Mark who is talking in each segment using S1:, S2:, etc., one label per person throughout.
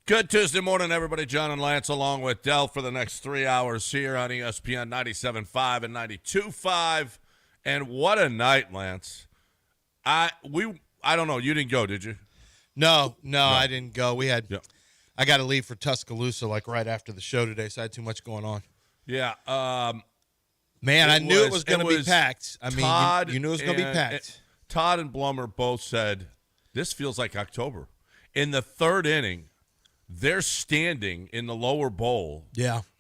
S1: Good Tuesday morning, everybody. John and Lance along with Dell for the next 3 hours here on ESPN 97.5 and 92.5. And what a night, Lance. I don't know. You didn't go, did you?
S2: No, I didn't go. I got to leave for Tuscaloosa like right after the show today, so I had too much going on.
S1: Yeah.
S2: Man, I knew it was going to be packed. I mean, you knew it was going to be packed.
S1: Todd and Blummer both said, this feels like October. In the third inning, they're standing in the lower bowl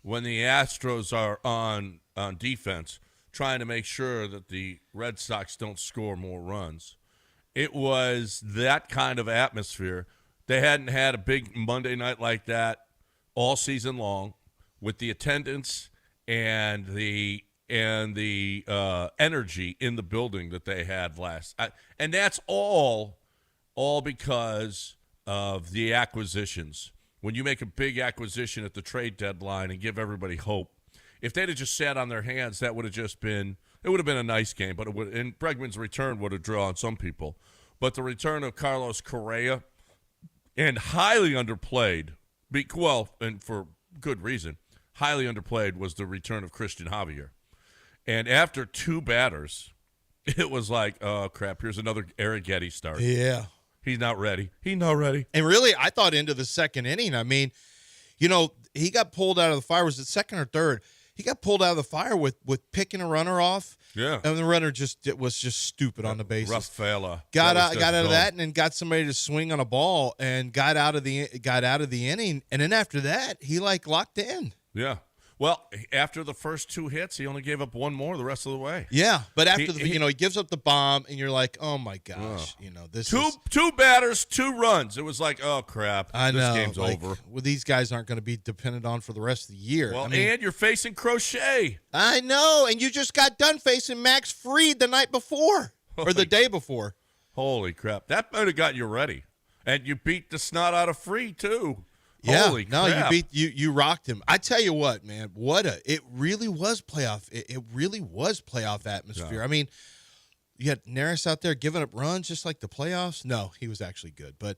S1: when the Astros are on defense, trying to make sure that the Red Sox don't score more runs. It was that kind of atmosphere. They hadn't had a big Monday night like that all season long, with the attendance and the energy in the building that they had and that's all because of the acquisitions. When you make a big acquisition at the trade deadline and give everybody hope, if they'd have just sat on their hands, that would have just been – it would have been a nice game. But and Bregman's return would have drawn some people. But the return of Carlos Correa, and highly underplayed, and for good reason, highly underplayed was the return of Christian Javier. And after two batters, it was like, oh, crap, here's another Arrighetti start.
S2: Yeah.
S1: He's not ready. And
S2: really, I thought into the second inning, I mean, he got pulled out of the fire. Was it second or third? He got pulled out of the fire with picking a runner off.
S1: Yeah.
S2: And the runner was stupid on the bases.
S1: Rough fella.
S2: Got out of that and then got somebody to swing on a ball and got out of the inning. And then after that, he locked in.
S1: Yeah. Well, after the first two hits, he only gave up one more the rest of the way.
S2: Yeah, but after he gives up the bomb, and you're like, oh my gosh,
S1: two batters, 2 runs. It was like, oh crap,
S2: I know,
S1: this game's over.
S2: Well, these guys aren't going to be dependent on for the rest of the year.
S1: Well, and you're facing Crochet.
S2: I know, and you just got done facing Max Fried the night before or the day before.
S1: Holy crap, that might have got you ready, and you beat the snot out of Fried too.
S2: Yeah,
S1: holy crap.
S2: you rocked him. I tell you what, man, it really was playoff. It really was playoff atmosphere. Yeah. I mean, you had Neris out there giving up runs just like the playoffs. No, he was actually good, but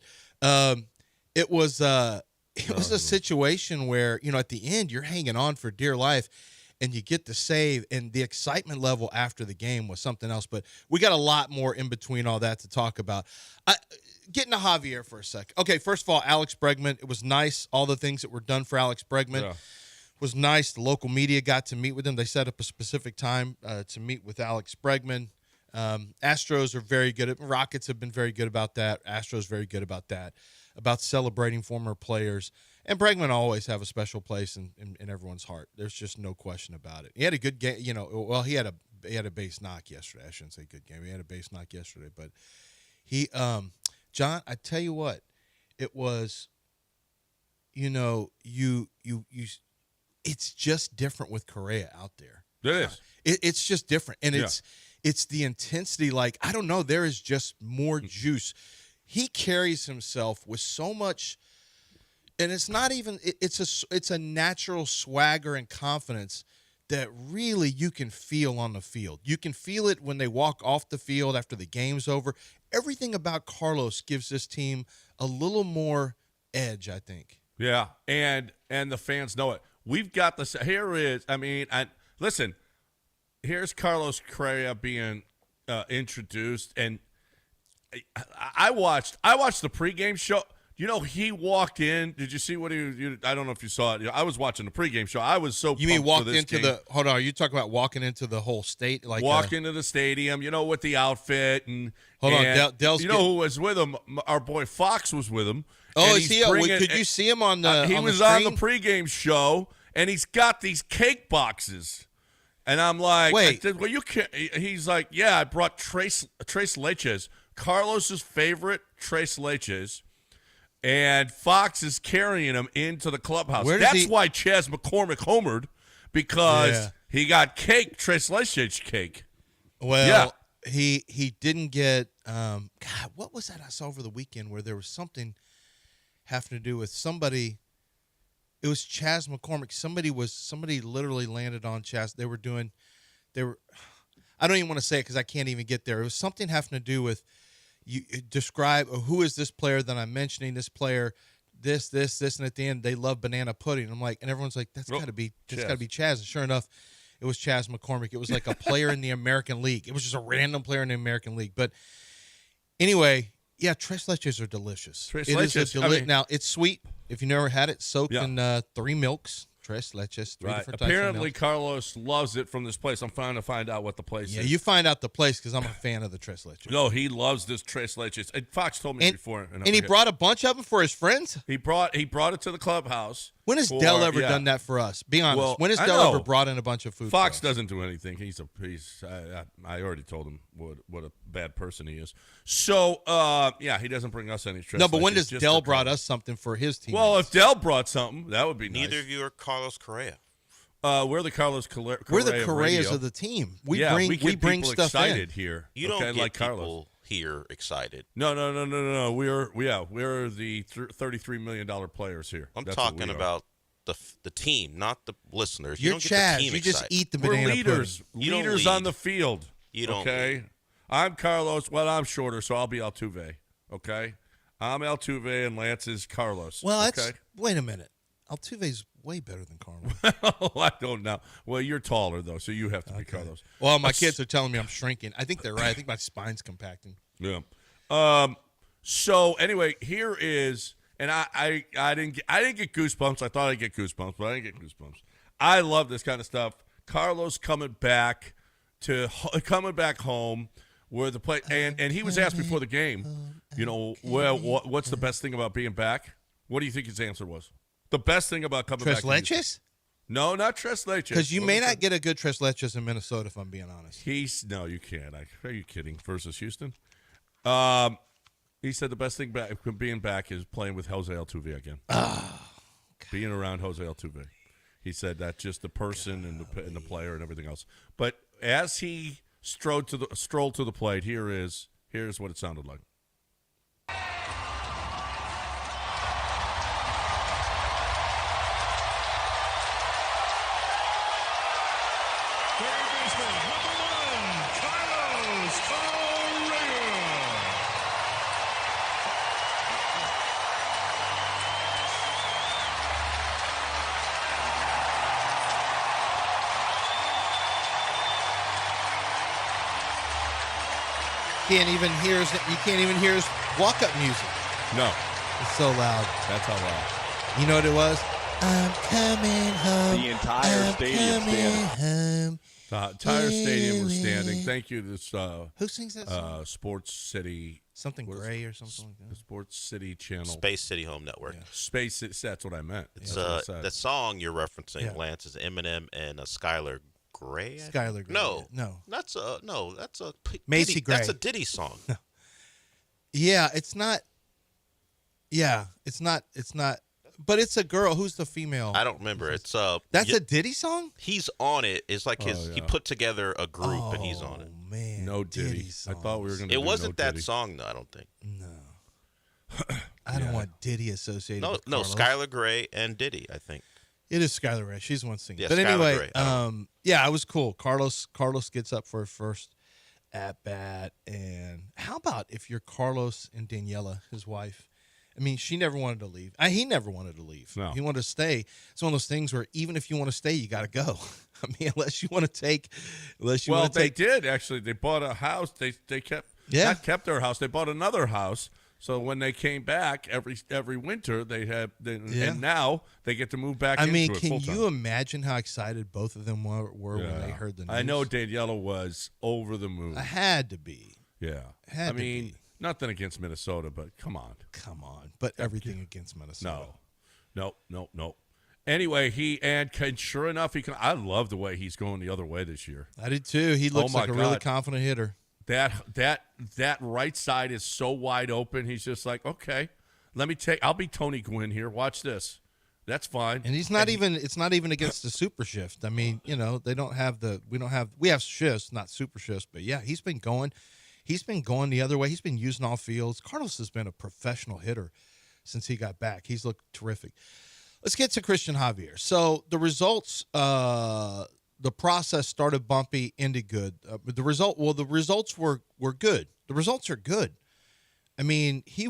S2: it was a situation where at the end you're hanging on for dear life, and you get the save, and the excitement level after the game was something else. But we got a lot more in between all that to talk about. Getting to Javier for a second. Okay, first of all, Alex Bregman, it was nice. All the things that were done for Alex Bregman was nice. The local media got to meet with him. They set up a specific time to meet with Alex Bregman. Astros are very good. Rockets have been very good about that. Astros very good about that, about celebrating former players. And Bregman always have a special place in everyone's heart. There's just no question about it. He had a good game. He had a base knock yesterday. I shouldn't say good game. He had a base knock yesterday, but he John, I tell you what, it was, it's just different with Correa out there.
S1: It is.
S2: It's just different. And it's the intensity. Like, I don't know, there is just more juice. He carries himself with so much, and it's not even, it's a natural swagger and confidence that really you can feel on the field. You can feel it when they walk off the field after the game's over. Everything about Carlos gives this team a little more edge, I think.
S1: Yeah, and the fans know it. We've got this. Listen, here's Carlos Correa being introduced, and I watched the pregame show. He walked in. Did you see what I don't know if you saw it. I was watching the pregame show. I was so.
S2: You mean walked into game. Hold on. Are you talking about walking into the whole state?
S1: Walk into the stadium, with the outfit and.
S2: Hold on, Dell's
S1: who was with him? Our boy Fox was with him.
S2: Oh, is he? Could you see him on the?
S1: He was on the pregame show, and he's got these cake boxes. And I'm like,
S2: wait.
S1: Well, you can't. He's like, yeah, I brought Tres Leches, Carlos's favorite Tres Leches. And Fox is carrying him into the clubhouse. That's why Chas McCormick homered, because he got cake, Tres Leches cake.
S2: Well, he didn't get God, what was that I saw over the weekend where there was something having to do with somebody? It was Chas McCormick. Somebody literally landed on Chas. I don't even want to say it because I can't even get there. It was something having to do with, you describe who is this player that I'm mentioning. This player this, and at the end they love banana pudding. I'm like, and everyone's like, that's got to be Chaz. And sure enough, it was Chaz McCormick. It was like a player in the American League. It was just a random player in the American League. But anyway, yeah, tres leches are delicious.
S1: Tres leches.
S2: Now it's sweet. If you never had it, soaked in 3 milks. Tres leches, 3 different types of
S1: Apparently,
S2: milk.
S1: Carlos loves it from this place. I'm trying to find out what the place is.
S2: Yeah, you find out the place because I'm a fan of the tres leches.
S1: No, he loves this tres leches. And Fox told me before.
S2: And he brought a bunch of them for his friends?
S1: He brought it to the clubhouse.
S2: When has Dell ever done that for us? Be honest.
S1: Well,
S2: when has Dell ever brought in a bunch of food?
S1: Fox doesn't do anything. I already told him what a bad person he is. So, he doesn't bring us any tres
S2: No, but
S1: leches,
S2: when does Dell brought us something for his team?
S1: Well, if Dell brought something, that would be nice.
S3: Neither of you are Carlos Correa.
S1: We're the Carlos Correa.
S2: We're the Correas of the team. We bring
S1: people
S2: stuff
S1: excited
S2: in.
S1: here.
S3: You don't get
S1: like
S3: people
S1: Carlos.
S3: here excited.
S1: No. We're the $33 million players here.
S3: I'm
S1: That's
S3: talking about the team, not the listeners.
S2: You're
S3: you don't
S2: Chaz.
S3: get the team
S2: You just
S3: excited.
S2: eat the
S1: We're
S2: banana
S1: leaders.
S3: You don't
S1: Leaders
S3: lead.
S1: on the field.
S3: You don't
S1: Okay.
S3: lead.
S1: I'm Carlos. Well, I'm shorter, so I'll be Altuve. Okay. I'm Altuve and Lance is Carlos.
S2: Well,
S1: okay?
S2: wait a minute. Altuve's way better than Carlos.
S1: I don't know. Well, you're taller though, so you have to be Carlos.
S2: Well, my kids are telling me I'm shrinking. I think they're right. I think my spine's compacting.
S1: Yeah. So anyway, here is, and I didn't get goosebumps. I thought I'd get goosebumps, but I didn't get goosebumps. I love this kind of stuff. Carlos coming back home where the play, and he was asked before the game, what's the best thing about being back? What do you think his answer was? The best thing about coming back.
S2: Tres leches?
S1: No, not tres leches.
S2: Because you may not get a good tres leches in Minnesota, if I'm being honest.
S1: No, you can't. Are you kidding? Versus Houston. He said the best thing from being back is playing with Jose Altuve again. Being around Jose Altuve. He said that's just the person and the player and everything else. But as he strolled to the plate, here's what it sounded like.
S2: You can't even hear his walk-up music.
S1: No.
S2: It's so loud.
S1: That's how loud.
S2: You know what it was? I'm coming home.
S4: The entire stadium standing.
S1: The entire stadium was standing. Thank you. This
S2: who sings that song?
S1: Sports City.
S2: Something Gray or something like
S1: The
S2: that.
S1: Sports City channel.
S3: Space City Home Network.
S2: Yeah.
S1: Space City. That's what I meant.
S3: It's
S1: That's what I said.
S3: the song you're referencing,
S2: Yeah.
S3: Lance, is Eminem and Skylar Gray.
S2: Skylar Gray.
S3: No,
S2: That's
S3: a
S2: Macy
S3: Diddy,
S2: Gray.
S3: That's a Diddy song.
S2: Yeah, it's not. Yeah, it's not. But it's a girl. Who's the female?
S3: I don't remember. It's
S2: That's a Diddy song.
S3: He's on it. It's like he put together a group and he's on it.
S2: Oh man,
S1: No Diddy. I thought we were going to.
S3: It wasn't that
S1: Diddy.
S3: song though. I don't think.
S2: No, I don't want Diddy associated.
S3: No,
S2: with
S3: no.
S2: Carlos.
S3: Skylar Gray and Diddy. I think.
S2: It is Skylar Gray. She's the one singing.
S3: Yeah,
S2: but
S3: Skylar
S2: anyway,
S3: Gray.
S2: yeah, it was cool. Carlos gets up for his first at bat, and how about if you're Carlos and Daniela, his wife? I mean, she never wanted to leave. He never wanted to leave.
S1: No.
S2: He wanted to stay. It's one of those things where even if you want to stay, you got to go. I mean, unless you want to take.
S1: They did actually. They bought a house. They kept.
S2: Yeah.
S1: Not kept their house. They bought another house. So when they came back every winter, and now they get to move back.
S2: I mean,
S1: into it
S2: can
S1: full-time.
S2: you imagine how excited both of them were when they heard the news?
S1: I know Daniela was over the moon.
S2: I had to be.
S1: Yeah.
S2: Had to be.
S1: Nothing against Minnesota, but come on.
S2: Come on. But everything against Minnesota.
S1: No. Anyway, sure enough, I love the way he's going the other way this year.
S2: I did too. He looks like a really
S1: God.
S2: confident hitter.
S1: That right side is so wide open. He's just like, okay, I'll be Tony Gwynn here. Watch this. That's fine.
S2: And it's not even against the super shift. I mean, we have shifts, not super shifts, but yeah, he's been going the other way. He's been using all fields. Carlos has been a professional hitter since he got back. He's looked terrific. Let's get to Christian Javier. So the results, the process started bumpy, ended good. The results were good. The results are good. I mean, he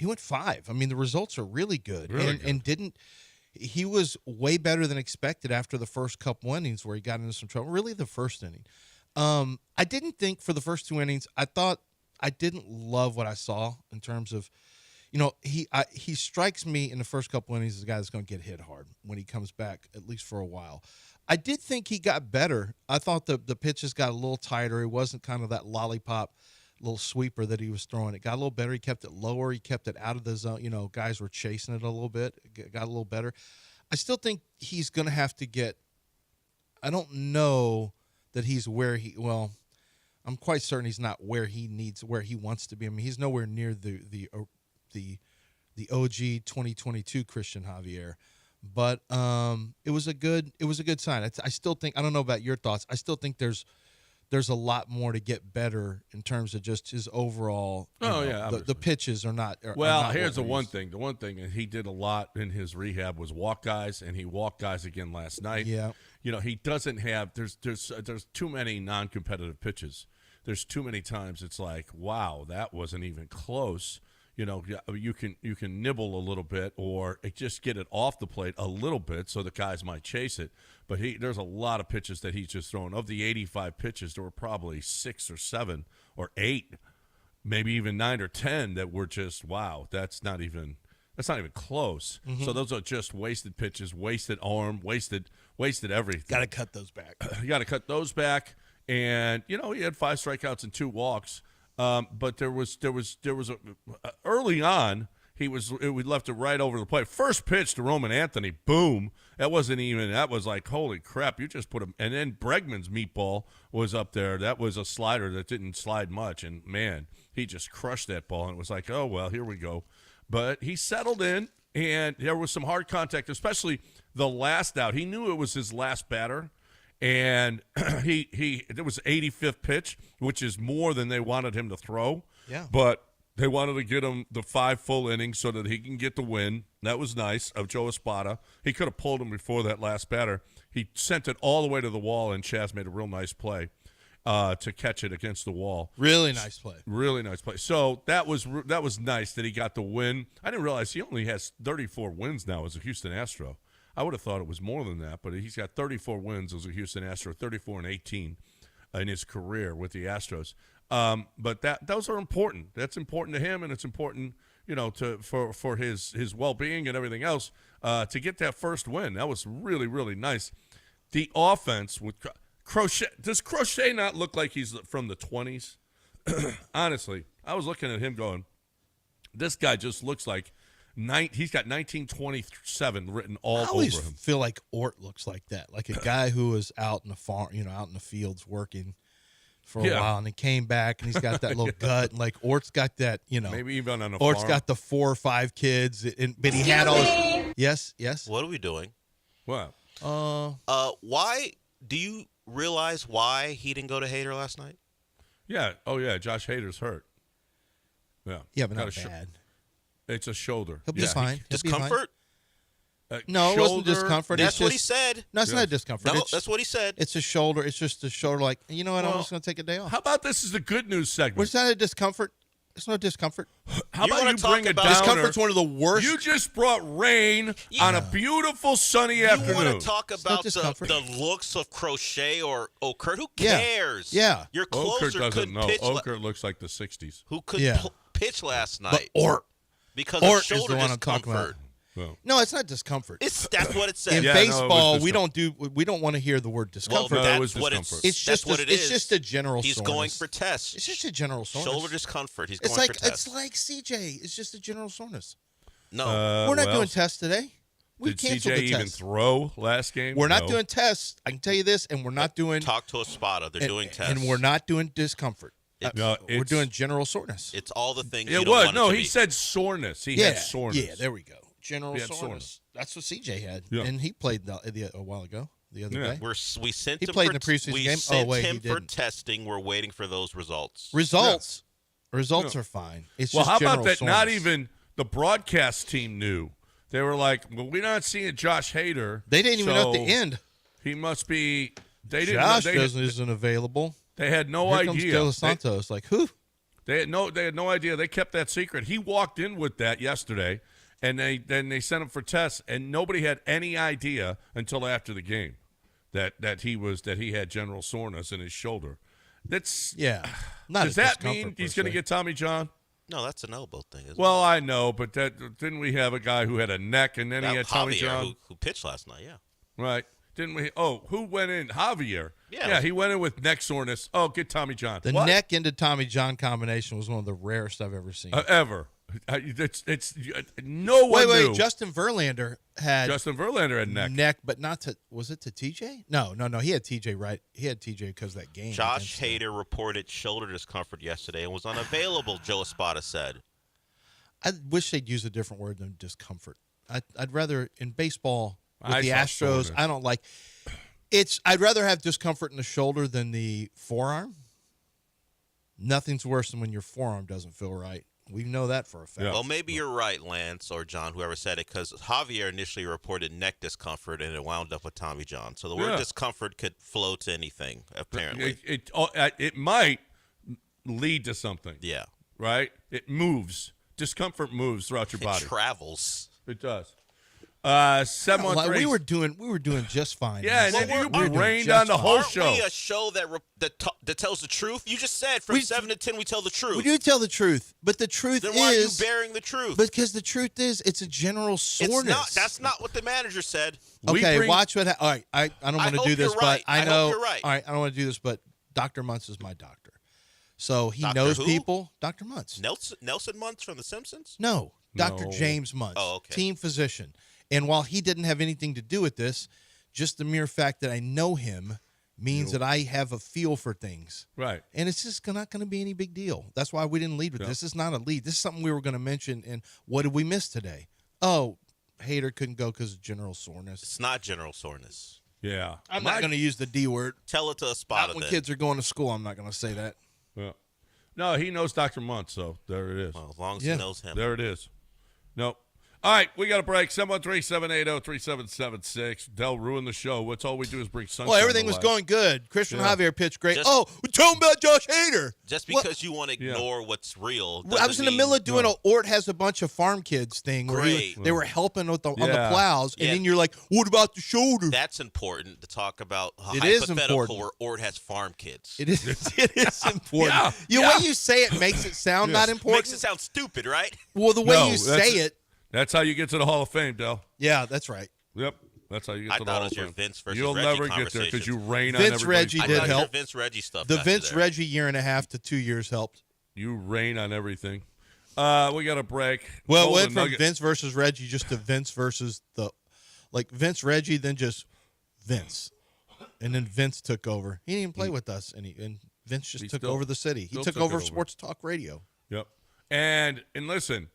S2: 5. I mean, the results are really good.
S1: Really
S2: and
S1: good.
S2: He was way better than expected after the first couple innings where he got into some trouble. Really, the first inning. I didn't think for the first 2 innings, I thought I didn't love what I saw in terms of, he strikes me in the first couple innings as a guy that's going to get hit hard when he comes back, at least for a while. I did think he got better. I thought the pitches got a little tighter. It wasn't kind of that lollipop little sweeper that he was throwing. It got a little better. He kept it lower. He kept it out of the zone. Guys were chasing it a little bit. It got a little better. I still think he's going to have to get – I don't know that he's where he – well, I'm quite certain he's not where he wants to be. I mean, he's nowhere near the OG 2022 Christian Javier. But it was a good sign. I still think – I don't know about your thoughts. I still think there's a lot more to get better in terms of just his overall. The pitches are not.
S1: Here's the one thing. The one thing, and he did a lot in his rehab was walk guys, and he walked guys again last night.
S2: Yeah.
S1: He doesn't have. There's too many non-competitive pitches. There's too many times it's like, wow, that wasn't even close. You can nibble a little bit or just get it off the plate a little bit so the guys might chase it. But there's a lot of pitches that he's just thrown. Of the 85 pitches, there were probably 6 or 7 or 8, maybe even 9 or 10 that were just, wow, that's not even close. Mm-hmm. So those are just wasted pitches, wasted arm, wasted everything.
S2: Got to cut those back.
S1: You got to cut those back. And he had 5 strikeouts and 2 walks. But there was early on. We left it right over the plate. First pitch to Roman Anthony, boom. That was like, holy crap, you just put him. And then Bregman's meatball was up there. That was a slider that didn't slide much. And, man, he just crushed that ball. And it was like, oh, well, here we go. But he settled in, and there was some hard contact, especially the last out. He knew it was his last batter. And it was 85th pitch, which is more than they wanted him to throw.
S2: Yeah.
S1: But they wanted to get him the 5 full innings so that he can get the win. That was nice of Joe Espada. He could have pulled him before that last batter. He sent it all the way to the wall, and Chaz made a real nice play to catch it against the wall.
S2: Really nice play.
S1: Really nice play. So that was nice that he got the win. I didn't realize he only has 34 wins now as a Houston Astro. I would have thought it was more than that, but he's got 34 wins as a Houston Astro, 34-18 in his career with the Astros. But those are important. That's important to him, and it's important, for his well-being and everything else to get that first win. That was really, really nice. The offense with Crochet. Does Crochet not look like he's from the 20s? Honestly, I was looking at him going, this guy just looks like he's got 1927 written all over him.
S2: I always feel like Ort looks like that, like a guy who was out in the farm, out in the fields working for a while, and he came back, and he's got that little gut, and like Ort's got that,
S1: maybe even on a
S2: Ort's
S1: farm.
S2: got the 4 or 5 kids, but he had all his, yes.
S3: What are we doing?
S1: What?
S3: Why do you realize why he didn't go to Hader last night?
S1: Yeah. Oh yeah, Josh Hader's hurt. Yeah,
S2: but not bad.
S1: It's a shoulder.
S2: He'll be fine.
S3: Discomfort?
S2: No, it wasn't discomfort.
S3: That's what he said.
S2: No, it's not a discomfort.
S3: No, that's what he said.
S2: It's a shoulder. It's just a shoulder. Like, you know what? I'm just going to take a day off.
S1: How about this is the good news segment?
S2: Well, it's not a discomfort. It's no discomfort.
S1: How about you bring a downer?
S2: Discomfort's one of the worst.
S1: You just brought rain on a beautiful sunny afternoon.
S3: You want to talk about the looks of Crochet or Okert? Who cares?
S2: Yeah.
S3: Your closer couldn't pitch.
S1: Okert looks like the 60s.
S3: Who could pitch last night?
S2: But Ort.
S3: Because of shoulder
S2: is the
S3: discomfort.
S2: No, it's not discomfort.
S3: That's what it said.
S2: In baseball, we don't want to hear the word discomfort.
S3: Well, that's what it's. That's what it is.
S2: It's just a general.
S3: He's
S2: soreness.
S3: going for tests.
S2: It's just a general soreness.
S3: Shoulder discomfort. He's going for tests.
S2: It's like CJ. It's just a general soreness.
S3: No,
S2: we're not doing tests today. We canceled
S1: CJ
S2: the
S1: even
S2: test.
S1: throw last game?
S2: We're not doing tests. I can tell you this, and we're not doing.
S3: Talk to Espada. They're doing tests,
S2: and we're not doing discomfort. We're doing general soreness.
S3: It's all the things.
S1: It was he said soreness. He had soreness.
S2: Yeah, there we go. General soreness. That's what CJ had, and he played a while ago. The other day,
S3: we sent.
S2: He played in the preseason game.
S3: Sent him for testing. We're waiting for those results.
S2: Results are fine. It's
S1: well,
S2: just
S1: how
S2: general
S1: about that?
S2: soreness.
S1: Not even the broadcast team knew. They were like, "Well, we're not seeing Josh Hader."
S2: They didn't even know at the end.
S1: He must be. They didn't.
S2: Josh isn't available.
S1: They had no
S2: Here
S1: idea.
S2: Comes De Los Santos, like who?
S1: They had no idea. They kept that secret. He walked in with that yesterday, and they sent him for tests, and nobody had any idea until after the game that he had general soreness in his shoulder. That's
S2: Not
S1: does that mean he's going to get Tommy John?
S3: No, that's an elbow thing, isn't
S1: Well, I know, but didn't we have a guy who had a neck and then
S3: it?
S1: he had Tommy
S3: Javier,
S1: John?
S3: who pitched last night, yeah.
S1: Right. Didn't we? Oh, who went in? Javier.
S3: Yeah.
S1: He went in with neck soreness. Oh, get Tommy John.
S2: The
S1: What?
S2: neck into Tommy John combination was one of the rarest I've ever seen.
S1: Ever. It's no one knew.
S2: Wait. Justin Verlander had
S1: neck.
S2: but not to. Was it to TJ? No. He had TJ right. He had TJ because of that game.
S3: Josh Hader reported shoulder discomfort yesterday and was unavailable, Joe Espada said.
S2: I wish they'd use a different word than discomfort. I'd rather in baseball with
S1: I
S2: the
S1: saw
S2: Astros.
S1: soreness.
S2: I don't like. I'd rather have discomfort in the shoulder than the forearm. Nothing's worse than when your forearm doesn't feel right. We know that for a fact.
S1: Yeah.
S3: Well, maybe you're right, Lance or John, whoever said it, because Javier initially reported neck discomfort and it wound up with Tommy John. So the word discomfort could flow to anything, apparently.
S1: It might lead to something.
S3: Yeah.
S1: Right? It moves. Discomfort moves throughout your body.
S3: It travels.
S1: It does.
S2: Like,
S1: 713.
S2: we were doing just fine.
S1: Yeah,
S2: man.
S1: and then
S2: We were
S1: you
S2: doing
S1: rained
S2: just
S1: on the
S2: fine.
S1: whole
S3: Aren't
S1: show.
S3: we a show that tells the truth? You just said from 7 to 10 we tell the truth.
S2: We do tell the truth, but the truth
S3: Then why are you
S2: is
S3: bearing the truth?
S2: because the truth is it's a general soreness.
S3: It's not. That's not what the manager said.
S2: Okay, watch what. All right, I don't want to
S3: hope
S2: do this,
S3: you're right.
S2: but I
S3: I
S2: know.
S3: hope you're right.
S2: All right, I don't want to do this, but Dr. Muntz is my doctor, so he
S3: Dr.
S2: knows
S3: who?
S2: people. Dr. Muntz.
S3: Nelson Muntz from The Simpsons?
S2: No, Dr.
S1: No.
S2: James Muntz,
S3: Oh, okay.
S2: team physician. And while he didn't have anything to do with this, just the mere fact that I know him means that I have a feel for things.
S1: Right.
S2: And it's just not going to be any big deal. That's why we didn't lead with this. This is not a lead. This is something we were going to mention. And what did we miss today? Oh, Hader couldn't go because of general soreness.
S3: It's not general soreness.
S1: Yeah.
S2: I'm not going to use the D word.
S3: Tell it to a
S2: Not
S3: spotter
S2: when
S3: then.
S2: kids are going to school. I'm not going to say that.
S1: Yeah. No, he knows Dr. Muntz, so there it is.
S3: Well, as long as
S2: Yeah.
S3: he knows him.
S1: There it is. Nope. All right, we got a break. 713-780-3776. Dell ruined the show. What's all we do is bring sunshine.
S2: Well, everything
S1: to
S2: was
S1: life.
S2: going good. Christian
S1: Yeah.
S2: Javier pitched great.
S3: Just-
S2: We're talking about Josh Hader.
S3: Just
S2: What?
S3: because you want to ignore what's real.
S2: I was in the middle of doing
S1: no.
S2: a Ort has a bunch of farm kids thing where
S3: Great.
S2: they were helping with on the
S1: Yeah.
S2: plows, and
S3: Yeah.
S2: then you're like, what about the shoulder?
S3: That's important to talk about. A
S2: It is
S3: hypothetical
S2: important.
S3: where Ort has farm kids.
S2: It is. It is important.
S1: Yeah.
S2: The way you say it makes it sound not important.
S3: Makes it sound stupid, right?
S2: Well, the way
S1: No,
S2: you
S1: that's-
S2: say it.
S1: That's how you get to the Hall of Fame, Dell.
S2: Yeah, that's right.
S1: Yep. That's how you get
S3: I
S1: to the
S3: thought
S1: Hall
S3: it was
S1: of
S3: your
S1: Fame.
S3: Vince versus
S1: You'll
S3: Reggie
S1: never get there because
S3: conversations.
S1: you rain
S2: Vince
S1: on everybody's
S2: Reggie
S3: I
S2: did
S3: thought
S2: help.
S3: your Vince Reggie stuff.
S2: The
S3: got you
S2: Vince
S3: there.
S2: Reggie year and a half to 2 years helped.
S1: You rain on everything. We got a break.
S2: Well, it
S1: Golden
S2: went from
S1: Nugget-
S2: Vince versus Reggie just to Vince versus Vince Reggie, then just Vince, and then Vince took over. He didn't even play with us, and Vince just
S1: He
S2: took
S1: still-
S2: over the city. He
S1: still
S2: took
S1: took it
S2: over
S1: over.
S2: sports talk radio.
S1: Yep. And listen,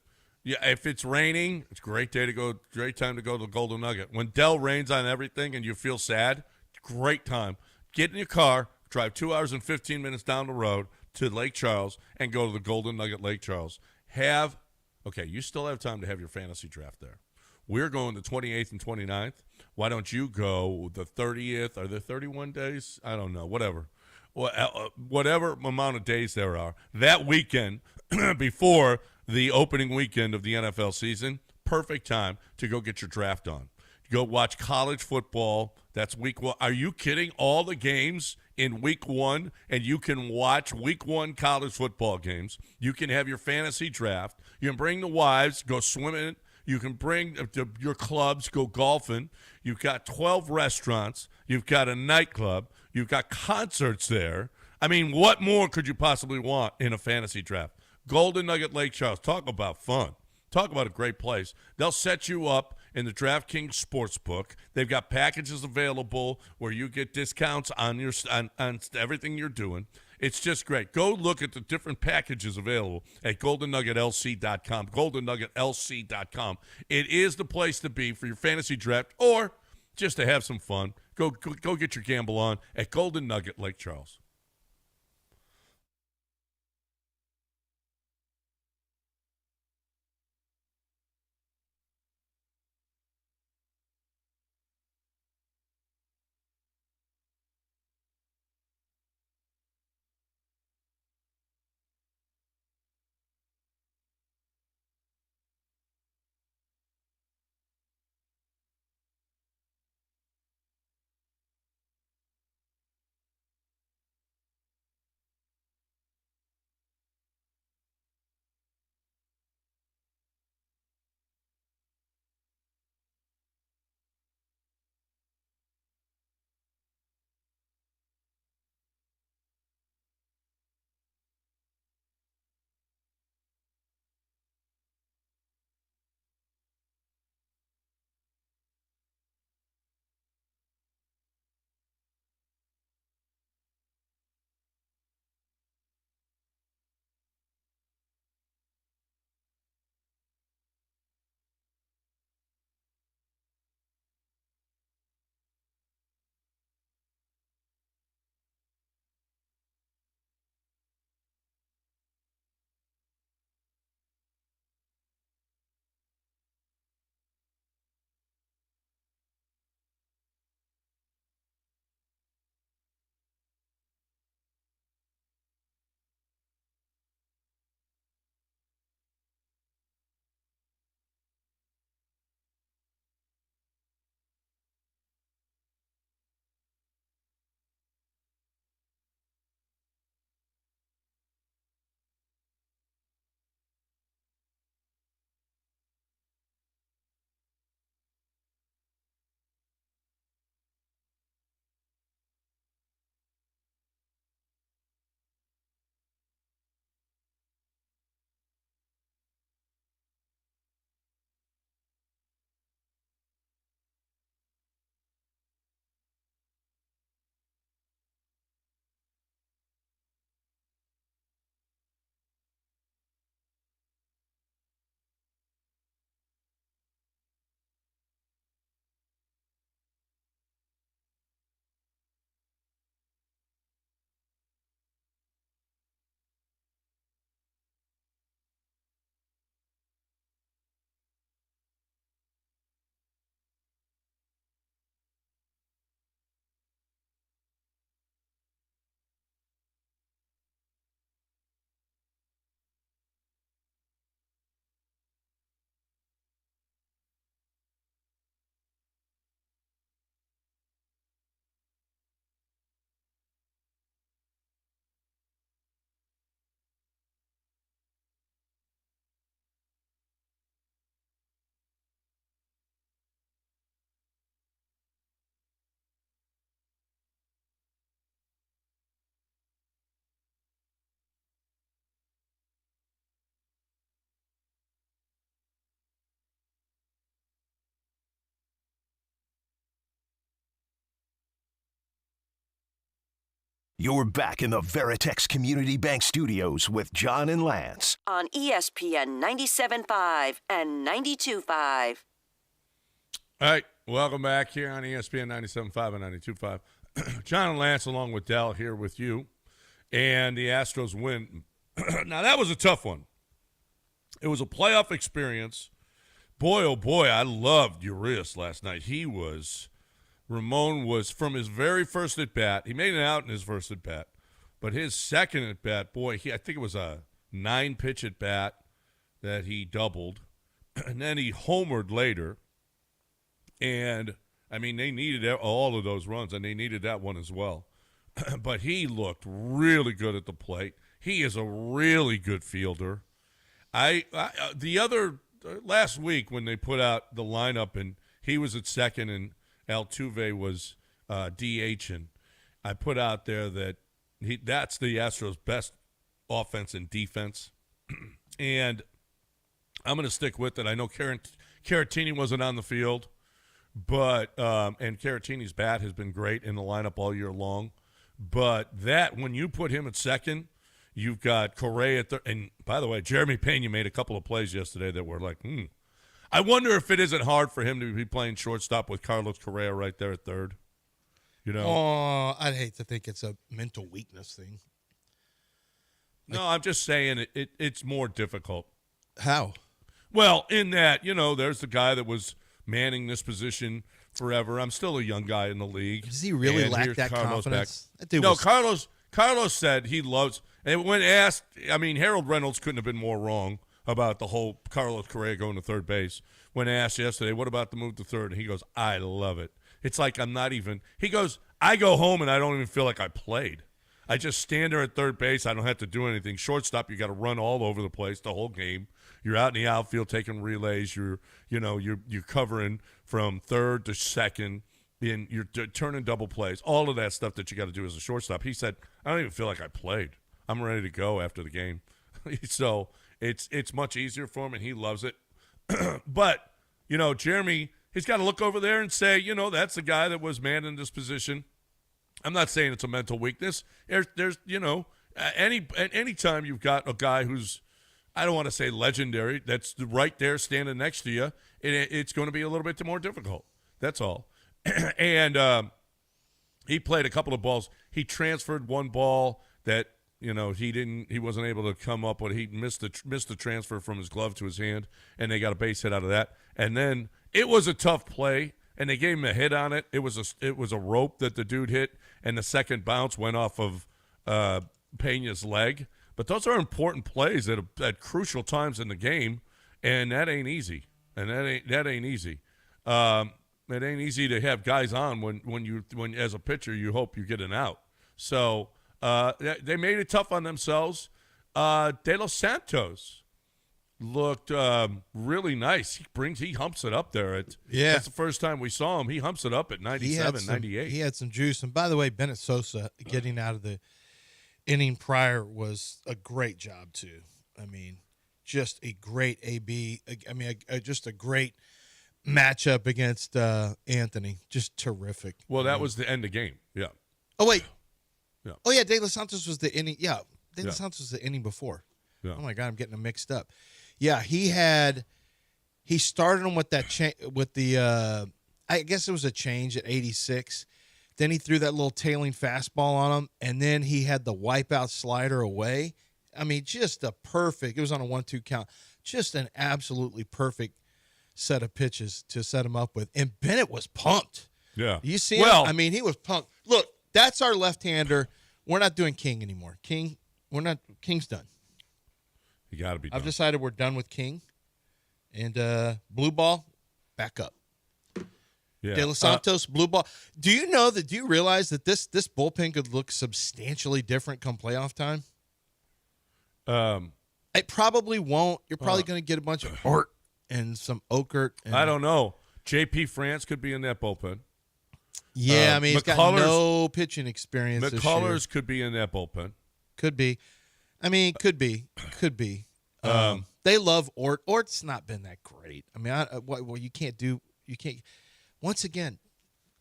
S1: yeah, if it's raining, it's a great time to go to the Golden Nugget. When Dell rains on everything and you feel sad, great time. Get in your car, drive 2 hours and 15 minutes down the road to Lake Charles and go to the Golden Nugget Lake Charles. You still have time to have your fantasy draft there. We're going the 28th and 29th. Why don't you go the 30th? Are there 31 days? I don't know. Whatever amount of days there are. That weekend before the opening weekend of the NFL season, perfect time to go get your draft on. Go watch college football. That's week one. Are you kidding? All the games in week one, and you can watch week one college football games. You can have your fantasy draft. You can bring the wives, go swimming. You can bring your clubs, go golfing. You've got 12 restaurants. You've got a nightclub. You've got concerts there. I mean, what more could you possibly want in a fantasy draft? Golden Nugget Lake Charles. Talk about fun. Talk about a great place. They'll set you up in the DraftKings Sportsbook. They've got packages available where you get discounts on on everything you're doing. It's just great. Go look at the different packages available at goldennuggetlc.com, goldennuggetlc.com. It is the place to be for your fantasy draft or just to have some fun. Go get your gamble on at Golden Nugget Lake Charles.
S5: You're back in the Veritex Community Bank Studios with John and Lance.
S6: On ESPN 97.5 and 92.5.
S1: All right, welcome back here on ESPN 97.5 and 92.5. John and Lance along with Dell here with you. And the Astros win. Now, that was a tough one. It was a playoff experience. Boy, oh boy, I loved Urias last night. Ramon was, from his very first at-bat, he made it out in his first at-bat, but his second at-bat, boy, I think it was a 9-pitch at-bat that he doubled, and then he homered later, and, I mean, they needed all of those runs, and they needed that one as well, but he looked really good at the plate. He is a really good fielder. Last week when they put out the lineup and he was at second and Altuve was DH, and I put out there that that's the Astros' best offense and defense, and I'm going to stick with it. I know Caratini wasn't on the field, but and Caratini's bat has been great in the lineup all year long, but that when you put him at second, you've got Correa at third. And, by the way, Jeremy Pena made a couple of plays yesterday that were like, I wonder if it isn't hard for him to be playing shortstop with Carlos Correa right there at third. You know?
S2: Oh, I'd hate to think it's a mental weakness thing.
S1: No, I'm just saying it's more difficult.
S2: How?
S1: Well, in that, there's the guy that was manning this position forever. I'm still a young guy in the league.
S2: Does he really lack that
S1: Carlos
S2: confidence?
S1: Carlos said he loves – and when asked, I mean, Harold Reynolds couldn't have been more wrong about the whole Carlos Correa going to third base. When asked yesterday, what about the move to third? And he goes, I love it. It's like I'm not even – he goes, I go home and I don't even feel like I played. I just stand there at third base. I don't have to do anything. Shortstop, you got to run all over the place the whole game. You're out in the outfield taking relays. You're covering from third to second. And you're turning double plays. All of that stuff that you got to do as a shortstop. He said, I don't even feel like I played. I'm ready to go after the game. So it's much easier for him, and he loves it. But, Jeremy, he's got to look over there and say, that's the guy that was man in this position. I'm not saying it's a mental weakness. There's any time you've got a guy who's, I don't want to say legendary, that's right there standing next to you, it's going to be a little bit more difficult. That's all. And he played a couple of balls. He transferred one ball that he wasn't able to come up with. He missed the transfer from his glove to his hand, and they got a base hit out of that. And then it was a tough play, and they gave him a hit on it. It was a rope that the dude hit, and the second bounce went off of Pena's leg. But those are important plays at crucial times in the game, and that ain't easy. And that ain't easy. It ain't easy to have guys on when as a pitcher you hope you get an out. So they made it tough on themselves. De Los Santos looked really nice. He humps it up there. That's the first time we saw him. He humps it up at 97, 98.
S2: He had some juice. And by the way, Bennett Sosa getting out of the inning prior was a great job too. I mean, just a great AB. I mean, just a great matchup against Anthony. Just terrific.
S1: Well, that was the end of game. Yeah.
S2: Oh, wait.
S1: Yeah.
S2: Oh, yeah, De Los Santos was the inning. Yeah, De Los Santos was the inning before.
S1: Yeah.
S2: Oh, my God, I'm getting them mixed up. Yeah, he started him with that I guess it was a change at 86. Then he threw that little tailing fastball on him, and then he had the wipeout slider away. I mean, just it was on a 1-2 count. Just an absolutely perfect set of pitches to set him up with. And Bennett was pumped.
S1: Yeah.
S2: You see him? I mean, he was pumped. Look, that's our left-hander. We're not doing King anymore. King's done.
S1: You got to be done.
S2: I've decided we're done with King. And blue ball, back up.
S1: Yeah.
S2: De Los Santos, blue ball. Do you realize that this bullpen could look substantially different come playoff time? It probably won't. You're probably going to get a bunch of Ort and some Okert.
S1: I don't know. J.P. France could be in that bullpen.
S2: Yeah, I mean, he's got no pitching experience this year.
S1: McCullers could be in that bullpen.
S2: Could be. I mean, could be. They love Ort. Ort's not been that great. I mean, you can't. Once again,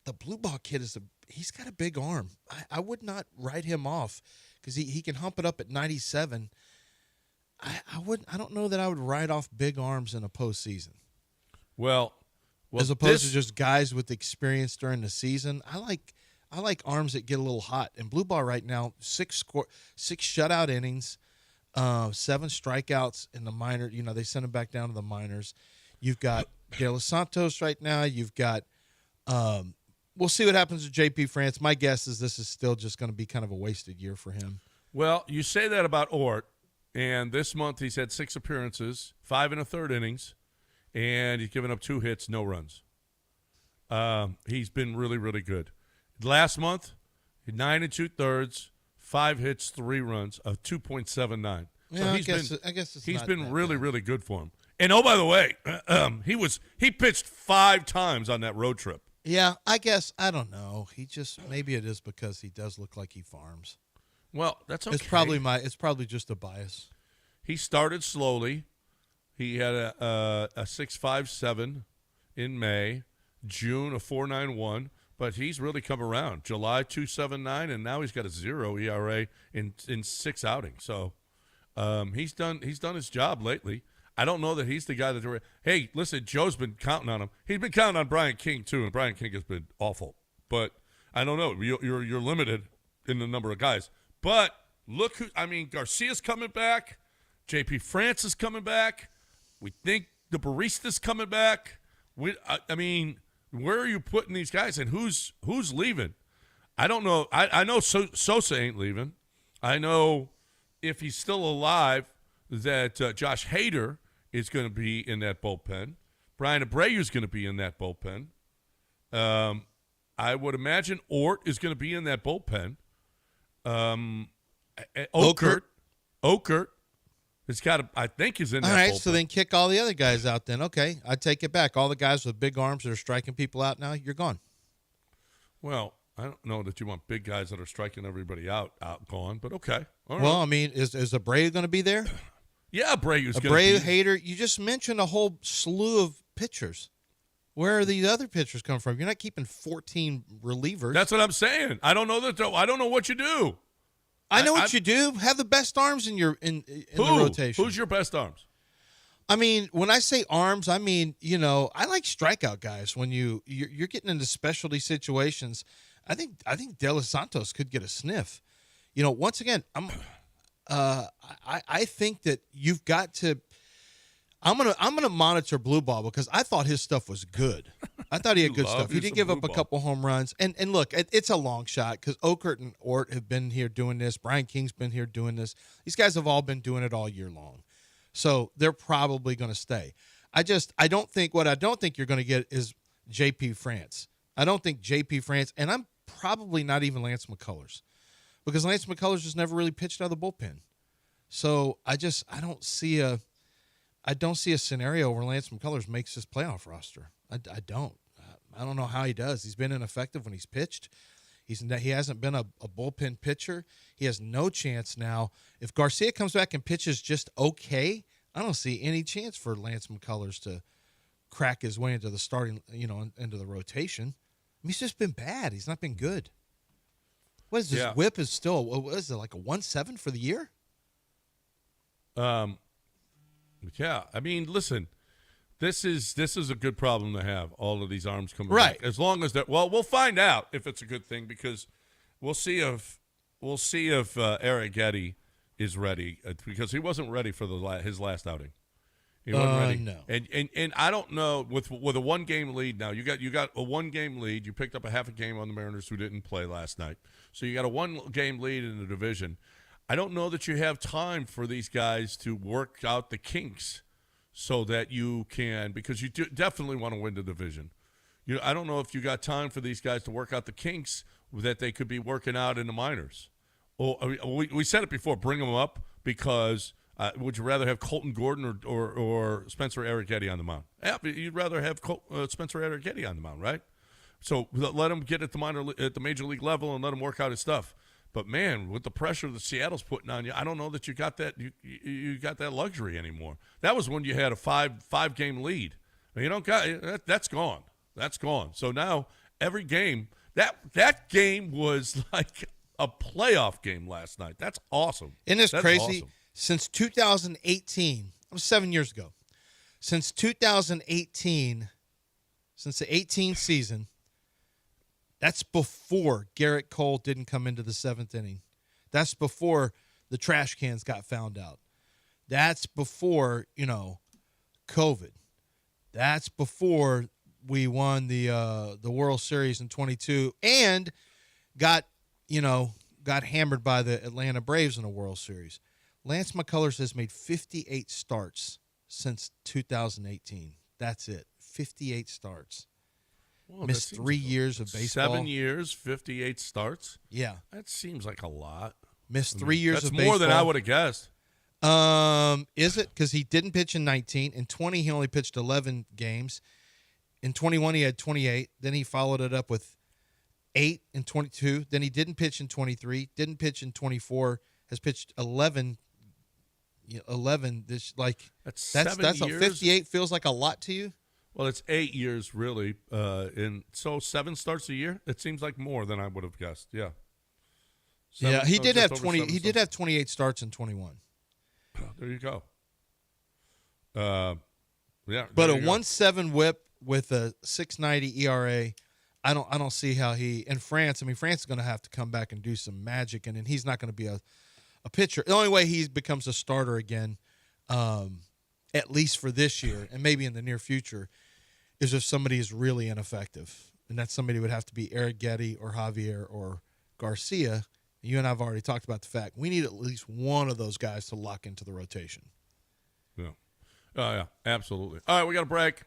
S2: the blue ball kid is he's got a big arm. I would not write him off because he can hump it up at 97. I don't know that I would write off big arms in a postseason.
S1: Well,
S2: as opposed to just guys with experience during the season. I like arms that get a little hot. And Blue Ball right now, 6 shutout innings, 7 strikeouts in the minor. You know, they send him back down to the minors. You've got De Los Santos right now. You've got we'll see what happens with J.P. France. My guess is this is still just going to be kind of a wasted year for him.
S1: Well, you say that about Ort, and this month he's had 6 appearances, 5 1/3 innings, and he's given up 2 hits, no runs. He's been really, really good. Last month, 9 2/3, 5 hits, 3 runs, of 2.79. So
S2: I guess
S1: he's been really, really good for him. And oh, by the way, he pitched 5 times on that road trip.
S2: Yeah, I guess I don't know. Maybe it is because he does look like he farms.
S1: Well, that's okay.
S2: It's probably just a bias.
S1: He started slowly. He had a 6.57 in May, June a 4.91, but he's really come around. July 2.79, and now he's got a 0 ERA in 6 outings. So he's done his job lately. I don't know that he's the guy that. Hey, listen, Joe's been counting on him. He's been counting on Brian King too, and Brian King has been awful. But I don't know. You're limited in the number of guys. But look Garcia's coming back. J.P. France is coming back. We think the Barista's coming back. Where are you putting these guys, and who's leaving? I don't know. I know Sosa ain't leaving. I know if he's still alive that Josh Hader is going to be in that bullpen. Brian Abreu is going to be in that bullpen. I would imagine Ort is going to be in that bullpen. Okert I think is in that bullpen.
S2: All right, so then kick all the other guys out then. Okay, I take it back. All the guys with big arms that are striking people out now, you're gone.
S1: Well, I don't know that you want big guys that are striking everybody out gone, but okay. All
S2: well,
S1: right.
S2: I mean, is Abreu going to be there?
S1: Yeah, Abreu's going to be.
S2: Hader, you just mentioned a whole slew of pitchers. Where are these other pitchers coming from? You're not keeping 14 relievers.
S1: That's what I'm saying. I don't know what you do.
S2: I know what you do. Have the best arms in the rotation.
S1: Who's your best arms?
S2: I mean, when I say arms, I mean, I like strikeout guys. When you're getting into specialty situations, I think De Los Santos could get a sniff. Once again, I think that you've got to. I'm gonna monitor Blue Ball because I thought his stuff was good. I thought he had good stuff. He did give up a couple home runs, and look, it's a long shot because Okert and Ort have been here doing this. Brian King's been here doing this. These guys have all been doing it all year long, so they're probably going to stay. I don't think you're going to get is J.P. France. I don't think J.P. France, and I'm probably not even Lance McCullers, because Lance McCullers just never really pitched out of the bullpen. So I don't see a scenario where Lance McCullers makes this playoff roster. I don't. I don't know how he does. He's been ineffective when he's pitched. He hasn't been a bullpen pitcher. He has no chance now. If Garcia comes back and pitches just okay, I don't see any chance for Lance McCullers to crack his way into the starting, into the rotation. I mean, he's just been bad. He's not been good. What is this?
S1: Yeah.
S2: Whip is still, what is it, like a 1.7 for the year?
S1: Yeah, I mean, listen, this is a good problem to have. All of these arms coming
S2: right
S1: back, as long as that. Well, we'll find out if it's a good thing because we'll see if Eric Getty is ready because he wasn't ready for his last outing. He wasn't ready.
S2: No.
S1: And I don't know with a 1-game lead now. You got a 1-game lead. You picked up a half a game on the Mariners who didn't play last night, so you got a 1-game lead in the division. I don't know that you have time for these guys to work out the kinks so that you can, because you definitely want to win the division. I don't know if you got time for these guys to work out the kinks that they could be working out in the minors. We said it before, bring them up because would you rather have Colton Gordon or Spencer Arrighetti on the mound? Yeah, you'd rather have Spencer Arrighetti on the mound, right? So let him get at the major league level and let him work out his stuff. But man, with the pressure that Seattle's putting on you, I don't know that you got that you got that luxury anymore. That was when you had a five game lead. You don't got that's gone. That's gone. So now every game, That game was like a playoff game last night. That's awesome.
S2: Isn't this
S1: That's
S2: crazy?
S1: awesome.
S2: Since 2018, that was 7 years ago. Since 2018, since the 18th season, that's before Garrett Cole didn't come into the seventh inning. That's before the trash cans got found out. That's before, COVID. That's before we won the World Series in 22 and got hammered by the Atlanta Braves in the World Series. Lance McCullers has made 58 starts since 2018. That's it. 58 starts.
S1: Well,
S2: Missed 3 years of baseball.
S1: 7 years, 58 starts.
S2: Yeah.
S1: That seems like a lot.
S2: Missed 3 years of baseball.
S1: That's more than I would have guessed.
S2: Is it? Because he didn't pitch in 19. In 20, he only pitched 11 games. In 21, he had 28. Then he followed it up with 8 in 22. Then he didn't pitch in 23. Didn't pitch in 24. Has pitched 11. 11. That's 7 years. 58 feels like a lot to you.
S1: Well, it's 8 years really, so 7 starts a year. It seems like more than I would have guessed. Yeah.
S2: He did have 20.
S1: 7
S2: He did have 28 starts in 21.
S1: There you go. Yeah.
S2: But a 1.7 WHIP with a 6.90 ERA. I don't see how he in France. I mean, France is going to have to come back and do some magic, and then he's not going to be a pitcher. The only way he becomes a starter again, at least for this year and maybe in the near future, is if somebody is really ineffective, and that somebody would have to be Eric Getty or Javier or Garcia. You and I have already talked about the fact we need at least one of those guys to lock into the rotation.
S1: Yeah. Yeah, absolutely. All right, we got a break.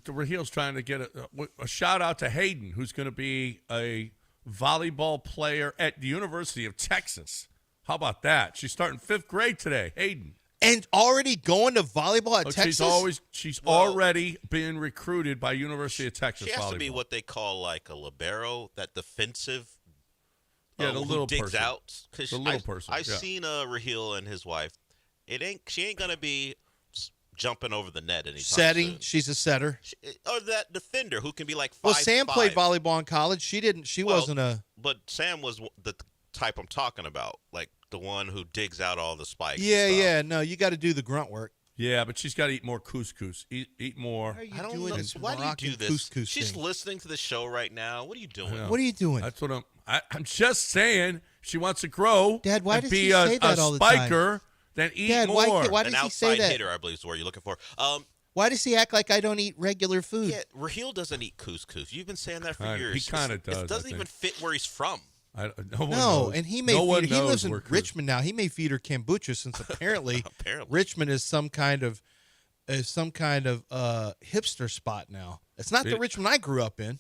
S1: Rahil's trying to get a shout out to Hayden, who's going to be a volleyball player at the University of Texas. How about that? She's starting 5th grade today, Hayden.
S2: And already going to volleyball at Texas?
S1: She's already been recruited by University of Texas.
S3: She has
S1: volleyball.
S3: to be what they call like a libero, that defensive.
S1: Yeah, the little
S3: digs
S1: person.
S3: out.
S1: The little person.
S3: I've seen Rahil and his wife. She ain't gonna be jumping over the net anytime
S2: setting.
S3: soon.
S2: She's a setter.
S3: Or that defender who can be like 5'5".
S2: Well, Sam played volleyball in college. She didn't. She wasn't a.
S3: But Sam was the type I'm talking about, like the one who digs out all the spikes.
S2: Yeah. No, you got to do the grunt work.
S1: Yeah, but she's got to eat more couscous. Eat more.
S3: I don't know. Why do you do this? She's listening to the show right now. What are you doing?
S1: Yeah.
S2: What are you doing?
S1: That's what I'm just saying. She wants to grow.
S2: Dad, why does
S1: be
S2: he say that all the time?
S1: Spiker, then eat
S2: Dad,
S1: more.
S2: why does
S3: An
S2: he say
S3: outside
S2: that?
S3: hitter, I believe, is the word you're looking for.
S2: Why does he act like I don't eat regular food?
S3: Yeah, Rahil doesn't eat couscous. You've been saying that for years.
S1: He kind of does.
S3: It doesn't even fit where he's from.
S1: No one
S2: No,
S1: knows.
S2: and he may
S1: No one
S2: feed her. He
S1: knows
S2: lives in
S1: where
S2: Richmond now. He may feed her kombucha since apparently, Richmond is some kind of hipster spot now. It's not the Richmond I grew up in.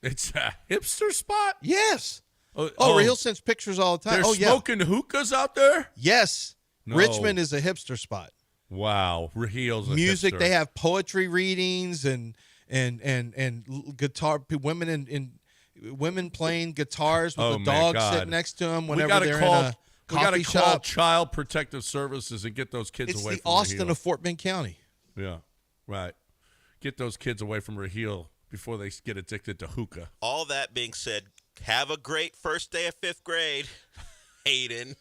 S1: It's a hipster spot?
S2: Yes. Rahil sends pictures all the time.
S1: They're smoking hookahs out there?
S2: Yes.
S1: No.
S2: Richmond is a hipster spot.
S1: Wow. Rahil's a
S2: music.
S1: hipster.
S2: They have poetry readings and guitar women and women playing guitars with a dog sitting next to them whenever they're in a coffee shop.
S1: Call Child Protective Services and get those kids away from Rahil.
S2: It's the Austin of Fort Bend County.
S1: Yeah, right. Get those kids away from Rahil before they get addicted to hookah.
S3: All that being said, have a great first day of 5th grade, Hayden.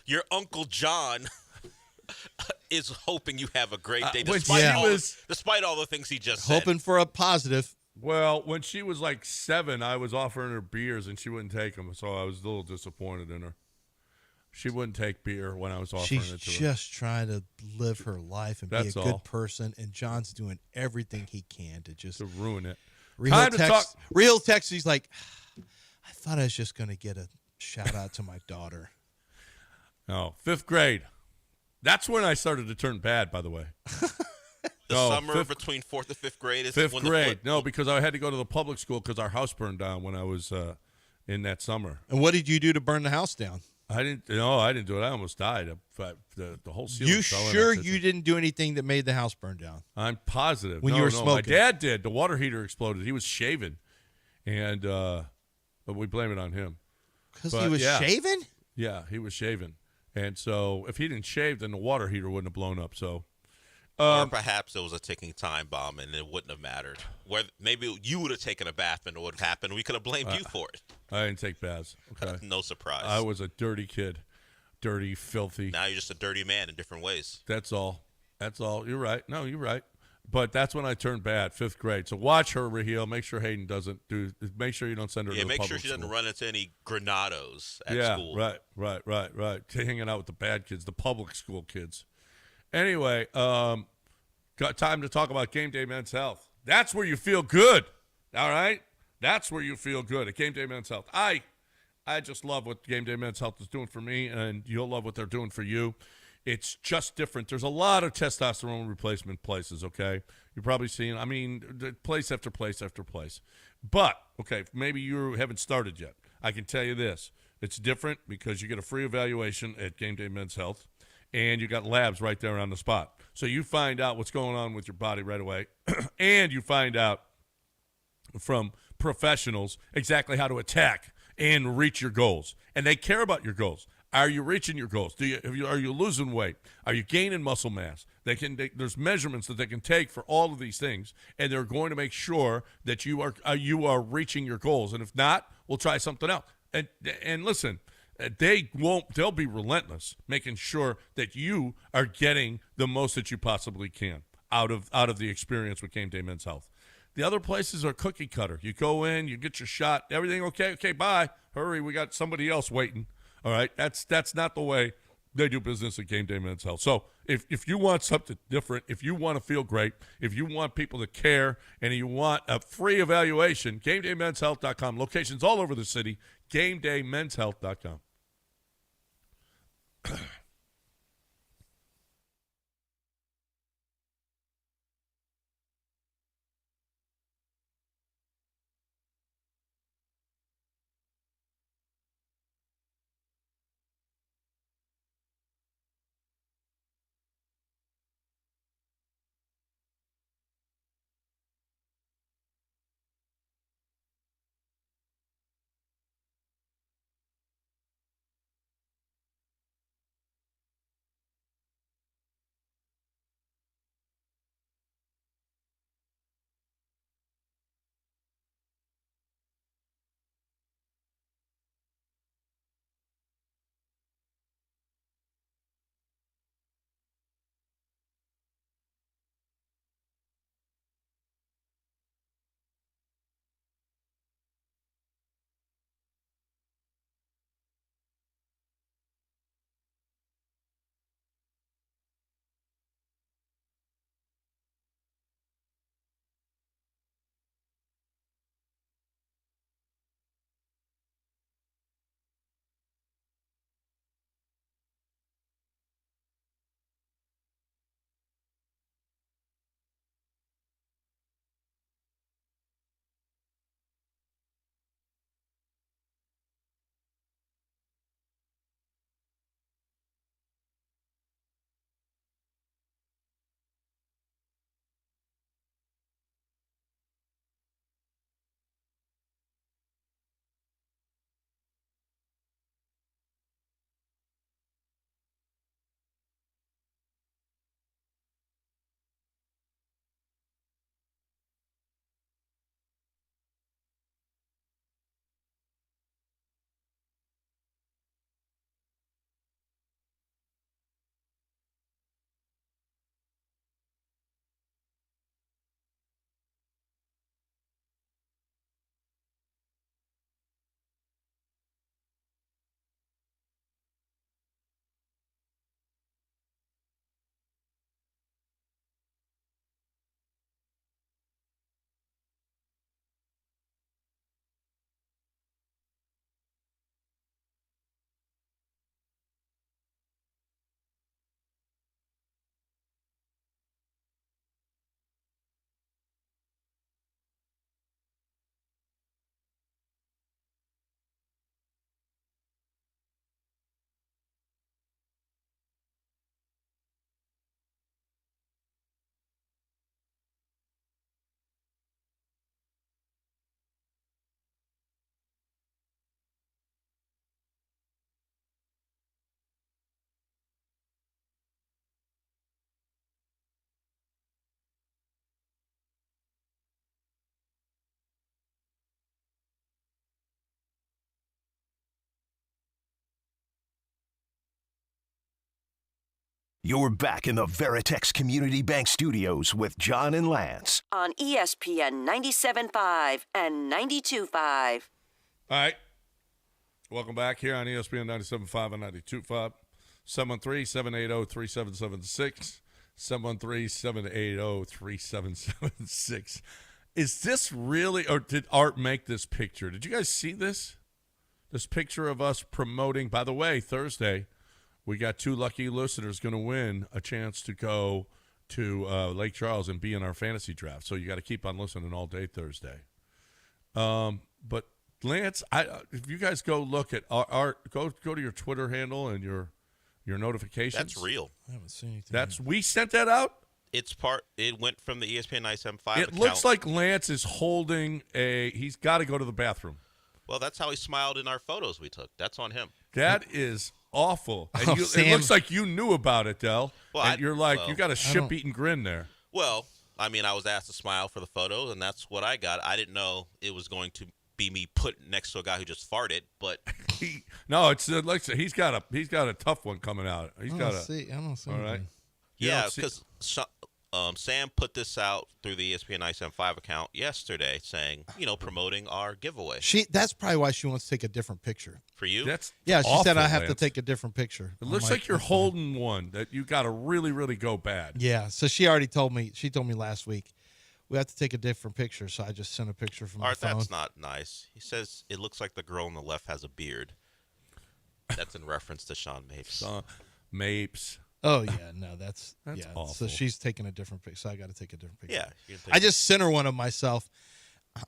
S3: Your Uncle John is hoping you have a great day, despite all the things he just said.
S2: Hoping for a positive.
S1: Well, when she was like 7, I was offering her beers and she wouldn't take them, so I was a little disappointed in her. She wouldn't take beer when I was offering it to her.
S2: She's just trying to live her life and be a good person, and John's doing everything he can to
S1: ruin it.
S2: Real text, he's like, I thought I was just going to get a shout out to my daughter.
S1: No, 5th grade. That's when I started to turn bad, by the way.
S3: Summer between 4th and 5th grade is
S1: 5th grade. No, because I had to go to the public school because our house burned down when I was in that summer.
S2: And what did you do to burn the house down?
S1: I didn't do it. I almost died. The whole ceiling.
S2: You
S1: fell in.
S2: sure you didn't do anything that made the house burn down?
S1: I'm positive.
S2: When you were smoking,
S1: my dad did. The water heater exploded. He was shaving, and but we blame it on him
S2: because he was shaving.
S1: Yeah, he was shaving, and so if he didn't shave, then the water heater wouldn't have blown up. So
S3: Or perhaps it was a ticking time bomb and it wouldn't have mattered. Maybe you would have taken a bath and it would have happened. We could have blamed you for it.
S1: I didn't take baths. Okay.
S3: No surprise.
S1: I was a dirty kid. Dirty, filthy.
S3: Now you're just a dirty man in different ways.
S1: That's all. That's all. You're right. No, you're right. But that's when I turned bad, 5th grade. So watch her, Raheel. Make sure Hayden doesn't do. Make sure you don't send her to the
S3: make
S1: public
S3: sure she doesn't
S1: school.
S3: run into any granados at school.
S1: Right. Hanging out with the bad kids, the public school kids. Anyway, got time to talk about Game Day Men's Health. That's where you feel good. All right? That's where you feel good at Game Day Men's Health. I just love what Game Day Men's Health is doing for me, and you'll love what they're doing for you. It's just different. There's a lot of testosterone replacement places, okay? You're probably seeing, place after place after place. But, okay, maybe you haven't started yet. I can tell you this. It's different because you get a free evaluation at Game Day Men's Health, and you got labs right there on the spot. So you find out what's going on with your body right away, and you find out from professionals exactly how to attack and reach your goals. And they care about your goals. Are you reaching your goals? Are you losing weight? Are you gaining muscle mass? There's measurements that they can take for all of these things, and they're going to make sure that you are reaching your goals. And if not, we'll try something else. And listen, they'll be relentless, making sure that you are getting the most that you possibly can out of the experience with Game Day Men's Health. The other places are cookie cutter. You go in, you get your shot, everything okay, bye, hurry, we got somebody else waiting. All right, that's not the way they do business at Game Day Men's Health. So if you want something different, if you want to feel great, if you want people to care, and you want a free evaluation, GameDayMen'sHealth.com. Locations all over the city, GameDayMen'sHealth.com.
S5: You're back in the Veritex Community Bank Studios with John and Lance.
S6: On ESPN 97.5 and 92.5.
S1: All right. Welcome back here on ESPN 97.5 and 92.5. 713-780-3776. 713-780-3776. Is this really, or did Art make this picture? Did you guys see this? This picture of us promoting. By the way, Thursday, we got 2 lucky listeners going to win a chance to go to Lake Charles and be in our fantasy draft. So you got to keep on listening all day Thursday. But Lance, if you guys go look at Art, go to your Twitter handle and your notifications.
S3: That's real.
S2: I haven't seen anything.
S1: We sent that out.
S3: It went from the ESPN 97.5
S1: It
S3: account.
S1: looks like Lance is holding he's got to go to the bathroom.
S3: Well, that's how he smiled in our photos we took. That's on him.
S1: That is awful. And it
S2: Sam.
S1: looks like you knew about it, Del.
S3: Well,
S1: and you're like, you got a ship-eating grin there.
S3: Well, I mean, I was asked to smile for the photos, and that's what I got. I didn't know it was going to be me put next to a guy who just farted, but
S1: No, it's like he's got a tough one coming out.
S2: I don't see
S1: all right.
S2: anything.
S3: yeah, because Sam put this out through the ESPN 97.5 account yesterday, saying, promoting our giveaway.
S2: That's probably why she wants to take a different picture.
S3: For you?
S2: She
S1: awful,
S2: said I have to
S1: Lance.
S2: take a different picture.
S1: It looks like you're holding one that you got to really, really go bad.
S2: Yeah, so she already told me. She told me last week we have to take a different picture. So I just sent a picture from my
S3: Art,
S2: phone.
S3: that's not nice. He says it looks like the girl on the left has a beard. That's in reference to Sean Mapes.
S1: Mapes.
S2: Oh yeah, no, that's
S1: awful.
S2: So she's taking a different picture. So I got to take a different picture.
S3: Yeah. you can take
S2: I just sent her one of myself.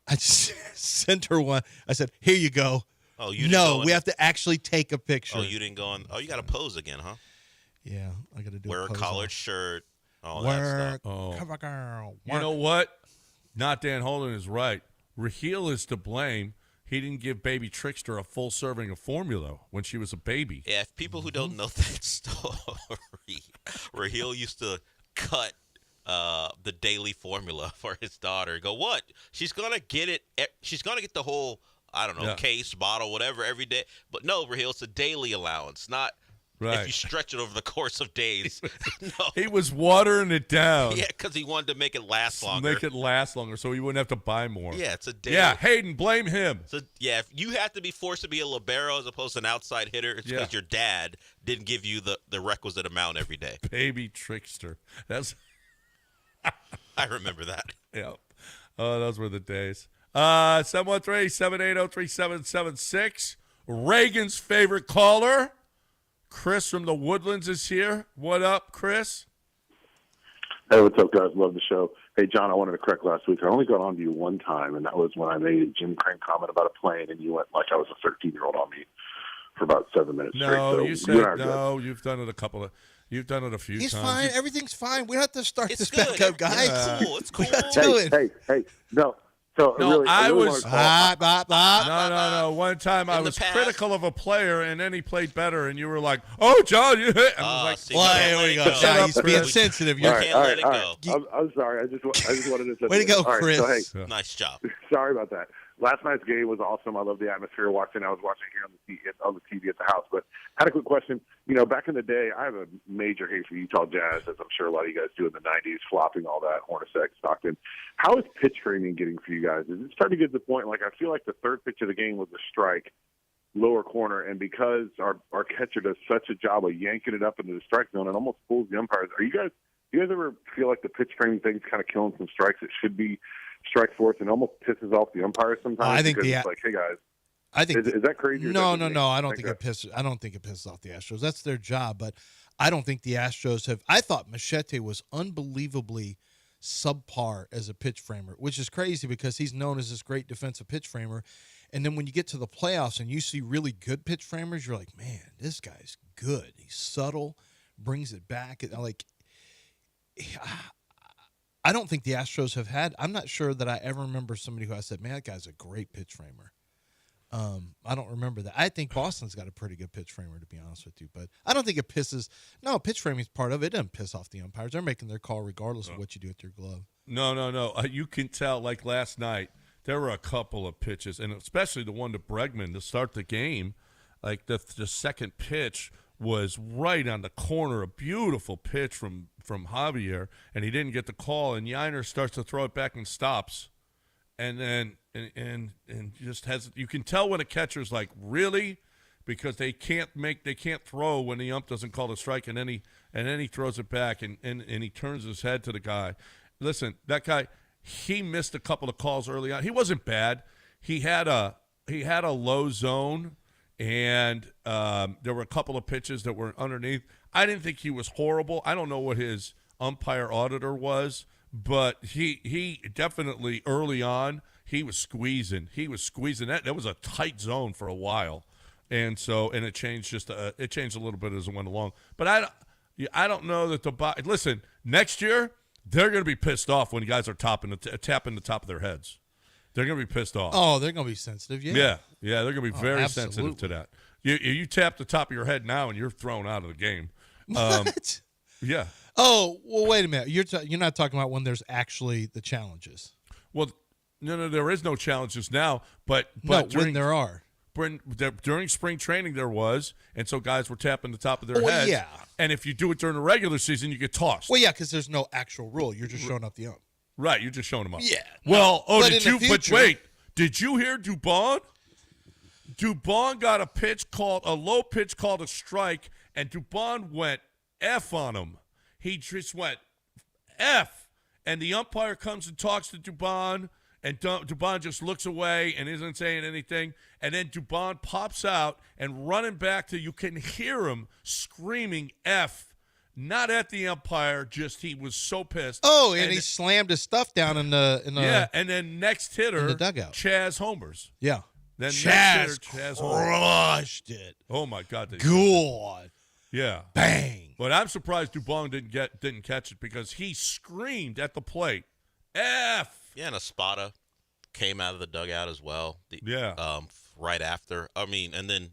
S2: I just sent her one. I said, "Here you go."
S3: Oh, you didn't go
S2: No,
S3: in-
S2: we have to actually take a picture.
S3: Oh, you didn't go on. Oh, you got to pose again, huh?
S2: Yeah, I got to do.
S3: Wear a
S2: pose
S3: collared
S2: on.
S3: shirt. All that
S2: Work,
S3: stuff.
S1: Oh.
S2: cover girl.
S1: You
S2: Work.
S1: know what? Not Dan Holden is right. Raheel is to blame. He didn't give baby Trickster a full serving of formula when she was a baby.
S3: Yeah, if people who don't know that story, Raheel used to cut the daily formula for his daughter. Go, what? She's gonna get it. She's gonna get the whole, I don't know,
S1: Yeah.
S3: case, bottle, whatever, every day. But no, Raheel, it's a daily allowance, not
S1: Right.
S3: if you stretch it over the course of days. No.
S1: He was watering it down.
S3: Yeah, because he wanted to make it last longer.
S1: Make it last longer so he wouldn't have to buy more.
S3: Yeah, it's a daily.
S1: Yeah, Hayden, blame him.
S3: So, yeah, if you have to be forced to be a libero as opposed to an outside hitter, it's because your dad didn't give you the requisite amount every day.
S1: Baby Trickster. That's
S3: I remember that.
S1: yeah. Oh, those were the days. 713-780-3776. Reagan's favorite caller, Chris from the Woodlands, is here. What up, Chris?
S7: Hey, what's up, guys? Love the show. Hey, John, I wanted to correct last week. I only got on to you one time, and that was when I made a Jim Crane comment about a plane, and you went like I was a 13-year-old on me for about 7 minutes straight.
S1: No,
S7: So
S1: you said no. You've done it a few
S2: He's
S1: times.
S2: fine. Everything's fine. We don't have to start
S3: It's
S2: this
S3: good.
S2: back up, guys.
S3: It's cool. It's cool.
S2: Do it.
S7: Hey, no. So
S1: No,
S7: really,
S1: I
S7: really
S1: was-
S7: wanna call-
S1: No. One time I
S3: In the
S1: was
S3: past-
S1: critical of a player, and then he played better, and you were like, "Oh, John, you hit." And I was like,
S3: See,
S2: Well,
S3: can't
S2: here
S3: let
S2: we
S3: it
S2: go.
S1: Shut
S2: Now
S1: up,
S2: he's being
S1: Chris.
S2: sensitive.
S3: You
S2: You're
S3: can't let it go.
S7: I'm sorry. I just wanted to.
S2: Way to go,
S7: All right,
S2: Chris.
S7: So, hey,
S3: Nice job.
S7: sorry about that. Last night's game was awesome. I love the atmosphere watching. I was watching here on the TV at the house. But I had a quick question. Back in the day, I have a major hate for Utah Jazz, as I'm sure a lot of you guys do in the 90s, flopping all that, Hornacek, Stockton. How is pitch framing getting for you guys? Is it starting to get to the point, like I feel like the third pitch of the game was a strike, lower corner, and because our catcher does such a job of yanking it up into the strike zone, it almost fools the umpires. Do you guys ever feel like the pitch framing thing's kind of killing some strikes that should be strike force and almost pisses off the umpires sometimes?
S2: I think
S7: because it's like, hey guys,
S2: I think
S7: is that crazy? or is
S2: No.
S7: that just me?
S2: I don't think it pisses. I don't think it pisses off the Astros. That's their job. But I don't think the Astros have. I thought Machete was unbelievably subpar as a pitch framer, which is crazy because he's known as this great defensive pitch framer. And then when you get to the playoffs and you see really good pitch framers, you're like, man, this guy's good. He's subtle, brings it back. I don't think the Astros have had. I'm not sure that I ever remember somebody who I said, man, that guy's a great pitch framer. I don't remember that. I think Boston's got a pretty good pitch framer, to be honest with you. But I don't think it pisses. No, pitch framing is part of it. It doesn't piss off the umpires. They're making their call regardless of what you do with your glove.
S1: No. You can tell, like last night, there were a couple of pitches, and especially the one to Bregman to start the game. Like the second pitch was right on the corner, a beautiful pitch from Javier, and he didn't get the call, and Yiner starts to throw it back and stops. And then and just has, you can tell when a catcher's like, really? Because they can't throw when the ump doesn't call the strike, and then he throws it back and he turns his head to the guy. Listen, that guy, he missed a couple of calls early on. He wasn't bad. He had a low zone, and there were a couple of pitches that were underneath. I didn't think he was horrible. I don't know what his umpire auditor was, but he definitely early on he was squeezing. That was a tight zone for a while, and it changed it changed a little bit as it went along. But I don't know that listen, next year they're going to be pissed off when guys are tapping the top of their heads. They're going to be pissed off.
S2: Oh, they're going to be sensitive.
S1: Yeah, they're going to be very
S2: absolutely.
S1: sensitive to that. You tap the top of your head now, and you're thrown out of the game.
S2: What?
S1: Yeah.
S2: Oh, well, wait a minute. You're not talking about when there's actually the challenges.
S1: Well, no, there is no challenges now. But
S2: No,
S1: during,
S2: when there are.
S1: during spring training there was, and so guys were tapping the top of their heads.
S2: Yeah.
S1: And if you do it during the regular season, you get tossed.
S2: Well, yeah, because there's no actual rule. You're just showing up the ump.
S1: Right, you're just showing them up.
S2: Yeah.
S1: Well,
S2: But
S1: did
S2: in
S1: you?
S2: the
S1: But
S2: future-
S1: wait, did you hear Dubon? Dubon got a low pitch called a strike, and Dubon went F on him. He just went F, and the umpire comes and talks to Dubon, and Dubon just looks away and isn't saying anything, and then Dubon pops out and running back to, you can hear him screaming F. Not at the umpire, just he was so pissed.
S2: Oh, and he slammed his stuff down in the
S1: yeah, and then next hitter,
S2: in the dugout.
S1: Chaz homers.
S2: Yeah.
S1: Then
S2: Chaz
S1: next hitter, Chaz homers.
S2: crushed it.
S1: Oh my God!
S2: Good.
S1: Yeah,
S2: Bang.
S1: but I'm surprised Dubon didn't catch it because he screamed at the plate, F.
S3: Yeah, and Espada came out of the dugout as well.
S1: Yeah.
S3: Right after. I mean, and then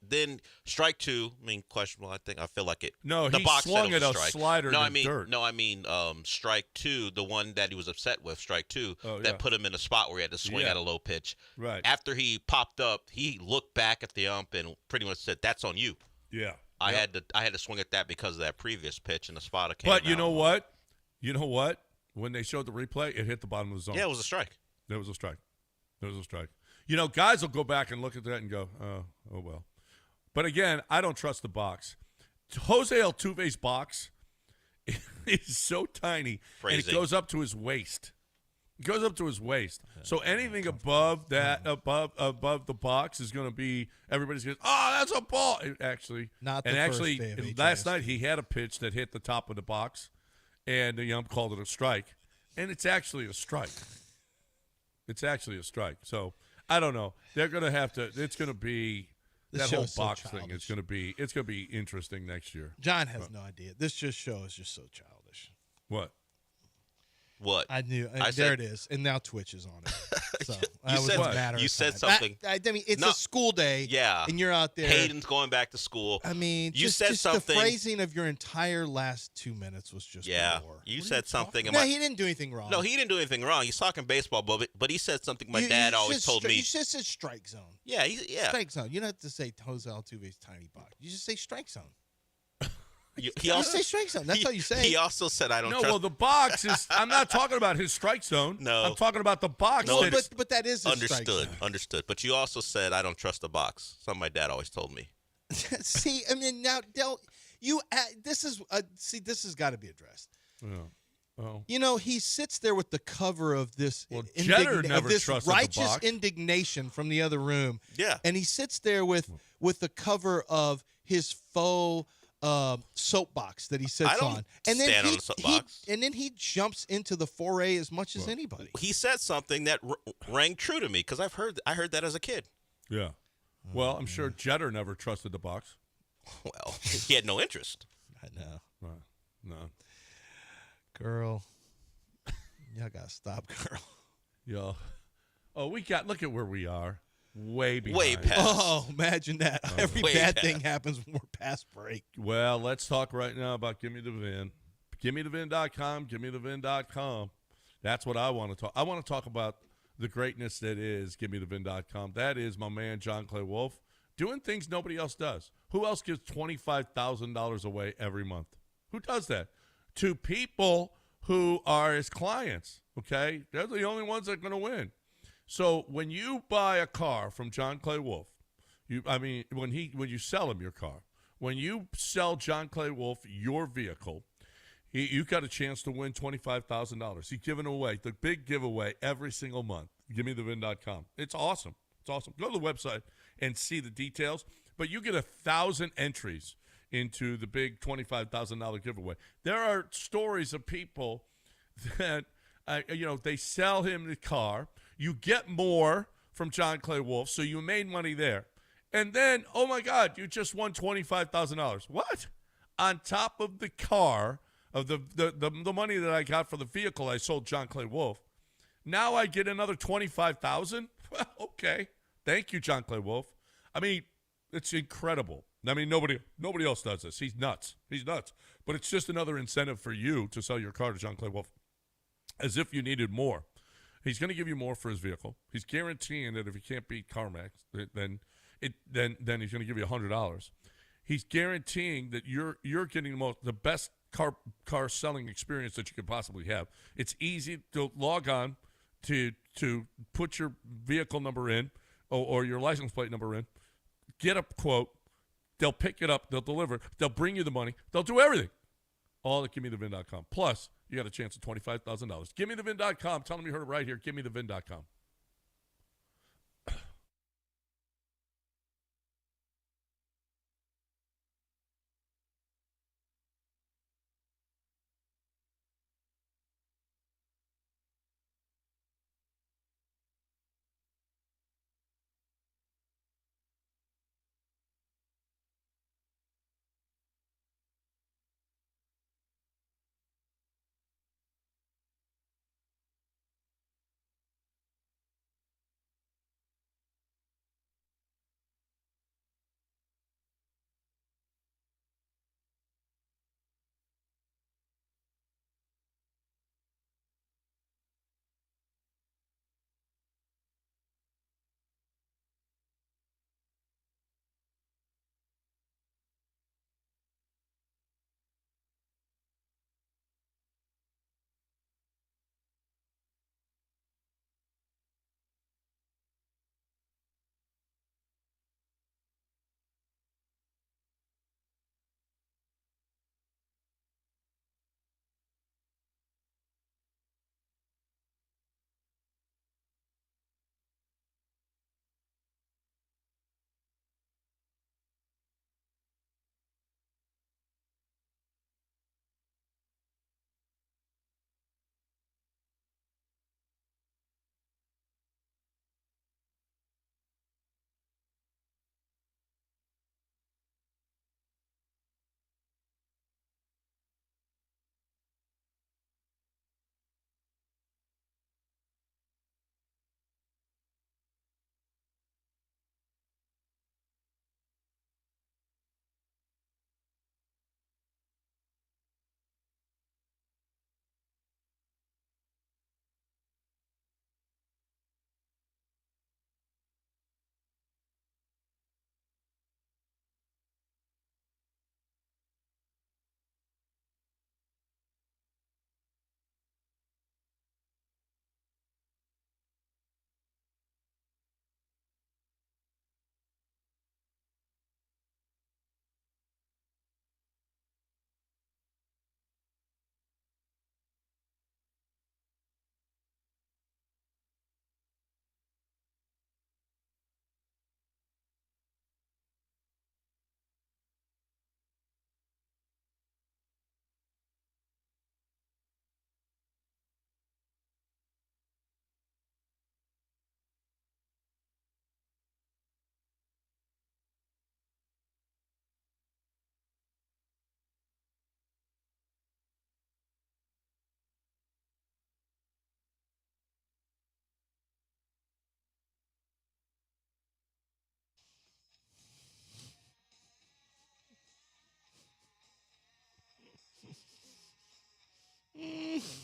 S3: then strike two. I mean, questionable. I feel like it.
S1: No,
S3: the
S1: he
S3: box
S1: swung
S3: said it
S1: at
S3: was
S1: a
S3: strike.
S1: slider
S3: No,
S1: in
S3: I mean,
S1: dirt.
S3: no, I mean, strike two, the one that he was upset with, strike two,
S1: Oh,
S3: that
S1: yeah.
S3: put him in a spot where he had to swing
S1: Yeah.
S3: at a low pitch.
S1: Right.
S3: After he popped up, he looked back at the ump and pretty much said, "That's on you."
S1: Yeah.
S3: I
S1: Yep.
S3: had to swing at that because of that previous pitch, and the spotter came.
S1: But you
S3: out.
S1: know what? You know what? When they showed the replay, it hit the bottom of the zone.
S3: Yeah, it was a strike.
S1: There was a strike. There was a strike. You know, guys will go back and look at that and go, oh well. But again, I don't trust the box. Jose Altuve's box is so tiny, and
S3: Phrasing.
S1: it goes up to his waist. It goes up to his waist. So anything above that, above the box, is going to be, everybody's going, oh, that's a ball. Actually,
S2: Not the
S1: and
S2: first
S1: actually,
S2: day of
S1: last
S2: HIS.
S1: night he had a pitch that hit the top of the box, and the ump called it a strike, and it's actually a strike. It's actually a strike. So I don't know. They're going to have to. It's going to be
S2: This
S1: that
S2: show
S1: whole
S2: is so
S1: box thing.
S2: childish.
S1: It's going to be interesting next year.
S2: John has no idea. This show is just so childish.
S1: What?
S3: What?
S2: I knew.
S3: I
S2: there
S3: said-
S2: it is. And now Twitch is on it. So
S3: You
S2: that was
S3: said-
S2: a matter
S3: you
S2: of
S3: said
S2: time.
S3: something-
S2: I mean, it's
S3: No.
S2: a school day.
S3: Yeah.
S2: And you're out there.
S3: Hayden's going back to school.
S2: I mean,
S3: You
S2: just,
S3: said
S2: just
S3: something-
S2: the phrasing of your entire last 2 minutes was just
S3: Yeah,
S2: war.
S3: you
S2: What are
S3: said something.
S2: talking-
S3: and
S2: No,
S3: my-
S2: he didn't do anything wrong.
S3: No, he didn't do anything wrong. He's talking baseball, but he said something my dad always told me.
S2: You just said strike zone.
S3: Yeah,
S2: Strike zone. You don't have to say Jose Altuve's tiny box. You just say strike zone.
S3: He
S2: You
S3: also
S2: say strike zone. That's
S3: he,
S2: how you say
S3: He
S2: it.
S3: also said, "I don't
S1: No,
S3: trust."
S1: well, the box is. I'm not talking about his strike zone.
S3: No.
S1: I'm talking about the box.
S3: No,
S1: that-
S2: But that is a strike
S3: understood,
S2: zone.
S3: understood. But you also said, "I don't trust the box." Something my dad always told me.
S2: See, I mean, now, Del, this has got to be addressed.
S1: Oh.
S2: You know, he sits there with the cover of this,
S1: Well, Jeter never
S2: of this
S1: trusted the
S2: righteous
S1: box.
S2: indignation from the other room.
S3: Yeah.
S2: And he sits there with the cover of his faux soapbox that he sits
S3: I don't
S2: on. And then
S3: stand on
S2: he,
S3: the soapbox.
S2: and then he jumps into the foray as much as anybody.
S3: He said something that rang true to me because I heard that as a kid.
S1: Yeah. Well, I'm sure Jeter never trusted the box.
S3: Well, he had no interest.
S2: I know.
S1: No.
S2: Girl. Y'all got to stop, girl.
S1: Yeah. Oh, look at where we are. Way behind.
S3: Way past.
S2: Oh, imagine that. Every
S3: Way
S2: bad
S3: past.
S2: thing happens when we're past break.
S1: Well, let's talk right now about Gimme the Vin. GimmeTheVin.com, GimmeTheVin.com. That's what I want to talk. I want to talk about the greatness that is GimmeTheVin.com. That is my man, John Clay Wolf, doing things nobody else does. Who else gives $25,000 away every month? Who does that? To people who are his clients, okay? They're the only ones that are going to win. So when you buy a car from John Clay Wolf, when you sell him your car, when you sell John Clay Wolf your vehicle, you got a chance to win $25,000. He's giving away the big giveaway every single month. GiveMeTheVin.com. It's awesome. It's awesome. Go to the website and see the details. But you get 1,000 entries into the big $25,000 giveaway. There are stories of people that, they sell him the car. You get more from John Clay Wolf, so you made money there. And then, oh, my God, you just won $25,000. What? On top of the car, of the money that I got for the vehicle I sold John Clay Wolf, now I get another $25,000? Well, okay. Thank you, John Clay Wolf. I mean, it's incredible. I mean, nobody else does this. He's nuts. He's nuts. But it's just another incentive for you to sell your car to John Clay Wolf, as if you needed more. He's going to give you more for his vehicle. He's guaranteeing that if he can't beat CarMax, then he's going to give you $100. He's guaranteeing that you're getting the best car selling experience that you could possibly have. It's easy to log on to put your vehicle number in or your license plate number in, get a quote. They'll pick it up. They'll deliver it. They'll bring you the money. They'll do everything. All at GiveMeTheVin.com. Plus, you got a chance at $25,000. GiveMeTheVin.com. Tell them you heard it right here. GiveMeTheVin.com.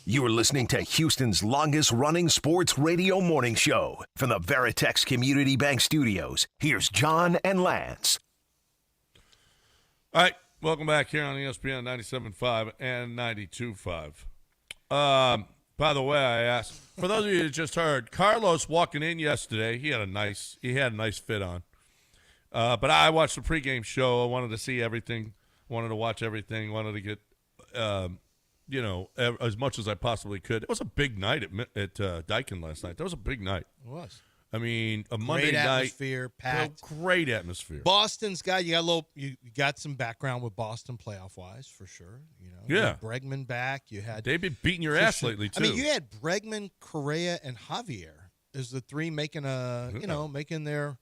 S5: You're listening to Houston's longest-running sports radio morning show. From the Veritex Community Bank Studios, here's John and Lance.
S1: All right, welcome back here on ESPN 97.5 and 92.5. By the way, I asked, for those of you that just heard, Carlos walking in yesterday, he had a nice fit on. But I watched the pregame show. I wanted to see everything, wanted to watch everything, wanted to get as much as I possibly could. It was a big night at Daikin last night. That was a big night.
S2: It was.
S1: I mean, a Monday
S2: great
S1: night.
S2: atmosphere, packed.
S1: Great atmosphere.
S2: Boston's got you got some background with Boston playoff wise for sure. You had Bregman back. You had
S1: they've been beating your ass lately too.
S2: I mean, you had Bregman, Correa, and Javier as the three making making their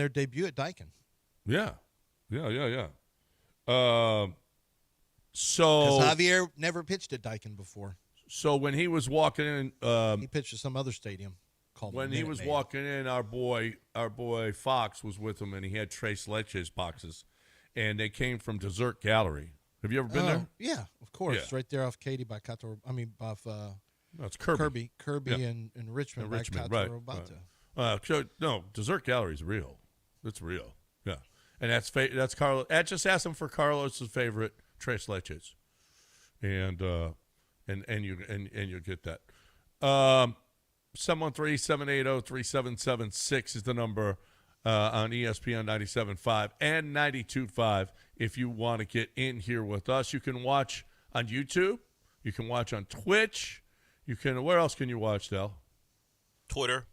S2: debut at Daikin.
S1: Yeah.
S2: Because Javier never pitched at Daikin before.
S1: So when he was walking in,
S2: he pitched at some other stadium called.
S1: When he was walking in, our boy Fox was with him, and he had Tres Leches boxes, and they came from Dessert Gallery. Have you ever been there?
S2: Yeah, of course.
S1: Yeah.
S2: It's right there off Katy by Cato. I mean, off
S1: no, it's Kirby.
S2: Kirby, and Richmond.
S1: And Richmond,
S2: by
S1: right.
S2: Cato
S1: No, Dessert Gallery is real. It's real. Yeah, and that's Carlos. I just asked him for Carlos's favorite Tres Leches, and you'll get that. 713-780-3776 is the number on ESPN 97.5 and 92.5. If you want to get in here with us, you can watch on YouTube. You can watch on Twitch. Where else can you watch, Del?
S3: Twitter.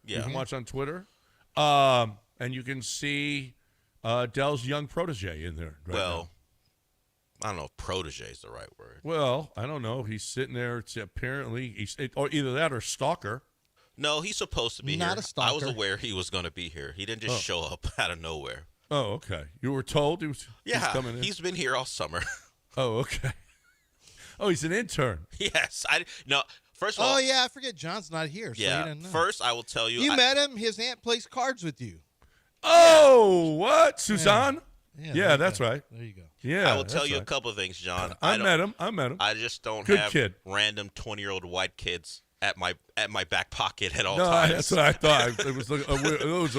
S1: Yeah. You can watch on Twitter. And you can see Del's young protege in there right now.
S3: I don't know if protege is the right word.
S1: Well, I don't know. He's sitting there. It's apparently, or either that or stalker.
S3: No, he's supposed to be
S2: Not
S3: here.
S2: a stalker.
S3: I was aware he was going to be here. He didn't just show up out of nowhere.
S1: Oh, okay. You were told he was coming in?
S3: He's been here all summer.
S1: Oh, okay. Oh, he's an intern.
S3: Yes. First of all.
S2: Oh, yeah, I forget John's not here, so
S3: Yeah.
S2: he didn't know.
S3: First, I will tell you.
S2: You met him. His aunt plays cards with you.
S1: Oh, what? Suzanne? Yeah, that's right.
S2: There you go.
S1: Yeah,
S3: I will tell you a couple of things, John.
S1: I met him.
S3: I just don't
S1: Good
S3: have
S1: kid.
S3: random 20-year-old white kids at my back pocket at all
S1: No,
S3: times.
S1: that's what I thought.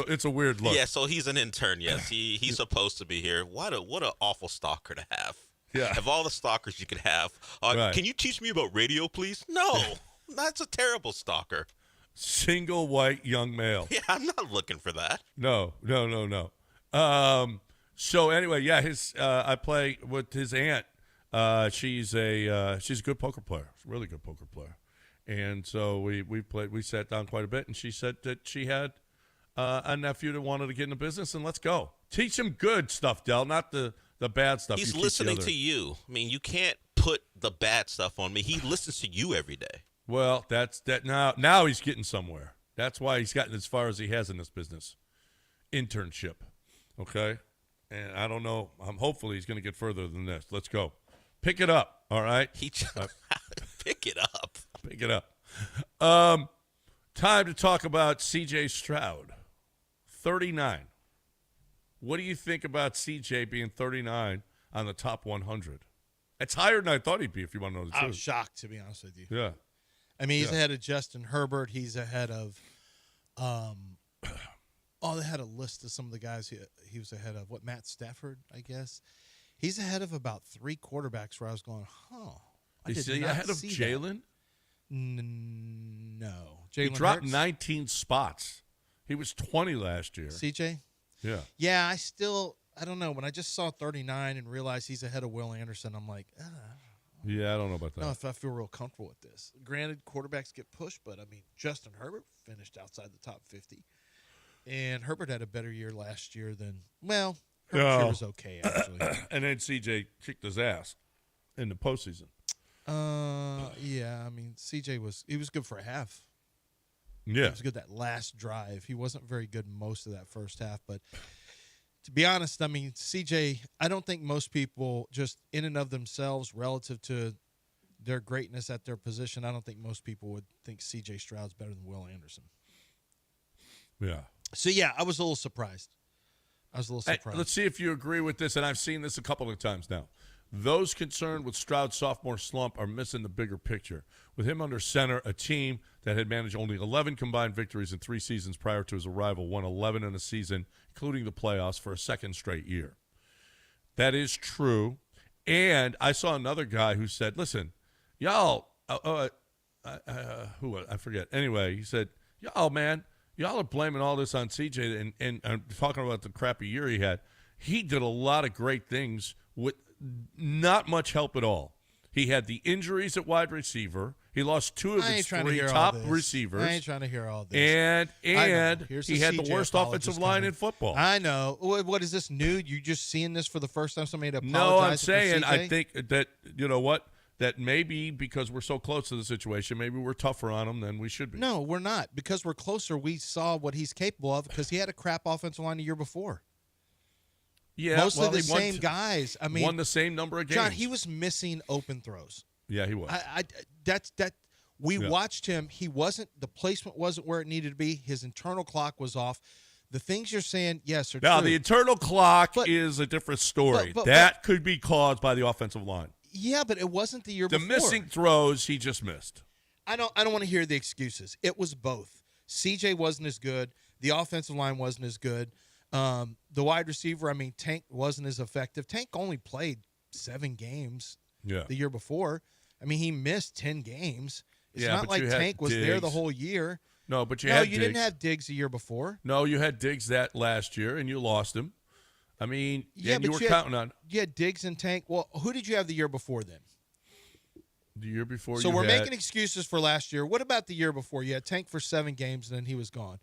S1: It's a weird look.
S3: Yeah, so he's an intern. Yes, he's supposed to be here. What an awful stalker to have.
S1: Yeah.
S3: Of all the stalkers you could have,
S1: Right.
S3: Can you teach me about radio, please? No, that's a terrible stalker.
S1: Single white young male.
S3: Yeah, I'm not looking for that.
S1: No. So anyway, yeah, I play with his aunt. She's a good poker player. She's a really good poker player. And so we sat down quite a bit, and she said that she had a nephew that wanted to get in the business, and let's go. Teach him good stuff, Del, not the bad stuff.
S3: He's listening to you. I mean, you can't put the bad stuff on me. He listens to you every day.
S1: Well, that's that now he's getting somewhere. That's why he's gotten as far as he has in this business. Internship. Okay? And I don't know. Hopefully he's going to get further than this. Let's go. Pick it up, all right?
S3: Pick it up.
S1: Pick it up. Time to talk about C.J. Stroud. 39. What do you think about C.J. being 39 on the top 100? It's higher than I thought he'd be, if you want to know the truth.
S2: I was shocked, to be honest with you.
S1: Yeah.
S2: I mean, he's ahead of Justin Herbert. He's ahead of they had a list of some of the guys he was ahead of. Matt Stafford, I guess. He's ahead of about 3 quarterbacks where I was going,
S1: Is he ahead of Jalen?
S2: No.
S1: He dropped 19 spots. He was 20 last year.
S2: CJ?
S1: Yeah.
S2: Yeah, I don't know. When I just saw 39 and realized he's ahead of Will Anderson, I'm like,
S1: Yeah, I don't know about that.
S2: no, if I feel real comfortable with this. Granted, quarterbacks get pushed, but, I mean, Justin Herbert finished outside the top 50. And Herbert had a better year last year than, Herbert year was okay, actually.
S1: And then CJ kicked his ass in the postseason.
S2: Yeah, I mean, CJ was good for a half.
S1: Yeah.
S2: He was good that last drive. He wasn't very good most of that first half, but to be honest, I mean, CJ, I don't think most people just in and of themselves relative to their greatness at their position, I don't think most people would think CJ Stroud's better than Will Anderson.
S1: Yeah.
S2: So, yeah, I was a little surprised.
S1: Hey, let's see if you agree with this, and I've seen this a couple of times now. Those concerned with Stroud's sophomore slump are missing the bigger picture. With him under center, a team that had managed only 11 combined victories in 3 seasons prior to his arrival won 11 in a season, including the playoffs, for a second straight year. That is true. And I saw another guy who said, listen, y'all, I forget. Anyway, he said, y'all are blaming all this on CJ, and I'm talking about the crappy year he had. He did a lot of great things with not much help at all. He had the injuries at wide receiver. He lost 2 of his 3 top receivers.
S2: I ain't trying to hear all this.
S1: And he had
S2: CJ
S1: the worst offensive line in football.
S2: I know. What is this new? You just seeing this for the first time? Somebody apologize?
S1: No, I'm saying
S2: CJ?
S1: I think that, you know what, that maybe because we're so close to the situation, maybe we're tougher on him than we should be.
S2: No, we're not. Because we're closer, we saw what he's capable of because he had a crap offensive line the year before.
S1: Yeah,
S2: mostly the same guys. I mean,
S1: won the same number of games.
S2: John, he was missing open throws.
S1: Yeah, he was.
S2: We watched him. He wasn't. The placement wasn't where it needed to be. His internal clock was off. The things you're saying, yes, are true.
S1: Now the internal clock is a different story. That could be caused by the offensive line.
S2: Yeah, but it wasn't the year before.
S1: The missing throws he just missed.
S2: I don't want to hear the excuses. It was both. CJ wasn't as good. The offensive line wasn't as good. The wide receiver, I mean, Tank wasn't as effective. Tank only played 7 games the year before. I mean, he missed 10 games. It's not like Tank was there the whole year.
S1: No, but you had Diggs.
S2: You didn't have Diggs the year before.
S1: No, you had Diggs that last year, and you lost him. I mean, and you were counting on.
S2: You had Diggs and Tank. Well, who did you have the year before then?
S1: The year before.
S2: So we're making excuses for last year. What about the year before? You had Tank for 7 games, and then he was gone.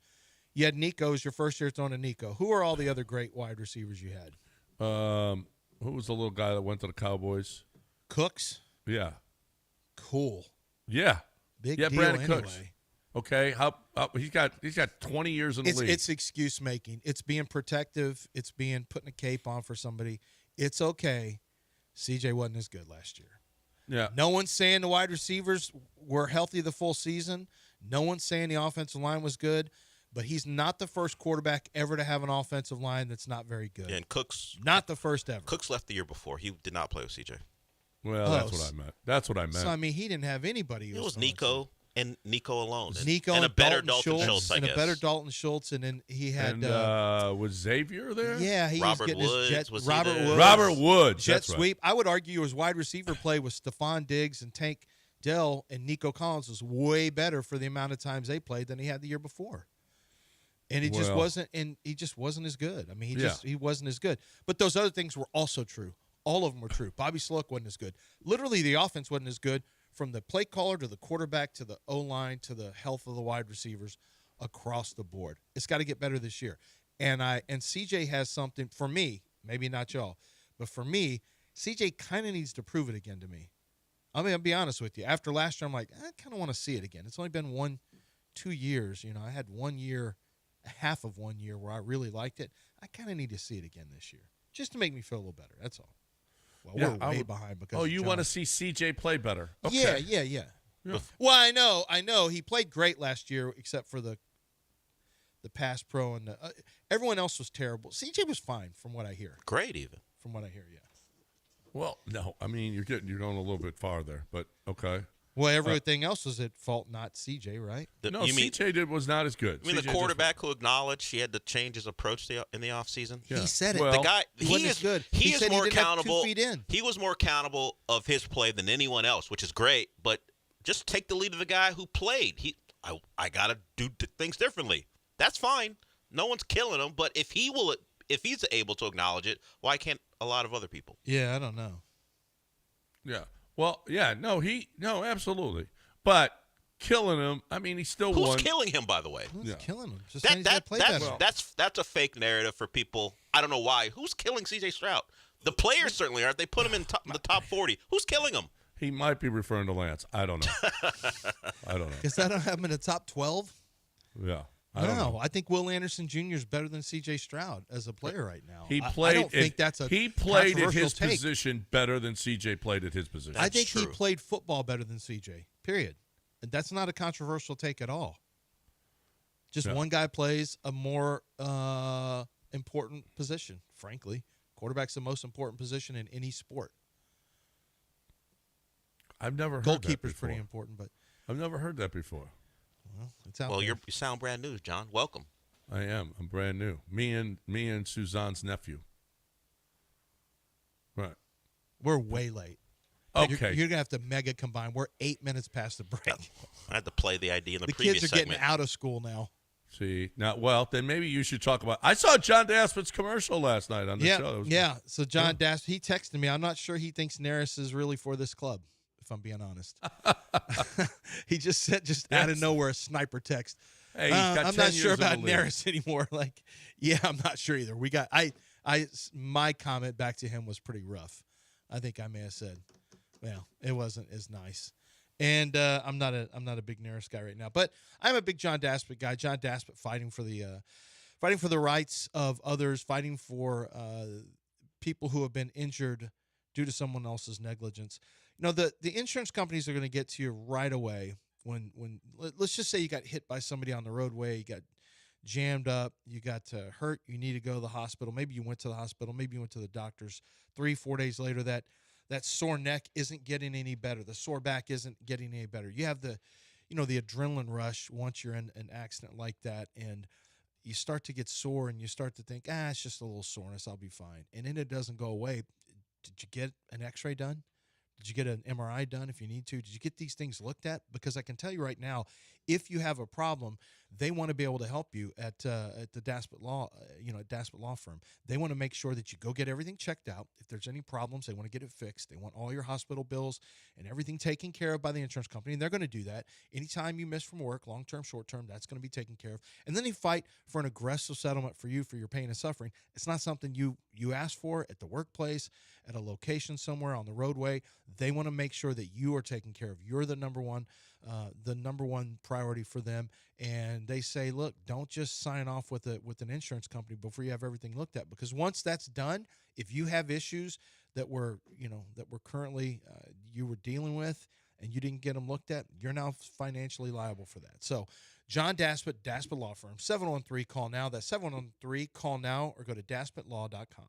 S2: You had Nico. It was your first year throwing to Nico. Who are all the other great wide receivers you had?
S1: Who was the little guy that went to the Cowboys?
S2: Cooks.
S1: Yeah.
S2: Cool.
S1: Yeah.
S2: Big deal
S1: Brandon
S2: anyway.
S1: Cooks. Okay. He's got 20 years in the league.
S2: It's excuse making. It's being protective. It's being putting a cape on for somebody. It's okay. CJ wasn't as good last year.
S1: Yeah.
S2: No one's saying the wide receivers were healthy the full season. No one's saying the offensive line was good. But he's not the first quarterback ever to have an offensive line that's not very good.
S3: And Cooks,
S2: not the first ever.
S3: Cooks left the year before. He did not play with CJ.
S1: Well, that's what I meant.
S2: So I mean, he didn't have anybody.
S3: It was Nico and Nico alone.
S2: Nico
S3: and a better
S2: Dalton
S3: Schultz, I guess.
S2: And a better Dalton Schultz, and then he had.
S1: Was Xavier there?
S2: Yeah, he was getting his jet.
S1: Robert Woods.
S2: Jet sweep. Right. I would argue his wide receiver play with Stephon Diggs and Tank Dell and Nico Collins was way better for the amount of times they played than he had the year before. And he just wasn't, and he just wasn't as good. I mean, he wasn't as good. But those other things were also true. All of them were true. Bobby Sloak wasn't as good. Literally, the offense wasn't as good from the play caller to the quarterback to the O-line to the health of the wide receivers across the board. It's got to get better this year. And CJ has something for me, maybe not y'all, but for me, CJ kind of needs to prove it again to me. I mean, I'll be honest with you. After last year, I'm like, I kind of want to see it again. It's only been 1-2 years. You know, I had 1 year. Half of 1 year where I really liked it. I kind of need to see it again this year just to make me feel a little better. That's all. Well, we're way behind because
S1: you want to see CJ play better. Okay.
S2: Yeah. Well, I know. He played great last year except for the pass pro and everyone else was terrible. CJ was fine from what I hear.
S3: Great even.
S2: From what I hear, yeah.
S1: Well, no. I mean, you're going a little bit farther, but okay.
S2: Well, everything else was at fault, not CJ, right?
S1: CJ was not as good.
S3: I mean, the quarterback who acknowledged he had to change his approach in the offseason?
S2: Yeah. He said it.
S3: Well, the guy, he is
S2: good.
S3: He is more accountable.
S2: 2 feet in.
S3: He was more accountable of his play than anyone else, which is great. But just take the lead of the guy who played. I got to do things differently. That's fine. No one's killing him. But if he's able to acknowledge it, why can't a lot of other people?
S2: Yeah, I don't know.
S1: Yeah. Well, yeah, no, absolutely. But killing him, I mean, he still won.
S3: Who's killing him, by the way?
S2: Who's killing him? Just
S3: that's a fake narrative for people. I don't know why. Who's killing C.J. Stroud? The players certainly aren't. They put him in the top 40. Who's killing him?
S1: He might be referring to Lance. I don't know.
S2: Because I don't have him in the top 12?
S1: Yeah.
S2: I think Will Anderson Jr. is better than C.J. Stroud as a player right now.
S1: I
S2: don't think that's a
S1: he played at his
S2: take.
S1: position better than C.J. played at his position.
S2: I think he played football better than C.J., period. And that's not a controversial take at all. Just one guy plays a more important position, frankly. Quarterback's the most important position in any sport.
S1: I've never heard that
S2: Goalkeeper's
S1: before.
S2: pretty important, but
S1: I've never heard that before.
S2: well, it's out
S3: Well,
S2: there.
S3: you sound brand new, John. Welcome.
S1: I am. I'm brand new. Me and Suzanne's nephew. Right.
S2: We're way late.
S1: Okay.
S2: You're gonna have to mega combine. We're 8 minutes past the break.
S3: I had to play the ID in the
S2: The
S3: previous
S2: kids are
S3: segment.
S2: getting out of school now.
S1: See, now, well, then maybe you should talk about. I saw John Daspit's commercial last night on the show. It was-
S2: Yeah. So John Daspit, he texted me. I'm not sure he thinks Neris is really for this club, if I'm being honest. He just said, out of nowhere, a sniper text.
S1: Hey, he's got
S2: I'm
S1: 10
S2: not sure
S1: years in the
S2: about
S1: league.
S2: Neris anymore. Like, yeah, I'm not sure either. My comment back to him was pretty rough. I think I may have said, well, it wasn't as nice. And I'm not a big Neris guy right now, but I'm a big John Daspit guy. John Daspit fighting for the rights of others, fighting for people who have been injured due to someone else's negligence. You know, the insurance companies are going to get to you right away when let's just say you got hit by somebody on the roadway, you got jammed up, you got hurt, you need to go to the hospital. Maybe you went to the hospital, maybe you went to the doctors. 3-4 days later, that sore neck isn't getting any better. The sore back isn't getting any better. You have the adrenaline rush once you're in an accident like that, and you start to get sore and you start to think, it's just a little soreness, I'll be fine. And then it doesn't go away. Did you get an x-ray done? Did you get an MRI done if you need to? Did you get these things looked at? Because I can tell you right now, if you have a problem, they want to be able to help you at the Daspit Law, Daspit Law Firm. They want to make sure that you go get everything checked out. If there's any problems, they want to get it fixed. They want all your hospital bills and everything taken care of by the insurance company, and they're going to do that. Anytime you miss from work, long-term, short-term, that's going to be taken care of. And then they fight for an aggressive settlement for you for your pain and suffering. It's not something you ask for at the workplace, at a location somewhere on the roadway. They want to make sure that you are taken care of. You're the number one priority for them. And they say, look, don't just sign off with an insurance company before you have everything looked at, because once that's done, if you have issues that were currently you were dealing with and you didn't get them looked at, you're now financially liable for that. So John Daspit, Daspit Law Firm, 713 call now. That's 713 call now, or go to daspitlaw.com.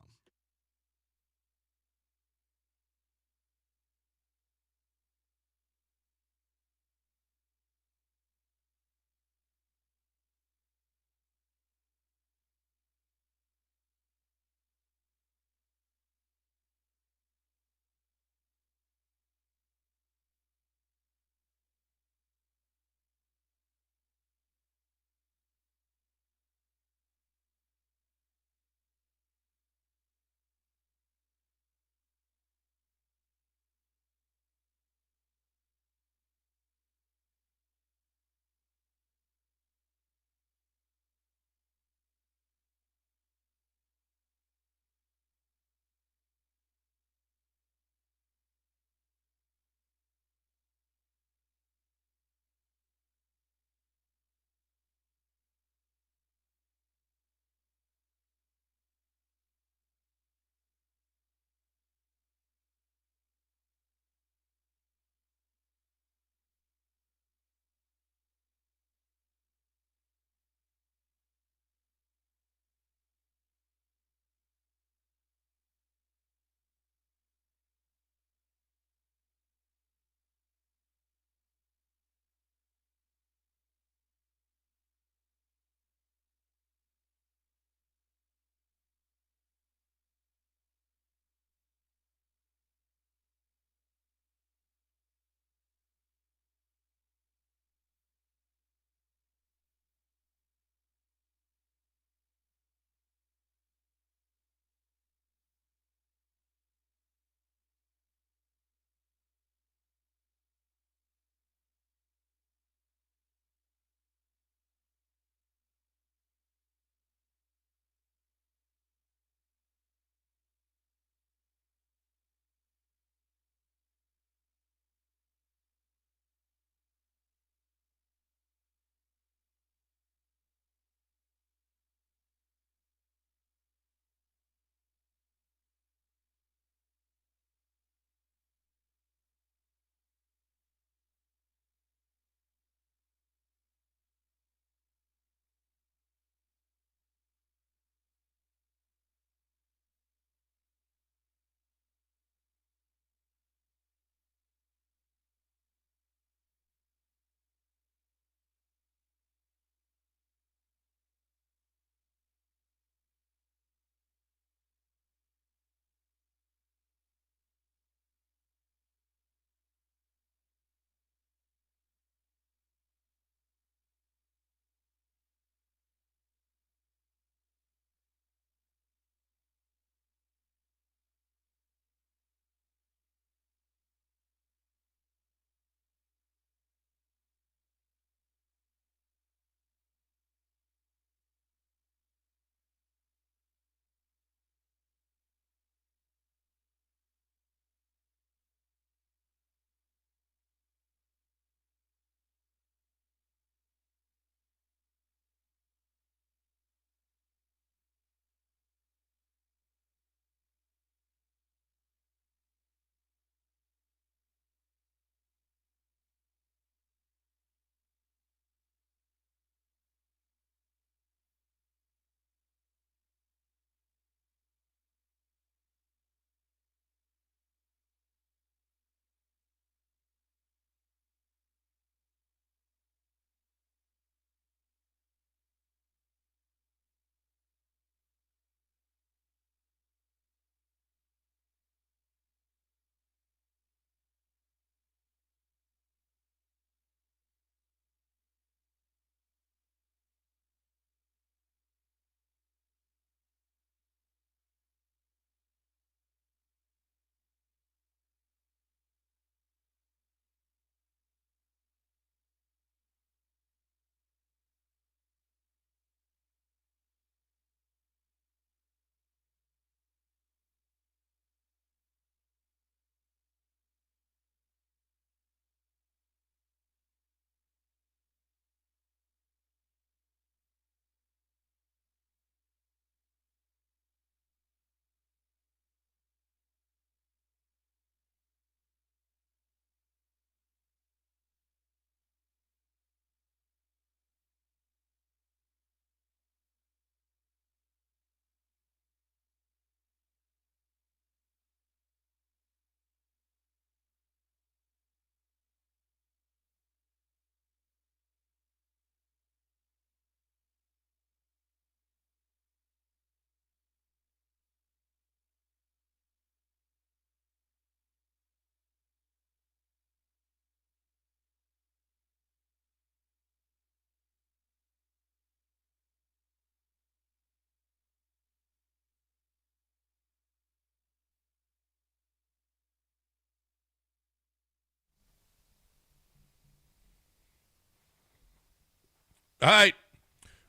S1: All right.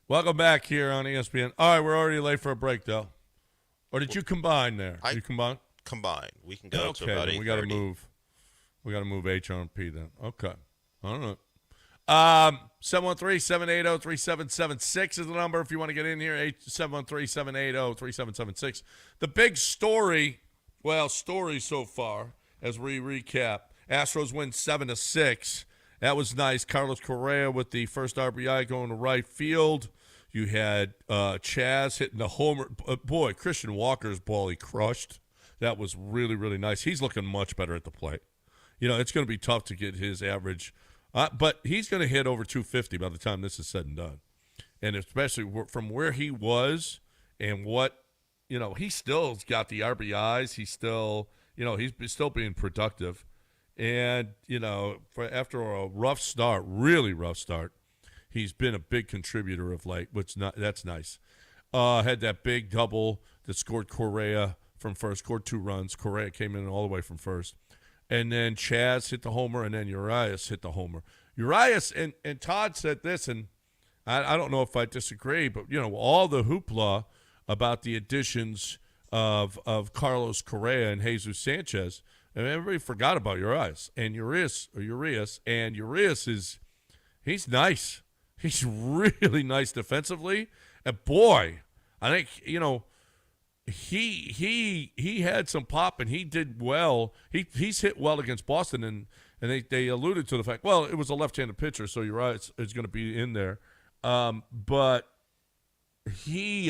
S1: Welcome back here on ESPN. All right, we're already late for a break, though. Or did you combine there? You combine?
S3: Combined. We can go to about 8:30.
S1: We got to move. We got to move H on P then. Okay. All right. 713-780-3776 is the number if you want to get in here. 713-780-3776. The big story, story so far, as we recap, Astros win 7-6. That was nice. Carlos Correa with the first RBI going to right field. You had Chaz hitting the homer. Boy, Christian Walker's ball he crushed. That was really, really nice. He's looking much better at the plate. It's going to be tough to get his average. But he's going to hit over 250 by the time this is said and done. And especially from where he was and what, he still's got the RBIs. He's still, he's still being productive. And, after a rough start, really rough start, he's been a big contributor of late, that's nice. Had that big double that scored Correa from first, scored 2 runs. Correa came in all the way from first. And then Chaz hit the homer, and then Urias hit the homer. Urias, and Todd said this, and I don't know if I disagree, but, all the hoopla about the additions of Carlos Correa and Jesus Sanchez, and everybody forgot about Urias. And Urias he's nice. He's really nice defensively. And, boy, I think, he had some pop and he did well. He's hit well against Boston, and they alluded to the fact, it was a left-handed pitcher, so Urias is going to be in there. But he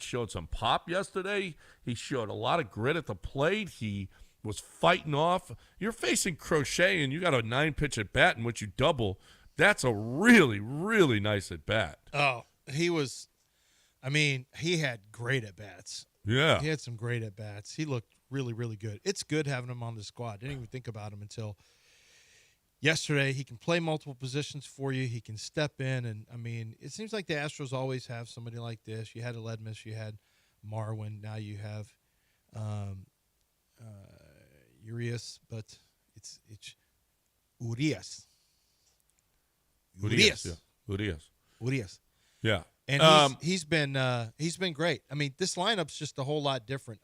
S1: showed some pop yesterday. He showed a lot of grit at the plate. He was fighting off. You're facing Crochet, and you got a 9-pitch at bat in which you double. That's a really, really nice at bat.
S2: Oh, he had great at bats.
S1: Yeah.
S2: He had some great at bats. He looked really, really good. It's good having him on the squad. Didn't even think about him until yesterday. He can play multiple positions for you. He can step in. And, it seems like the Astros always have somebody like this. You had Aledmus. You had Marwin. Now you have Urias, but it's Urias.
S1: Urias. Yeah.
S2: And he's been great. This lineup's just a whole lot different.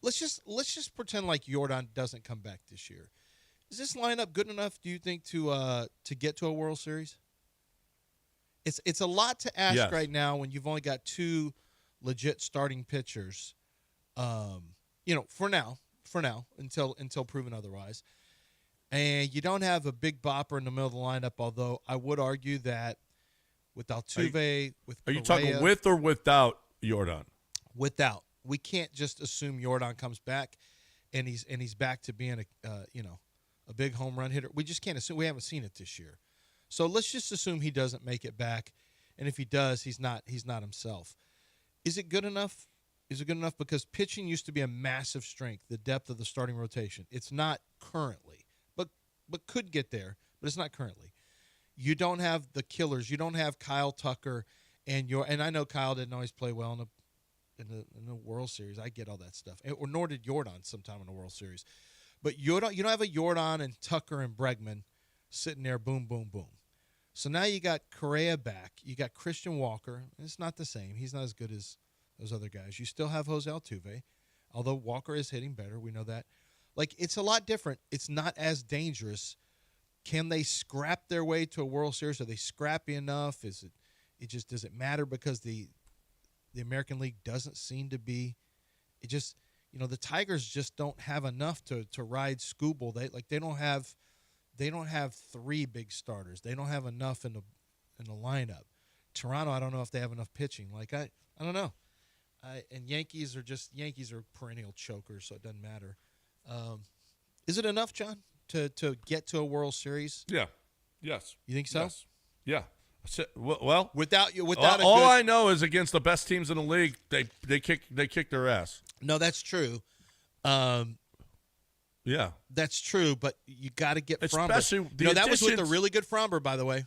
S2: Let's just pretend like Jordan doesn't come back this year. Is this lineup good enough, do you think, to get to a World Series? It's a lot to ask right now when you've only got 2 legit starting pitchers. For now, until proven otherwise. And you don't have a big bopper in the middle of the lineup, although I would argue that with Altuve,
S1: Are you talking with or without Jordan?
S2: Without. We can't just assume Jordan comes back and he's back to being a big home run hitter. We just can't assume. We haven't seen it this year. So let's just assume he doesn't make it back, and if he does, he's not himself. Is it good enough? Is it good enough? Because pitching used to be a massive strength, the depth of the starting rotation. It's not currently, but could get there, but it's not currently. You don't have the killers. You don't have Kyle Tucker and I know Kyle didn't always play well in the World Series. I get all that stuff. Or nor did Jordan sometime in the World Series. But you don't have a Jordan and Tucker and Bregman sitting there boom, boom, boom. So now you got Correa back. You got Christian Walker. It's not the same. He's not as good as those other guys. You still have Jose Altuve, although Walker is hitting better. We know that. It's a lot different. It's not as dangerous. Can they scrap their way to a World Series? Are they scrappy enough? Does it matter because the American League doesn't seem to be? It just, the Tigers just don't have enough to ride Scooble. They don't have 3 big starters. They don't have enough in the lineup. Toronto, I don't know if they have enough pitching. I don't know. And Yankees are perennial chokers, so it doesn't matter. Is it enough, John, to get to a World Series?
S1: Yeah. Yes.
S2: You think so?
S1: Yes. Yeah. Well,
S2: without
S1: all I know is against the best teams in the league, they kick their ass.
S2: No, that's true.
S1: Yeah,
S2: that's true. But you got to get Fromber.
S1: Especially
S2: that was with a really good Fromber, by the way.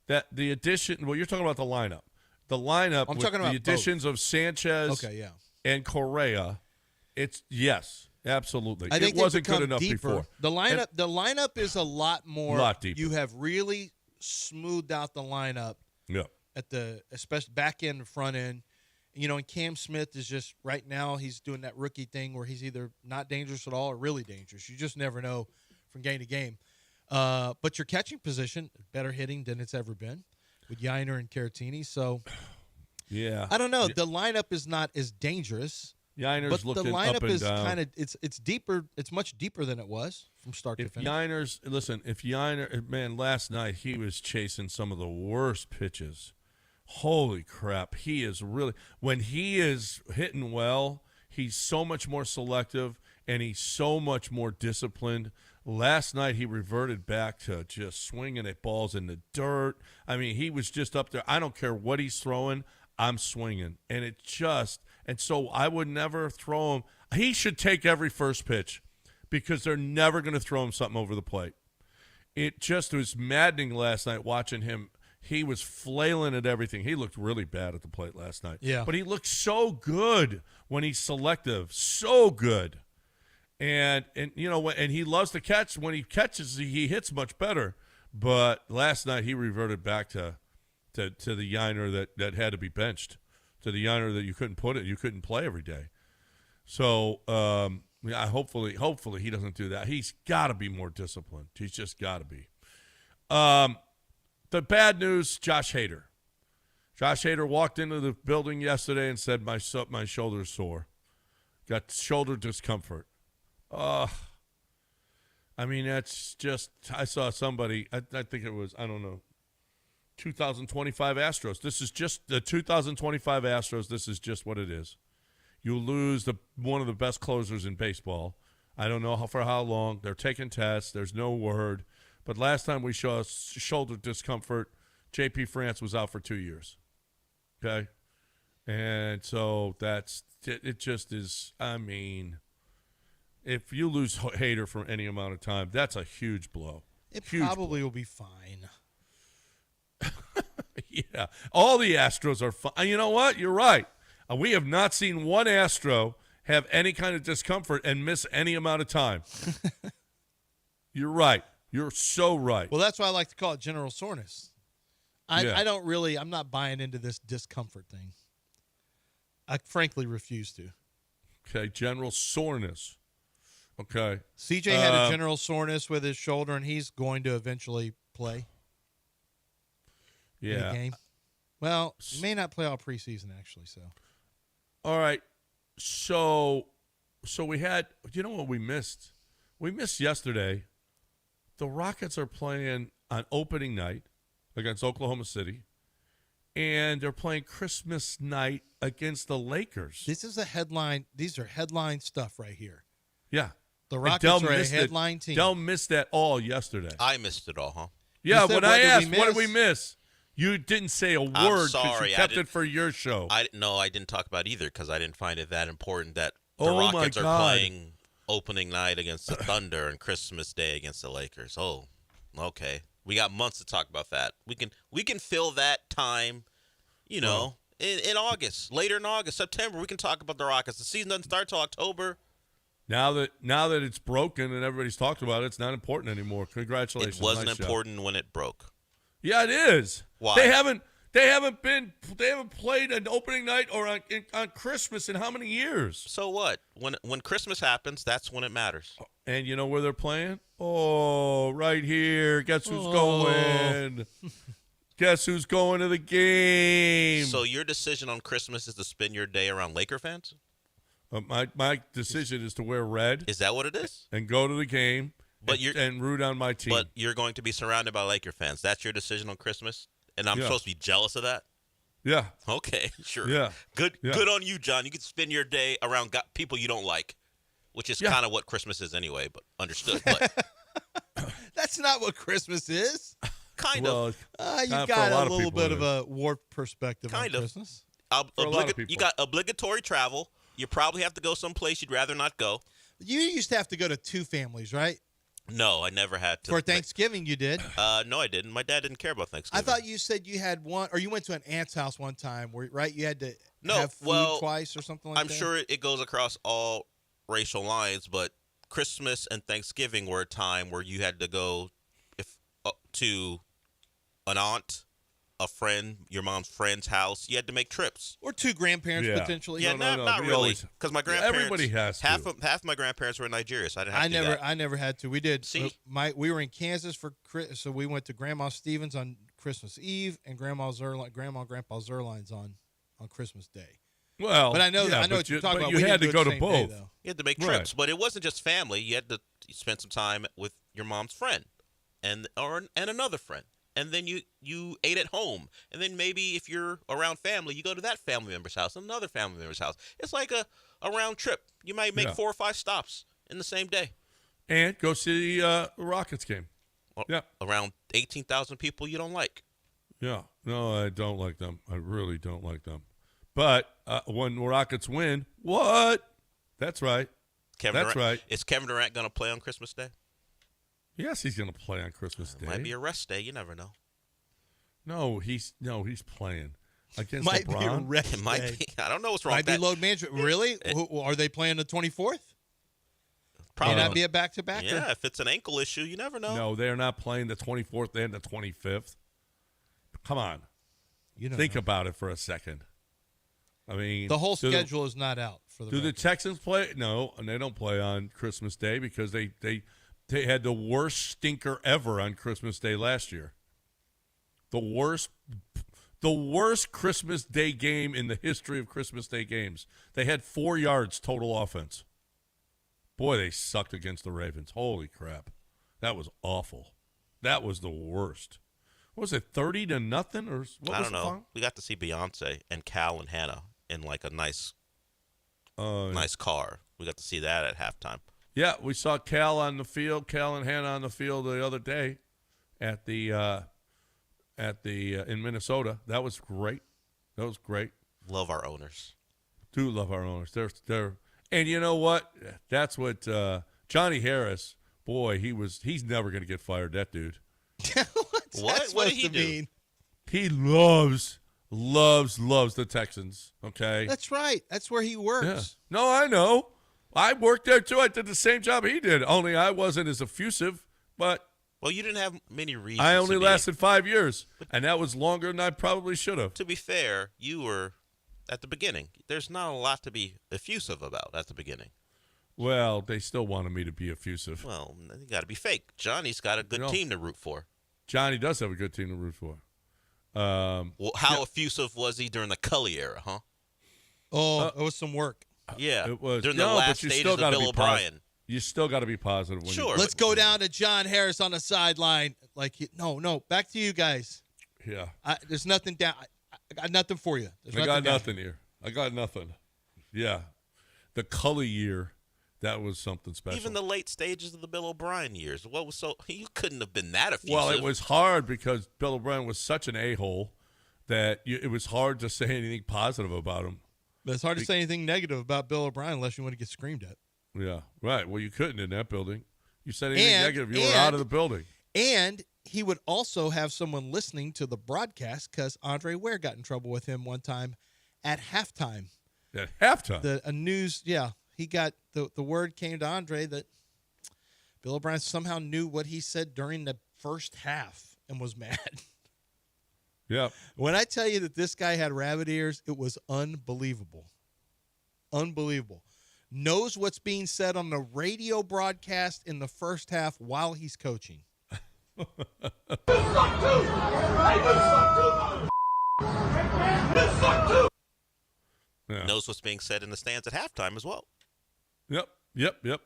S1: That the addition. Well, you're talking about the lineup. The lineup. I'm talking about the additions of Sanchez.
S2: Okay, yeah.
S1: And Correa. It's yes. Absolutely.
S2: I think
S1: it wasn't good
S2: become
S1: enough
S2: deeper.
S1: before.
S2: The lineup is a lot more.
S1: A lot deeper.
S2: You have really smoothed out the lineup
S1: Yeah.
S2: at the especially back end and front end. And Cam Smith is just right now he's doing that rookie thing where he's either not dangerous at all or really dangerous. You just never know from game to game. But your catching position, better hitting than it's ever been with Yiner and Caratini. So,
S1: Yeah.
S2: I don't know. The lineup is not as dangerous.
S1: Yiner's
S2: But the
S1: looking
S2: lineup
S1: up and
S2: is
S1: down.
S2: kind of it's deeper. It's much deeper than it was from start to
S1: If
S2: finish.
S1: Yiner, man, last night he was chasing some of the worst pitches. Holy crap. He is really, when he is hitting well, he's so much more selective and he's so much more disciplined. Last night he reverted back to just swinging at balls in the dirt. I mean, he was just up there. I don't care what he's throwing, I'm swinging. And so I would never throw him. He should take every first pitch because they're never going to throw him something over the plate. It just was maddening last night watching him. He was flailing at everything. He looked really bad at the plate last night.
S2: Yeah.
S1: But he looked so good when he's selective. So good. And he loves to catch. When he catches, he hits much better. But last night he reverted back to the Yiner that had to be benched, to the Yiner that you couldn't play every day. So hopefully he doesn't do that. He's got to be more disciplined. He's just got to be. The bad news, Josh Hader. Josh Hader walked into the building yesterday and said, my shoulder's sore. Got shoulder discomfort. I mean, that's just, I saw somebody, I think it was, I don't know, 2025 Astros. This is just the 2025 Astros. This is just what it is. You lose one of the best closers in baseball. I don't know for how long. They're taking tests. There's no word. But last time we saw shoulder discomfort, J.P. France was out for 2 years. Okay? And so it just is, I mean, if you lose Hader for any amount of time, that's a huge blow.
S2: It
S1: Huge
S2: probably will be fine.
S1: Yeah. All the Astros are fine. You know what? You're right. We have not seen one Astro have any kind of discomfort and miss any amount of time. You're right. You're so right.
S2: Well, that's why I like to call it general soreness. I'm not buying into this discomfort thing. I frankly refuse to.
S1: Okay, general soreness. Okay.
S2: CJ had a general soreness with his shoulder, and he's going to eventually play in a game. Well, he may not play all preseason, actually. So,
S1: all right. So we had, you know what we missed? We missed yesterday. The Rockets are playing on opening night against Oklahoma City, and they're playing Christmas night against the Lakers.
S2: this is a headline. These are headline stuff right here.
S1: Yeah.
S2: The
S1: And
S2: Rockets
S1: Dell
S2: are a
S1: missed
S2: headline
S1: it.
S2: team.
S1: Dell missed that all yesterday.
S3: I missed it all, huh?
S1: Yeah,
S2: said,
S1: when
S2: what
S1: I
S2: did we
S1: asked, what did we
S2: miss?
S1: miss? You didn't say a word because
S3: sorry,
S1: you
S3: I
S1: kept
S3: didn't-
S1: it for your show.
S3: I didn't talk about either because I didn't find it that important that the
S1: Oh, my
S3: Rockets are
S1: God.
S3: playing opening night against the Thunder and Christmas Day against the Lakers. Oh, okay. We got months to talk about that. We can fill that time, in August, later in August, September. We can talk about the Rockets. The season doesn't start till October.
S1: Now that it's broken and everybody's talked about it, it's not important anymore. Congratulations.
S3: It wasn't
S1: Nice job.
S3: important when it broke.
S1: Yeah, it is.
S3: Why?
S1: They haven't played an opening night or on Christmas in how many years?
S3: So what? When Christmas happens, that's when it matters.
S1: And you know where they're playing? Oh, right here. Guess who's going? Guess who's going to the game?
S3: So your decision on Christmas is to spend your day around Laker fans?
S1: My decision is to wear red
S3: Is that what it is?
S1: and go to the game
S3: But
S1: and root on my team.
S3: But you're going to be surrounded by Laker fans. That's your decision on Christmas? And I'm
S1: Yeah.
S3: supposed to be jealous of that?
S1: Yeah.
S3: Okay, sure.
S1: Yeah.
S3: Good
S1: Yeah.
S3: good on you, John. You can spend your day around people you don't like, which is
S1: Yeah.
S3: kind of what Christmas is anyway, but understood. But
S2: That's not what Christmas is.
S3: kind
S1: Well,
S3: of.
S2: You
S1: for a
S2: got
S1: lot
S2: a
S1: of
S2: little
S1: people
S2: bit
S1: it
S2: of a warped perspective
S3: Kind
S2: on
S3: of.
S2: Christmas.
S1: for a lot of people.
S3: You got obligatory travel. You probably have to go someplace you'd rather not go.
S2: You used to have to go to two families, right?
S3: No, I never had to.
S2: For Thanksgiving, you did.
S3: No, I didn't. My dad didn't care about
S2: I
S3: Thanksgiving.
S2: thought you said you had one, or you went to an aunt's house one time, right? You had to
S3: No,
S2: have food
S3: well,
S2: twice or something like
S3: I'm
S2: that.
S3: sure it goes across all racial lines, but Christmas and Thanksgiving were a time where you had to go to an aunt, a friend, your mom's friend's house, you had to make trips.
S2: Or two grandparents
S1: Yeah.
S2: potentially.
S3: Yeah,
S1: No,
S3: not
S1: we
S3: really,
S1: always-
S3: because my grandparents.
S1: Everybody has to.
S3: Half my grandparents were in Nigeria, so I didn't have to do that.
S2: I never had to. We did.
S3: See?
S2: We were in Kansas so we went to Grandma Stevens on Christmas Eve and Grandma and Grandpa Zerline's on Christmas Day.
S1: Well,
S2: But I know
S1: yeah,
S2: what you're talking
S1: but
S2: about.
S1: You
S2: We
S1: had
S2: didn't
S1: to
S2: do it
S1: go
S2: the
S1: to
S2: same day,
S1: both.
S2: though.
S3: You had to make
S1: Right.
S3: trips, but it wasn't just family. You had to spend some time with your mom's friend, and another friend, and then you ate at home, and then maybe if you're around family, you go to that family member's house, another family member's house. It's like a round trip. You might make 4 or 5 stops in the same day.
S1: And go see the Rockets game. Yeah.
S3: Around 18,000 people you don't like.
S1: Yeah. No, I don't like them. I really don't like them. But when the Rockets win, what? That's right. That's right.
S3: Is Kevin Durant going to play on Christmas Day?
S1: Yes, he's going to play on Christmas Day.
S3: Might be a rest day. You never know.
S1: No, he's playing against
S2: Might be a
S1: LeBron.
S2: rest
S3: It might
S2: day.
S3: be. I don't know what's wrong
S2: Might
S3: with
S2: be
S3: that.
S2: load management. Really? Are they playing the 24th?
S3: Probably.
S2: May not be a back-to-back?
S3: Yeah, if it's an ankle issue, you never know.
S1: No, they're not playing the 24th and the 25th. Come on. Think about it for a second. I mean,
S2: The whole schedule is not out for the
S1: Do the
S2: Vikings.
S1: Texans play? No, and they don't play on Christmas Day because they had the worst stinker ever on Christmas Day last year. The worst Christmas Day game in the history of Christmas Day games. They had 4 yards total offense. Boy, they sucked against the Ravens. Holy crap. That was awful. That was the worst. What was it, 30-0 or what?
S3: I
S1: was
S3: don't
S1: the
S3: know.
S1: final?
S3: We got to see Beyonce and Cal and Hannah in like a nice car. We got to see that at halftime.
S1: Yeah, we saw Cal on the field, Cal and Hannah on the field the other day at the in Minnesota. That was great. That was great.
S3: Love our owners.
S1: Do love our owners. They're and you know what? That's what Johnny Harris. Boy, he's never going to get fired. That dude.
S3: What did he do?
S2: mean?
S1: He loves the Texans. Okay.
S2: That's right. That's where he works.
S1: Yeah. No, I know. I worked there too. I did the same job he did. Only I wasn't as effusive, but
S3: Well, you didn't have many reasons.
S1: I only
S3: to be.
S1: lasted 5 years, and that was longer than I probably should have.
S3: To be fair, you were at the beginning. There's not a lot to be effusive about at the beginning.
S1: Well, they still wanted me to be effusive.
S3: Well, you got to be fake. Johnny's got a good team to root for.
S1: Johnny does have a good team to root for.
S3: Well, how effusive was he during the Cully era, huh?
S2: Oh, it was some work.
S3: Yeah,
S1: It was
S3: during
S1: no,
S3: the
S1: but
S3: last
S1: you
S3: stages
S1: still
S3: of
S1: gotta
S3: Bill
S1: be
S3: O'Brien.
S1: You still got to be positive. When
S3: Sure.
S2: Let's go down to John Harris on the sideline. No. Back to you guys.
S1: Yeah,
S2: There's nothing down. I got nothing for you. There's
S1: I got
S2: down.
S1: nothing here. I got nothing. Yeah, the Cully year, that was something special.
S3: Even the late stages of the Bill O'Brien years. What was so? You couldn't have been that effusive.
S1: Well, it was hard because Bill O'Brien was such an a-hole that it was hard to say anything positive about him.
S2: But it's hard to say anything negative about Bill O'Brien unless you want to get screamed at.
S1: Yeah, right. Well, you couldn't in that building. You said anything
S2: And-
S1: negative, you were out of the building.
S2: And he would also have someone listening to the broadcast because Andre Ware got in trouble with him one time at halftime.
S1: At halftime.
S2: He got the word came to Andre that Bill O'Brien somehow knew what he said during the first half and was mad.
S1: Yeah.
S2: When I tell you that this guy had rabbit ears, it was unbelievable. Unbelievable. Knows what's being said on the radio broadcast in the first half while he's coaching.
S1: Yeah.
S3: knows what's being said in the stands at halftime as well.
S1: Yep.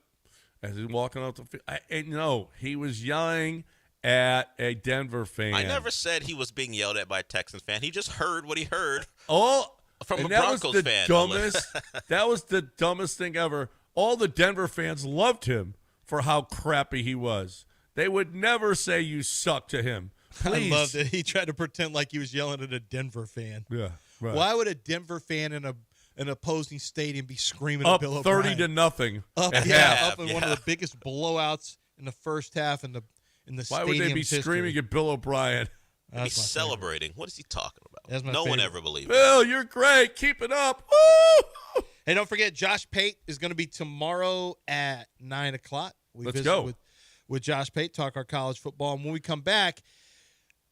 S1: As he's walking out the field. No, he was yelling at a Denver fan.
S3: I never said he was being yelled at by a Texans fan. He just heard what he heard.
S1: Oh,
S3: From
S1: and
S3: a
S1: that
S3: Broncos
S1: was the
S3: fan,
S1: dumbest. That was the dumbest thing ever. All the Denver fans loved him for how crappy he was. They would never say you suck to him. Please.
S2: I loved it. He tried to pretend like he was yelling at a Denver fan.
S1: Yeah, right.
S2: Why would a Denver fan in an opposing stadium be screaming
S1: Up
S2: at Bill O'Brien?
S1: 30-0
S2: Up,
S1: at
S2: yeah,
S1: half.
S2: up in one of the biggest blowouts in the first half in the
S1: Why would they be screaming at Bill O'Brien?
S3: He's celebrating. What is he talking about?
S2: That's my
S3: No one
S2: favorite.
S3: ever believed it.
S1: Bill, you're great. Keep it up. Woo!
S2: Hey, don't forget, Josh Pate is going to be tomorrow at 9 o'clock. We
S1: Let's
S2: visit
S1: go.
S2: with Josh Pate, talk our college football. And when we come back,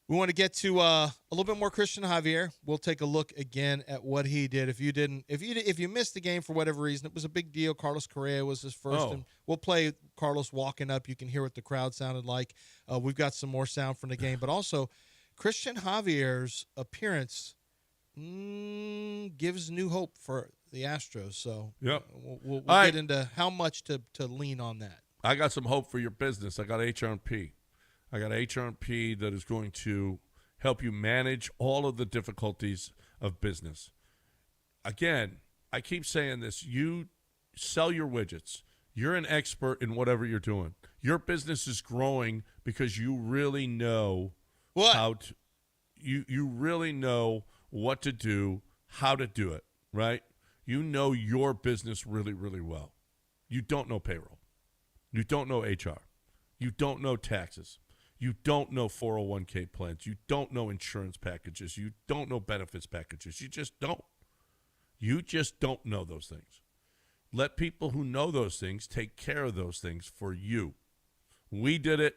S2: We want to get to a little bit more Christian Javier. We'll take a look again at what he did. If you missed the game for whatever reason, it was a big deal. Carlos Correa was his first, and we'll play Carlos walking up. You can hear what the crowd sounded like. We've got some more sound from the game, but also Christian Javier's appearance gives new hope for the Astros. So we'll get into how much to lean on that.
S1: I got some hope for your business. I got HR&P. I got HR&P that is going to help you manage all of the difficulties of business. Again, I keep saying this. You sell your widgets. You're an expert in whatever you're doing. Your business is growing because you really know you really know what to do, how to do it, right? You know your business really, really well. You don't know payroll. You don't know HR. You don't know taxes. You don't know 401k plans. You don't know insurance packages. You don't know benefits packages. You just don't. You just don't know those things. Let people who know those things take care of those things for you. We did it.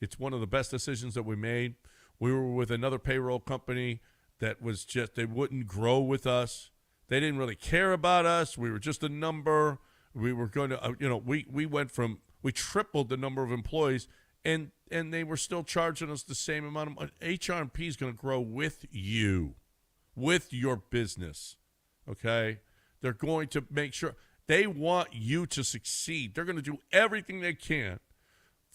S1: It's one of the best decisions that we made. We were with another payroll company that was just, they wouldn't grow with us. They didn't really care about us. We were just a number. We were going to, we tripled the number of employees, and they were still charging us the same amount of money. HR&P is going to grow with you, with your business, okay? They're going to make sure. They want you to succeed. They're going to do everything they can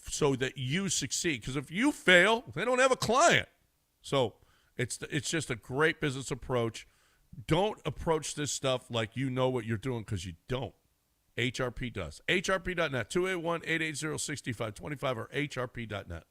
S1: so that you succeed. Because if you fail, they don't have a client. So it's just a great business approach. Don't approach this stuff like you know what you're doing, because you don't. HRP does. HRP.net, 281-880-6525 or HRP.net.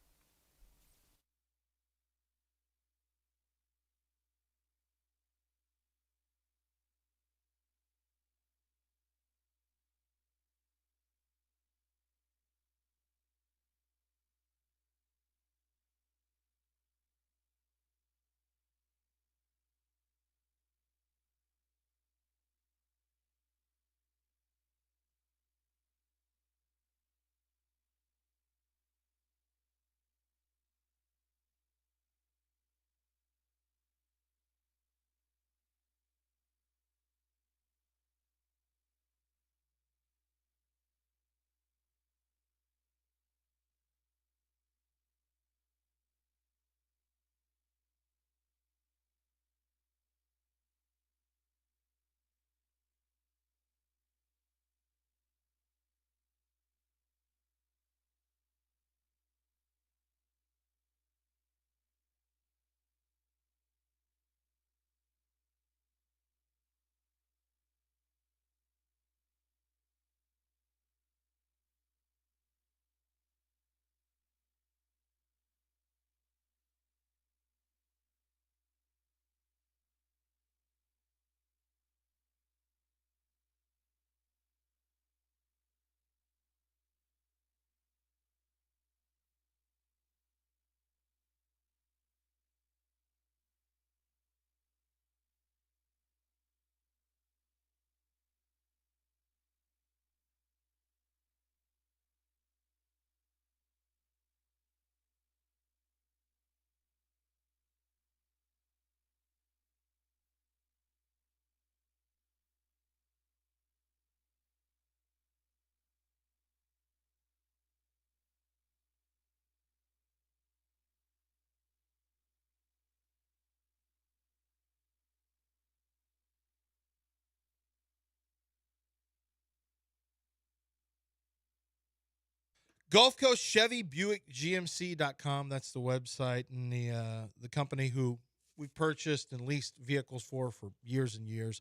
S2: Gulf Coast Chevy Buick GMC.com. That's the website and the company who we've purchased and leased vehicles for years and years.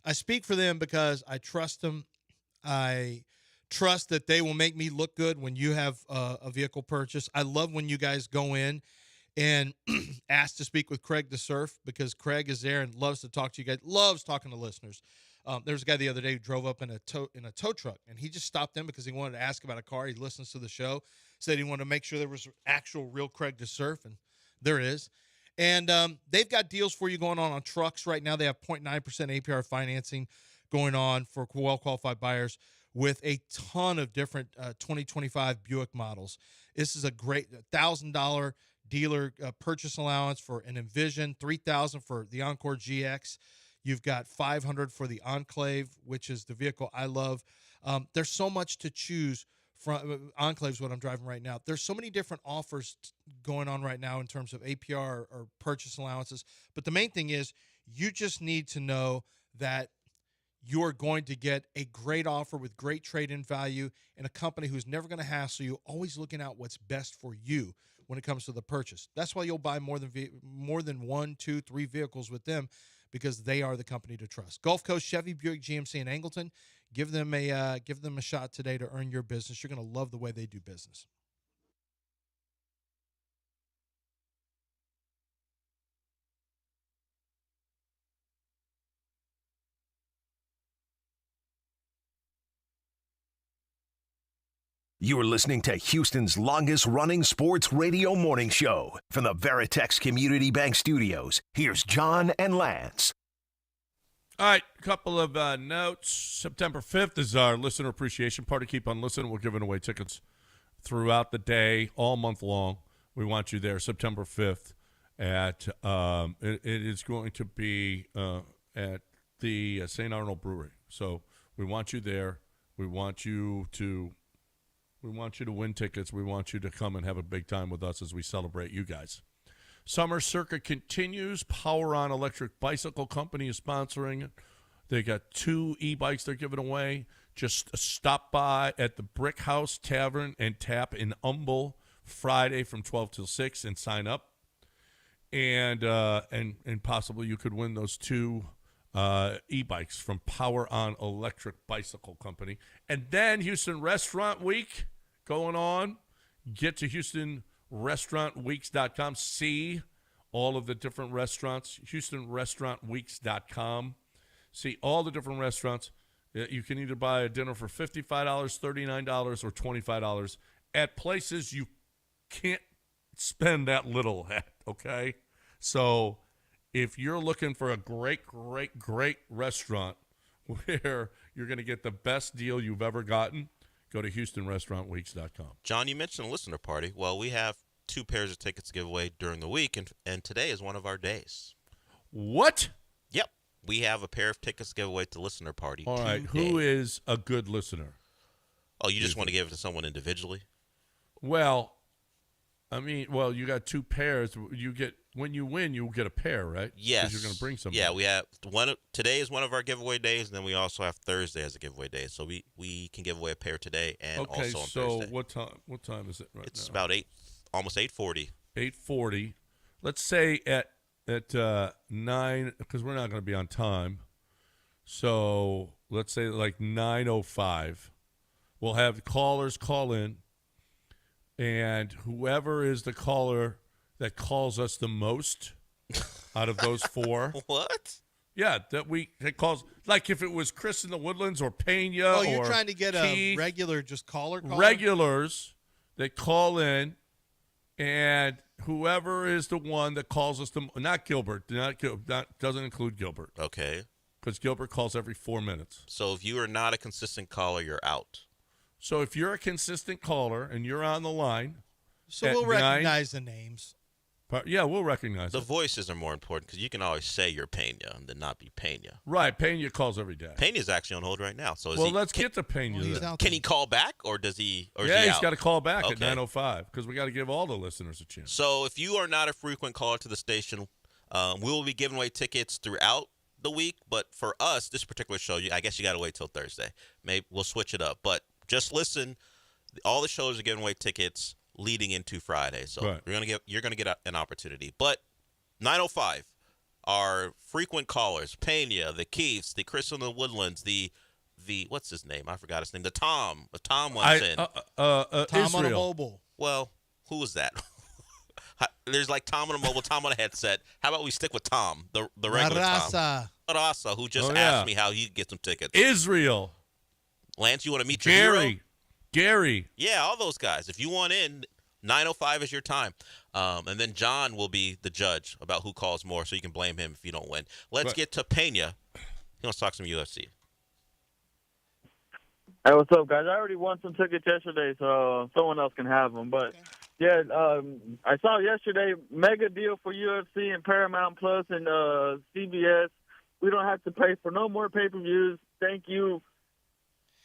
S2: I speak for them because I trust them. I trust that they will make me look good when you have a vehicle purchase. I love when you guys go in and ask to speak with Craig DeSurf, because Craig is there and loves to talk to you guys, loves talking to listeners. There was a guy the other day who drove up in a tow truck, and he just stopped in because he wanted to ask about a car. He listens to the show, said he wanted to make sure there was actual real Craig DeSurf, and there it is. And they've got deals for you going on trucks right now. They have 0.9% APR financing going on for well-qualified buyers with a ton of different 2025 Buick models. This is a great $1,000 dealer purchase allowance for an Envision, $3,000 for the Encore GX. You've got $500 for the Enclave, which is the vehicle I love. There's so much to choose from. Enclave is what I'm driving right now. There's so many different offers going on right now in terms of APR or purchase allowances. But the main thing is you just need to know that you're going to get a great offer with great trade-in value and a company who's never going to hassle you, always looking out what's best for you when it comes to the purchase. That's why you'll buy more than 1, 2, 3 vehicles with them, because they are the company to trust. Gulf Coast Chevy, Buick GMC, and Angleton. Give them a shot today to earn your business. You're going to love the way they do business.
S5: You are listening to Houston's longest-running sports radio morning show. From the Veritex Community Bank Studios, here's John and Lance.
S1: All right, a couple of notes. September 5th is our listener appreciation party. Keep on listening. We're giving away tickets throughout the day, all month long. We want you there September 5th at it is going to be at the St. Arnold Brewery. So we want you there. We want you to win tickets. We want you to come and have a big time with us as we celebrate you guys. Summer Circuit continues. Power On Electric Bicycle Company is sponsoring it. They got 2 e-bikes they're giving away. Just stop by at the Brick House Tavern and Tap in Humble Friday from 12 till 6 and sign up. And possibly you could win those 2 e-bikes from Power On Electric Bicycle Company. And then Houston Restaurant Week going on. Get to HoustonRestaurantWeeks.com. See all of the different restaurants. HoustonRestaurantWeeks.com. See all the different restaurants. You can either buy a dinner for $55, $39, or $25 at places you can't spend that little at, okay? So if you're looking for a great, great, great restaurant where you're going to get the best deal you've ever gotten, go to HoustonRestaurantWeeks.com.
S3: John, you mentioned a listener party. Well, we have 2 pairs of tickets to give away during the week, and today is one of our days.
S1: What?
S3: Yep. We have a pair of tickets to give away to listener party
S1: All right.
S3: today.
S1: Who is a good listener?
S3: Oh, you just want to give it to someone individually?
S1: Well, you got 2 pairs. When you win, you get a pair, right?
S3: Yes.
S1: Because you're going to bring somebody.
S3: Yeah, we have one. Today is one of our giveaway days, and then we also have Thursday as a giveaway day. So we can give away a pair today and also on Thursday.
S1: Okay, so what time is it right now?
S3: It's about almost 8:40.
S1: 8:40. Let's say at 9, because we're not going to be on time. So let's say like 9:05. We'll have callers call in, and whoever is the caller that calls us the most out of those 4.
S3: What?
S1: Yeah, that calls, like if it was Chris in the Woodlands or Pena.
S2: Oh, you're
S1: or
S2: trying to get
S1: Keith,
S2: a regular just caller?
S1: regulars that call in, and whoever is the one that calls us not Gilbert, doesn't include Gilbert,
S3: Okay.
S1: because Gilbert calls every 4 minutes.
S3: So if you are not a consistent caller, you're out.
S1: So if you're a consistent caller and you're on the line,
S2: So
S1: at
S2: we'll
S1: 9,
S2: recognize the names.
S1: yeah, we'll recognize
S3: The
S1: it.
S3: voices are more important because you can always say you're Pena and then not be Pena.
S1: Right, Pena calls every day.
S3: Pena's actually on hold right now. So
S1: Let's get to Pena.
S2: Well, he's
S1: then.
S2: out
S3: can
S2: there.
S3: he call back or does he? Or is
S1: Yeah,
S3: he
S1: he's
S3: out?
S1: got to call back at
S3: Okay.
S1: 9:05 because we got to give all the listeners a chance.
S3: So if you are not a frequent caller to the station, we will be giving away tickets throughout the week. But for us, this particular show, I guess you got to wait till Thursday. Maybe we'll switch it up. But just listen. All the shows are giving away tickets leading into Friday, so
S1: Right.
S3: you're gonna get an opportunity. But 9:05, our frequent callers: Pena, the Keiths, the Chris in the Woodlands, the what's his name? I forgot his name. The Tom wants in.
S2: Tom on a
S1: Israel.
S2: mobile.
S3: Well, who was that? There's like Tom on a mobile, Tom on a headset. How about we stick with Tom, the regular Tom?
S2: Raza.
S3: Rasa, who just
S1: Oh, yeah.
S3: asked me how he could get some tickets.
S1: Israel.
S3: Lance, you want to meet your hero?
S1: Gary.
S3: Yeah, all those guys. If you want in, 9:05 is your time. And then John will be the judge about who calls more, so you can blame him if you don't win. Let's
S1: Right.
S3: get to Pena. He wants to talk some UFC.
S8: Hey, what's up, guys? I already won some tickets yesterday, so someone else can have them. But Yeah, I saw yesterday mega deal for UFC and Paramount Plus and CBS. We don't have to pay for no more pay-per-views. Thank you.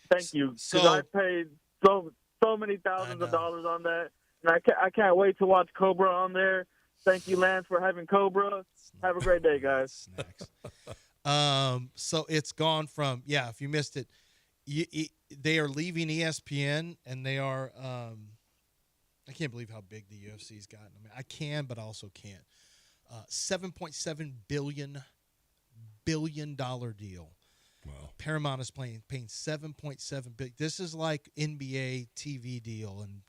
S8: Because I paid so many thousands of dollars on that, and I can't wait to watch Cobra on there. Thank you, Lance, for having Cobra. Have a great day, guys.
S2: Snacks. So it's gone from if you missed it, they are leaving ESPN, and they are. I can't believe how big the UFC's gotten. I mean, I can, but I also can't. $7.7 billion deal.
S1: Wow.
S2: Paramount is paying $7.7 billion. This is like NBA TV deal and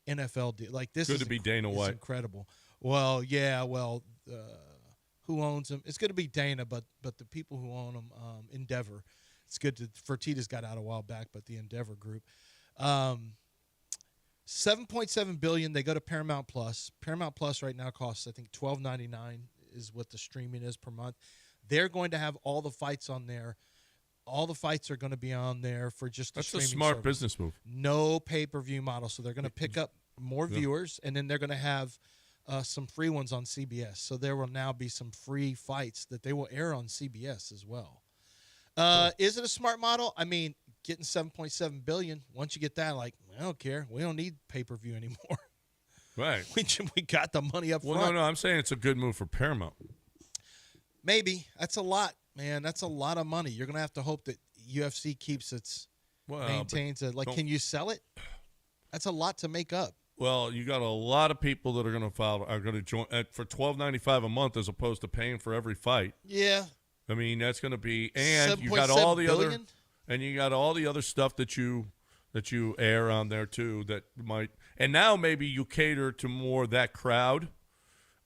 S2: NFL deal. Like this
S1: good
S2: is
S1: to be Dana White.
S2: Incredible. Well, yeah. Well, who owns them? It's going to be Dana, but the people who own them, Endeavor. It's good to Fertitta's got out a while back, but the Endeavor Group. $7.7 billion. They go to Paramount Plus. Paramount Plus right now costs, I think, $12.99 is what the streaming is per month. They're going to have all the fights on there. All the fights are going to be on there for just the streaming.
S1: That's a smart
S2: service.
S1: business move.
S2: No pay-per-view model, so they're going to pick up more viewers, and then they're going to have some free ones on CBS. So there will now be some free fights that they will air on CBS as well. Is it a smart model? I mean, getting $7.7 billion. Once you get that, like, I don't care. We don't need pay-per-view anymore.
S1: Right.
S2: We got the money up front.
S1: Well, no, I'm saying it's a good move for Paramount.
S2: Maybe. That's a lot, man. That's a lot of money. You're going to have to hope that UFC keeps its maintains it. Like, can you sell it? That's a lot to make up.
S1: Well, you got a lot of people that are going to join for $12.95 a month as opposed to paying for every fight.
S2: Yeah.
S1: I mean, that's going to be, and you got all the
S2: billion?
S1: other, and you got all the other stuff that you air on there too that might, and now maybe you cater to more that crowd.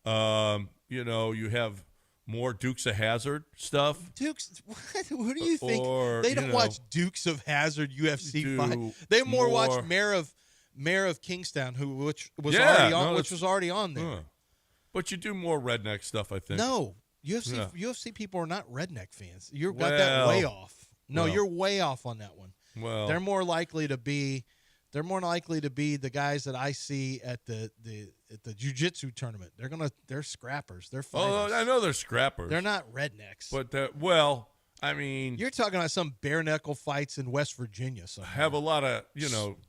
S1: You have more Dukes of Hazzard stuff.
S2: What? Who do you think?
S1: Or,
S2: they don't watch Dukes of Hazzard UFC fight. They more watch Mayor of Kingstown, which was already on there.
S1: But you do more redneck stuff, I think.
S2: No, UFC people are not redneck fans. You've got that way off. No, you're way off on that one.
S1: Well,
S2: they're more likely to be the guys that I see at the jiu-jitsu tournament. They're scrappers. They're fighters.
S1: Oh, I know they're scrappers.
S2: They're not rednecks.
S1: But I mean,
S2: you're talking about some bare knuckle fights in West Virginia. Somewhere.
S1: Have a lot of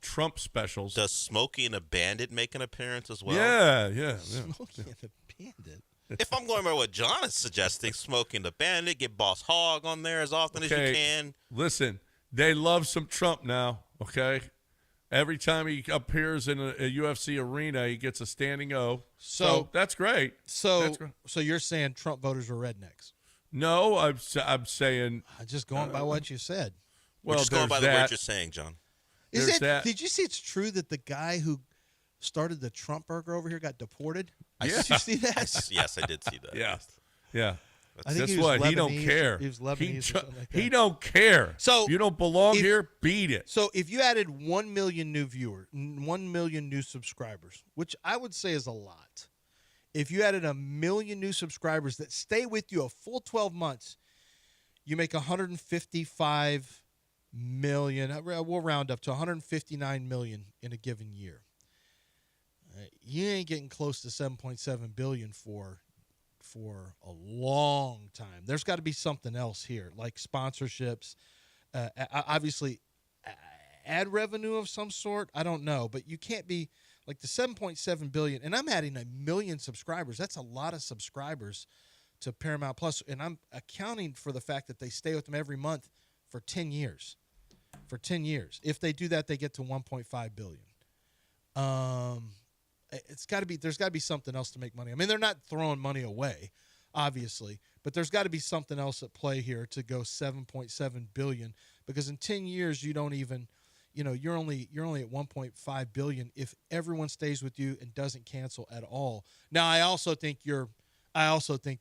S1: Trump specials.
S3: Does Smokey and the Bandit make an appearance as well?
S1: Yeah.
S2: Smokey and the Bandit.
S3: If I'm going by what John is suggesting, Smokey and the Bandit, get Boss Hogg on there as often as you can.
S1: Listen, they love some Trump now. Okay. Every time he appears in a UFC arena, he gets a standing O. So that's great.
S2: So you're saying Trump voters are rednecks?
S1: No, I'm saying
S2: just going by what you said.
S3: Well, just going by the words you're saying, John.
S2: Did you see it's true that the guy who started the Trump burger over here got deported? Did you see that?
S3: Yes, I did see that.
S1: Yeah.
S2: I think
S1: Guess what? He don't care.
S2: He was Lebanese or something like that.
S1: He don't care.
S2: So
S1: you don't belong here. Beat it.
S2: So if you added 1 million new viewers, 1 million new subscribers, which I would say is a lot. If you added 1 million new subscribers that stay with you a full 12 months, you make 155 million. We'll round up to 159 million in a given year. You ain't getting close to 7.7 billion for a long time. There's got to be something else here, like sponsorships, obviously ad revenue of some sort. I don't know, but you can't be like the 7.7 billion. And I'm adding 1 million subscribers. That's a lot of subscribers to Paramount Plus, and I'm accounting for the fact that they stay with them every month for 10 years. For 10 years, if they do that, they get to 1.5 billion. It's got to be. There's got to be something else to make money. I mean, they're not throwing money away, obviously, but there's got to be something else at play here to go 7.7 billion. Because in 10 years, you don't even, you're only at 1.5 billion if everyone stays with you and doesn't cancel at all. Now, I also think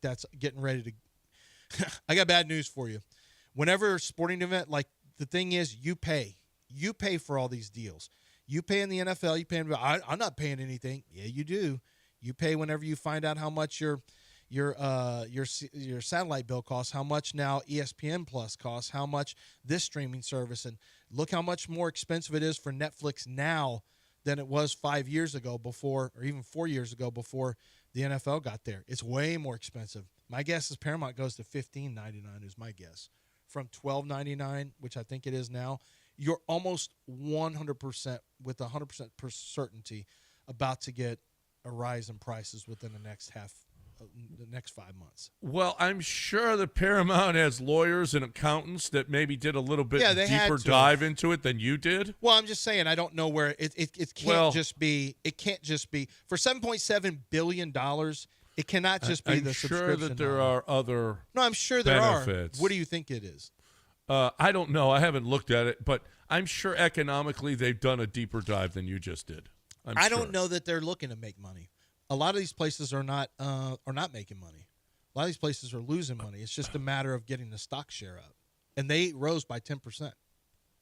S2: that's getting ready to. I got bad news for you. Whenever a sporting event, like the thing is, you pay for all these deals. You pay in the NFL. You pay. I'm not paying anything. Yeah, you do. You pay whenever you find out how much your satellite bill costs, how much now ESPN Plus costs, how much this streaming service, and look how much more expensive it is for Netflix now than it was 5 years ago before, or even 4 years ago before the NFL got there. It's way more expensive. My guess is Paramount goes to $15.99 is my guess. From $12.99, which I think it is now, you're almost 100% with 100% certainty about to get a rise in prices within the next 5 months.
S1: Well, I'm sure that Paramount has lawyers and accountants that maybe did a little bit
S2: they had
S1: deeper
S2: to.
S1: dive into it than you did.
S2: Well, I'm just saying I don't know where it can't just be. It can't just be for $7.7 billion. It cannot just be the subscription.
S1: I'm sure that there are other.
S2: No, I'm sure there
S1: benefits.
S2: are. What do you think it is?
S1: I don't know. I haven't looked at it, but I'm sure economically they've done a deeper dive than you just did.
S2: I don't know that they're looking to make money. A lot of these places are not making money. A lot of these places are losing money. It's just a matter of getting the stock share up, and they rose by 10%.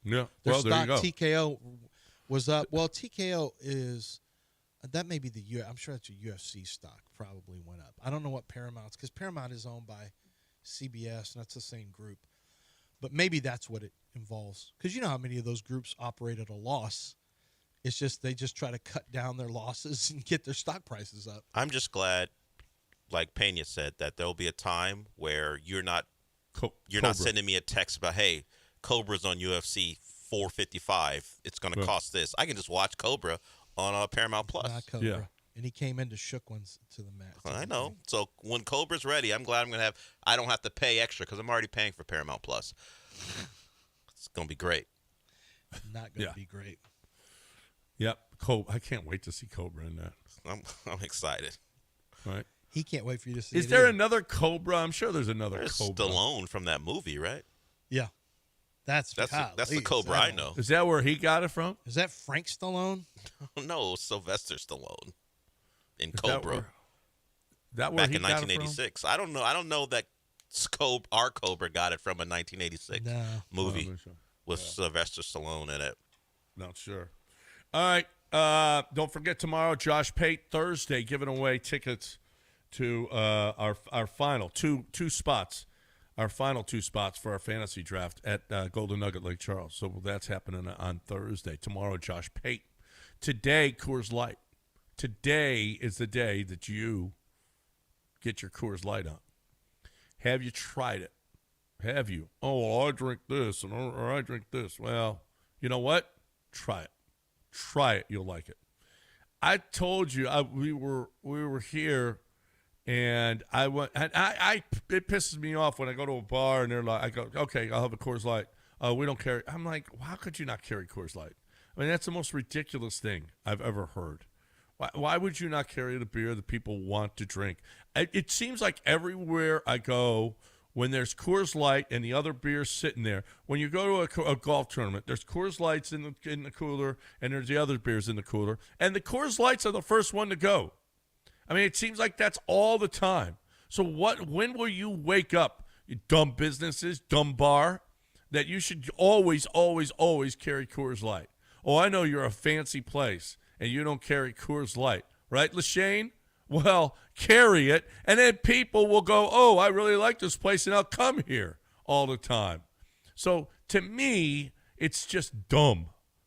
S1: Yeah,
S2: Their
S1: well,
S2: stock
S1: there you go.
S2: TKO was up. Well, TKO is that may be I'm sure that's a UFC stock probably went up. I don't know what Paramount's because Paramount is owned by CBS, and that's the same group. But maybe that's what it involves. Because you know how many of those groups operate at a loss. It's just they just try to cut down their losses and get their stock prices up.
S3: I'm just glad, like Pena said, that there'll be a time where you're not sending me a text about, hey, Cobra's on UFC 455. It's going to cost this. I can just watch Cobra on Paramount Plus.
S2: Not Cobra.
S1: Yeah.
S2: And he came into shook ones to the match.
S3: I know. So when Cobra's ready, I'm glad I don't have to pay extra because I'm already paying for Paramount Plus. It's going to be great.
S2: Not going to be great.
S1: Yep. I can't wait to see Cobra in that.
S3: I'm excited.
S1: Right.
S2: He can't wait for you to see
S1: Is
S2: it
S1: there
S2: either.
S1: another Cobra? I'm sure there's another
S3: There's
S1: Cobra.
S3: Stallone from that movie, right?
S2: Yeah. That's
S3: the Cobra I know.
S1: Is that where he got it from?
S2: Is that Frank Stallone?
S3: No, Sylvester Stallone in
S1: Is
S3: Cobra.
S1: That where
S3: back
S1: he
S3: in
S1: got it from?
S3: 1986. I don't know. I don't know that our Cobra got it from a 1986 movie
S1: I'm not sure.
S3: with Sylvester Stallone in it.
S1: Not sure. All right. Don't forget tomorrow, Josh Pate, Thursday, giving away tickets to our final two spots. Our final 2 spots for our fantasy draft at Golden Nugget Lake Charles. So that's happening on Thursday. Tomorrow, Josh Pate. Today, Coors Light. Today is the day that you get your Coors Light on. Have you tried it? Have you? Oh, I drink this or I drink this. Well, you know what? Try it. Try it. You'll like it. I told you we were here. And I went, and it pisses me off when I go to a bar and they're like, I go, okay, I'll have a Coors Light. We don't carry. I'm like, how could you not carry Coors Light? I mean, that's the most ridiculous thing I've ever heard. Why would you not carry the beer that people want to drink? It seems like everywhere I go, when there's Coors Light and the other beer's sitting there, when you go to a golf tournament, there's Coors Lights in the cooler and there's the other beers in the cooler, and the Coors Lights are the first one to go. I mean, it seems like that's all the time. So when will you wake up, you dumb businesses, dumb bar, that you should always, always, always carry Coors Light? Oh, I know you're a fancy place and you don't carry Coors Light, right, LaShane? Well, carry it, and then people will go, oh, I really like this place, and I'll come here all the time. So to me, it's just dumb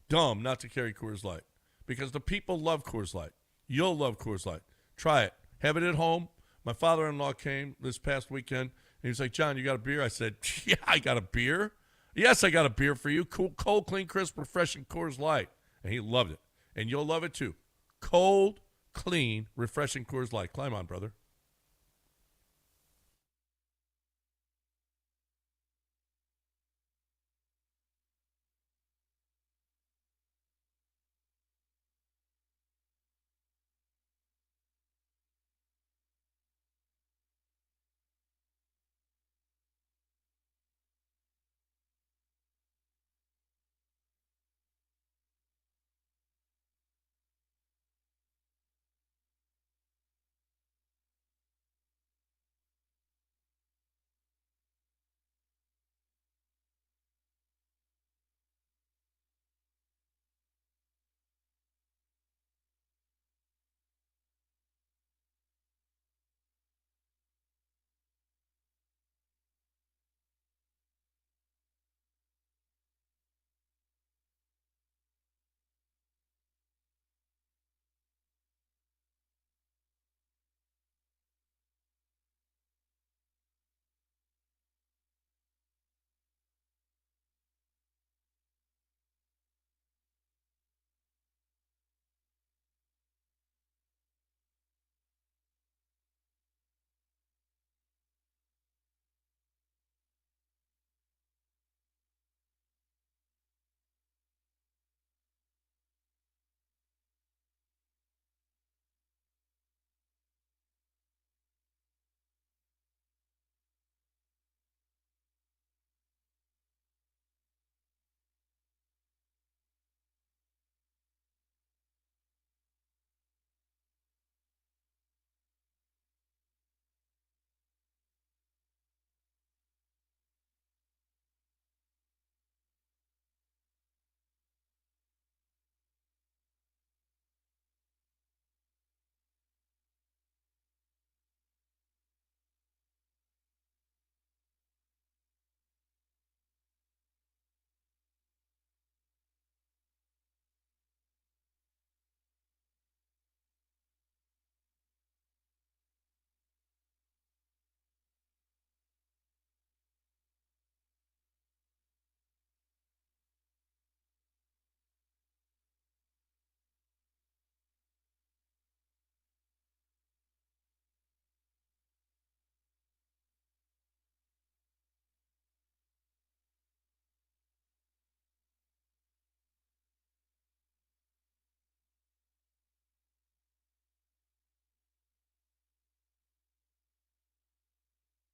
S1: not to carry Coors Light because the people love Coors Light. You'll love Coors Light. Try it. Have it at home. My father-in-law came this past weekend, and he was like, John, you got a beer? I said, yeah, I got a beer. Yes, I got a beer for you. Cold, clean, crisp, refreshing Coors Light. And he loved it. And you'll love it too. Cold, clean, refreshing Coors Light. Climb on, brother.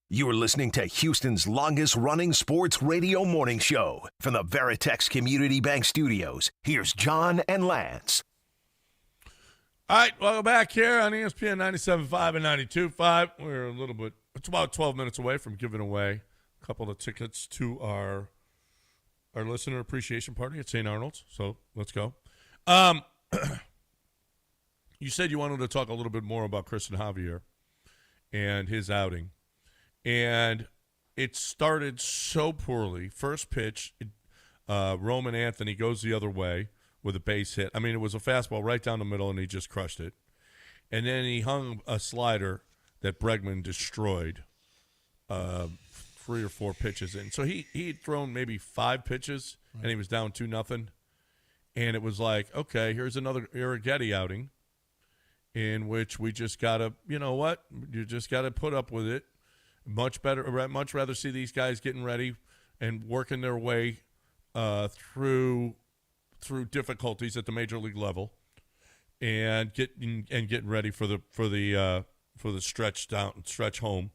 S5: You're listening to Houston's longest-running sports radio morning show. From the Veritex Community Bank Studios, here's John and Lance.
S1: All right, welcome back here on ESPN 97.5 and 92.5. We're it's about 12 minutes away from giving away a couple of tickets to our listener appreciation party at St. Arnold's. So let's go. You said you wanted to talk a little bit more about Christian Javier and his outing. And it started so poorly. First pitch, Roman Anthony goes the other way with a base hit. I mean, it was a fastball right down the middle, and he just crushed it. And then he hung a slider that Bregman destroyed 3 or 4 pitches in. So he had thrown maybe 5 pitches, and he was down 2-0. And it was like, okay, here's another Arrighetti outing in which we just got to, you know what, you just got to put up with it. Much rather see these guys getting ready and working their way through difficulties at the major league level, and getting ready for the stretch home,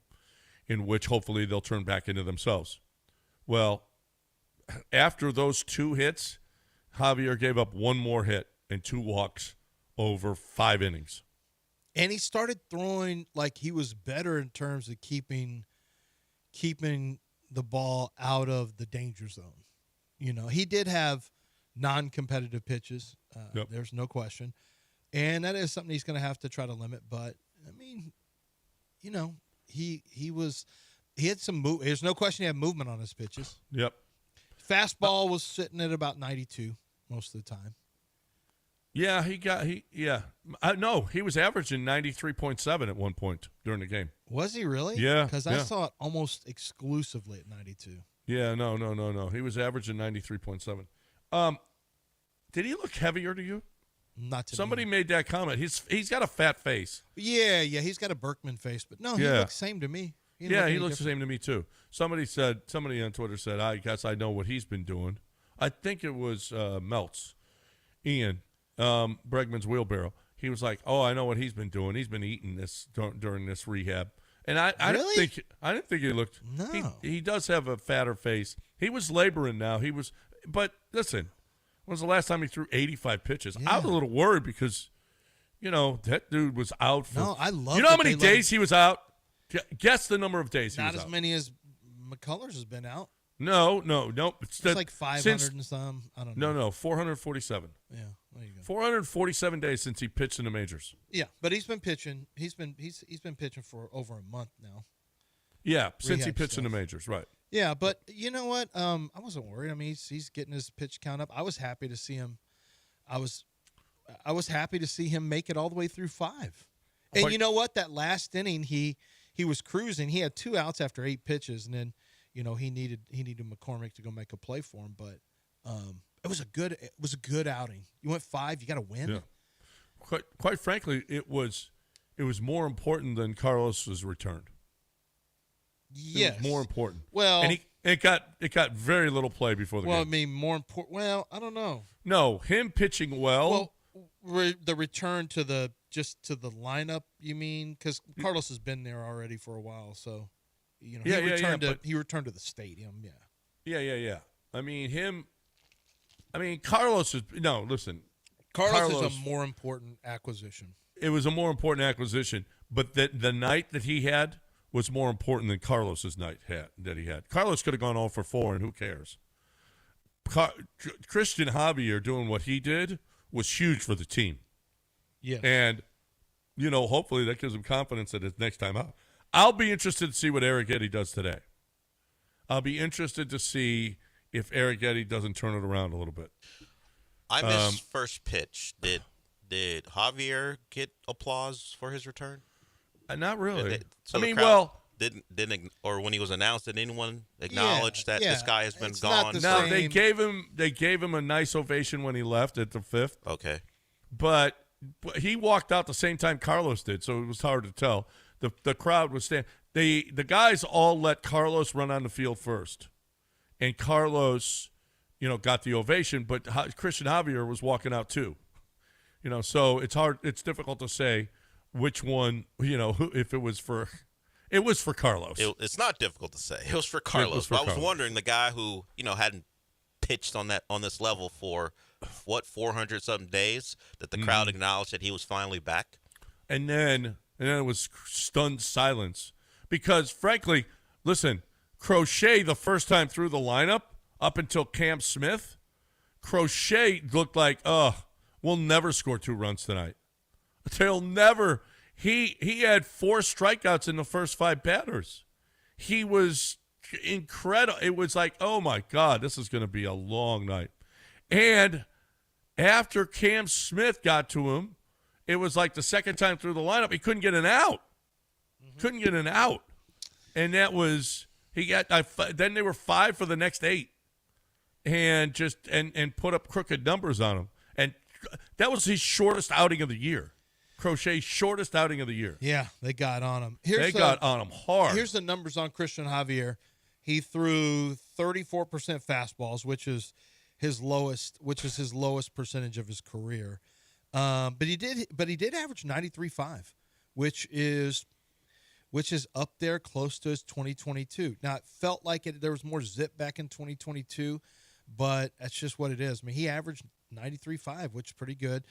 S1: in which hopefully they'll turn back into themselves. Well, after those 2 hits, Javier gave up 1 more hit and 2 walks over 5 innings.
S2: And he started throwing like he was better in terms of keeping the ball out of the danger zone. You know, he did have non-competitive pitches.
S1: Yep.
S2: There's no question. And that is something he's going to have to try to limit. But, I mean, you know, he had some move. There's no question he had movement on his pitches.
S1: Yep.
S2: Fastball was sitting at about 92 most of the time.
S1: Yeah, no, he was averaging 93.7 at one point during the game.
S2: Was he really?
S1: Yeah.
S2: Because I saw it almost exclusively at 92.
S1: Yeah, no. He was averaging 93.7. Did he look heavier to you?
S2: Not to
S1: Somebody
S2: me.
S1: made that comment. He's got a fat face.
S2: Yeah, he's got a Berkman face, but no, he looks the same to me.
S1: He looks the same to me too. Somebody on Twitter said, I guess I know what he's been doing. I think it was Meltz, Ian, Bregman's wheelbarrow. He was like, "Oh, I know what he's been doing. He's been eating this during this rehab." And I
S2: Really?
S1: didn't think he looked.
S2: No.
S1: He does have a fatter face. He was laboring now. But listen, when was the last time he threw 85 pitches?
S2: Yeah.
S1: I was a little worried because, you know, that dude was out for.
S2: No, I love.
S1: You know how many days he was out? Guess the number of days he was out.
S2: Not as many as McCullers has been out.
S1: No.
S2: It's like 500 and some. I don't know.
S1: No, 447.
S2: Yeah, there you go.
S1: 447 days since he pitched in the majors.
S2: Yeah, but he's been pitching. He's been pitching for over a month now.
S1: Yeah, since he
S2: Rehab
S1: pitched in the
S2: stuff.
S1: majors, right.
S2: Yeah, but you know what? I wasn't worried. I mean, he's getting his pitch count up. I was happy to see him. I was happy to see him make it all the way through 5. And you know what? That last inning, he was cruising. He had 2 outs after 8 pitches, and then he needed McCormick to go make a play for him. But it was a good outing. You went 5. You got to win.
S1: Yeah. Quite frankly, it was more important than Carlos's return.
S2: Yes,
S1: It was more important.
S2: Well,
S1: and it got very little play before the game.
S2: I mean, more important. Well, I don't know.
S1: No, him pitching well.
S2: The return to the lineup. You mean because Carlos has been there already for a while, so he returned to the stadium.
S1: Yeah. I mean, Carlos is no. Listen,
S2: Carlos is a more important acquisition.
S1: It was a more important acquisition, but the night that he had was more important than Carlos's night that he had. Carlos could have gone 0 for 4, and who cares? Christian Javier doing what he did was huge for the team.
S2: Yeah.
S1: And, hopefully that gives him confidence that his next time out. I'll be interested to see what Arrighetti does today. I'll be interested to see if Arrighetti doesn't turn it around a little bit.
S3: I missed first pitch. Did Javier get applause for his return?
S1: Not really.
S3: So
S1: I mean,
S3: didn't or when he was announced, did anyone acknowledge that this guy has been
S2: It's
S3: gone?
S2: not the
S1: No,
S2: same.
S1: they gave him a nice ovation when he left at the 5th.
S3: Okay.
S1: But he walked out the same time Carlos did, so it was hard to tell. The crowd was standing. The guys all let Carlos run on the field first, and Carlos, got the ovation. But Christian Javier was walking out too. So it's hard. It's difficult to say which one. If it was for It was for Carlos.
S3: It's not difficult to say. It was for Carlos.
S1: for
S3: But I was
S1: Carlos.
S3: wondering, the guy who hadn't pitched on this level for 400 something days, that the crowd acknowledged that he was finally back.
S1: And then it was stunned silence because, frankly, listen, Crochet the first time through the lineup up until Cam Smith, Crochet looked like, we'll never score 2 runs tonight. They'll never. He had 4 strikeouts in the first 5 batters. He was incredible. It was like, oh, my God, this is going to be a long night. And after Cam Smith got to him, it was like the second time through the lineup, he couldn't get an out. Couldn't get an out. And that was – then they were 5 for the next 8 and just and put up crooked numbers on him. And that was his shortest outing of the year. Crochet's shortest outing of the year.
S2: Yeah, they got on him.
S1: They got on him hard.
S2: Here's the numbers on Christian Javier. He threw 34% fastballs, which is his lowest percentage of his career. But he did average 93.5, which is up there close to his 2022. Now it felt like there was more zip back in 2022, but that's just what it is. I mean, he averaged 93.5, which is pretty good.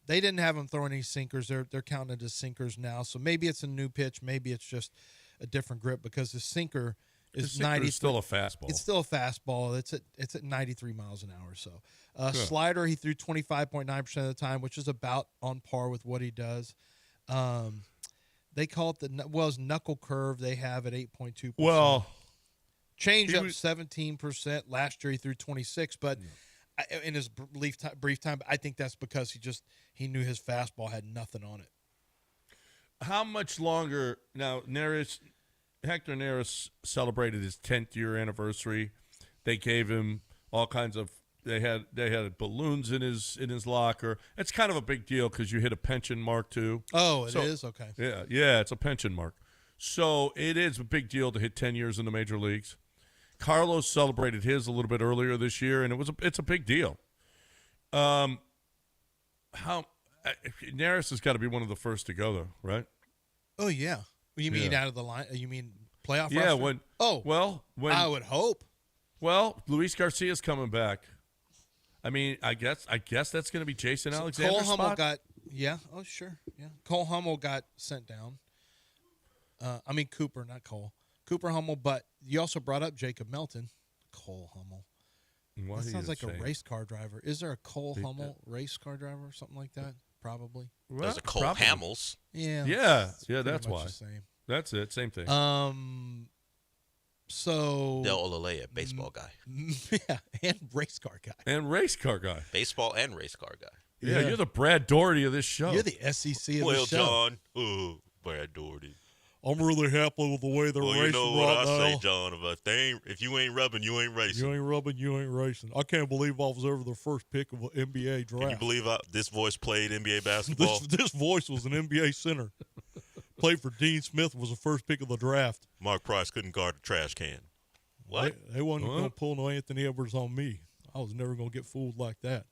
S2: They didn't have him throwing any sinkers. They're counting it as sinkers now. So maybe it's a new pitch. Maybe it's just a different grip because the sinker is 90.
S1: Still a fastball.
S2: It's still a fastball. It's at 93 miles an hour. So slider, he threw 25.9% of the time, which is about on par with what he does. They call it his knuckle curve. They have at 8.2%.
S1: Well,
S2: change up 17%. Last year he threw 26, but in his brief time, I think that's because he knew his fastball had nothing on it.
S1: how much longer now? Hector Neris celebrated his 10th year anniversary. They gave him all kinds of. They had balloons in his locker. It's kind of a big deal because you hit a pension mark too.
S2: Oh, it is? Okay.
S1: Yeah, it's a pension mark. So it is a big deal to hit 10 years in the major leagues. Carlos celebrated his a little bit earlier this year, and it's a big deal. Neris has got to be one of the first to go, though, right?
S2: Oh yeah. You mean out of the line? You mean playoff?
S1: Yeah.
S2: roster?
S1: When
S2: I would hope.
S1: Well, Luis Garcia's coming back. I mean, I guess that's going to be Jason Alexander's
S2: Cole Hummel
S1: spot.
S2: Oh sure, yeah. Cole Hummel got sent down. Cooper, not Cole. Cooper Hummel, but you also brought up Jacob Melton. Cole Hummel.
S1: What
S2: That
S1: are
S2: sounds
S1: you
S2: like
S1: saying?
S2: a race car driver. Is there a Cole Hummel race car driver or something like that? Probably.
S1: Well,
S3: There's a Cole
S1: probably.
S3: Hamels.
S2: Yeah.
S1: Yeah,
S2: pretty
S1: that's
S2: much
S1: why.
S2: the same.
S1: That's it. Same thing.
S2: So
S3: Del Olaleye, baseball guy.
S2: yeah, and race car guy.
S1: And race car guy.
S3: Baseball and race car guy.
S1: Yeah, you're the Brad Doherty of this show.
S2: You're the SEC of the
S3: Well,
S2: show.
S3: John, Brad Doherty.
S2: I'm really happy with the way they're
S3: Well,
S2: racing
S3: you know what
S2: right
S3: I
S2: now.
S3: say, John. If you ain't rubbing, you ain't racing.
S2: You ain't rubbing, you ain't racing. I can't believe I was ever the first pick of an NBA draft.
S3: Can you believe this voice played NBA basketball?
S2: This voice was an NBA center. Played for Dean Smith, was the first pick of the draft.
S3: Mark Price couldn't guard a trash can. What?
S2: They wasn't going to pull no Anthony Edwards on me. I was never going to get fooled like that.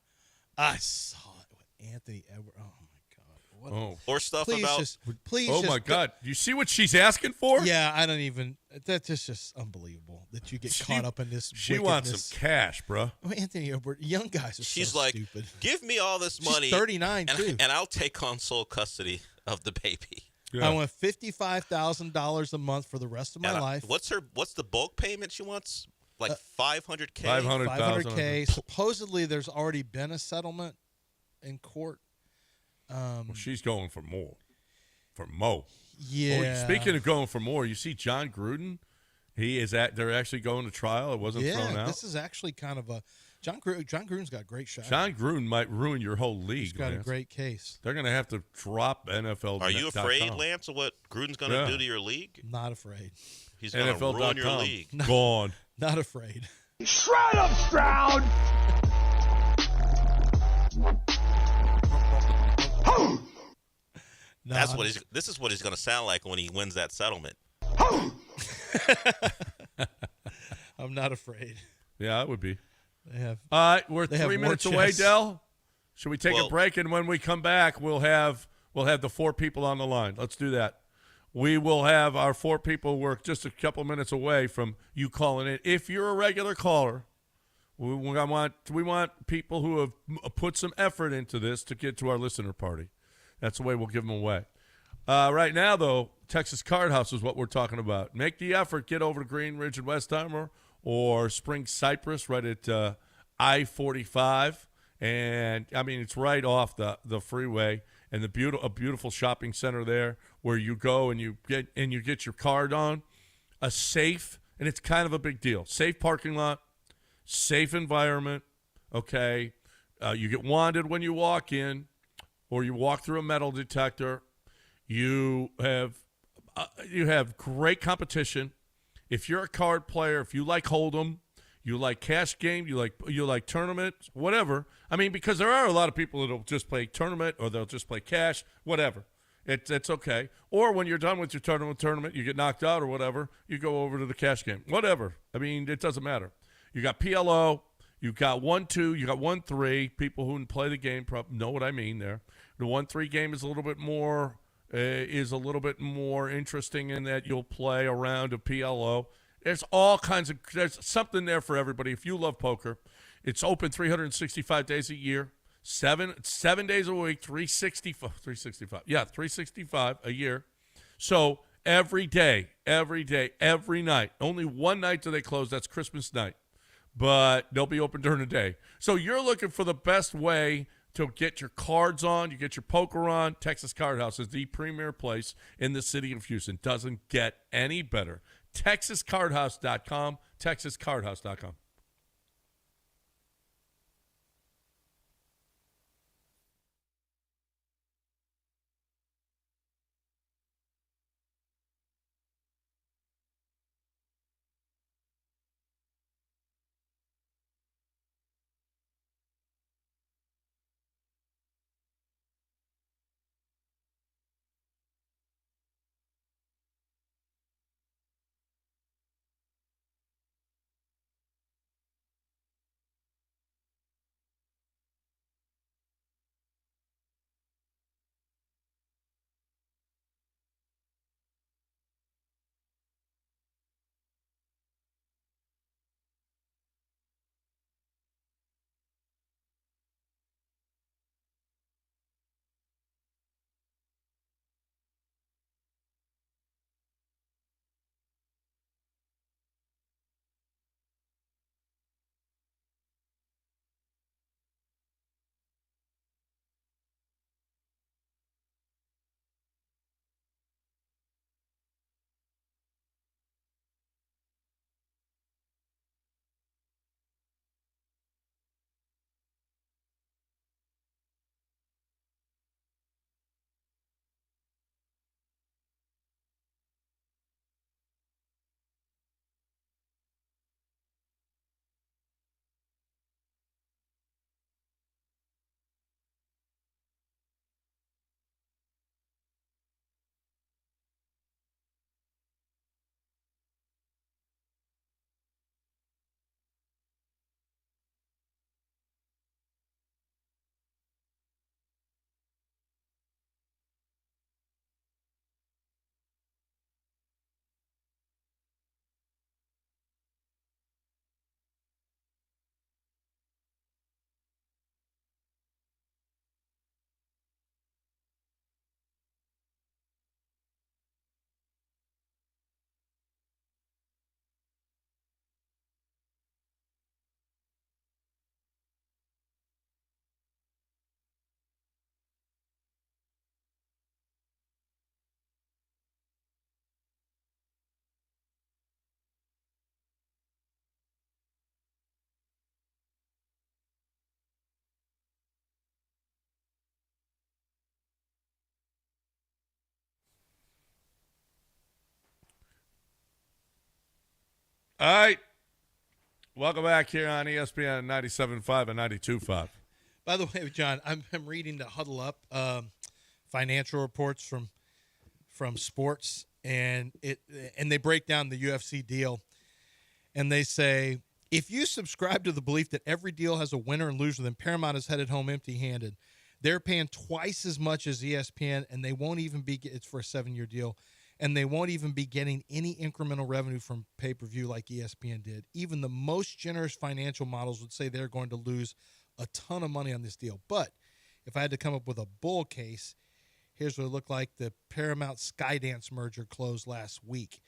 S2: I saw it with Anthony Edwards. Oh, my God.
S1: Oh,
S3: Or stuff
S2: Please
S3: about
S1: oh my God! You see what she's asking for?
S2: Yeah, I don't even. That's just unbelievable that you get caught up in this.
S1: She wants some cash, bro.
S2: Oh, Anthony Edwards, young guys are
S3: she's
S2: so
S3: like,
S2: stupid.
S3: give me all this money.
S2: She's 39 too.
S3: and I'll take on sole custody of the baby.
S1: Yeah.
S2: I want $55,000 a month for the rest of my life.
S3: What's the bulk payment she wants? Like $500K.
S1: 500,000.
S2: $500K. Supposedly, there's already been a settlement in court.
S1: Well, she's going for more. For Mo.
S2: Yeah.
S1: Oh, speaking of going for more, you see John Gruden. They're actually going to trial. It wasn't thrown out.
S2: This is actually kind of a John Gruden's got a great shot.
S1: John Gruden might ruin your whole league.
S2: He's got
S1: Lance.
S2: a great case.
S1: They're going to have to drop NFL.
S3: Are you afraid, Lance, of what Gruden's going to do to your league?
S2: Not afraid.
S3: He's going to ruin your league.
S1: Gone.
S2: Not afraid.
S9: Shred 'em, Stroud!
S3: This is what he's going to sound like when he wins that settlement.
S2: I'm not afraid.
S1: Yeah, it would be.
S2: They have.
S1: All right, we're
S2: They have
S1: 3
S2: war
S1: minutes away,
S2: chests.
S1: Del. Should we take a break? And when we come back, we'll have the 4 people on the line. Let's do that. we will have our 4 people work just a couple minutes away from you calling in. If you're a regular caller, we want people who have put some effort into this to get to our listener party. That's the way we'll give them away. Right now, though, Texas Card House is what we're talking about. Make the effort. Get over to Green Ridge and Westheimer or Spring Cypress right at I-45. And, I mean, it's right off the freeway. And a beautiful shopping center there where you go and you get your card on. A safe, and it's kind of a big deal, safe parking lot, safe environment, okay? You get wanded when you walk in or you walk through a metal detector. You have great competition. If you're a card player, if you like Hold'em, you like cash game, you like tournaments, whatever. I mean, because there are a lot of people that'll just play tournament or they'll just play cash, whatever. It's okay. Or when you're done with your tournament, you get knocked out or whatever, you go over to the cash game, whatever. I mean, it doesn't matter. You got PLO, you got 1-2, you got 1-3. People who play the game know what I mean there. The 1-3 game is a little bit more interesting in that you'll play a round of PLO. There's something there for everybody. If you love poker, it's open 365 days a year, seven days a week, 365 a year. So every day, every night. Only one night do they close. That's Christmas night. But they'll be open during the day. So you're looking for the best way to get your cards on, you get your poker on. Texas Card House is the premier place in the city of Houston. Doesn't get any better. TexasCardHouse.com, TexasCardHouse.com. All right. Welcome back here on ESPN 97.5 and 92.5.
S2: By the way, John, I'm reading the Huddle Up financial reports from sports, and they break down the UFC deal, and they say, if you subscribe to the belief that every deal has a winner and loser, then Paramount is headed home empty-handed. They're paying twice as much as ESPN, and they won't even be – it's for a 7-year deal. and they won't even be getting any incremental revenue from pay-per-view like ESPN did. Even the most generous financial models would say they're going to lose a ton of money on this deal. But if I had to come up with a bull case, here's what it looked like. The Paramount Skydance merger closed last week.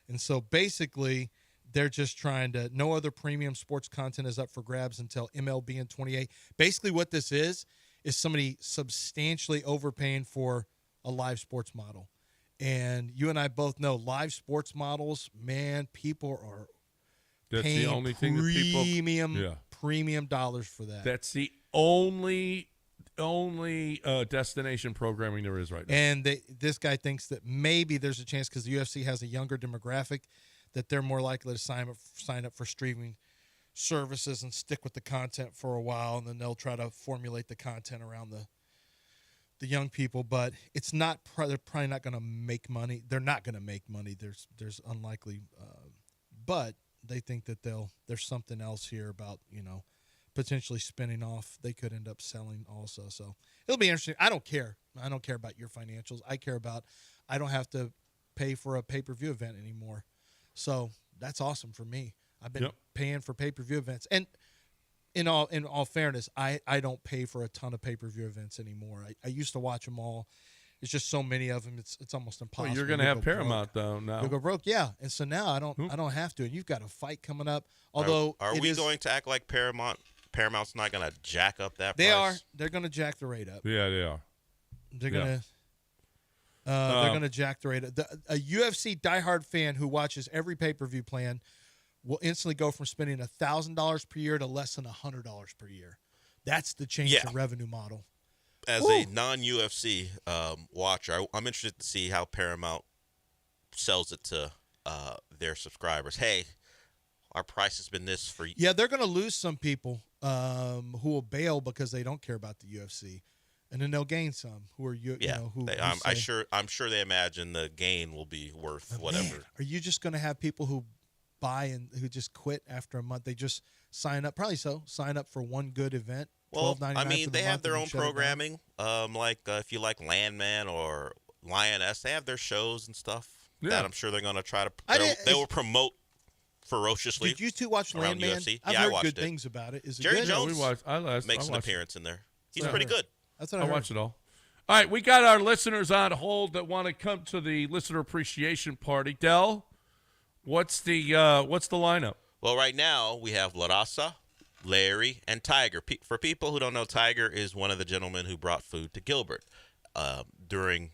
S2: And so basically they're just trying to – no other premium sports content is up for grabs until MLB in 28. Basically what this is somebody substantially overpaying for a live sports model. And you and I both know live sports models, man, people are paying
S1: the only thing that people
S2: premium dollars for that.
S1: That's the only destination programming there is right now.
S2: And this guy thinks that maybe there's a chance because the UFC has a younger demographic that they're more likely to sign up for streaming services and stick with the content for a while, and then they'll try to formulate the content around the young people. But it's not they're probably not going to make money. They're not going to make money. There's unlikely, but they think that there's something else here about potentially spinning off. They could end up selling also. So it'll be interesting. I don't care about your financials. I care about I don't have to pay for a pay-per-view event anymore. So that's awesome for me. I've been paying for pay-per-view events. And in all fairness, I don't pay for a ton of pay-per-view events anymore. I used to watch them all. It's just so many of them. It's almost impossible.
S1: Well, you're going to have Paramount though now.
S2: You'll go broke, yeah. And so now I don't have to. And you've got a fight coming up. Although
S3: are we going to act like Paramount's not going to jack up that
S2: they
S3: price?
S2: are. They're going to jack the rate up.
S1: Yeah, they are.
S2: They're going to. They're going to jack the rate up. A UFC diehard fan who watches every pay-per-view plan will instantly go from spending $1,000 per year to less than $100 per year. That's the change in revenue model.
S3: As a non-UFC watcher, I'm interested to see how Paramount sells it to their subscribers. Hey, our price has been this for you.
S2: Yeah, they're going to lose some people who will bail because they don't care about the UFC, and then they'll gain some who are
S3: I'm sure they imagine the gain will be worth whatever.
S2: Man, are you just going to have people who buy and who just quit after a month? They just sign up for one good event.
S3: Well, I mean, they have their own programming. Like if you like Landman or Lioness, they have their shows and stuff that I'm sure they're going to try to. They will promote ferociously.
S2: Did you two watch Landman?
S3: UFC?
S2: I've heard good things about it. Is it
S3: Jerry
S2: good?
S3: Jones makes an appearance in there. He's pretty good.
S2: That's what I
S1: watched it all. All right, we got our listeners on hold that want to come to the listener appreciation party. Del, what's the lineup?
S3: Well, right now we have La Raza, Larry, and Tiger. For people who don't know, Tiger is one of the gentlemen who brought food to Gilbert during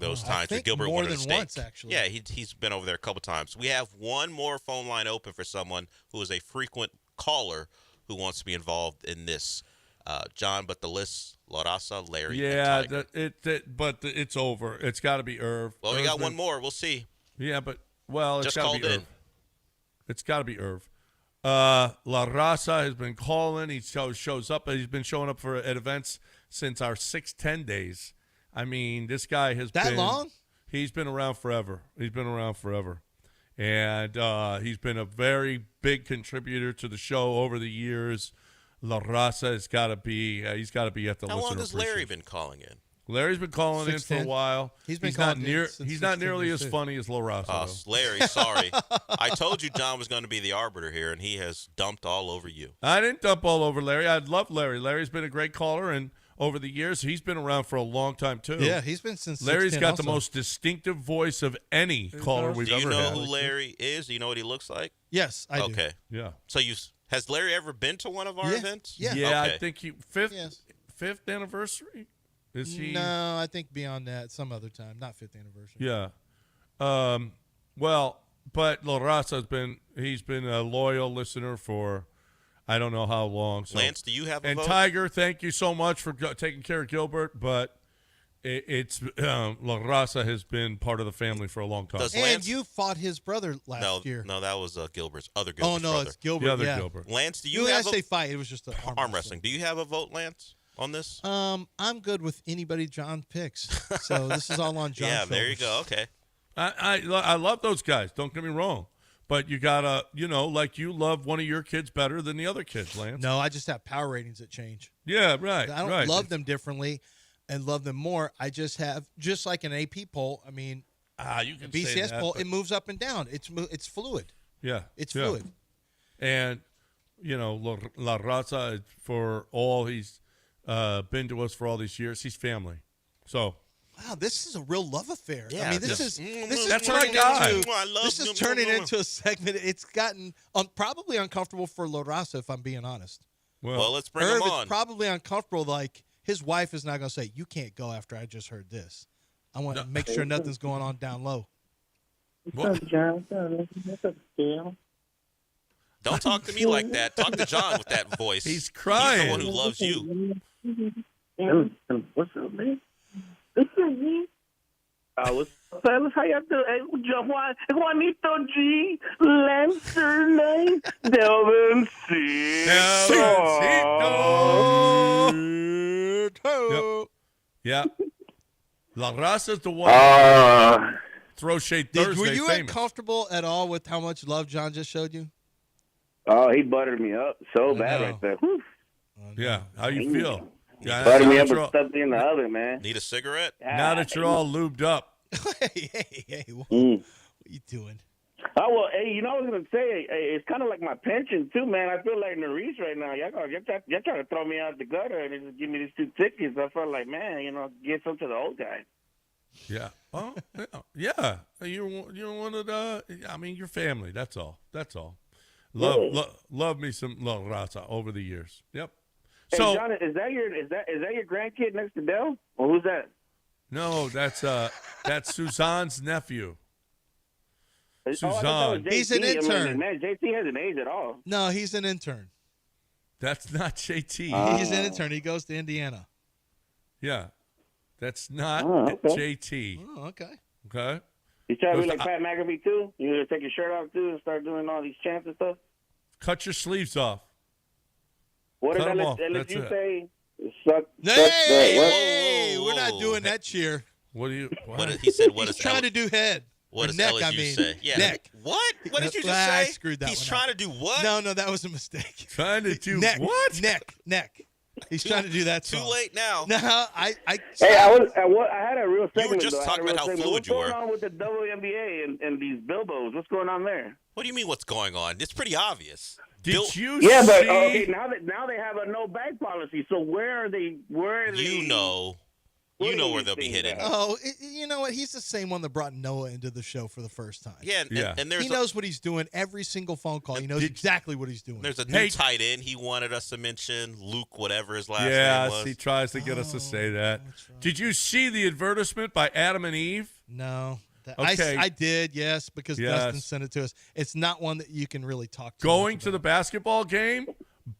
S3: those times.
S2: I think
S3: Gilbert
S2: more
S3: wanted
S2: than
S3: a steak.
S2: once, actually.
S3: Yeah, he's been over there a couple times. We have one more phone line open for someone who is a frequent caller who wants to be involved in this. John, but the list: La Raza, Larry, and Tiger.
S1: It's over. It's got to be Irv.
S3: Well, we got one more. We'll see.
S1: Yeah, it's
S3: just
S1: got to
S3: called
S1: be
S3: in.
S1: Irv. It's got to be Irv. La Raza has been calling. He shows up. He's been showing up at events since our 610 days. I mean, this guy has been
S2: that long.
S1: He's been around forever. And he's been a very big contributor to the show over the years. La Raza has got to be. He's got to be at the.
S3: How long has Larry been calling in?
S1: Larry's been calling in for a while.
S2: He's not
S1: nearly as funny as La Raza.
S3: Larry, sorry. I told you John was going to be the arbiter here, and he has dumped all over you.
S1: I didn't dump all over Larry. I love Larry. Larry's been a great caller, and over the years, he's been around for a long time, too.
S2: Yeah, he's been since
S1: Larry's
S2: 16
S1: got
S2: also.
S1: the most distinctive voice of any caller we've ever had.
S3: Do you know who Larry is? Do you know what he looks like?
S2: Yes, I do.
S3: Okay.
S1: Yeah.
S3: So has Larry ever been to one of our events?
S2: Yeah.
S1: Yeah,
S3: okay.
S1: I think fifth anniversary? Is he?
S2: No, I think beyond that, some other time, not 5th anniversary.
S1: Yeah. But La Raza he's been a loyal listener for I don't know how long. So.
S3: Lance, do you have a vote?
S1: And Tiger, thank you so much for taking care of Gilbert, but it's La Raza has been part of the family for a long time.
S2: And you fought his brother last year.
S3: No, that was Gilbert's brother. Gilbert's
S2: brother.
S3: It's
S2: Gilbert.
S1: The other Gilbert.
S3: Lance, do you have
S2: a fight? It was just
S3: arm wrestling. Do you have a vote, Lance, on this?
S2: I'm good with anybody John picks. So this is all on John.
S3: Yeah, there you go. Okay.
S1: I love those guys. Don't get me wrong. But you gotta, like you love one of your kids better than the other kids, Lance.
S2: No, I just have power ratings that change.
S1: Yeah, right.
S2: I don't love them differently and love them more. I just have, just like an AP poll, I mean,
S1: You can
S2: BCS
S1: say that,
S2: poll,
S1: but-
S2: it moves up and down. It's fluid.
S1: Yeah.
S2: It's
S1: yeah.
S2: fluid.
S1: And, La Raza, for all he's been to us for all these years, he's family. So.
S2: Wow, this is a real love affair.
S3: Yeah,
S2: I mean, this
S3: just-
S2: is
S1: That's
S2: turning
S1: my guy.
S2: into
S3: I love
S2: this is
S3: him.
S2: turning into a segment. It's gotten probably uncomfortable for La Raza, if I'm being honest.
S3: Well, let's bring
S2: Irv,
S3: him
S2: it's
S3: on.
S2: probably uncomfortable. Like his wife is not going to say, "You can't go after I just heard this." I want to make sure nothing's going on down low.
S1: What?
S3: Don't talk to me like that. Talk to John with that voice.
S1: He's crying.
S3: He's the one who loves you.
S8: What's up, man? What's up, fellas? How y'all doing? Hey, Juanito G, Lancer Knight, Delvin C.
S1: Yeah. La Raza's the one. Throw shade Thursday.
S2: Were you
S1: famous.
S2: uncomfortable at all with how much love John just showed you?
S10: Oh, he buttered me up so bad
S2: know.
S10: right there. Whew.
S1: Yeah. How you feel? Yeah,
S10: Buttered
S1: now
S10: me
S1: that
S10: up
S1: you're
S10: and
S1: all-
S10: stuffed me in the oven, man.
S3: Need a cigarette?
S1: now that you're all lubed up.
S2: hey, what
S10: Mm.
S2: are you doing?
S10: Oh, well, hey, you know what I was going to say? Hey, it's kind of like my pension, too, man. I feel like Nerese right now. Y'all trying to throw me out the gutter and just give me these 2 tickets. I felt like, man, give some to the old guy.
S1: Yeah. Oh, yeah. You're one of the. I mean, your family. That's all. That's all. Love me some La Raza over the years. Yep.
S10: Hey,
S1: So
S10: John, is that your grandkid next to Dell? Or who's that?
S1: no, that's Suzanne's nephew.
S10: Oh, I thought that was
S1: Suzanne.
S10: JT.
S2: He's an intern.
S10: I mean, man, JT hasn't aged at all.
S2: No, he's an intern.
S1: That's not JT.
S2: He's an intern. He goes to Indiana.
S1: Yeah. That's not
S10: okay.
S1: JT.
S2: Oh, okay.
S1: Okay.
S10: You trying to be
S1: Goes
S10: like Pat McAfee, too? You going to take your shirt off, too, and start doing all these chants and stuff?
S1: Cut your sleeves off.
S10: What did
S1: Cut 'em
S10: that
S1: off.
S10: let
S1: That's
S10: you
S1: it.
S10: say? Suck
S2: Hey,
S3: Whoa,
S2: we're not
S3: whoa.
S2: doing that cheer.
S1: What do you?
S3: He said, what
S2: He's
S3: is
S2: trying to do head.
S3: What
S2: Or
S3: does
S2: neck,
S3: LSU
S2: I mean.
S3: say? Yeah.
S2: Neck.
S3: What? What did you just
S2: I
S3: say?
S2: screwed that
S3: He's
S2: one
S3: trying
S2: up.
S3: to do what?
S2: No, that was a mistake.
S1: Trying to do
S2: Neck.
S1: what?
S2: Neck. He's trying to do that.
S3: Too
S2: song.
S3: late now.
S2: No, I
S10: Hey, I had a real segment.
S3: You were just
S10: though. I had
S3: talking
S10: a real
S3: about how
S10: segment.
S3: fluid you
S10: What's
S3: were.
S10: going on with the WNBA and these Bilbos? What's going on there?
S3: What do you mean what's going on? It's pretty obvious.
S1: Did you
S10: Yeah, but
S1: see?
S10: okay, now they have a no bag policy. So where are they? Where are they?
S3: You know
S10: What do
S3: where
S10: you
S3: they'll be
S10: think
S3: hitting.
S10: that-
S2: Oh, you know what? He's the same one that brought Noah into the show for the first time.
S3: Yeah,
S1: Yeah.
S3: and there's
S2: He knows what he's doing every single phone call. He knows
S1: Did-
S2: exactly what he's doing.
S3: there's a new
S1: Hey.
S3: tight end he wanted us to mention, Luke, whatever his last name
S1: Yes,
S3: was.
S1: he tries to get us to say that.
S2: that's right.
S1: Did you see the advertisement by Adam and Eve?
S2: No.
S1: Okay.
S2: I did, yes, because
S1: Yes.
S2: Dustin sent it to us. It's not one that you can really talk to.
S1: Going
S2: much
S1: to the
S2: about.
S1: basketball game,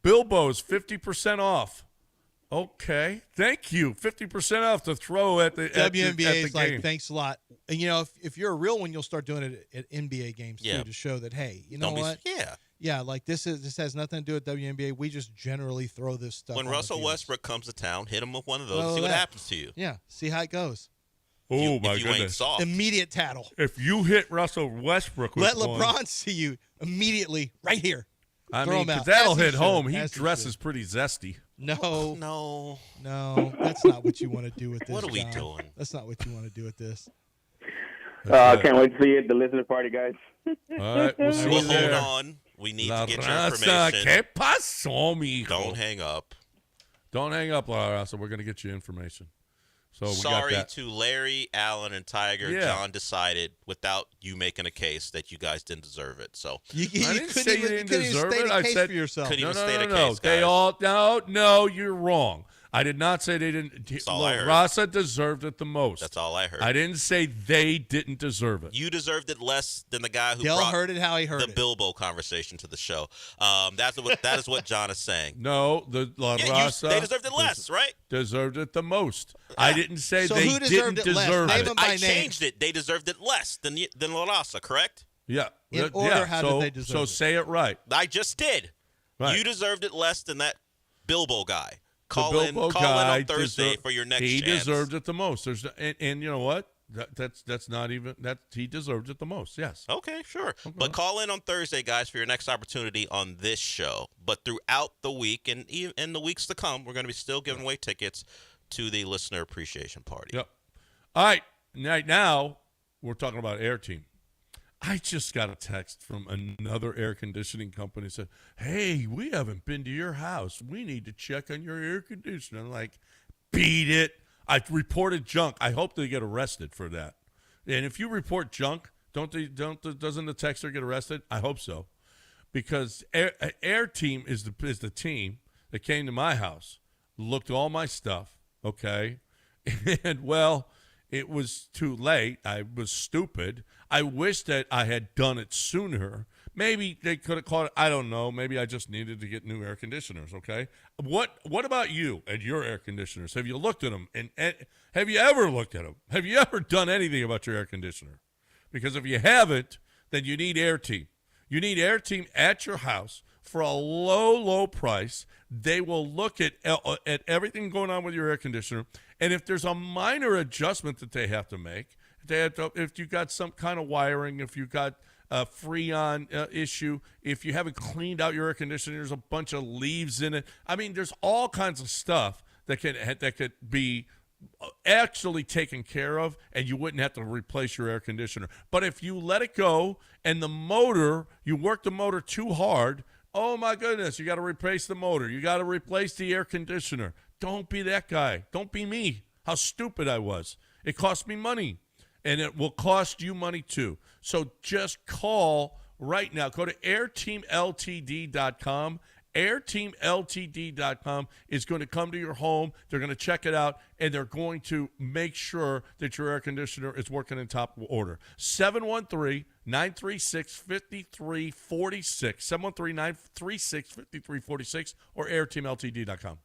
S1: Bilbo's 50% off. Okay, thank you. 50% off to throw at the
S2: WNBA
S1: at the
S2: is like,
S1: game.
S2: thanks a lot. And, if you're a real one, you'll start doing it at NBA games,
S3: Yeah.
S2: too, to show that, hey, you know
S3: Don't be-
S2: what?
S3: Yeah.
S2: Yeah, like this has nothing to do with WNBA. We just generally throw this stuff
S3: When
S2: on the
S3: Russell
S2: fields.
S3: Westbrook comes to town, hit him with one of those,
S2: Well,
S3: see what
S2: that-
S3: happens to you.
S2: Yeah, see how it goes.
S1: Oh
S3: If
S1: my
S3: you ain't
S1: goodness!
S3: soft.
S2: Immediate tattle.
S1: If you hit Russell Westbrook, with
S2: Let
S1: one,
S2: LeBron see you immediately right here.
S1: I
S2: throw
S1: mean,
S2: him
S1: because
S2: out.
S1: that'll
S2: As he
S1: hit
S2: should.
S1: home. He
S2: As he
S1: dresses
S2: should.
S1: pretty zesty.
S2: No,
S3: No.
S2: that's not what you want to do with this.
S3: What are we
S2: John.
S3: doing?
S2: That's not what you want to do with this.
S10: I can't wait to see you at the listener party, guys.
S1: All right, we'll see
S3: Well,
S1: you
S3: hold
S1: there.
S3: on. We need
S1: La
S3: to get your
S1: Raza,
S3: information.
S1: ¿qué pasó, mijo?
S3: Don't hang up.
S1: Don't hang up, La Raza. We're going to get you information. So we
S3: Sorry
S1: got that.
S3: to Larry, Allen, and Tiger.
S1: Yeah.
S3: John decided without you making a case that you guys didn't deserve it. So
S2: You
S1: I didn't
S2: couldn't
S1: say
S2: even,
S1: you didn't
S2: couldn't even
S1: deserve
S2: state
S1: it.
S2: a
S1: I
S2: case
S1: said-
S2: for yourself.
S3: Couldn't
S1: No,
S3: even
S1: no,
S3: state
S1: no,
S3: a
S1: no.
S3: case,
S1: They
S3: guys.
S1: all no, you're wrong. I did not say they didn't.
S3: all I heard.
S1: Rasa deserved it the most.
S3: That's all I heard.
S1: I didn't say they didn't deserve it.
S3: You deserved it less than the guy who
S2: Dell
S3: brought
S2: heard it how he heard
S3: the
S2: it.
S3: Bilbo conversation to the show. That is what John is saying.
S1: No, the La
S3: Yeah,
S1: Raza
S3: they deserved it less, right?
S1: deserved it the most. I didn't say
S2: So
S1: they
S2: who deserved
S1: didn't
S2: it less?
S1: deserve
S2: Name
S1: it.
S2: them by
S3: I
S2: name.
S3: changed it. They deserved it less than La Raza, correct?
S1: Yeah.
S2: In
S1: yeah,
S2: order, how did
S1: so,
S2: they deserve
S1: So
S2: it?
S1: say it right.
S3: I just did.
S1: Right.
S3: You deserved it less than that Bilbo guy.
S1: The
S3: Call in
S1: Bilbo
S3: on
S1: guy
S3: Thursday
S1: deserved-
S3: for your next
S1: He
S3: chance.
S1: deserved it the most. There's and you know what? That's not even that he deserved it the most. Yes.
S3: Okay, sure. But call in on Thursday, guys, for your next opportunity on this show. But throughout the week and in the weeks to come, we're going to be still giving away tickets to the listener appreciation party.
S1: Yep. All right. Right now, we're talking about Air Team. I just got a text from another air conditioning company that said, hey, we haven't been to your house. We need to check on your air conditioner. I'm like, beat it. I reported junk. I hope they get arrested for that. And if you report junk, doesn't the texter get arrested? I hope so. Because Air Team is the team that came to my house, looked at all my stuff, okay? And, well, it was too late. I was stupid. I wish that I had done it sooner. Maybe they could have caught it. I don't know. Maybe I just needed to get new air conditioners, okay? What about you and your air conditioners? Have you looked at them? And have you ever looked at them? Have you ever done anything about your air conditioner? Because if you haven't, then you need Air Team. You need Air Team at your house for a low price. They will look at everything going on with your air conditioner. And if there's a minor adjustment that they have to make, if you got some kind of wiring, if you got a Freon issue, if you haven't cleaned out your air conditioner, there's a bunch of leaves in it. I mean, there's all kinds of stuff that could be actually taken care of, and you wouldn't have to replace your air conditioner. But if you let it go and you work the motor too hard, oh my goodness, you got to replace the motor. You got to replace the air conditioner. Don't be that guy. Don't be me. How stupid I was. It cost me money, and it will cost you money too. So just call right now. Go to airteamltd.com. airteamltd.com is going to come to your home. They're going to check it out, and they're going to make sure that your air conditioner is working in top order. 713-936-5346. 713-936-5346 or airteamltd.com.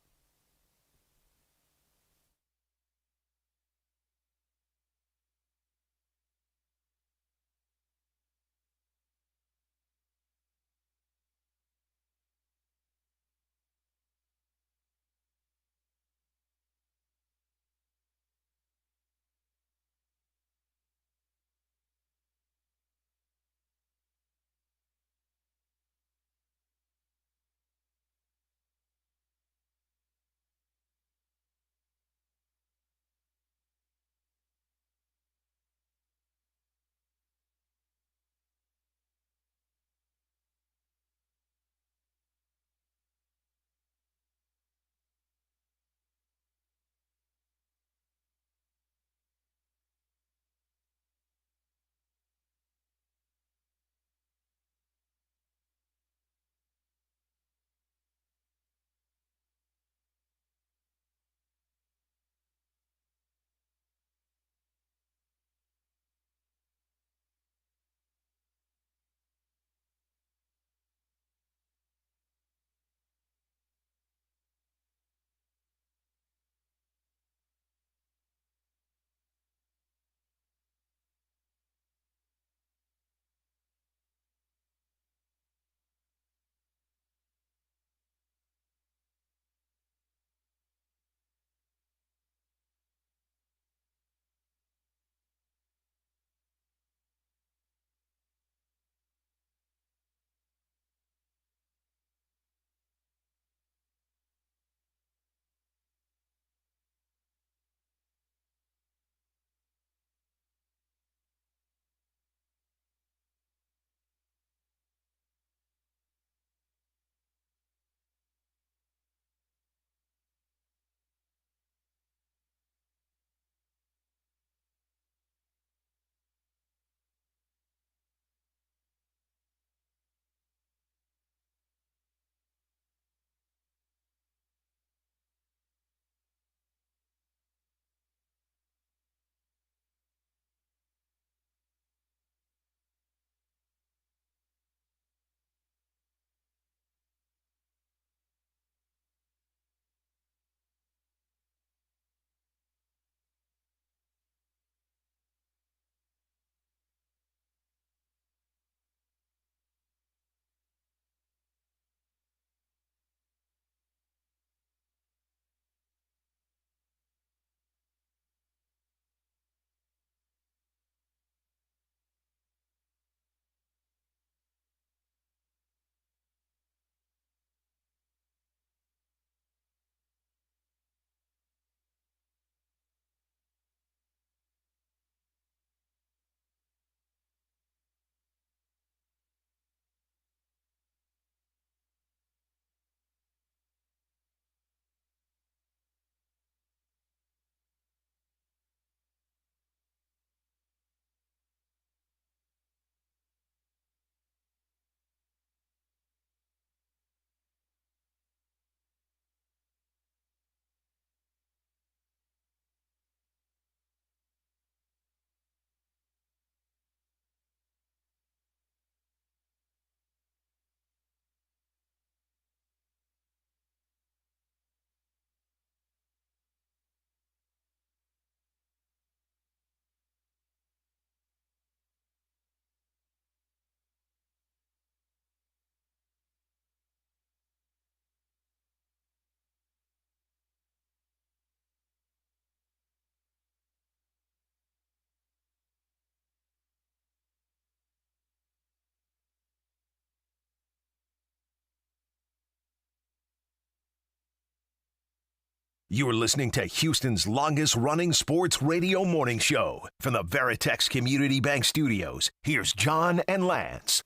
S5: You are listening to Houston's longest-running sports radio morning show. From the Veritex Community Bank Studios, here's John and Lance.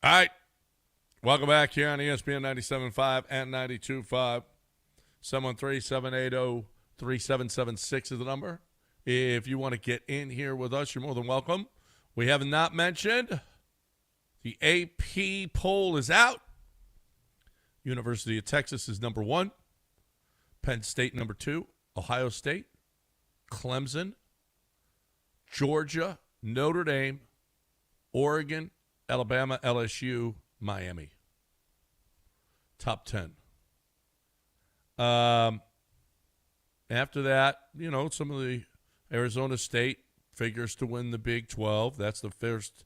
S1: All right. Welcome back here on ESPN 97.5 and 92.5. 713-780-3776 is the number. If you want to get in here with us, you're more than welcome. We have not mentioned the AP poll is out. University of Texas is number 1. Penn State number 2. Ohio State, Clemson, Georgia, Notre Dame, Oregon, Alabama, LSU, Miami. Top 10. After that, some of the Arizona State figures to win the Big 12. That's the first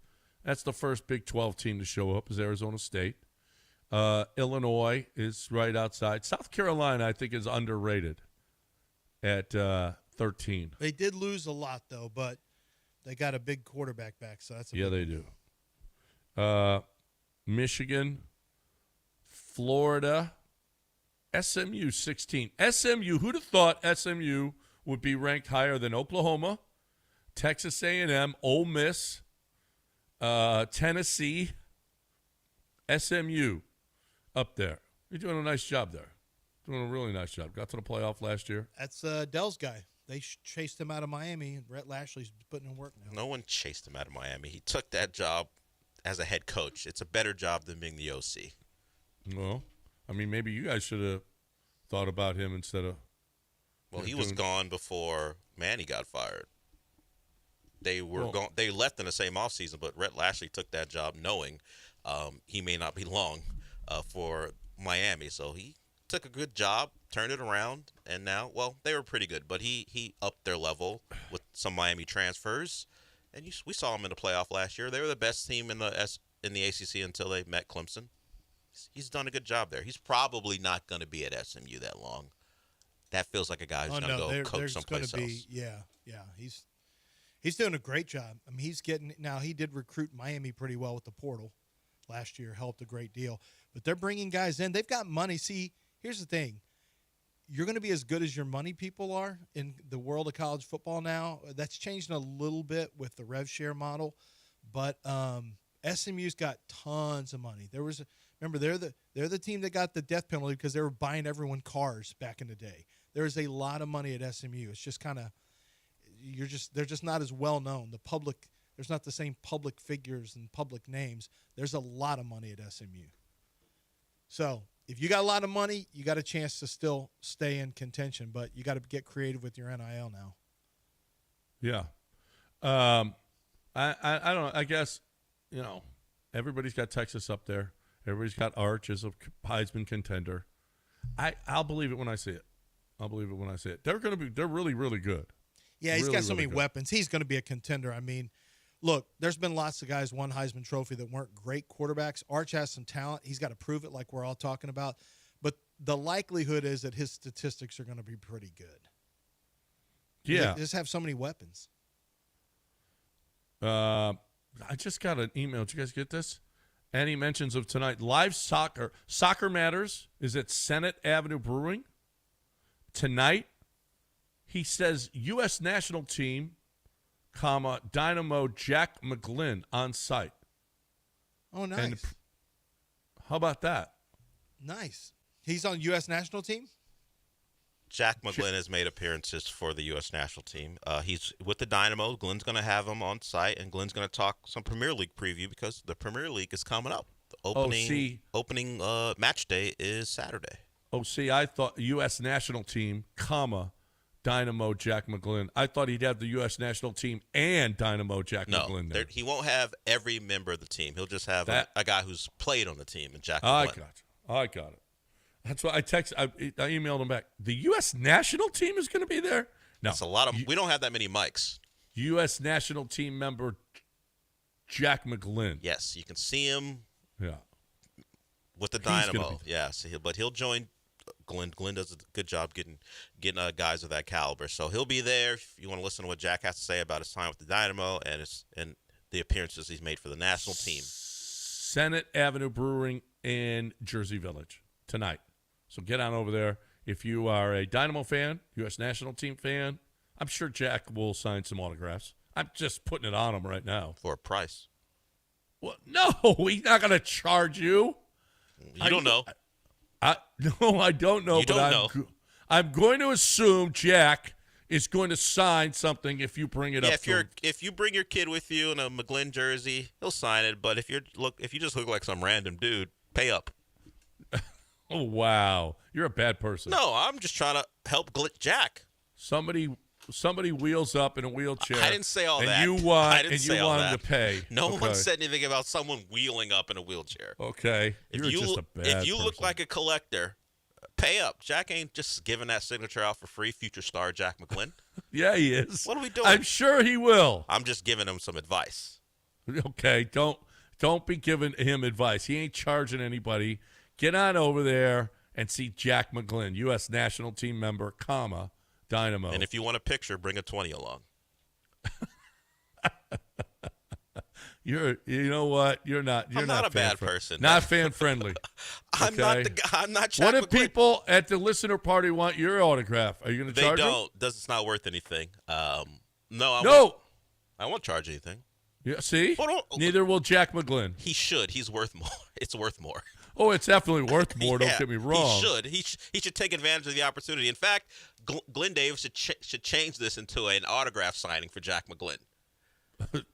S1: Big 12 team to show up is Arizona State. Illinois is right outside. South Carolina, I think, is underrated at 13.
S2: They did lose a lot, though, but they got a big quarterback back, so that's
S1: they do. Michigan, Florida, SMU 16. SMU, who'd have thought SMU would be ranked higher than Oklahoma, Texas A&M, Ole Miss, Tennessee, SMU up there. You're doing a nice job there. Doing a really nice job. Got to the playoff last year.
S2: That's Dell's guy. They chased him out of Miami, and Brett Lashley's putting in work now.
S3: No one chased him out of Miami. He took that job as a head coach. It's a better job than being the OC.
S1: Well, I mean, maybe you guys should have thought about him instead of.
S3: Well, he was gone before Manny got fired. They were gone. They left in the same offseason, but Brett Lashley took that job knowing he may not be long for Miami. So he took a good job, turned it around, and now, they were pretty good, but he upped their level with some Miami transfers, and we saw him in the playoff last year. They were the best team in the ACC until they met Clemson. He's done a good job there. He's probably not going to be at SMU that long. That feels like a guy who's going to go coach someplace else.
S2: Yeah. He's doing a great job. I mean, he did recruit Miami pretty well with the portal last year, helped a great deal. But they're bringing guys in. They've got money. See, here's the thing. You're going to be as good as your money people are in the world of college football now. That's changing a little bit with the rev share model. But SMU's got tons of money. Remember, they're the team that got the death penalty because they were buying everyone cars back in the day. There's a lot of money at SMU. It's just kind of they're just not as well known. There's not the same public figures and public names. There's a lot of money at SMU. So if you got a lot of money, you got a chance to still stay in contention, but you got to get creative with your NIL now.
S1: Yeah. I don't know. I guess, everybody's got Texas up there. Everybody's got Arch as a Heisman contender. I'll believe it when I see it. They're really, really good.
S2: Yeah, he's
S1: really,
S2: got so
S1: really
S2: many
S1: good.
S2: weapons. He's going to be a contender. I mean, look, there's been lots of guys won Heisman Trophy that weren't great quarterbacks. Arch has some talent. He's got to prove it like we're all talking about. But the likelihood is that his statistics are going to be pretty good.
S1: Yeah.
S2: They just have so many weapons.
S1: I just got an email. Did you guys get this? Any mentions of tonight? Live soccer. Soccer Matters is at Senate Avenue Brewing. Tonight, he says U.S. national team, Dynamo Jack McGlynn on site.
S2: Oh, nice.
S1: And how about that?
S2: Nice. He's on U.S. national team?
S3: Jack McGlynn has made appearances for the U.S. national team. He's with the Dynamo. Glenn's going to have him on site, and Glenn's going to talk some Premier League preview because the Premier League is coming up. The opening match day is Saturday.
S1: Oh, see, I thought U.S. national team, Dynamo Jack McGlynn. I thought he'd have the U.S. national team and Dynamo Jack McGlynn there.
S3: He won't have every member of the team. He'll just have a guy who's played on the team, and Jack
S1: I
S3: McGlynn.
S1: got it. That's why I emailed him back. The U.S. national team is going to be there? No.
S3: That's a lot of. We don't have that many mics.
S1: U.S. national team member Jack McGlynn.
S3: Yes, you can see him.
S1: Yeah.
S3: With the Dynamo. Yeah, but he'll join Glenn. Glenn does a good job getting guys of that caliber. So he'll be there if you want to listen to what Jack has to say about his time with the Dynamo and the appearances he's made for the national team.
S1: Senate Avenue Brewing in Jersey Village tonight. So get on over there. If you are a Dynamo fan, U.S. national team fan, I'm sure Jack will sign some autographs. I'm just putting it on him right now.
S3: For a price.
S1: Well, no, he's not going to charge you.
S3: You don't know.
S1: No, I don't know.
S3: You don't know.
S1: I'm going to assume Jack is going to sign something if you bring it up.
S3: If you bring your kid with you in a McGlynn jersey, he'll sign it. But if you just look like some random dude, pay up.
S1: Oh wow, you're a bad person.
S3: No, I'm just trying to help Jack.
S1: Somebody wheels up in a wheelchair.
S3: I didn't say all
S1: and
S3: that.
S1: You want
S3: I didn't say
S1: you
S3: all
S1: want
S3: that.
S1: him to pay.
S3: No
S1: okay.
S3: one said anything about someone wheeling up in a wheelchair.
S1: Okay, you're just a bad
S3: If you
S1: person.
S3: look like a collector, pay up. Jack ain't just giving that signature out for free. Future star Jack McGlynn.
S1: Yeah, he is.
S3: What are we doing?
S1: I'm sure he will.
S3: I'm just giving him some advice.
S1: Okay, don't be giving him advice. He ain't charging anybody. Get on over there and see Jack McGlynn, U.S. national team member, Dynamo.
S3: And if you want a picture, bring a 20 along.
S1: You know what? You're not
S3: a bad person.
S1: Not fan friendly.
S3: I'm not Jack
S1: What if
S3: McGlynn.
S1: people at the listener party want your autograph? Are you going to charge
S3: They
S1: them?
S3: don't. It's not worth anything. No. I won't charge anything.
S1: Yeah, see?
S3: Hold on.
S1: Neither will Jack McGlynn.
S3: He should. He's worth more. It's worth more.
S1: Oh, it's definitely worth more.
S3: Yeah,
S1: Don't get me wrong.
S3: He should. He should take advantage of the opportunity. In fact, Glenn Davis should change this into an autograph signing for Jack McGlynn.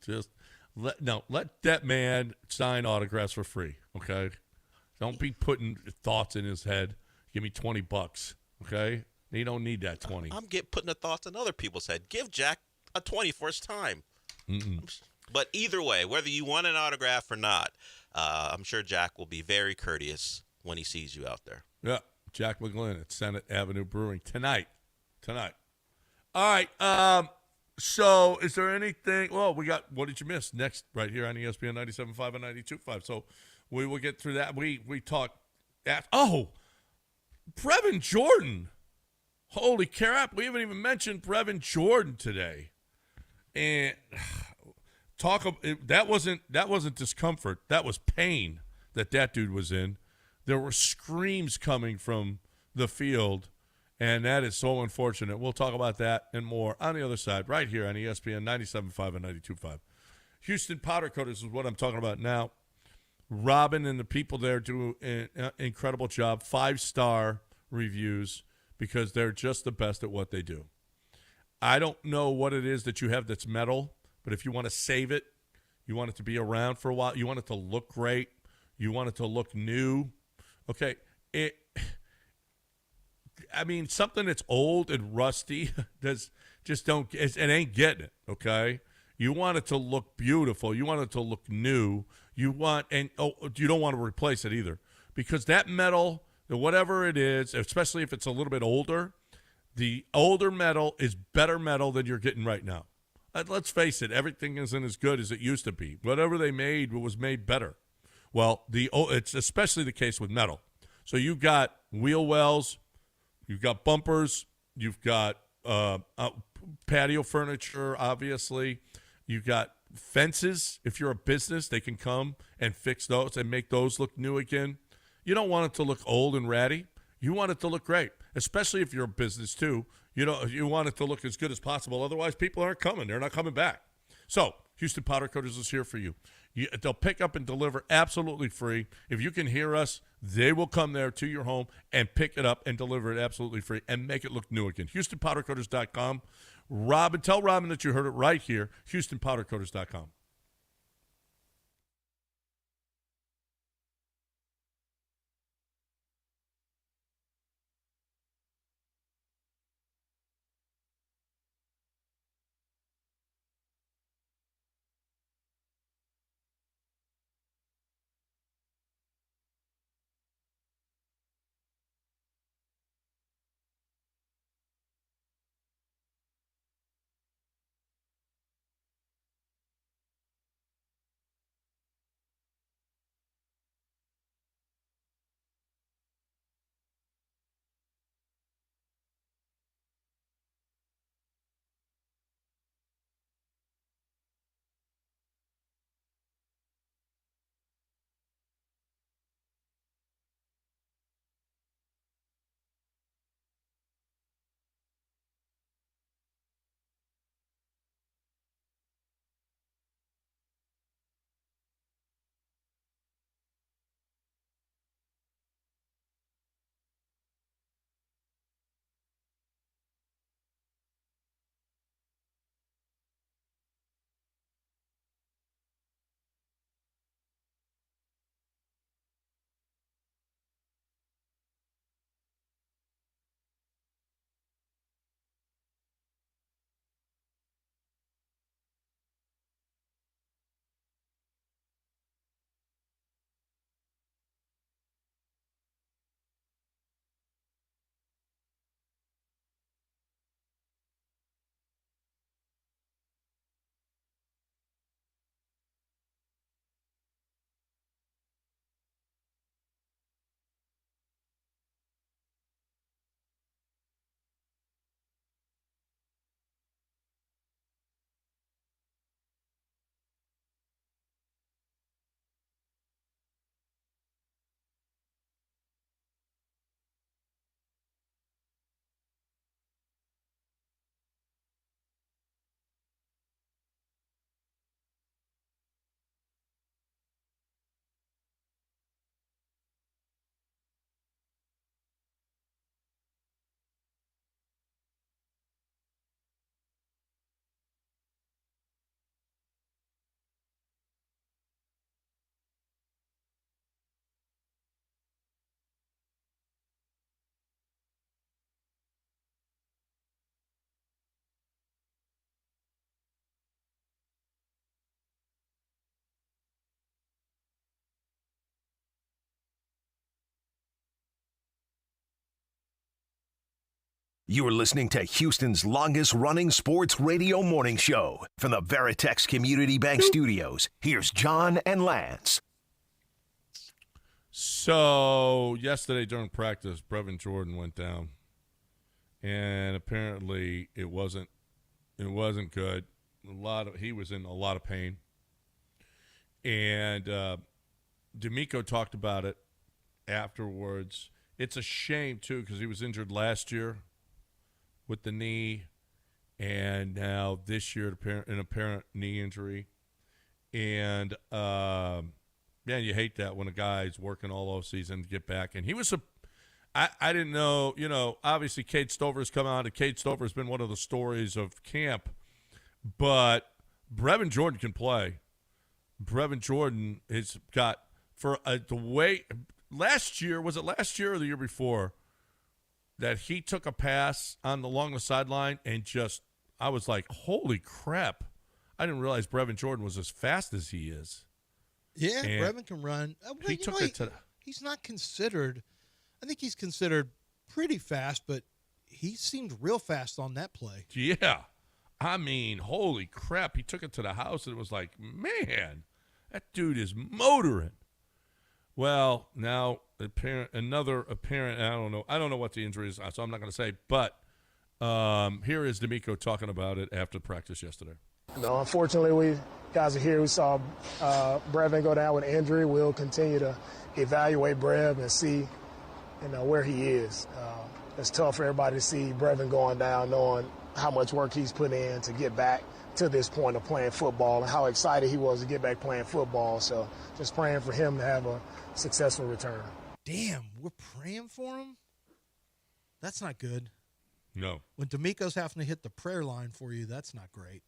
S1: Just let that man sign autographs for free. Okay, don't be putting thoughts in his head. Give me $20. Okay, he don't need that 20.
S3: I'm putting the thoughts in other people's head. Give Jack a 20 for his time. But either way, whether you want an autograph or not, I'm sure Jack will be very courteous when he sees you out there.
S1: Yeah, Jack McGlynn at Senate Avenue Brewing tonight. All right. So is there anything? Well, we got what did you miss next right here on ESPN 97.5 and 92.5. So we will get through that. We talked. Brevin Jordan. Holy crap! We haven't even mentioned Brevin Jordan today. And that wasn't discomfort. That was pain that dude was in. There were screams coming from the field, and that is so unfortunate. We'll talk about that and more on the other side, right here on ESPN 97.5 and 92.5. Houston Powder Coaters is what I'm talking about now. Robin and the people there do an incredible job. 5-star reviews because they're just the best at what they do. I don't know what it is that you have that's metal, but if you want to save it, you want it to be around for a while, you want it to look great, you want it to look new. Okay, something that's old and rusty it ain't getting it. Okay, you want it to look beautiful, you want it to look new, you don't want to replace it either, because that metal, whatever it is, especially if it's a little bit older. The older metal is better metal than you're getting right now. Let's face it, everything isn't as good as it used to be. Whatever they made was made better. Well, it's especially the case with metal. So you've got wheel wells, you've got bumpers, you've got patio furniture, obviously. You've got fences. If you're a business, they can come and fix those and make those look new again. You don't want it to look old and ratty. You want it to look great, especially if you're a business too. You want it to look as good as possible. Otherwise, people aren't coming. They're not coming back. So Houston Powder Coaters is here for you. They'll pick up and deliver absolutely free. If you can hear us, they will come there to your home and pick it up and deliver it absolutely free and make it look new again. HoustonPowderCoaters.com. Tell Robin that you heard it right here. HoustonPowderCoaters.com.
S5: You're listening to Houston's longest-running sports radio morning show. From the Veritex Community Bank Studios, here's John and Lance.
S1: So, yesterday during practice, Brevin Jordan went down. And apparently it wasn't good. He was in a lot of pain. And D'Amico talked about it afterwards. It's a shame, too, because he was injured last year with the knee, and now this year an apparent knee injury. And, man, you hate that when a guy's working all offseason to get back. And he was I didn't know, obviously Cade Stover's come out, and Cade Stover's been one of the stories of camp. But Brevin Jordan can play. Brevin Jordan has got, the way – last year, was it last year or the year before, that he took a pass along the sideline and I was like, holy crap. I didn't realize Brevin Jordan was as fast as he is.
S2: Yeah,
S1: And
S2: Brevin can run.
S1: he took it to –
S2: he's not considered – I think he's considered pretty fast, but he seemed real fast on that play.
S1: Yeah. I mean, holy crap. He took it to the house, and it was like, man, that dude is motoring. Well, now another apparent. I don't know what the injury is, so I'm not going to say. But here is D'Amico talking about it after practice yesterday.
S11: No, unfortunately, we guys are here. We saw Brevin go down with an injury. We'll continue to evaluate Brev and see, where he is. It's tough for everybody to see Brevin going down, knowing how much work he's put in to get back to this point of playing football and how excited he was to get back playing football. So just praying for him to have a successful return.
S2: Damn, we're praying for him? That's not good.
S1: No.
S2: When D'Amico's having to hit the prayer line for you, that's not great.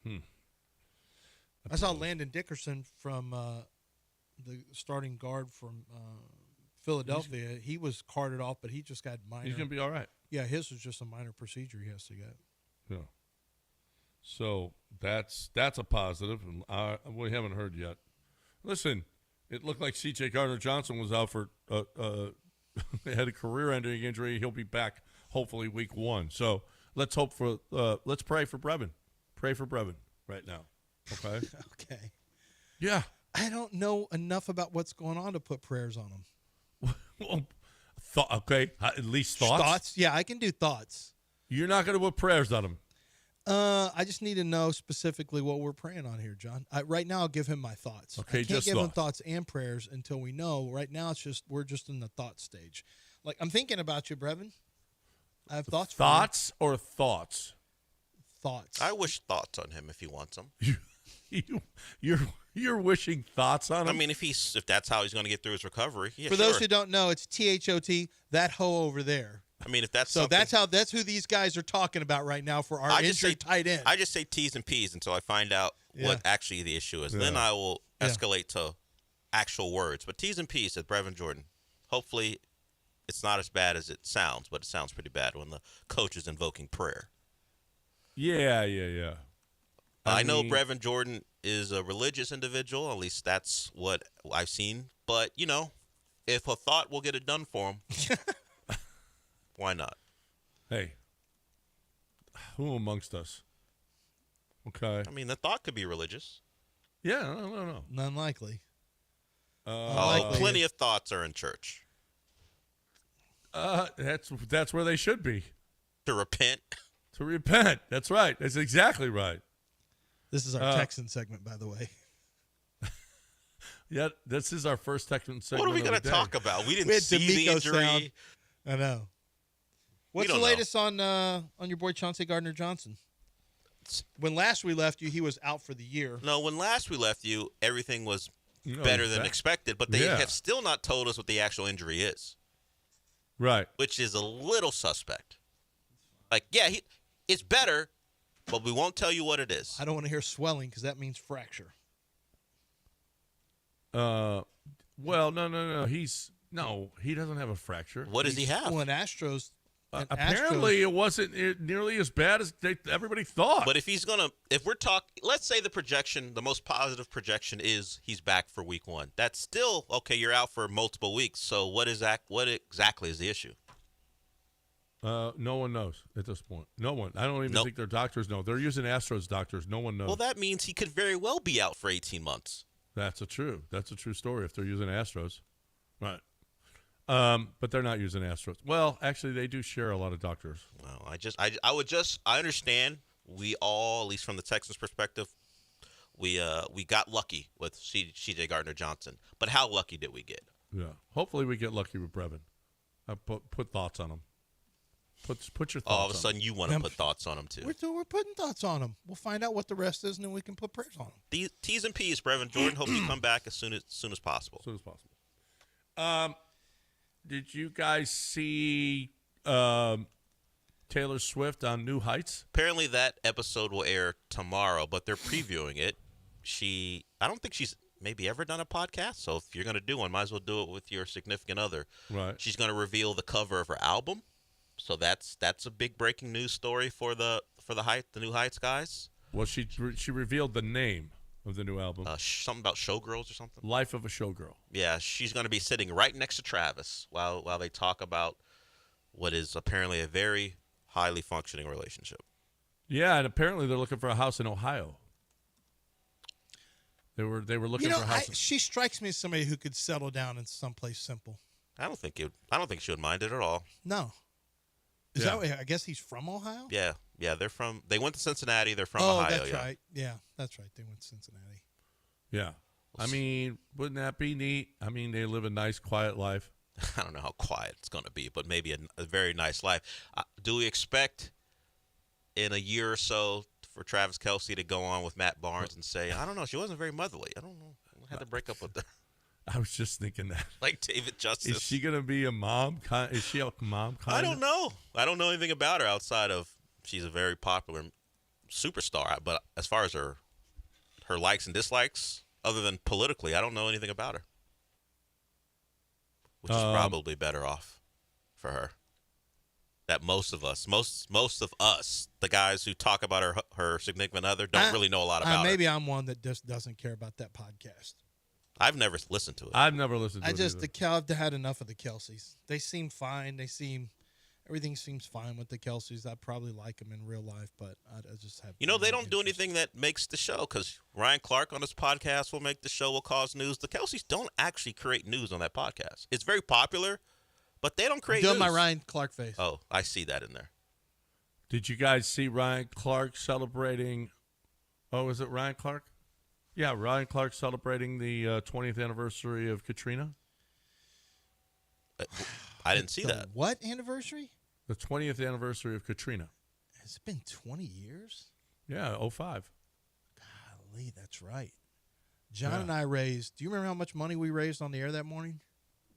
S2: I saw Landon Dickerson from the starting guard from Philadelphia. He was carted off, but he just got minor.
S1: He's going to be all right.
S2: Yeah, his was just a minor procedure he has to get.
S1: Yeah. So that's a positive, and we haven't heard yet. Listen, it looked like C.J. Gardner-Johnson was out for had a career-ending injury. He'll be back hopefully week 1. So let's pray for Brevin. Pray for Brevin right now. Okay.
S2: Okay.
S1: Yeah.
S2: I don't know enough about what's going on to put prayers on him.
S1: Well, okay. At least thoughts.
S2: Thoughts? Yeah, I can do thoughts.
S1: You're not going to put prayers on him.
S2: I just need to know specifically what we're praying on here, John. Right now, I'll give him my thoughts.
S1: Okay,
S2: I can't give him thoughts and prayers until we know. Right now, we're just in the thought stage. Like, I'm thinking about you, Brevin. I have thoughts.
S1: Thoughts or thoughts?
S2: Thoughts.
S3: I wish thoughts on him if he wants them.
S1: You're wishing thoughts on him?
S3: I mean, if that's how he's going to get through his recovery. Yeah,
S2: For those who don't know, it's THOT, that hoe over there.
S3: I mean, if that's
S2: so that's who these guys are talking about right now for our injured tight end.
S3: I just say T's and P's until I find out what actually the issue is. Yeah. Then I will escalate to actual words. But T's and P's at Brevin Jordan. Hopefully, it's not as bad as it sounds, but it sounds pretty bad when the coach is invoking prayer.
S1: Yeah.
S3: I know Brevin Jordan is a religious individual. At least that's what I've seen. But, if a thought will get it done for him, why not?
S1: Hey, who amongst us? Okay.
S3: I mean, the thought could be religious.
S1: Yeah, no.
S2: None likely.
S3: Plenty of thoughts are in church.
S1: That's where they should be.
S3: To repent.
S1: To repent. That's right. That's exactly right.
S2: This is our Texan segment, by the way.
S1: Yeah, this is our first Texan segment.
S3: What are we going to talk about? We didn't see the injury.
S2: Sound. I know. What's the latest on your boy Chauncey Gardner-Johnson? When last we left you, he was out for the year.
S3: No, when last we left you, everything was better than expected, but they have still not told us what the actual injury is.
S1: Right.
S3: Which is a little suspect. Like, it's better, but we won't tell you what it is.
S2: I don't want to hear swelling because that means fracture.
S1: Well, no. He doesn't have a fracture.
S3: What does he have?
S2: Well, in Astros.
S1: Apparently, it wasn't nearly as bad as everybody thought.
S3: But if we're talking, let's say the most positive projection is he's back for week 1. That's still, okay, you're out for multiple weeks. So what exactly is the issue?
S1: No one knows at this point. No one. I don't even think their doctors know. They're using Astros doctors. No one knows.
S3: Well, that means he could very well be out for 18 months.
S1: That's a true story if they're using Astros. Right. But they're not using Astros. Well, actually, they do share a lot of doctors.
S3: Well, I understand. We all, at least from the Texans' perspective, we got lucky with C.J. Gardner-Johnson. But how lucky did we get?
S1: Yeah. Hopefully we get lucky with Brevin. I put thoughts on him. Put your thoughts on him.
S3: All of a sudden you want to put thoughts on him, too.
S2: We're putting thoughts on him. We'll find out what the rest is, and then we can put prayers on him.
S3: T's and P's, Brevin Jordan. Hope you come back as soon as possible.
S1: As soon as possible. Did you guys see Taylor Swift on New Heights?
S3: Apparently that episode will air tomorrow, but they're previewing it. I don't think she's maybe ever done a podcast, so if you're going to do one, might as well do it with your significant other.
S1: Right.
S3: She's going to reveal the cover of her album, so that's a big breaking news story for the New Heights guys.
S1: Well, she revealed the name of the new album.
S3: Something about showgirls or something.
S1: Life of a Showgirl.
S3: Yeah, she's going to be sitting right next to Travis while they talk about what is apparently a very highly functioning relationship.
S1: Yeah, and apparently they're looking for a house in Ohio. They were looking for a house.
S2: She strikes me as somebody who could settle down in someplace simple.
S3: I don't think she would mind it at all.
S2: No. Is that way? I guess he's from Ohio?
S3: Yeah. They went to Cincinnati. They're from Ohio.
S2: That's right. Yeah, that's right. They went to Cincinnati.
S1: Yeah. I mean, wouldn't that be neat? I mean, they live a nice, quiet life.
S3: I don't know how quiet it's going to be, but maybe a very nice life. Do we expect in a year or so for Travis Kelce to go on with Matt Barnes and say, I don't know, she wasn't very motherly. I don't know. I had to break up with her.
S1: I was just thinking that.
S3: Like David Justice.
S1: Is she going to be a mom? Is she a mom?
S3: I don't know. I don't know anything about her outside of she's a very popular superstar. But as far as her likes and dislikes, other than politically, I don't know anything about her. Which is probably better off for her. That most of us, the guys who talk about her significant other, don't really know a lot about her.
S2: Maybe I'm one that just doesn't care about that podcast.
S3: I've never listened to it.
S1: I've never listened to it.
S2: I've had enough of the Kelceys. They seem fine. Everything seems fine with the Kelceys. I probably like them in real life, but I just have.
S3: They don't do anything that makes the show because Ryan Clark on his podcast will make the show, will cause news. The Kelceys don't actually create news on that podcast. It's very popular, but they don't create news.
S2: Doing my Ryan Clark face.
S3: Oh, I see that in there.
S1: Did you guys see Ryan Clark celebrating? Oh, is it Ryan Clark? Yeah, Ryan Clark celebrating the 20th anniversary of Katrina.
S3: I didn't see that.
S2: What anniversary?
S1: The 20th anniversary of Katrina.
S2: Has it been 20 years?
S1: Yeah, 05.
S2: Golly, that's right. John and I raised, do you remember how much money we raised on the air that morning?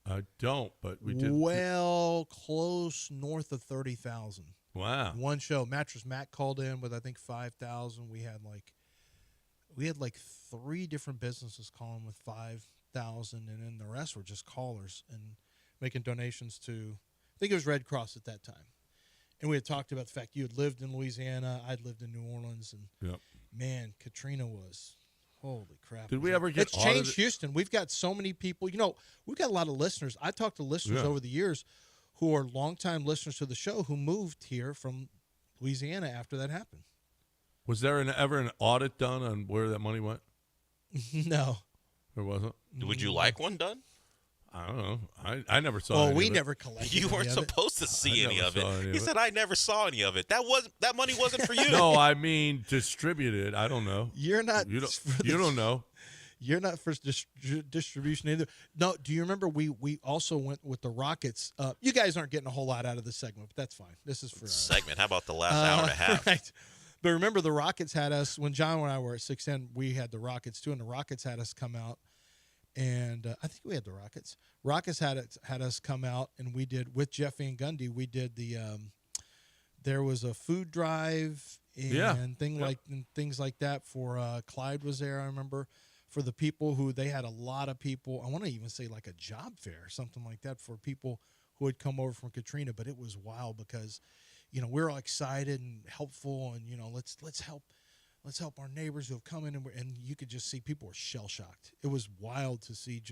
S1: I don't, but we did.
S2: Well, close north of 30,000.
S1: Wow.
S2: One show. Mattress Matt called in with, I think, 5,000. We had like 3 different businesses calling with 5,000, and then the rest were just callers and making donations to, I think it was Red Cross at that time. And we had talked about the fact you had lived in Louisiana, I'd lived in New Orleans, and man, Katrina was, holy crap.
S1: Did we ever get
S2: It's changed Houston. We've got so many people. We've got a lot of listeners. I talked to listeners over the years who are longtime listeners to the show who moved here from Louisiana after that happened.
S1: Was there ever an audit done on where that money went?
S2: No.
S1: There wasn't?
S3: Would you like one done?
S1: I don't know. I never saw any of it.
S2: We never collected
S3: You weren't
S2: any of
S3: supposed to see any of it. He said,
S1: it.
S3: I never saw any of it. That money wasn't for you.
S1: No, I mean distributed. I don't know.
S2: You're not.
S1: You don't know.
S2: You're not for distribution either. No, do you remember we also went with the Rockets? You guys aren't getting a whole lot out of this segment, but that's fine. This is for
S3: segment. How about the last hour and a half?
S2: Right. But remember, the Rockets had us when John and I were at 610. We had the Rockets too, and the Rockets had us come out, and I think we had the Rockets. Rockets had us come out, and we did with Jeffy and Gundy. We did the there was a food drive and things like that for Clyde was there. I remember for the people who they had a lot of people. I want to even say like a job fair or something like that for people who had come over from Katrina. But it was wild because we're all excited and helpful, and let's help our neighbors who have come in, and you could just see people were shell shocked. It was wild to see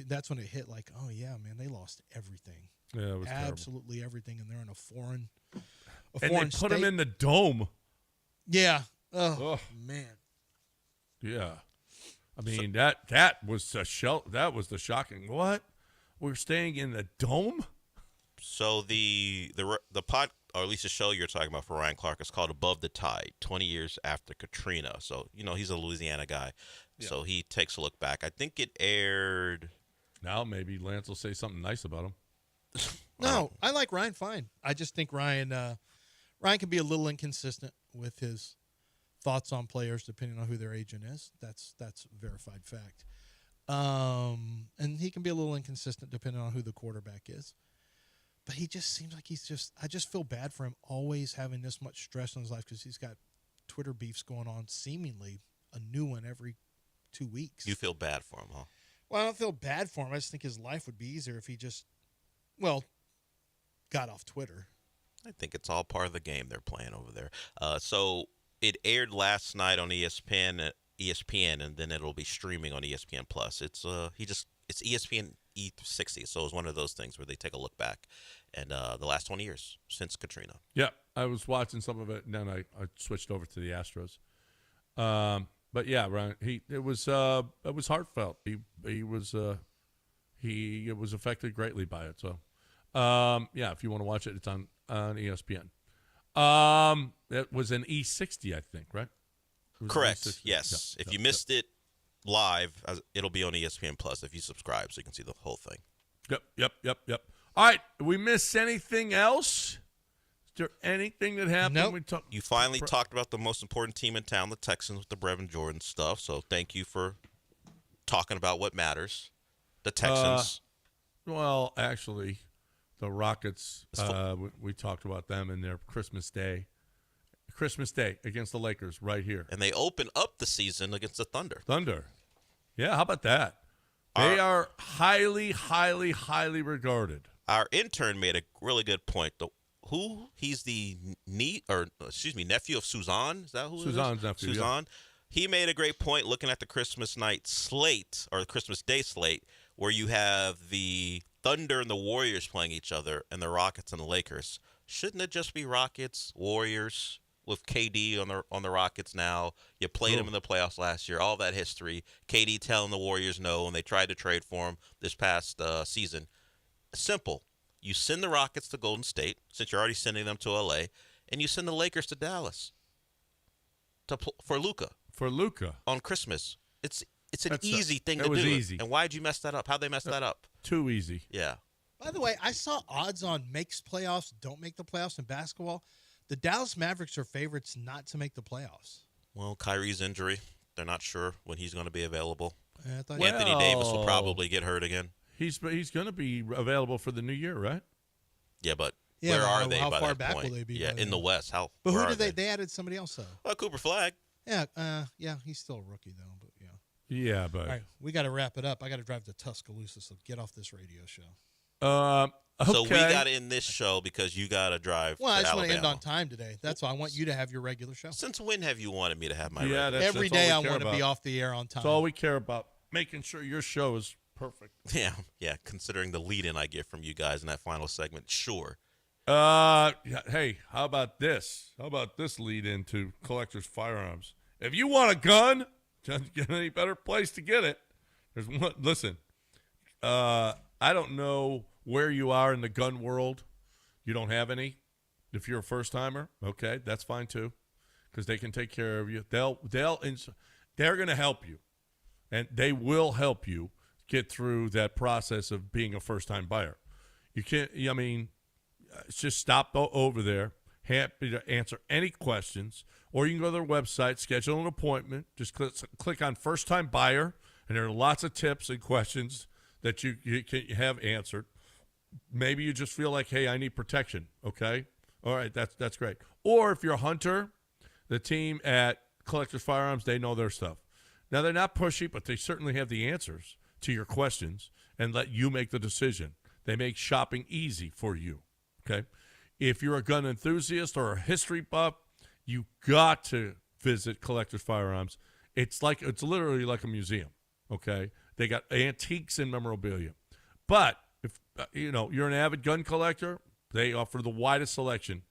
S2: that's when it hit like, oh yeah, man, they lost everything.
S1: Yeah, it was
S2: absolutely everything, and they're in a foreign
S1: and they put
S2: state.
S1: them in the dome.
S2: Yeah. Oh, man.
S1: Yeah. I mean, that was that was the shocking. What? We're staying in the dome?
S3: So the pod, or at least the show you're talking about for Ryan Clark, is called Above the Tide, 20 years after Katrina. So, he's a Louisiana guy. Yeah. So he takes a look back. I think it aired.
S1: Now maybe Lance will say something nice about him.
S2: No, I like Ryan fine. I just think Ryan can be a little inconsistent with his thoughts on players depending on who their agent is. That's verified fact. And he can be a little inconsistent depending on who the quarterback is. But he just seems like I just feel bad for him always having this much stress in his life because he's got Twitter beefs going on, seemingly a new one every 2 weeks.
S3: You feel bad for him, huh?
S2: Well, I don't feel bad for him. I just think his life would be easier if he just, got off Twitter.
S3: I think it's all part of the game they're playing over there. So it aired last night on ESPN, and then it'll be streaming on ESPN Plus. It's ESPN E60, so it's one of those things where they take a look back and the last 20 years since Katrina.
S1: Yeah, I was watching some of it, and then I switched over to the Astros. But yeah, Ryan, it was heartfelt. He was affected greatly by it. So, yeah, if you want to watch it, it's on ESPN. It was an E60, I think, right?
S3: Correct.
S1: E60.
S3: Yes.
S1: Yep,
S3: if you missed it live, it'll be on ESPN Plus if you subscribe, so you can see the whole thing.
S1: Yep. All right, did we miss anything else? Is there anything that happened?
S2: Nope.
S3: You finally talked about the most important team in town, the Texans, with the Brevin Jordan stuff. So thank you for talking about what matters. The Texans.
S1: Well, actually, the Rockets, we talked about them in their Christmas Day against the Lakers right here.
S3: And they open up the season against the Thunder. Yeah,
S1: how about that? They are highly, highly, highly regarded.
S3: Our intern made a really good point. He's the nephew of Suzanne. Is that who
S1: Suzanne's nephew,
S3: Suzanne. Yeah. He made a great point looking at the Christmas night slate, or the Christmas Day slate, where you have the Thunder and the Warriors playing each other, and the Rockets and the Lakers. Shouldn't it just be Rockets, Warriors, with KD on the Rockets now? You played him in the playoffs last year, all that history. KD telling the Warriors no, and they tried to trade for him this past season. Simple. You send the Rockets to Golden State, since you're already sending them to LA, and you send the Lakers to Dallas for Luka.
S1: For Luka.
S3: On Christmas. It's an easy thing to do.
S1: It was easy.
S3: And why'd you mess that up? How'd they mess that up?
S1: Too easy.
S3: Yeah.
S2: By the way, I saw odds on makes playoffs, don't make the playoffs in basketball. The Dallas Mavericks are favorites not to make the playoffs.
S3: Well, Kyrie's injury, they're not sure when he's going to be available.
S2: Anthony
S3: Davis will probably get hurt again.
S1: He's going to be available for the new year, right?
S3: Yeah, but where are they
S2: how
S3: by
S2: far
S3: that
S2: back
S3: point?
S2: will they be?
S3: Yeah, in the West.
S2: But who did they added somebody else though?
S3: Cooper Flagg.
S2: Yeah, he's still a rookie though. But yeah.
S1: Yeah, but
S2: all right, we got to wrap it up. I got to drive to Tuscaloosa, so get off this radio show.
S1: Okay.
S3: So we got to end this show because you got to drive.
S2: Well, I just
S3: want
S2: to end on time today. That's why I want you to have your regular show.
S3: Since when have you wanted me to have my?
S2: Every day I want to be off the air on time.
S1: That's all we care about. Making sure your show is perfect.
S3: Yeah. Considering the lead-in I get from you guys in that final segment, sure.
S1: Hey, how about this? How about this lead into Collector's Firearms? If you want a gun, doesn't get any better place to get it. There's one. Listen, I don't know where you are in the gun world. You don't have any. If you're a first timer, okay, that's fine too, because they can take care of you. They're going to help you, and they will help you get through that process of being a first time buyer. You can't. I mean, just stop over there. Happy to answer any questions, or you can go to their website, schedule an appointment. Just click on first time buyer, and there are lots of tips and questions that you can have answered. Maybe you just feel like, hey, I need protection. Okay, all right, that's great. Or if you're a hunter, the team at Collector's Firearms, they know their stuff. Now they're not pushy, but they certainly have the answers to your questions and let you make the decision. They make shopping easy for you. Okay. If you're a gun enthusiast or a history buff, you got to visit Collector's Firearms. It's literally like a museum, okay? They got antiques and memorabilia. But if you're an avid gun collector, they offer the widest selection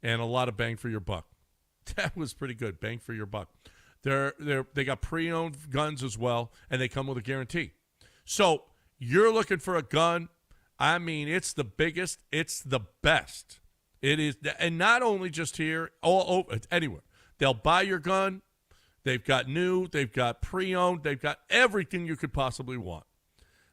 S1: and a lot of bang for your buck. That was pretty good, bang for your buck. They got pre-owned guns as well, and they come with a guarantee. So you're looking for a gun. I mean, it's the biggest. It's the best. It is, and not only just here, all over, anywhere. They'll buy your gun. They've got new. They've got pre-owned. They've got everything you could possibly want.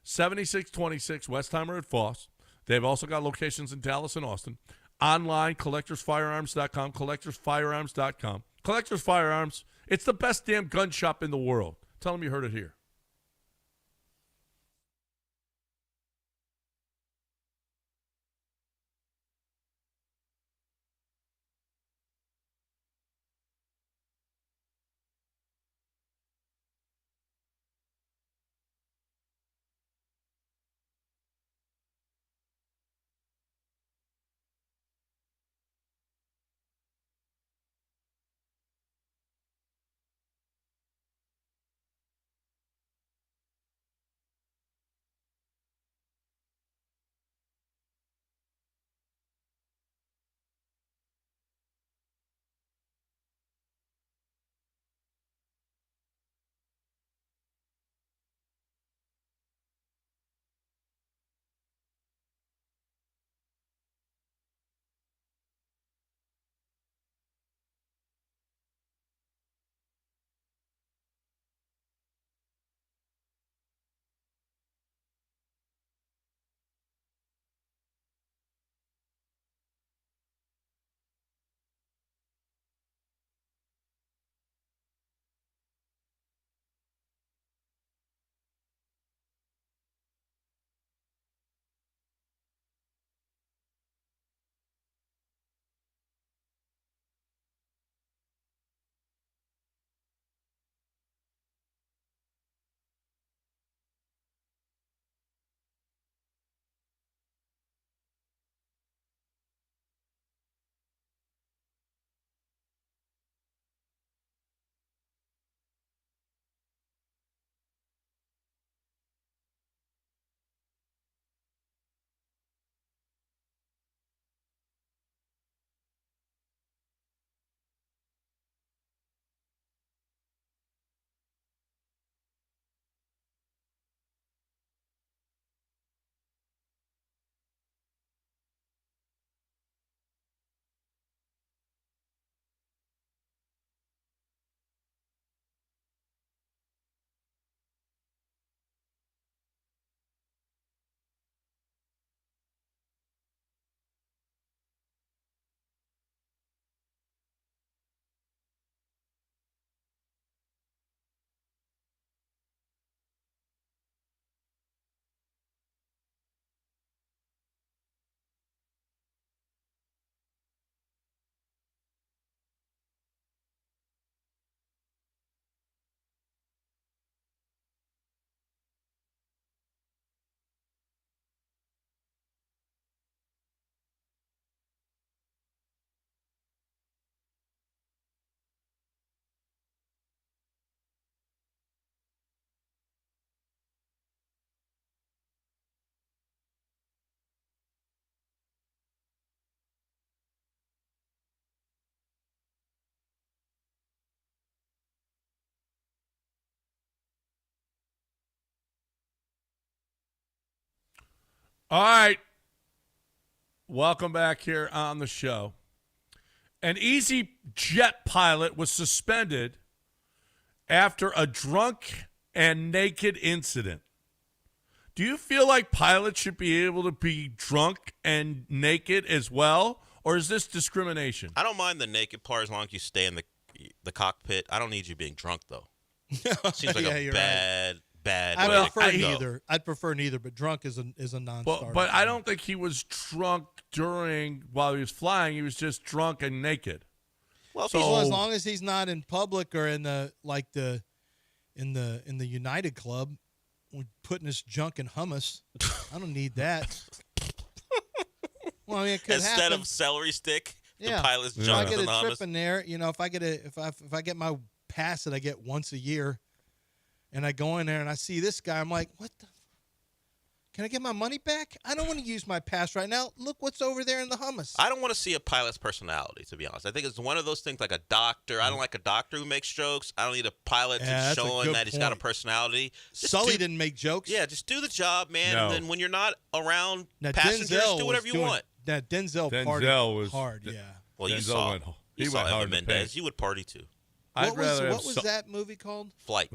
S1: 7626 Westheimer at Foss. They've also got locations in Dallas and Austin. Online, collectorsfirearms.com, collectorsfirearms.com. Collectors Firearms, it's the best damn gun shop in the world. Tell them you heard it here. All right. Welcome back here on the show. An easy jet pilot was suspended after a drunk and naked incident. Do you feel like pilots should be able to be drunk and naked as well, or is this discrimination?
S3: I don't mind the naked part as long as you stay in the cockpit. I don't need you being drunk, though. Seems like a bad
S2: I prefer neither. I'd prefer neither, but drunk is a non-starter.
S1: But I don't think he was drunk while he was flying. He was just drunk and naked.
S2: Well, as long as he's not in public or in the United Club, putting his junk in hummus, I don't need that. Well, I mean, it could
S3: instead
S2: happen.
S3: of celery stick,
S2: yeah.
S3: the pilot's junk
S2: if I
S3: in
S2: get
S3: the
S2: a trip
S3: hummus.
S2: in there, if I get my pass that I get once a year, and I go in there and I see this guy, I'm like, what the? Can I get my money back? I don't want to use my pass right now. Look what's over there in the hummus.
S3: I don't want to see a pilot's personality, to be honest. I think it's one of those things like a doctor. I don't like a doctor who makes jokes. I don't need a pilot
S2: that's
S3: showing that he's got a personality.
S2: Sully didn't make jokes.
S3: Yeah, just do the job, man.
S1: No.
S3: And then when you're not around
S2: Now,
S3: passengers,
S2: Denzel
S3: do whatever you want.
S2: Now, Denzel
S1: Denzel was
S2: hard, yeah.
S3: Well, you
S1: Denzel
S3: saw,
S1: went-
S3: you
S1: he
S3: saw
S1: went hard
S3: Evan
S1: in the
S3: Mendez.
S1: paint.
S3: You would party too.
S1: I'd rather have
S2: What was that movie called?
S3: Flight.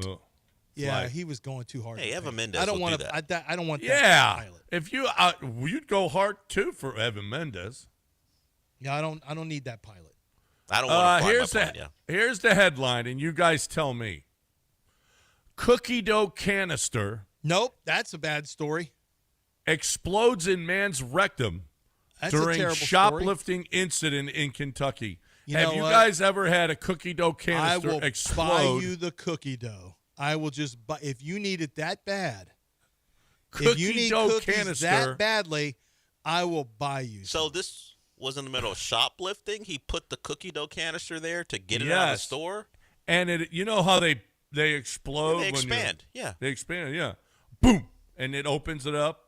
S2: Yeah,
S1: Flight.
S2: he was going too hard.
S3: Hey,
S2: to
S3: Evan
S2: paint.
S3: Mendez
S2: I don't
S3: will
S2: want
S3: do
S2: to.
S3: that.
S2: I don't want that.
S1: Yeah.
S2: Pilot.
S1: If you you'd go hard too for Evan Mendez.
S2: Yeah, I don't need that pilot.
S3: I don't want to fly
S1: here's
S3: my
S1: the
S3: plane,
S1: here's the headline, and you guys tell me. Cookie dough canister
S2: Nope, that's a bad story.
S1: explodes in man's rectum
S2: That's a
S1: during
S2: terrible
S1: shoplifting incident in Kentucky.
S2: You
S1: Have
S2: know
S1: you
S2: what?
S1: guys ever had a cookie dough
S2: story. I
S1: canister
S2: will
S1: explode?
S2: buy you the cookie dough. I will just buy if you need it that bad. If you
S1: Cookie
S2: need
S1: dough
S2: cookies
S1: canister.
S2: that badly, I will buy you.
S3: So
S2: some.
S3: this was in the middle of shoplifting. He put the cookie dough canister there to get it out of the
S1: Yes.
S3: store.
S1: And you know how they explode?
S3: They
S1: when you-
S3: expand. Yeah,
S1: They expand, yeah. Boom. And it opens it up.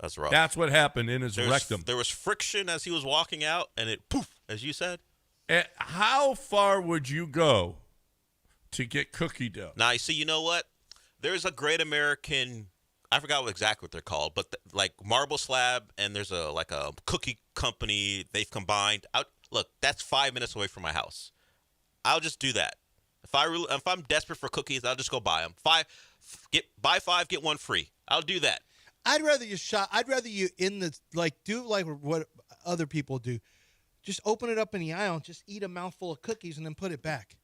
S3: that's rough.
S1: That's what happened in his rectum.
S3: There was friction as he was walking out, and it poof, as you said.
S1: How far would you go to get cookie dough?
S3: Now, you see, you know what? There's a Great American, I forgot exactly what they're called, but like Marble Slab, and there's a cookie company they've combined. Look, that's 5 minutes away from my house. I'll just do that. If I'm desperate for cookies, I'll just go buy them. Buy 5, get 1 free. I'll do that.
S2: I'd rather you do like what other people do. Just open it up in the aisle and just eat a mouthful of cookies and then put it back.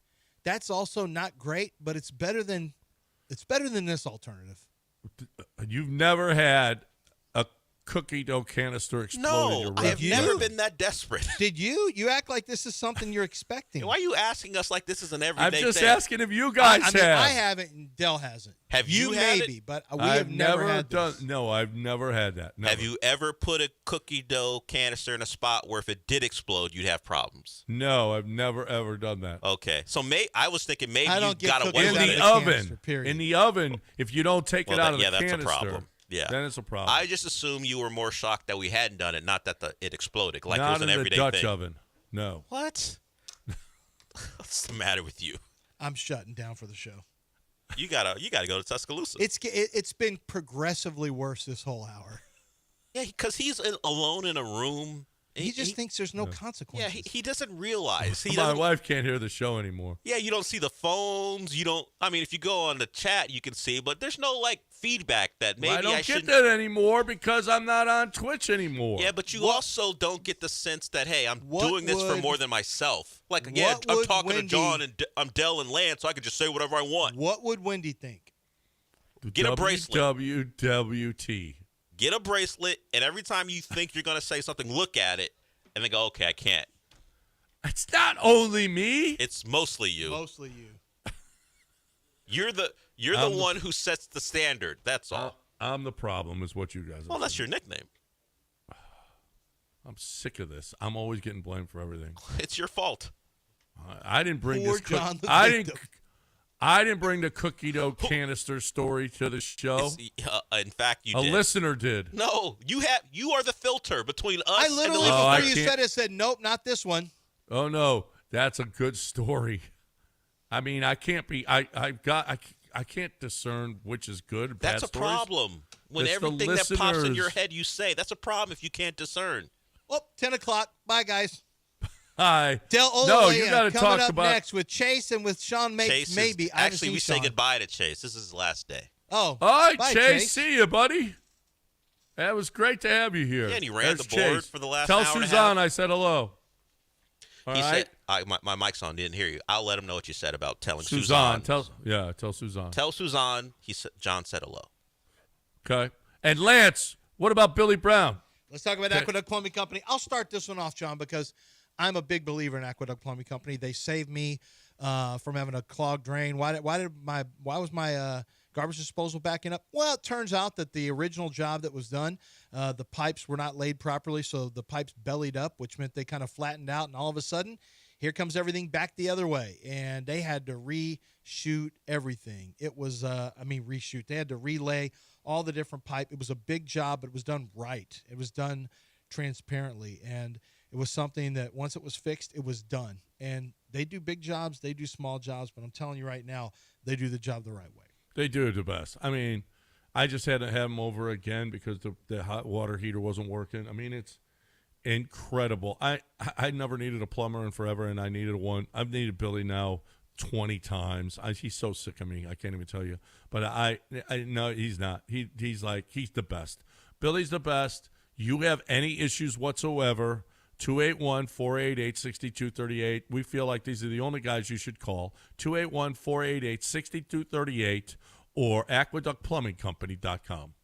S2: That's also not great, but it's better than this alternative.
S1: You've never had a cookie dough canister explode in your
S3: No, I have
S1: rectum?
S3: never been that desperate.
S2: Did you? You act like this is something you're expecting.
S3: Why are you asking us like this is an everyday
S1: I'm just
S3: thing?
S1: asking if you guys
S2: I mean,
S1: have.
S2: I haven't, and Dell hasn't.
S3: Have you had
S2: maybe,
S3: it?
S2: but we
S1: I've
S2: have never had
S1: done.
S2: this.
S1: No, I've never had that. Never.
S3: Have you ever put a cookie dough canister in a spot where if it did explode, you'd have problems?
S1: No, I've never ever done that.
S3: Okay, so I was thinking maybe
S2: I
S3: you
S2: don't get
S3: got
S2: cookies
S3: away
S1: In
S3: with
S2: out
S3: it.
S2: of
S1: the
S2: the
S1: oven,
S2: canister, period.
S1: in the oven, if you don't take it out of the
S3: that's
S1: canister,
S3: a problem. Yeah,
S1: then it's a problem.
S3: I just assume you were more shocked that we hadn't done it, not that it exploded. Like
S1: Not
S3: it was an
S1: in the
S3: everyday
S1: Dutch
S3: thing.
S1: oven. No.
S3: What? What's the matter with you?
S2: I'm shutting down for the show.
S3: You gotta go to Tuscaloosa.
S2: It's been progressively worse this whole hour.
S3: Yeah, because he's alone in a room.
S2: He just thinks there's no consequences.
S3: Yeah, he doesn't realize. He
S1: My
S3: doesn't,
S1: wife can't hear the show anymore.
S3: yeah, you don't see the phones. You don't. I mean, if you go on the chat, you can see, but there's no feedback that maybe
S1: I don't
S3: should.
S1: get that anymore because I'm not on Twitch anymore.
S3: Yeah, but you also don't get the sense that, hey, I'm
S2: What
S3: doing this for
S2: would-
S3: more than myself. Like, yeah,
S2: what
S3: I'm
S2: would
S3: talking
S2: Wendy-
S3: to John and I'm Dell and Lance, so I can just say whatever I want.
S2: What would Wendy think?
S3: Get a bracelet.
S1: WWT.
S3: Get a bracelet, and every time you think you're going to say something, look at it, and then go, okay, I can't.
S1: It's not only me.
S3: It's mostly you.
S2: Mostly you.
S3: You're the one who sets the standard. That's all.
S1: I'm the problem, is what you guys are
S3: Well, that's
S1: saying.
S3: your nickname.
S1: I'm sick of this. I'm always getting blamed for everything.
S3: It's your fault.
S1: I didn't bring
S2: Poor
S1: this.
S2: John the
S1: I
S2: victim.
S1: didn't bring the cookie dough canister story to the show.
S3: In fact, you
S1: A
S3: did.
S1: listener did.
S3: No, you are the filter between us
S2: I
S3: and the
S2: literally,
S3: listener.
S1: I
S2: before you
S1: can't-
S2: said it, said, nope, not this one.
S1: Oh no, that's a good story. I mean, I can't be. I can't discern which is good. And
S3: That's
S1: bad
S3: a
S1: stories.
S3: problem. When
S1: It's the
S3: everything that pops in your
S1: listeners.
S3: head you say, that's a problem if you can't discern.
S2: Oh, 10 o'clock. Bye, guys.
S1: Hi.
S2: Del Olaleye
S1: No, you got to
S2: coming
S1: talk
S2: up
S1: about.
S2: next with Chase and with Sean
S3: Chase
S2: maybe. I haven't
S3: actually,
S2: seen
S3: we say
S2: Sean.
S3: goodbye to Chase. This is his last day.
S2: Oh,
S1: All right,
S2: bye,
S1: Chase. See you, buddy. That was great to have you here.
S3: Yeah, and he ran
S1: There's
S3: the board
S1: Chase.
S3: for the last
S1: Tell
S3: hour and a
S1: Suzanne
S3: half.
S1: I said hello. All
S3: He
S1: right?
S3: said, my mic's on, didn't hear you. I'll let him know what you said about telling
S1: Suzanne.
S3: Suzanne.
S1: Tell Suzanne.
S3: Tell Suzanne, John said hello.
S1: Okay. And Lance, what about Billy Brown?
S2: let's talk about
S1: Okay.
S2: Aqueduct Plumbing Company. I'll start this one off, John, because I'm a big believer in Aqueduct Plumbing Company. They saved me from having a clogged drain. Why was my garbage disposal backing up? Well, it turns out that the original job that was done, the pipes were not laid properly, so the pipes bellied up, which meant they kind of flattened out, and all of a sudden, here comes everything back the other way, and they had to reshoot everything. It was, reshoot. They had to relay all the different pipe. It was a big job, but it was done right. It was done transparently, and it was something that once it was fixed, it was done. And they do big jobs, they do small jobs, but I'm telling you right now, they do the job the right way.
S1: They do it the best. I mean, I just had to have them over again because the hot water heater wasn't working. I mean, it's incredible. I never needed a plumber in forever, and I needed one. I've needed Billy now 20 times. He's so sick of me. I can't even tell you. But I no, he's not. He's the best. Billy's the best. You have any issues whatsoever, 281-488-6238. We feel like these are the only guys you should call. 281-488-6238 or aqueductplumbingcompany.com.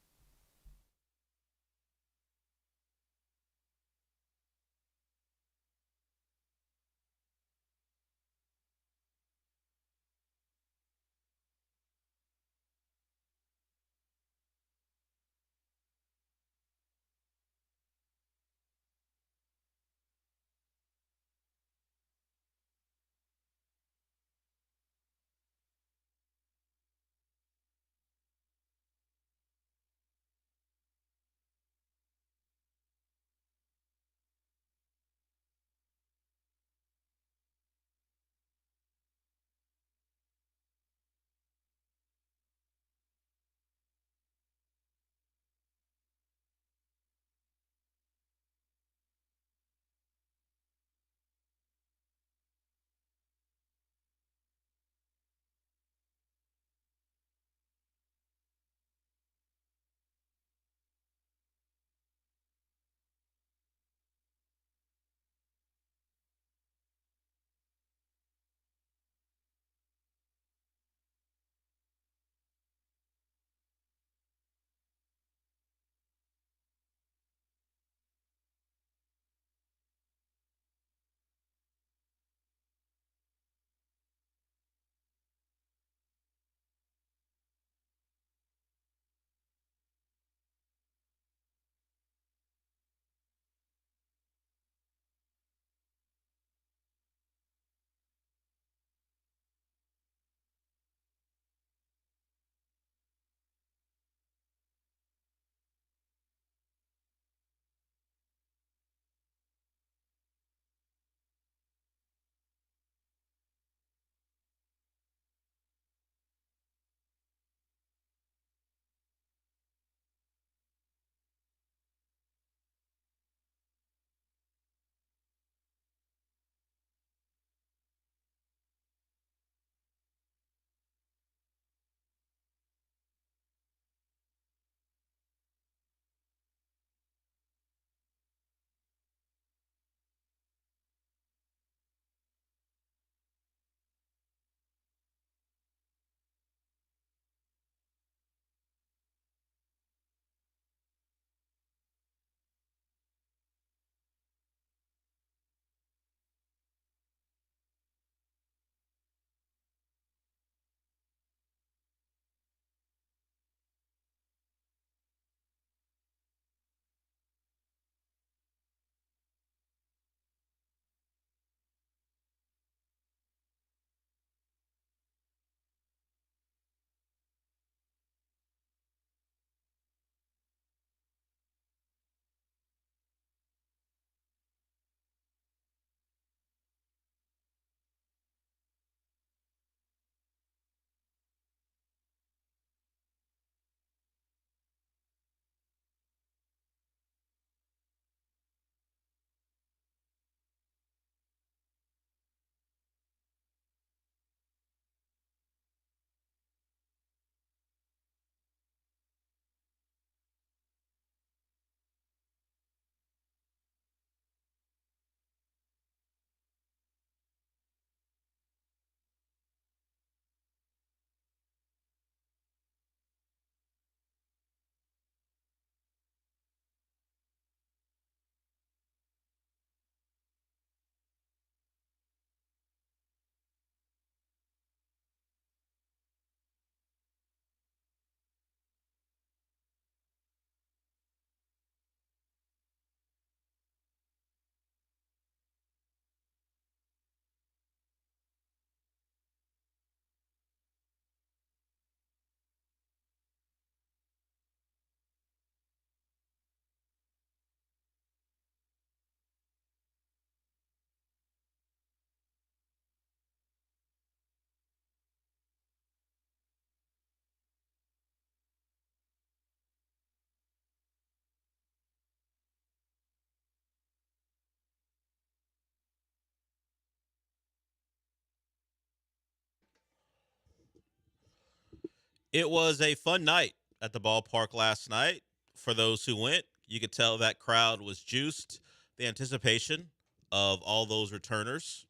S3: It was a fun night at the ballpark last night. For those who went, you could tell that crowd was juiced. The anticipation of all those returners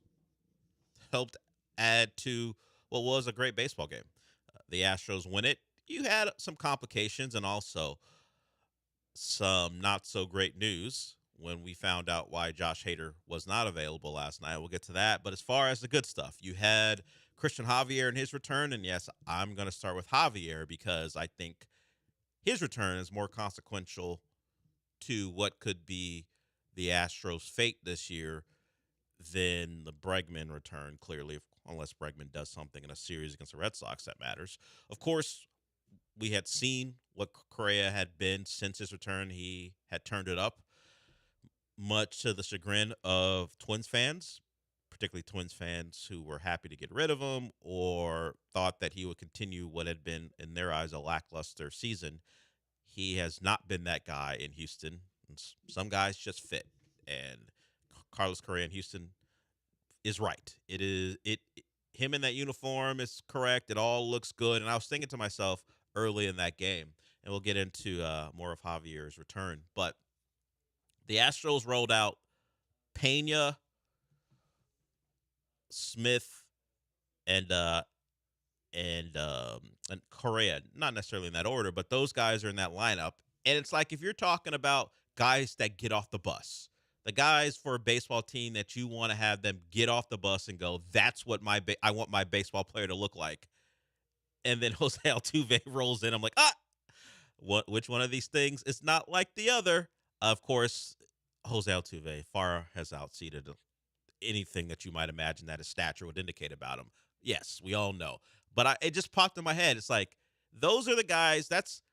S3: helped add to what was a great baseball game. The Astros win it. You had some complications and also some not so great news when we found out why Josh Hader was not available last night. We'll get to that. But as far as the good stuff, you had Christian Javier in his return. And yes, I'm going to start with Javier because I think his return is more consequential to what could be the Astros' fate this year than the Bregman return, clearly, unless Bregman does something in a series against the Red Sox that matters. Of course, we had seen what Correa had been since his return. He had turned it up, much to the chagrin of Twins fans, particularly Twins fans who were happy to get rid of him or thought that he would continue what had been, in their eyes, a lackluster season. He has not been that guy in Houston. Some guys just fit, and Carlos Correa in Houston is right. Him in that uniform is correct. It all looks good. And I was thinking to myself early in that game, and we'll get into more of Javier's return, but the Astros rolled out Pena, Smith, and Correa. Not necessarily in that order, but those guys are in that lineup. And it's like if you're talking about guys that get off the bus, the guys for a baseball team that you want to have them get off the bus and go, that's what I want my baseball player to look like. And then Jose Altuve rolls in. I'm like, which one of these things is not like the other? Of course, Jose Altuve far has outseeded anything that you might imagine that his stature would indicate about him. Yes, we all know. But it just popped in my head. It's like, those are the guys.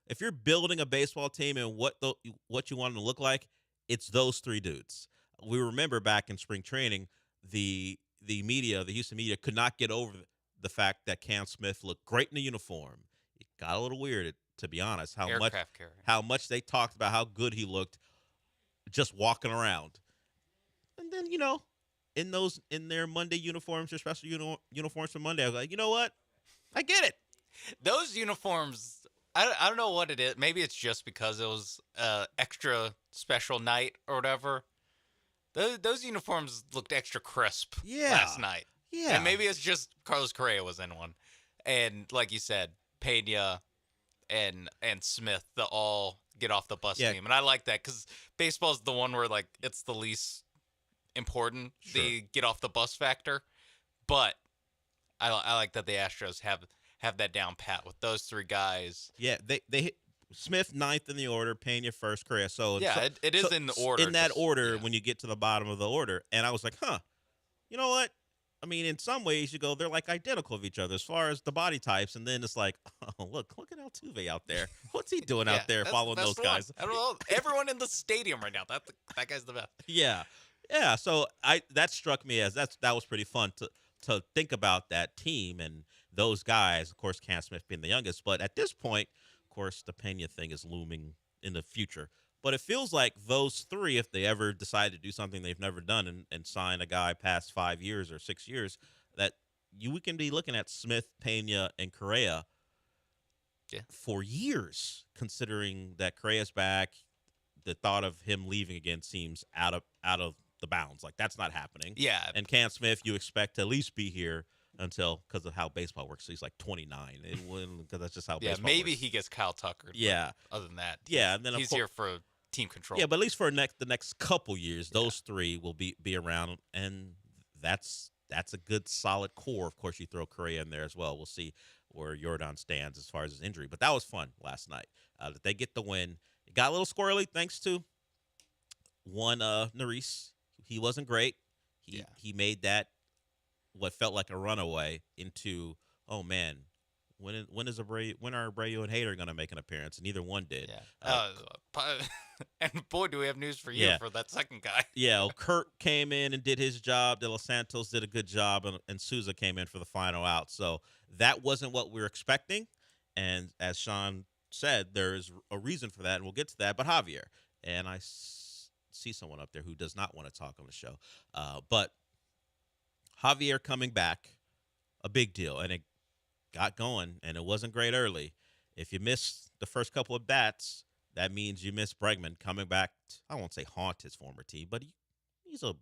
S3: If you're building a baseball team and what you want them to look like, it's those three dudes. We remember back in spring training, the Houston media could not get over the fact that Cam Smith looked great in the uniform. It got a little weird, to be honest, how much they talked about how good he looked just walking around. And then, in their Monday uniforms, their special uniforms for Monday, I was like, you know what? I get it.
S12: Those uniforms, I don't know what it is. Maybe it's just because it was extra special night or whatever. Those uniforms looked extra crisp last night. Yeah. And maybe it's just Carlos Correa was in one. And like you said, Pena and Smith, the all get off the bus team. And I like that because baseball's the one where like it's the least important, the get off the bus factor. But I like that the Astros have that down pat with those three guys.
S3: Yeah, they hit Smith ninth in the order, Pena first, Correa.
S12: It is in the order.
S3: In that order when you get to the bottom of the order. And I was like, you know what? I mean, in some ways, you go, they're like identical of each other as far as the body types. And then it's like, oh, look at Altuve out there. What's he doing out there following those guys?
S12: I don't know. Everyone in the stadium right now, that guy's the best.
S3: Yeah. Yeah. So that struck me as that was pretty fun to think about that team and those guys. Of course, Cam Smith being the youngest. But at this point, of course, the Pena thing is looming in the future. But it feels like those three, if they ever decide to do something they've never done and sign a guy past 5 years or 6 years, that we can be looking at Smith, Pena, and Correa for years, considering that Correa's back. The thought of him leaving again seems out of the bounds. Like, that's not happening.
S12: Yeah.
S3: And Cam Smith, you expect to at least be here because of how baseball works. So he's like 29. Because that's just how baseball works.
S12: Maybe he gets Kyle Tucker.
S3: Yeah.
S12: Other than that,
S3: and then
S12: he's here for team control.
S3: Yeah, but at least for the next couple years, those three will be around, and that's a good solid core. Of course, you throw Correa in there as well. We'll see where Jordan stands as far as his injury. But that was fun last night. That they get the win. It got a little squirrely thanks to one Neris. He wasn't great. He made that what felt like a runaway into, oh man, when are Abreu and Hader going to make an appearance? And neither one did.
S12: Yeah. And boy, do we have news for you for that second guy.
S3: Yeah, Kurt came in and did his job. De Los Santos did a good job, and Souza came in for the final out. So that wasn't what we were expecting. And as Sean said, there's a reason for that, and we'll get to that. But Javier, and I see someone up there who does not want to talk on the show. But Javier coming back, a big deal, and it got going, and it wasn't great early. If you miss the first couple of bats, that means you miss Bregman coming back. I won't say haunt his former team, but he's a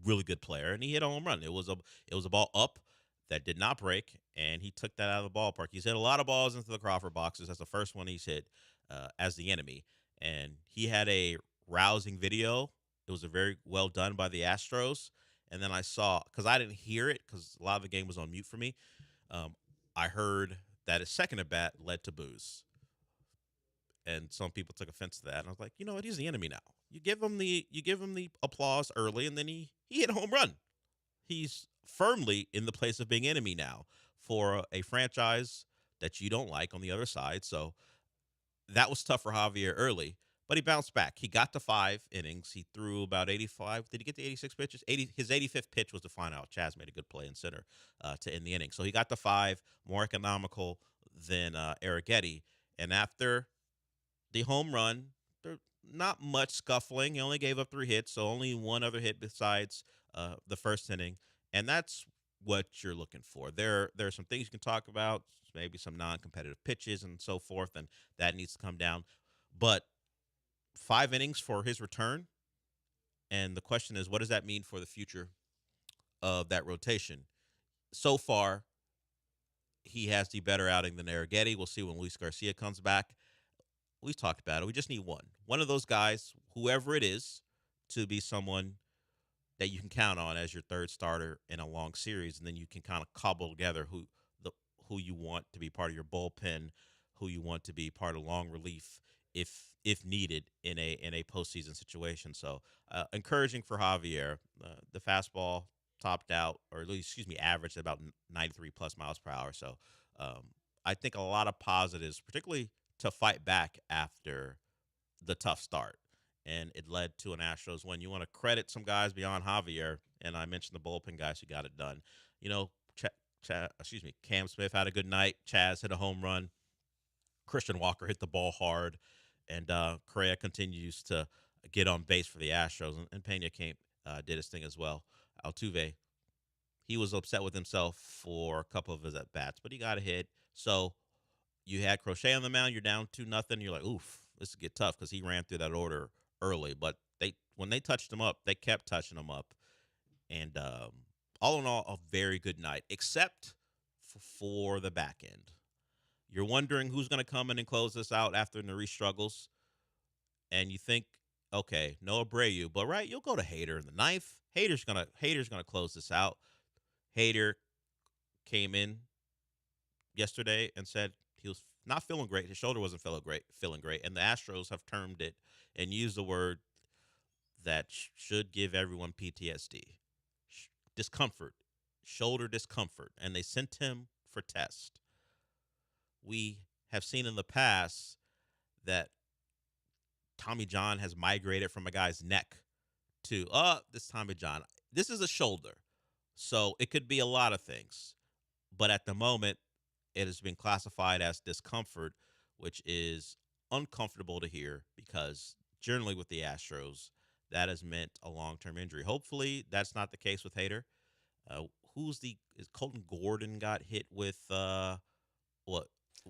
S3: really good player, and he hit a home run. It was a ball up that did not break, and he took that out of the ballpark. He's hit a lot of balls into the Crawford boxes. That's the first one he's hit as the enemy, and he had a rousing video. It was a very well done by the Astros, and then I saw, because I didn't hear it because a lot of the game was on mute for me. I heard that his second at bat led to boos, and some people took offense to that. And I was like, you know what? He's the enemy now. You give him the applause early, and then he hit a home run. He's firmly in the place of being enemy now for a franchise that you don't like on the other side. So that was tough for Javier early, but he bounced back. He got to 5 innings. He threw about 85. Did he get to 86 pitches? His 85th pitch was to find out. Chaz made a good play in center to end the inning. So he got to 5, more economical than Arrighetti. And after the home run, there not much scuffling. He only gave up 3 hits, so only one other hit besides the first inning. And that's what you're looking for. There are some things you can talk about, maybe some non-competitive pitches and so forth, and that needs to come down. But 5 innings for his return, and the question is, what does that mean for the future of that rotation? So far, he has the better outing than Arrighetti. We'll see when Luis Garcia comes back. We've talked about it. We just need one of those guys, whoever it is, to be someone that you can count on as your third starter in a long series, and then you can kind of cobble together who you want to be part of your bullpen, who you want to be part of long relief if needed in a postseason situation. So encouraging for Javier. The fastball topped out, or at least, averaged about 93 plus miles per hour. So I think a lot of positives, particularly to fight back after the tough start. And it led to an Astros win. You want to credit some guys beyond Javier, and I mentioned the bullpen guys who got it done. You know, Cam Smith had a good night. Chaz hit a home run. Christian Walker hit the ball hard, and Correa continues to get on base for the Astros, and Pena did his thing as well. Altuve, he was upset with himself for a couple of his at-bats, but he got a hit. So you had Crochet on the mound. You're down 2-0. You're like, oof, this will get tough because he ran through that order early. But when they touched him up, they kept touching him up. And all in all, a very good night, except for the back end. You're wondering who's going to come in and close this out after Nariz struggles. And you think, okay, no Abreu, but right, you'll go to Hader in the ninth. Hader's gonna close this out. Hader came in yesterday and said he was not feeling great. His shoulder wasn't feeling great. And the Astros have termed it and used the word that should give everyone PTSD. Discomfort, shoulder discomfort. And they sent him for test. We have seen in the past that Tommy John has migrated from a guy's neck to, this Tommy John. This is a shoulder. So it could be a lot of things. But at the moment, it has been classified as discomfort, which is uncomfortable to hear because generally with the Astros, that has meant a long-term injury. Hopefully, that's not the case with Hader. Is Colton Gordon got hit with what?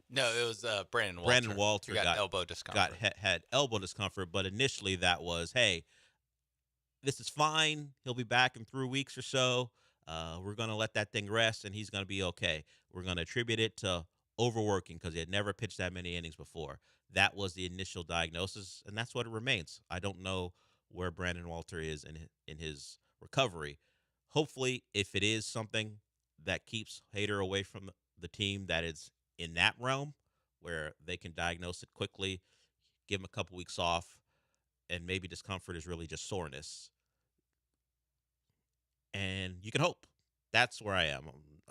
S12: No, it was Brandon Walter.
S3: Brandon Walter
S12: got elbow discomfort.
S3: Had elbow discomfort, but initially that was, hey, this is fine. He'll be back in 3 weeks or so. We're going to let that thing rest, and he's going to be okay. We're going to attribute it to overworking because he had never pitched that many innings before. That was the initial diagnosis, and that's what it remains. I don't know where Brandon Walter is in his recovery. Hopefully, if it is something that keeps Hader away from the team that is in that realm where they can diagnose it quickly, give him a couple weeks off, and maybe discomfort is really just soreness. And you can hope. That's where I am.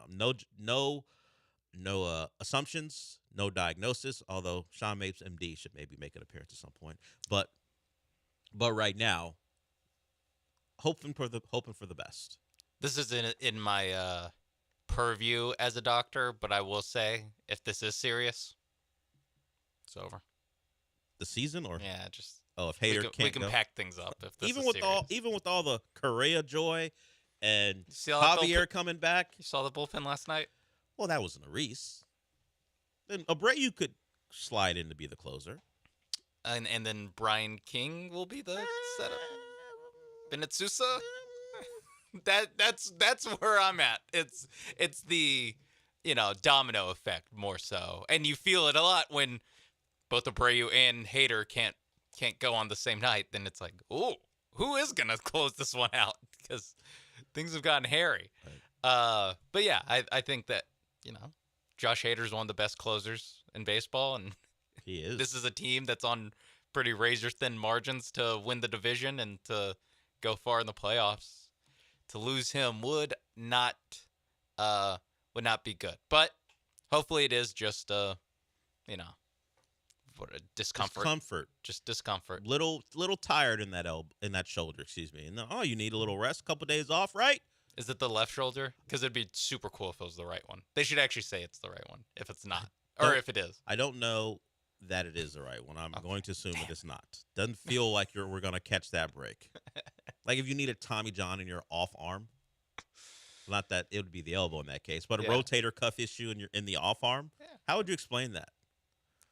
S3: No assumptions, no diagnosis, although Sean Mapes, MD, should maybe make an appearance at some point. But right now, hoping for the best.
S12: This is in my purview as a doctor, but I will say, if this is serious, it's over.
S3: The season, or
S12: yeah, just
S3: if Hader can't
S12: we can
S3: go.
S12: pack things up. If this
S3: even
S12: is
S3: with
S12: serious.
S3: all the Correa joy and Javier coming back.
S12: You saw the bullpen last night.
S3: Well, that wasn't a Reese. Then Abreu
S13: slide in to be the closer.
S12: And then Brian King will be the setup. Bennett Sousa. That's where I'm at. It's the domino effect more so, and you feel it a lot when both Abreu and Hader can't go on the same night. Then it's like, oh, who is gonna close this one out? Because things have gotten hairy. Right. But yeah, I think that Josh Hader's one of the best closers in baseball, and
S13: he is.
S12: This is a team that's on pretty razor-thin margins to win the division and to go far in the playoffs. To lose him would not be good. But hopefully it is just discomfort. Just discomfort.
S13: Little tired in that shoulder, excuse me. And you need a little rest, a couple days off, right?
S12: Is it the left shoulder? Because it'd be super cool if it was the right one. They should actually say it's the right one if it's not. Or if it is.
S13: I don't know that it is the right one. I'm going to assume it's not. Doesn't feel like we're going to catch that break. Like if you need a Tommy John in your off arm, not that it would be the elbow in that case, but a rotator cuff issue in the off arm. Yeah. How would you explain that?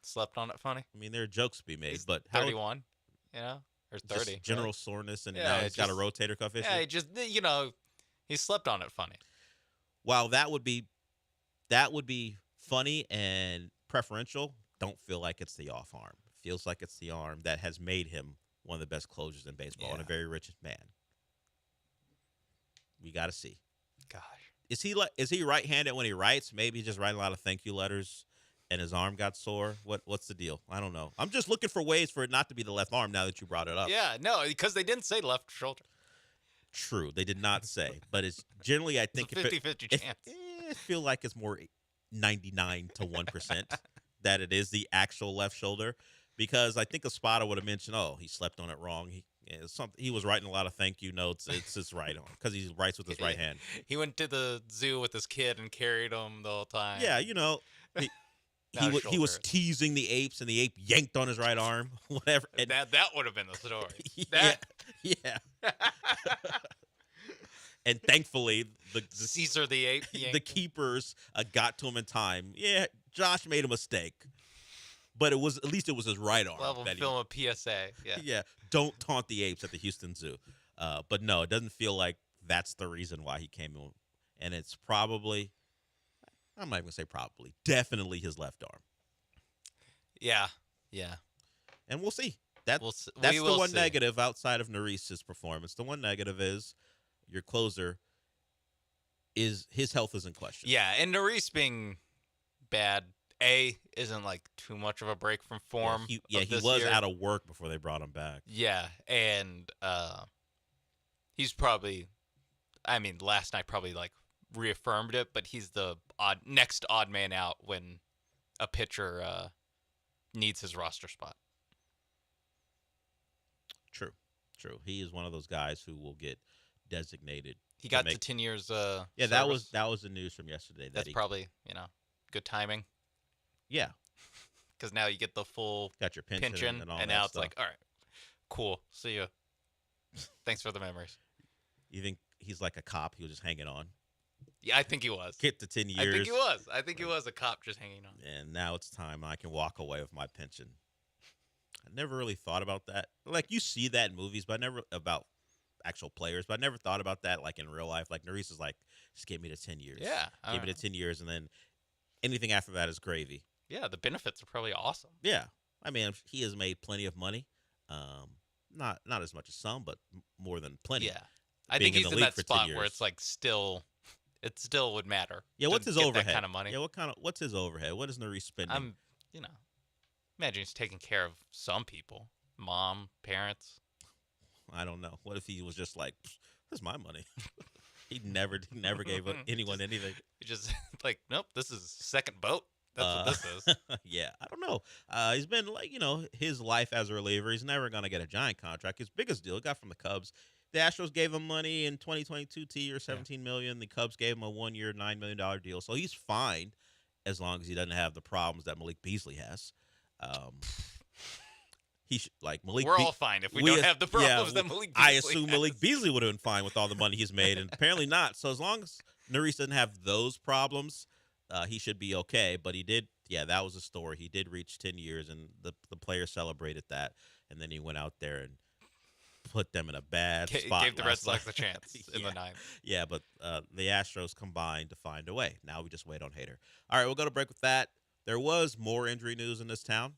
S12: Slept on it funny.
S13: I mean, there are jokes to be made,
S12: he's
S13: but
S12: 31, or 30.
S13: Just general soreness, and now he's got a rotator cuff issue.
S12: Yeah, he slept on it funny.
S13: While that would be funny and preferential, don't feel like it's the off arm. Feels like it's the arm that has made him one of the best closers in baseball and a very rich man. We got to see.
S12: Gosh,
S13: is he right-handed when he writes? Maybe he's just writing a lot of thank you letters, and his arm got sore. What's the deal? I don't know. I'm just looking for ways for it not to be the left arm. Now that you brought it up.
S12: Yeah, no, because they didn't say left shoulder.
S13: True, they did not say, but it's generally I think
S12: it's a 50-50 chance.
S13: I feel like it's more 99 to 1% that it is the actual left shoulder, because I think a spotter would have mentioned, he slept on it wrong. He was writing a lot of thank you notes. It's his right arm because he writes with his right hand.
S12: He went to the zoo with his kid and carried him the whole time.
S13: Yeah, he was teasing the apes, and the ape yanked on his right arm. Whatever. And
S12: that would have been the story.
S13: Yeah. And thankfully, the
S12: Caesar the ape,
S13: the keepers got to him in time. Yeah, Josh made a mistake, but at least it was his right arm.
S12: Well, we'll film a PSA. Yeah.
S13: Yeah. Don't taunt the apes at the Houston Zoo. But no, it doesn't feel like that's the reason why he came in, and it's probably. I'm not even going to say probably. Definitely his left arm.
S12: Yeah.
S13: And we'll see. That's the one negative outside of Neris's performance. The one negative is your closer is his health is in question.
S12: Yeah, and Neris being bad, isn't like too much of a break from form.
S13: He was out of work before they brought him back.
S12: Yeah, and he's probably, last night probably like reaffirmed it, but he's the next odd man out when a pitcher needs his roster spot.
S13: True. He is one of those guys who will get designated.
S12: He got to 10 years.
S13: Yeah,
S12: service.
S13: that was the news from yesterday.
S12: That's probably good timing.
S13: Yeah,
S12: because now you get the full
S13: got your pension and all
S12: and
S13: that
S12: now it's
S13: stuff.
S12: like, all right, cool, see you. Thanks for the memories.
S13: You think he's like a cop? He was just hanging on.
S12: Yeah, I think he was.
S13: Get to 10 years.
S12: I think he was a cop just hanging on.
S13: And now it's time. I can walk away with my pension. I never really thought about that. Like, you see that in movies, but never about actual players. But I never thought about that, like, in real life. Like, Neris is like, just give me the 10 years.
S12: Yeah.
S13: Give me the 10 years, and then anything after that is gravy.
S12: Yeah, the benefits are probably awesome.
S13: Yeah. I mean, he has made plenty of money. Not as much as some, but more than plenty.
S12: Yeah. I think he's in that spot where it's like it still would matter.
S13: Yeah, what's his overhead?
S12: That kind of money.
S13: Yeah, what's his overhead? What is Neris spending?
S12: Imagine he's taking care of some people, mom, parents.
S13: I don't know. What if he was just like, "This is my money." he never gave anyone anything.
S12: He just like, nope, this is second boat. That's what this is.
S13: Yeah, I don't know. He's been like, his life as a reliever. He's never gonna get a giant contract. His biggest deal he got from the Cubs. The Astros gave him money in 2022, 2 years, $17 million. The Cubs gave him a 1 year, $9 million deal. So he's fine as long as he doesn't have the problems that Malik Beasley has.
S12: We're all fine if we don't have the problems that Malik Beasley
S13: I assume
S12: has.
S13: Malik Beasley would have been fine with all the money he's made, and apparently not. So as long as Neris doesn't have those problems, he should be okay. But he Yeah, that was a story. He did reach 10 years, and the player celebrated that, and then he went out there and put them in a bad spot.
S12: Gave the Red
S13: last
S12: Sox
S13: night.
S12: a chance in the ninth.
S13: Yeah, but the Astros combined to find a way. Now we just wait on Hader. All right, we'll go to break with that. There was more injury news in this town.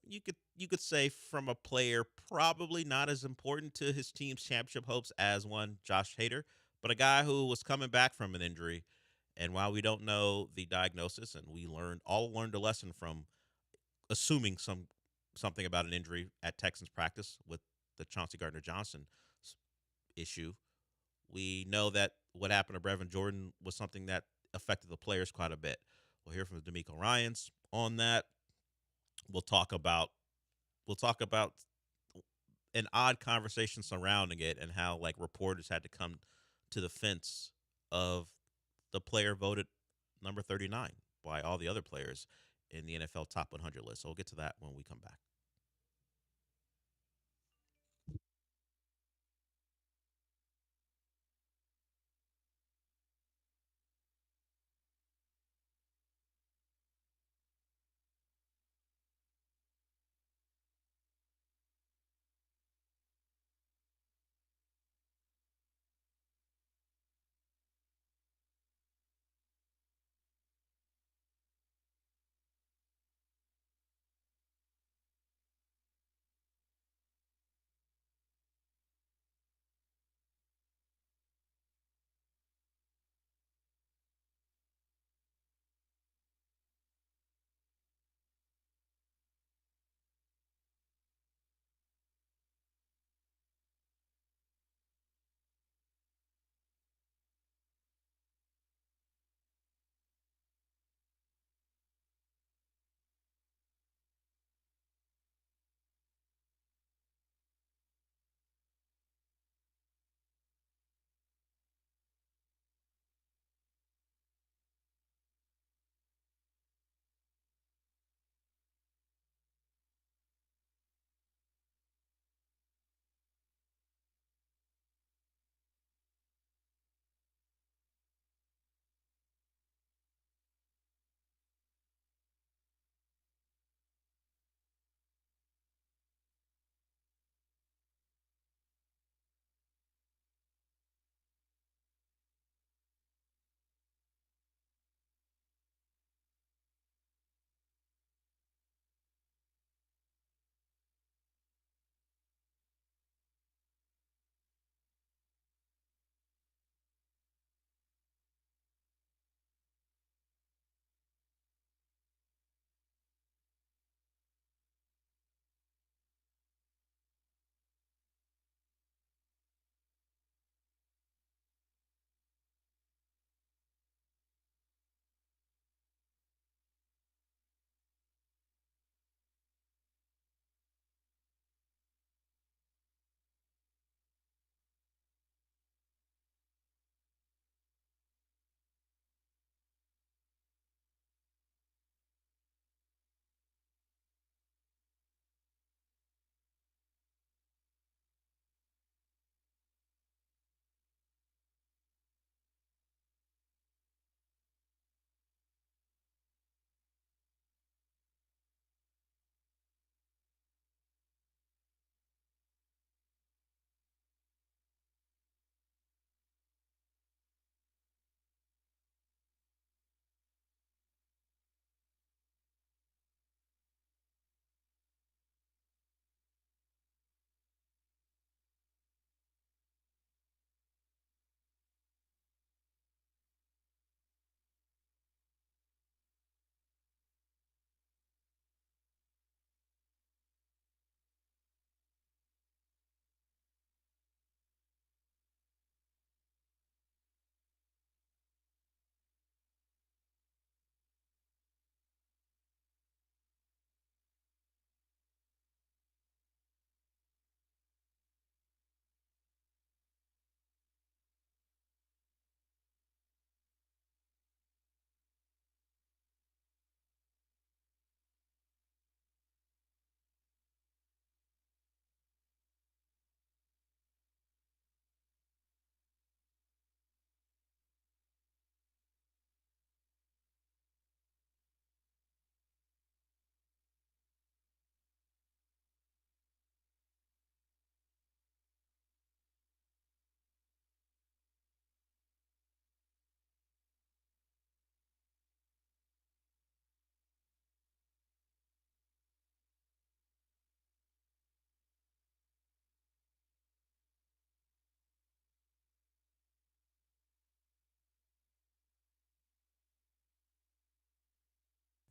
S13: You could say from a player probably not as important to his team's championship hopes as one Josh Hader, but a guy who was coming back from an injury. And while we don't know the diagnosis, and we learned a lesson from assuming something about an injury at Texans practice with the Chauncey Gardner-Johnson issue, we know that what happened to Brevin Jordan was something that affected the players quite a bit. We'll hear from D'Amico Ryans on that. We'll talk about an odd conversation surrounding it and how like reporters had to come to the fence of the player voted number 39 by all the other players in the NFL top 100 list. So we'll get to that when we come back.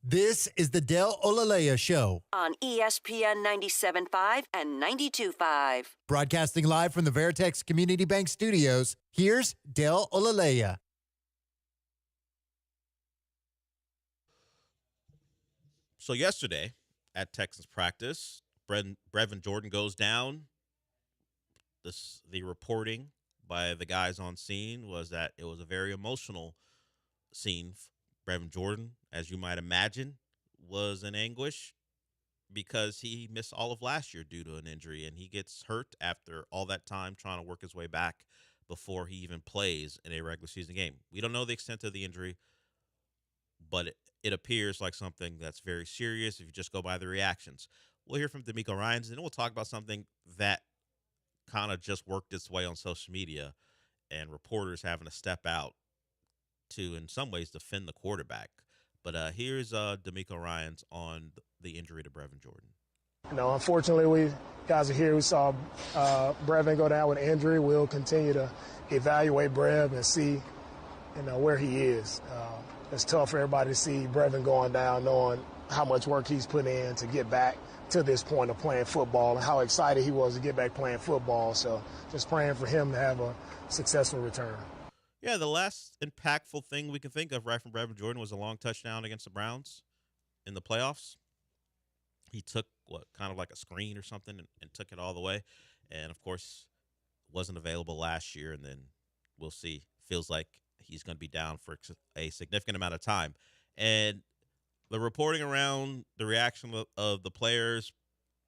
S14: This is the Del Olaleye Show,
S6: on ESPN 97.5 and 92.5.
S14: broadcasting live from the Veritex Community Bank Studios. Here's Del Olaleye.
S13: So yesterday at Texans practice, Brevin Jordan goes down. The reporting by the guys on scene was that it was a very emotional scene. Brevin Jordan, as you might imagine, was in anguish because he missed all of last year due to an injury, and he gets hurt after all that time trying to work his way back before he even plays in a regular season game. We don't know the extent of the injury, but it appears like something that's very serious if you just go by the reactions. We'll hear from D'Amico Ryans, and then we'll talk about something that kind of just worked its way on social media and reporters having to step out to, in some ways, defend the quarterback. But here's D'Amico Ryans on the injury to Brevin Jordan.
S11: Unfortunately, we guys are here. We saw Brevin go down with an injury. We'll continue to evaluate Brev and see, where he is. It's tough for everybody to see Brevin going down, knowing how much work he's put in to get back to this point of playing football and how excited he was to get back playing football. So just praying for him to have a successful return.
S13: Yeah, the last impactful thing we can think of right from Brevin Jordan was a long touchdown against the Browns in the playoffs. He took kind of like a screen or something and took it all the way. And, of course, wasn't available last year. And then we'll see. Feels like he's going to be down for a significant amount of time. And the reporting around the reaction of the players,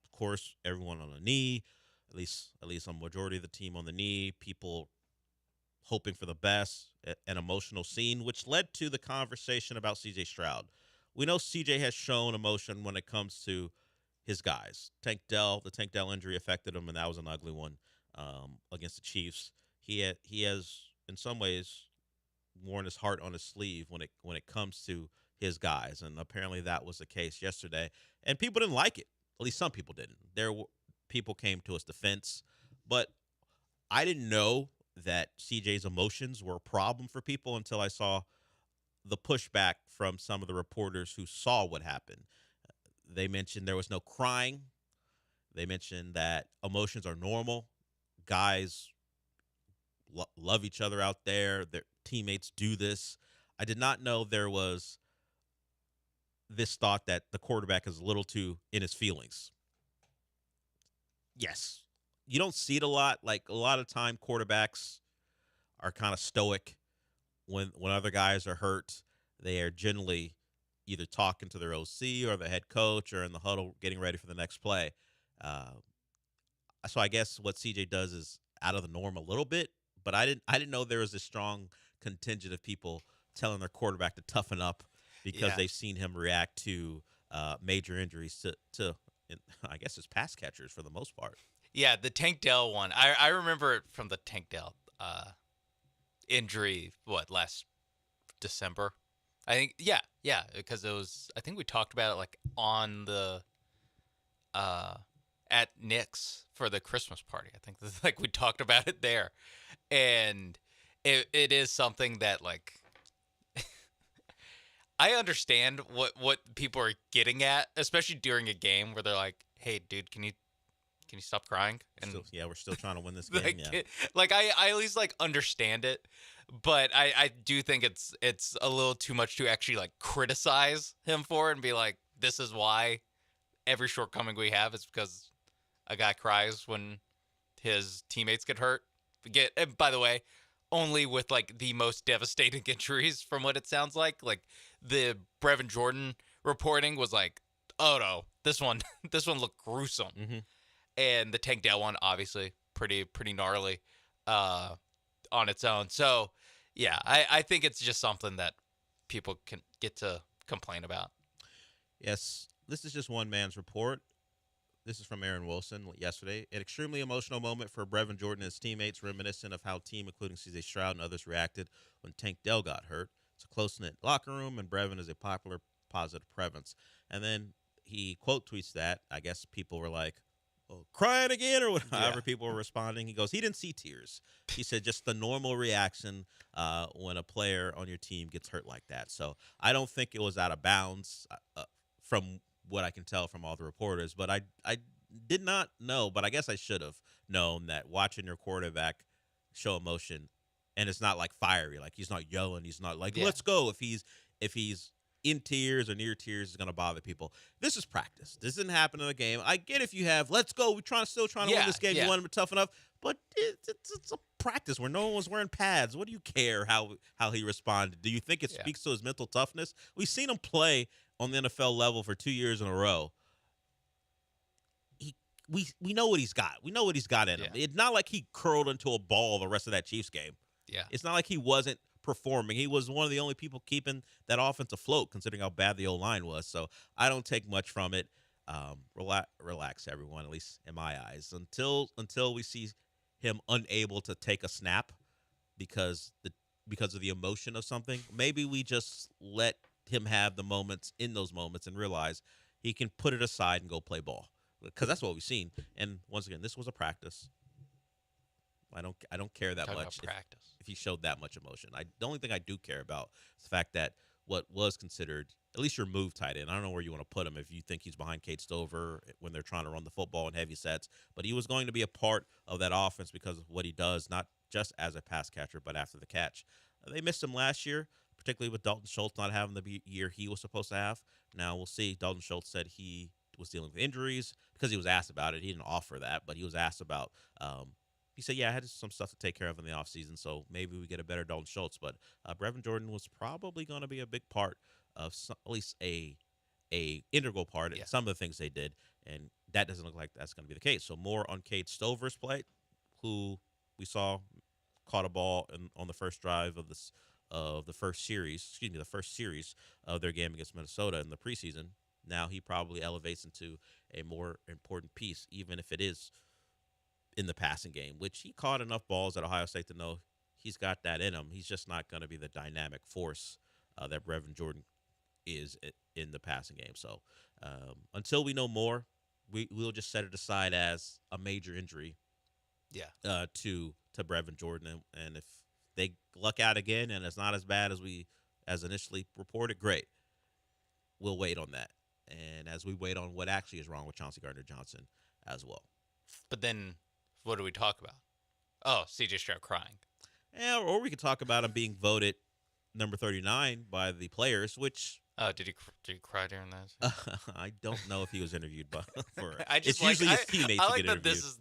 S13: of course, everyone on a knee, at least a majority of the team on the knee, people hoping for the best, an emotional scene, which led to the conversation about C.J. Stroud. We know C.J. has shown emotion when it comes to his guys. The Tank Dell injury affected him, and that was an ugly one against the Chiefs. He has, in some ways, worn his heart on his sleeve when it comes to his guys, and apparently that was the case yesterday. And people didn't like it. At least some people didn't. People came to his defense, but I didn't know that CJ's emotions were a problem for people until I saw the pushback from some of the reporters who saw what happened. They mentioned there was no crying. They mentioned that emotions are normal. Guys love each other out there. Their teammates do this. I did not know there was this thought that the quarterback is a little too in his feelings. Yes. You don't see it a lot. Like, a lot of time quarterbacks are kind of stoic when other guys are hurt. They are generally either talking to their OC or the head coach or in the huddle getting ready for the next play. So I guess what CJ does is out of the norm a little bit, but I didn't know there was a strong contingent of people telling their quarterback to toughen up because they've seen him react to major injuries to I guess his pass catchers for the most part.
S12: Yeah, the Tank Dell one. I remember it from the Tank Dell injury, last December? I think, yeah, because it was, I think we talked about it like on the, at Nick's for the Christmas party. I think like we talked about it there. And it is something that like, I understand what people are getting at, especially during a game where they're like, hey, dude, can you stop crying? And
S13: we're still trying to win this game.
S12: Like I at least like understand it, but I do think it's a little too much to actually like criticize him for it and be like, this is why every shortcoming we have is because a guy cries when his teammates get hurt. And by the way, only with like the most devastating injuries from what it sounds like. Like the Brevin Jordan reporting was like, oh no, this one looked gruesome. Mm-hmm. And the Tank Dell one, obviously, pretty gnarly on its own. So, yeah, I think it's just something that people can get to complain about.
S13: Yes, this is just one man's report. This is from Aaron Wilson yesterday. An extremely emotional moment for Brevin Jordan and his teammates, reminiscent of how team, including C.J. Stroud and others, reacted when Tank Dell got hurt. It's a close-knit locker room, and Brevin is a popular, positive presence. And then he quote tweets that. I guess people were like, crying again or however people were responding. He goes, he didn't see tears. He said just the normal reaction when a player on your team gets hurt like that. So I don't think it was out of bounds from what I can tell from all the reporters. But I did not know, but I guess I should have known that watching your quarterback show emotion, and it's not like fiery, like he's not yelling, he's not like, let's go. If he's in tears or near tears, is going to bother people. This is practice. This didn't happen in the game. I get if you have, let's go, we're still trying to win this game. You want him to toughen up, but it's a practice where no one was wearing pads. What do you care how he responded? Do you think it speaks to his mental toughness? We've seen him play on the NFL level for 2 years in a row. We know what he's got. We know what he's got in him. It's not like he curled into a ball the rest of that Chiefs game.
S12: Yeah.
S13: It's not like he wasn't performing. He was one of the only people keeping that offense afloat, considering how bad the O-line was. So I don't take much from it. Relax, everyone, at least in my eyes. Until we see him unable to take a snap because of the emotion of something, maybe we just let him have the moments in those moments and realize he can put it aside and go play ball. Because that's what we've seen. And once again, this was a practice. I don't care that much if he showed that much emotion. The only thing I do care about is the fact that what was considered, at least your move tight end. I don't know where you want to put him if you think he's behind Kate Stover when they're trying to run the football in heavy sets. But he was going to be a part of that offense because of what he does, not just as a pass catcher, but after the catch. They missed him last year, particularly with Dalton Schultz not having the year he was supposed to have. Now we'll see. Dalton Schultz said he was dealing with injuries because he was asked about it. He didn't offer that, but he was asked about he said, I had some stuff to take care of in the offseason, so maybe we get a better Dalton Schultz. But Brevin Jordan was probably going to be a big part of at least a integral part in some of the things they did, and that doesn't look like that's going to be the case. So more on Kate Stover's play, who we saw caught a ball on the first drive of the first series of their game against Minnesota in the preseason. Now he probably elevates into a more important piece, even if it is in the passing game, which he caught enough balls at Ohio State to know he's got that in him. He's just not going to be the dynamic force that Brevin Jordan is in the passing game. So until we know more, we'll just set it aside as a major injury to Brevin Jordan. And if they luck out again and it's not as bad as initially reported, great. We'll wait on that. And as we wait on what actually is wrong with Chauncey Gardner-Johnson as well.
S12: But then what do we talk about? Oh, CJ Stroud crying.
S13: Yeah, or we could talk about him being voted number 39 by the players, which...
S12: did he cry during that?
S13: I don't know if he was interviewed for it.
S12: It's
S13: usually his teammates
S12: I like
S13: get
S12: that
S13: interviewed.
S12: this is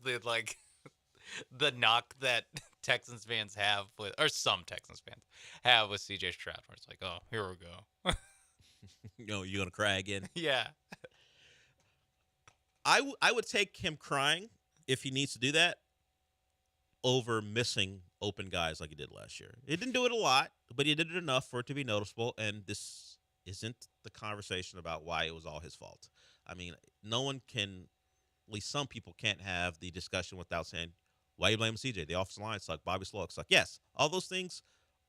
S12: the knock that Texans fans have with, or some Texans fans have with CJ Stroud, where it's like, oh, here we go.
S13: You're going to cry again?
S12: Yeah.
S13: I would take him crying, if he needs to do that, over missing open guys like he did last year. He didn't do it a lot, but he did it enough for it to be noticeable, and this isn't the conversation about why it was all his fault. I mean, no one can, at least some people can't have the discussion without saying, why are you blaming CJ? The offensive line sucked. Bobby Slowick sucked. Yes, all those things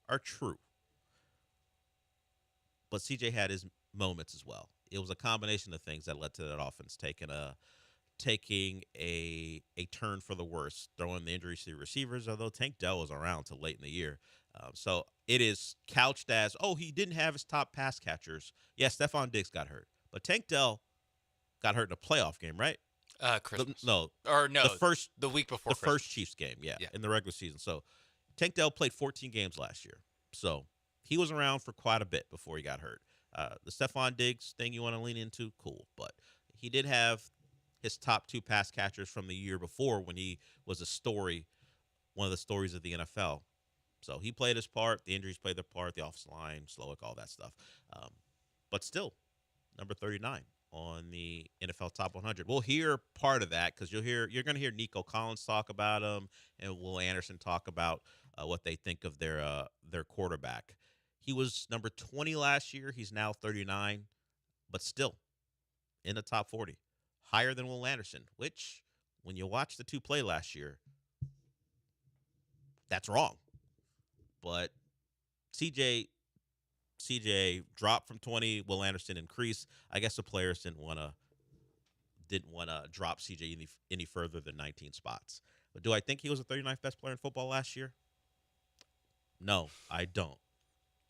S13: are true. But CJ had his moments as well. It was a combination of things that led to that offense taking a turn for the worse, throwing the injuries to the receivers, although Tank Dell was around till late in the year. So it is couched as, he didn't have his top pass catchers. Yeah, Stephon Diggs got hurt. But Tank Dell got hurt in a playoff game, right?
S12: Christmas.
S13: The
S12: week before
S13: the first Chiefs game, in the regular season. So Tank Dell played 14 games last year. So he was around for quite a bit before he got hurt. The Stephon Diggs thing you want to lean into, cool. But he did have his top two pass catchers from the year before when he was one of the stories of the NFL. So he played his part. The injuries played their part. The offensive line, Slowick, all that stuff. But still, number 39 on the NFL Top 100. We'll hear part of that because you're going to hear Nico Collins talk about him and Will Anderson talk about what they think of their quarterback. He was number 20 last year. He's now 39, but still in the top 40. Higher than Will Anderson, which, when you watch the two play last year, that's wrong. But CJ dropped from 20, Will Anderson increased. I guess the players didn't want to didn't want to drop CJ any further than 19 spots. But do I think he was the 39th best player in football last year? No, I don't.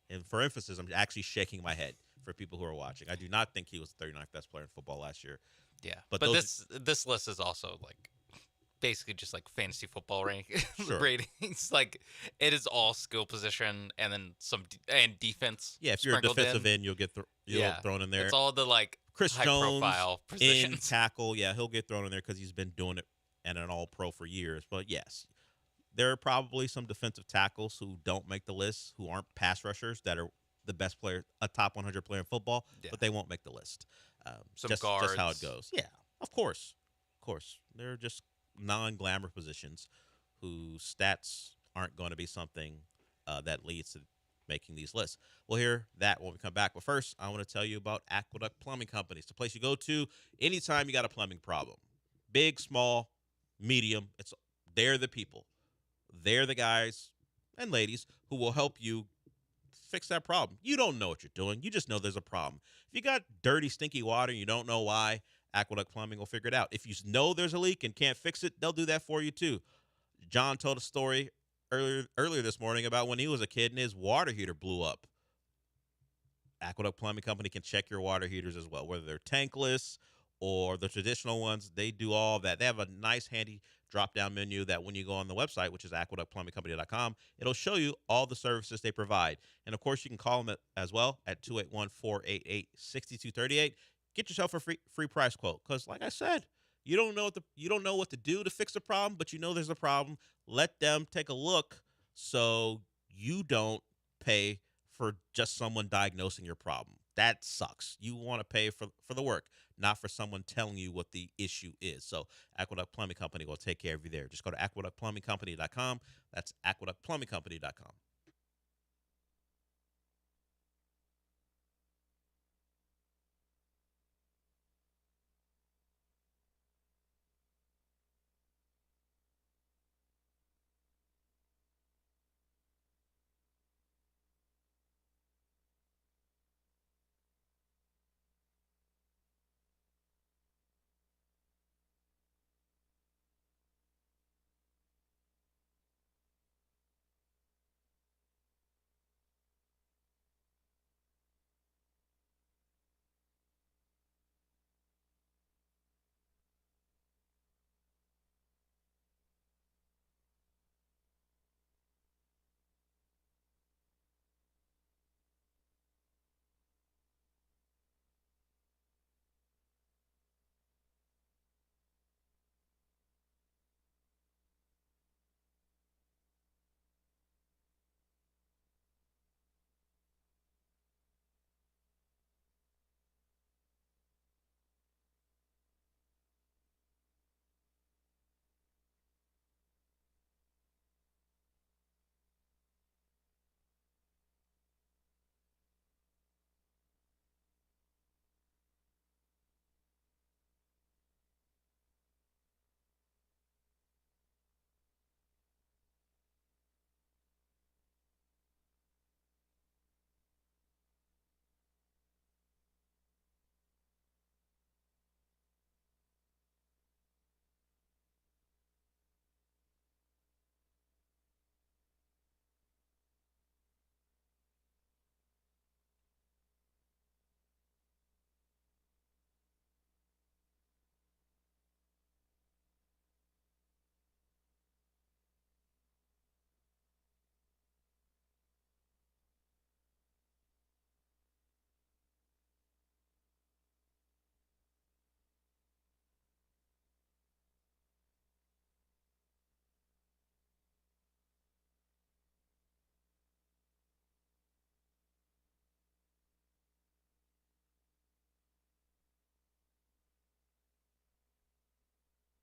S13: And for emphasis, I'm actually shaking my head for people who are watching. I do not think he was the 39th best player in football last year.
S12: Yeah,
S13: but
S12: this list is also like basically just like fantasy football
S13: Sure.
S12: ratings. Like it is all skill position and then and defense.
S13: Yeah, if you're a defensive end, you'll get thrown in there.
S12: It's all the like
S13: Chris
S12: high
S13: Jones
S12: profile
S13: in
S12: positions.
S13: tackle. Yeah, he'll get thrown in there because he's been doing it and an all-pro for years. But yes, there are probably some defensive tackles who don't make the list, who aren't pass rushers, that are the best player, a top 100 player in football, but they won't make the list. Just how it goes. Yeah, of course. They're just non-glamour positions whose stats aren't going to be something that leads to making these lists. We'll hear that when we come back. But first, I want to tell you about Aqueduct Plumbing Company. It's the place you go to anytime you got a plumbing problem. Big, small, medium. They're the people. They're the guys and ladies who will help you fix that problem. You don't know what you're doing. You just know there's a problem. If you got dirty, stinky water and you don't know why, Aqueduct Plumbing will figure it out. If you know there's a leak and can't fix it, they'll do that for you too. John told a story earlier this morning about when he was a kid and his water heater blew up. Aqueduct Plumbing Company can check your water heaters as well, whether they're tankless or the traditional ones. They do all of that. They have a nice, handy drop-down menu that when you go on the website, which is aqueductplumbingcompany.com, it'll show you all the services they provide. And, of course, you can call them as well at 281-488-6238. Get yourself a free price quote because, like I said, you don't know what to do to fix the problem, but you know there's a problem. Let them take a look so you don't pay for just someone diagnosing your problem. That sucks. You want to pay for the work, not for someone telling you what the issue is. So Aqueduct Plumbing Company will take care of you there. Just go to aqueductplumbingcompany.com. That's aqueductplumbingcompany.com.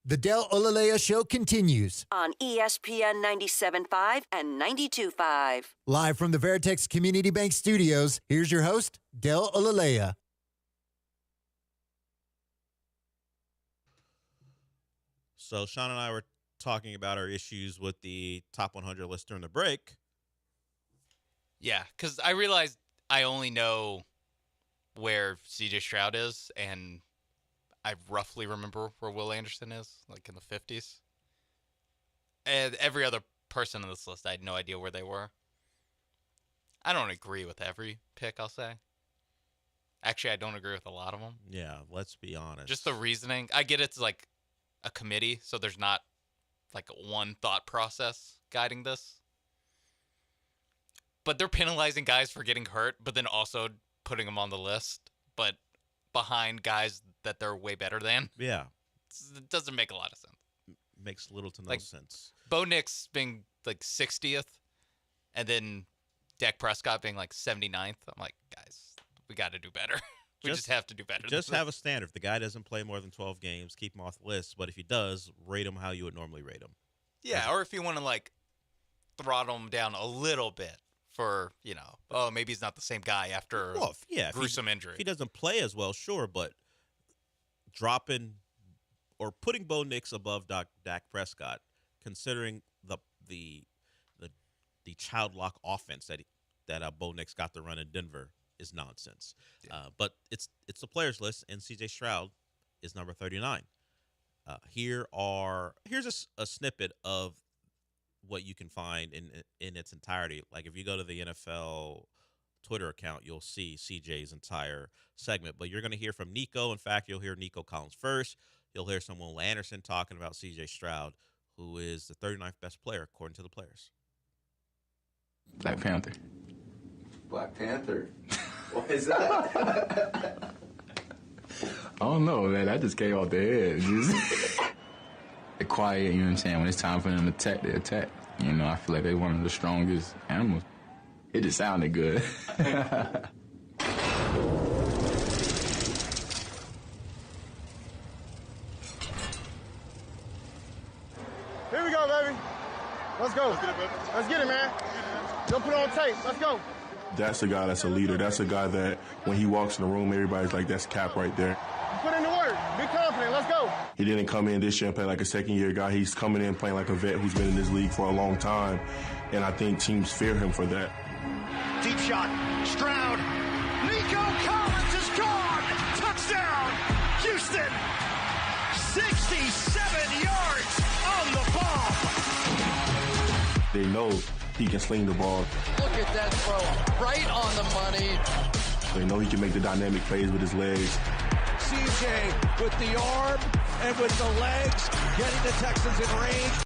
S14: The Del Olaleye Show continues.
S6: On ESPN 97.5 and 92.5.
S14: Live from the Veritex Community Bank Studios, here's your host, Del Olaleye.
S13: So Sean and I were talking about our issues with the top 100 list during the break.
S12: Yeah, because I realized I only know where CJ Stroud is, and I roughly remember where Will Anderson is, like in the 50s. And every other person on this list, I had no idea where they were. I don't agree with every pick, I'll say. Actually, I don't agree with a lot of them.
S13: Yeah, let's be honest.
S12: Just the reasoning. I get it's like a committee, so there's not like one thought process guiding this. But they're penalizing guys for getting hurt, but then also putting them on the list, but behind guys that they're way better than.
S13: Yeah.
S12: It doesn't make a lot of sense.
S13: Makes little to no sense.
S12: Bo Nix being like 60th, and then Dak Prescott being like 79th. I'm like, guys, we got to do better. We just have to do better.
S13: Just have a standard. If the guy doesn't play more than 12 games, keep him off the list. But if he does, rate him how you would normally rate him.
S12: Yeah, or if you want to like throttle him down a little bit for, oh, maybe he's not the same guy after gruesome injury.
S13: If he doesn't play as well, sure, but dropping or putting Bo Nix above Dak Prescott, considering the child-lock offense that Bo Nix got to run in Denver, is nonsense. Yeah. But it's the players list, and C.J. Stroud is number 39. Here's a snippet of what you can find in its entirety. Like if you go to the NFL Twitter account, you'll see CJ's entire segment. But you're going to hear from Nico. In fact, you'll hear Nico Collins first. You'll hear some Will Anderson talking about C.J. Stroud, who is the 39th best player according to the players.
S15: Black Panther.
S16: Black Panther? What is that?
S15: I don't know, man. That just came off the head. Just they're quiet, you know what I'm saying? When it's time for them to attack, they attack. I feel like they're one of the strongest animals. It just sounded good.
S9: Here we go, baby. Let's go. Let's get it, man. Don't put it on tape. Let's go.
S17: That's a guy that's a leader. That's a guy that when he walks in the room, everybody's like, that's Cap right there.
S9: Put in the work. Be confident. Let's go.
S17: He didn't come in this year and play like a second-year guy. He's coming in playing like a vet who's been in this league for a long time, and I think teams fear him for that.
S9: Deep shot. Stroud. Nico Collins is gone. Touchdown. Houston. 67 yards on the bomb.
S17: They know he can sling the ball.
S18: Look at that throw. Right on the money.
S17: They know he can make the dynamic plays with his legs.
S9: CJ with the arm and with the legs getting the Texans in range.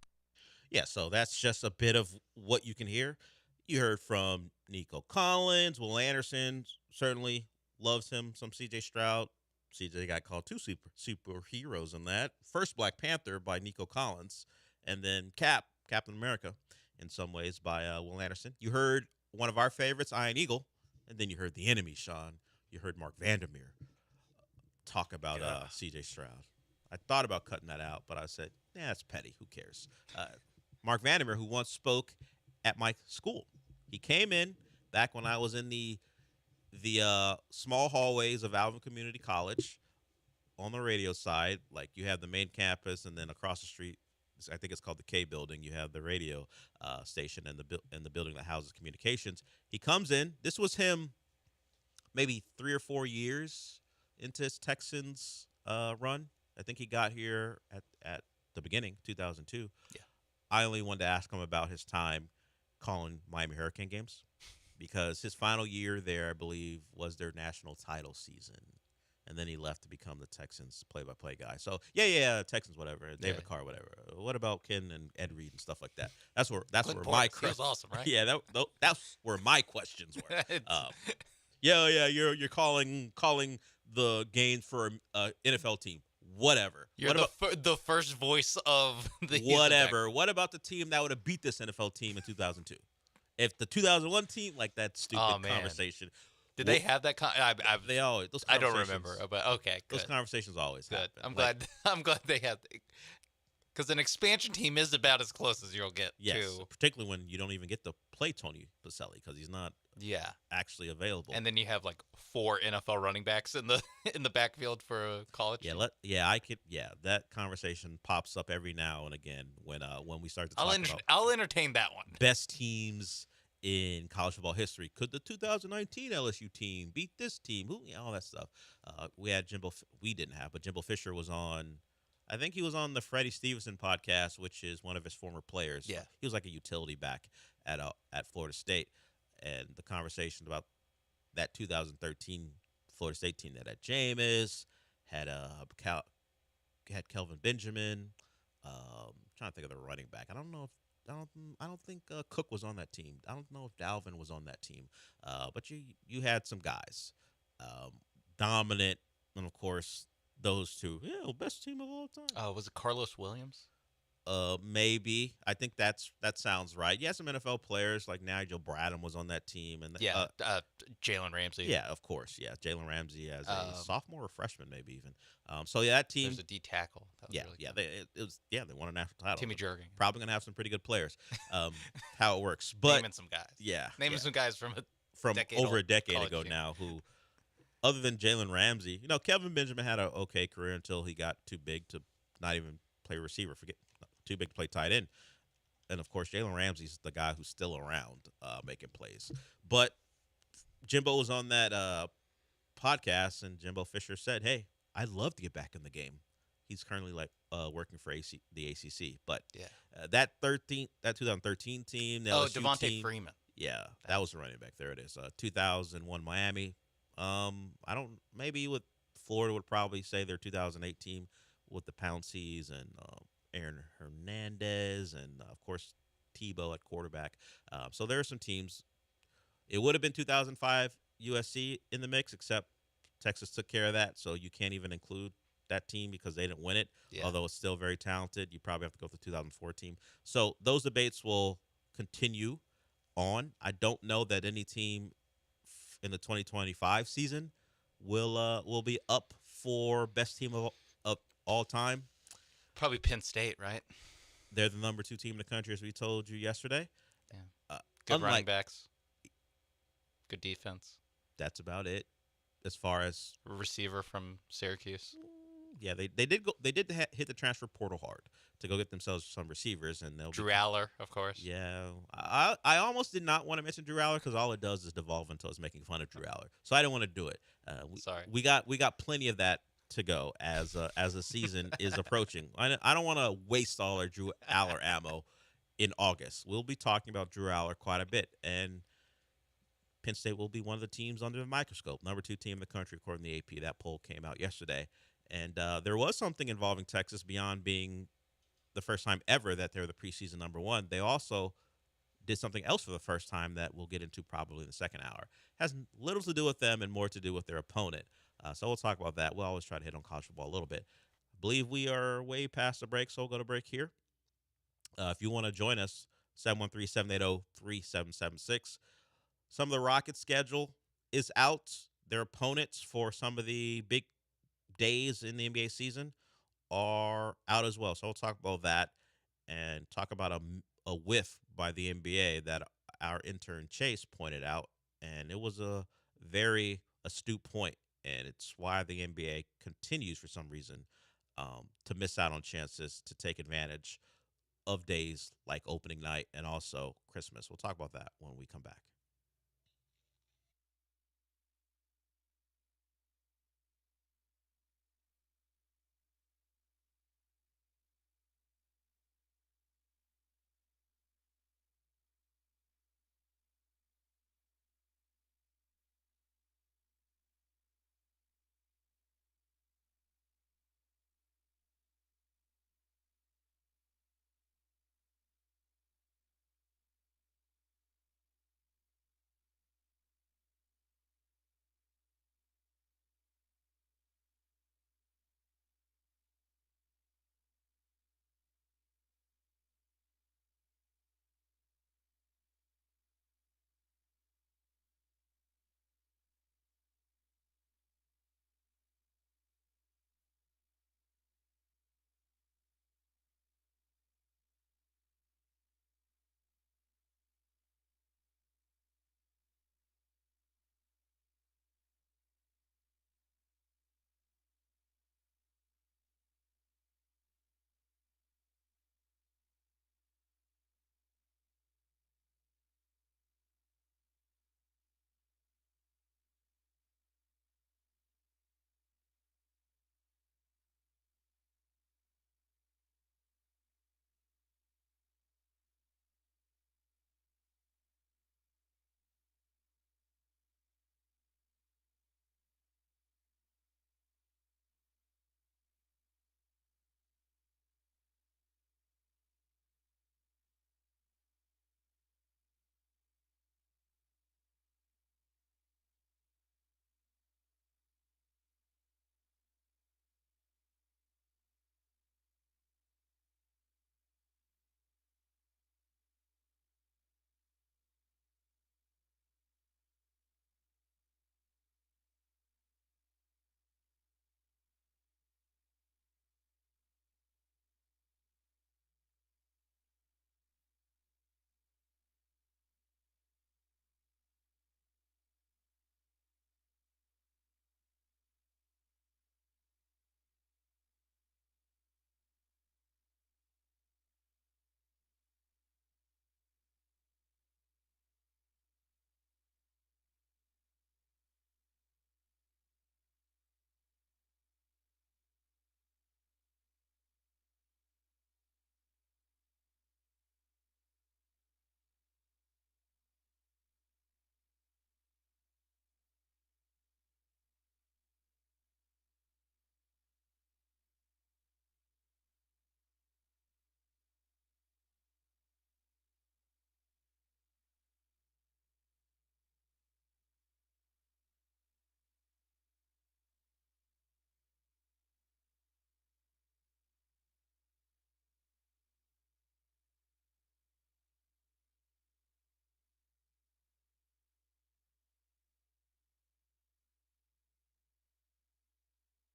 S13: Yeah, so that's just a bit of what you can hear. You heard from Nico Collins. Will Anderson certainly loves him. Some C.J. Stroud. C.J. got called two superheroes in that. First Black Panther by Nico Collins, and then Captain America, in some ways, by Will Anderson. You heard one of our favorites, Iron Eagle, and then you heard the enemy, Sean. You heard Mark Vandermeer talk about C.J. Stroud. I thought about cutting that out, but I said, it's petty. Who cares? Mark Vandermeer, who once spoke at my school. He came in back when I was in the small hallways of Alvin Community College on the radio side. Like you have the main campus, and then across the street, I think it's called the K building, you have the radio station and the building that houses communications. He comes in. This was him maybe 3 or 4 years into his Texans run. I think he got here at the beginning, 2002.
S12: Yeah.
S13: I only wanted to ask him about his time calling Miami Hurricane games because his final year there, I believe, was their national title season. And then he left to become the Texans play-by-play guy. So, yeah, Texans, whatever. David Carr, whatever. What about Ken and Ed Reed and stuff like that? That's where my
S12: he was awesome, right?
S13: Yeah, that's where my questions were. You're calling the games for an NFL team. Whatever.
S12: You're the first voice of the
S13: whatever. What about the team that would have beat this NFL team in 2002? If the 2001 team, like that stupid conversation.
S12: Did they have that?
S13: They always. Those
S12: I don't remember, but okay.
S13: Those conversations always happen.
S12: I'm glad. I'm glad they had. Because an expansion team is about as close as you'll get.
S13: Yes,
S12: to.
S13: Particularly when you don't even get to play Tony Baselli because he's not. Actually available.
S12: And then you have like 4 NFL running backs in the backfield for a college.
S13: Yeah, that conversation pops up every now and again when we start to talk about.
S12: I'll entertain that one.
S13: Best teams
S3: in college football history. Could the 2019 LSU team beat this team? Who, all that stuff. We had Jimbo. We didn't have, but Jimbo Fisher was on. I think he was on the Freddie Stevenson podcast, which is one of his former players.
S12: Yeah,
S3: he was like a utility back at Florida State, and the conversation about that 2013 Florida State team that had Jameis, had Kelvin Benjamin. Trying to think of the running back. I don't think Cook was on that team. I don't know if Dalvin was on that team. But you had some guys, dominant, and of course those two. Yeah, best team of all time.
S12: Was it Carlos Williams?
S3: Maybe. I think that sounds right. Yeah, some NFL players like Nigel Bradham was on that team, and
S12: Jalen Ramsey.
S3: Yeah, of course. Yeah, Jalen Ramsey as a sophomore or freshman, maybe even. So yeah, that team.
S12: There's a D tackle.
S3: They won a national title.
S12: Timmy Jerking.
S3: Probably gonna have some pretty good players. How it works, but
S12: naming some guys.
S3: Yeah,
S12: naming some guys from
S3: over a decade ago
S12: team.
S3: now who. Other than Jalen Ramsey, Kelvin Benjamin had an okay career until he got too big to not even play receiver. Too big to play tight end. And, of course, Jalen Ramsey's the guy who's still around making plays. But Jimbo was on that podcast, and Jimbo Fisher said, hey, I'd love to get back in the game. He's currently working for the ACC. But that 2013 team, the LSU
S12: Devontae
S3: team,
S12: Freeman.
S3: Yeah, that was the running back. There it is. 2001 Miami. Maybe with Florida would probably say their 2008 team with the Pounceys and Aaron Hernandez and, of course, Tebow at quarterback. So there are some teams. It would have been 2005 USC in the mix, except Texas took care of that, so you can't even include that team because they didn't win it, although it's still very talented. You probably have to go with the 2004 team. So those debates will continue on. I don't know that any team in the 2025 season will be up for best team of all time.
S12: Probably Penn State, right?
S3: They're the number 2 team in the country, as we told you yesterday.
S12: Yeah. Good running backs. Good defense.
S3: That's about it. As far as
S12: receiver from Syracuse.
S3: Yeah, they did hit the transfer portal hard to go get themselves some receivers, and they'll
S12: Drew Aller, of course.
S3: Yeah, I almost did not want to mention Drew Aller because all it does is devolve into us making fun of Drew Aller. So I didn't want to do it.
S12: Sorry,
S3: we got plenty of that to go as the season is approaching. I don't want to waste all our Drew Aller ammo in August. We'll be talking about Drew Aller quite a bit, and Penn State will be one of the teams under the microscope. Number 2 team in the country according to the AP. That poll came out yesterday. And there was something involving Texas beyond being the first time ever that they're the preseason number 1. They also did something else for the first time that we'll get into probably in the second hour. Has little to do with them and more to do with their opponent. So we'll talk about that. We'll always try to hit on college football a little bit. I believe we are way past the break, so we'll go to break here. If you want to join us, 713-780-3776. Some of the Rockets' schedule is out. Their opponents for some of the big days in the NBA season are out as well. So we'll talk about that and talk about a whiff by the NBA that our intern Chase pointed out. And it was a very astute point, and it's why the NBA continues for some reason to miss out on chances to take advantage of days like opening night and also Christmas. We'll talk about that when we come back.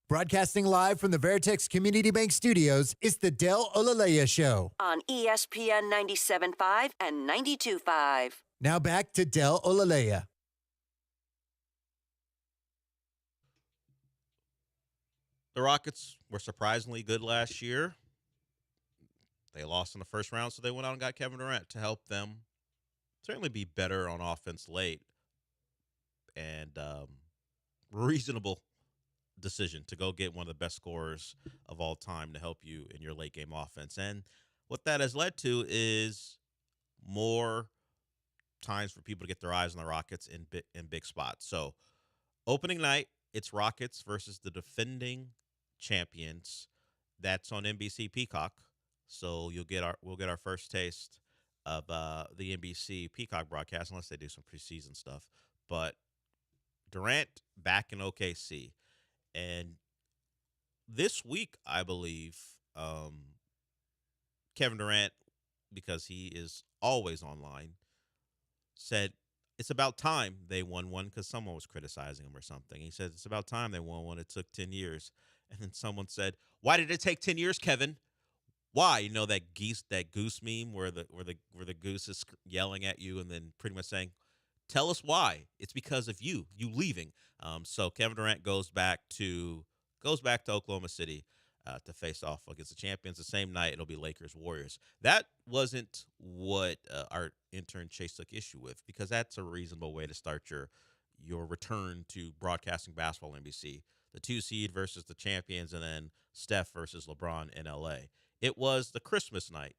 S14: Broadcasting live from the Veritex Community Bank Studios, it's the Del Olaleye Show.
S6: On ESPN 97.5 and 92.5.
S14: Now back to Del Olaleye.
S13: The Rockets were surprisingly good last year. They lost in the first round, so they went out and got Kevin Durant to help them certainly be better on offense late. And reasonable decision to go get one of the best scorers of all time to help you in your late game offense. And what that has led to is more times for people to get their eyes on the Rockets in big spots. So opening night, it's Rockets versus the defending champions. That's on NBC Peacock. So we'll get our first taste of the NBC Peacock broadcast, unless they do some preseason stuff. But Durant back in OKC. And this week, I believe, Kevin Durant, because he is always online, said it's about time they won one, because someone was criticizing him or something. He said it's about time they won one. It took 10 years. And then someone said, "Why did it take 10 years, Kevin?" Why? You know that goose meme where the goose is yelling at you and then pretty much saying, "Tell us why." It's because of you leaving. So Kevin Durant goes back to Oklahoma City to face off against the champions. The same night, it'll be Lakers Warriors. That wasn't what our intern Chase took issue with, because that's a reasonable way to start your return to broadcasting basketball on NBC. The 2 seed versus the champions, and then Steph versus LeBron in LA. It was the Christmas night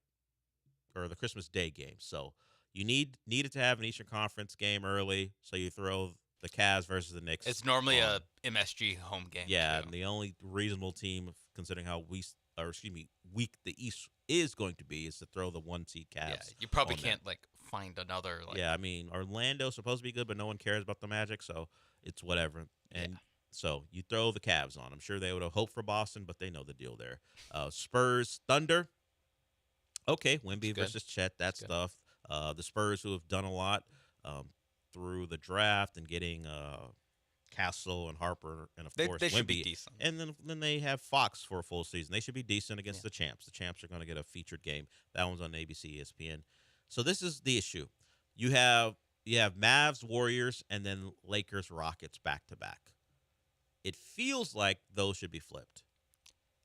S13: or the Christmas Day game. So you needed to have an Eastern Conference game early, so you throw the Cavs versus the Knicks.
S12: It's normally a MSG home game.
S13: Yeah,
S12: too.
S13: and the only reasonable team, considering how weak the East is going to be, is to throw the 1 seed Cavs.
S12: Yeah, you probably
S13: on
S12: can't
S13: them.
S12: find another.
S13: Yeah, I mean, Orlando's supposed to be good, but no one cares about the Magic, so it's whatever. And so you throw the Cavs on. I'm sure they would have hoped for Boston, but they know the deal there. Spurs, Thunder. Okay, Wemby versus Chet, that stuff. The Spurs, who have done a lot through the draft and getting Castle and Harper, and of course
S12: they
S13: Wemby.
S12: should be decent.
S13: And then they have Fox for a full season. They should be decent against the champs. The champs are going to get a featured game. That one's on ABC, ESPN. So this is the issue. You have Mavs, Warriors, and then Lakers, Rockets back to back. It feels like those should be flipped.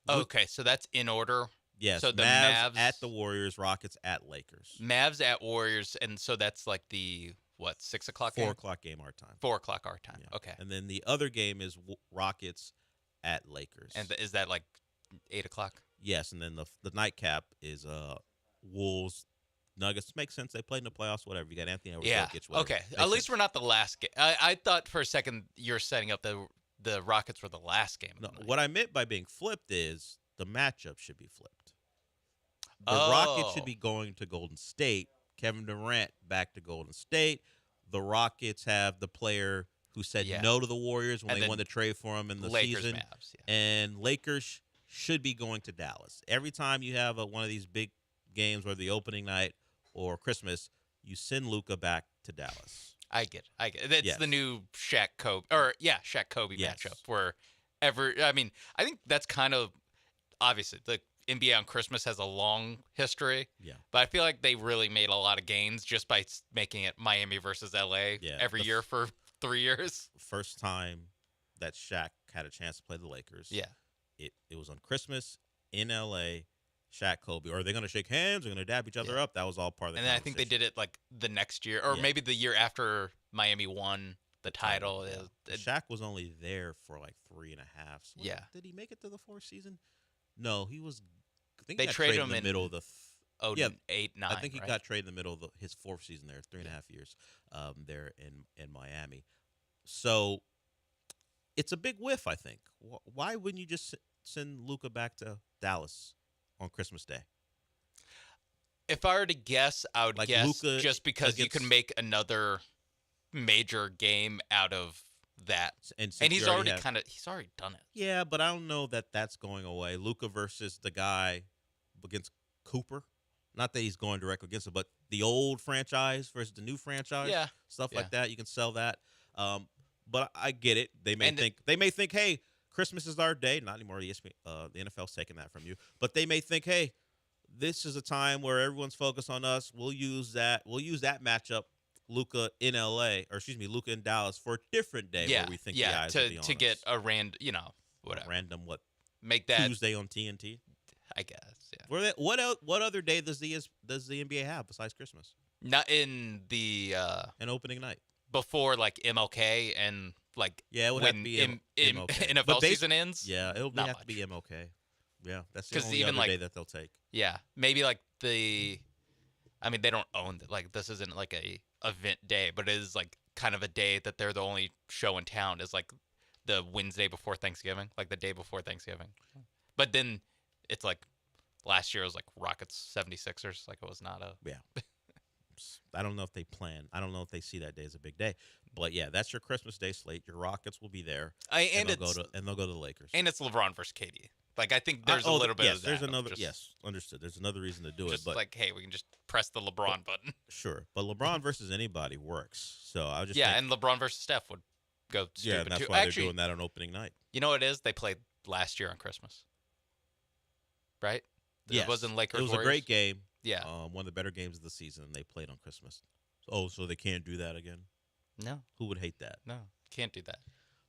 S12: Okay, so that's in order.
S13: Yes,
S12: So the
S13: Mavs
S12: Mavs
S13: at the Warriors, Rockets at Lakers.
S12: Mavs at Warriors, and so that's like the 6 o'clock game?
S13: 4 o'clock game our time.
S12: 4 o'clock our time.
S13: Yeah.
S12: Okay.
S13: And then the other game is Rockets at Lakers.
S12: And is that like 8 o'clock?
S13: Yes, and then the nightcap is Wolves, Nuggets. Makes sense. They played in the playoffs. Whatever. You got Anthony Edwards.
S12: Yeah.
S13: Jokic, whatever.
S12: Okay.
S13: Makes
S12: At least
S13: sense.
S12: we're not the last game. I thought for a second you're setting up the Rockets were the last game.
S13: No, what I meant by being flipped is the matchup should be flipped. The
S12: Oh.
S13: Rockets should be going to Golden State. Kevin Durant back to Golden State. The Rockets have the player who said no to the Warriors when
S12: And
S13: they
S12: then
S13: wanted to trade for him in the
S12: Lakers,
S13: season.
S12: Mavs,
S13: And Lakers should be going to Dallas. Every time you have one of these big games, whether the opening night or Christmas, you send Luka back to Dallas.
S12: I get it. It's
S13: Yes.
S12: the new Shaq Kobe matchup where I think that's kind of obviously the NBA on Christmas has a long history.
S13: Yeah.
S12: But I feel like they really made a lot of gains just by making it Miami versus LA every year for 3 years.
S13: First time that Shaq had a chance to play the Lakers.
S12: Yeah.
S13: It was on Christmas in LA. Shaq, Kobe. Are they going to shake hands? Are they going to dab each other up? That was all part of the
S12: And then I think they did it like the next year, or maybe the year after Miami won the title.
S13: Shaq was only there for like 3.5. So did he make it to the 4th season? No, he was. I think
S12: They
S13: he got
S12: traded
S13: traded
S12: him
S13: in the middle of the.
S12: 8, 9.
S13: I think he
S12: right?
S13: got traded in the middle of his 4th season there, 3.5 years, there in Miami. So it's a big whiff, I think. Why wouldn't you just send Luka back to Dallas on Christmas Day?
S12: If I were to guess, I would guess
S13: Luka
S12: just because you
S13: against-
S12: can make another major game out of that,
S13: and
S12: he's already he's already done it.
S13: Yeah, but I don't know that that's going away. Luka versus the guy against Cooper. Not that he's going directly against it, but the old franchise versus the new franchise.
S12: Yeah.
S13: Stuff
S12: Yeah.
S13: like that. You can sell that. But I get it. They may think, hey, Christmas is our day. Not anymore. ESPN, the NFL's taking that from you. But they may think, hey, this is a time where everyone's focused on us. We'll use that. We'll use that matchup, Luka in LA, or excuse me, Luka in Dallas, for a different day where we think the eyes will be on
S12: to get
S13: us.
S12: a whatever.
S13: Random what?
S12: Make that
S13: Tuesday on TNT.
S12: I guess. Yeah.
S13: What other day does the NBA have besides Christmas?
S12: Not in the
S13: an opening night
S12: before like MLK and like
S13: it would have to be MLK.
S12: NFL season ends.
S13: Yeah, it'll have to be MLK. Yeah, that's the only other day that they'll take.
S12: Yeah, maybe like they don't own like this isn't like a event day, but it is like kind of a day that they're the only show in town is like the Wednesday before Thanksgiving, like the day before Thanksgiving. But then it's like last year it was like Rockets 76ers, like it was not a
S13: I don't know if they plan. I don't know if they see that day as a big day. But yeah, that's your Christmas Day slate. Your Rockets will be there, and they'll go to the Lakers.
S12: And it's LeBron versus KD. Like I think there's a little bit of that.
S13: There's another. Yes, understood. There's another reason to do it. But
S12: like, hey, we can just press the LeBron button.
S13: Sure, but LeBron versus anybody works. So I just
S12: and LeBron versus Steph would go stupid
S13: yeah, and that's
S12: too.
S13: why
S12: Actually,
S13: they're doing that on opening night.
S12: You know what it is? They played last year on Christmas, right?
S13: Yes.
S12: It wasn't Lakers.
S13: It was
S12: Warriors.
S13: a great game.
S12: Yeah,
S13: one of the better games of the season. And they played on Christmas. So they can't do that again?
S12: No.
S13: Who would hate that?
S12: No, can't do that.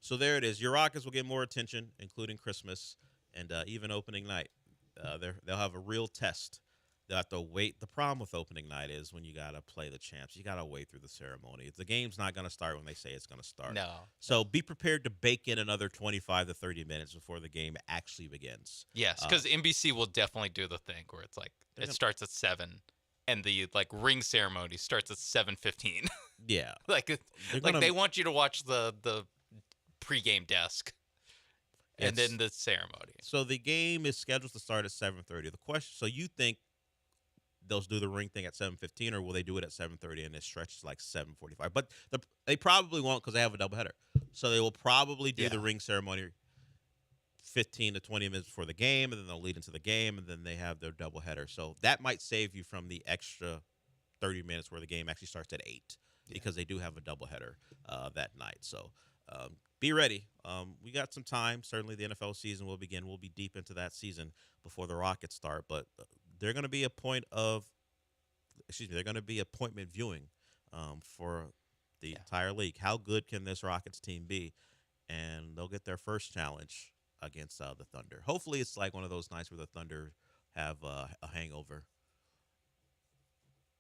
S13: So there it is. Your Rockets will get more attention, including Christmas and even opening night. They'll have a real test. They'll have to wait. The problem with opening night is when you got to play the champs, you got to wait through the ceremony. The game's not going to start when they say it's going to start.
S12: No.
S13: So be prepared to bake in another 25 to 30 minutes before the game actually begins.
S12: Yes, because NBC will definitely do the thing where it's like it starts at 7. And the like ring ceremony starts at 7:15.
S13: Yeah,
S12: they want you to watch the pregame desk, and then the ceremony.
S13: So the game is scheduled to start at 7:30. The question: so you think they'll do the ring thing at 7:15, or will they do it at 7:30 and it stretches like 7:45? But they probably won't because they have a doubleheader. So they will probably do the ring ceremony 15 to 20 minutes before the game, and then they'll lead into the game, and then they have their doubleheader. So that might save you from the extra 30 minutes where the game actually starts at 8 because they do have a doubleheader that night. So be ready. We got some time. Certainly the NFL season will begin. We'll be deep into that season before the Rockets start, but they're going to be they're going to be appointment viewing for the entire league. How good can this Rockets team be? And they'll get their first challenge against the Thunder. Hopefully it's like one of those nights where the Thunder have a hangover.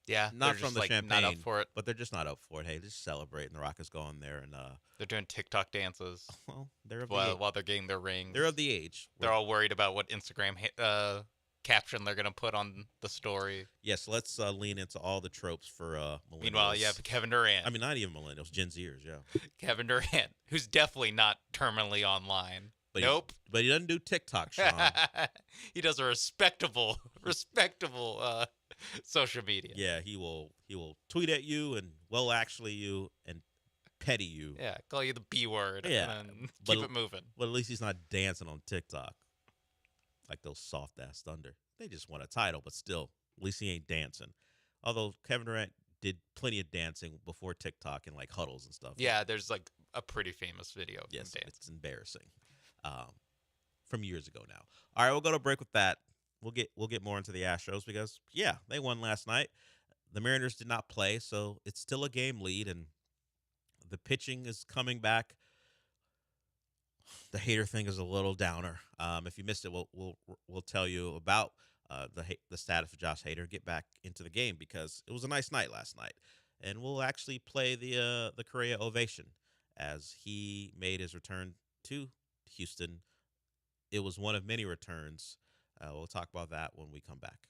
S12: Yeah,
S13: not from the champagne,
S12: not up for it.
S13: But they're just not up for it. Hey, just celebrate, and the Rockets go on there and
S12: they're doing TikTok dances.
S13: Well, they're
S12: while they're getting their rings.
S13: They're of the age.
S12: They're all worried about what Instagram caption they're gonna put on the story.
S13: Yes, let's lean into all the tropes for millennials.
S12: Meanwhile, you have Kevin Durant.
S13: I mean, not even millennials, Gen Zers, yeah.
S12: Kevin Durant, who's definitely not terminally online.
S13: But
S12: nope.
S13: But he doesn't do TikTok, Sean.
S12: He does a respectable social media.
S13: Yeah, he will tweet at you and actually you and petty you.
S12: Yeah, call you the B word.
S13: Yeah,
S12: and keep it moving.
S13: But at least he's not dancing on TikTok like those soft ass Thunder. They just won a title, but still, at least he ain't dancing. Although Kevin Durant did plenty of dancing before TikTok and like huddles and stuff.
S12: Yeah, there's like a pretty famous video of him dancing.
S13: It's embarrassing. From years ago now. All right, we'll go to break with that. We'll get more into the Astros because they won last night. The Mariners did not play, so it's still a game lead, and the pitching is coming back. The Hader thing is a little downer. If you missed it, we'll tell you about the status of Josh Hader. Get back into the game because it was a nice night last night, and we'll actually play the Correa ovation as he made his return to Houston. It was one of many returns. We'll talk about that when we come back.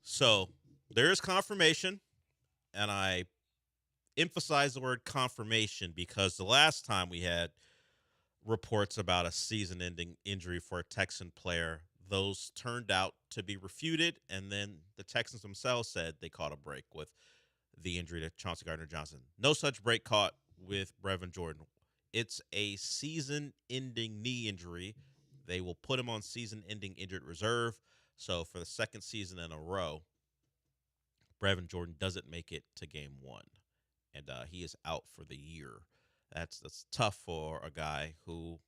S13: So there is confirmation, and I emphasize the word confirmation because the last time we had reports about a season-ending injury for a Texan player, those turned out to be refuted, and then the Texans themselves said they caught a break with the injury to Chauncey Gardner-Johnson. No such break caught with Brevin Jordan. It's a season-ending knee injury. They will put him on season-ending injured reserve. So for the second season in a row, Brevin Jordan doesn't make it to game 1, and he is out for the year. That's tough for a guy who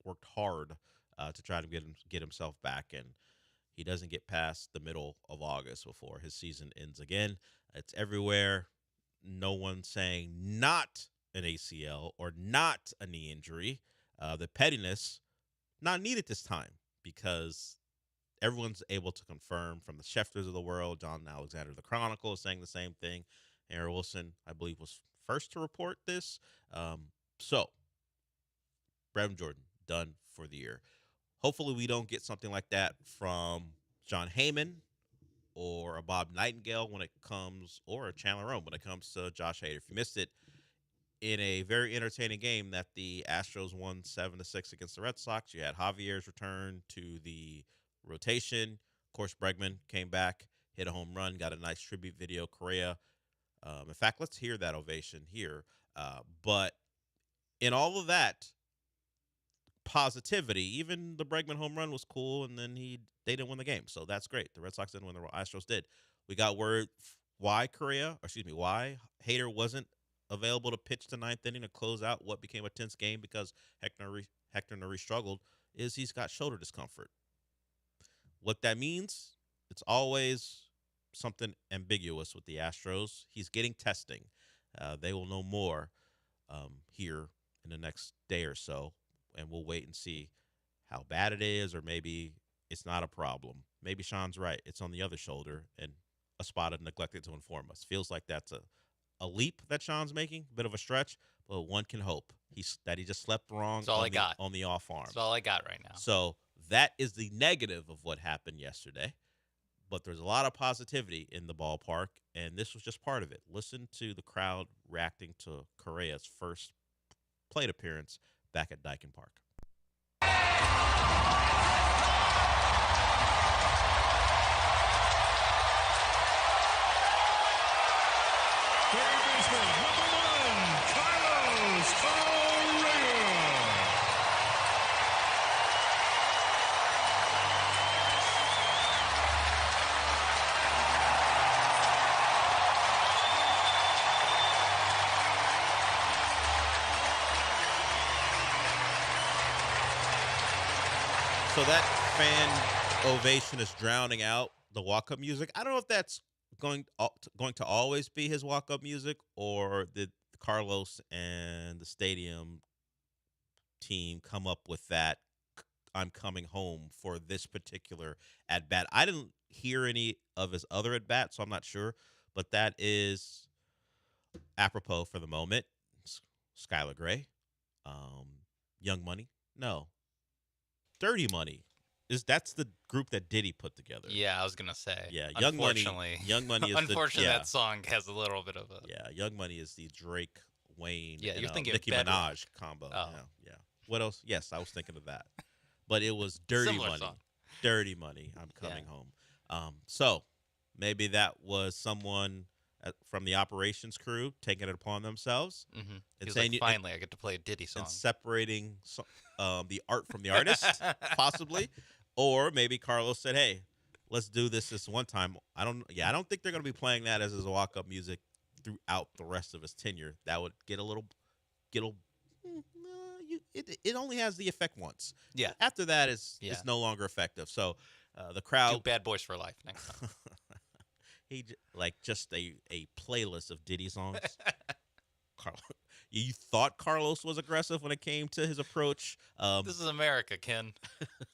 S13: worked hard to try to get himself back, and he doesn't get past the middle of August before his season ends again. It's everywhere. No one saying not an ACL or not a knee injury. The pettiness not needed this time because everyone's able to confirm, from the Schefters of the world. John Alexander, the Chronicle, is saying the same thing. Aaron Wilson, I believe, was first to report this. So, Brevin Jordan, done for the year. Hopefully we don't get something like that from John Heyman or a Bob Nightingale when it comes, or a Chandler Rome when it comes to Josh Hader. If you missed it, in a very entertaining game that the Astros won 7-6 against the Red Sox, you had Javier's return to the rotation. Of course, Bregman came back, hit a home run, got a nice tribute video. Correa. In fact, let's hear that ovation here. But in all of that positivity, even the Bregman home run was cool, and then they didn't win the game, so that's great. The Red Sox didn't win, the Astros did. We got word why Hader wasn't available to pitch the ninth inning to close out what became a tense game because Hector Neris struggled, is he's got shoulder discomfort. What that means, it's always something ambiguous with the Astros. He's getting testing. They will know more here in the next day or so, and we'll wait and see how bad it is, or maybe it's not a problem. Maybe Sean's right. It's on the other shoulder, and a spot had neglected to inform us. Feels like that's a leap that Sean's making, a bit of a stretch, but one can hope he just slept wrong on the off arm.
S12: That's all I got right now.
S13: So that is the negative of what happened yesterday. But there's a lot of positivity in the ballpark, and this was just part of it. Listen to the crowd reacting to Correa's first plate appearance back at Dyken Park.
S19: Third baseman, number 1, Carlos Correa.
S13: So that fan ovation is drowning out the walk-up music. I don't know if that's going to always be his walk-up music, or did Carlos and the stadium team come up with that "I'm coming home" for this particular at-bat? I didn't hear any of his other at-bats, so I'm not sure, but that is apropos for the moment. Skylar Gray, Young Money, no. Dirty Money. That's the group that Diddy put together.
S12: Yeah, I was gonna say.
S13: Yeah, Young Money is
S12: unfortunately that song has a little bit of a.
S13: Yeah, Young Money is the Drake, Wayne,
S12: yeah, you're thinking
S13: Nicki Minaj combo.
S12: Oh.
S13: Yeah. What else? Yes, I was thinking of that. But it was Dirty
S12: Similar
S13: Money.
S12: song.
S13: Dirty Money. I'm coming home. So maybe that was someone from the operations crew taking it upon themselves and saying,
S12: like, finally, I get to play a Diddy song.
S13: And separating the art from the artist, possibly. Or maybe Carlos said, "Hey, let's do this one time." I don't think they're going to be playing that as his walk-up music throughout the rest of his tenure. That would get a little. It only has the effect once.
S12: Yeah.
S13: After that, it's no longer effective. So the crowd.
S12: Do Bad Boys for Life next time.
S13: Just a playlist of Diddy songs. You thought Carlos was aggressive when it came to his approach.
S12: This is America, Ken.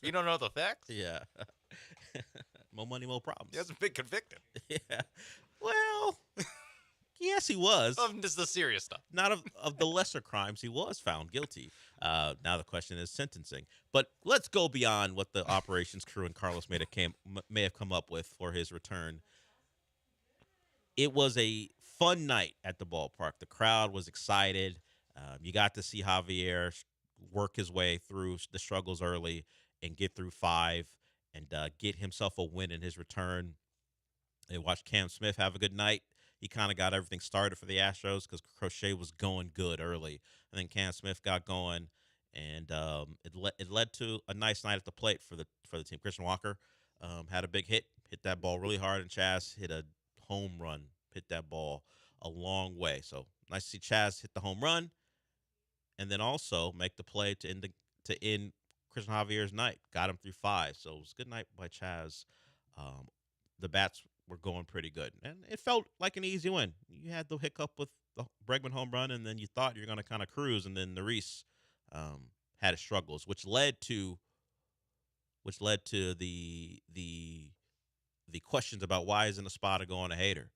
S12: You don't know the facts?
S13: Yeah. More money, more problems.
S12: He hasn't been convicted.
S13: Yeah. Well, Yes, he was.
S12: This is the serious stuff.
S13: Not of the lesser crimes, he was found guilty. Now the question is sentencing. But let's go beyond what the operations crew and Carlos may have come up with for his return. It was a fun night at the ballpark. The crowd was excited. You got to see Javier work his way through the struggles early and get through 5 and get himself a win in his return. They watched Cam Smith have a good night. He kind of got everything started for the Astros because Crochet was going good early. And then Cam Smith got going, and it led to a nice night at the plate for the team. Christian Walker had a big hit that ball really hard, and Chaz hit a home run, hit that ball a long way. So nice to see Chaz hit the home run and then also make the play to end Christian Javier's night. Got him through 5. So it was a good night by Chaz. The bats were going pretty good, and it felt like an easy win. You had the hiccup with the Bregman home run, and then you thought you're going to kind of cruise, and then Neris had his struggles, which led to the questions about why isn't Espada going to Hader,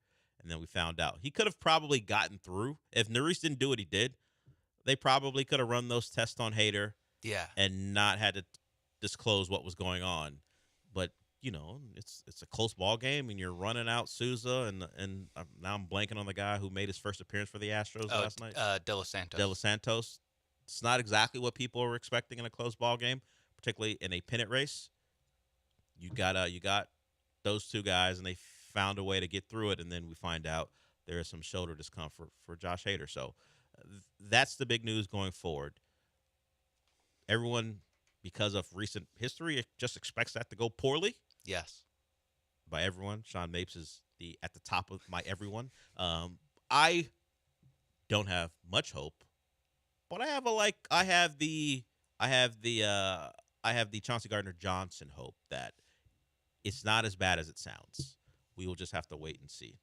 S13: and then we found out he could have probably gotten through if Neris didn't do what he did. They probably could have run those tests on Hader, and not had to disclose what was going on, but. It's a close ball game, and you're running out Souza, and now I'm blanking on the guy who made his first appearance for the Astros last night.
S12: De Los Santos.
S13: De Los Santos. It's not exactly what people were expecting in a close ball game, particularly in a pennant race. You got those two guys, and they found a way to get through it, and then we find out there is some shoulder discomfort for Josh Hader. So that's the big news going forward. Everyone, because of recent history, just expects that to go poorly.
S12: Yes.
S13: By everyone. Sean Mapes is at the top of my everyone. I don't have much hope, but I have the Chauncey Gardner-Johnson hope that it's not as bad as it sounds. We will just have to wait and see.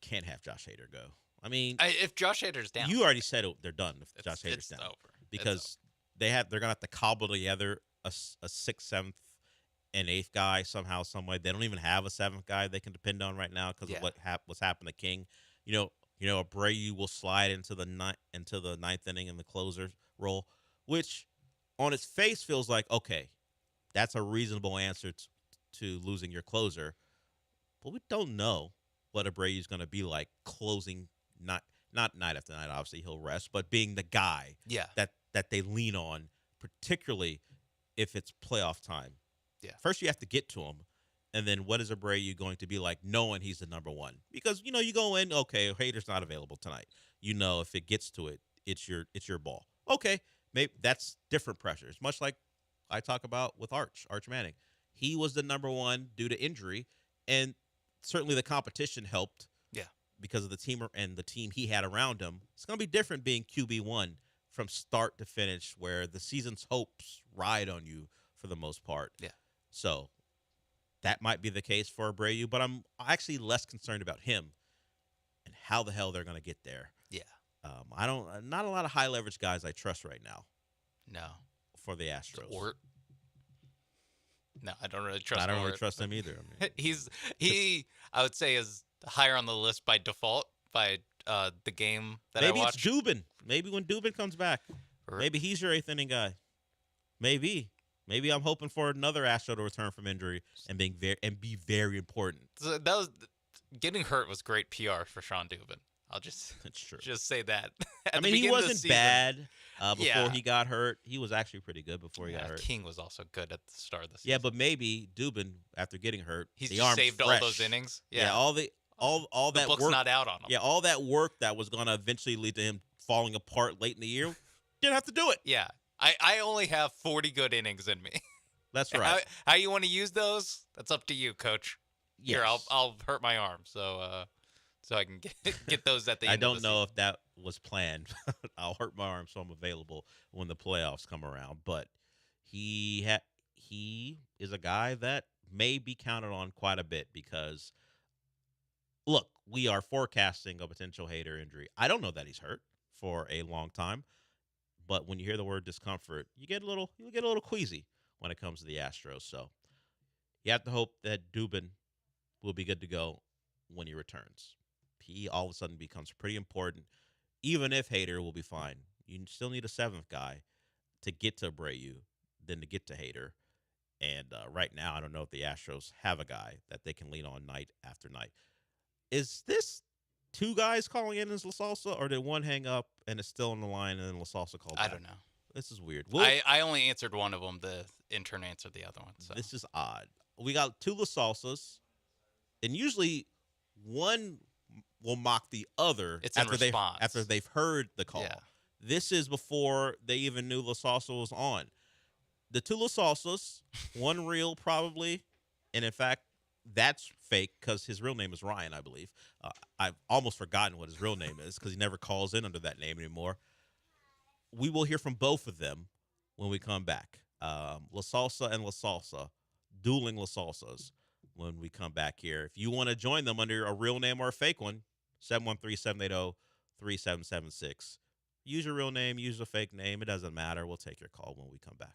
S13: Can't have Josh Hader go. I mean,
S12: if Josh Hader's down,
S13: you already said they're done. If Josh Hader's down,
S12: over.
S13: Because they're gonna have to cobble together a 6th, 7th, and 8th guy somehow, some way. They don't even have a 7th guy they can depend on right now because of what's happened to King. Abreu will slide into the 9th inning in the closer role, which on its face feels like okay, that's a reasonable answer to losing your closer, but we don't know what Abreu's going to be like closing. Not night after night. Obviously, he'll rest, but being the guy that they lean on, particularly if it's playoff time.
S12: Yeah.
S13: First, you have to get to him, and then what is Abreu going to be like knowing he's the number one? Because you go in, okay, Hader's not available tonight. If it gets to it, it's your ball. Okay, maybe that's different pressures. Much like I talk about with Arch Manning. He was the number one due to injury, and certainly the competition helped. Because of the team and the team he had around him. It's going to be different being QB1 from start to finish where the season's hopes ride on you for the most part.
S12: Yeah.
S13: So that might be the case for Abreu, but I'm actually less concerned about him and how the hell they're going to get there.
S12: Yeah.
S13: Not a lot of high leverage guys I trust right now.
S12: No.
S13: For the Astros.
S12: No, I don't really trust him.
S13: I don't really trust him either. I
S12: mean, I would say is higher on the list by default by the game that
S13: maybe
S12: I watched.
S13: Maybe it's Dubin. Maybe when Dubin comes back. Maybe he's your 8th inning guy. Maybe I'm hoping for another Astro to return from injury and be very important.
S12: So getting hurt was great PR for Sean Dubin. I'll just say that.
S13: I mean, he wasn't bad before he got hurt. He was actually pretty good before he got hurt.
S12: King was also good at the start of the season.
S13: Yeah, but maybe Dubin, after getting hurt,
S12: he's
S13: the
S12: just
S13: arm's
S12: saved
S13: fresh.
S12: all those innings.
S13: Yeah, all that
S12: book's
S13: work,
S12: not out on him.
S13: Yeah, all that work that was going to eventually lead to him falling apart late in the year, didn't have to do it.
S12: Yeah, I only have 40 good innings in me.
S13: That's right.
S12: How you want to use those? That's up to you, Coach.
S13: Yes.
S12: Here, I'll hurt my arm so I can get those at the end.
S13: I don't know if that was planned. I'll hurt my arm so I'm available when the playoffs come around. But he is a guy that may be counted on quite a bit because, look, we are forecasting a potential Hader injury. I don't know that he's hurt for a long time, but when you hear the word discomfort, you get a little queasy when it comes to the Astros. So you have to hope that Dubin will be good to go. when he returns. He all of a sudden becomes pretty important. Even if Hader will be fine, you still need a seventh guy to get to Abreu than to get to Hader. And right now, I don't know if the Astros have a guy that they can lean on night after night. Is this two guys calling in as La Salsa, or did one hang up and it's still on the line and then La Salsa called back?
S12: I don't know.
S13: This is weird.
S12: I only answered one of them. The intern answered the other one. So.
S13: This is odd. We got two La Salsas, and usually one will mock the other
S12: It's in response.
S13: after they've heard the call.
S12: Yeah.
S13: This is before they even knew La Salsa was on. The two La Salsas, one real probably, and in fact, that's fake because his real name is Ryan, I believe. I've almost forgotten what his real name is because he never calls in under that name anymore. We will hear from both of them when we come back. La Salsa and La Salsa, dueling La Salsas when we come back here. If you want to join them under a real name or a fake one, 713-780-3776. Use your real name, use a fake name. It doesn't matter. We'll take your call when we come back.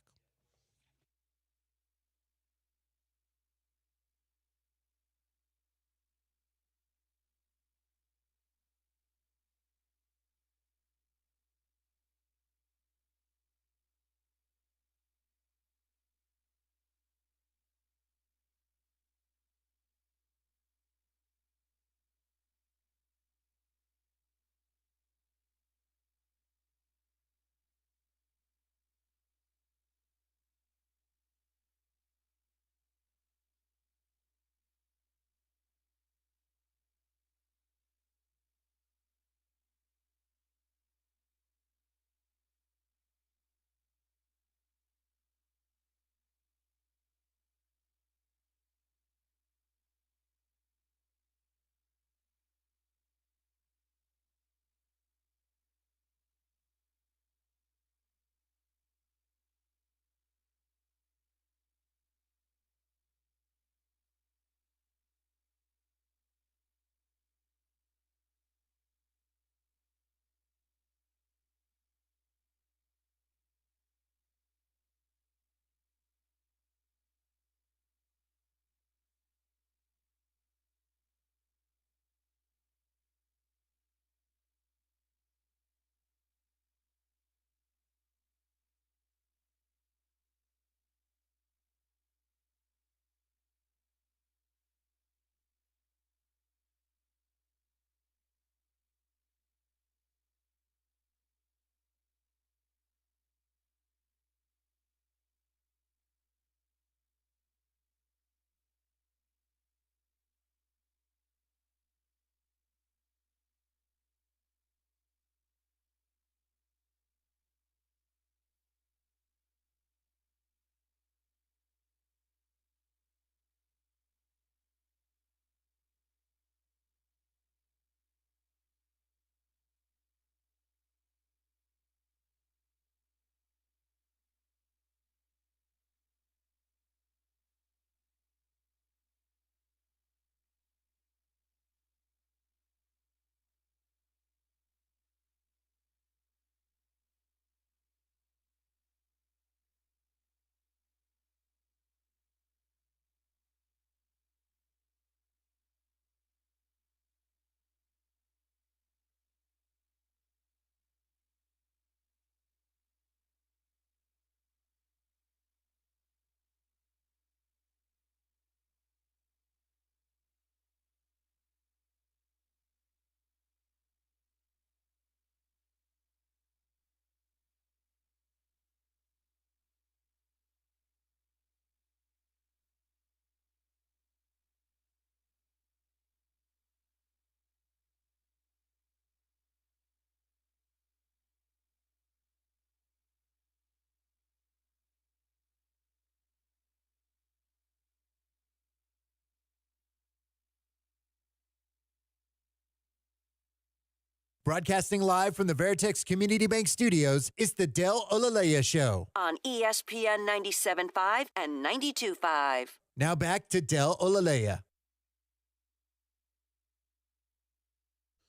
S14: Broadcasting live from the Veritex Community Bank Studios, it's the Del Olaleye Show.
S6: On ESPN 97.5 and 92.5.
S14: Now back to Del Olaleye.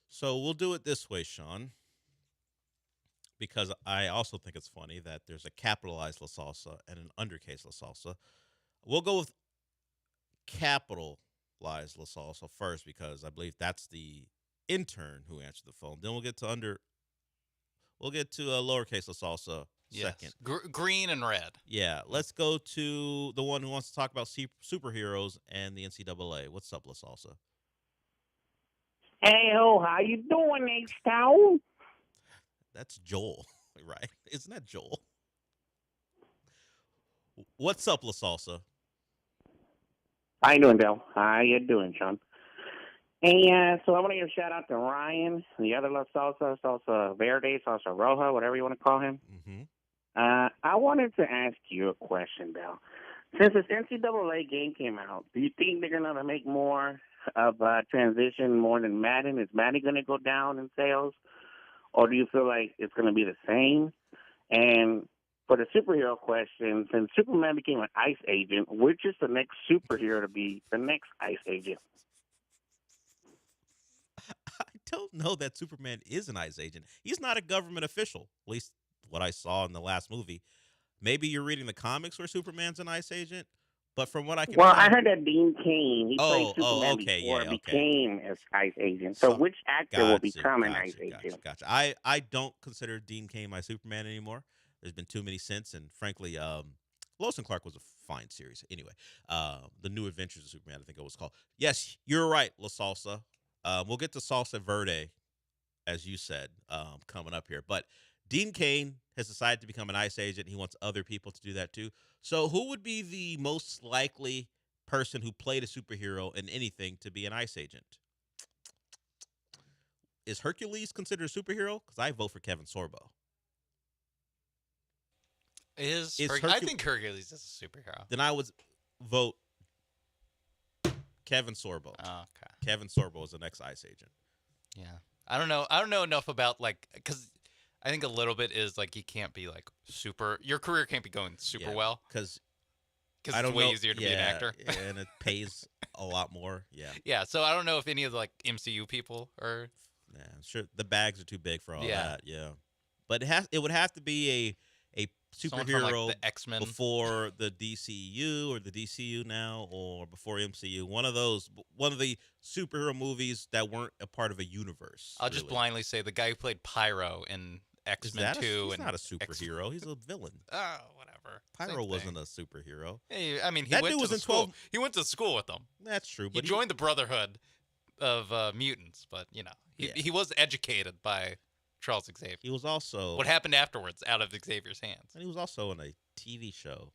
S13: So we'll do it this way, Sean, because I also think it's funny that there's a capitalized La Salsa and an undercase La Salsa. We'll go with capital La Salsa first because I believe that's the intern who answered the phone. Then we'll get to lowercase La Salsa second.
S12: Green and red.
S13: Yeah, let's go to the one who wants to talk about superheroes and the NCAA. What's up, La Salsa?
S10: Hey, ho, how you doing, H-Town?
S13: That's Joel, right? Isn't that Joel? What's up, La Salsa?
S10: How you doing, Del? How you doing, Sean? Hey, so I want to give a shout out to Ryan, the other La Salsa, Salsa Verde, Salsa Roja, whatever you want to call him.
S13: Mm-hmm.
S10: I wanted to ask you a question, Del. Since this NCAA game came out, do you think they're going to make more of a transition more than Madden? Is Madden going to go down in sales? Or do you feel like it's going to be the same? And for the superhero question, since Superman became an ICE agent, which is the next superhero to be the next ICE agent?
S13: I don't know that Superman is an ICE agent. He's not a government official, at least what I saw in the last movie. Maybe you're reading the comics where Superman's an ICE agent, but from what I can
S10: I heard that Dean Cain, he played Superman before
S13: yeah,
S10: became an ICE agent. So which actor will become an ICE agent?
S13: Gotcha. I don't consider Dean Cain my Superman anymore. There's been too many since, and frankly, Lois and Clark was a fine series. Anyway, The New Adventures of Superman, I think it was called. Yes, you're right, La Salsa. We'll get to Salsa Verde, as you said, coming up here. But Dean Cain has decided to become an ICE agent. He wants other people to do that too. So who would be the most likely person who played a superhero in anything to be an ICE agent? Is Hercules considered a superhero? Because I vote for Kevin Sorbo.
S12: I think Hercules is a superhero.
S13: Then I would vote Kevin Sorbo.
S12: Oh, okay.
S13: Kevin Sorbo is the next ICE agent.
S12: Yeah. I don't know enough about, like, because I think a little bit is, like, you can't be, like, your career can't be going super well.
S13: Because
S12: it's way easier to be an actor.
S13: And it pays a lot more. Yeah.
S12: Yeah, so I don't know if any of the, like, MCU people are.
S13: Yeah, sure. The bags are too big for all that. Yeah. But it would have to be a superhero
S12: from, like, the X-Men
S13: before the DCU or the DCU now, or before MCU. One of the superhero movies that weren't a part of a universe.
S12: I'll just blindly say the guy who played Pyro in X-Men 2.
S13: He's not a superhero. He's a villain.
S12: Oh, whatever.
S13: Pyro wasn't a superhero.
S12: Hey, I mean,
S13: That dude was in 12.
S12: He went to school with them.
S13: That's true.
S12: He
S13: But
S12: joined the Brotherhood of Mutants, but, you know, he was educated by Charles Xavier.
S13: He was also
S12: what happened afterwards out of Xavier's hands.
S13: And he was also in a TV show.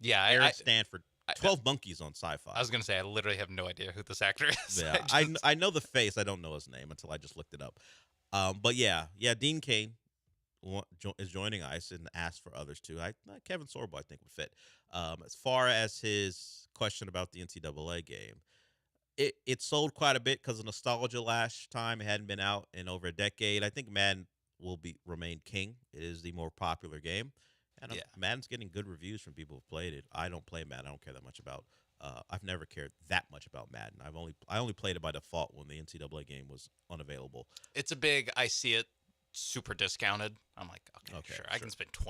S12: Aaron
S13: Stanford, 12 Monkeys on Sci-Fi.
S12: I was going to say, I literally have no idea who this actor is.
S13: Yeah, I know the face. I don't know his name until I just looked it up. But yeah, Dean Cain is joining ICE and asked for others too. Kevin Sorbo, I think, would fit. As far as his question about the NCAA game, it sold quite a bit because of nostalgia last time. It hadn't been out in over a decade. I think Madden will remain king. It is the more popular game. And Madden's getting good reviews from people who've played it. I don't play Madden. I don't care that much about. I've never cared that much about Madden. I only played it by default when the NCAA game was unavailable.
S12: It's a big. I see it super discounted. I'm like, okay, sure. I can spend $20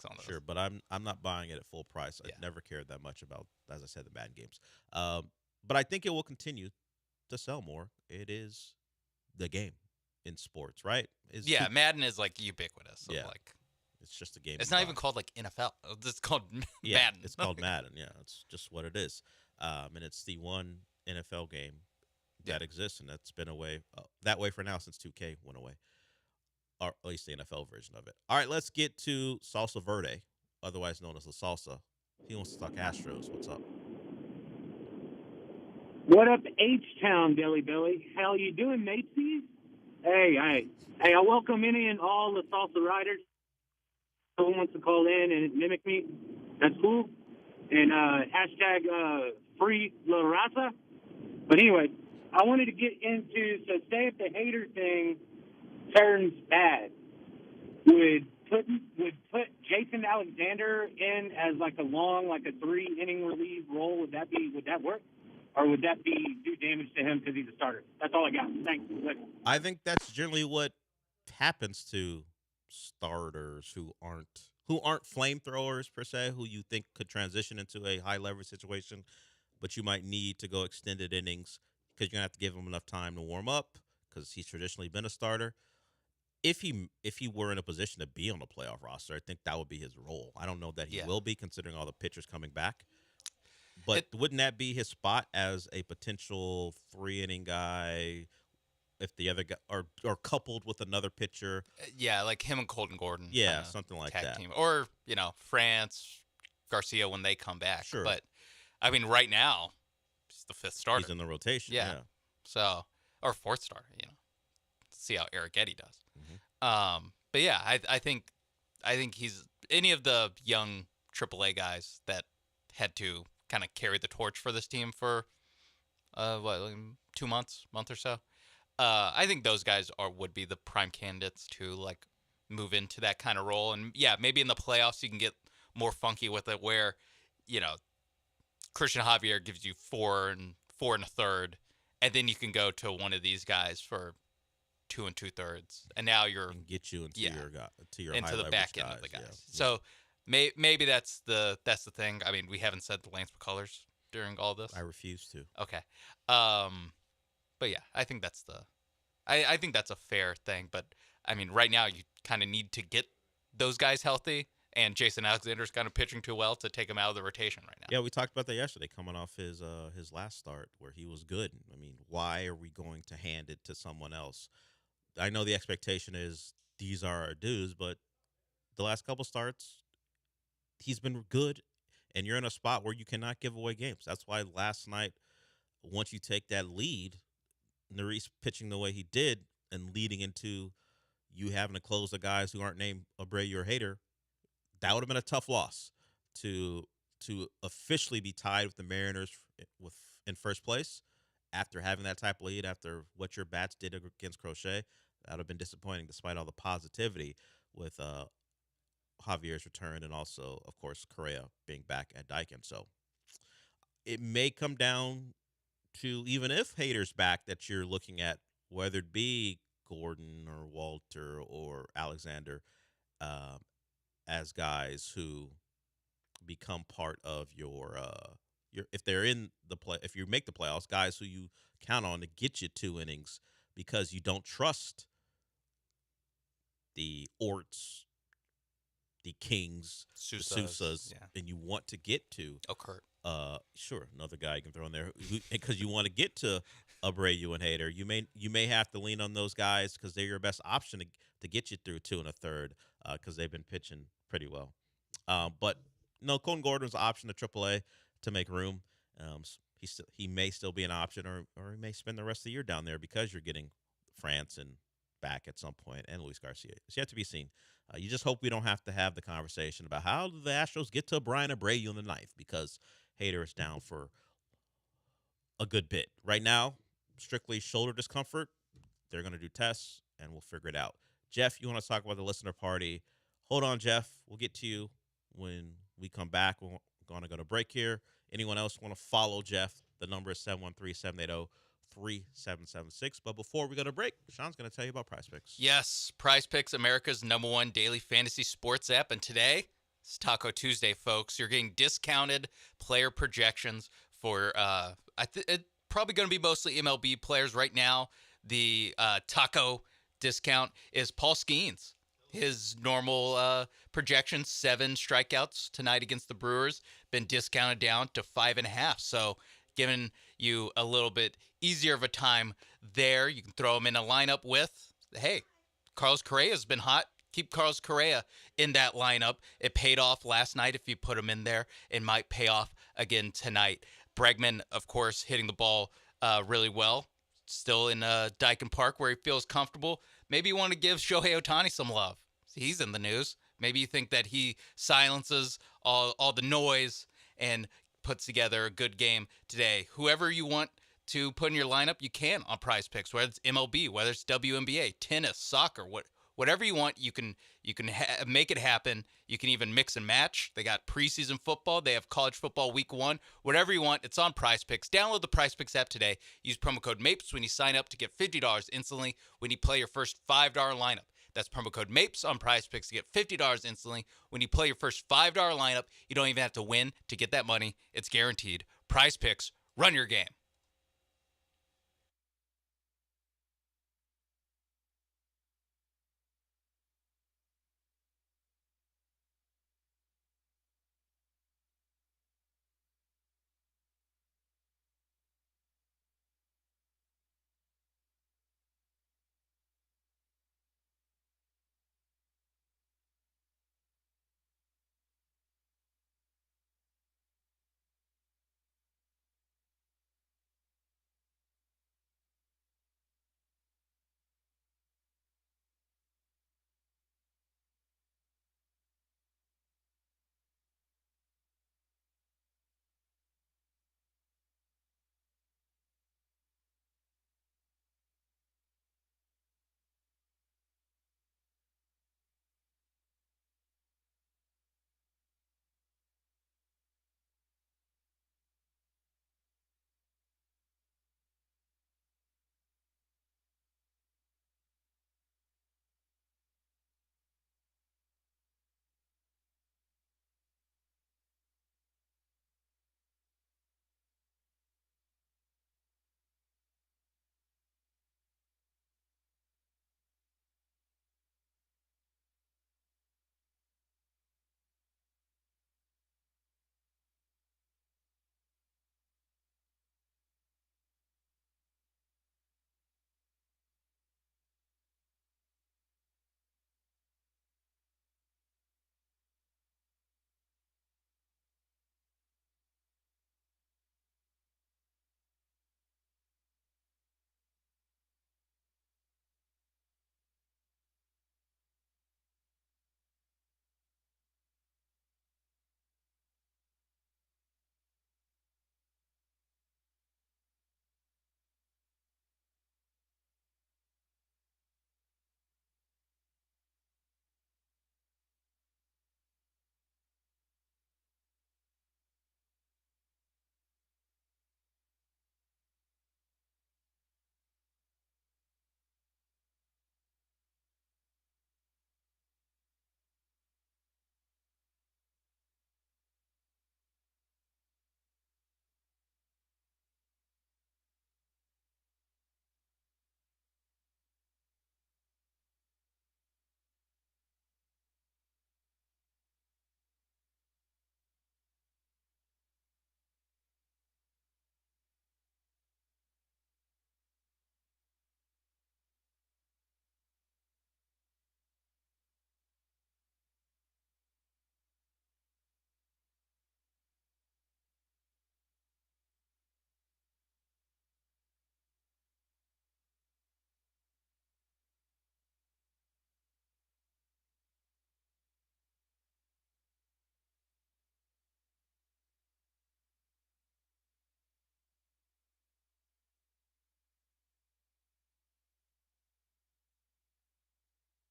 S12: on this.
S13: Sure, but I'm not buying it at full price. I've never cared that much about, as I said, the Madden games. But I think it will continue to sell more. It is the game in sports, right?
S12: Madden is like ubiquitous. So like,
S13: it's just a game.
S12: It's not even called like NFL. It's called Madden.
S13: It's called Madden. Yeah, it's just what it is. And it's the one NFL game that exists, and that's been that way for now since 2K went away, or at least the NFL version of it. All right, let's get to Salsa Verde, otherwise known as La Salsa. He wants to talk Astros. What's up?
S20: What up, H-Town, Dilly Billy? How you doing, matesies? Hey, I welcome any and all the salsa riders. Who wants to call in and mimic me? That's cool. And hashtag free La Raza. But anyway, I wanted to get into, so say if the hater thing turns bad, would put Jason Alexander in as like a 3-inning relief role? Would that work? Or would that do damage to him because he's a starter? That's all I got. Thanks.
S13: I think that's generally what happens to starters who aren't flamethrowers per se, who you think could transition into a high leverage situation. but you might need to go extended innings because you're going to have to give him enough time to warm up because he's traditionally been a starter. If he were in a position to be on the playoff roster, I think that would be his role. I don't know that he will be, considering all the pitchers coming back. But wouldn't that be his spot as a potential 3-inning guy if the other guy or coupled with another pitcher?
S12: Yeah, like him and Colton Gordon.
S13: Yeah, something like
S12: tag
S13: that.
S12: Team. Or, France, Garcia when they come back.
S13: Sure.
S12: But, I mean, right now, he's the 5th starter.
S13: He's in the rotation, yeah.
S12: So, or 4th starter, See how Eric Eddy does.
S13: Mm-hmm.
S12: But yeah, I think he's any of the young AAA guys that had to kind of carry the torch for this team for 2 months, month or so. I think those guys would be the prime candidates to like move into that kind of role. And yeah, maybe in the playoffs you can get more funky with it, where Christian Javier gives you 4 and 1/3, and then you can go to one of these guys for 2 2/3, and now you're
S13: and get you into your
S12: into
S13: high
S12: the back end
S13: guys,
S12: of the guys.
S13: yeah.
S12: So maybe that's the thing. I mean, we haven't said the Lance McCullers during all this.
S13: I refuse to.
S12: Okay, but yeah, I think that's I think that's a fair thing. But I mean, right now you kind of need to get those guys healthy, and Jason Alexander's kind of pitching too well to take him out of the rotation right now.
S13: Yeah, we talked about that yesterday, coming off his last start where he was good. I mean, why are we going to hand it to someone else? I know the expectation is these are our dues, but the last couple starts, he's been good, and you're in a spot where you cannot give away games. That's why last night, once you take that lead, Neris pitching the way he did and leading into you having to close the guys who aren't named Abreu or Hader, that would have been a tough loss to officially be tied with the Mariners in first place after having that type of lead, after what your bats did against Crochet. That would have been disappointing despite all the positivity with Javier's return and also, of course, Correa being back at Daikin. So it may come down to, even if Hader's back, that you're looking at whether it be Gordon or Walter or Alexander as guys who become part of your if they're in the play, if you make the playoffs, guys who you count on to get you 2 innings because you don't trust the Orts, the Kings, the Sousas, and you want to get to
S12: Kurt.
S13: Sure, another guy you can throw in there because you want to get to Abreu and Hader. You may have to lean on those guys because they're your best option to get you through 2 1/3 because they've been pitching pretty well. But no, Colton Gordon's an option to AAA to make room. He may still be an option, or he may spend the rest of the year down there because you're getting France and back at some point, and Luis Garcia. It's yet to be seen. You just hope we don't have to have the conversation about how do the Astros get to Brian Abreu in the 9th because Hader is down for a good bit. Right now, strictly shoulder discomfort. They're going to do tests, and we'll figure it out. Jeff, you want to talk about the listener party? Hold on, Jeff. We'll get to you when we come back. We're going to go to break here. Anyone else want to follow Jeff? The number is 713-780-3776. But before we go to break, Sean's going to tell you about Prize Picks.
S12: Yes, Prize Picks, America's #1 daily fantasy sports app. And today, it's Taco Tuesday, folks. You're getting discounted player projections for it's probably going to be mostly MLB players right now. The Taco discount is Paul Skeens. His normal projection, 7 strikeouts tonight against the Brewers, been discounted down to 5.5. So giving you a little bit easier of a time there. You can throw him in a lineup with, hey, Carlos Correa's been hot. Keep Carlos Correa in that lineup. It paid off last night if you put him in there. It might pay off again tonight. Bregman, of course, hitting the ball really well. Still in Daikin Park where he feels comfortable. Maybe you want to give Shohei Ohtani some love. He's in the news. Maybe you think that he silences all the noise and puts together a good game today. Whoever you want to put in your lineup, you can on Prize Picks, whether it's MLB, whether it's WNBA, tennis, soccer, whatever you want, you can make it happen. You can even mix and match. They got preseason football. They have college football week 1. Whatever you want, it's on Prize Picks. Download the Prize Picks app today. Use promo code MAPES when you sign up to get $50 instantly when you play your first $5 lineup. That's promo code MAPES on Prize Picks to get $50 instantly. When you play your first $5 lineup, you don't even have to win to get that money. It's guaranteed. Prize Picks, run your game.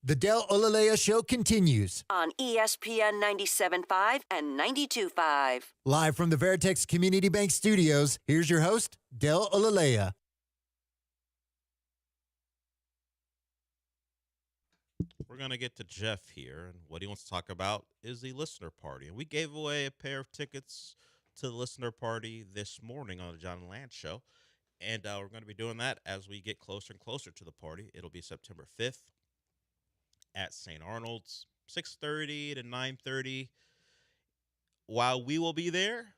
S14: The Del Olaleye Show continues.
S6: On ESPN 97.5 and 92.5.
S14: Live from the Veritex Community Bank Studios, here's your host, Del Olaleye.
S13: We're going to get to Jeff here, and what he wants to talk about is the listener party. And we gave away a pair of tickets to the listener party this morning on the John and Lance Show. And we're going to be doing that as we get closer and closer to the party. It'll be September 5th at St. Arnold's, 6:30 to 9:30. While we will be there,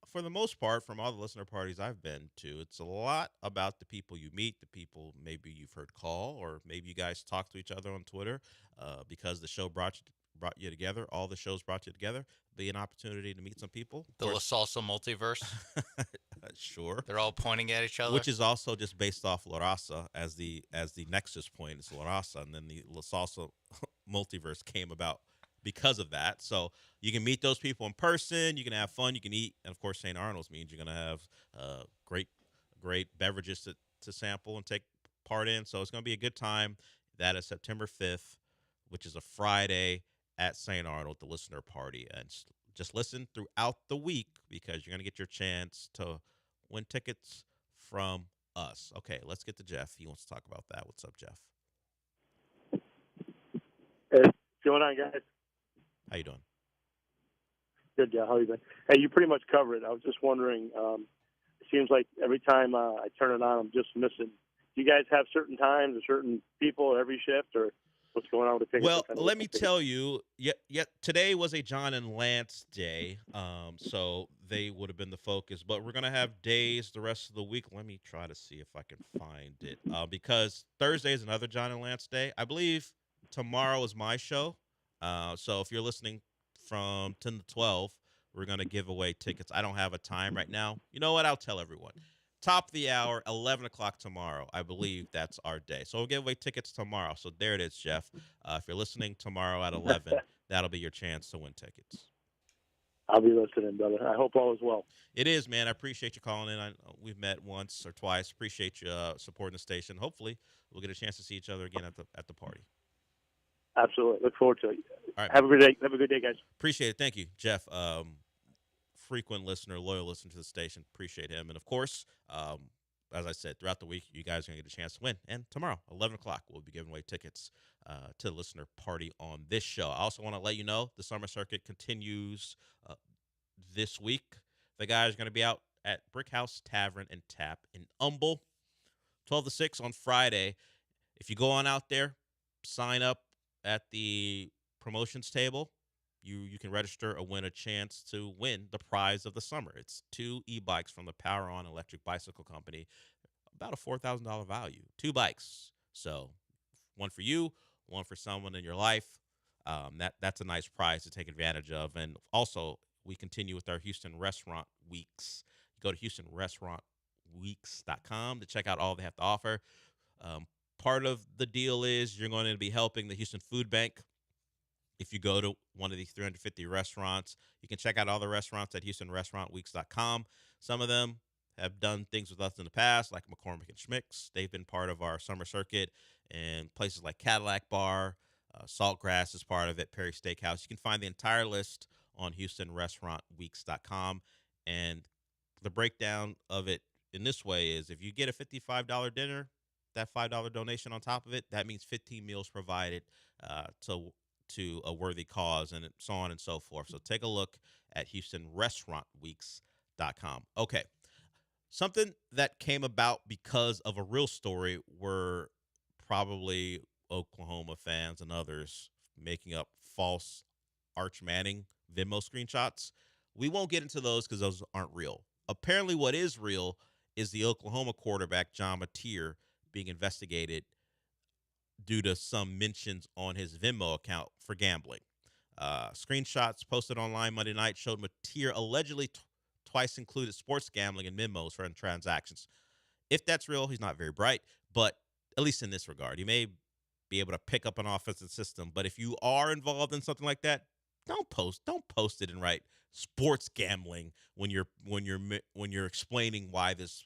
S13: for the most part, from all the listener parties I've been to, it's a lot about the people you meet, the people maybe you've heard call, or maybe you guys talk to each other on Twitter because the show brought you together. All the shows brought you together. Be an opportunity to meet some people.
S12: The La Salsa multiverse.
S13: Sure.
S12: They're all pointing at each other.
S13: Which is also just based off La Raza as the nexus point. It's La Raza, and then the La Salsa multiverse came about because of that. So you can meet those people in person. You can have fun. You can eat. And, of course, St. Arnold's means you're going to have great beverages to sample and take part in. So it's going to be a good time. That is September 5th, which is a Friday at St. Arnold, the listener party. And just listen throughout the week because you're going to get your chance to win tickets from us. Okay, let's get to Jeff. He wants to talk about that. What's up, Jeff?
S21: going on, guys?
S13: How you doing?
S21: Good, yeah. How you been? Hey, you pretty much covered it. I was just wondering. It seems like every time I turn it on, I'm just missing. Do you guys have certain times or certain people every shift, or what's going on with the tickets?
S13: Well, let me tell you. Today was a John and Lance day, so they would have been the focus. But we're gonna have days the rest of the week. Let me try to see if I can find it, because Thursday is another John and Lance day. I believe tomorrow is my show. So if you're listening from 10 to 12, we're going to give away tickets. I don't have a time right now. You know what? I'll tell everyone. Top of the hour, 11 o'clock tomorrow. I believe that's our day. So we'll give away tickets tomorrow. So there it is, Jeff. If you're listening tomorrow at 11, that'll be your chance to win tickets.
S21: I'll be listening, brother. I hope all is well.
S13: It is, man. I appreciate you calling in. We've met once or twice. Appreciate you supporting the station. Hopefully, we'll get a chance to see each other again at the party.
S21: Absolutely. Look forward to it.
S13: All right.
S21: Have a good day. Have a good day, guys.
S13: Appreciate it. Thank you, Jeff. Frequent listener, loyal listener to the station. Appreciate him. And, of course, as I said, throughout the week, you guys are going to get a chance to win. And tomorrow, 11 o'clock, we'll be giving away tickets to the listener party on this show. I also want to let you know the summer circuit continues this week. The guys are going to be out at Brick House Tavern and Tap in Humble, 12 to 6 on Friday. If you go on out there, sign up at the promotions table. You can register or win a chance to win the prize of the summer. It's 2 e-bikes from the Power On Electric Bicycle Company, about a $4,000 value. 2 bikes. So one for you, one for someone in your life. That's a nice prize to take advantage of. And also, we continue with our Houston Restaurant Weeks. You go to HoustonRestaurantWeeks.com to check out all they have to offer. Part of the deal is you're going to be helping the Houston Food Bank. If you go to one of these 350 restaurants, you can check out all the restaurants at HoustonRestaurantWeeks.com. Some of them have done things with us in the past, like McCormick and Schmick's. They've been part of our summer circuit, and places like Cadillac Bar, Saltgrass is part of it, Perry Steakhouse. You can find the entire list on HoustonRestaurantWeeks.com. And the breakdown of it in this way is if you get a $55 dinner, that $5 donation on top of it, that means 15 meals provided to a worthy cause, and so on and so forth. So take a look at HoustonRestaurantWeeks.com. Okay. Something that came about because of a real story were probably Oklahoma fans and others making up false Arch Manning Venmo screenshots. We won't get into those because those aren't real. Apparently what is real is the Oklahoma quarterback, John Mateer, being investigated due to some mentions on his Venmo account for gambling. Screenshots posted online Monday night showed Mateer allegedly twice included sports gambling in Venmos for transactions. If that's real, he's not very bright, but at least in this regard, he may be able to pick up an offensive system. But if you are involved in something like that, don't post it and write sports gambling when you're explaining why this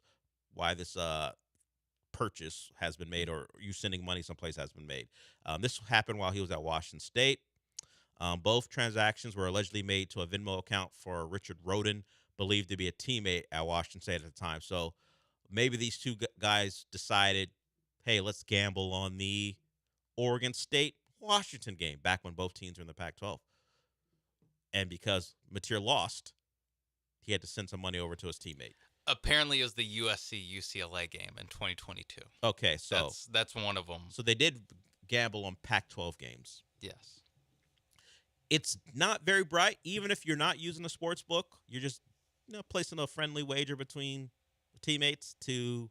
S13: purchase has been made, or you sending money someplace has been made. This happened while he was at Washington State. Both transactions were allegedly made to a Venmo account for Richard Roden, believed to be a teammate at Washington State at the time. So maybe these two guys decided, hey, let's gamble on the Oregon State-Washington game back when both teams were in the Pac-12. And because Mateer lost, he had to send some money over to his teammate.
S12: Apparently, it was the USC-UCLA game in 2022.
S13: Okay, so
S12: that's one of them.
S13: So they did gamble on Pac-12 games.
S12: Yes.
S13: It's not very bright, even if you're not using a sports book. You're just placing a friendly wager between teammates to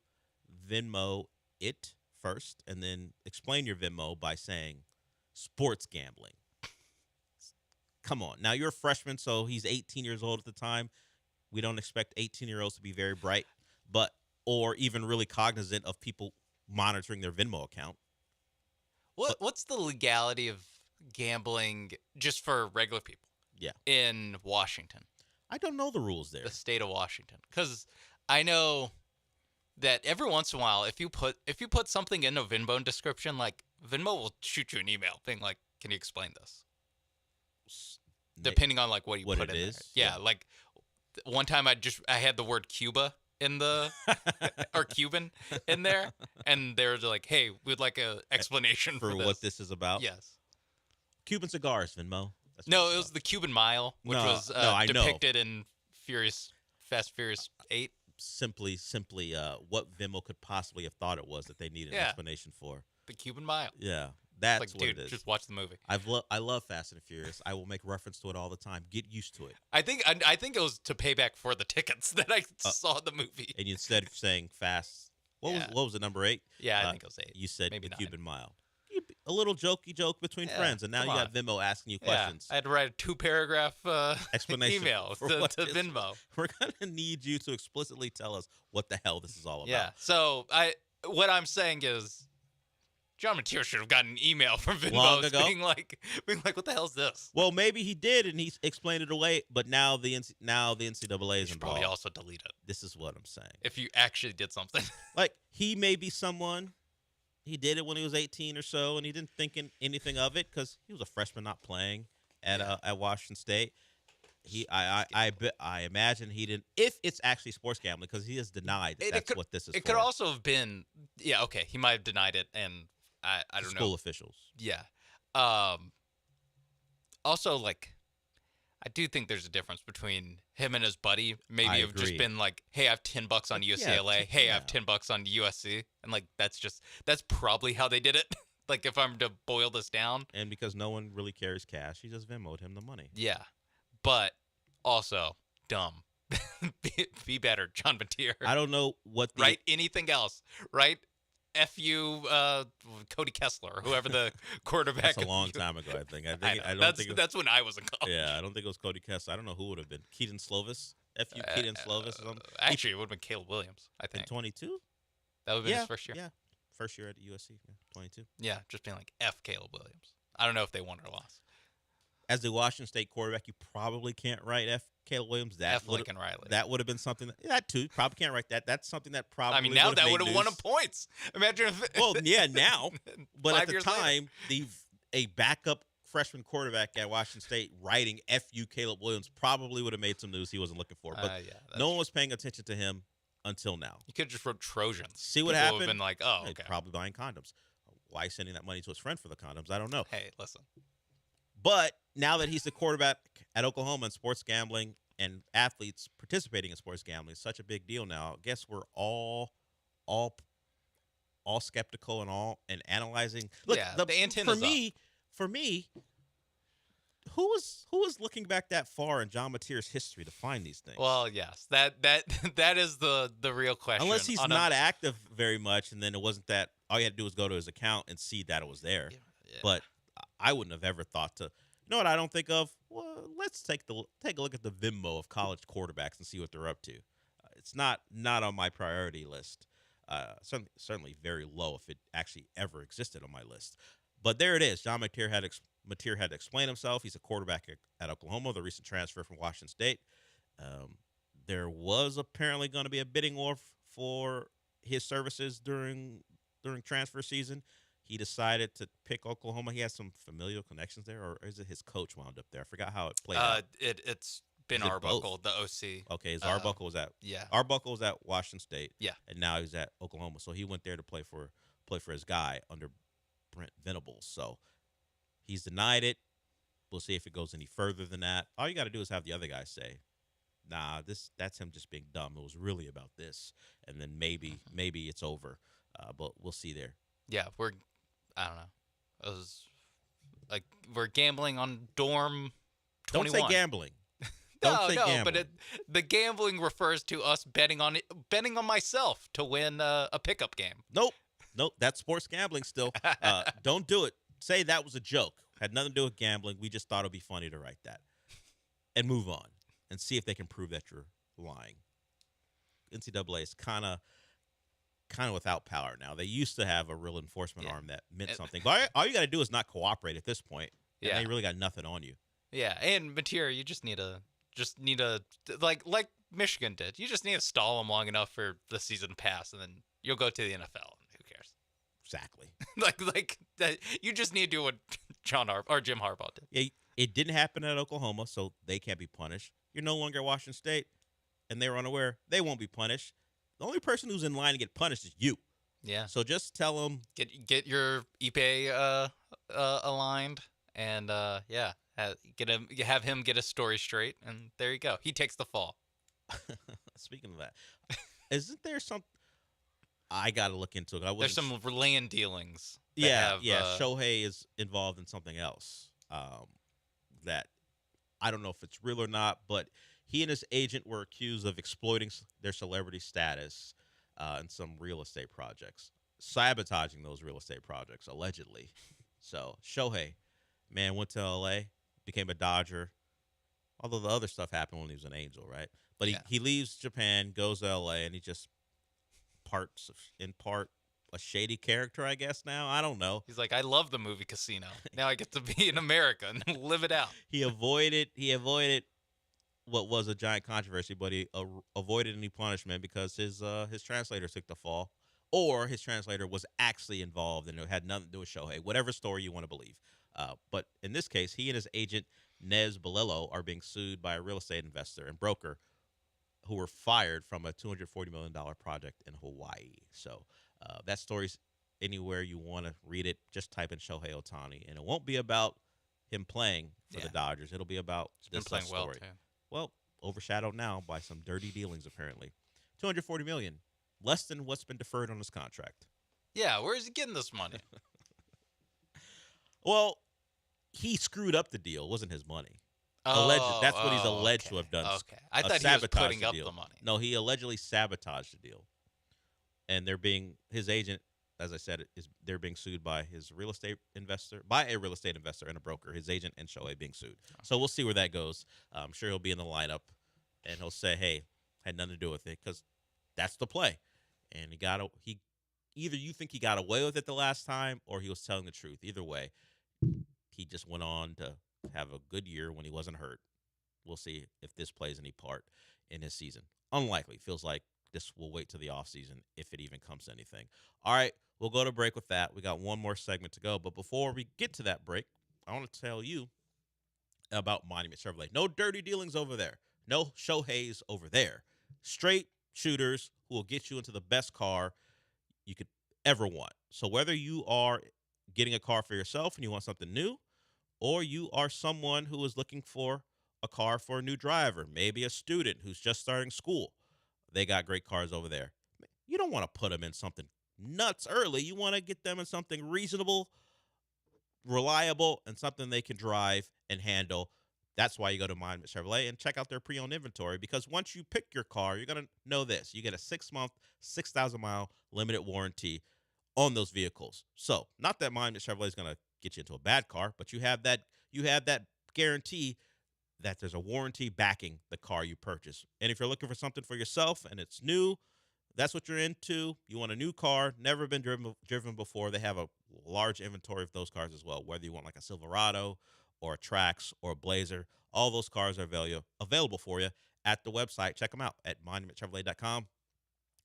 S13: Venmo it first, and then explain your Venmo by saying sports gambling. Come on. Now, you're a freshman, so he's 18 years old at the time. We don't expect 18-year-olds to be very bright, or even really cognizant of people monitoring their Venmo account.
S12: What's the legality of gambling just for regular people?
S13: Yeah.
S12: In Washington?
S13: I don't know the rules there.
S12: The state of Washington. Because I know that every once in a while, if you put something in a Venmo description, like Venmo will shoot you an email being like, can you explain this? Depending on like what you put in
S13: is.
S12: There. Yeah, like one time I had the word Cuba in the or Cuban in there, and they're like, "Hey, we'd like an explanation for
S13: what this is about."
S12: Yes.
S13: Cuban cigars, Venmo.
S12: No, it was the Cuban Mile, which was
S13: I know.
S12: depicted in Fast Furious 8.
S13: Simply, what Venmo could possibly have thought it was that they needed an explanation for.
S12: The Cuban Mile.
S13: Yeah, that's
S12: Like,
S13: what
S12: dude,
S13: it is.
S12: just watch the movie.
S13: I love Fast and Furious. I will make reference to it all the time. Get used to it.
S12: I think it was to pay back for the tickets that I saw the movie.
S13: And instead of saying Fast, what was it, number 8?
S12: Yeah, I think it was 8.
S13: You said
S12: Maybe
S13: the
S12: 9.
S13: Cuban Mile. A little jokey joke between friends, and now you got Venmo asking you questions.
S12: I had to write a 2-paragraph
S13: Explanation
S12: email
S13: for
S12: to
S13: what this-
S12: Venmo.
S13: We're gonna need you to explicitly tell us what the hell this is all about.
S12: Yeah. So what I'm saying is, John Mateer should have gotten an email from Venmo
S13: Long ago?
S12: being like, what the hell is this?
S13: Well, maybe he did, and he explained it away. But now the NCAA is involved.
S12: Probably also delete it
S13: This is what I'm saying.
S12: if you actually did something.
S13: Like, he may be someone. He did it when he was 18 or so, and he didn't think anything of it because he was a freshman not playing at Washington State. I imagine he didn't. If it's actually sports gambling, because he has denied that's what this is.
S12: It could also have been, okay, he might have denied it, and I don't know.
S13: School officials.
S12: Yeah. Also, like, I do think there's a difference between him and his buddy. Maybe
S13: I
S12: have just
S13: agree.
S12: been like, hey, I have $10 on UCLA. Hey, I have $10 on USC, and like that's probably how they did it. Like, if I'm to boil this down,
S13: And because no one really carries cash, he just Venmoed him the money.
S12: yeah. But also dumb. be better, John Mateer.
S13: I don't know what the
S12: Write anything else. Right? F you, Cody Kessler, or whoever the quarterback.
S13: That's a long time ago, I think.
S12: That's when I was in college.
S13: Yeah, I don't think it was Cody Kessler. I don't know who would have been. Keaton Slovis? F.U. Keaton Slovis or something?
S12: Actually, it would have been Caleb Williams, I think.
S13: In 22?
S12: That would have been his first year.
S13: Yeah, first year at USC, 22.
S12: Yeah, just being like, F Caleb Williams. I don't know if they won or lost.
S13: As the Washington State quarterback, you probably can't write F. Caleb Williams.
S12: F. Lincoln Riley.
S13: That would have been something. That too. Probably can't write that. That's something that probably.
S12: I mean, now that
S13: would
S12: have won him points. Imagine if.
S13: Well, yeah, now. But
S12: 5
S13: at the
S12: years
S13: time, a backup freshman quarterback at Washington State writing "F.U. Caleb Williams" probably would have made some news he wasn't looking for. But no one was paying attention to him until now.
S12: You could have just wrote Trojans.
S13: See what
S12: People
S13: happened?
S12: Would have been like, oh,
S13: He's
S12: okay.
S13: probably buying condoms. Why is sending that money to his friend for the condoms? I don't know.
S12: Hey, listen.
S13: But now that he's the quarterback at Oklahoma and sports gambling and athletes participating in sports gambling is such a big deal now. I guess we're all skeptical and analyzing. Look,
S12: Yeah, the antenna's
S13: for me, who was looking back that far in John Mateer's history to find these things?
S12: Well, yes, that is the real question.
S13: Unless he's not active very much, and then it wasn't that. All you had to do was go to his account and see that it was there.
S12: Yeah.
S13: But I wouldn't have ever thought to. You know what I don't think of? Well, let's take a look at the Venmo of college quarterbacks and see what they're up to. It's not on my priority list. Certainly very low if it actually ever existed on my list. But there it is. John Mateer had to explain himself. He's a quarterback at Oklahoma, the recent transfer from Washington State. There was apparently going to be a bidding war for his services during transfer season. He decided to pick Oklahoma. He has some familial connections there, or is it his coach wound up there? I forgot how it played out.
S12: It's Ben
S13: Is it
S12: Arbuckle,
S13: both?
S12: the OC.
S13: Okay, his Arbuckle was at Arbuckle was at Washington State.
S12: Yeah.
S13: And now he's at Oklahoma. So he went there to play for his guy under Brent Venables. So he's denied it. We'll see if it goes any further than that. All you got to do is have the other guy say, "Nah, that's him just being dumb. It was really about this." And then maybe it's over. But we'll see there.
S12: Yeah, I don't know. It was like we're gambling on dorm 21.
S13: Don't say gambling.
S12: No,
S13: gambling.
S12: but the gambling refers to us betting on myself to win a pickup game.
S13: Nope, that's sports gambling still. Don't do it. Say that was a joke. Had nothing to do with gambling. We just thought it'd be funny to write that. And move on. And see if they can prove that you're lying. NCAA is kind of without power now. They used to have a real enforcement arm that meant something. But all you got to do is not cooperate at this point. And they really got nothing on you.
S12: Yeah, and Mateer, you just need to like Michigan did. You just need to stall them long enough for the season to pass, and then you'll go to the NFL. And who cares?
S13: Exactly.
S12: like that. You just need to do what Jim Harbaugh did.
S13: Yeah, it didn't happen at Oklahoma, so they can't be punished. You're no longer at Washington State, and they're unaware. They won't be punished. The only person who's in line to get punished is you.
S12: Yeah.
S13: So just tell them.
S12: Get your Ipe aligned and have him get a story straight, and there you go. He takes the fall.
S13: Speaking of that, isn't there some? I got to look into it.
S12: There's some land dealings.
S13: Yeah. Shohei is involved in something else that I don't know if it's real or not, but he and his agent were accused of exploiting their celebrity status in some real estate projects, sabotaging those real estate projects, allegedly. So Shohei, man, went to L.A., became a Dodger, although the other stuff happened when he was an Angel, right? But he leaves Japan, goes to L.A., and he just in part a shady character, I guess. Now I don't know.
S12: He's like, I love the movie Casino. Now I get to be in America and live it out.
S13: He avoided what was a giant controversy, but he avoided any punishment because his translator took the fall, or his translator was actually involved and it had nothing to do with Shohei. Whatever story you want to believe. But in this case, he and his agent Nez Balillo are being sued by a real estate investor and broker who were fired from a $240 million project in Hawaii. So that story's anywhere you want to read it. Just type in Shohei Ohtani, and it won't be about him playing for the Dodgers. It'll be about this story.
S12: Well, too.
S13: Well, overshadowed now by some dirty dealings, apparently. $240 million, less than what's been deferred on his contract.
S12: Yeah, where is he getting this money?
S13: Well, he screwed up the deal. It wasn't his money. That's what he's alleged to have done.
S12: Okay, I thought he was putting up
S13: deal.
S12: the money.
S13: No, he allegedly sabotaged the deal, and his agent, as I said, they're being sued by a real estate investor and a broker. His agent and Shohei being sued. Okay. So we'll see where that goes. I'm sure he'll be in the lineup, and he'll say, "Hey, had nothing to do with it," because that's the play. And either you think he got away with it the last time, or he was telling the truth. Either way, he just went on to have a good year when he wasn't hurt. We'll see if this plays any part in his season. Unlikely. Feels like this will wait to the offseason if it even comes to anything. All right, we'll go to break with that. We got one more segment to go. But before we get to that break, I want to tell you about Monument Chevrolet. No dirty dealings over there. No Shoheis over there. Straight shooters who will get you into the best car you could ever want. So whether you are getting a car for yourself and you want something new, or you are someone who is looking for a car for a new driver, maybe a student who's just starting school, they got great cars over there. You don't want to put them in something nuts early. You want to get them in something reasonable, reliable, and something they can drive and handle. That's why you go to Monument Chevrolet and check out their pre-owned inventory, because once you pick your car, you're going to know this. You get a 6-month, 6,000-mile limited warranty on those vehicles. So not that Monument Chevrolet is going to get you into a bad car, but you have that guarantee that there's a warranty backing the car you purchase. And if you're looking for something for yourself and it's new, that's what you're into. You want a new car, never been driven before. They have a large inventory of those cars as well. Whether you want like a Silverado or a Trax or a Blazer, all those cars are available for you at the website. Check them out at monumentchevrolet.com.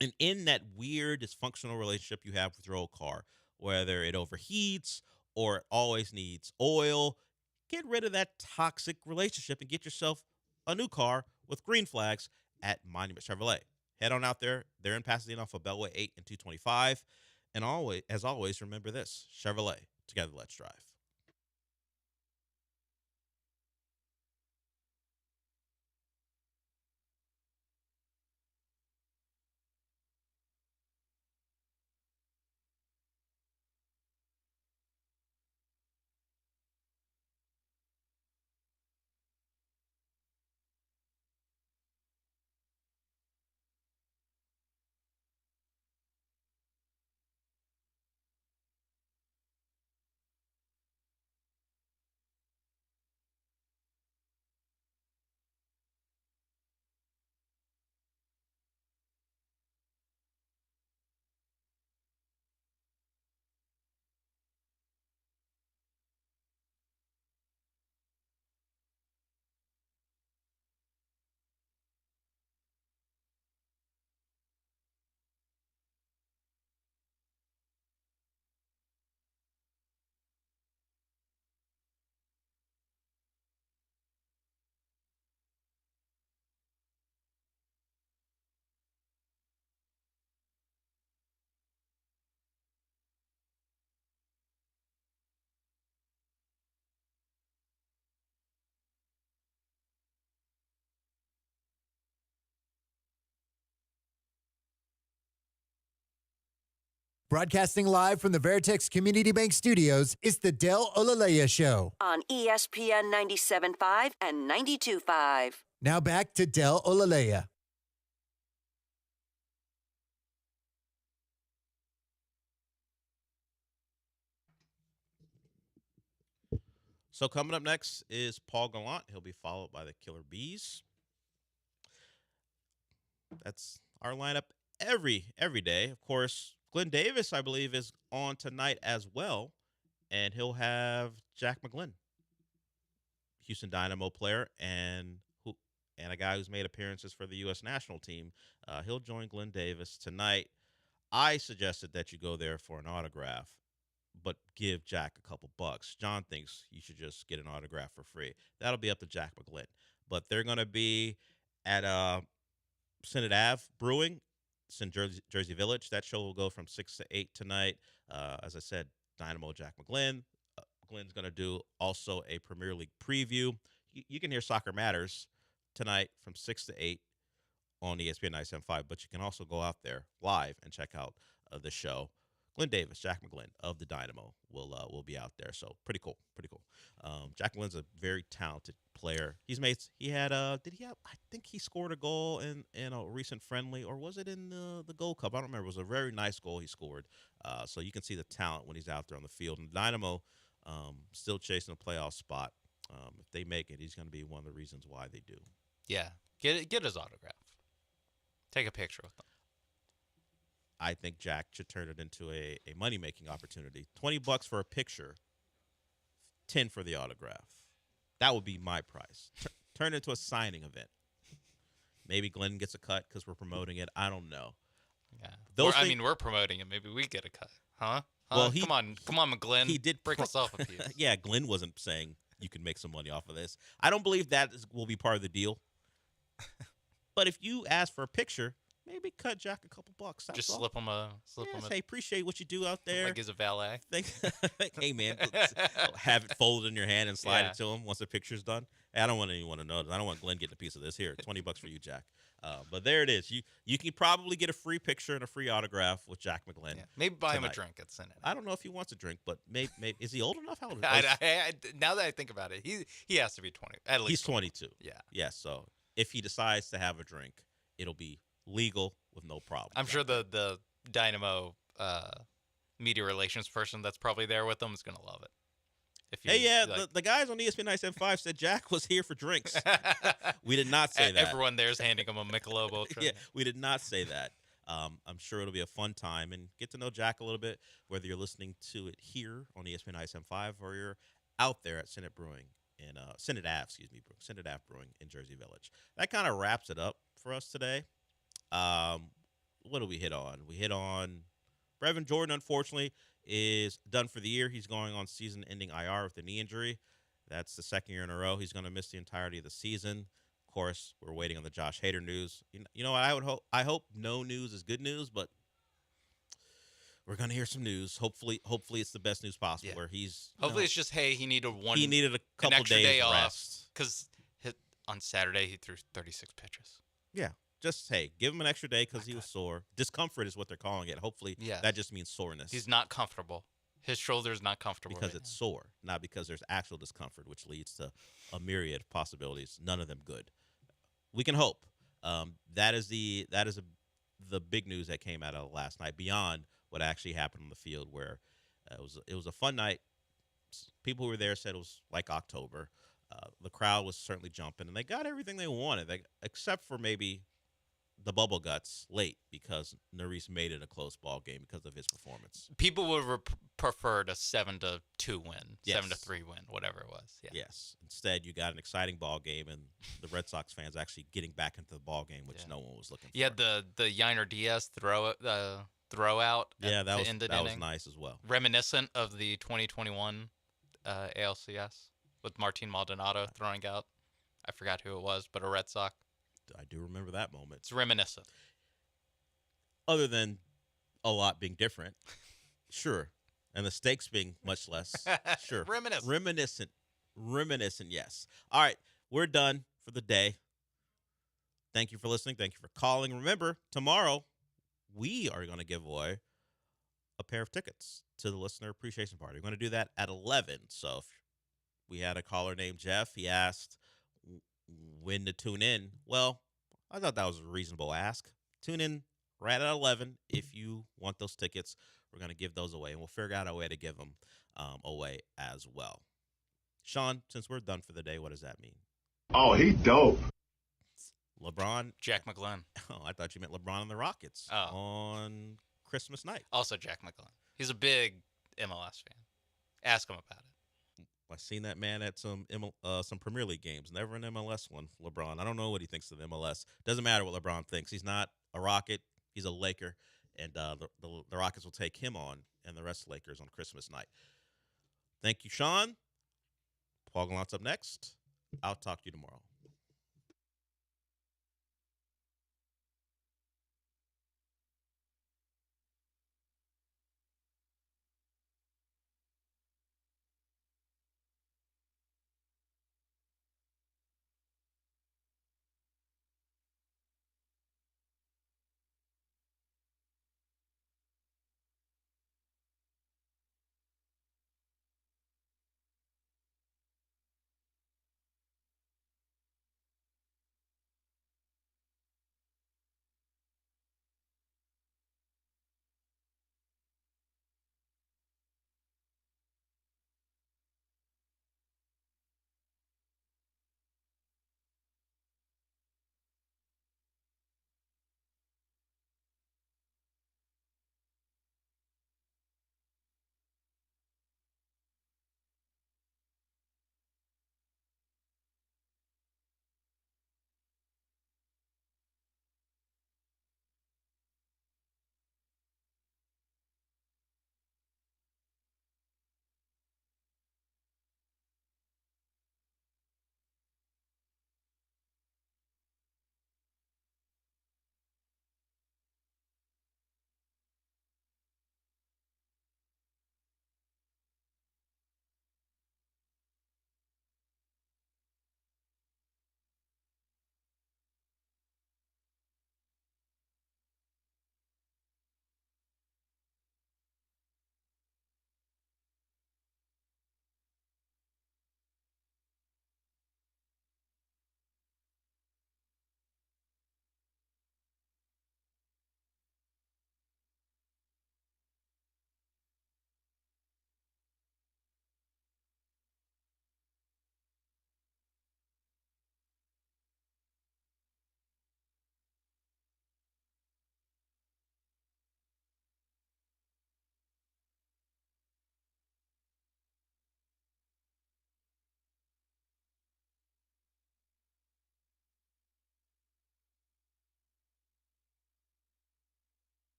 S13: And in that weird dysfunctional relationship you have with your old car, whether it overheats or it always needs oil, get rid of that toxic relationship and get yourself a new car with green flags at Monument Chevrolet. Head on out there. They're in Pasadena off of Beltway 8 and 225. And as always, remember this: Chevrolet, together let's drive.
S14: Broadcasting live from the Veritex Community Bank Studios, it's the Del Olaleye Show.
S6: On ESPN 97.5 and 92.5.
S14: Now back to Del Olaleye.
S13: So coming up next is Paul Gallant. He'll be followed by the Killer Bees. That's our lineup every day. Of course, Glenn Davis, I believe, is on tonight as well, and he'll have Jack McGlynn, Houston Dynamo player, and a guy who's made appearances for the U.S. national team. He'll join Glenn Davis tonight. I suggested that you go there for an autograph, but give Jack a couple bucks. John thinks you should just get an autograph for free. That'll be up to Jack McGlynn. But they're going to be at Senate Ave Brewing. It's in Jersey Village. That show will go from 6 to 8 tonight. As I said, Dynamo Jack McGlynn. Glenn's going to do also a Premier League preview. You can hear Soccer Matters tonight from 6 to 8 on ESPN 97.5, but you can also go out there live and check out the show. Glenn Davis, Jack McGlynn of the Dynamo will be out there. So pretty cool. Jack McGlynn's a very talented player. I think he scored a goal in a recent friendly, or was it in the Gold Cup? I don't remember. It was a very nice goal he scored. So you can see the talent when he's out there on the field. And Dynamo still chasing a playoff spot. If they make it, he's going to be one of the reasons why they do.
S12: Yeah, get his autograph. Take a picture with him.
S13: I think Jack should turn it into a money-making opportunity. $20 for a picture, 10 for the autograph. That would be my price. Turn it into a signing event. Maybe Glenn gets a cut because we're promoting it. I don't know.
S12: Yeah, we're promoting it. Maybe we get a cut, huh?
S13: Well,
S12: come on, McGlynn.
S13: He did
S12: break us off a piece.
S13: Yeah, Glenn wasn't saying you can make some money off of this. I don't believe that will be part of the deal. But if you ask for a picture, maybe cut Jack a couple bucks.
S12: Just slip him a.
S13: Hey, appreciate what you do out there.
S12: Like he's a valet.
S13: Hey, man, have it folded in your hand and slide it to him once the picture's done. Hey, I don't want anyone to know. I don't want Glenn getting a piece of this. Here, $20 for you, Jack. But there it is. You can probably get a free picture and a free autograph with Jack McGlynn.
S12: Yeah. Maybe buy him a
S13: tonight.
S12: drink at Senate.
S13: I don't know if he wants a drink, but maybe is he old enough? How old
S12: now that I think about it, he has to be 20. At least
S13: he's 22.
S12: Yeah.
S13: Yeah. So if he decides to have a drink, it'll be legal with no problem.
S12: I'm sure the Dynamo media relations person that's probably there with them is going to love it.
S13: The guys on ESPN 97.5 said Jack was here for drinks. We did not say that.
S12: Everyone there's handing him a Michelob Ultra.
S13: Yeah, we did not say that. I'm sure it'll be a fun time and get to know Jack a little bit, whether you're listening to it here on ESPN 97.5 or you're out there at Senate Brewing in Senate Ave Brewing in Jersey Village. That kind of wraps it up for us today. What do we hit on? We hit on Brevin Jordan, unfortunately, is done for the year. He's going on season-ending IR with a knee injury. That's the second year in a row he's going to miss the entirety of the season. Of course, we're waiting on the Josh Hader news. You know what? I hope no news is good news, but we're going to hear some news. Hopefully it's the best news possible.
S12: Yeah.
S13: Where he's
S12: hopefully it's just he needed
S13: a couple
S12: extra
S13: days
S12: day off
S13: rest
S12: because on Saturday he threw 36 pitches.
S13: Yeah. Just, give him an extra day because he was sore. Discomfort is what they're calling it. Hopefully, that just means soreness.
S12: He's not comfortable. His shoulder's not comfortable.
S13: Because it's sore, not because there's actual discomfort, which leads to a myriad of possibilities, none of them good. We can hope. That is the big news that came out of last night, beyond what actually happened on the field, where it was a fun night. People who were there said it was like October. The crowd was certainly jumping, and they got everything they wanted, except for maybe the bubble guts late because Nerys made it a close ball game because of his performance.
S12: People would have preferred a 7-2 win,
S13: Yes.
S12: 7-3 win, whatever it was. Yeah.
S13: Yes. Instead, you got an exciting ball game, and the Red Sox fans actually getting back into the ball game, which no one was looking for.
S12: You had the Yiner Diaz throw out.
S13: Yeah,
S12: at
S13: that
S12: the
S13: was
S12: end of the
S13: that was
S12: inning.
S13: nice as well.
S12: Reminiscent of the 2021 ALCS with Martin Maldonado throwing out. I forgot who it was, but a Red Sox.
S13: I do remember that moment.
S12: It's reminiscent.
S13: Other than a lot being different, sure, and the stakes being much less, sure. Reminiscent, yes. All right, we're done for the day. Thank you for listening. Thank you for calling. Remember, tomorrow we are going to give away a pair of tickets to the listener appreciation party. We're going to do that at 11. So if we had a caller named Jeff. He asked when to tune in. Well, I thought that was a reasonable ask. Tune in right at 11 if you want those tickets. We're going to give those away, and we'll figure out a way to give them away as well. Sean, since we're done for the day, what does that mean?
S17: Oh, he dope.
S13: LeBron.
S12: Jack McGlenn.
S13: Oh, I thought you meant LeBron and the Rockets on Christmas night.
S12: Also Jack McGlenn. He's a big MLS fan. Ask him about it.
S13: I've seen that man at some Premier League games. Never an MLS one, LeBron. I don't know what he thinks of the MLS. Doesn't matter what LeBron thinks. He's not a Rocket. He's a Laker. And the Rockets will take him on and the rest of the Lakers on Christmas night. Thank you, Sean. Paul Gallant's up next. I'll talk to you tomorrow.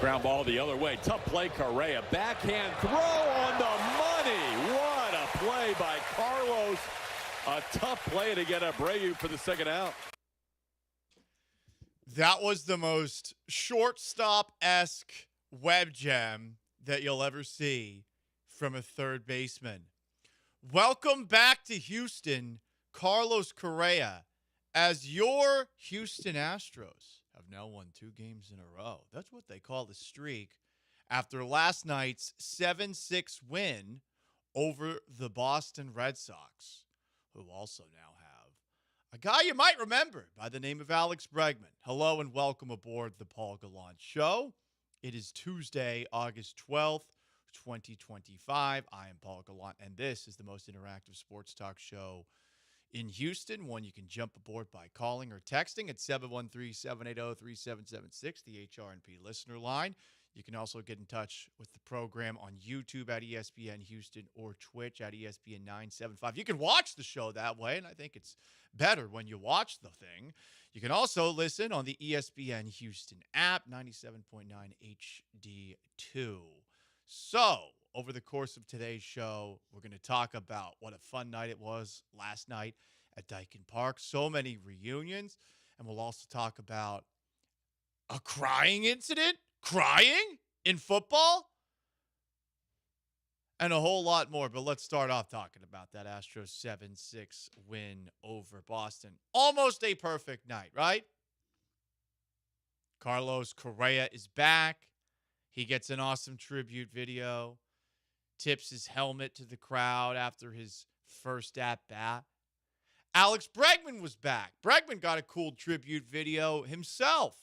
S4: Ground ball the other way. Tough play, Correa. Backhand throw on the money. What a play by Carlos. A tough play to get Abreu for the second out.
S22: That was the most shortstop-esque web gem that you'll ever see from a third baseman. Welcome back to Houston, Carlos Correa, as your Houston Astros have now won 2 games in a row. That's what they call the streak after last night's 7-6 win over the Boston Red Sox, who also now have a guy you might remember by the name of Alex Bregman. Hello and welcome aboard the Paul Gallant Show. It is Tuesday, August 12th, 2025. I am Paul Gallant, and this is the most interactive sports talk show in Houston, one you can jump aboard by calling or texting at 713-780-3776, the HRNP listener line. You can also get in touch with the program on YouTube at ESPN Houston or Twitch at ESPN 975. You can watch the show that way, and I think it's better when you watch the thing. You can also listen on the ESPN Houston app, 97.9 HD2. So, over the course of today's show, we're going to talk about what a fun night it was last night at Dyken Park. So many reunions. And we'll also talk about a crying incident. Crying in football? And a whole lot more. But let's start off talking about that Astros 7-6 win over Boston. Almost a perfect night, right? Carlos Correa is back. He gets an awesome tribute video. Tips his helmet to the crowd after his first at-bat. Alex Bregman was back. Bregman got a cool tribute video himself.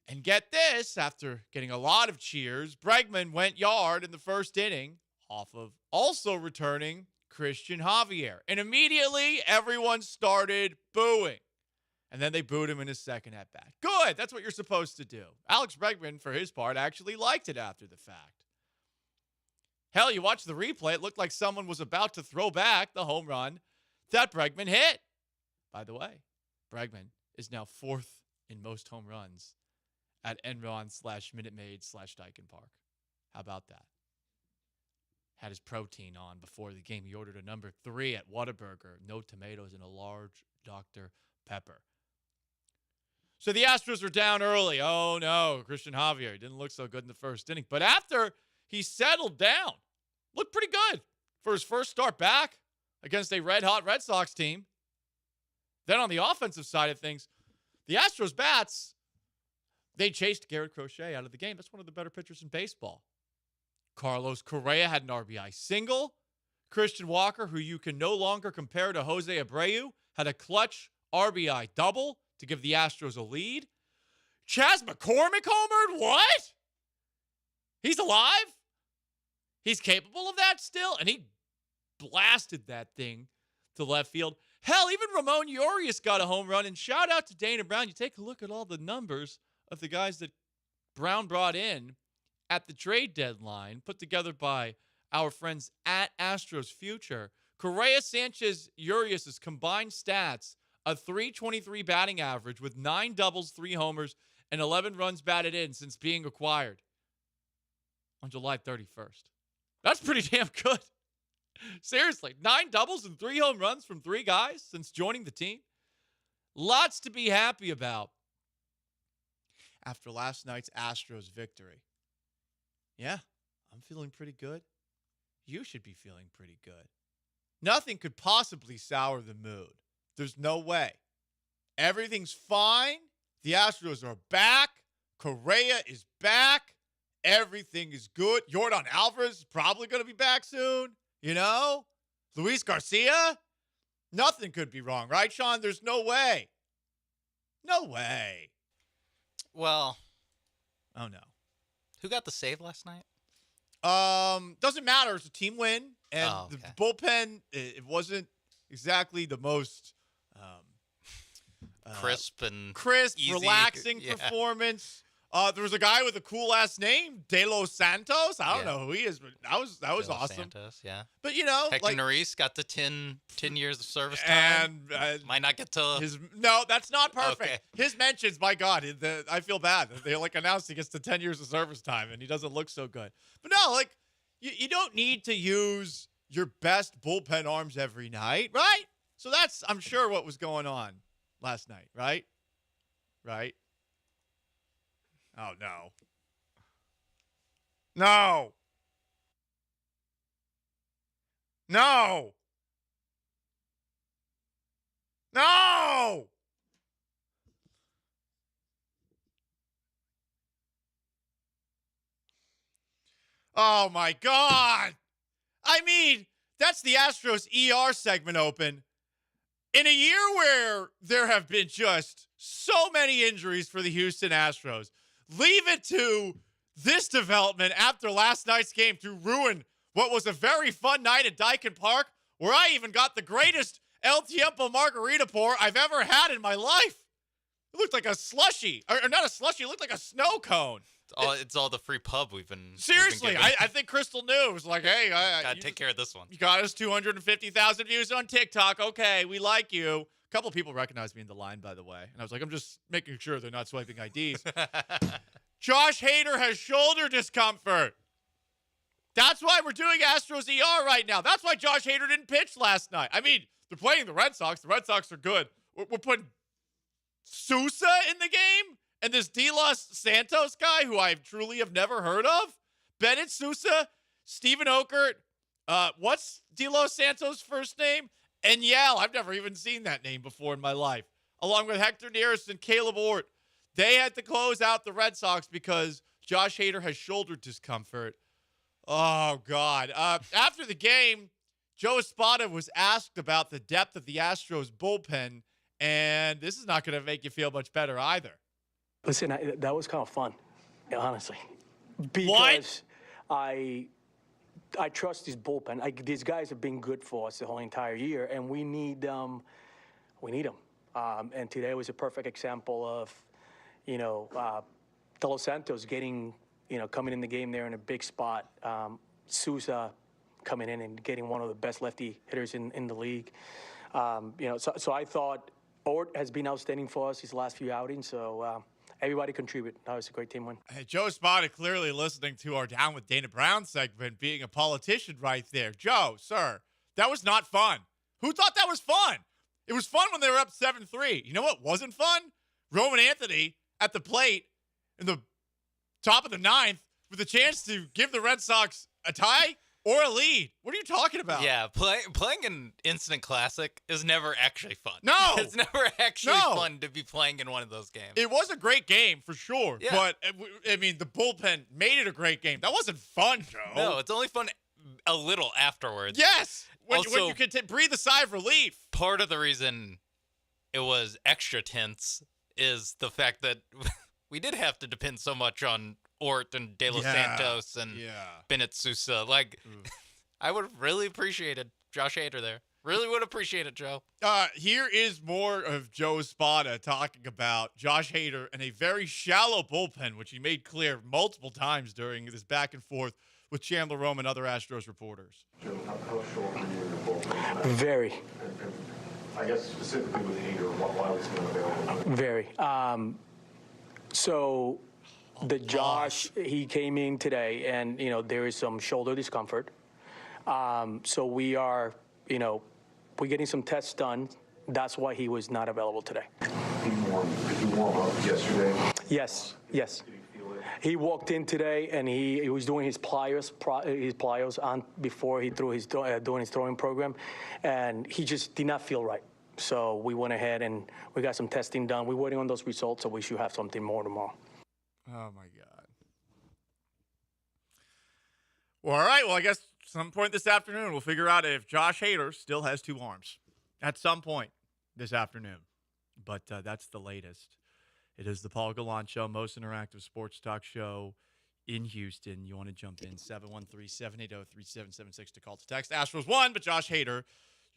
S22: And get this, after getting a lot of cheers, Bregman went yard in the first inning off of also returning Christian Javier. And immediately, everyone started booing. And then they booed him in his second at-bat. Good, that's what you're supposed to do. Alex Bregman, for his part, actually liked it after the fact. Hell, you watch the replay, it looked like someone was about to throw back the home run that Bregman hit. By the way, Bregman is now 4th in most home runs at Enron/Minute Maid/Dyken Park. How about that? Had his protein on before the game. He ordered a number 3 at Whataburger. No tomatoes and a large Dr. Pepper. So the Astros are down early. Oh, no. Christian Javier didn't look so good in the first inning. But after he settled down, looked pretty good for his first start back against a red-hot Red Sox team. Then on the offensive side of things, the Astros bats, they chased Garrett Crochet out of the game. That's one of the better pitchers in baseball. Carlos Correa had an RBI single. Christian Walker, who you can no longer compare to Jose Abreu, had a clutch RBI double to give the Astros a lead. Chas McCormick homered? What? He's alive? He's capable of that still? And he blasted that thing to left field. Hell, even Ramon Urias got a home run. And shout out to Dana Brown. You take a look at all the numbers of the guys that Brown brought in at the trade deadline, put together by our friends at Astros Future. Correa, Sanchez, Urias' combined stats, a .323 batting average with 9 doubles, 3 homers, and 11 runs batted in since being acquired on July 31st. That's pretty damn good. Seriously, 9 doubles and 3 home runs from 3 guys since joining the team. Lots to be happy about after last night's Astros victory. Yeah, I'm feeling pretty good. You should be feeling pretty good. Nothing could possibly sour the mood. There's no way. Everything's fine. The Astros are back. Correa is back. Everything is good. Yordan Alvarez is probably going to be back soon. You know? Luis Garcia? Nothing could be wrong, right, Sean? There's no way. No way.
S12: Well.
S22: Oh, no.
S12: Who got the save last night?
S22: Doesn't matter. It's a team win. And
S12: okay.
S22: The bullpen, it wasn't exactly the most
S12: crisp and
S22: crisp,
S12: easy.
S22: relaxing
S12: Yeah.
S22: performance. There was a guy with a cool last name, De Los Santos. I don't know who he is, but that was
S12: De Los
S22: awesome.
S12: Santos, yeah.
S22: But
S12: Hector Neris got the 10 years of service time.
S22: And
S12: might not get to
S22: no, that's not perfect.
S12: Okay.
S22: His mentions, my God, I feel bad. They announced he gets to 10 years of service time, and he doesn't look so good. But no, you don't need to use your best bullpen arms every night, right? So that's, I'm sure, what was going on last night, right? Right? Oh, no. No. No. No. Oh, my God. I mean, that's the Astros ER segment open. In a year where there have been just so many injuries for the Houston Astros, leave it to this development after last night's game to ruin what was a very fun night at Dyken Park, where I even got the greatest El Tiempo margarita pour I've ever had in my life. It looked like a slushie. Or not a slushie, it looked like a snow cone.
S12: It's all the free pub we've been
S22: Seriously,
S12: we've been
S22: I think Crystal knew. It was like, hey,
S12: gotta take care of this one.
S22: You got us 250,000 views on TikTok. Okay, we like you. A couple people recognized me in the line, by the way. And I was like, I'm just making sure they're not swiping IDs. Josh Hader has shoulder discomfort. That's why we're doing Astros ER right now. That's why Josh Hader didn't pitch last night. I mean, they're playing the Red Sox. The Red Sox are good. We're putting Sousa in the game? And this De Los Santos guy, who I truly have never heard of? Bennett Sousa, Steven Okert, what's De Los Santos' first name? And I've never even seen that name before in my life. Along with Hector Neris and Caleb Ort. They had to close out the Red Sox because Josh Hader has shoulder discomfort. Oh, God. After the game, Joe Espada was asked about the depth of the Astros bullpen, and this is not going to make you feel much better either.
S7: Listen, that was kind of fun, honestly. Because I trust this bullpen. These guys have been good for us the whole entire year, and we need them. And today was a perfect example of, De Los Santos getting, coming in the game there in a big spot. Sousa coming in and getting one of the best lefty hitters in the league. So I thought Ort has been outstanding for us these last few outings. So everybody contribute. That was a great team win.
S22: Hey, Joe Espada clearly listening to our Down with Dana Brown segment, being a politician right there. Joe, sir, that was not fun. Who thought that was fun? It was fun when they were up 7-3. You know what wasn't fun? Roman Anthony at the plate in the top of the ninth with a chance to give the Red Sox a tie or a lead. What are you talking about?
S12: Yeah, playing an Instant Classic is never actually fun.
S22: No.
S12: It's never actually fun to be playing in one of those games.
S22: It was a great game for sure.
S12: Yeah.
S22: But, I mean, the bullpen made it a great game. That wasn't fun, Joe.
S12: No, it's only fun a little afterwards.
S22: Yes. When
S12: Also,
S22: you can breathe a sigh of relief.
S12: Part of the reason it was extra tense is the fact that we did have to depend so much on Ort and De Los Santos and Bennett Sousa. I would have really appreciated Josh Hader there. Really would appreciate it, Joe.
S22: Here is more of Joe Espada talking about Josh Hader and a very shallow bullpen, which he made clear multiple times during this back and forth with Chandler Rome and other Astros reporters.
S8: Joe, how short were you in your bullpen?
S7: Very.
S8: And I guess specifically with Hader, why was he unavailable?
S7: Very. So the Josh, he came in today, and, there is some shoulder discomfort. So we are, we're getting some tests done. That's why he was not available today.
S8: Did he warm up yesterday?
S7: Yes. He walked in today, and he was doing his pliers on before he threw his doing his throwing program, and he just did not feel right. So we went ahead and we got some testing done. We're waiting on those results, so we should have something more tomorrow.
S22: Oh my God. Well, all right. Well, I guess some point this afternoon we'll figure out if Josh Hader still has two arms. At some point this afternoon. But that's the latest. It is the Paul Gallant Show, most interactive sports talk show in Houston. You want to jump in, 713-780-3776 to call to text. Astros won, but Josh Hader,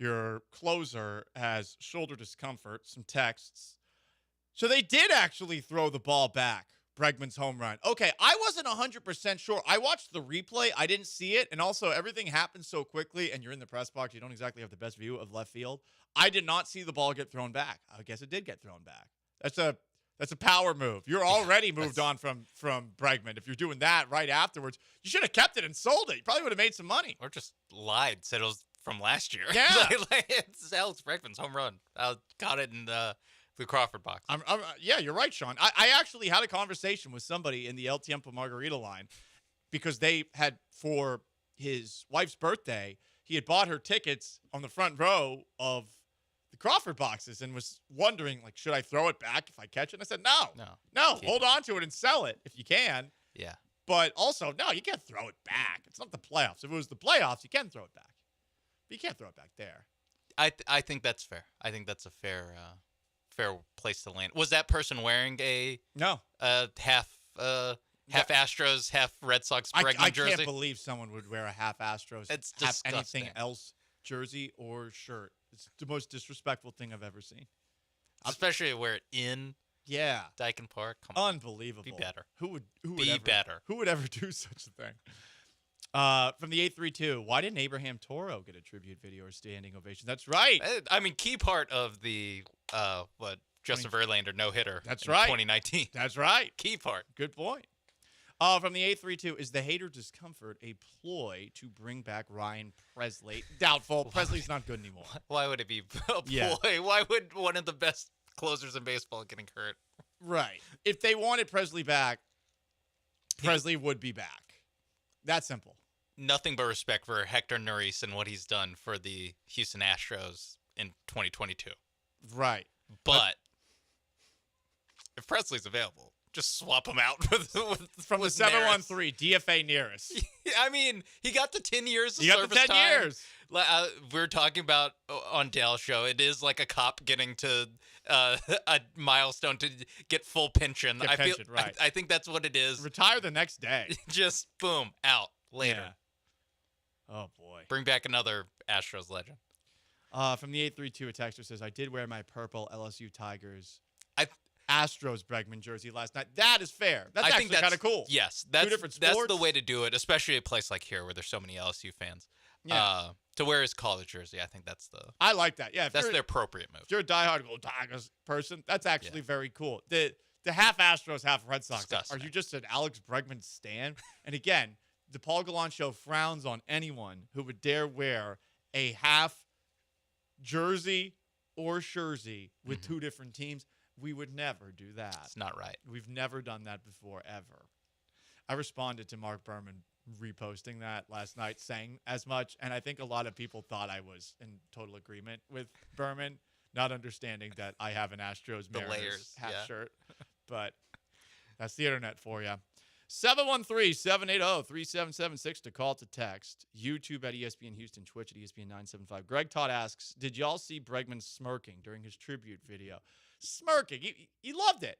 S22: your closer, has shoulder discomfort. Some texts. So they did actually throw the ball back Bregman's home run. Okay, I wasn't 100% sure. I watched the replay. I didn't see it. And also, everything happened so quickly, and you're in the press box. You don't exactly have the best view of left field. I did not see the ball get thrown back. I guess it did get thrown back. That's a power move. You're already moved on from Bregman. If you're doing that right afterwards, you should have kept it and sold it. You probably would have made some money.
S12: Or just lied, said it was from last year.
S22: Yeah.
S12: It's Alex Bregman's home run. I got it in the Crawford box.
S22: Yeah, you're right, Sean. I actually had a conversation with somebody in the El Tiempo Margarita line because they had, for his wife's birthday, he had bought her tickets on the front row of the Crawford boxes and was wondering, like, should I throw it back if I catch it? And I said, no, hold on to it and sell it if you can.
S12: Yeah.
S22: But also, no, you can't throw it back. It's not the playoffs. If it was the playoffs, you can throw it back. But you can't throw it back there.
S12: I think that's fair. I think that's a fair place to land. Was that person wearing a half Astros, half Red Sox Bregman jersey?
S22: I can't believe someone would wear a half Astros,
S12: it's
S22: half
S12: disgusting.
S22: anything else jersey or shirt. It's the most disrespectful thing I've ever seen.
S12: Especially wear it in Dyken Park. Come on.
S22: Unbelievable.
S12: Be better.
S22: Who would
S12: be
S22: ever,
S12: better?
S22: Who would ever do such a thing? From the 832, why didn't Abraham Toro get a tribute video or standing ovation? That's right.
S12: I mean, key part of the Justin Verlander no-hitter.
S22: That's
S12: in
S22: right.
S12: 2019.
S22: That's right.
S12: Key part.
S22: Good point. From the 832, is the hater discomfort a ploy to bring back Ryan Presley? Doubtful. Presley's not good anymore.
S12: Why would it be a ploy?
S22: Yeah.
S12: Why would one of the best closers in baseball getting hurt?
S22: Right. If they wanted Presley back, Presley would be back. That simple.
S12: Nothing but respect for Hector Neris and what he's done for the Houston Astros in 2022.
S22: Right.
S12: But if Presley's available, just swap him out
S22: from the 713 DFA nearest.
S12: I mean, he got the 10 years of
S22: he got
S12: service
S22: the 10
S12: time.
S22: years.
S12: We were talking about on Dale's show. It is like a cop getting to a milestone to get full pension.
S22: Right.
S12: I think that's what it is.
S22: Retire the next day.
S12: Just boom, out later.
S22: Yeah. Oh boy.
S12: Bring back another Astros legend.
S22: From the 832, a texter says, I did wear my purple LSU Tigers Astros Bregman jersey last night. That is fair. That's actually kind of cool.
S12: Yes.
S22: Two different sports.
S12: That's the way to do it, especially a place like here where there's so many LSU fans.
S22: Yeah.
S12: To wear his college jersey, I think that's
S22: I like that. Yeah.
S12: That's the appropriate move.
S22: If you're a diehard Go Tigers person, that's actually very cool. The half Astros, half Red Sox.
S12: Disgusting.
S22: Are you just an Alex Bregman stan? And again, the Paul Gallant Show frowns on anyone who would dare wear a half jersey or jersey with two different teams. We would never do that.
S12: It's not right.
S22: We've never done that before, ever. I responded to Mark Berman reposting that last night, saying as much, and I think a lot of people thought I was in total agreement with Berman, not understanding that I have an Astros Mariners half shirt. But that's the internet for you. 713-780-3776 to call to text. YouTube at ESPN Houston, Twitch at ESPN 975. Greg Todd asks, did y'all see Bregman smirking during his tribute video? Smirking. He loved it.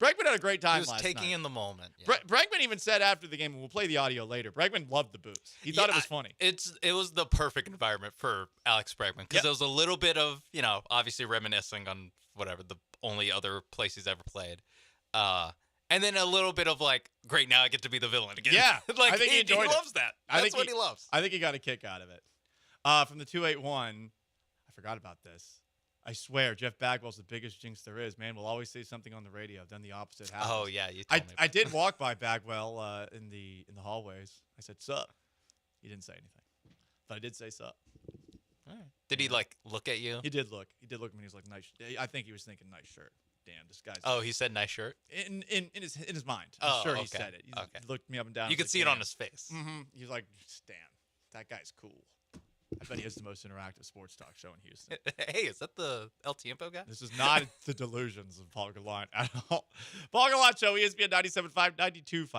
S22: Bregman had a great time last night.
S12: He was taking in the moment.
S22: Yeah. Bregman even said after the game, and we'll play the audio later, Bregman loved the booze. He thought it was funny.
S12: It was the perfect environment for Alex Bregman because there was a little bit of, obviously reminiscing on whatever, the only other place he's ever played. And then a little bit of like, great, now I get to be the villain again.
S22: Yeah.
S12: Like,
S22: I think he enjoyed it.
S12: loves that. That's what he loves.
S22: I think he got a kick out of it. From the 281, I forgot about this. I swear, Jeff Bagwell's the biggest jinx there is. Man, we'll always say something on the radio. Then the opposite happens.
S12: Oh, yeah. You told me.
S22: I did walk by Bagwell in the hallways. I said, sup. He didn't say anything. But I did say sup.
S12: All right. Did he, look at you?
S22: He did look. He did look at me. He was like, nice. I think he was thinking, nice shirt. Damn, this guy's.
S12: Oh, he said nice shirt?
S22: In his mind. I'm sure he said it. He looked me up and down.
S12: You could see it on his face.
S22: Mm-hmm. He's like, damn, that guy's cool. I bet he has the most interactive sports talk show in Houston.
S12: Hey, is that the El Tiempo guy?
S22: This is not the delusions of Paul Gallant at all. Paul Gallant Show, ESPN 97.5, 92.5,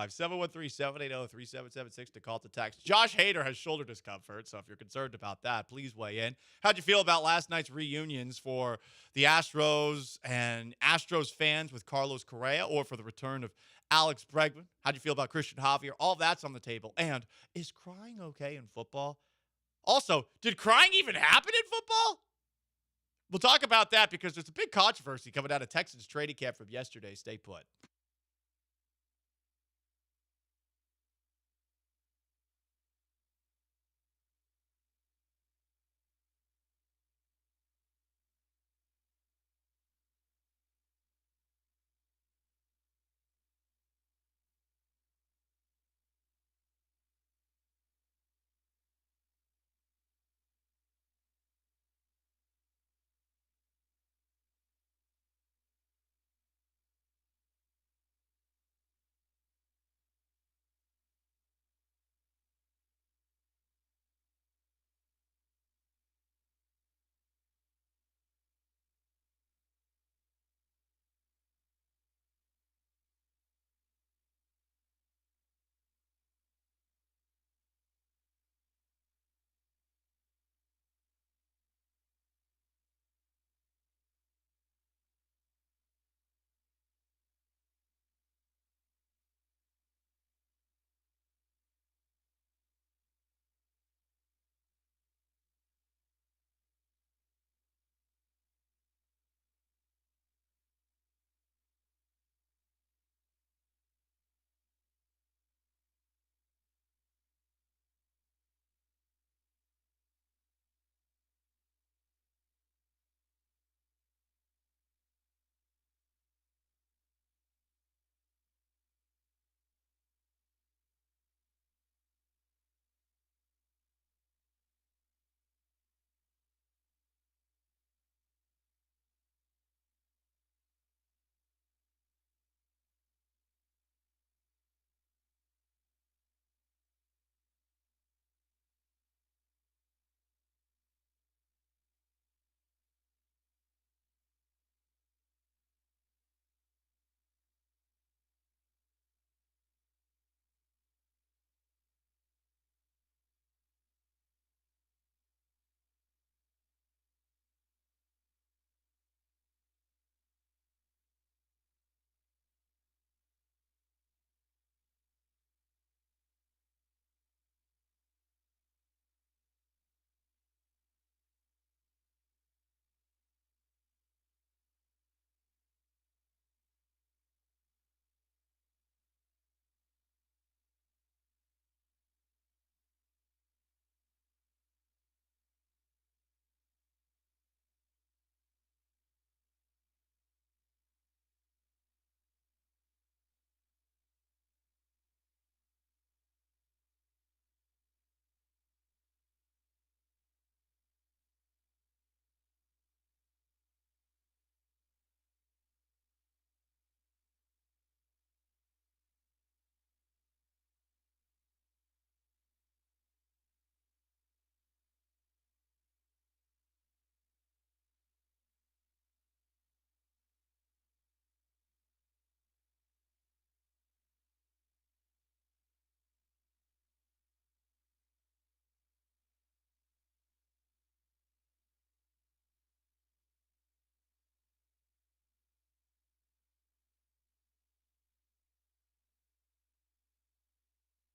S22: 713-780-3776 to call to text. Josh Hader has shoulder discomfort, so if you're concerned about that, please weigh in. How'd you feel about last night's reunions for the Astros and Astros fans with Carlos Correa, or for the return of Alex Bregman? How'd you feel about Christian Javier? All that's on the table. And is crying okay in football? Also, did crying even happen in football? We'll talk about that because there's a big controversy coming out of Texans training camp from yesterday. Stay put.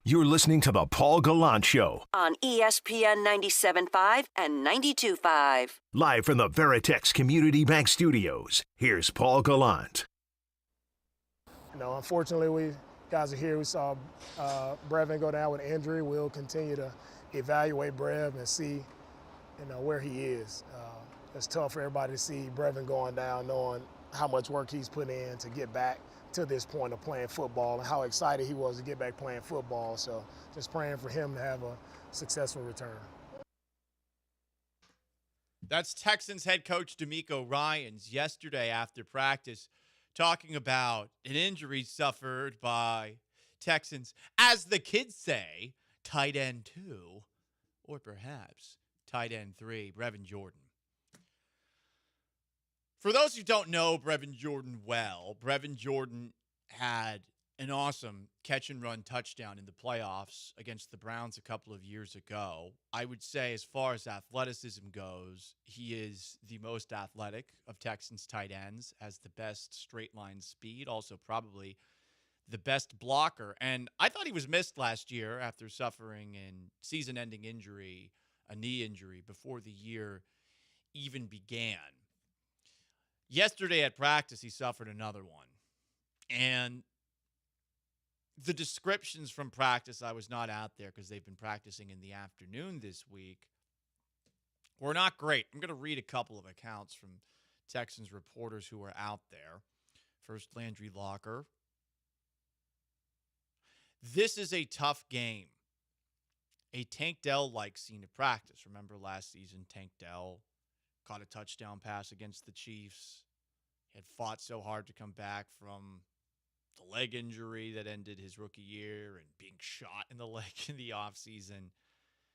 S2: You're listening to The Paul Gallant Show,
S6: on ESPN 97.5 and 92.5.
S2: live from the Veritex Community Bank Studios. Here's Paul Gallant.
S11: Unfortunately, we guys are here. We saw Brevin go down with injury. We'll continue to evaluate Brev and see, where he is. It's tough for everybody to see Brevin going down, knowing how much work he's put in to get back to this point of playing football and how excited he was to get back playing football. So just praying for him to have a successful return.
S22: That's Texans head coach DeMeco Ryans yesterday after practice, talking about an injury suffered by Texans, as the kids say, tight end 2, or perhaps tight end 3, Brevin Jordan. For those who don't know Brevin Jordan well, Brevin Jordan had an awesome catch-and-run touchdown in the playoffs against the Browns a couple of years ago. I would say, as far as athleticism goes, he is the most athletic of Texans tight ends, has the best straight-line speed, also probably the best blocker. And I thought he was missed last year after suffering a season-ending injury, a knee injury, before the year even began. Yesterday at practice, he suffered another one. And the descriptions from practice, I was not out there because they've been practicing in the afternoon this week, were not great. I'm going to read a couple of accounts from Texans reporters who were out there. First, Landry Locker. This is a tough game. A Tank Dell-like scene of practice. Remember last season, Tank Dell caught a touchdown pass against the Chiefs. He had fought so hard to come back from the leg injury that ended his rookie year and being shot in the leg in the offseason.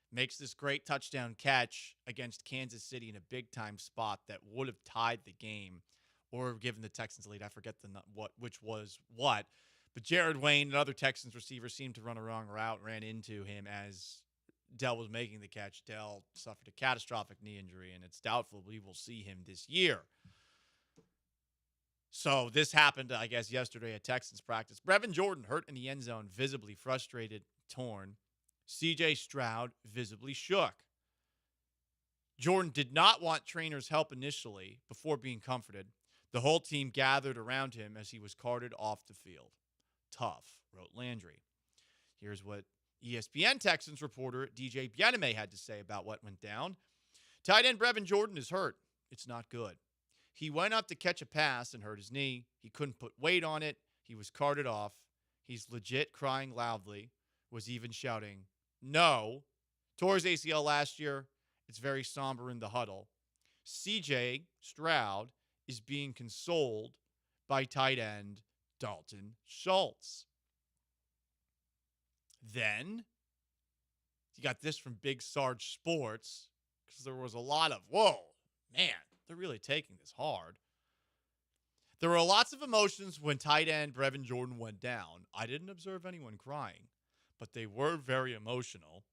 S22: Makes this great touchdown catch against Kansas City in a big-time spot that would have tied the game or given the Texans a lead. I forget which was what. But Jared Wayne and other Texans receivers seemed to run a wrong route, ran into him as Dell was making the catch. Dell suffered a catastrophic knee injury, and it's doubtful we will see him this year. So this happened, I guess, yesterday at Texans practice. Brevin Jordan hurt in the end zone, visibly frustrated, torn. C.J. Stroud visibly shook. Jordan did not want trainers' help initially before being comforted. The whole team gathered around him as he was carted off the field. Tough, wrote Landry. Here's what ESPN Texans reporter DJ Bieneme had to say about what went down. Tight end Brevin Jordan is hurt. It's not good. He went up to catch a pass and hurt his knee. He couldn't put weight on it. He was carted off. He's legit crying loudly, was even shouting, "No." Tore his ACL last year. It's very somber in the huddle. CJ Stroud is being consoled by tight end Dalton Schultz. Then you got this from Big Sarge Sports, because there was a lot of, whoa, man, they're really taking this hard. There were lots of emotions when tight end Brevin Jordan went down. I didn't observe anyone crying, but they were very emotional.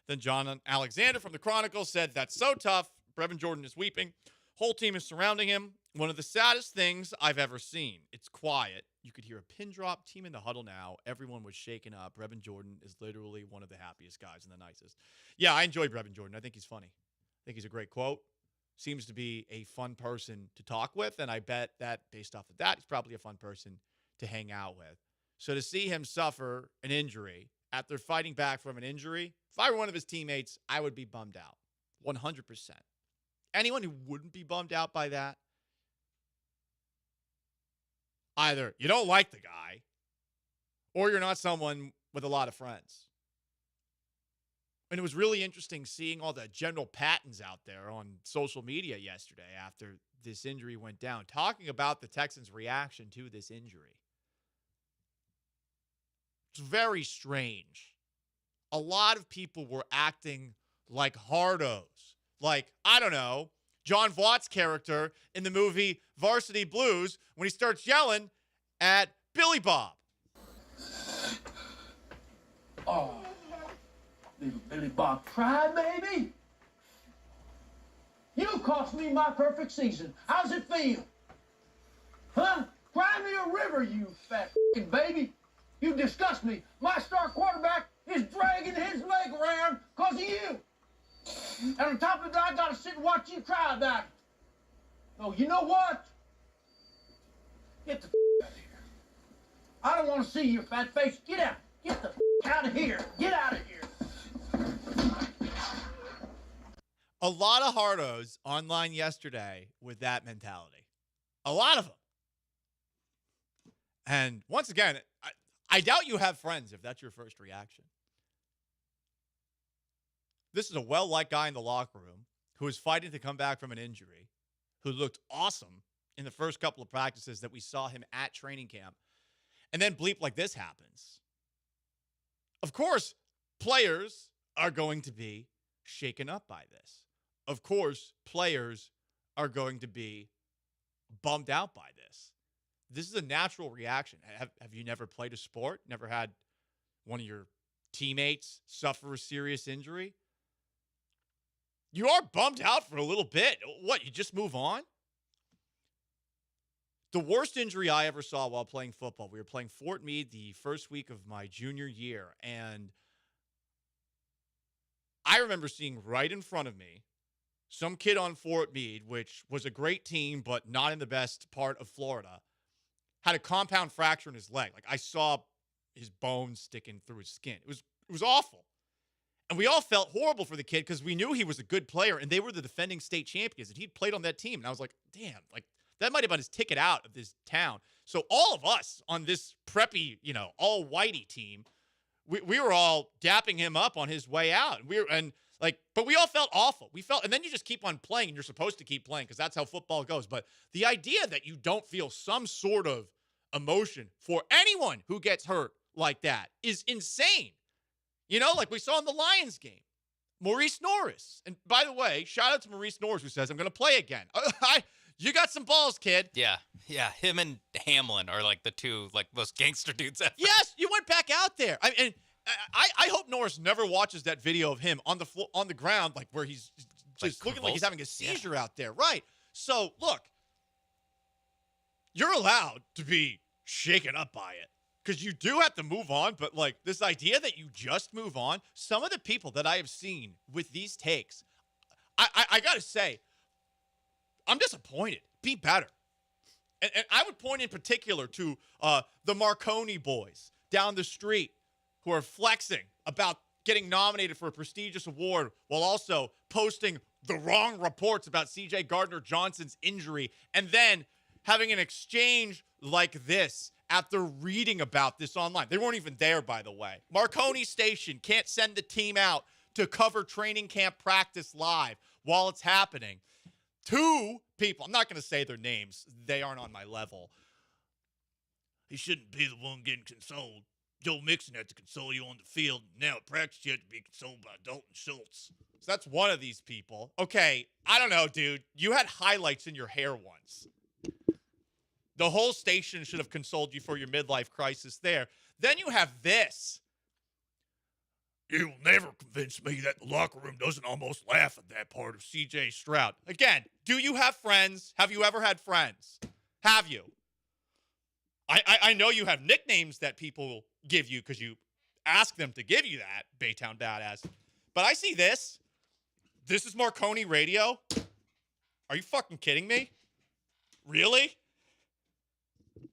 S22: Then John Alexander from the Chronicle said, "That's so tough. Brevin Jordan is weeping. Whole team is surrounding him. One of the saddest things I've ever seen. It's quiet. You could hear a pin drop. Team in the huddle now. Everyone was shaken up. Brevin Jordan is literally one of the happiest guys and the nicest." Yeah, I enjoy Brevin Jordan. I think he's funny. I think he's a great quote. Seems to be a fun person to talk with, and I bet that based off of that, he's probably a fun person to hang out with. So to see him suffer an injury after fighting back from an injury, if I were one of his teammates, I would be bummed out. 100%. Anyone who wouldn't be bummed out by that, either you don't like the guy or you're not someone with a lot of friends. And it was really interesting seeing all the General Pattons out there on social media yesterday after this injury went down, talking about the Texans' reaction to this injury. It's very strange. A lot of people were acting like hardos. Like, I don't know, John Voight's character in the movie Varsity Blues when he starts yelling at Billy Bob.
S5: Oh, little Billy Bob cry, baby. You cost me my perfect season. How's it feel? Huh? Cry me a river, you fat f***ing baby. You disgust me. My star quarterback is dragging his leg around because of you. And on top of that, I gotta sit and watch you cry about it. Oh, you know what? Get the out of here. I don't want to see your fat face. Get out. Get the out of here. Get out of here.
S22: A lot of hardos online yesterday with that mentality. A lot of them. And once again, I doubt you have friends if that's your first reaction. This is a well-liked guy in the locker room who is fighting to come back from an injury, who looked awesome in the first couple of practices that we saw him at training camp. And then bleep like this happens. Of course, players are going to be shaken up by this. Of course, players are going to be bummed out by this. This is a natural reaction. Have you never played a sport? Never had one of your teammates suffer a serious injury? You are bummed out for a little bit. What, you just move on? The worst injury I ever saw while playing football, we were playing Fort Meade the first week of my junior year, and I remember seeing right in front of me some kid on Fort Meade, which was a great team, but not in the best part of Florida, had a compound fracture in his leg. Like, I saw his bones sticking through his skin. It was awful. And we all felt horrible for the kid because we knew he was a good player, and they were the defending state champions, and he'd played on that team. And I was like, damn, like, that might have been his ticket out of this town. So all of us on this preppy, all whitey team, we were all dapping him up on his way out. But we all felt awful. And then you just keep on playing, and you're supposed to keep playing because that's how football goes. But the idea that you don't feel some sort of emotion for anyone who gets hurt like that is insane. Like we saw in the Lions game, Maurice Norris. And by the way, shout out to Maurice Norris who says, I'm going to play again. You got some balls, kid.
S12: Yeah. Him and Hamlin are like the two, like, most gangster dudes ever.
S22: Yes, you went back out there. I hope Norris never watches that video of him on the floor, on the ground, like where he's just looking like he's having a seizure out there. Right. So look, you're allowed to be shaken up by it because you do have to move on. But like this idea that you just move on, some of the people that I have seen with these takes, I got to say, I'm disappointed. Be better. And I would point in particular to the Marconi boys down the street who are flexing about getting nominated for a prestigious award while also posting the wrong reports about C.J. Gardner-Johnson's injury and then having an exchange like this after reading about this online. They weren't even there, by the way. Marconi Station can't send the team out to cover training camp practice live while it's happening. Two people, I'm not going to say their names. They aren't on my level. He shouldn't be the one getting consoled. Joe Mixon had to console you on the field. Now at practice, you have to be consoled by Dalton Schultz. So that's one of these people. Okay, I don't know, dude. You had highlights in your hair once. The whole station should have consoled you for your midlife crisis there. Then you have this. You will never convince me that the locker room doesn't almost laugh at that part of C.J. Stroud. Again, do you have friends? Have you ever had friends? Have you? I know you have nicknames that people give you because you ask them to give you that, Baytown Badass. But I see this. This is Marconi Radio. Are you fucking kidding me? Really?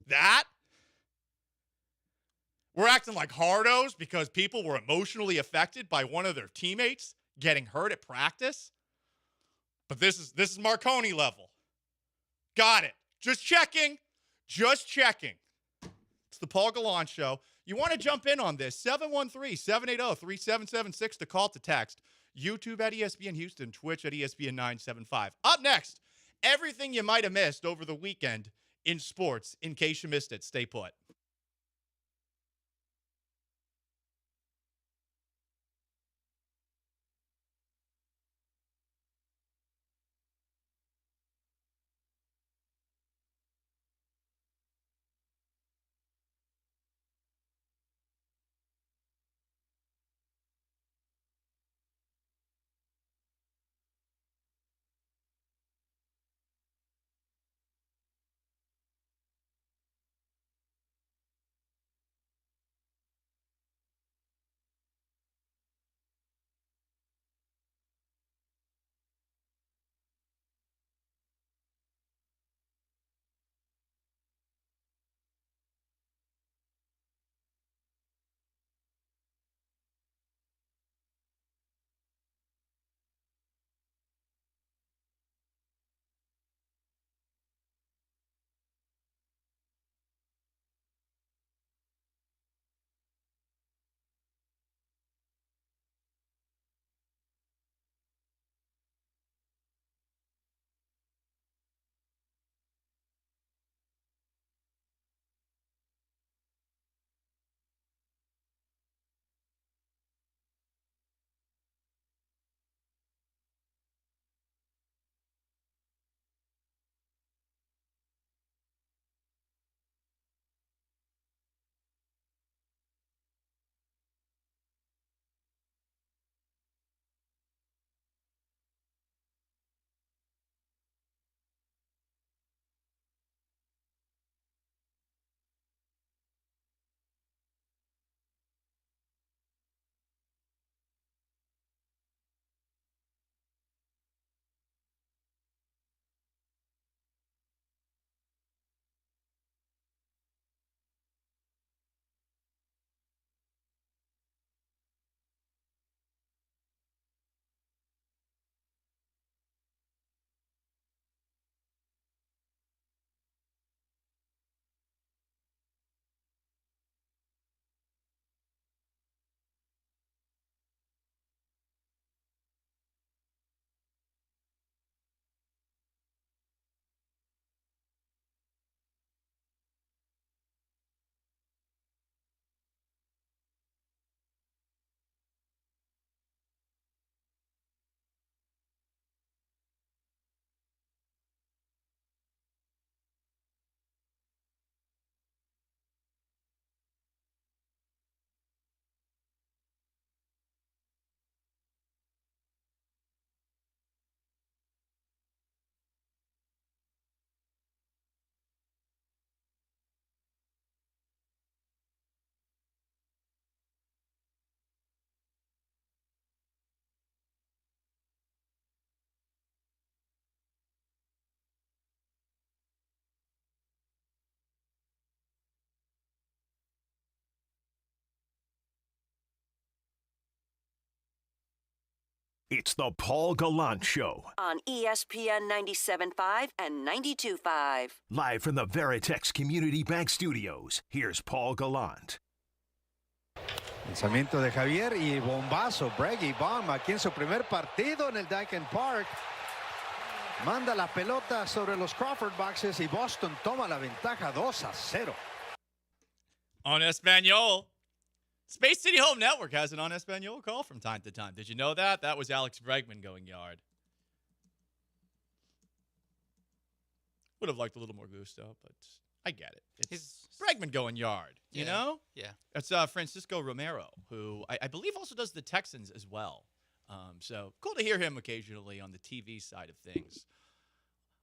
S22: That? We're acting like hardos because people were emotionally affected by one of their teammates getting hurt at practice? But this is Marconi level. Got it. Just checking. Just checking. It's the Paul Gallant Show. You want to jump in on this? 713-780-3776 to call to text. YouTube at ESPN Houston, Twitch at ESPN 975. Up next, everything you might have missed over the weekend in sports. In case you missed it, stay put.
S2: It's the Paul Gallant Show.
S6: On ESPN 97.5 and 92.5.
S2: Live from the Veritex Community Bank Studios, here's Paul Gallant.
S1: Lanzamiento de Javier y bombazo. Breggy bomb aquí en su primer partido en el Dyken Park. Manda la pelota sobre los Crawford boxes y Boston toma la ventaja 2-0.
S22: On Espanol. Space City Home Network has an On Espanol call from time to time. Did you know that? That was Alex Bregman going yard. Would have liked a little more gusto, but I get it. It's Bregman going yard, you know?
S12: Yeah.
S22: That's Francisco Romero, who I believe also does the Texans as well. So cool to hear him occasionally on the TV side of things.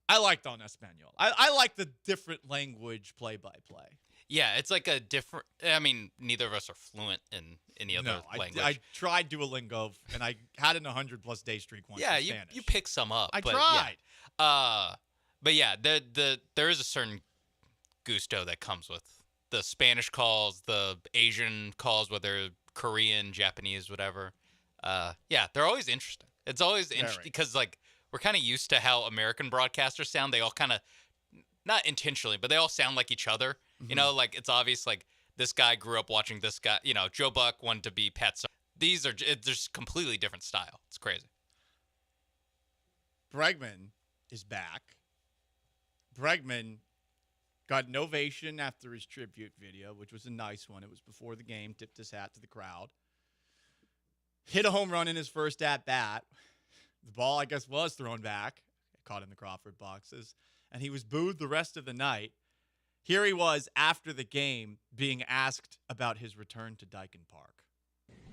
S22: I liked On Espanol. I like the different language play-by-play.
S12: Yeah, it's like a different. I mean, neither of us are fluent in any other language.
S22: I tried Duolingo, and I had an 100-plus day streak once.
S12: Yeah,
S22: in
S12: you
S22: Spanish.
S12: pick some up.
S22: I
S12: but
S22: tried.
S12: Yeah. But yeah, there is a certain gusto that comes with the Spanish calls, the Asian calls, whether Korean, Japanese, whatever. Yeah, they're always interesting. It's always interesting because like we're kind of used to how American broadcasters sound. They all kind of, not intentionally, but they all sound like each other. You know, like it's obvious, like this guy grew up watching this guy, you know, Joe Buck wanted to be Pat Summerall. These are just completely different style. It's crazy.
S22: Bregman is back. Bregman got an ovation after his tribute video, which was a nice one. It was before the game, tipped his hat to the crowd. Hit a home run in his first at-bat. The ball, I guess, was thrown back. Caught in the Crawford boxes. And he was booed the rest of the night. Here he was after the game being asked about his return to Dyken Park.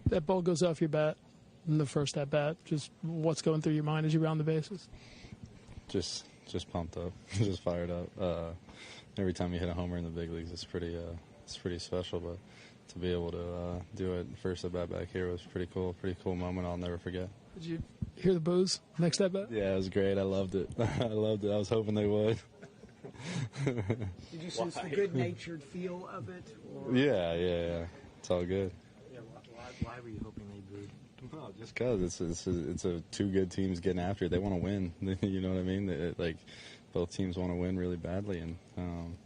S11: That ball goes off your bat in the first at bat. Just what's going through your mind as you round the bases?
S16: Just pumped up, just fired up. Every time you hit a homer in the big leagues, it's pretty special. But to be able to do it first at bat back here was pretty cool. Pretty cool moment I'll never forget.
S11: Did you hear the boos next at bat?
S16: Yeah, it was great. I loved it. I loved it. I was hoping they would.
S23: Did you sense the good-natured feel of it? Or?
S16: Yeah. It's all good.
S23: Yeah, why were you hoping they booed?
S16: Well, just because it's a two good teams getting after it. They want to win. You know what I mean? Like both teams want to win really badly, and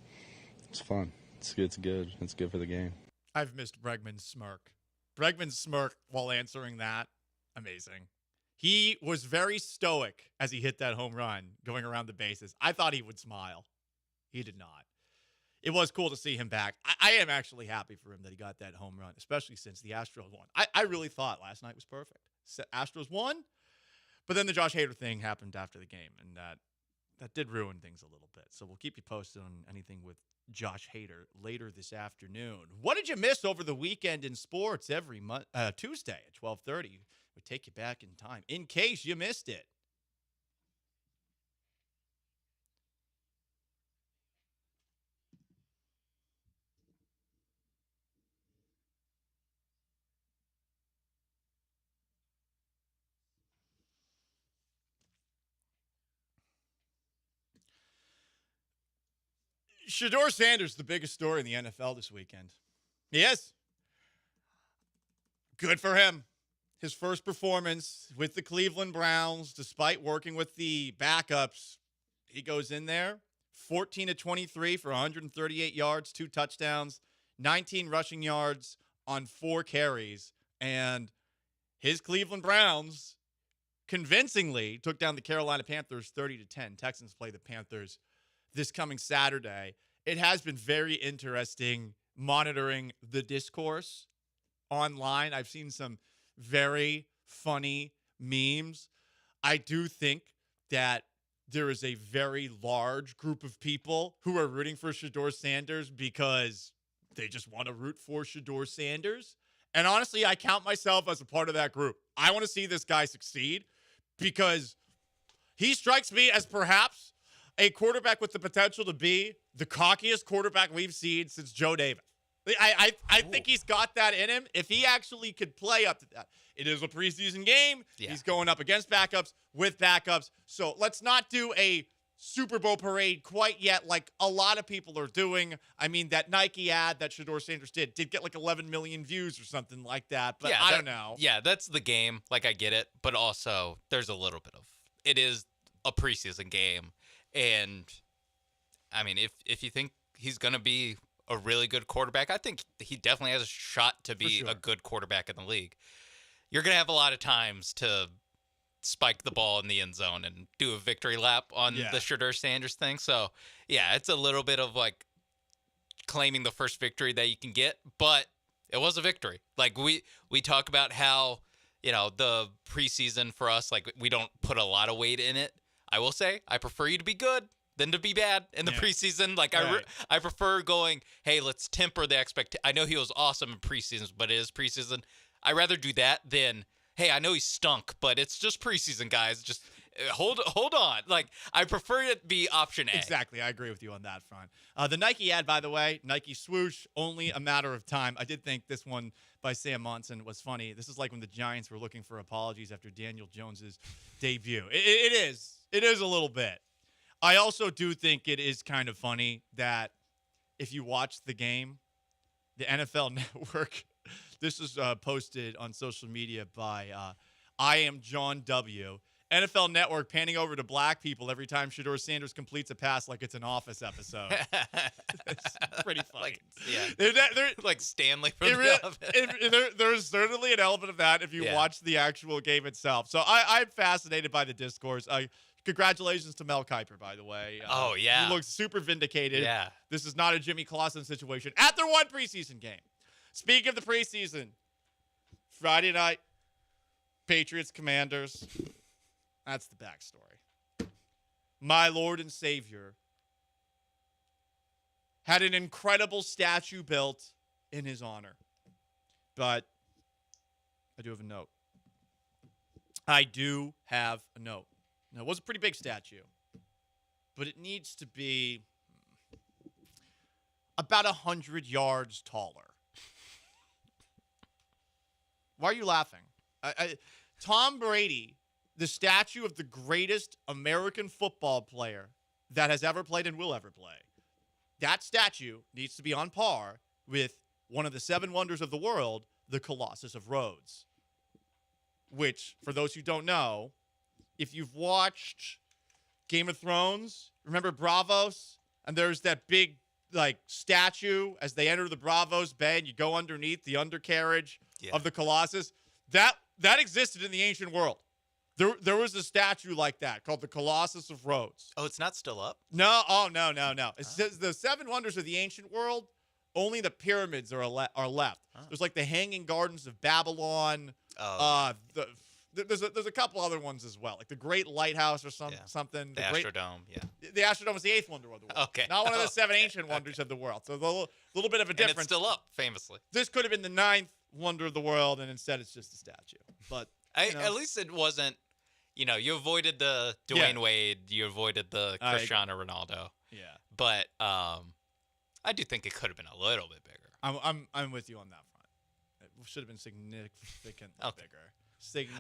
S16: it's fun. It's good. It's good for the game.
S22: I've missed Bregman's smirk. Bregman's smirk while answering that, amazing. He was very stoic as he hit that home run going around the bases. I thought he would smile. He did not. It was cool to see him back. I am actually happy for him that he got that home run, especially since the Astros won. I really thought last night was perfect. Astros won, but then the Josh Hader thing happened after the game, and that did ruin things a little bit. So we'll keep you posted on anything with Josh Hader later this afternoon. What did you miss over the weekend in sports? Every Tuesday at 12:30. We take you back in time in case you missed it. Shedeur Sanders, the biggest story in the NFL this weekend. Yes. Good for him. His first performance with the Cleveland Browns, despite working with the backups, he goes in there, 14 of 23 for 138 yards, 2 touchdowns, 19 rushing yards on 4 carries. And his Cleveland Browns convincingly took down the Carolina Panthers 30-10. Texans play the Panthers this coming Saturday. It has been very interesting monitoring the discourse online. I've seen some very funny memes. I do think that there is a very large group of people who are rooting for Shedeur Sanders because they just want to root for Shedeur Sanders. And honestly, I count myself as a part of that group. I want to see this guy succeed because he strikes me as perhaps a quarterback with the potential to be the cockiest quarterback we've seen since Joe Davis. I think he's got that in him. If he actually could play up to that. It is a preseason game. Yeah. He's going up against backups with backups. So let's not do a Super Bowl parade quite yet, like a lot of people are doing. I mean, that Nike ad that Shedeur Sanders did get like 11 million views or something like that. But I don't know.
S12: Yeah, that's the game. Like, I get it. But also, there's a little bit of it is a preseason game. And, I mean, if you think he's going to be a really good quarterback, I think he definitely has a shot to be a good quarterback in the league. You're going to have a lot of times to spike the ball in the end zone and do a victory lap on the Shedeur Sanders thing. So, yeah, it's a little bit of like claiming the first victory that you can get, but it was a victory. Like we talk about how, you know, the preseason for us, like we don't put a lot of weight in it. I will say I prefer you to be good than to be bad in the preseason. Like I prefer going, hey, let's temper the expectation. I know he was awesome in preseason, but it is preseason. I'd rather do that than, hey, I know he stunk, but it's just preseason, guys. Just hold on. Like, I prefer it be option A.
S22: Exactly. I agree with you on that front. The Nike ad, by the way, Nike swoosh, only a matter of time. I did think this one by Sam Monson was funny. This is like when the Giants were looking for apologies after Daniel Jones's debut. It is. It is a little bit. I also do think it is kind of funny that if you watch the game, the NFL Network, this is posted on social media by I Am John W. NFL Network panning over to black people every time Shedeur Sanders completes a pass like it's an Office episode. It's pretty funny.
S12: They're like Stanley from the Office.
S22: There's certainly an element of that if you watch the actual game itself. So I'm fascinated by the discourse. Congratulations to Mel Kiper, by the way. He looks super vindicated.
S12: Yeah.
S22: This is not a Jimmy Clausen situation at their one preseason game. Speaking of the preseason, Friday night, Patriots Commanders. That's the backstory. My Lord and Savior had an incredible statue built in his honor. But I do have a note. Now, it was a pretty big statue, but it needs to be about 100 yards taller. Why are you laughing? Tom Brady, the statue of the greatest American football player that has ever played and will ever play, that statue needs to be on par with one of the 7 wonders of the world, the Colossus of Rhodes, which, for those who don't know, if you've watched Game of Thrones, remember Braavos? And there's that big, like, statue as they enter the Braavos Bay and you go underneath the undercarriage of the Colossus. That existed in the ancient world. There was a statue like that called the Colossus of Rhodes.
S12: Oh, it's not still up?
S22: No. Oh, no. It says the 7 wonders of the ancient world, only the pyramids are left. Oh. There's like the Hanging Gardens of Babylon. Oh. There's a couple other ones as well, like the Great Lighthouse or something.
S12: The Astrodome,
S22: The Astrodome is the 8th wonder of the world.
S12: Okay.
S22: Not one of the 7 ancient wonders of the world. So a little bit of a difference.
S12: And it's still up, famously.
S22: This could have been the 9th wonder of the world, and instead it's just a statue. But
S12: at least it wasn't, you avoided the Dwayne Wade, you avoided the Cristiano Ronaldo.
S22: Yeah.
S12: But I do think it could have been a little bit bigger.
S22: I'm with you on that front. It should have been significantly bigger.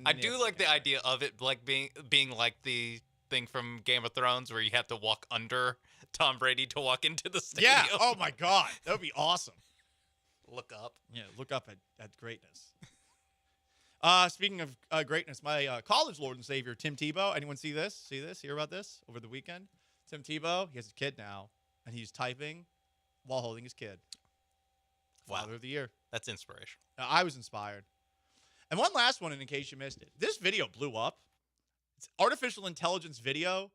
S12: I do like the idea of it like being like the thing from Game of Thrones where you have to walk under Tom Brady to walk into the stadium.
S22: Yeah. Oh my God, that would be awesome.
S12: Look up.
S22: Yeah, look up at greatness. Speaking of greatness, my college Lord and Savior Tim Tebow. Anyone see this? Hear about this over the weekend? Tim Tebow. He has a kid now, and he's typing while holding his kid. Father of the Year.
S12: That's inspirational.
S22: I was inspired. And one last one, in case you missed it. This video blew up. It's artificial intelligence video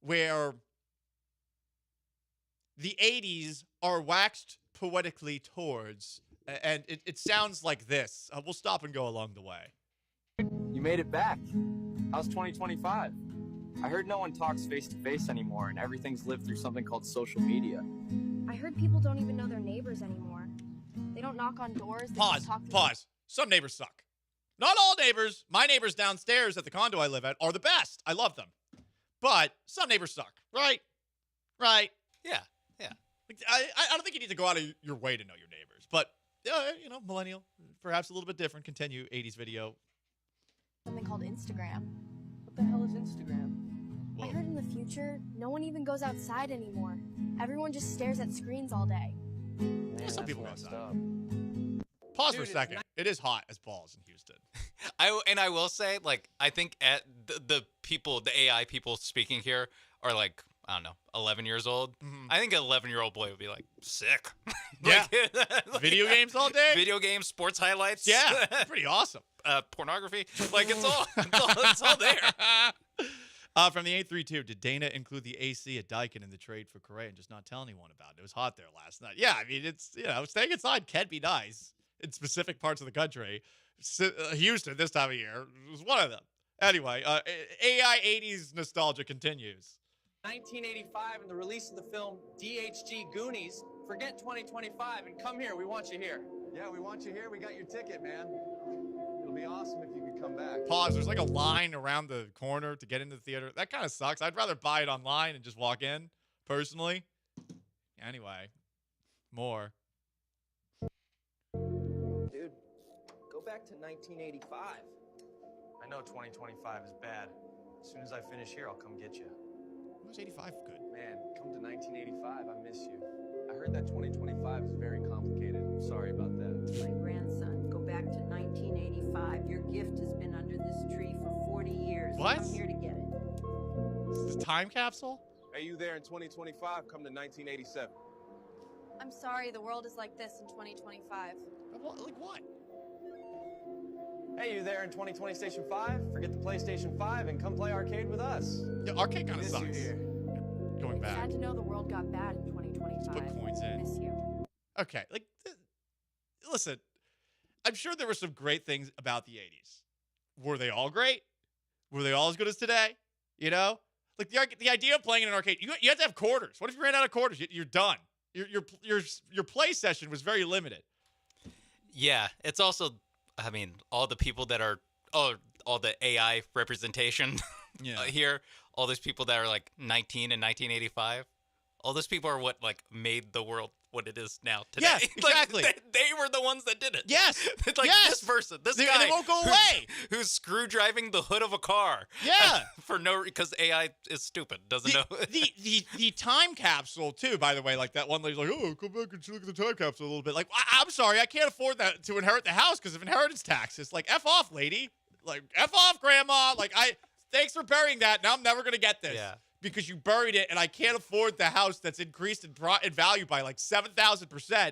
S22: where the 80s are waxed poetically towards, and it sounds like this. We'll stop and go along the way.
S9: You made it back. How's 2025? I heard no one talks face-to-face anymore, and everything's lived through something called social media.
S15: I heard people don't even know their neighbors anymore. They don't knock on doors. They just talk to
S22: Pause. Some neighbors suck. Not all neighbors. My neighbors downstairs at the condo I live at are the best. I love them. But some neighbors suck, right? Right.
S12: Yeah.
S22: I don't think you need to go out of your way to know your neighbors. But, millennial, perhaps a little bit different. Continue 80s video.
S15: Something called Instagram.
S9: What the hell is Instagram?
S15: I heard in the future, no one even goes outside anymore. Everyone just stares at screens all day.
S22: Some people go outside. Pause for a second. It is hot as balls in Houston.
S12: I will say, like, I think at the AI people speaking here are like, I don't know, 11 years old. I think an 11-year-old boy would be like, sick.
S22: Yeah. Video games all day?
S12: Video games, sports highlights.
S22: Yeah, pretty awesome.
S12: Pornography. Like, it's all there.
S22: From the 832, did Dana include the AC at Daikin in the trade for Correa and just not tell anyone about it? It was hot there last night. Yeah, I mean, it's, staying inside can be nice in specific parts of the country. Houston, this time of year, was one of them. Anyway, AI 80s nostalgia continues.
S9: 1985 and the release of the film DHG Goonies. Forget 2025 and come here. We want you here.
S3: Yeah, we want you here. We got your ticket, man. It'll be awesome if you could come back.
S22: Pause. There's like a line around the corner to get into the theater. That kind of sucks. I'd rather buy it online and just walk in, personally. Anyway, more.
S9: Dude, go back to 1985. I know 2025 is bad. As soon as I finish here, I'll come get you.
S22: Who's 85 good?
S3: Man, come to 1985. I miss you. I heard that 2025 is very complicated. I'm sorry about that.
S18: My grandson, go back to 1985. Your gift has been under this tree for 40 years.
S22: What?
S18: I'm here to get it.
S22: Is this a time capsule?
S3: Hey, you there in 2025? Come to 1987.
S15: I'm sorry, the world is like this in 2025.
S22: Like what?
S9: Hey, you there in 2020 Station 5? Forget the PlayStation 5 and come play arcade with us.
S22: Yeah, arcade kind of
S9: Miss
S22: sucks.
S9: you here.
S22: Going back.
S15: Sad to know the world got bad in 2025.
S22: Put coins in.
S15: Miss you.
S22: Okay, like, listen, I'm sure there were some great things about the 80s. Were they all great? Were they all as good as today? You know? Like, the idea of playing in an arcade, you have to have quarters. What if you ran out of quarters? You're done. Your play session was very limited.
S12: Yeah, it's also, I mean, all the people that are, all the AI representation here, all those people that are like 19 in 1985, all those people are what like made the world what it is now today.
S22: Yeah, exactly.
S12: Like, they were the ones that did it.
S22: Yes.
S12: It's like this person, this guy.
S22: They won't go away.
S12: Who's screw driving the hood of a car.
S22: Yeah.
S12: Because AI is stupid, doesn't know.
S22: The time capsule, too, by the way, like that one lady's like, oh, come back and look at the time capsule a little bit. Like, I'm sorry, I can't afford that to inherit the house because of inheritance taxes. Like, F off, lady. Like, F off, grandma. Like, thanks for burying that. Now I'm never going to get this.
S12: Yeah.
S22: Because you buried it, and I can't afford the house that's increased in value by like 7,000%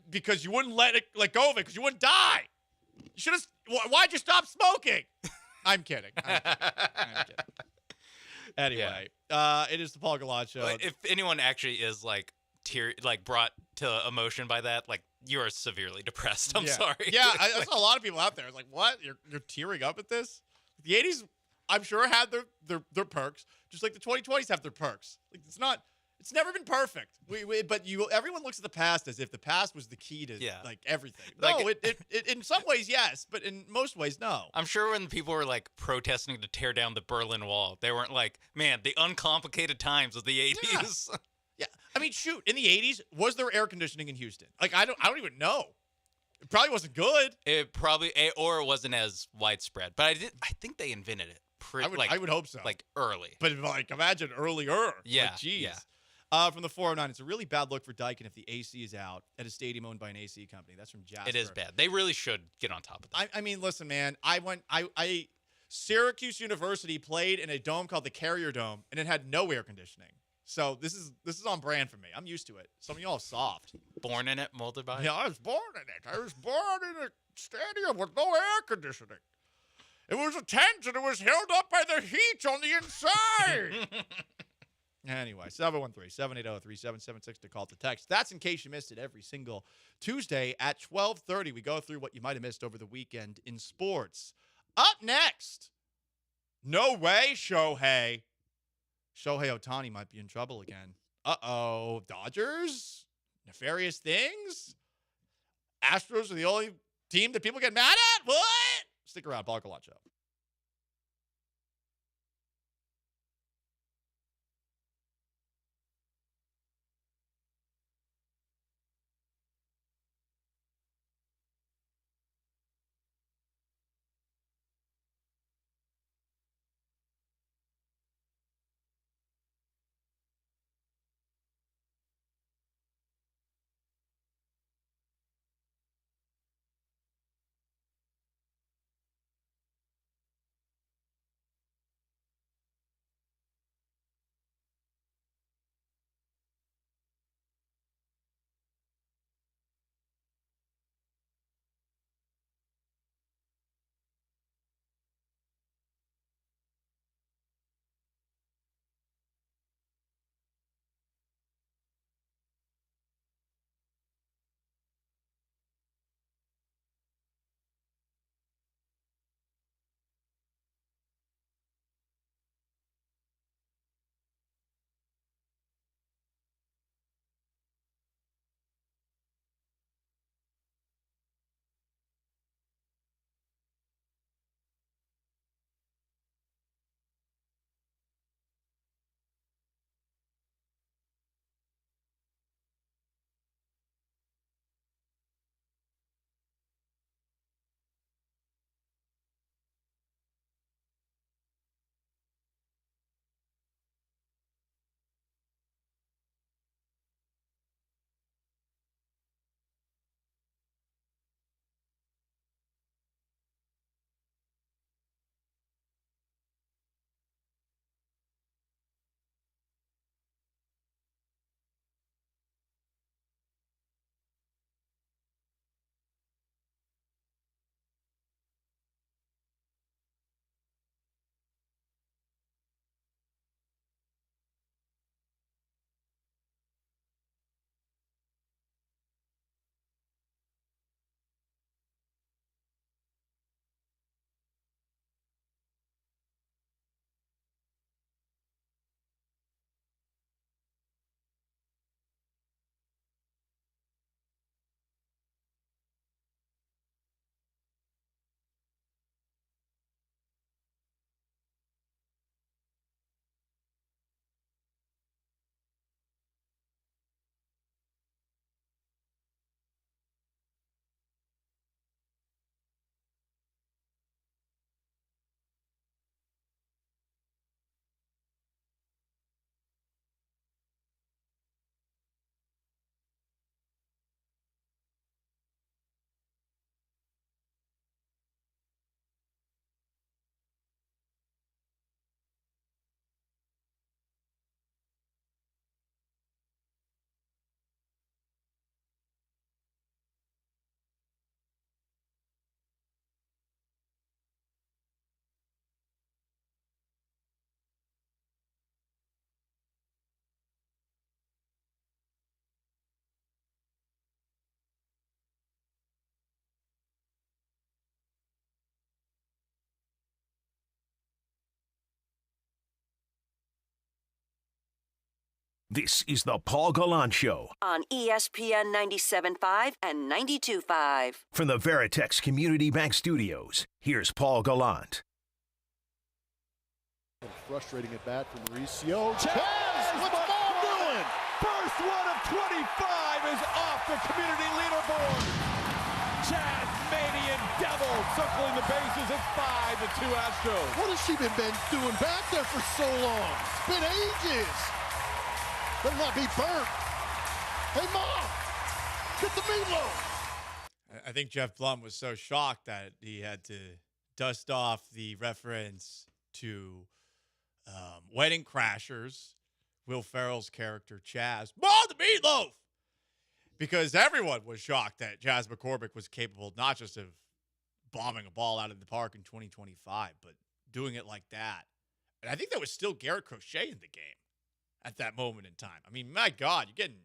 S22: because you wouldn't let go of it because you wouldn't die. You should have. Why'd you stop smoking? I'm kidding. I'm kidding. Anyway, it is the Paul Gallant Show.
S12: If anyone actually is like brought to emotion by that, like you are severely depressed. I'm sorry.
S22: Yeah, I saw a lot of people out there. It's like, what? You're tearing up at this? The 80s, I'm sure, had their perks, just like the 2020s have their perks. Like it's never been perfect. But everyone looks at the past as if the past was the key to like everything. No, it in some ways yes, but in most ways no.
S12: I'm sure when people were like protesting to tear down the Berlin Wall, they weren't like, man, the uncomplicated times of the 80s.
S22: Yeah, I mean, shoot, in the 80s, was there air conditioning in Houston? Like I don't even know. It probably wasn't good.
S12: It probably, or it wasn't as widespread. But I think they invented it.
S22: I would hope so.
S12: Like early.
S22: But like imagine earlier.
S12: Yeah.
S22: Like, geez.
S12: Yeah.
S22: From the 409, it's a really bad look for Daikin if the AC is out at a stadium owned by an AC company. That's from Jasper.
S12: It is bad. They really should get on top of that.
S22: I mean, listen, man. Syracuse University played in a dome called the Carrier Dome, and it had no air conditioning. So this is on brand for me. I'm used to it. Some of y'all are soft.
S12: Born in it, molded by it?
S22: Yeah, I was born in it. I was born in a stadium with no air conditioning. It was a tent, and it was held up by the heat on the inside. Anyway, 713-780-3776 to call to text. That's in case you missed it every single Tuesday at 12:30. We go through what you might have missed over the weekend in sports. Up next, no way, Shohei. Shohei Ohtani might be in trouble again. Uh-oh. Dodgers? Nefarious things? Astros are the only team that people get mad at? What? Stick around. Paul Gallant Show.
S2: This is the Paul Gallant Show
S6: on ESPN 97.5 and 92.5.
S2: from the Veritex Community Bank Studios. Here's Paul Gallant.
S10: Frustrating at bat from Mauricio.
S4: Chaz, what's Paul doing? First one of 25 is off the community leaderboard. Tasmanian Devil circling the bases. It's 5-2 Astros.
S10: What has she been doing back there for so long? It's been ages. Better not be burnt. Hey, Mom, get the meatloaf.
S22: I think Jeff Blum was so shocked that he had to dust off the reference to Wedding Crashers, Will Ferrell's character Chaz. Mom, the meatloaf! Because everyone was shocked that Chaz McCormick was capable not just of bombing a ball out of the park in 2025, but doing it like that. And I think there was still Garrett Crochet in the game at that moment in time. I mean, my God, you're getting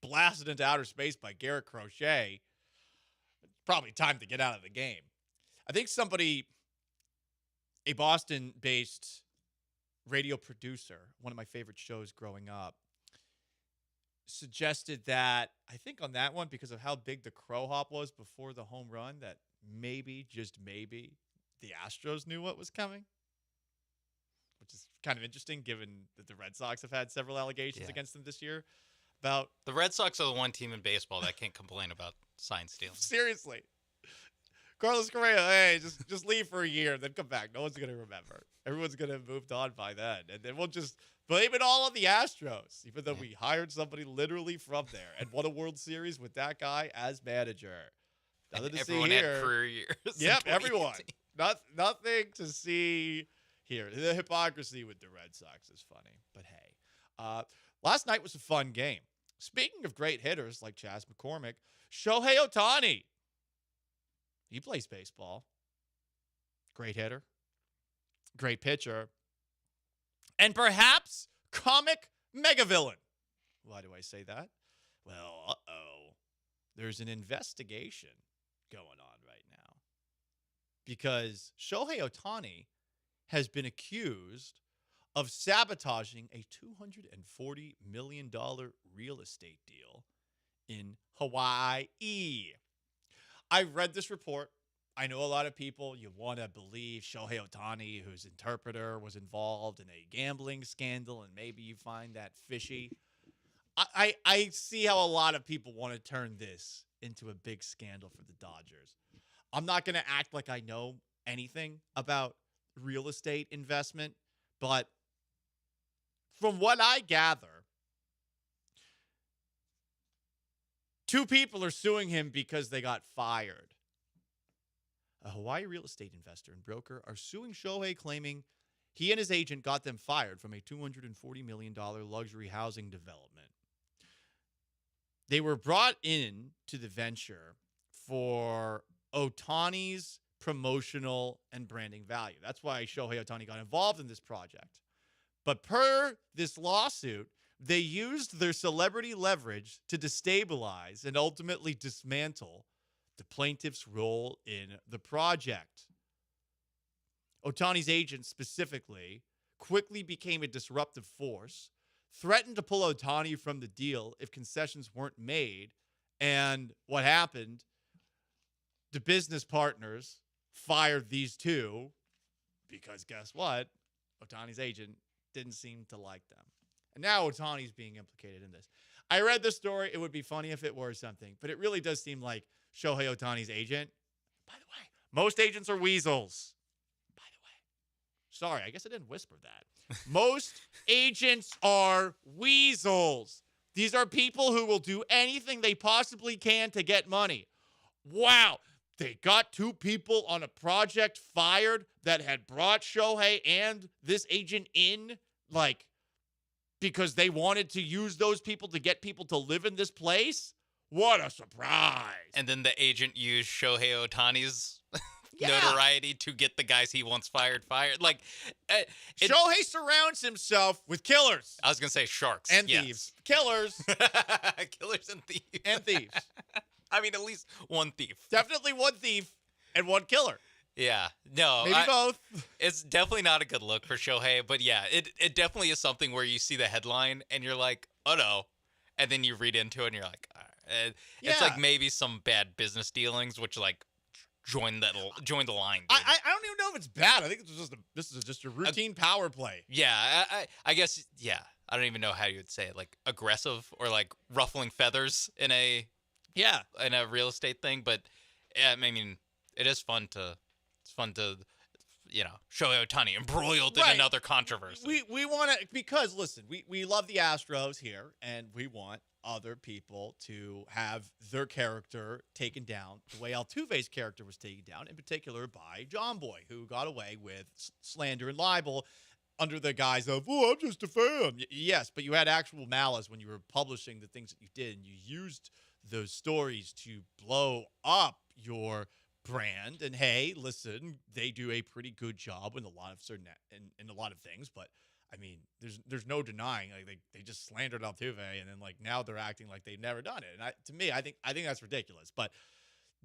S22: blasted into outer space by Garrett Crochet. It's probably time to get out of the game. I think somebody, a Boston-based radio producer, one of my favorite shows growing up, suggested that, I think on that one, because of how big the crow hop was before the home run, that maybe, just maybe, the Astros knew what was coming. Which is kind of interesting given that the Red Sox have had several allegations against them this year about...
S12: The Red Sox are the one team in baseball that can't complain about sign stealing.
S22: Seriously. Carlos Correa, hey, just leave for a year, then come back. No one's going to remember. Everyone's going to have moved on by then. And then we'll just blame it all on the Astros, even though we hired somebody literally from there and won a World Series with that guy as manager. Nothing to see here.
S12: Everyone had career years.
S22: Yep, everyone. Nothing to see here. The hypocrisy with the Red Sox is funny. But hey, last night was a fun game. Speaking of great hitters like Chaz McCormick, Shohei Ohtani. He plays baseball. Great hitter. Great pitcher. And perhaps comic megavillain. Why do I say that? Well, there's an investigation going on right now. Because Shohei Ohtani has been accused of sabotaging a $240 million real estate deal in Hawaii. I read this report. I know a lot of people, you want to believe Shohei Ohtani, whose interpreter was involved in a gambling scandal, and maybe you find that fishy. I see how a lot of people want to turn this into a big scandal for the Dodgers. I'm not going to act like I know anything about real estate investment, but from what I gather, two people are suing him because they got fired. A Hawaii real estate investor and broker are suing Shohei, claiming he and his agent got them fired from a $240 million luxury housing development. They were brought in to the venture for Ohtani's promotional and branding value. That's why Shohei Ohtani got involved in this project. But per this lawsuit, they used their celebrity leverage to destabilize and ultimately dismantle the plaintiff's role in the project. Ohtani's agent specifically quickly became a disruptive force, threatened to pull Ohtani from the deal if concessions weren't made, and what happened? The business partners fired these two because guess what? Ohtani's agent didn't seem to like them. And now Ohtani's being implicated in this. I read this story. It would be funny if it were something, but it really does seem like Shohei Ohtani's agent. By the way, most agents are weasels. By the way. Sorry, I guess I didn't whisper that. Most agents are weasels. These are people who will do anything they possibly can to get money. Wow. They got two people on a project fired that had brought Shohei and this agent in, like, because they wanted to use those people to get people to live in this place? What a surprise.
S12: And then the agent used Shohei Ohtani's notoriety to get the guys he wants fired. Like,
S22: Shohei surrounds himself with killers.
S12: I was going to say sharks.
S22: And thieves. Killers.
S12: Killers and thieves.
S22: And thieves.
S12: I mean, at least one thief.
S22: Definitely one thief and one killer.
S12: Yeah. No.
S22: Maybe both.
S12: It's definitely not a good look for Shohei, but yeah, it definitely is something where you see the headline and you're like, oh no. And then you read into it and you're like, all right. It's
S22: Yeah.
S12: like maybe some bad business dealings, which like join the line. Dude.
S22: I don't even know if it's bad. I think this is just a routine power play.
S12: Yeah, I guess, yeah. I don't even know how you would say it, like aggressive or like ruffling feathers in a real estate thing. But yeah, I mean, it's fun to Shohei Ohtani embroiled in another controversy.
S22: We want to, because listen, we love the Astros here, and we want other people to have their character taken down the way Altuve's character was taken down, in particular by John Boy, who got away with slander and libel under the guise of, oh, I'm just a fan. Yes, but you had actual malice when you were publishing the things that you did, and you used those stories to blow up your brand. And hey, listen, they do a pretty good job in a lot of in a lot of things, but I mean, there's no denying, like they just slandered Altuve, and then like now they're acting like they've never done it. And to me, I think that's ridiculous. But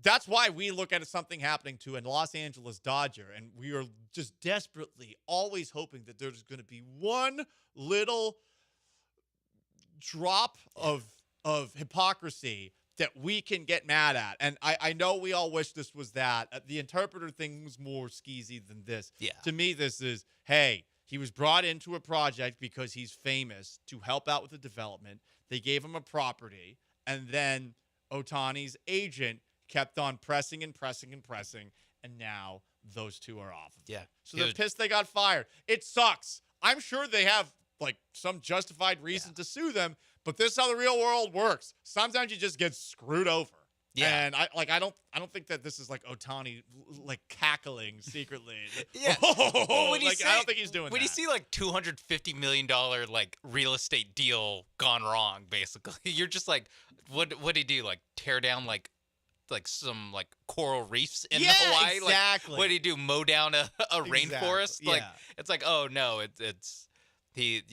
S22: that's why we look at something happening to a Los Angeles Dodger, and we are just desperately always hoping that there's going to be one little drop of hypocrisy that we can get mad at. And I know we all wish this was that. The interpreter thing was more skeezy than this.
S12: Yeah.
S22: To me, this is, hey, he was brought into a project because he's famous to help out with the development. They gave him a property, and then Ohtani's agent kept on pressing and pressing and pressing, and now those two are off of it.
S12: Yeah.
S22: So they're pissed they got fired. It sucks. I'm sure they have like some justified reason to sue them, but this is how the real world works. Sometimes you just get screwed over. Yeah. And I don't think that this is like Ohtani like cackling secretly.
S12: Yeah.
S22: Well, I don't think he's doing that.
S12: When you see like $250 million like real estate deal gone wrong, basically, you're just like, what did he do? Like tear down like some like coral reefs in Hawaii?
S22: Exactly.
S12: Like, what did he do? Mow down a rainforest?
S22: Yeah.
S12: Like it's like, oh no, it's he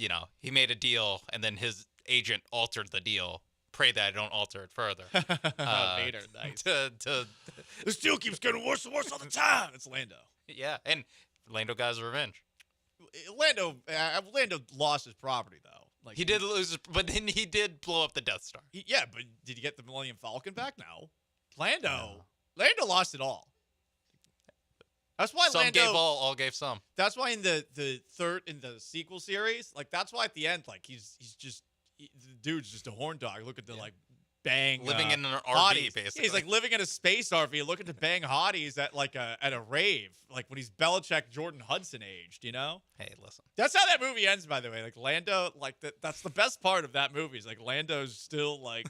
S12: made a deal and then his agent altered the deal. Pray that I don't alter it further.
S22: Vader, nice. This deal keeps getting worse and worse all the time. It's Lando.
S12: Yeah, and Lando got his revenge.
S22: Lando lost his property though. Like
S12: he did lose, but then he did blow up the Death Star.
S22: Yeah, but did he get the Millennium Falcon back? No. Lando lost it all. That's why
S12: some
S22: Lando
S12: gave all gave some.
S22: That's why in the sequel series, like that's why at the end, like the dude's just a horn dog looking to like bang
S12: living in an RV
S22: hotties.
S12: basically.
S22: Yeah, he's like living in a space RV looking to bang hotties at like at a rave, like when he's Belichick Jordan Hudson aged, you know?
S12: Hey, listen.
S22: That's how that movie ends, by the way. Like Lando, like that's the best part of that movie. Is like Lando's still like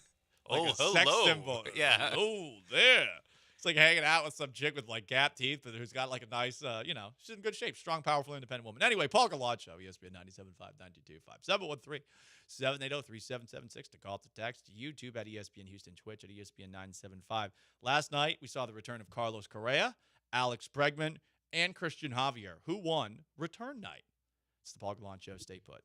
S22: a sex symbol.
S12: Yeah.
S22: Oh, there. It's like hanging out with some chick with like gap teeth, but who's got like a nice, she's in good shape, strong, powerful, independent woman. Anyway, Paul Gallant Show, ESPN 97.5, 92.5, 713-780-3776 to call, to text, YouTube at ESPN Houston, Twitch at ESPN 975. Last night, we saw the return of Carlos Correa, Alex Bregman, and Christian Javier, who won return night. It's the Paul Gallant Show. Stay put.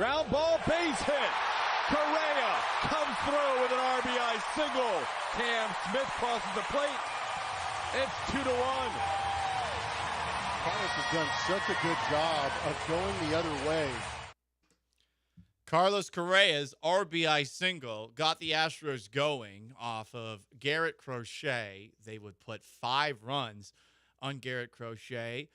S4: Ground ball, base hit. Correa comes through with an RBI single. Cam Smith crosses the plate. It's 2-1.
S10: Carlos has done such a good job of going the other way.
S22: Carlos Correa's RBI single got the Astros going off of Garrett Crochet. They would put 5 runs on Garrett Crochet,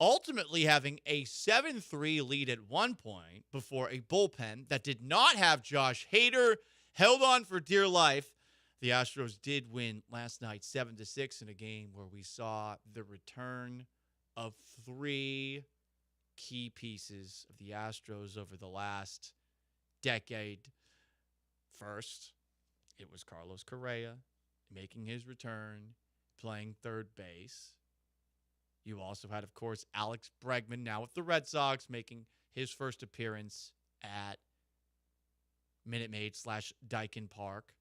S22: ultimately having a 7-3 lead at one point before a bullpen that did not have Josh Hader held on for dear life. The Astros did win last night 7-6 in a game where we saw the return of 3 key pieces of the Astros over the last decade. First, it was Carlos Correa making his return, playing third base. You also had, of course, Alex Bregman, now with the Red Sox, making his first appearance at Minute Maid / Daikin Park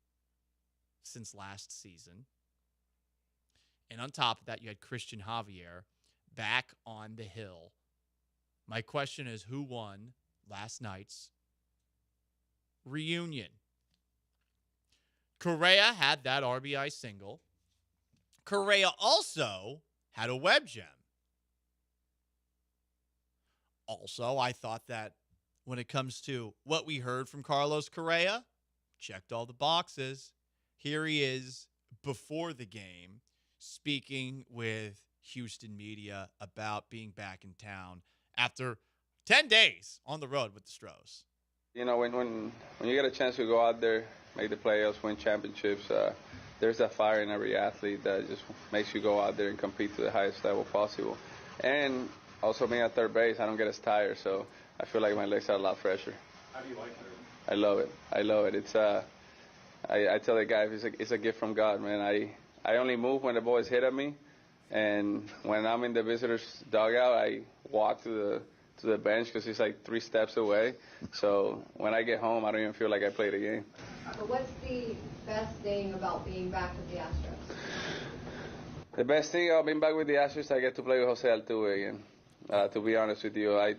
S22: since last season. And on top of that, you had Christian Javier back on the hill. My question is, who won last night's reunion? Correa had that RBI single. Correa also had a web gem. Also, I thought that when it comes to what we heard from Carlos Correa, checked all the boxes. Here he is before the game speaking with Houston media about being back in town after 10 days on the road with the Stros.
S19: You know, when you get a chance to go out there, make the playoffs, win championships, there's that fire in every athlete that just makes you go out there and compete to the highest level possible. And also being at third base, I don't get as tired, so I feel like my legs are a lot fresher.
S8: How do you like it?
S19: I love it. I love it. It's I tell the guys it's a gift from God, man. I only move when the boys hit at me, and when I'm in the visitors' dugout, I walk to the bench because it's like 3 steps away. So when I get home, I don't even feel like I played a game.
S20: But what's the best thing about being back with the Astros?
S19: The best thing about being back with the Astros, I get to play with Jose Altuve again. To be honest with you, as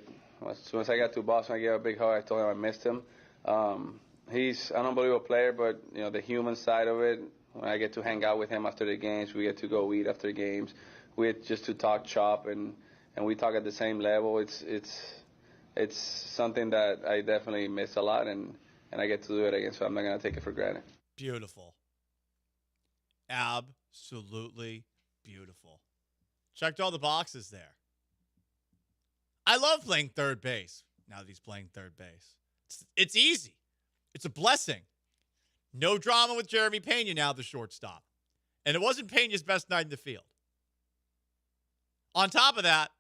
S19: soon as I got to Boston, I gave a big hug. I told him I missed him. He's an unbelievable player, but you know the human side of it. When I get to hang out with him after the games, we get to go eat after games. We get just to talk shop and we talk at the same level. It's something that I definitely miss a lot, and I get to do it again, so I'm not going to take it for granted.
S22: Beautiful. Absolutely beautiful. Checked all the boxes there. I love playing third base now that he's playing third base. It's easy. It's a blessing. No drama with Jeremy Pena now, the shortstop. And it wasn't Pena's best night in the field. On top of that,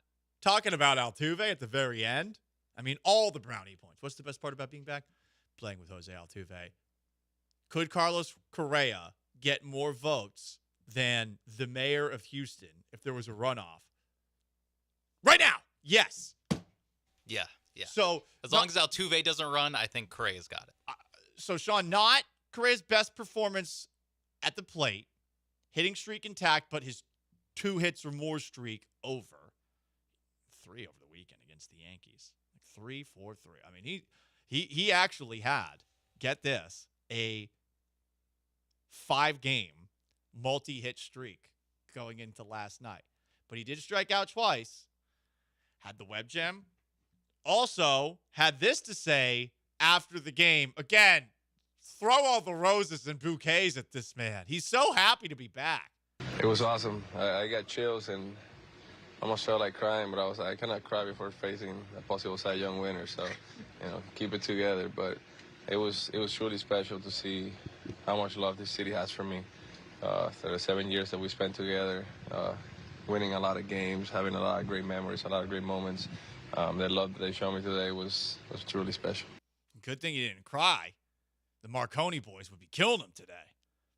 S22: talking about Altuve at the very end, I mean, all the brownie points. What's the best part about being back? Playing with Jose Altuve. Could Carlos Correa get more votes than the mayor of Houston if there was a runoff? Right now, yes.
S12: Yeah.
S22: So
S12: as long as Altuve doesn't run, I think Correa's got it.
S22: So, Sean, not Correa's best performance at the plate, hitting streak intact, but his 2 hits or more streak over. 3 over the weekend against the Yankees. 3, 4, 3. I mean, he actually had, get this, a 5-game multi-hit streak going into last night. But he did strike out twice. Had the web gem. Also had this to say after the game. Again, throw all the roses and bouquets at this man. He's so happy to be back.
S19: It was awesome. I got chills and almost felt like crying, but I was like, I cannot cry before facing a possible Cy Young winner. So, keep it together. But it was truly special to see how much love this city has for me. For the 7 years that we spent together, winning a lot of games, having a lot of great memories, a lot of great moments. That love that they showed me today was truly special.
S22: Good thing you didn't cry. The Marconi boys would be killing him today.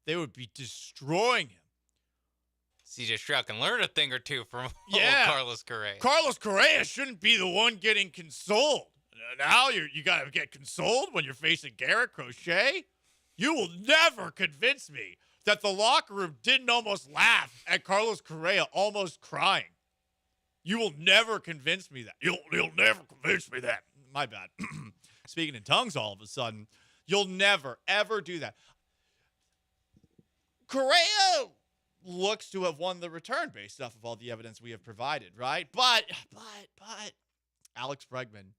S22: They would be destroying him.
S12: CJ Stroud can learn a thing or two from Carlos Correa.
S22: Carlos Correa shouldn't be the one getting consoled. Now you got to get consoled when you're facing Garrett Crochet? You will never convince me that the locker room didn't almost laugh at Carlos Correa almost crying. You will never convince me that. You'll never convince me that. My bad. speaking in tongues all of a sudden. You'll never, ever do that. Correa looks to have won the return based off of all the evidence we have provided, right? But Alex Bregman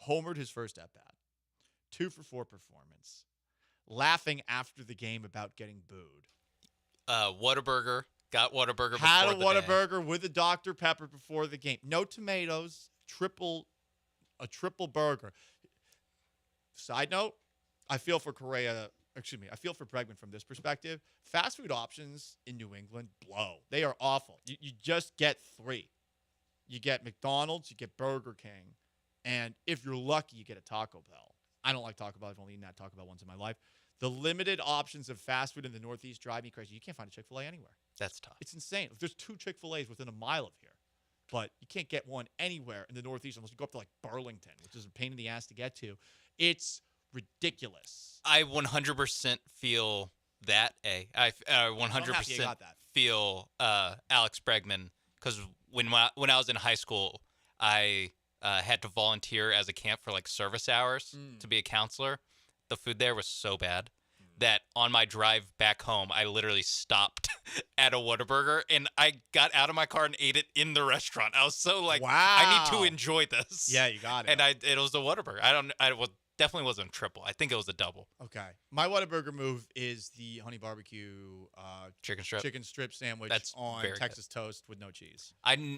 S22: homered his first at-bat. 2-for-4 performance. Laughing after the game about getting booed.
S12: Whataburger. Got Whataburger before
S22: Had a
S12: the
S22: Whataburger
S12: game.
S22: with a Dr. Pepper before the game. No tomatoes. A triple burger. Side note, I feel for Bregman from this perspective. Fast food options in New England blow. They are awful. You just get 3. You get McDonald's, you get Burger King, and if you're lucky, you get a Taco Bell. I don't like Taco Bell. I've only eaten that Taco Bell once in my life. The limited options of fast food in the Northeast drive me crazy. You can't find a Chick-fil-A anywhere.
S12: That's tough.
S22: It's insane. There's 2 Chick-fil-A's within a mile of here, but you can't get one anywhere in the Northeast unless you go up to like Burlington, which is a pain in the ass to get to. It's ridiculous.
S12: I 100% feel that. I 100% feel Alex Bregman, because when I was in high school, I had to volunteer as a camp for like service hours to be a counselor. The food there was so bad that on my drive back home, I literally stopped at a Whataburger and I got out of my car and ate it in the restaurant. I was so like,
S22: wow.
S12: I need to enjoy this.
S22: Yeah, you got it.
S12: And it was a Whataburger. Definitely wasn't a triple. I think it was a double.
S22: Okay. My Whataburger move is the honey barbecue
S12: chicken strip
S22: sandwich
S12: That's
S22: on
S12: very
S22: Texas toast with no cheese.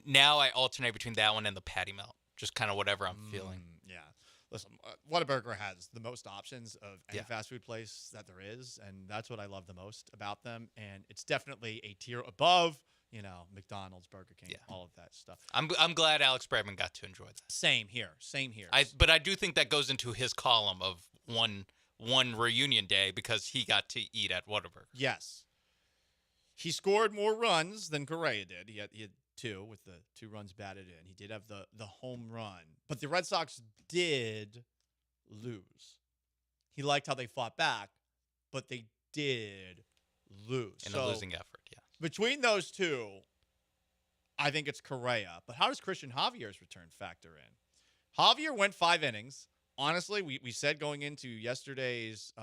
S12: Now I alternate between that one and the patty melt. Just kind of whatever I'm feeling.
S22: Yeah. Listen, Whataburger has the most options of any fast food place that there is, and that's what I love the most about them. And it's definitely a tier above, McDonald's, Burger King, all of that stuff.
S12: I'm glad Alex Bregman got to enjoy that.
S22: Same here.
S12: But I do think that goes into his column of one reunion day because he got to eat at Whataburger.
S22: Yes. He scored more runs than Correa did. He had 2 with the 2 runs batted in. He did have the home run. But the Red Sox did lose. He liked how they fought back, but they did lose.
S12: In a losing effort, yeah.
S22: Between those 2, I think it's Correa. But how does Christian Javier's return factor in? Javier went 5 innings. Honestly, we said going into yesterday's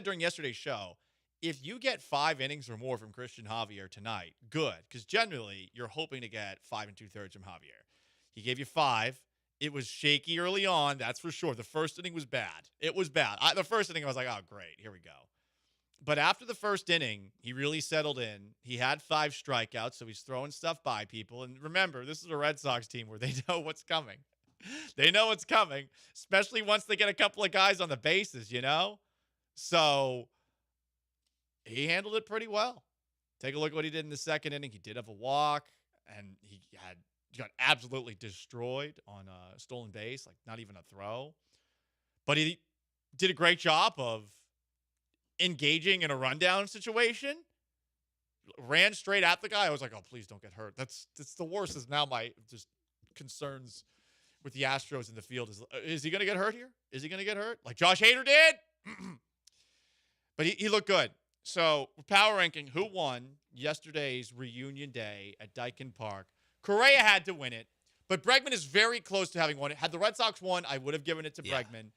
S22: during yesterday's show, if you get 5 innings or more from Christian Javier tonight, good. Because generally, you're hoping to get 5 2/3 from Javier. He gave you 5. It was shaky early on, that's for sure. The first inning was bad. It was bad. The first inning, I was like, oh, great, here we go. But after the first inning, he really settled in. He had 5 strikeouts, so he's throwing stuff by people. And remember, this is a Red Sox team where they know what's coming. They know what's coming, especially once they get a couple of guys on the bases, So he handled it pretty well. Take a look at what he did in the second inning. He did have a walk, and he got absolutely destroyed on a stolen base, like not even a throw. But he did a great job of engaging in a rundown situation. Ran straight at the guy. I was like, oh, please don't get hurt. That's the worst is now my just concerns with the Astros in the field. Is he going to get hurt here? Is he going to get hurt? Like Josh Hader did? But he looked good. So we're power ranking who won yesterday's reunion day at Daikin Park. Correa had to win it, but Bregman is very close to having won it. Had the Red Sox won, I would have given it to Bregman.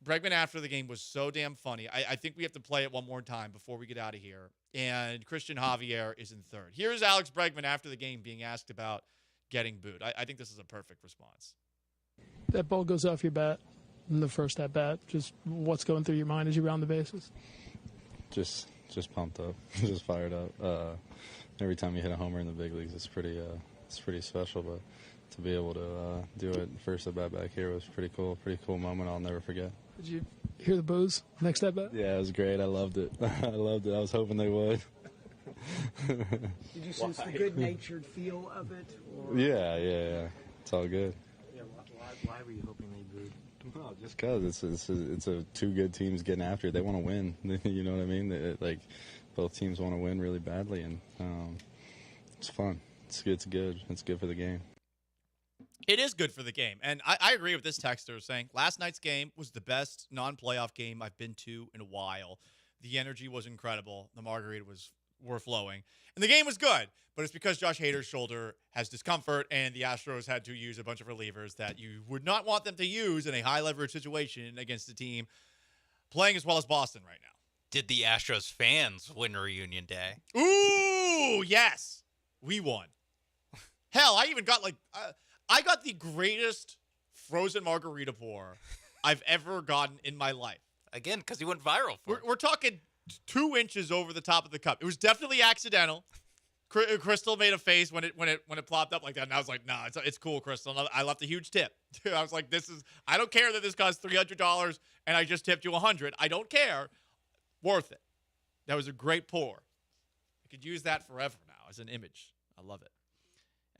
S22: Bregman after the game was so damn funny. I think we have to play it one more time before we get out of here. And Christian Javier is in third. Here's Alex Bregman after the game being asked about getting booed. I think this is a perfect response.
S11: That ball goes off your bat in the first at bat. Just what's going through your mind as you round the bases?
S16: Just pumped up, just fired up. Every time you hit a homer in the big leagues, it's pretty special. But to be able to do it first at bat back here was pretty cool moment. I'll never forget.
S11: Did you hear the boos next at bat?
S16: Yeah, it was great. I loved it. I was hoping they would.
S23: Did you sense the good-natured feel of it? Or?
S16: Yeah. It's all good.
S23: Yeah, why were you hoping they booed?
S16: No, just because it's a 2 good teams getting after it. They want to win. You know what I mean? Both teams want to win really badly, and it's fun. It's good. It's good for the game.
S22: It is good for the game. And I agree with this texter saying last night's game was the best non-playoff game I've been to in a while. The energy was incredible. The margarita was were flowing. And the game was good, but it's because Josh Hader's shoulder has discomfort, and the Astros had to use a bunch of relievers that you would not want them to use in a high-leverage situation against a team playing as well as Boston right now.
S12: Did the Astros fans win reunion day?
S22: Ooh, yes. We won. Hell, I even got I got the greatest frozen margarita pour I've ever gotten in my life.
S12: Again, because he went viral for it.
S22: We're talking 2 inches over the top of the cup. It was definitely accidental. Crystal made a face when it plopped up like that, and I was like, "No, it's cool, Crystal." I left a huge tip. I was like, I don't care that this costs $300 and I just tipped you $100. I don't care. Worth it. That was a great pour. I could use that forever now as an image. I love it.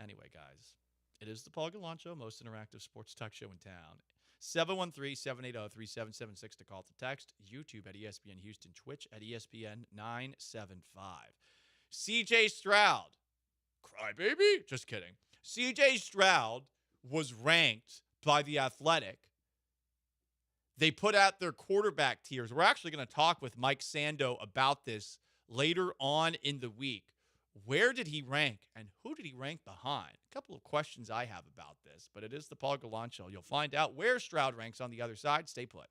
S22: Anyway, guys, it is the Paul Gallant Show, most interactive sports talk show in town. 713-780-3776 to call to text. YouTube at ESPN Houston. Twitch at ESPN 975. CJ Stroud. Crybaby? Just kidding. CJ Stroud was ranked by The Athletic. They put out their quarterback tiers. We're actually going to talk with Mike Sando about this later on in the week. Where did he rank, and who did he rank behind? A couple of questions I have about this, but it is the Paul Gallant Show. You'll find out where Stroud ranks on the other side. Stay put.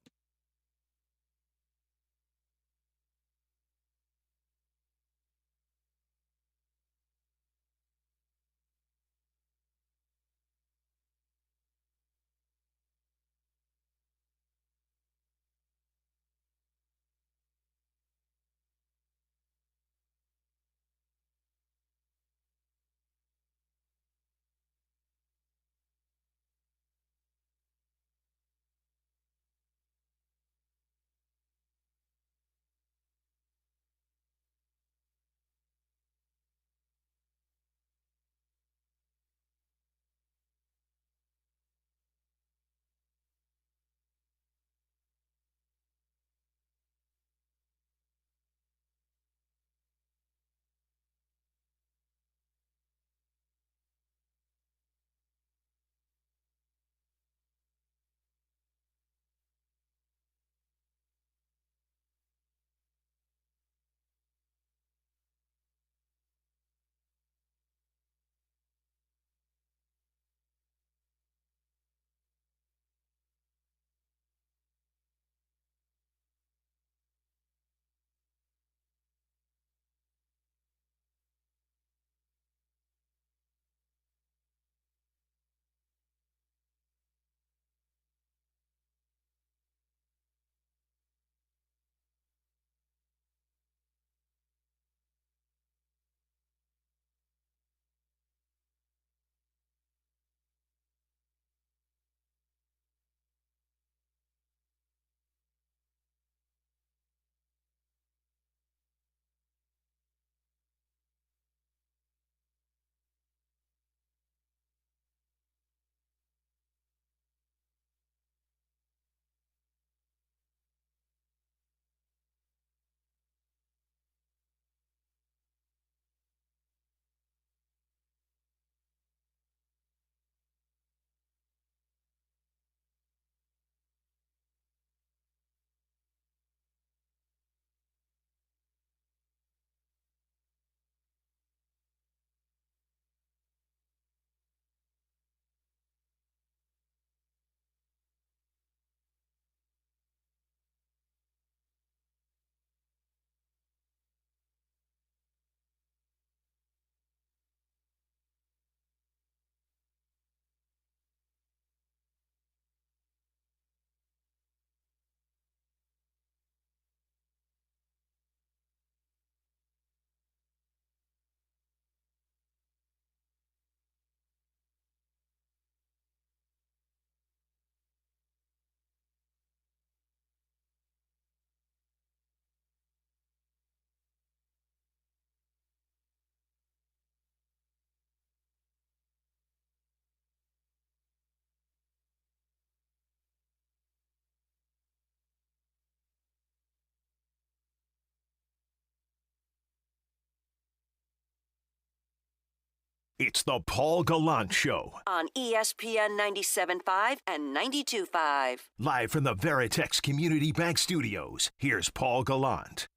S2: It's the Paul Gallant Show.
S6: On ESPN 97.5 and 92.5.
S2: Live from the Veritex Community Bank Studios, here's Paul Gallant.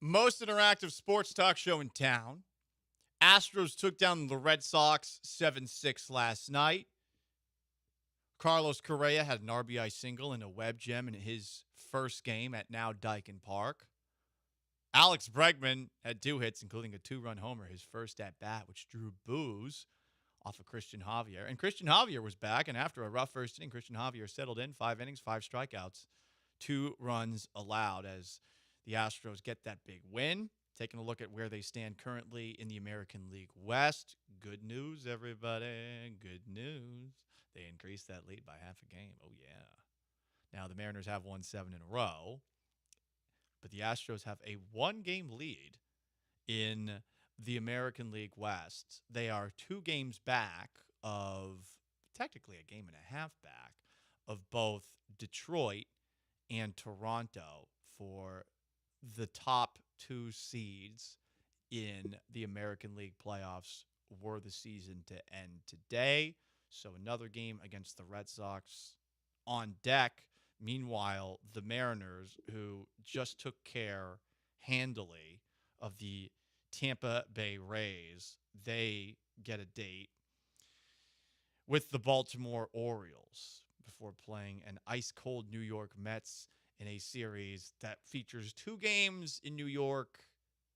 S22: Most interactive sports talk show in town. Astros took down the Red Sox 7-6 last night. Carlos Correa had an RBI single and a web gem in his first game at now Daikin Park. Alex Bregman had 2 hits, including a 2-run homer, his first at-bat, which drew boos off of Christian Javier. And Christian Javier was back, and after a rough first inning, Christian Javier settled in 5 innings, 5 strikeouts, 2 runs allowed as the Astros get that big win. Taking a look at where they stand currently in the American League West. Good news, everybody. Good news. They increased that lead by half a game. Oh, yeah. Now, the Mariners have won 7 in a row, but the Astros have a 1-game lead in the American League West. They are 2 games back of, technically a game and a half back, of both Detroit and Toronto for the top 2 seeds in the American League playoffs were the season to end today. So another game against the Red Sox on deck. Meanwhile, the Mariners, who just took care handily of the Tampa Bay Rays, they get a date with the Baltimore Orioles before playing an ice-cold New York Mets in a series that features 2 games in New York.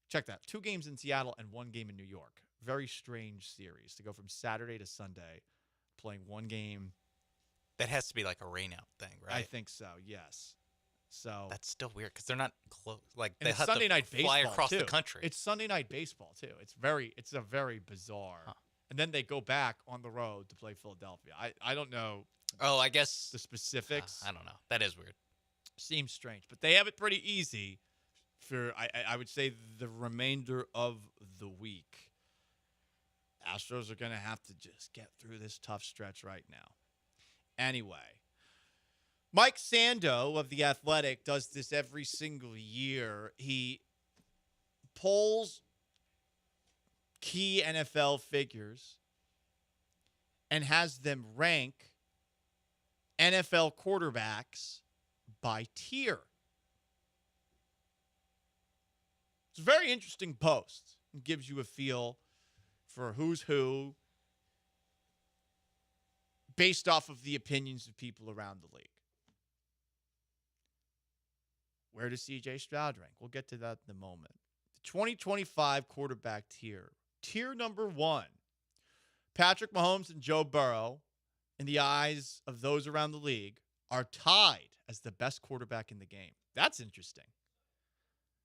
S22: Check that. 2 games in Seattle and 1 game in New York. Very strange series to go from Saturday to Sunday, playing 1 game.
S12: That has to be like a rainout thing, right?
S22: I think so, yes. So
S12: that's still weird because they're not close. Like
S22: and
S12: they
S22: it's
S12: have
S22: Sunday
S12: to
S22: night
S12: fly
S22: baseball
S12: across
S22: too.
S12: the country.
S22: It's Sunday night baseball too. It's a very bizarre.
S12: Huh.
S22: And then they go back on the road to play Philadelphia. I don't know.
S12: Oh, I guess
S22: the specifics.
S12: I don't know. That is weird.
S22: Seems strange, but they have it pretty easy for I would say the remainder of the week. Astros are going to have to just get through this tough stretch right now. Anyway, Mike Sando of The Athletic does this every single year. He polls key NFL figures and has them rank NFL quarterbacks by tier. It's a very interesting post. It gives you a feel for who's who based off of the opinions of people around the league. Where does C.J. Stroud rank? We'll get to that in a moment. The 2025 quarterback tier. Tier number 1. Patrick Mahomes and Joe Burrow, in the eyes of those around the league, are tied as the best quarterback in the game. That's interesting.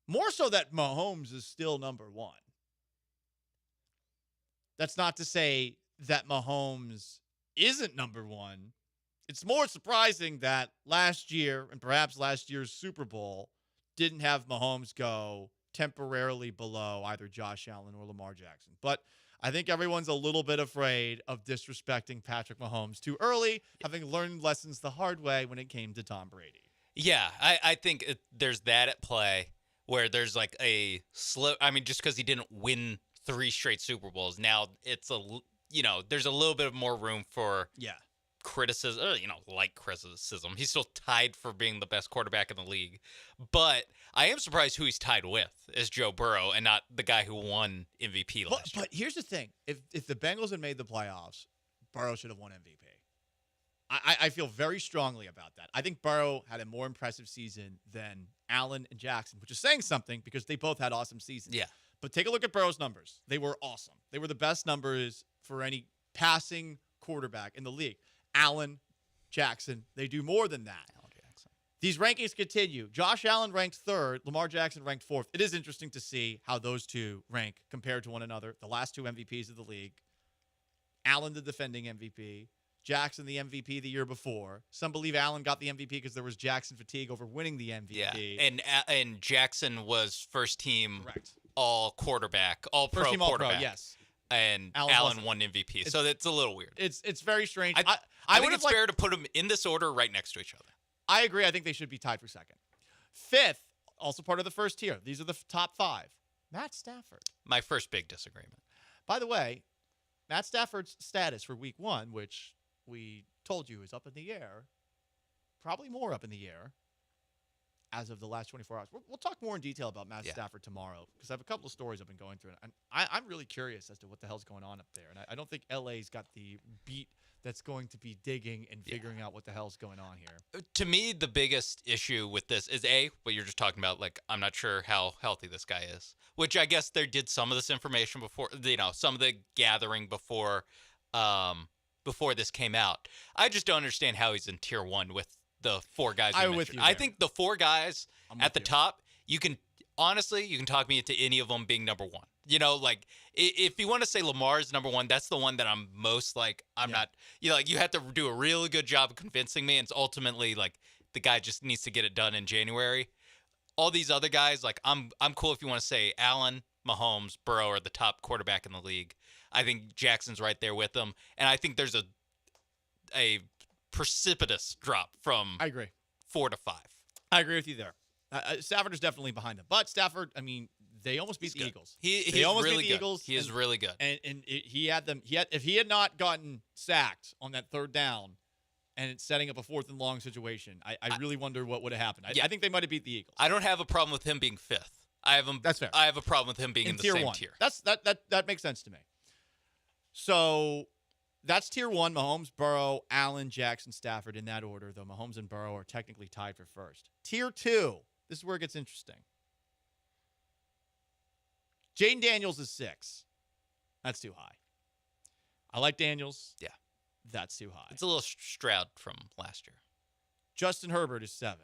S22: More so that Mahomes is still number 1. That's not to say that Mahomes isn't number 1. It's more surprising that last year, and perhaps last year's Super Bowl, didn't have Mahomes go temporarily below either Josh Allen or Lamar Jackson. But I think everyone's a little bit afraid of disrespecting Patrick Mahomes too early, having learned lessons the hard way when it came to Tom Brady.
S12: Yeah, I think there's that at play where there's like a slip. I mean, just because he didn't win 3 straight Super Bowls, now it's there's a little bit more room for criticism, light criticism. He's still tied for being the best quarterback in the league. But I am surprised who he's tied with is Joe Burrow and not the guy who won MVP last year.
S22: But here's the thing. If the Bengals had made the playoffs, Burrow should have won MVP. I feel very strongly about that. I think Burrow had a more impressive season than Allen and Jackson, which is saying something because they both had awesome seasons.
S12: Yeah.
S22: But take a look at Burrow's numbers. They were awesome. They were the best numbers for any passing quarterback in the league. Allen, Jackson, they do more than that. These rankings continue. Josh Allen ranked 3rd. Lamar Jackson ranked 4th. It is interesting to see how those two rank compared to one another. The last 2 MVPs of the league. Allen, the defending MVP. Jackson, the MVP the year before. Some believe Allen got the MVP because there was Jackson fatigue over winning the MVP.
S12: Yeah, and Jackson was first team all quarterback, all
S22: first
S12: pro
S22: team
S12: quarterback.
S22: All pro, yes.
S12: And Allen won MVP. So it's a little weird.
S22: It's very strange.
S12: I think it's fair to put them in this order right next to each other.
S22: I agree. I think they should be tied for 2nd. 5th, also part of the first tier. These are the top 5. Matt Stafford.
S12: My first big disagreement.
S22: By the way, Matt Stafford's status for week 1, which we told you is up in the air, probably more up in the air as of the last 24 hours. We'll talk more in detail about Matt Stafford tomorrow because I have a couple of stories I've been going through. And I'm really curious as to what the hell's going on up there. And I don't think LA's got the beat that's going to be digging and figuring out what the hell's going on here.
S12: To me, the biggest issue with this is what you're just talking about. Like, I'm not sure how healthy this guy is, which I guess they did some of this information before, some of the gathering before this came out. I just don't understand how he's in tier 1 with the 4 guys.
S22: I'm with you
S12: I
S22: there.
S12: think the 4 guys at the top, you can talk me into any of them being number 1. Like if you want to say Lamar's number 1, that's the one that I'm most like, not, like you have to do a really good job of convincing me. And it's ultimately like the guy just needs to get it done in January. All these other guys, like I'm cool if you want to say Allen, Mahomes, Burrow are the top quarterback in the league. I think Jackson's right there with them. And I think there's a precipitous drop from
S22: I agree
S12: 4 to 5.
S22: I agree with you there. Stafford is definitely behind them. But Stafford, I mean, they almost beat the Eagles.
S12: He
S22: almost
S12: really
S22: beat the
S12: good.
S22: Eagles.
S12: He is really good.
S22: And he had them. If he had not gotten sacked on that 3rd down, and it's setting up a 4th and long situation, I really wonder what would have happened. I think they might have beat the Eagles.
S12: I don't have a problem with him being 5th.
S22: That's fair.
S12: I have a problem with him being in the same
S22: 1.
S12: tier.
S22: That makes sense to me. So that's tier 1: Mahomes, Burrow, Allen, Jackson, Stafford in that order. Though Mahomes and Burrow are technically tied for 1st. Tier 2. This is where it gets interesting. Jaden Daniels is 6. That's too high. I like Daniels.
S12: Yeah.
S22: That's too high.
S12: It's a little Stroud from last year.
S22: Justin Herbert is 7.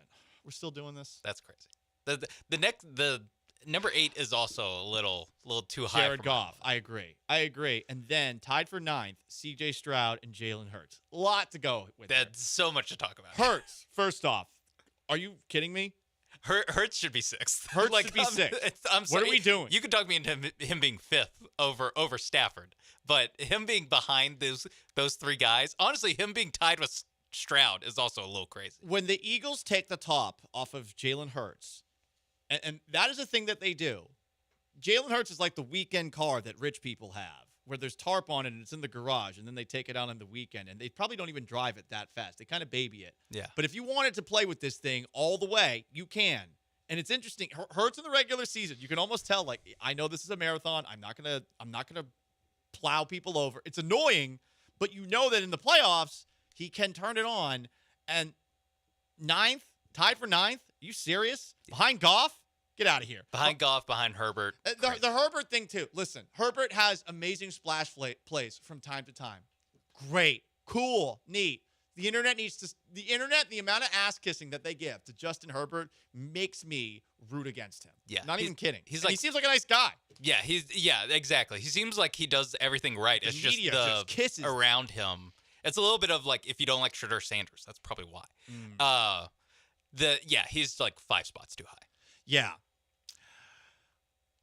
S22: We're still doing this?
S12: That's crazy. The number 8 is also a little too high.
S22: Jared Goff. I agree. And then tied for 9th, CJ Stroud and Jalen Hurts. A lot to go with.
S12: That's so much to talk about.
S22: Hurts, first off. Are you kidding me?
S12: Hurts should be 6th.
S22: Hurts should be 6th.
S12: I'm sorry.
S22: What are we doing?
S12: You could talk me into him being 5th over Stafford, but him being behind those 3 guys, honestly, him being tied with Stroud is also a little crazy.
S22: When the Eagles take the top off of Jalen Hurts, and that is a thing that they do. Jalen Hurts is like the weekend car that rich people have, where there's tarp on it and it's in the garage, and then they take it out on the weekend, and they probably don't even drive it that fast. They kind of baby it.
S12: Yeah.
S22: But if you wanted to play with this thing all the way, you can. And it's interesting. Hurts in the regular season, you can almost tell, like, I know this is a marathon. I'm not gonna plow people over. It's annoying, but you know that in the playoffs, he can turn it on. And 9th, tied for 9th? Are you serious? Behind Goff? Get out of here.
S12: Behind Goff, behind Herbert.
S22: The Herbert thing, too. Listen, Herbert has amazing splash plays from time to time. Great. Cool. Neat. The internet, the amount of ass kissing that they give to Justin Herbert makes me root against him.
S12: Yeah.
S22: Not even kidding.
S12: He
S22: seems like a nice guy.
S12: Yeah, exactly. He seems like he does everything right. It's just
S22: media
S12: the
S22: just kisses
S12: around him. It's a little bit of like if you don't like Shedeur Sanders, that's probably why. He's like 5 spots too high.
S22: Yeah.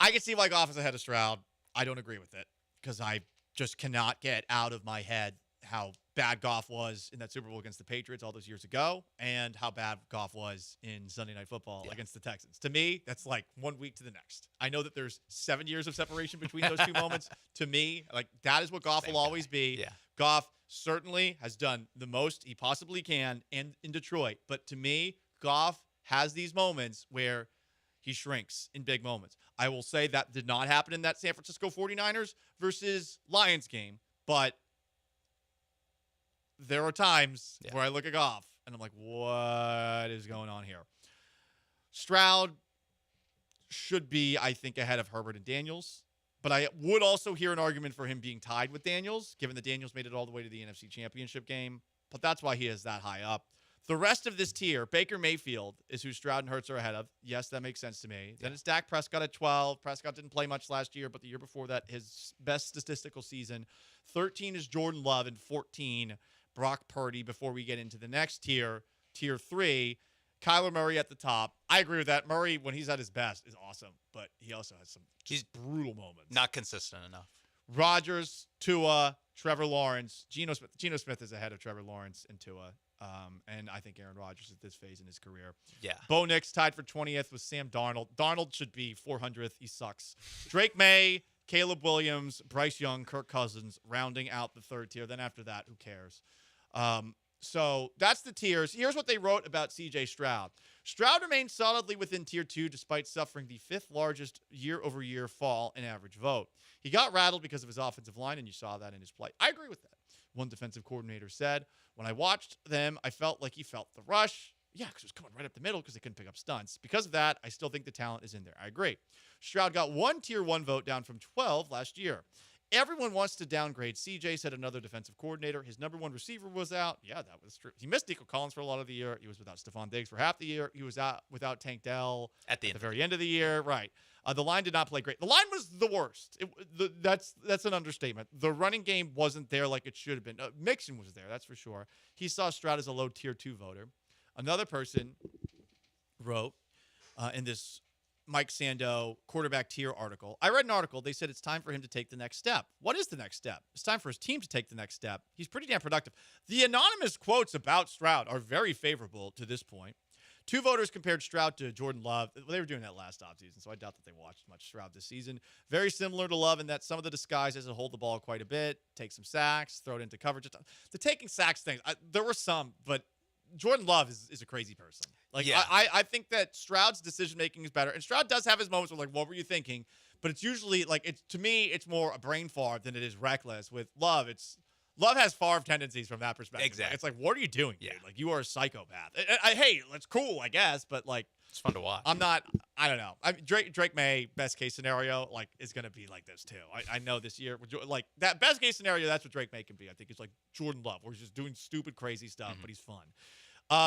S22: I can see why Goff is ahead of Stroud. I don't agree with it because I just cannot get out of my head how bad Goff was in that Super Bowl against the Patriots all those years ago and how bad Goff was in Sunday Night Football against the Texans. To me, that's like 1 week to the next. I know that there's 7 years of separation between those 2 moments. To me, like that is what Goff will always be.
S12: Yeah.
S22: Goff certainly has done the most he possibly can in Detroit. But to me, Goff has these moments where he shrinks in big moments. I will say that did not happen in that San Francisco 49ers versus Lions game, but there are times where I look at Goff and I'm like, what is going on here? Stroud should be, I think, ahead of Herbert and Daniels, but I would also hear an argument for him being tied with Daniels, given that Daniels made it all the way to the NFC Championship game, but that's why he is that high up. The rest of this tier, Baker Mayfield is who Stroud and Hurts are ahead of. Yes, that makes sense to me. Then it's Dak Prescott at 12. Prescott didn't play much last year, but the year before that, his best statistical season. 13 is Jordan Love, and 14, Brock Purdy, before we get into the next tier, tier 3. Kyler Murray at the top. I agree with that. Murray, when he's at his best, is awesome, but he also has some brutal moments.
S12: Not consistent enough.
S22: Rodgers, Tua, Trevor Lawrence. Geno Smith is ahead of Trevor Lawrence and Tua. And I think Aaron Rodgers at this phase in his career.
S12: Yeah.
S22: Bo Nix tied for 20th with Sam Darnold. Darnold should be 400th. He sucks. Drake May, Caleb Williams, Bryce Young, Kirk Cousins, rounding out the third tier. Then after that, who cares? So that's the tiers. Here's what they wrote about C.J. Stroud. Stroud remains solidly within tier 2 despite suffering the 5th largest year-over-year fall in average vote. He got rattled because of his offensive line, and you saw that in his play. I agree with that. One defensive coordinator said, when I watched them, I felt like he felt the rush. Yeah, because it was coming right up the middle because they couldn't pick up stunts. Because of that, I still think the talent is in there. I agree. Stroud got 1 tier 1 vote down from 12 last year. Everyone wants to downgrade CJ, said another defensive coordinator. His number 1 receiver was out. Yeah, that was true. He missed Nico Collins for a lot of the year. He was without Stephon Diggs for half the year. He was out without Tank Dell at the very end of the year. Right. The line did not play great. The line was the worst. That's an understatement. The running game wasn't there like it should have been. Mixon was there, that's for sure. He saw Stroud as a low tier 2 voter. Another person wrote in this Mike Sando quarterback tier article. I read an article. They said it's time for him to take the next step. What is the next step? It's time for his team to take the next step. He's pretty damn productive. The anonymous quotes about Stroud are very favorable to this point. 2 voters compared Stroud to Jordan Love. They were doing that last offseason, so I doubt that they watched much Stroud this season. Very similar to Love in that some of the disguises will hold the ball quite a bit, take some sacks, throw it into coverage. The taking sacks thing, there were some, but Jordan Love is a crazy person. Like, yeah. I think that Stroud's decision-making is better. And Stroud does have his moments where, like, what were you thinking? But it's usually, like, to me, it's more a brain fart than it is reckless. With Love, Love has Favre tendencies from that perspective.
S12: Exactly.
S22: It's like, what are you doing, dude? Like, you are a psychopath. Hey, that's cool, I guess, but, like,
S12: it's fun to watch.
S22: I don't know. Drake May, best case scenario, like, is going to be like this, too. I know this year, like, that best case scenario, that's what Drake May can be. I think it's like Jordan Love, where he's just doing stupid, crazy stuff, but he's fun.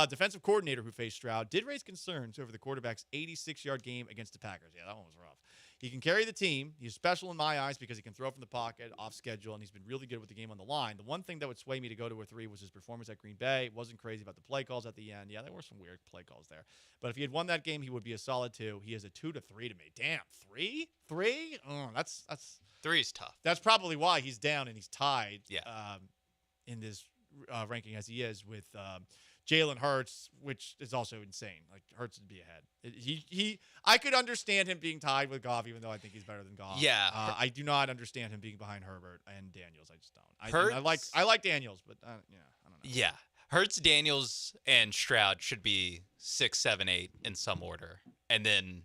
S22: Defensive coordinator who faced Stroud did raise concerns over the quarterback's 86-yard game against the Packers. Yeah, that one was rough. He can carry the team. He's special in my eyes because he can throw from the pocket, off schedule, and he's been really good with the game on the line. The one thing that would sway me to go to a 3 was his performance at Green Bay. Wasn't crazy about the play calls at the end. Yeah, there were some weird play calls there. But if he had won that game, he would be a solid 2. He is a 2 to 3 to me. Damn, 3? 3? Oh, that's
S12: 3 is tough.
S22: That's probably why he's down and he's tied.
S12: Yeah.
S22: In this ranking as he is with Jalen Hurts, which is also insane. Like, Hurts would be ahead. I could understand him being tied with Goff, even though I think he's better than Goff.
S12: Yeah.
S22: I do not understand him being behind Herbert and Daniels. I just don't.
S12: Hurts,
S22: I like Daniels, but I don't know.
S12: Yeah. Hurts, Daniels, and Stroud should be 6, 7, 8 in some order. And then,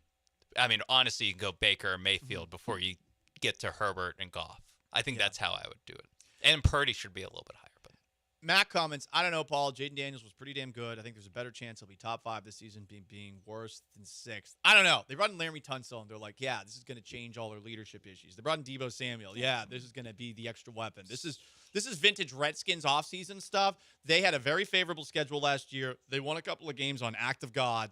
S12: I mean, honestly, you can go Baker or Mayfield before you get to Herbert and Goff. I think that's how I would do it. And Purdy should be a little bit higher.
S22: Matt comments, I don't know, Paul. Jaden Daniels was pretty damn good. I think there's a better chance he'll be top 5 this season, being worse than 6th. I don't know. They brought in Laremy Tunsil, and they're like, yeah, this is going to change all their leadership issues. They brought in Deebo Samuel. Yeah, this is going to be the extra weapon. This is vintage Redskins offseason stuff. They had a very favorable schedule last year. They won a couple of games on acts of God.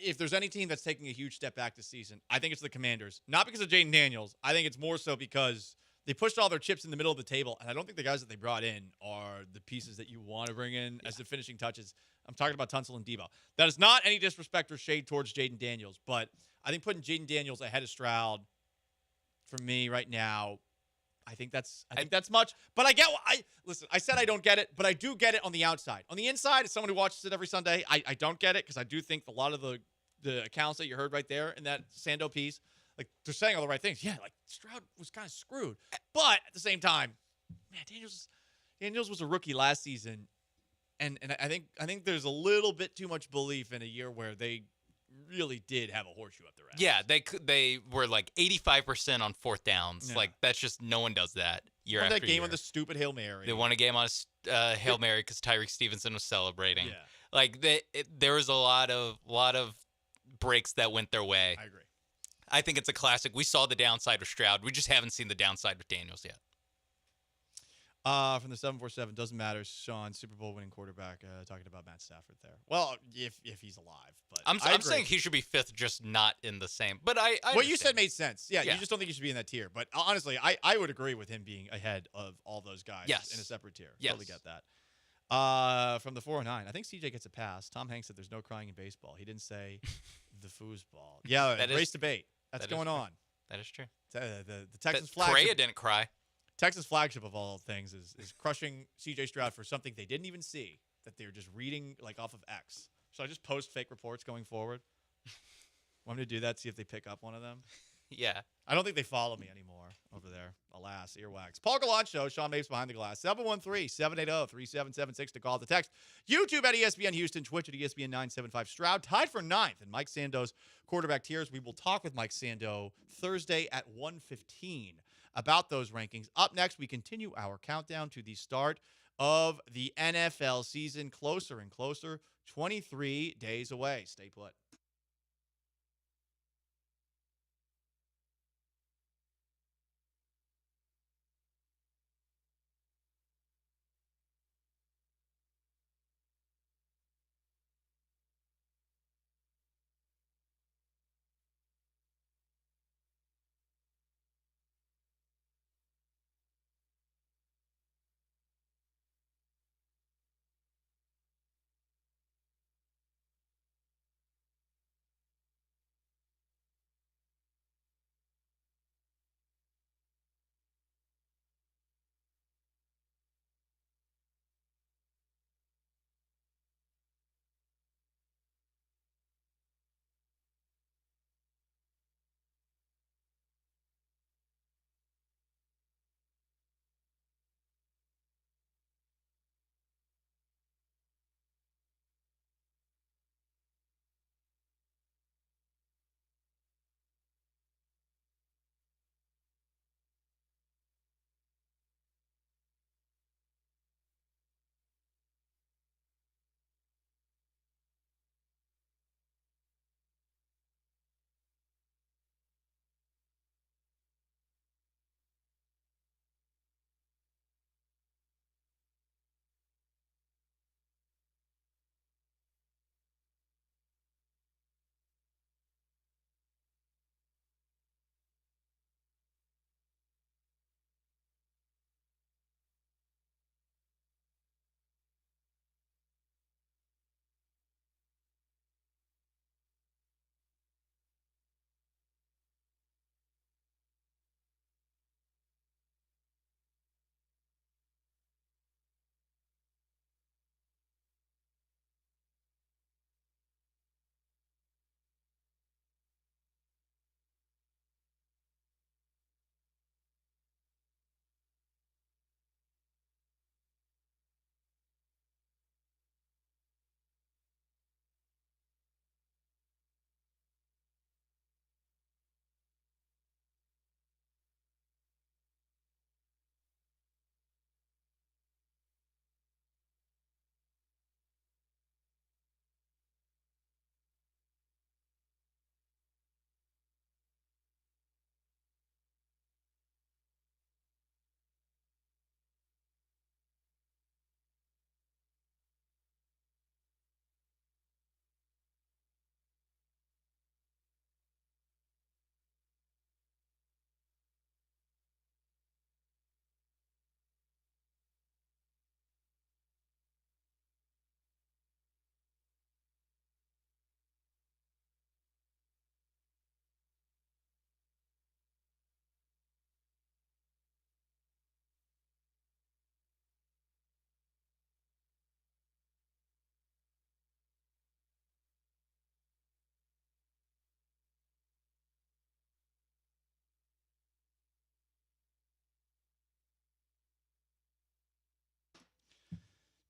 S22: If there's any team that's taking a huge step back this season, I think it's the Commanders. Not because of Jaden Daniels. I think it's more so because they pushed all their chips in the middle of the table, and I don't think the guys that they brought in are the pieces that you want to bring in as the finishing touches. I'm talking about Tunsil and Deebo. That is not any disrespect or shade towards Jaden Daniels, but I think putting Jaden Daniels ahead of Stroud for me right now, I think that's much. But listen, I said I don't get it, but I do get it on the outside. On the inside, as someone who watches it every Sunday, I don't get it because I do think a lot of the accounts that you heard right there in that Sando piece, like, they're saying all the right things. Yeah, like, Stroud was kind of screwed. But at the same time, man, Daniels was a rookie last season. And I think there's a little bit too much belief in a year where they really did have a horseshoe up their ass.
S12: Yeah, they were like 85% on 4th downs. Yeah. Like, that's just, no one does that year after year.
S22: That game on the stupid Hail Mary.
S12: They won a game on a Hail Mary because Tyreek Stevenson was celebrating. Yeah. Like, there was a lot of breaks that went their way.
S22: I agree.
S12: I think it's a classic. We saw the downside with Stroud. We just haven't seen the downside with Daniels yet.
S22: From the 747, doesn't matter. Sean, Super Bowl winning quarterback, talking about Matt Stafford there. Well, if he's alive, but
S12: I'm saying he should be 5th, just not in the same. But I
S22: what you said made sense. Yeah, you just don't think he should be in that tier. But honestly, I would agree with him being ahead of all those guys in a separate tier.
S12: Yes.
S22: Totally get that. From the 409, I think CJ gets a pass. Tom Hanks said there's no crying in baseball. He didn't say the foosball. Yeah, race debate. That's going on.
S12: That is true.
S22: The Texans flagship.
S12: Correa didn't cry.
S22: Texas flagship of all things is crushing C.J. Stroud for something they didn't even see, that they're just reading like off of X. Should I just post fake reports going forward? Want me to do that, see if they pick up one of them?
S12: Yeah.
S22: I don't think they follow me anymore over there. Alas, earwax. Paul Gallant Show. Sean Mapes behind the glass. 713-780-3776 to call the text. YouTube at ESPN Houston. Twitch at ESPN 975. Stroud tied for 9th. And Mike Sando's quarterback tiers. We will talk with Mike Sando Thursday at 1:15 about those rankings. Up next, we continue our countdown to the start of the NFL season. Closer and closer. 23 days away. Stay put.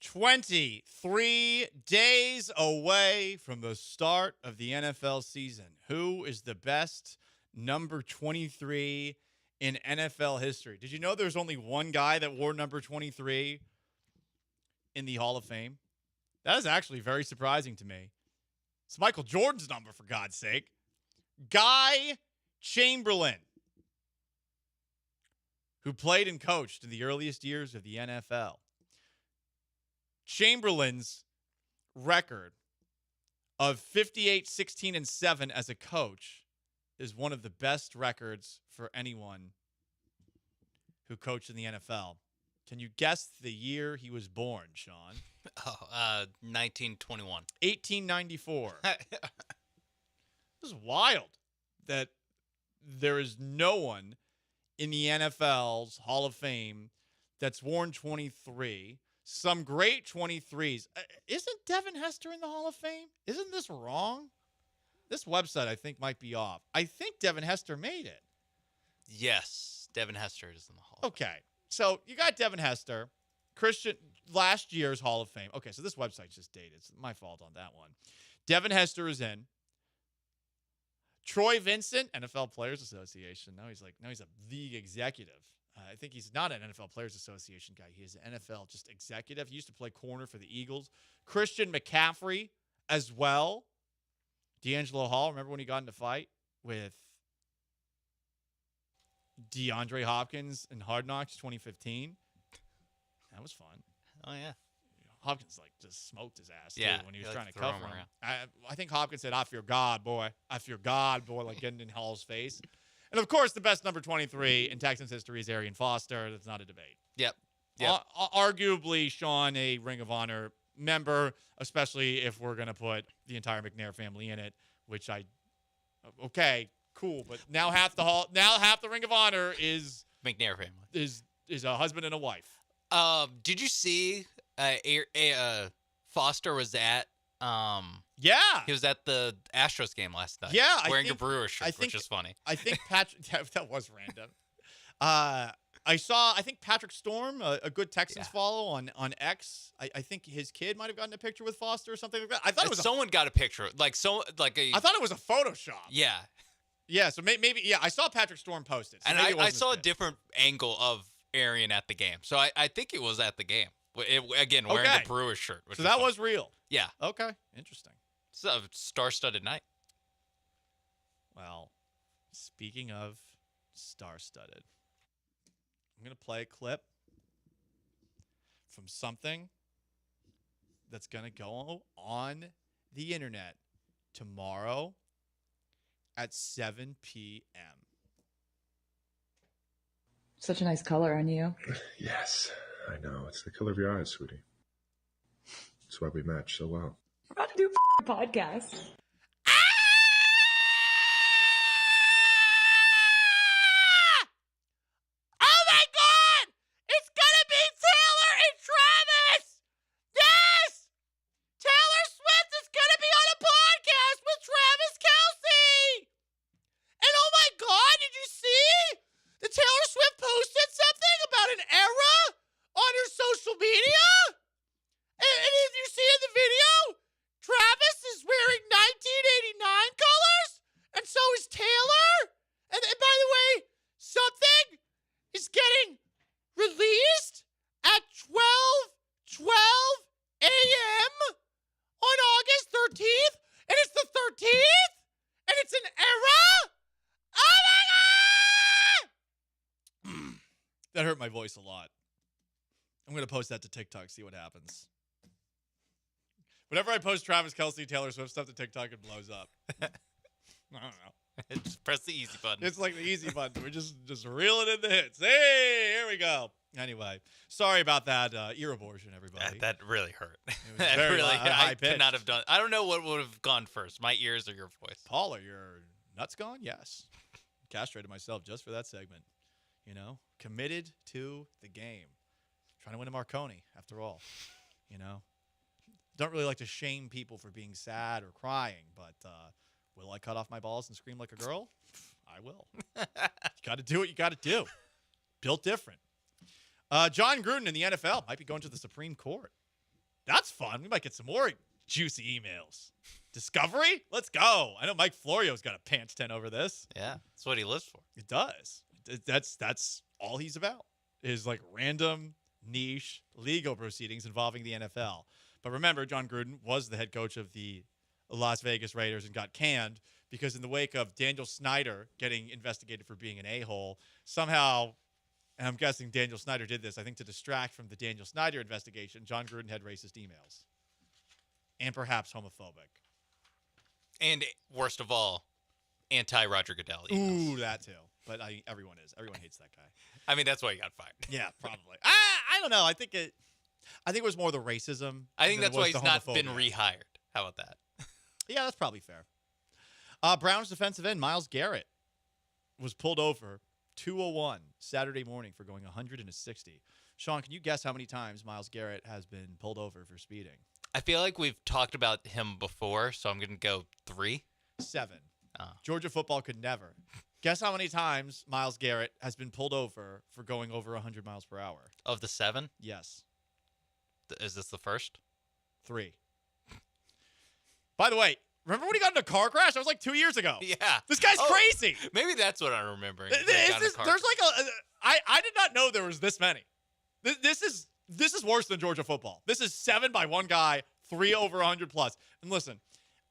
S22: "23 days away from the start of the NFL season. Who is the best number 23 in NFL history?" Did you know there's only one guy that wore number 23 in the Hall of Fame? That is actually very surprising to me. It's Michael Jordan's number, for God's sake. Guy Chamberlain, who played and coached in the earliest years of the NFL. Chamberlain's record of 58, 16, and 7 as a coach is one of the best records for anyone who coached in the NFL. Can you guess the year he was born, Sean?
S12: 1921.
S22: 1894. It was wild that there is no one in the NFL's Hall of Fame that's worn 23. Some great 23s. Isn't Devin Hester in the Hall of Fame? Isn't this wrong? This website, I think, might be off. I think Devin Hester made it.
S12: Yes, Devin Hester is in the Hall.
S22: Okay, so you got Devin Hester, Christian, last year's Hall of Fame. Okay, so this website's just dated. It's my fault on that one. Devin Hester is in. Troy Vincent, NFL Players Association. Now he's a league executive. I think he's not an NFL Players Association guy. He is an NFL just executive. He used to play corner for the Eagles. Christian McCaffrey as well. D'Angelo Hall. Remember when he got in a fight with DeAndre Hopkins in Hard Knocks 2015? That was fun.
S12: Oh, yeah.
S22: Hopkins, just smoked his ass, too, when he was trying to
S12: throw
S22: cover him.
S12: around.
S22: I think Hopkins said, I fear God, boy. I fear God, boy, like getting in Hall's face. And, of course, the best number 23 in Texans history is Arian Foster. That's not a debate.
S12: Yep.
S22: Arguably, Sean, a Ring of Honor member, especially if we're going to put the entire McNair family in it, which okay, cool. But now half the Ring of Honor is
S12: McNair family.
S22: Is a husband and a wife.
S12: Did you see Foster was at
S22: yeah,
S12: he was at the Astros game last night.
S22: Yeah,
S12: wearing a Brewers shirt, which is funny.
S22: I think Patrick that was random. I think Patrick Storm, a good Texans follow on X. I think his kid might have gotten a picture with Foster or something like that. I thought it was
S12: someone got a picture, I
S22: thought it was a Photoshop.
S12: Yeah.
S22: Yeah, so maybe I saw Patrick Storm post it. So
S12: and I saw a different angle of Arian at the game. So I think it was at the game. Again, wearing the Brewers shirt.
S22: So that was real.
S12: Yeah.
S22: Okay. Interesting.
S12: It's a star-studded night.
S22: Well, speaking of star-studded, I'm going to play a clip from something that's going to go on the internet tomorrow at 7 p.m.
S14: Such a nice color on you.
S8: Yes, I know. It's the color of your eyes, sweetie. That's why we match so well.
S14: We're about to do a podcast.
S22: Oh my God! It's gonna be Taylor and Travis! Yes! Taylor Swift is gonna be on a podcast with Travis Kelce! And oh my God, did you see that Taylor Swift posted something about an era on her social media? And if you see in the video, Travis is wearing 1989 colors, and so is Taylor. And by the way, something is getting released at 12:12 a.m. on August 13th, and it's the 13th, and it's an era. Oh my God! That hurt my voice a lot. I'm going to post that to TikTok, see what happens. Whenever I post Travis Kelce, Taylor Swift stuff to TikTok, it blows up. I don't know.
S12: Just press the easy button.
S22: It's like the easy button. We're just reeling in the hits. Hey, here we go. Anyway, sorry about that ear abortion, everybody.
S12: That really hurt.
S22: It was very
S12: I could not have done. I don't know what would have gone first, my ears or your voice.
S22: Paul, are your nuts gone? Yes. Castrated myself just for that segment. You know, committed to the game. Trying to win a Marconi, after all. You know, don't really like to shame people for being sad or crying, but will I cut off my balls and scream like a girl? I will. You got to do what you got to do. Built different. John Gruden in the NFL might be going to the Supreme Court. That's fun. We might get some more juicy emails. Discovery? Let's go. I know Mike Florio's got a pants tent over this.
S12: Yeah, that's what he lives for.
S22: It does. That's all he's about, is like random, niche legal proceedings involving the NFL. But remember, John Gruden was the head coach of the Las Vegas Raiders and got canned because in the wake of Daniel Snyder getting investigated for being an a-hole, somehow, and I'm guessing Daniel Snyder did this, I think to distract from the Daniel Snyder investigation, John Gruden had racist emails. And perhaps homophobic.
S12: And worst of all, anti-Roger Goodell emails.
S22: Ooh, that too. But everyone is. Everyone hates that guy.
S12: I mean, that's why he got fired.
S22: Yeah, probably. I don't know. I think it was more the racism.
S12: I think that's why he's not been rehired. How about that?
S22: Yeah, that's probably fair. Browns defensive end Myles Garrett was pulled over 2:01 Saturday morning for going 160. Sean, can you guess how many times Myles Garrett has been pulled over for speeding?
S12: I feel like we've talked about him before, so I'm going to go 3.
S22: 7. Georgia football could never. Guess how many times Myles Garrett has been pulled over for going over 100 miles per hour?
S12: Of the 7?
S22: Yes.
S12: Is this the first?
S22: 3. By the way, remember when he got in a car crash? That was like 2 years ago.
S12: Yeah.
S22: This guy's crazy.
S12: Maybe that's what I'm remembering.
S22: There's like I did not know there was this many. This is worse than Georgia football. This is 7 by one guy, 3 over 100 plus. And listen,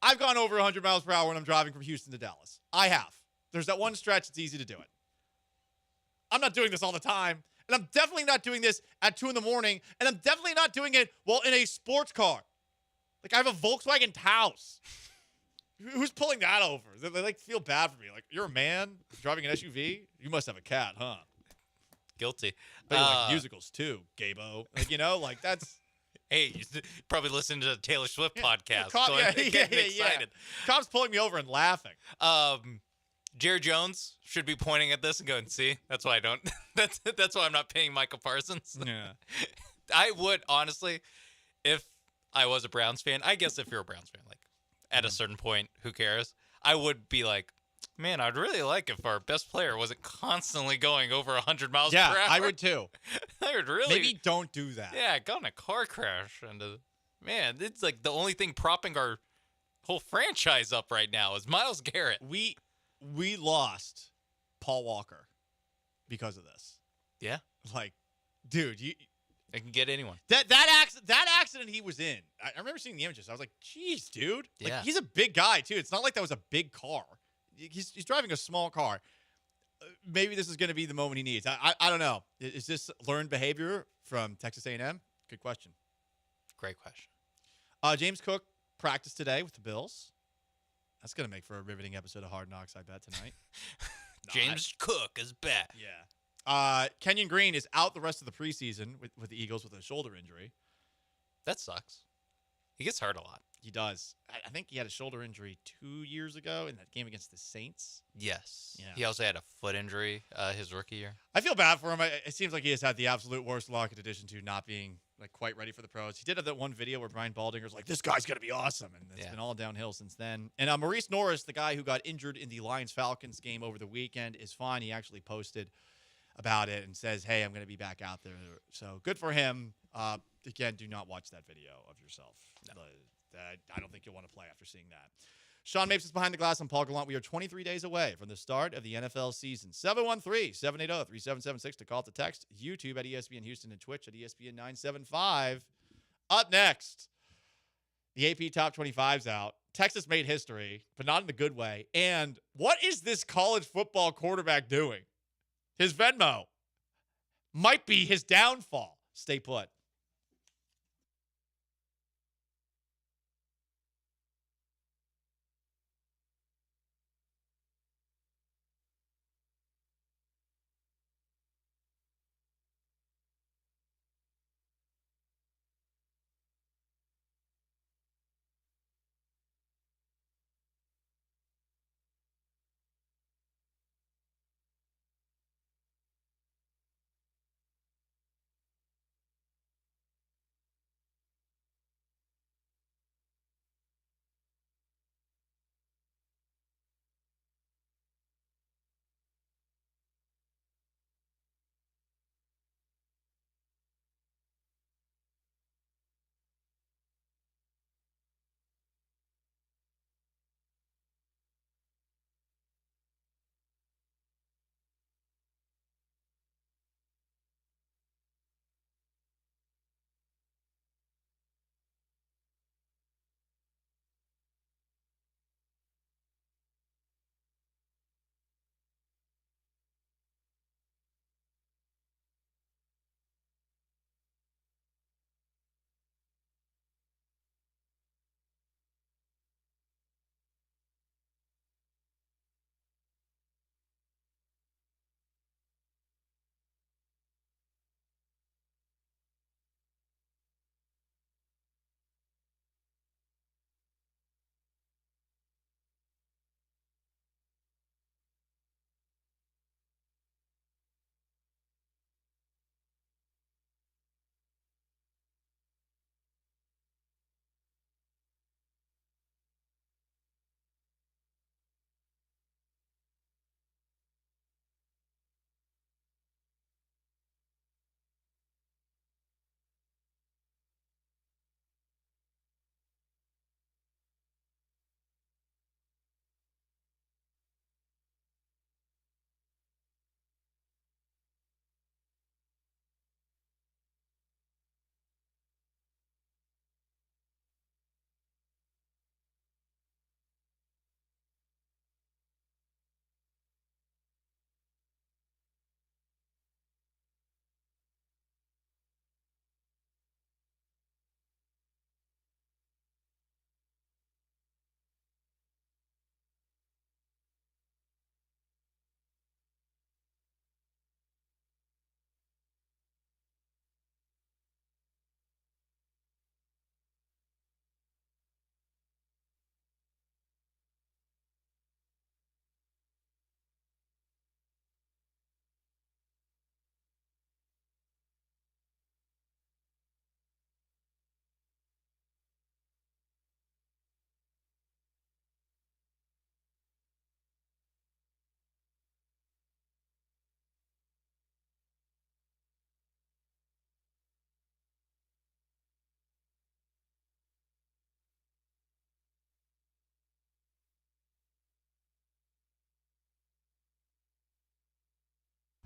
S22: I've gone over 100 miles per hour when I'm driving from Houston to Dallas. I have. There's that one stretch it's easy to do it. I'm not doing this all the time. And I'm definitely not doing this at 2 in the morning. And I'm definitely not doing it while in a sports car. Like, I have a Volkswagen Taos. Who's pulling that over? They like feel bad for me. Like, you're a man driving an SUV? You must have a cat, huh?
S12: Guilty.
S22: But you like musicals too, Gabo. Like, you know, like that's...
S12: Hey, you probably listen to the Taylor Swift podcast.
S22: Getting
S12: excited.
S22: Yeah. Cops pulling me over and laughing.
S12: Jared Jones should be pointing at this and going, see, that's why I don't. That's why I'm not paying Micah Parsons.
S22: Yeah.
S12: I would, honestly, if I was a Browns fan, I guess if you're a Browns fan, like at a certain point, who cares? I would be like, man, I'd really like if our best player wasn't constantly going over 100 miles per hour.
S22: Yeah, I would too.
S12: I would really.
S22: Maybe don't do that.
S12: Yeah, got in a car crash. And man, it's like the only thing propping our whole franchise up right now is Myles Garrett.
S22: We lost Paul Walker because of this.
S12: Yeah.
S22: Like, dude,
S12: It can get anyone.
S22: That accident he was in. I remember seeing the images. I was like, "Geez, dude! Like,
S12: Yeah.
S22: He's a big guy too. It's not like that was a big car. He's driving a small car. Maybe this is going to be the moment he needs. I don't know. Is this learned behavior from Texas A&M? Good question.
S12: Great question.
S22: James Cook practiced today with the Bills. That's going to make for a riveting episode of Hard Knocks, I bet, tonight.
S12: James Cook is back.
S22: Yeah. Kenyon Green is out the rest of the preseason with the Eagles with a shoulder injury.
S12: That sucks. He gets hurt a lot.
S22: He does. I think he had a shoulder injury 2 years ago in that game against the Saints.
S12: Yes.
S22: Yeah.
S12: He also had a foot injury his rookie year.
S22: I feel bad for him. It seems like he has had the absolute worst luck in addition to not being like quite ready for the pros. He did have that one video where Brian Baldinger's like, this guy's going to be awesome. And it's been all downhill since then. And Maurice Norris, the guy who got injured in the Lions-Falcons game over the weekend, is fine. He actually posted about it and says, hey, I'm going to be back out there. So good for him. Again, do not watch that video of yourself. No. I don't think you'll want to play after seeing that. Sean Mapes is behind the glass. I'm Paul Gallant. We are 23 days away from the start of the NFL season. 713-780-3776 to call to text. YouTube at ESPN Houston and Twitch at ESPN 975. Up next, the AP Top 25's out. Texas made history, but not in a good way. And what is this college football quarterback doing? His Venmo might be his downfall. Stay put.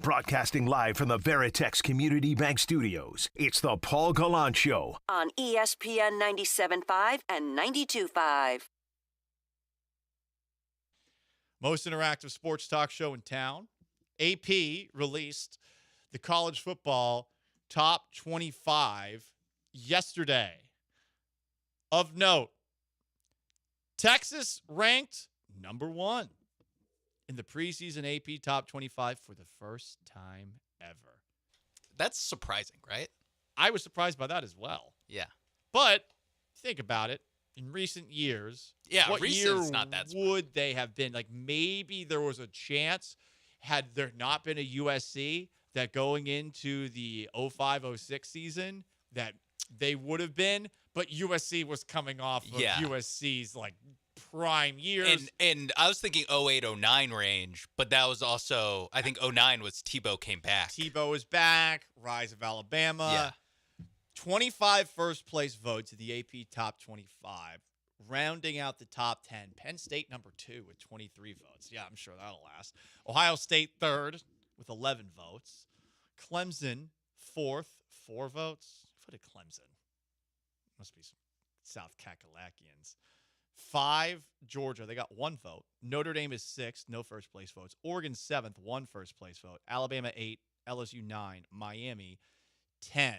S2: Broadcasting live from the Veritex Community Bank Studios, it's the Paul Gallant Show.
S6: On ESPN 97.5 and 92.5.
S22: Most interactive sports talk show in town. AP released the college football top 25 yesterday. Of note, Texas ranked number 1 in the preseason AP top 25 for the first time ever.
S12: That's surprising, right?
S22: I was surprised by that as well.
S12: Yeah.
S22: But think about it. In recent years, what year
S12: not that
S22: would they have been? Like, maybe there was a chance, had there not been a USC, that going into the 05-06 season that they would have been. But USC was coming off of USC's, like, prime years.
S12: And I was thinking 08-09 range, but that was also, I think 09 was Tebow came back.
S22: Tebow is back, rise of Alabama.
S12: Yeah.
S22: 25 first-place votes in the AP Top 25, rounding out the top 10. Penn State, number 2, with 23 votes. Yeah, I'm sure that'll last. Ohio State, third, with 11 votes. Clemson, fourth, 4 votes. What a Clemson. Must be some South Kakalakians. 5, Georgia. They got 1 vote. Notre Dame is 6th, no first-place votes. Oregon, 7th, 1 first-place vote. Alabama, 8. LSU, 9. Miami, 10.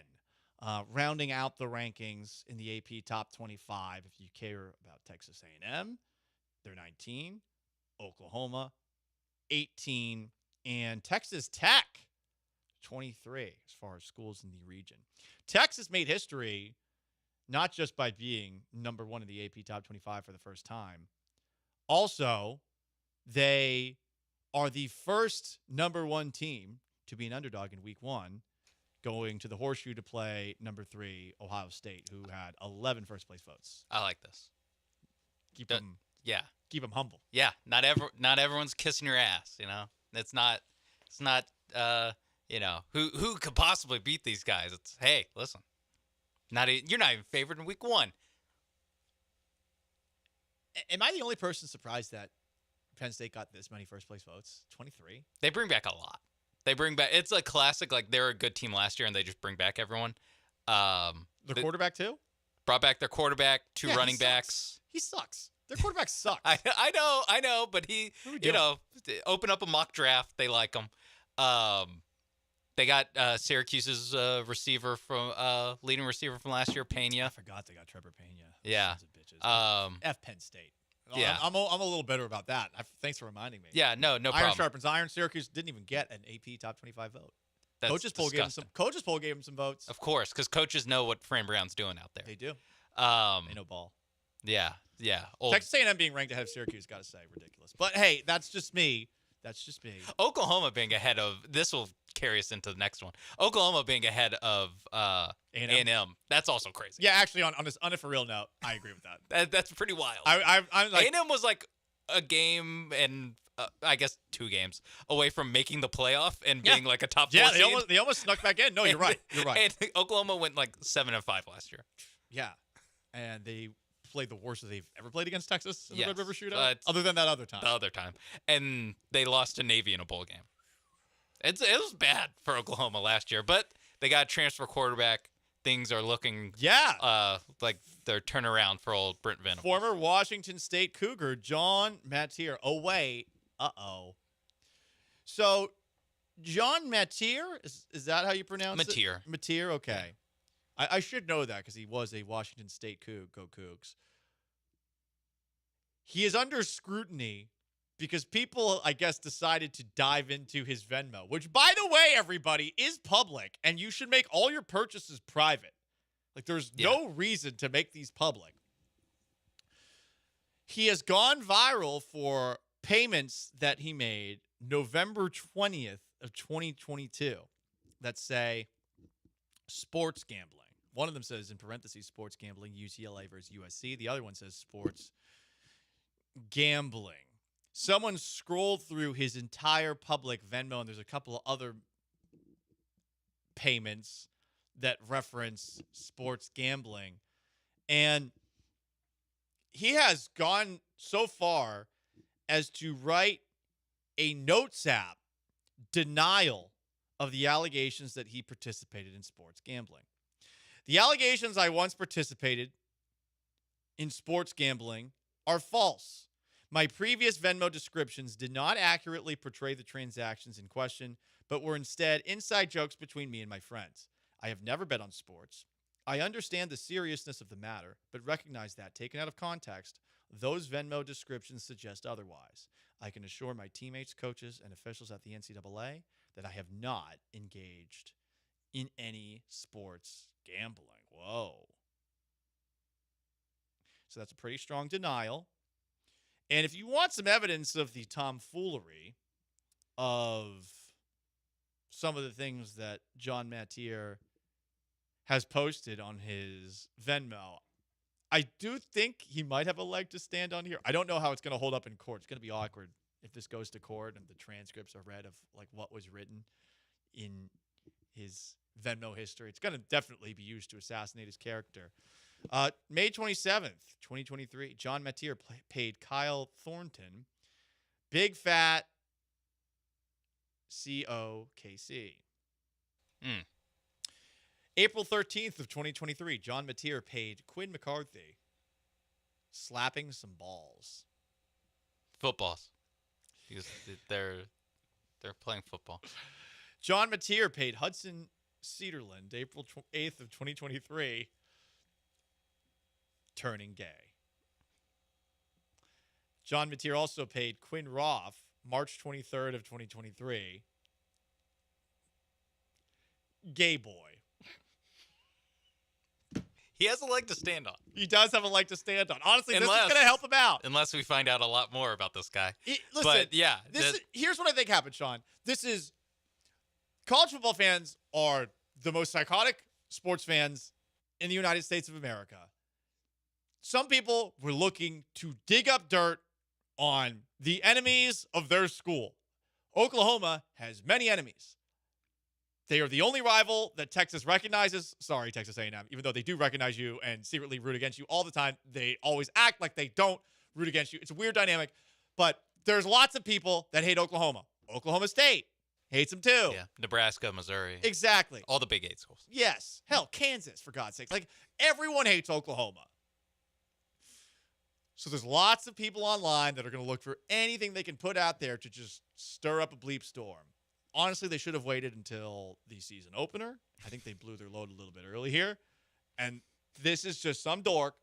S22: Rounding out the rankings in the AP Top 25, if you care about Texas A&M, they're 19, Oklahoma, 18, and Texas Tech, 23, as far as schools in the region. Texas made history not just by being number 1 in the AP Top 25 for the first time. Also, they are the first number 1 team to be an underdog in Week 1, going to the Horseshoe to play number 3, Ohio State, who had 11 first-place votes.
S12: I like this.
S22: Keep them humble.
S12: Yeah, not everyone's kissing your ass, you know? It's not you know, who could possibly beat these guys? It's, hey, listen, you're not even favored in Week 1.
S22: Am I the only person surprised that Penn State got this many first-place votes? 23?
S12: They bring back a lot. They bring back, it's a classic, like they're a good team last year and they just bring back everyone.
S22: Their quarterback too?
S12: Brought back their quarterback, 2 running backs.
S22: He sucks. Their quarterback sucks.
S12: I know, but he, you know, open up a mock draft. They like him. They got Syracuse's receiver from leading receiver from last year, Pena.
S22: I forgot they got Trevor Pena.
S12: Yeah.
S22: Sons of bitches. F Penn State.
S12: Yeah.
S22: I'm a little bitter about that. Thanks for reminding me.
S12: Yeah, no problem.
S22: Iron sharpens iron. Syracuse didn't even get an AP Top 25 vote.
S12: That's
S22: Coaches poll gave him some votes.
S12: Of course, because coaches know what Fran Brown's doing out there.
S22: They do. They know ball.
S12: Yeah.
S22: Texas A&M being ranked ahead of Syracuse, got to say, ridiculous. But hey, that's just me.
S12: Oklahoma being ahead of, this will carry us into the next one. Oklahoma being ahead of A&M. That's also crazy.
S22: Yeah, actually, on a for real note, I agree with that.
S12: That's pretty wild.
S22: I'm like,
S12: A&M was like a game and I guess 2 games away from making the playoff and being like a top 4 seed.
S22: Yeah, they almost snuck back in. No, you're right.
S12: And Oklahoma went like 7-5 last year.
S22: Yeah, and they played the worst that they've ever played against Texas in the Red River Shootout,
S12: other
S22: than that other time.
S12: The other time. And they lost to Navy in a bowl game. It was bad for Oklahoma last year, but they got a transfer quarterback. Things are looking like they're turnaround for old Brent Venables.
S22: Former Washington State Cougar John Matier. Oh, wait. Uh-oh. So, John Matier, is that how you pronounce it? Matier, okay. Yeah. I should know that because he was a Washington State Coug. Go Cougs. He is under scrutiny because people, I guess, decided to dive into his Venmo, which, by the way, everybody, is public, and you should make all your purchases private. Like, there's no reason to make these public. He has gone viral for payments that he made November 20th of 2022 that say sports gambling. One of them says, in parentheses, sports gambling, UCLA versus USC. The other one says sports gambling. Someone scrolled through his entire public Venmo, and there's a couple of other payments that reference sports gambling. And he has gone so far as to write a notes app denial of the allegations that he participated in sports gambling. The allegations I once participated in sports gambling are false. My previous Venmo descriptions did not accurately portray the transactions in question, but were instead inside jokes between me and my friends. I have never bet on sports. I understand the seriousness of the matter, but recognize that, taken out of context, those Venmo descriptions suggest otherwise. I can assure my teammates, coaches, and officials at the NCAA that I have not engaged in any sports gambling. Whoa. So that's a pretty strong denial. And if you want some evidence of the tomfoolery of some of the things that John Mattier has posted on his Venmo, I do think he might have a leg to stand on here. I don't know how it's going to hold up in court. It's going to be awkward if this goes to court and the transcripts are read of like what was written in his Venmo history. It's going to definitely be used to assassinate his character. May 27th, 2023, John Mattier paid Kyle Thornton big fat COKC. April 13th of 2023, John Mattier paid Quinn McCarthy slapping some balls.
S12: Footballs. Because they're playing football.
S22: John Mattier paid Hudson Cedarland April 8th of 2023 turning gay. John Mattier also paid Quinn Roth March 23rd of 2023 gay boy.
S12: He has a leg to stand on.
S22: He does have a leg to stand on. Honestly, this is going to help him out.
S12: Unless we find out a lot more about this guy.
S22: Listen,
S12: but yeah.
S22: Here's what I think happened, Sean. College football fans are the most psychotic sports fans in the United States of America. Some people were looking to dig up dirt on the enemies of their school. Oklahoma has many enemies. They are the only rival that Texas recognizes. Sorry, Texas A&M. Even though they do recognize you and secretly root against you all the time, they always act like they don't root against you. It's a weird dynamic. But there's lots of people that hate Oklahoma. Oklahoma State hates them too.
S12: Yeah, Nebraska, Missouri.
S22: Exactly.
S12: All the Big 8 schools.
S22: Yes. Hell, Kansas, for God's sake. Like, everyone hates Oklahoma. So there's lots of people online that are going to look for anything they can put out there to just stir up a bleep storm. Honestly, they should have waited until the season opener. I think they blew their load a little bit early here. And this is just some dork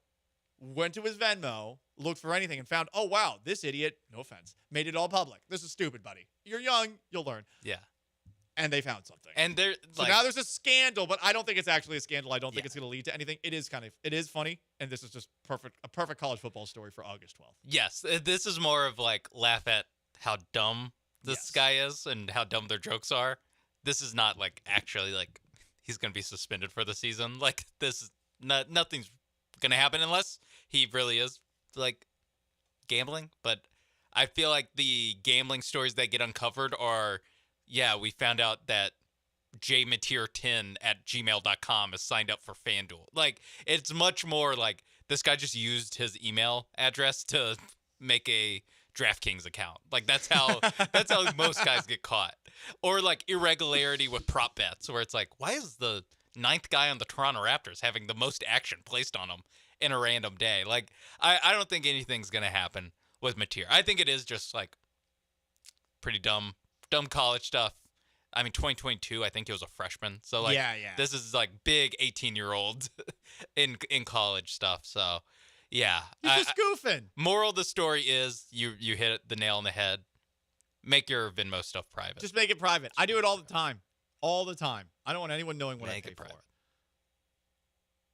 S22: went to his Venmo, looked for anything, and found, oh, wow, this idiot, no offense, made it all public. This is stupid, buddy. You're young. You'll learn.
S12: Yeah.
S22: And they found something.
S12: And
S22: so now there's a scandal, but I don't think it's actually a scandal. I don't think it's going to lead to anything. It is funny, and this is just a perfect college football story for August 12th.
S12: Yes, this is more of like laugh at how dumb this guy is and how dumb their jokes are. This is not like actually like he's going to be suspended for the season. Like this is nothing's going to happen unless he really is like gambling. But I feel like the gambling stories that get uncovered are, yeah, we found out that jmateer10@gmail.com has signed up for FanDuel. Like it's much more like this guy just used his email address to make a DraftKings account. Like that's how most guys get caught. Or like irregularity with prop bets where it's like, why is the 9th guy on the Toronto Raptors having the most action placed on him in a random day? Like I don't think anything's gonna happen with Mattier. I think it is just like pretty dumb college stuff. I mean 2022, I think he was a freshman. So like this is like big 18-year-old in college stuff. So yeah.
S22: He's just goofing.
S12: Moral of the story is you hit the nail on the head. Make your Venmo stuff private.
S22: Just make it private. I do it all the time. All the time. I don't want anyone knowing what I pay for.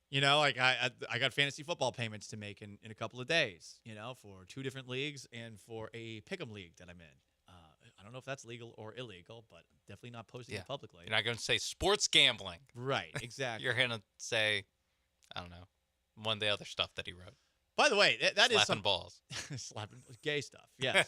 S22: You know, like I got fantasy football payments to make in a couple of days, you know, for 2 different leagues and for a pick'em league that I'm in. I don't know if that's legal or illegal, but I'm definitely not posting it publicly.
S12: You're not going to say sports gambling.
S22: Right, exactly.
S12: You're going to say, I don't know, one of the other stuff that he wrote.
S22: By the way, that is
S12: slapping balls.
S22: Slapping gay stuff. Yes.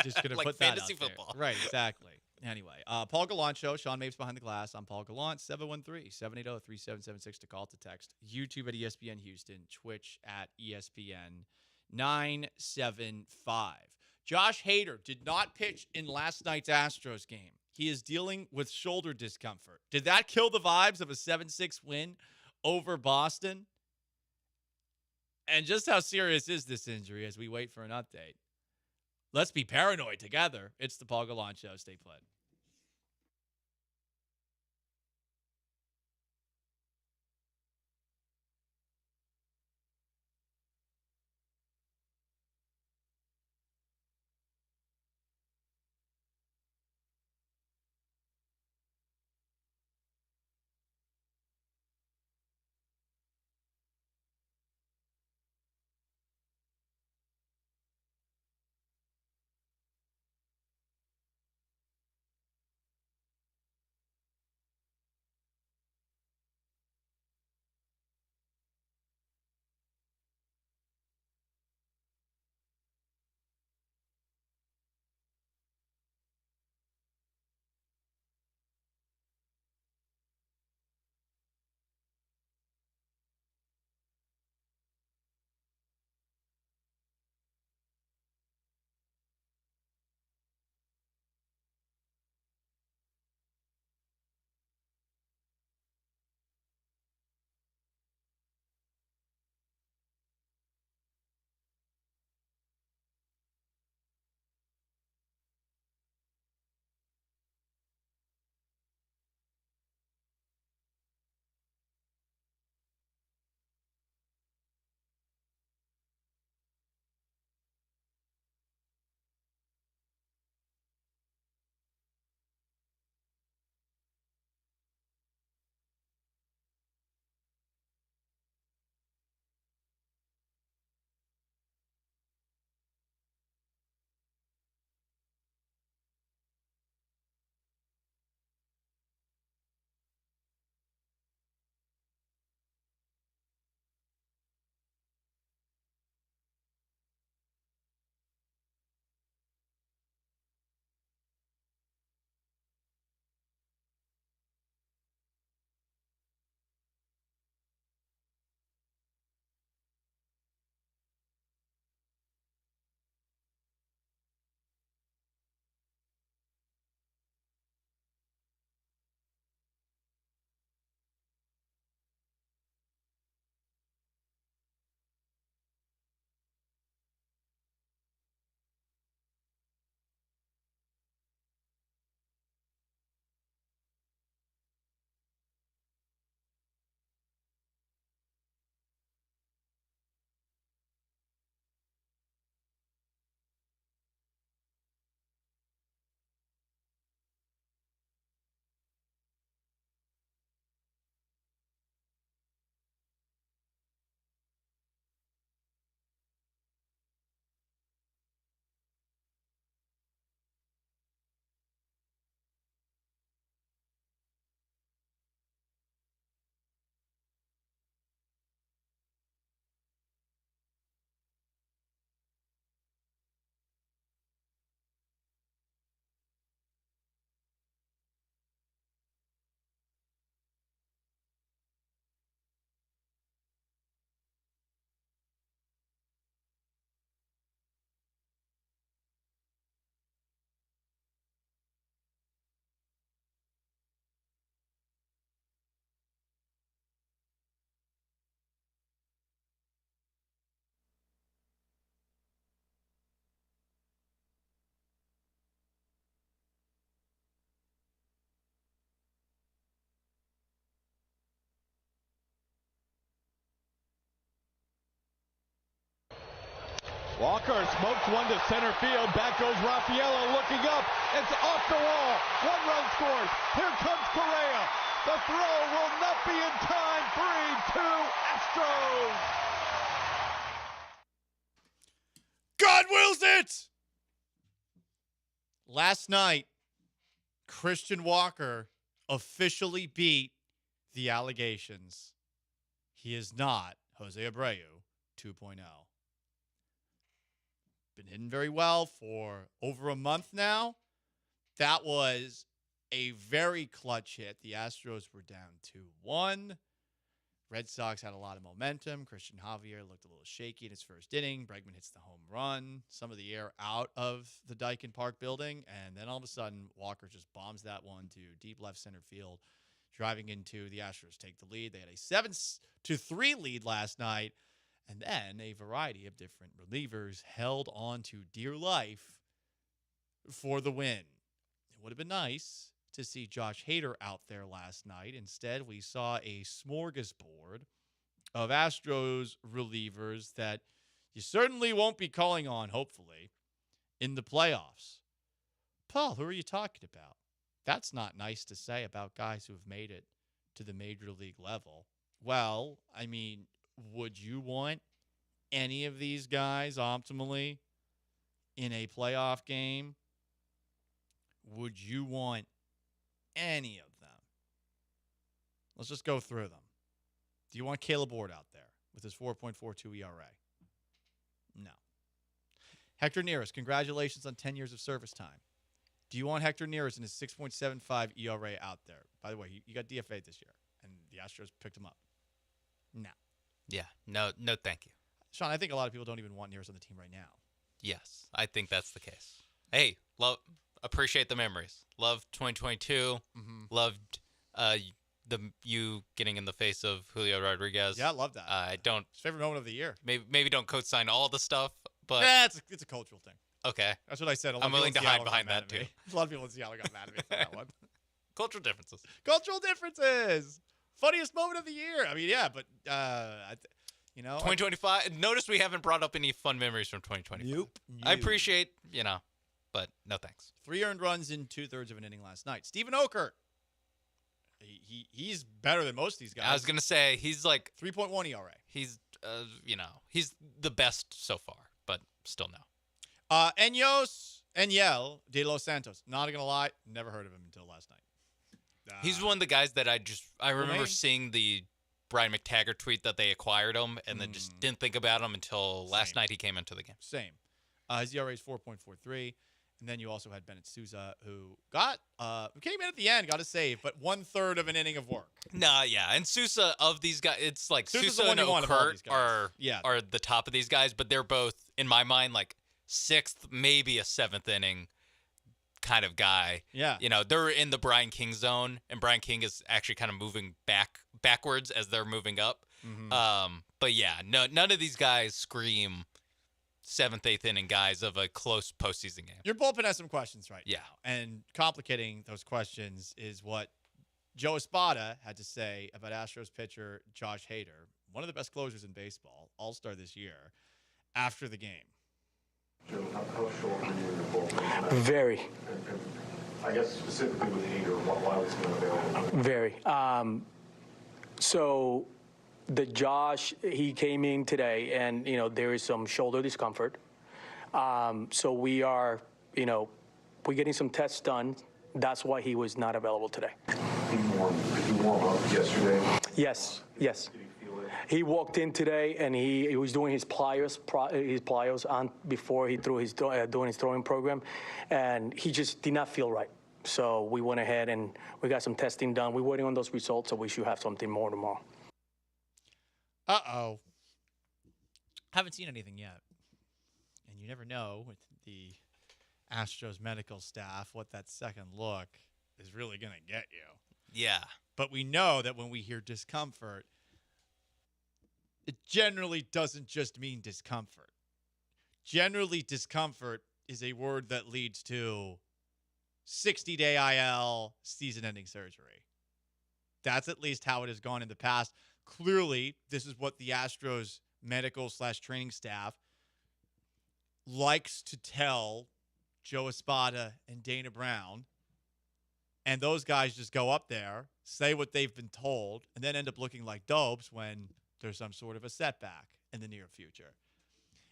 S22: Just going to
S12: like
S22: put that
S12: fantasy
S22: out there.
S12: football.
S22: Right, exactly. Anyway, Paul Gallant Show. Sean Mapes behind the glass. I'm Paul Gallant. 713-780-3776 to call, to text. YouTube at ESPN Houston. Twitch at ESPN 975. Josh Hader did not pitch in last night's Astros game. he is dealing with shoulder discomfort. Did that kill the vibes of a 7-6 win over Boston? And just how serious is this injury as we wait for an update? Let's be paranoid together. It's the Paul Gallant Show. Stay put.
S13: Walker smokes one to center field. Back goes Raffaello looking up. It's off the wall. One run scores. Here comes Correa. The throw will not be in time. 3-2 Astros.
S22: God wills it! Last night, Christian Walker officially beat the allegations. He is not Jose Abreu 2.0. Been hitting very well for over a month now. That was a very clutch hit. The Astros were down 2-1. Red Sox had a lot of momentum. Christian Javier looked a little shaky in his first inning. Bregman hits the home run. Some of the air out of the Daikin Park building. And then all of a sudden, Walker just bombs that one to deep left center field, driving into the Astros take the lead. They had a 7-3 lead last night. And then a variety of different relievers held on to dear life for the win. It would have been nice to see Josh Hader out there last night. Instead, we saw a smorgasbord of Astros relievers that you certainly won't be calling on, hopefully, in the playoffs. Paul, who are you talking about? That's not nice to say about guys who have made it to the major league level. Well, I mean, would you want any of these guys optimally in a playoff game? Would you want any of them? Let's just go through them. Do you want Caleb Ward out there with his 4.42 ERA? No. Hector Neris, congratulations on 10 years of service time. Do you want Hector Neris in his 6.75 ERA out there? By the way, he got DFA'd this year, and the Astros picked him up. No.
S12: Yeah, no, thank you.
S22: Sean, I think a lot of people don't even want Neris on the team right now.
S12: Yes, I think that's the case. Hey, appreciate the memories. Loved 2022. Loved you getting in the face of Julio Rodriguez.
S22: Yeah, I love that.
S12: I don't.
S22: His favorite moment of the year.
S12: Maybe don't co-sign all the stuff, but
S22: it's a cultural thing.
S12: Okay,
S22: that's what I said.
S12: I'm willing to hide behind that too.
S22: A lot of people in Seattle got mad at me for that one.
S12: Cultural differences.
S22: Cultural differences. Funniest moment of the year. I mean, yeah, but
S12: 2025. Notice we haven't brought up any fun memories from 2025.
S22: Nope.
S12: I appreciate, but no thanks.
S22: 3 earned runs in 2/3 of an inning last night. Stephen Okert. He's better than most of these guys.
S12: I was gonna say he's like
S22: 3.1 ERA.
S12: He's he's the best so far, but still no.
S22: Enyel de Los Santos. Not gonna lie, never heard of him until last night.
S12: He's one of the guys that I remember seeing the Brian McTaggart tweet that they acquired him, and then just didn't think about him until last night he came into the game.
S22: Same. His ERA is 4.43. And then you also had Bennett Sousa, who came in at the end, got a save, but 1/3 of an inning of work.
S12: Nah, yeah. And Sousa, of these guys, it's like
S22: Sousa's
S12: Sousa and Okert
S22: are
S12: the top of these guys, but they're both, in my mind, like 6th, maybe a 7th inning kind of guy.
S22: Yeah.
S12: They're in the Brian King zone, and Brian King is actually kind of moving backwards as they're moving up. But yeah, none of these guys scream 7th, 8th inning guys of a close postseason game.
S22: Your bullpen has some questions right
S12: now.
S22: And complicating those questions is what Joe Espada had to say about Astros pitcher Josh Hader, one of the best closers in baseball, all-star this year, after the game.
S8: Joe, how short were you in the bullpen?
S7: Very.
S8: And I guess specifically with Hader, why was he unavailable?
S7: Very. So the Josh, he came in today, and there is some shoulder discomfort. So we are, we're getting some tests done. That's why he was not available today.
S8: Did he warm up yesterday?
S7: Yes.
S8: Did he feel it?
S7: He walked in today, and he was doing his plyos on before he threw his doing his throwing program, and he just did not feel right. So we went ahead and we got some testing done. We're waiting on those results, so we should have something more tomorrow.
S22: Uh-oh. Haven't seen anything yet. And you never know with the Astros medical staff what that second look is really going to get you.
S12: Yeah.
S22: But we know that when we hear discomfort, it generally doesn't just mean discomfort. Generally, discomfort is a word that leads to 60-day IL, season-ending surgery. That's at least how it has gone in the past. Clearly, this is what the Astros medical/training staff likes to tell Joe Espada and Dana Brown. And those guys just go up there, say what they've been told, and then end up looking like dopes when there's some sort of a setback in the near future.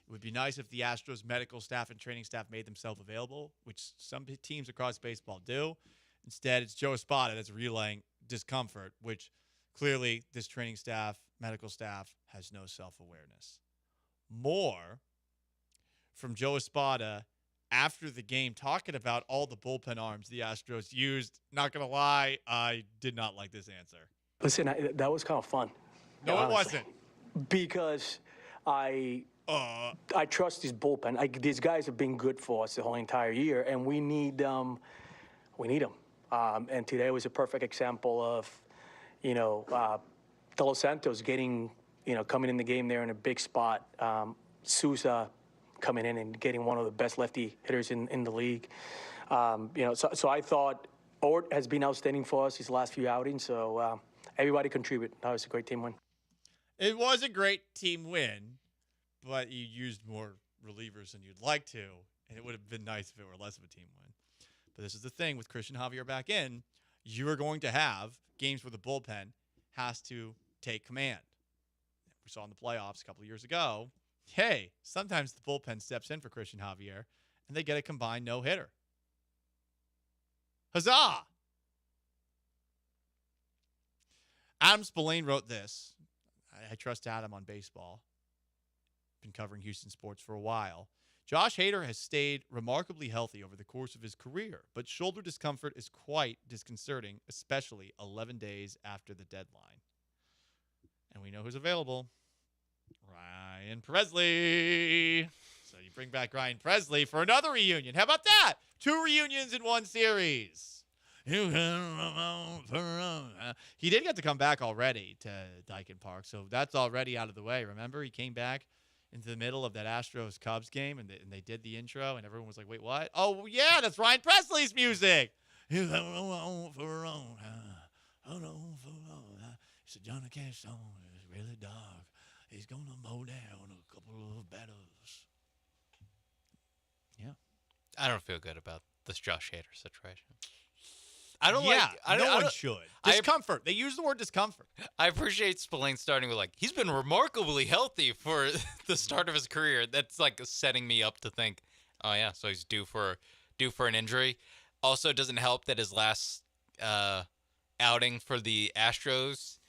S22: It would be nice if the Astros medical staff and training staff made themselves available, which some teams across baseball do. Instead, it's Joe Espada that's relaying discomfort, which clearly this training staff, medical staff, has no self-awareness. More from Joe Espada after the game, talking about all the bullpen arms the Astros used. Not going to lie, I did not like this answer.
S7: Listen, that was kind of fun.
S22: No, it
S7: honestly.
S22: wasn't.
S7: Because I trust this bullpen. These guys have been good for us the whole entire year, and we need them. And today was a perfect example of, De Los Santos getting, coming in the game there in a big spot. Souza coming in and getting one of the best lefty hitters in the league. So I thought Ort has been outstanding for us these last few outings. So everybody contribute. That was a great team win.
S22: It was a great team win, but you used more relievers than you'd like to, and it would have been nice if it were less of a team win. But this is the thing with Christian Javier back in, you are going to have games where the bullpen has to take command. We saw in the playoffs a couple of years ago, hey, sometimes the bullpen steps in for Christian Javier, and they get a combined no-hitter. Huzzah! Adam Spillane wrote this. I trust Adam on baseball. Been covering Houston sports for a while. Josh Hader has stayed remarkably healthy over the course of his career, but shoulder discomfort is quite disconcerting, especially 11 days after the deadline. And we know who's available. Ryan Presley. So you bring back Ryan Presley for another reunion. How about that? 2 reunions in one series. He did get to come back already to Dyken Park, so that's already out of the way. Remember, he came back into the middle of that Astros-Cubs game, and they did the intro, and everyone was like, wait, what? Oh, yeah, that's Ryan Presley's music. It's a Johnny Cash song. It's really dark. He's going to mow down a couple of batters. Yeah.
S12: I don't feel good about this Josh Hader situation. I don't
S22: no one should. Discomfort. They use the word discomfort.
S12: I appreciate Spillane starting with he's been remarkably healthy for the start of his career. That's setting me up to think, oh yeah, so he's due for an injury. Also, it doesn't help that his last outing for the Astros,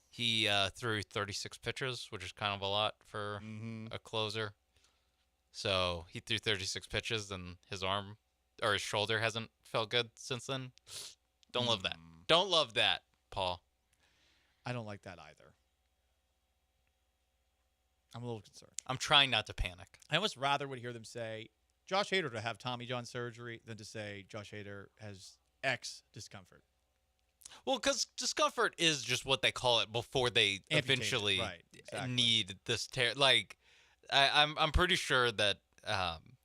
S12: he threw 36 pitches, which is kind of a lot for a closer. So he threw 36 pitches, and his arm or his shoulder hasn't felt good since then. Don't love that. Don't love that, Paul.
S22: I don't like that either. I'm a little concerned.
S12: I'm trying not to panic.
S22: I almost rather would hear them say Josh Hader to have Tommy John surgery than to say Josh Hader has X discomfort.
S12: Well, because discomfort is just what they call it before they eventually need this tear. I'm pretty sure that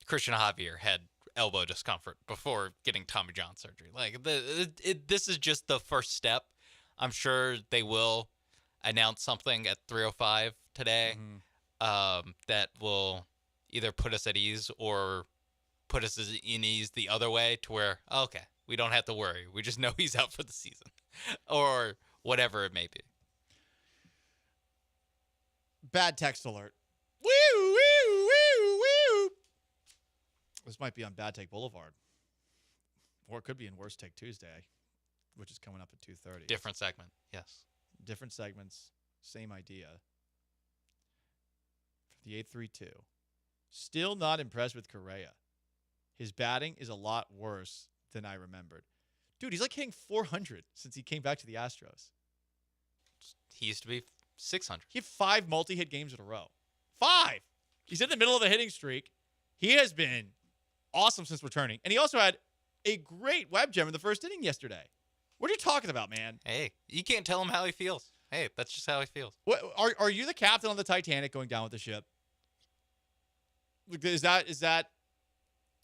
S12: Christian Javier had elbow discomfort before getting Tommy John surgery. This is just the first step. I'm sure they will announce something at 3:05 today that will either put us at ease or put us in ease the other way to where, okay, we don't have to worry. We just know he's out for the season or whatever it may be.
S22: Bad text alert. Woo, woo, woo, woo. This might be on Bad Take Boulevard. Or it could be in Worst Take Tuesday, which is coming up at 2:30.
S12: Different segment, yes.
S22: Different segments, same idea. For the 832. Still not impressed with Correa. His batting is a lot worse than I remembered. Dude, he's hitting 400 since he came back to the Astros.
S12: He used to be 600.
S22: He had 5 multi-hit games in a row. 5! He's in the middle of a hitting streak. He has been awesome since returning. And he also had a great web gem in the first inning yesterday. What are you talking about, man?
S12: Hey, you can't tell him how he feels. Hey, that's just how he feels.
S22: What, are you the captain on the Titanic going down with the ship? Is that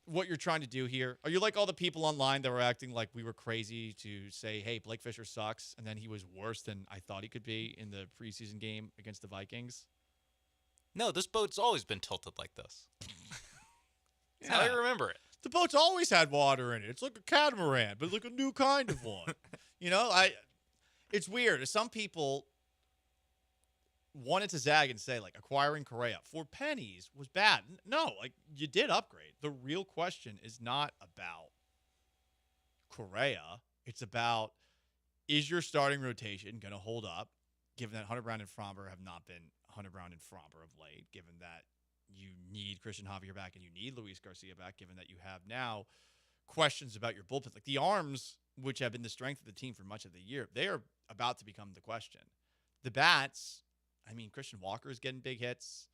S22: what you're trying to do here? Are you like all the people online that were acting like we were crazy to say, hey, Blake Fisher sucks, and then he was worse than I thought he could be in the preseason game against the Vikings?
S12: No, this boat's always been tilted like this. That's how I remember it.
S22: The boat's always had water in it. It's like a catamaran, but like a new kind of one. It's weird. Some people wanted to zag and say, acquiring Correa for pennies was bad. No, you did upgrade. The real question is not about Correa. It's about, is your starting rotation going to hold up, given that Hunter Brown and Fromber have not been Hunter Brown and Fromber of late, given that you need Christian Javier back and you need Luis Garcia back, given that you have now questions about your bullpen. The arms, which have been the strength of the team for much of the year, they are about to become the question. The bats I mean, Christian Walker is getting big hits.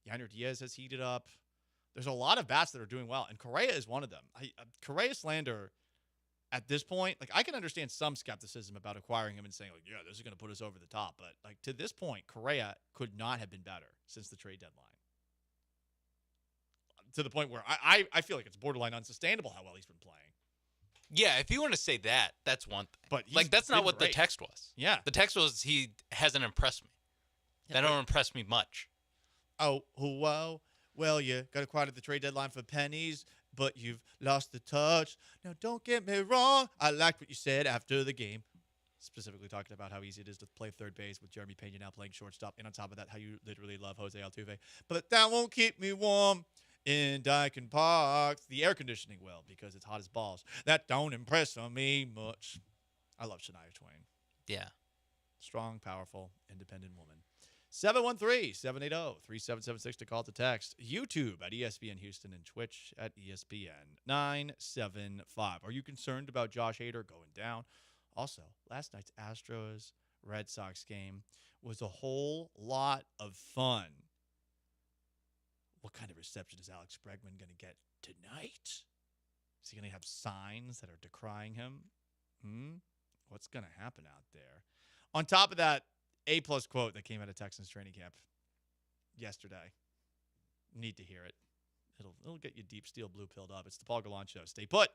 S22: Yainer Diaz has heated up. There's a lot of bats that are doing well, and Correa is one of them. Correa slander at this point, like I can understand some skepticism about acquiring him and saying, like, yeah, this is going to put us over the top. But like to this point, Correa could not have been better since the trade deadline. To the point where I feel like it's borderline unsustainable how well he's been playing.
S12: Yeah, if you want to say that, that's one thing.
S22: But
S12: like that's not what the text was.
S22: Yeah.
S12: The text was he hasn't impressed me. That don't impress me much.
S22: Oh, whoa. Well, you got acquired at the trade deadline for pennies, but you've lost the touch. Now, don't get me wrong. I liked what you said after the game. Specifically talking about how easy it is to play third base with Jeremy Pena now playing shortstop. And on top of that, how you literally love Jose Altuve. But that won't keep me warm in Dyken Park. The air conditioning will because it's hot as balls. That don't impress me much. I love Shania Twain.
S12: Yeah.
S22: Strong, powerful, independent woman. 713-780-3776 to call to text. YouTube at ESPN Houston and Twitch at ESPN 975. Are you concerned about Josh Hader going down? Also, last night's Astros-Red Sox game was a whole lot of fun. What kind of reception is Alex Bregman going to get tonight? Is he going to have signs that are decrying him? What's going to happen out there? On top of that, A-plus quote that came out of Texans training camp yesterday. Need to hear it. It'll get you deep steel blue pilled up. It's the Paul Gallant Show. Stay put.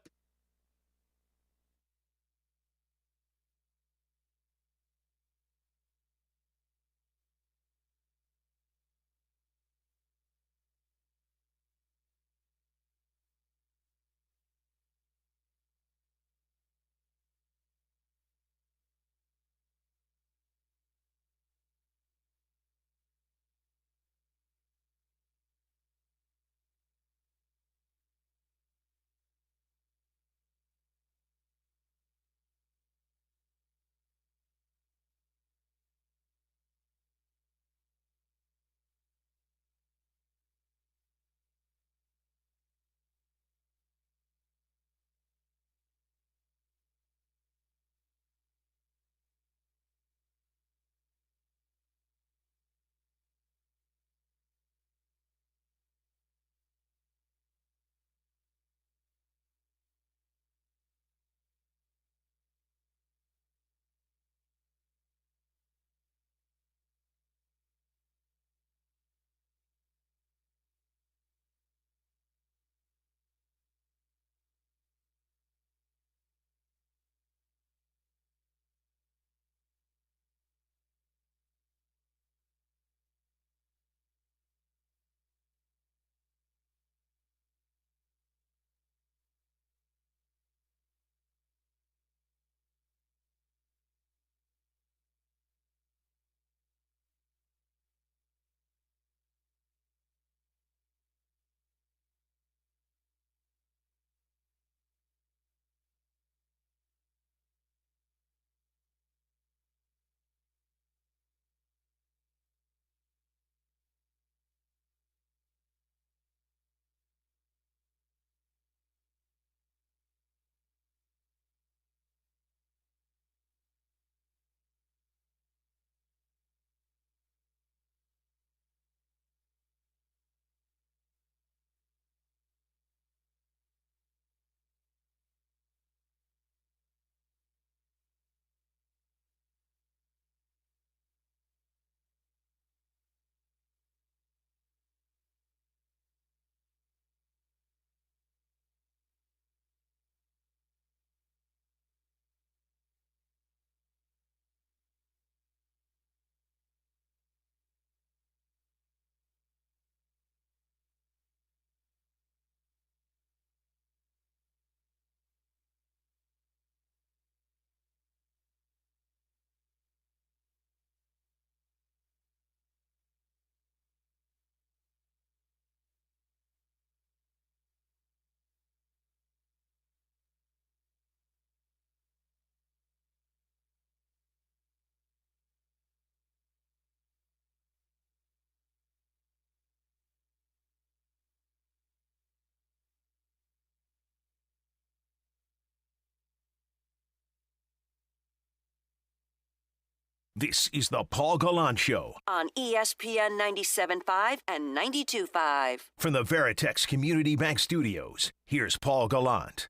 S2: This is the Paul Gallant Show
S6: on ESPN 97.5 and 92.5.
S2: from the Veritex Community Bank Studios. Here's Paul Gallant.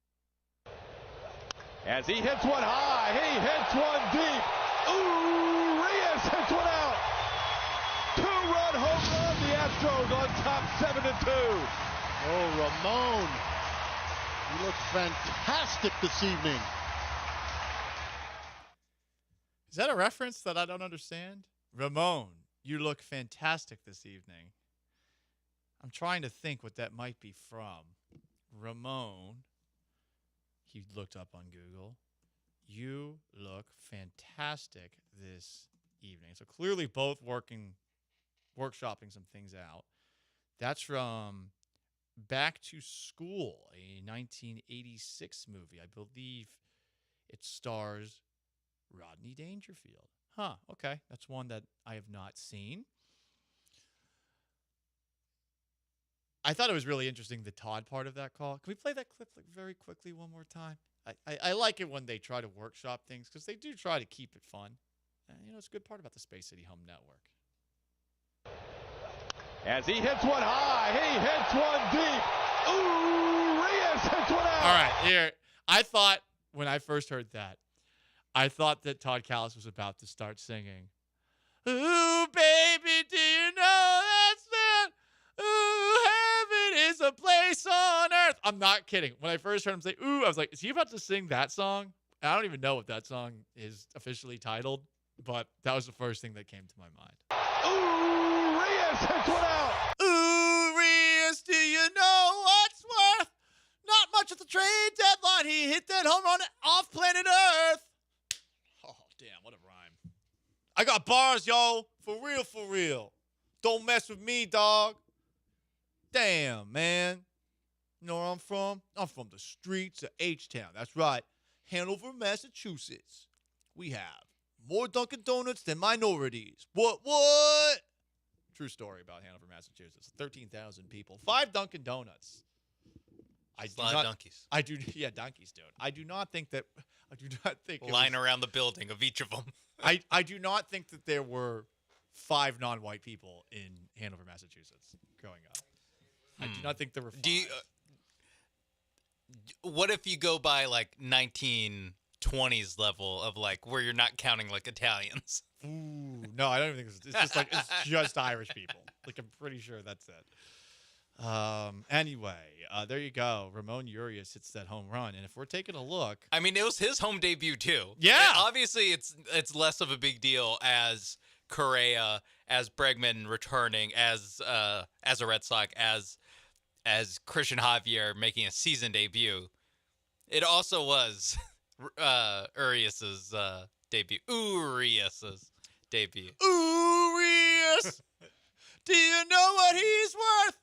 S13: As he hits one high, he hits one deep. Ooh, Reyes hits one out. Two-run home run. The Astros on top 7-2.
S10: Oh, Ramon. He looks fantastic this evening.
S22: Is that a reference that I don't understand? Ramon, you look fantastic this evening. I'm trying to think what that might be from. Ramon, he looked up on Google. You look fantastic this evening. So clearly both workshopping some things out. That's from Back to School, a 1986 movie. I believe it stars Rodney Dangerfield. Huh, okay. That's one that I have not seen. I thought it was really interesting, the Todd part of that call. Can we play that clip very quickly one more time? I like it when they try to workshop things because they do try to keep it fun. It's a good part about the Space City Home Network.
S13: As he hits one high, he hits one deep. Ooh, Reyes hits one out.
S22: All right, here. I thought when I first heard that, I thought that Todd Callis was about to start singing. Ooh, baby, do you know that's that? Ooh, heaven is a place on earth. I'm not kidding. When I first heard him say, ooh, I was like, is he about to sing that song? I don't even know what that song is officially titled, but that was the first thing that came to my mind.
S13: Ooh, Reyes hits one out.
S22: Ooh, Reyes, do you know what's worth? Not much at the trade deadline. He hit that home run off planet Earth. Oh, damn, what a rhyme. I got bars, yo. For real, for real. Don't mess with me, dog. Damn, man. You know where I'm from? I'm from the streets of H-Town. That's right. Hanover, Massachusetts. We have more Dunkin' Donuts than minorities. What? True story about Hanover, Massachusetts. 13,000 people. 5 Dunkin' Donuts.
S12: A lot of donkeys.
S22: Donkeys, dude. I do not think
S12: line around the building of each of them.
S22: I do not think that there were 5 non-white people in Hanover, Massachusetts growing up. I do not think there were 5.
S12: What if you go by like 1920s level of like where you're not counting like Italians?
S22: Ooh, no, I don't even think it's just Irish people. Like I'm pretty sure that's it. Anyway, there you go. Ramon Urias hits that home run, and if we're taking a look,
S12: I mean, it was his home debut too.
S22: Yeah,
S12: and obviously it's less of a big deal as Correa, as Bregman returning, as a Red Sox, as Christian Javier making a season debut. It also was Urias's debut. Urias's debut.
S22: Urias, do you know what he's worth?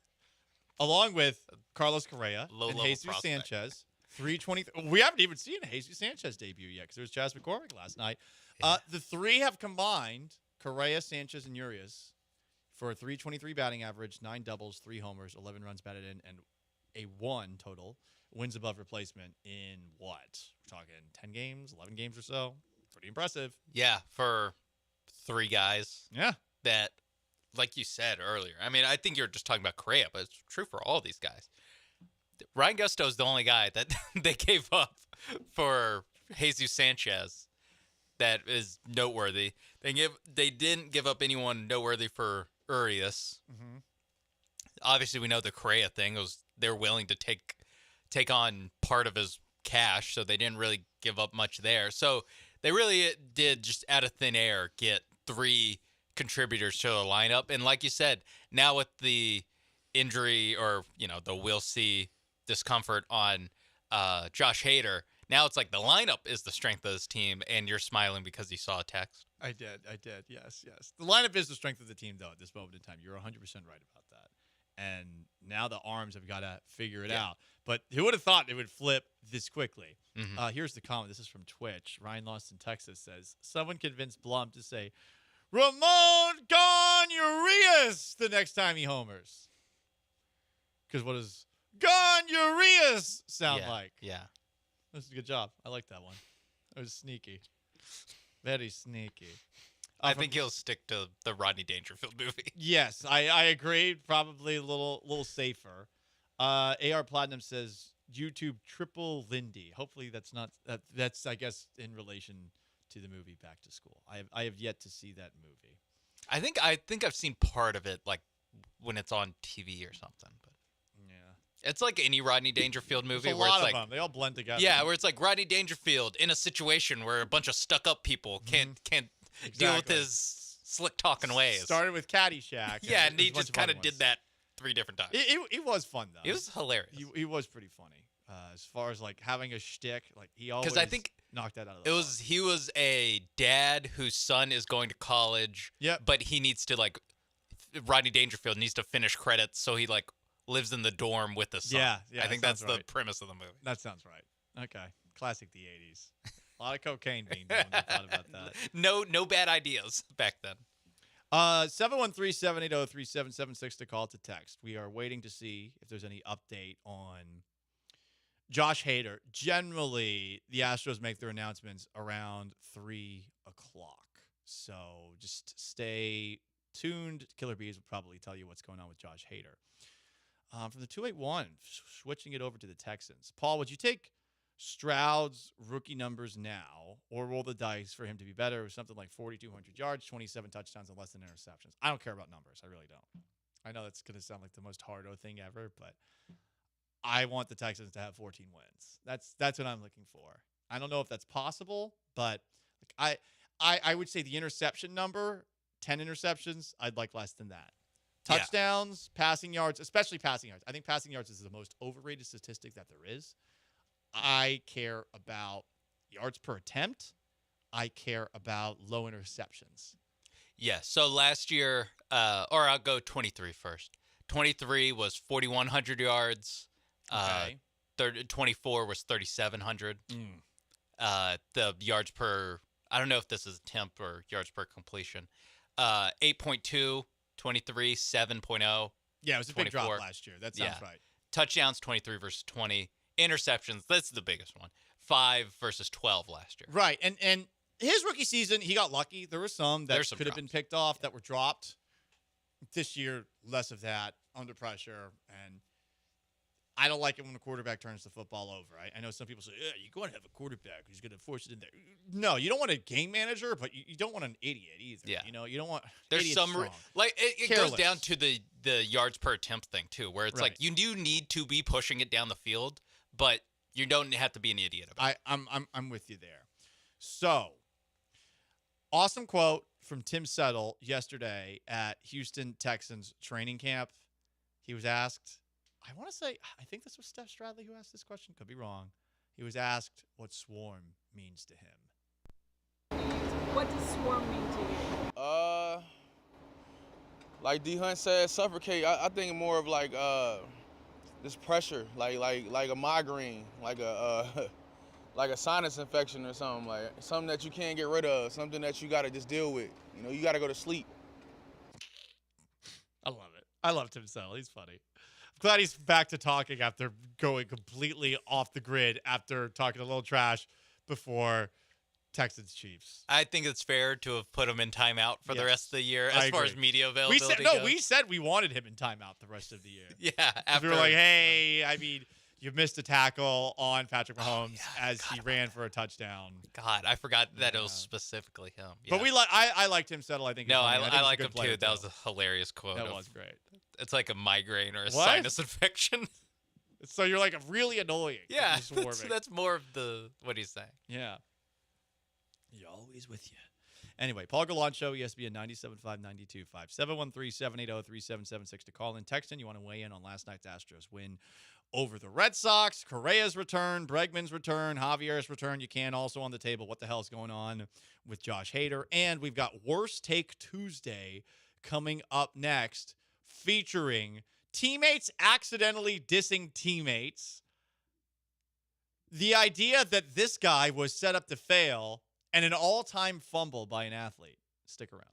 S22: Along with Carlos Correa and Jesus
S12: prospect.
S22: Sanchez, 323. We haven't even seen a Jesus Sanchez debut yet because there was Chas McCormick last night. Yeah. The 3 have combined, Correa, Sanchez, and Urias, for a 323 batting average, 9 doubles, 3 homers, 11 runs batted in, and a 1 total wins above replacement in what? We're talking 10 games, 11 games or so. Pretty impressive.
S12: Yeah, for 3 guys.
S22: Yeah.
S12: That, like you said earlier, I mean, I think you're just talking about Correa, but it's true for all these guys. Ryan Gusto is the only guy that they gave up for Jesus Sanchez that is noteworthy. They didn't give up anyone noteworthy for Urias.
S22: Mm-hmm.
S12: Obviously, we know the Correa thing was they're willing to take on part of his cash, so they didn't really give up much there. So they really did just out of thin air get 3 contributors to the lineup. And like you said, now with the injury or, the we'll see discomfort on Josh Hader, now it's like the lineup is the strength of this team, and you're smiling because you saw a text.
S22: I did. Yes. The lineup is the strength of the team, though, at this moment in time. You're 100% right about that. And now the arms have got to figure it out. But who would have thought it would flip this quickly?
S12: Mm-hmm.
S22: Here's the comment. This is from Twitch. Ryan Lost in Texas says, someone convinced Blum to say, Ramon Gone Urias the next time he homers. Because what does Gone Urias sound like?
S12: Yeah.
S22: This is a good job. I like that one. It was sneaky. Very sneaky.
S12: I think he'll stick to the Rodney Dangerfield movie.
S22: Yes, I agree. Probably a little safer. AR Platinum says YouTube Triple Lindy. Hopefully that's not that's I guess in relation to the movie Back to School. I have yet to see that movie.
S12: I think I've seen part of it, like when it's on TV or something. But
S22: yeah,
S12: it's like any Rodney Dangerfield movie
S22: There's a
S12: where
S22: lot
S12: it's
S22: of
S12: like
S22: them. They all blend together.
S12: yeah, where it's like Rodney Dangerfield in a situation where a bunch of stuck-up people can't deal with his slick talking ways.
S22: Started with Caddyshack.
S12: Yeah, and
S22: there's
S12: he
S22: a bunch
S12: just
S22: of
S12: kind
S22: other
S12: of did
S22: ones.
S12: that 3 different times.
S22: It was fun though.
S12: It was hilarious.
S22: He was pretty funny. As far as like having a shtick, like he always
S12: Because I think
S22: knocked that out of the park.
S12: he was a dad whose son is going to college.
S22: Yep.
S12: But he needs to like Rodney Dangerfield needs to finish credits, so he like lives in the dorm with the son.
S22: Yeah,
S12: I think
S22: that
S12: that's
S22: sounds
S12: the
S22: right.
S12: premise of the movie.
S22: That sounds right. Okay. Classic the 80s. A lot of cocaine being done. I thought about that.
S12: No bad ideas back then.
S22: 713-780-3776 to call to text. We are waiting to see if there's any update on Josh Hader. Generally, the Astros make their announcements around 3 o'clock. So just stay tuned. Killer Bees will probably tell you what's going on with Josh Hader. From the 281, switching it over to the Texans. Paul, would you take Stroud's rookie numbers now or roll the dice for him to be better with something like 4,200 yards, 27 touchdowns, and less than interceptions? I don't care about numbers. I really don't. I know that's going to sound like the most hardo thing ever, but I want the Texans to have 14 wins. That's what I'm looking for. I don't know if that's possible, but like I would say the interception number, 10 interceptions, I'd like less than that. Touchdowns, passing yards, especially passing yards. I think passing yards is the most overrated statistic that there is. I care about yards per attempt. I care about low interceptions.
S12: Yeah, so last year, or I'll go 23 first. 23 was 4,100 yards.
S22: Okay.
S12: 24 was 3,700. The yards per, I don't know if this is attempt or yards per completion. 8.2, 23, 7.0.
S22: Yeah, it was a big
S12: 24.
S22: drop last year. That sounds right.
S12: Touchdowns, 23 versus 20. Interceptions, that's the biggest one. 5 versus 12 last year.
S22: Right, and his rookie season, he got lucky. There were some that could have been picked off that were dropped. This year, less of that, under pressure, and I don't like it when a quarterback turns the football over. I know some people say, yeah, you're going to have a quarterback who's going to force it in there. No, you don't want a game manager, but you don't want an idiot either.
S12: Yeah.
S22: You know, you don't want
S12: There's
S22: idiot
S12: some
S22: strong.
S12: like it goes
S22: Careless.
S12: down to the yards per attempt thing too, where it's like
S22: Right.
S12: you do need to be pushing it down the field, but you don't have to be an idiot about it.
S22: I'm with you there. So, awesome quote from Tim Settle yesterday at Houston Texans training camp. He was asked, I want to say, I think this was Steph Stradley who asked this question. Could be wrong. He was asked what swarm means to him.
S5: What does swarm mean to you?
S17: Like D Hunt said, suffocate. I think more of like this pressure, like a migraine, like a like a sinus infection or something, like something that you can't get rid of, something that you gotta just deal with. You know, you gotta go to sleep.
S22: I love it. I love Tim Settle. He's funny. I'm glad he's back to talking after going completely off the grid after talking a little trash before Texans Chiefs.
S12: I think it's fair to have put him in timeout for the rest of the year
S22: I
S12: as far
S22: agree.
S12: as media availability goes.
S22: We said we wanted him in timeout the rest of the year.
S12: Yeah,
S22: We were like, hey, I mean, you missed a tackle on Patrick Mahomes as he ran for a touchdown.
S12: God, I forgot that it was specifically him. Yeah.
S22: But I liked Tim Settle. I think.
S12: No,
S22: he's funny. think
S12: I
S22: he's a
S12: like
S22: good
S12: him
S22: player,
S12: too. That was a hilarious quote.
S22: That was great.
S12: It's like a migraine or a
S22: What?
S12: sinus infection.
S22: So you're like really annoying.
S12: Yeah,
S22: You're swarming.
S12: that's more of what he's saying.
S22: Yeah. You're always with you. Anyway, Paul Gallant Show, ESPN 97.5, 92.5, 713-780-3776 to call in. Text in. You want to weigh in on last night's Astros win over the Red Sox, Correa's return, Bregman's return, Javier's return. You can also on the table what the hell's going on with Josh Hader. And we've got Worst Take Tuesday coming up next, featuring teammates accidentally dissing teammates. The idea that this guy was set up to fail, and an all-time fumble by an athlete. Stick around.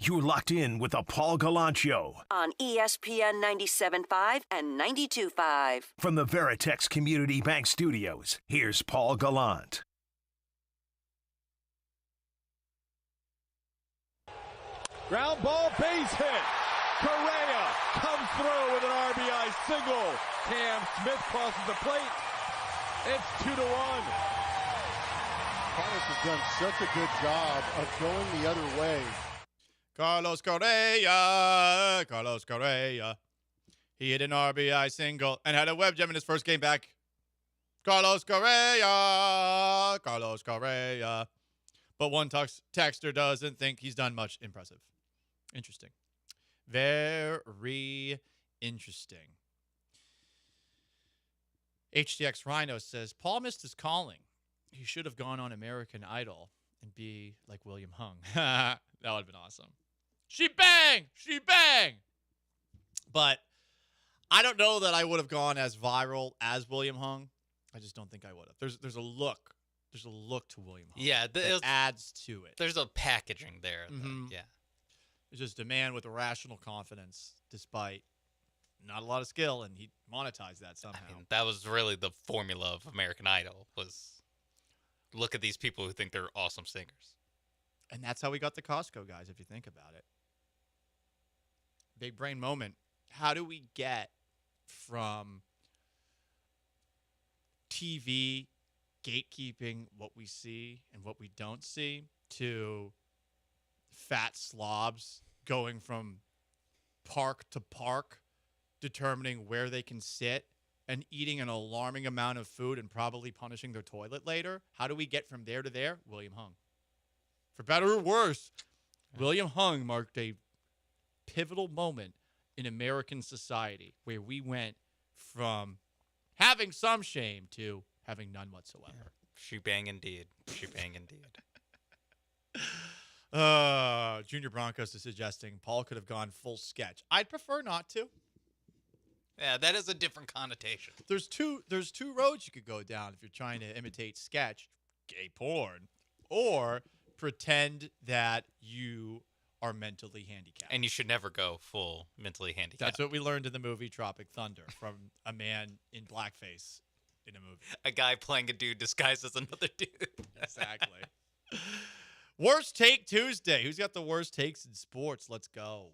S2: You're locked in with the Paul Gallant Show
S6: on ESPN 97.5 and 92.5.
S2: from the Veritex Community Bank Studios. Here's Paul Gallant.
S13: Ground ball, base hit. Correa comes through with an RBI single. Cam Smith crosses the plate. It's 2-1.
S10: Carlos has done such a good job of going the other way.
S22: Carlos Correa. He hit an RBI single and had a web gem in his first game back. Carlos Correa. But one texter doesn't think he's done much impressive. Interesting. Very interesting. HTX Rhino says, Paul missed his calling. He should have gone on American Idol and be like William Hung. That would have been awesome. She bang! But I don't know that I would have gone as viral as William Hung. I just don't think I would have. There's a look. There's a look to William Hung.
S12: Yeah,
S22: that adds to it.
S12: There's a packaging there. Yeah.
S22: It's just a man with irrational confidence, despite not a lot of skill, and he monetized that somehow.
S12: I mean, that was really the formula of American Idol, was look at these people who think they're awesome singers.
S22: And that's how we got the Costco guys, if you think about it. Big brain moment. How do we get from TV gatekeeping what we see and what we don't see to fat slobs going from park to park, determining where they can sit and eating an alarming amount of food and probably punishing their toilet later? How do we get from there to there? William Hung. For better or worse, William Hung marked a pivotal moment in American society where we went from having some shame to having none whatsoever.
S12: She bang indeed.
S22: Junior Broncos is suggesting Paul could have gone full sketch. I'd prefer not to.
S12: Yeah, that is a different connotation.
S22: There's two roads you could go down if you're trying to imitate sketch, gay porn, or pretend that you are mentally handicapped.
S12: And you should never go full mentally handicapped.
S22: That's what we learned in the movie Tropic Thunder from a man in blackface in a movie.
S12: A guy playing a dude disguised as another dude.
S22: Exactly. Worst Take Tuesday. Who's got the worst takes in sports? Let's go.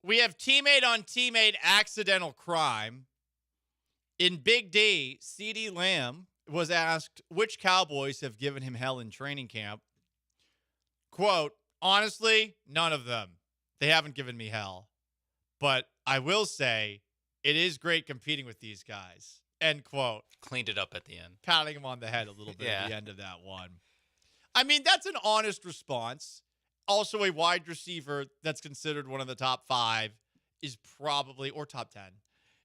S22: We have teammate on teammate accidental crime. In Big D, CeeDee Lamb was asked which Cowboys have given him hell in training camp. Quote, honestly, none of them. They haven't given me hell. But I will say it is great competing with these guys. End quote.
S12: Cleaned it up at the end.
S22: Patting him on the head a little bit at the end of that one. I mean, that's an honest response. Also, a wide receiver that's considered one of the top 5 is probably, or top 10,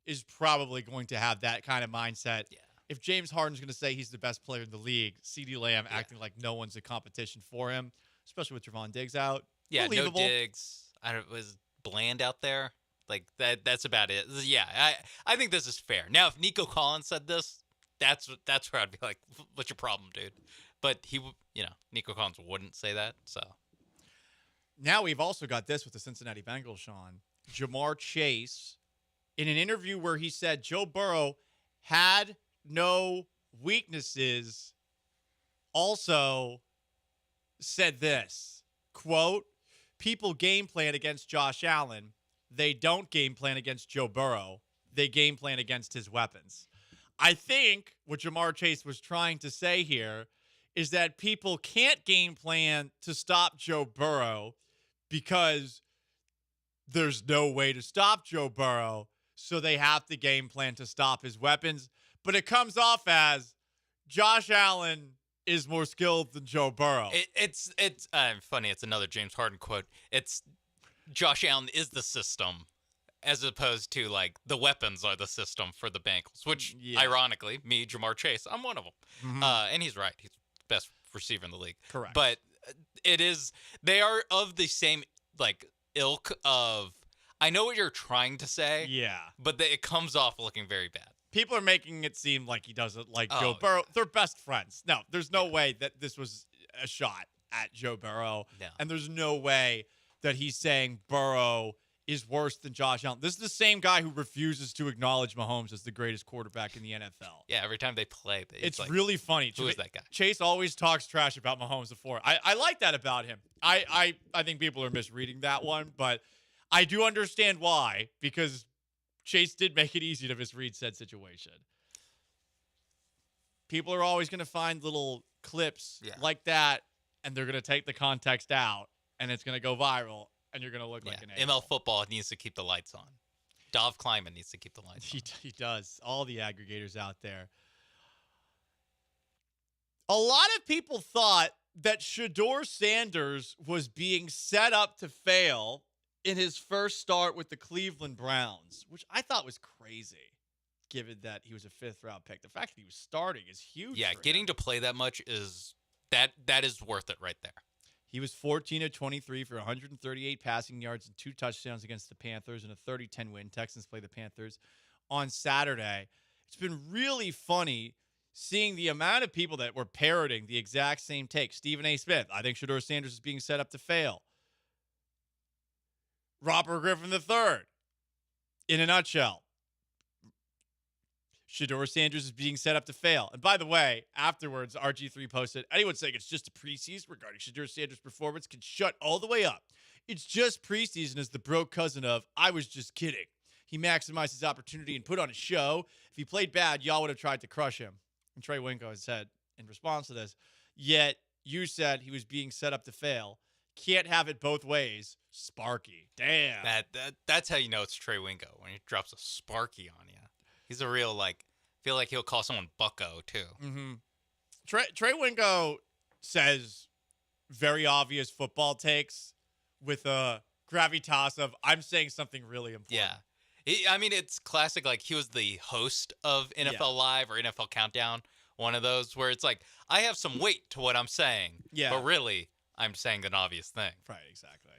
S22: is probably going to have that kind of mindset. Yeah. If James Harden's going to say he's the best player in the league, CeeDee Lamb acting like no one's a competition for him, especially with Trevon Diggs out.
S12: Yeah,
S22: believable.
S12: No Diggs. Was Bland out there? Like, that's about it. Yeah, I think this is fair. Now, if Nico Collins said this, that's where I'd be like, what's your problem, dude? But Nico Collins wouldn't say that, so.
S22: Now we've also got this with the Cincinnati Bengals, Sean. Jamar Chase, in an interview where he said Joe Burrow had no weaknesses, also said this, quote, people game plan against Josh Allen. They don't game plan against Joe Burrow. They game plan against his weapons. I think what Jamar Chase was trying to say here is that people can't game plan to stop Joe Burrow because there's no way to stop Joe Burrow, so they have to game plan to stop his weapons. But it comes off as Josh Allen is more skilled than Joe Burrow.
S12: It's funny. It's another James Harden quote. It's Josh Allen is the system, as opposed to like the weapons are the system for the Bengals. Which, ironically, me, Jamar Chase, I'm one of them. Mm-hmm. And he's right. He's the best receiver in the league.
S22: Correct.
S12: But they are of the same ilk of. I know what you're trying to say.
S22: Yeah.
S12: But it comes off looking very bad.
S22: People are making it seem like he doesn't like Joe Burrow. Yeah. They're best friends. No, there's no way that this was a shot at Joe Burrow.
S12: No.
S22: And there's no way that he's saying Burrow is worse than Josh Allen. This is the same guy who refuses to acknowledge Mahomes as the greatest quarterback in the NFL.
S12: Yeah, every time they play.
S22: It's really funny.
S12: Who is that guy?
S22: Chase always talks trash about Mahomes before. I like that about him. I think people are misreading that one, but I do understand why, because Chase did make it easy to misread said situation. People are always going to find little clips like that, and they're going to take the context out, and it's going to go viral, and you're going to look like an a-hole.
S12: ML football needs to keep the lights on. Dov Kleiman needs to keep the lights on.
S22: He does. All the aggregators out there. A lot of people thought that Shedeur Sanders was being set up to fail in his first start with the Cleveland Browns, which I thought was crazy, given that he was a 5th-round pick. The fact that he was starting is huge.
S12: Yeah, getting to play that much is that is worth it right there.
S22: He was 14 of 23 for 138 passing yards and 2 touchdowns against the Panthers in a 30-10 win. Texans play the Panthers on Saturday. It's been really funny seeing the amount of people that were parroting the exact same take. Stephen A. Smith, I think Shedeur Sanders is being set up to fail. Robert Griffin III, in a nutshell, Shedeur Sanders is being set up to fail. And by the way, afterwards, RG3 posted, anyone saying it's just a preseason regarding Shedeur Sanders' performance can shut all the way up. It's just preseason as the broke cousin of, I was just kidding. He maximized his opportunity and put on a show. If he played bad, y'all would have tried to crush him. And Trey Winko has said in response to this, yet you said he was being set up to fail. Can't have it both ways. Sparky. Damn.
S12: That's how you know it's Trey Wingo, when he drops a Sparky on you. He's a real, feel like he'll call someone Bucko, too.
S22: Mm-hmm. Trey Wingo says very obvious football takes with a gravitas of, I'm saying something really important.
S12: Yeah. It's classic. He was the host of NFL Live or NFL Countdown, one of those where it's I have some weight to what I'm saying.
S22: Yeah.
S12: But really, I'm saying an obvious thing.
S22: Right, exactly.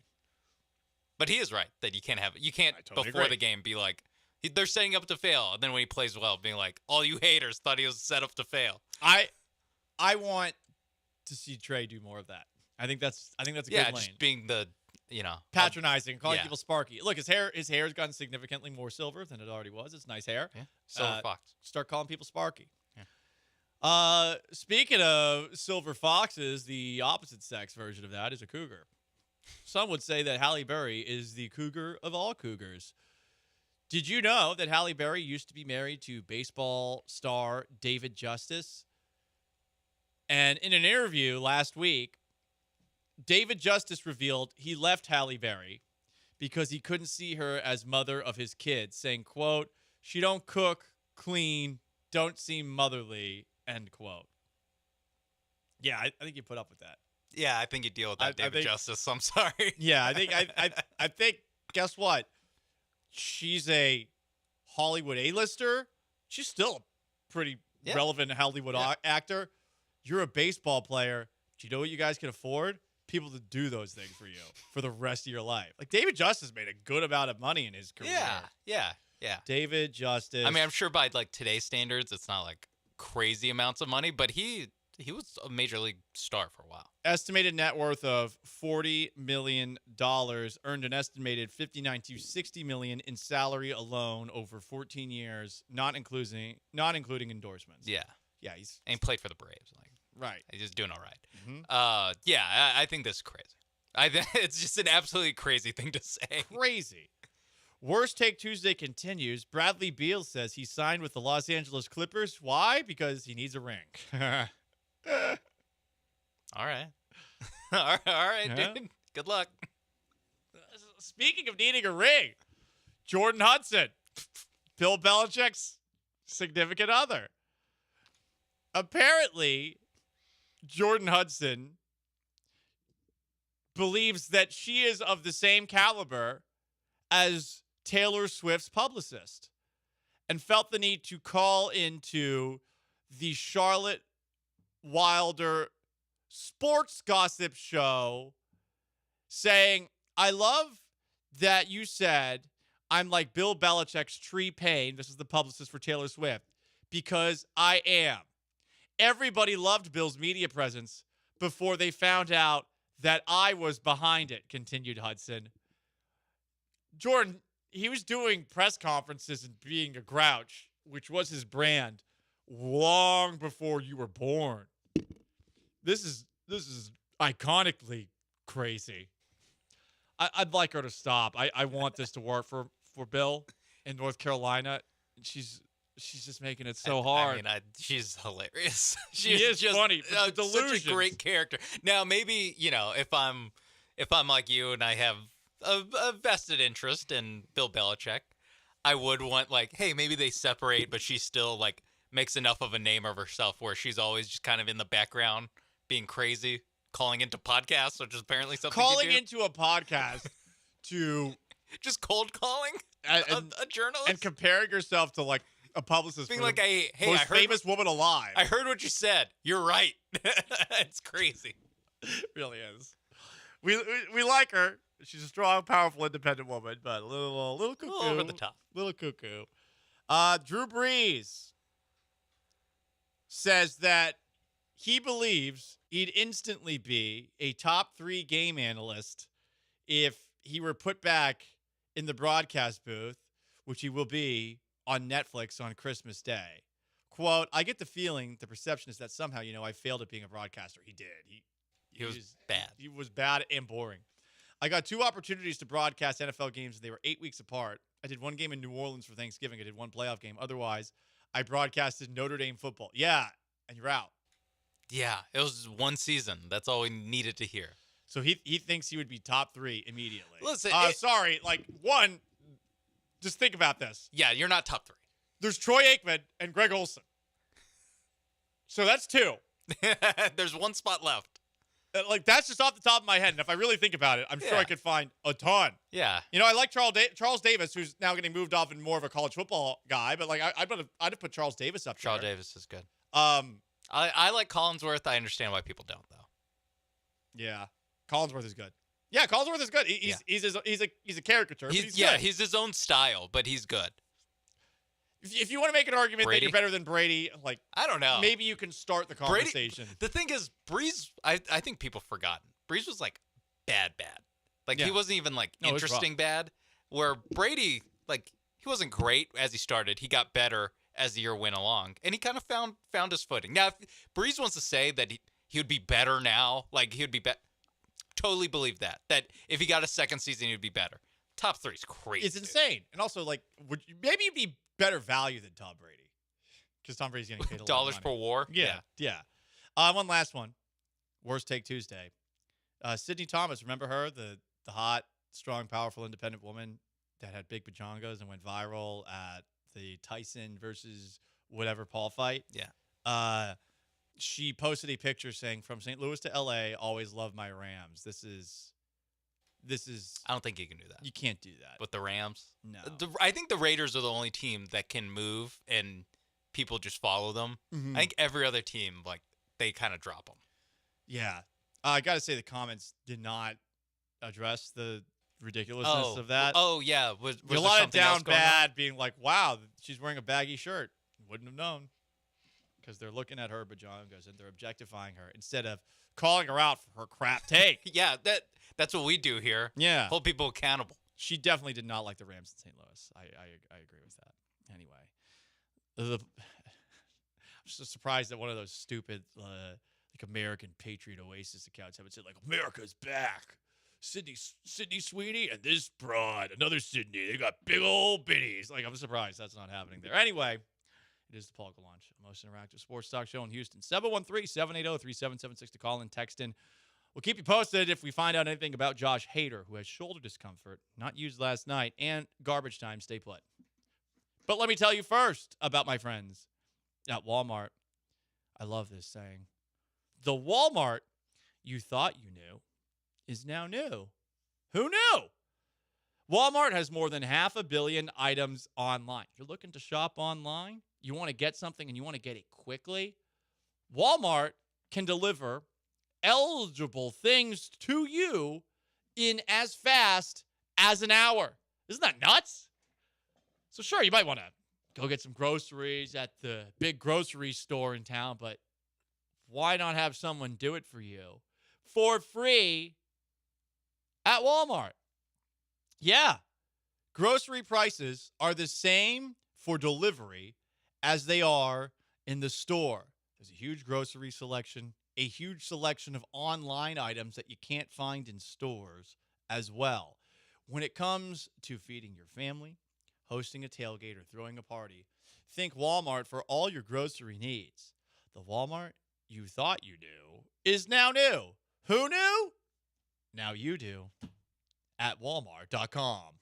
S12: But he is right that you can't have it. You can't,
S22: totally
S12: before
S22: agree.
S12: the game, be they're setting up to fail. And then when he plays well, being all you haters thought he was set up to fail.
S22: I want to see Trey do more of that. I think that's a good lane.
S12: Yeah, just being the,
S22: patronizing, calling people Sparky. Look, his hair's gotten significantly more silver than it already was. It's nice hair.
S12: Yeah. Silver fox.
S22: Start calling people Sparky.
S12: Yeah.
S22: Speaking of silver foxes, the opposite sex version of that is a cougar. Some would say that Halle Berry is the cougar of all cougars. Did you know that Halle Berry used to be married to baseball star David Justice? And in an interview last week, David Justice revealed he left Halle Berry because he couldn't see her as mother of his kids, saying, quote, she don't cook, clean, don't seem motherly, end quote. Yeah, I think you put up with that.
S12: Yeah, I think you deal with that, David Justice. I'm sorry.
S22: Yeah, I think, guess what? She's a Hollywood A-lister. She's still a pretty relevant Hollywood actor. You're a baseball player. Do you know what you guys can afford? People to do those things for you for the rest of your life. David Justice made a good amount of money in his career.
S12: Yeah.
S22: David Justice.
S12: I'm sure by today's standards, it's not crazy amounts of money, but he was a major league star for a while.
S22: Estimated net worth of $40 million, earned an estimated $59 to $60 million in salary alone over 14 years, not including endorsements.
S12: Yeah, and played for the Braves.
S22: Right,
S12: he's just doing all right.
S22: Mm-hmm.
S12: I think this is crazy. I think it's just an absolutely crazy thing to say.
S22: Crazy. Worst Take Tuesday continues. Bradley Beal says he signed with the Los Angeles Clippers. Why? Because he needs a ring.
S12: All right. All right, dude. Good luck.
S22: Speaking of needing a ring, Jordan Hudson, Bill Belichick's significant other. Apparently, Jordan Hudson believes that she is of the same caliber as Taylor Swift's publicist and felt the need to call into the Charlotte Wilder sports gossip show saying, I love that you said I'm like Bill Belichick's Tree Payne. This is the publicist for Taylor Swift. Because I am. Everybody loved Bill's media presence before they found out that I was behind it, continued Hudson. Jordan, he was doing press conferences and being a grouch, which was his brand, long before you were born. This is iconically crazy. I'd like her to stop. I want this to work for Bill in North Carolina. She's just making it so hard.
S12: I mean, she's hilarious.
S22: She is just funny.
S12: Such a great character. Now, maybe, if I'm like you and I have a vested interest in Bill Belichick, I would want, like, hey, maybe they separate, but she still, like, makes enough of a name of herself where she's always just kind of in the background being crazy, calling into podcasts, which is apparently something
S22: calling
S12: you do.
S22: Into a podcast to
S12: just cold calling a journalist
S22: and comparing yourself to, like, a publicist
S12: being
S22: for
S12: like,
S22: the
S12: hey,
S22: most
S12: I heard
S22: famous woman alive.
S12: I heard what you said. You're right. It's crazy.
S22: It really is. We like her. She's a strong, powerful, independent woman, but a little cuckoo.
S12: A little over the top.
S22: Little cuckoo. Drew Brees says that he believes he'd instantly be a top 3 game analyst if he were put back in the broadcast booth, which he will be on Netflix on Christmas Day. Quote, I get the feeling, the perception is that somehow, I failed at being a broadcaster. He did.
S12: He was bad.
S22: He was bad and boring. I got 2 opportunities to broadcast NFL games, and they were 8 weeks apart. I did 1 game in New Orleans for Thanksgiving. I did 1 playoff game. Otherwise, I broadcasted Notre Dame football. Yeah, and you're out.
S12: Yeah, it was 1 season. That's all we needed to hear.
S22: So he thinks he would be top 3 immediately.
S12: Listen,
S22: sorry, like, 1, just think about this.
S12: Yeah, you're not top 3.
S22: There's Troy Aikman and Greg Olson. So that's 2.
S12: There's 1 spot left.
S22: Like, that's just off the top of my head. And if I really think about it, I'm sure I could find a ton.
S12: Yeah.
S22: I like Charles Davis, who's now getting moved off and more of a college football guy. But, like, I'd have put Charles Davis up there.
S12: Charles Davis is good. I like Collinsworth. I understand why people don't, though.
S22: Yeah. Collinsworth is good. Yeah, Collinsworth is good. He's a caricature. He's good.
S12: He's his own style, but he's good.
S22: If you want to make an argument
S12: Brady?
S22: that you're better than Brady, like,
S12: I don't know.
S22: Maybe you can start the conversation.
S12: Brady, the thing is, Breeze, I think people forgotten. Breeze was like bad. Like he wasn't even like interesting bad. Where Brady, like, he wasn't great as he started. He got better as the year went along, and he kind of found his footing. Now, if Breeze wants to say that he would be better now, like he would be better, totally believe that. That if he got a second season, he would be better. Top 3 is crazy.
S22: It's insane, and also like, maybe you'd be better value than Tom Brady, because Tom Brady's getting paid a lot of
S12: dollars
S22: money.
S12: per war.
S22: Yeah. One last one. Worst Take Tuesday. Sydney Thomas, remember her, the hot, strong, powerful, independent woman that had big pajongas and went viral at the Tyson versus whatever Paul fight?
S12: Yeah.
S22: She posted a picture saying, "From St. Louis to LA, always love my Rams." This is.
S12: I don't think you can do that.
S22: You can't do that
S12: with the Rams.
S22: No.
S12: I think the Raiders are the only team that can move and people just follow them.
S22: Mm-hmm.
S12: I think every other team, like, they kind of drop them.
S22: Yeah. I got to say the comments did not address the ridiculousness of that.
S12: Oh, yeah. Was
S22: a lot of down bad being like, wow, she's wearing a baggy shirt. Wouldn't have known. Because they're looking at her pajongas and they're objectifying her instead of calling her out for her crap take.
S12: Yeah, that's what we do here.
S22: Yeah.
S12: Hold people accountable.
S22: She definitely did not like the Rams in St. Louis. I agree with that. Anyway. I'm just surprised that one of those stupid like American Patriot Oasis accounts haven't said, like, America's back. Sydney Sweeney and this broad, another Sydney. They got big old bitties. Like, I'm surprised that's not happening there. Anyway, it is the Paul Gallant, most interactive sports talk show in Houston. 713-780-3776 to call and text in. We'll keep you posted if we find out anything about Josh Hader, who has shoulder discomfort, not used last night, and garbage time. Stay put. But let me tell you first about my friends at Walmart. I love this saying. The Walmart you thought you knew is now new. Who knew? Walmart has more than 500 million items online. You're looking to shop online? You want to get something and you want to get it quickly? Walmart can deliver eligible things to you in as fast as an hour. Isn't that nuts? So sure, you might want to go get some groceries at the big grocery store in town, but why not have someone do it for you for free at Walmart? Yeah. Grocery prices are the same for delivery as they are in the store. There's a huge grocery selection, a huge selection of online items that you can't find in stores as well. When it comes to feeding your family, hosting a tailgate, or throwing a party, think Walmart for all your grocery needs. The Walmart you thought you knew is now new. Who knew? Now you do at walmart.com.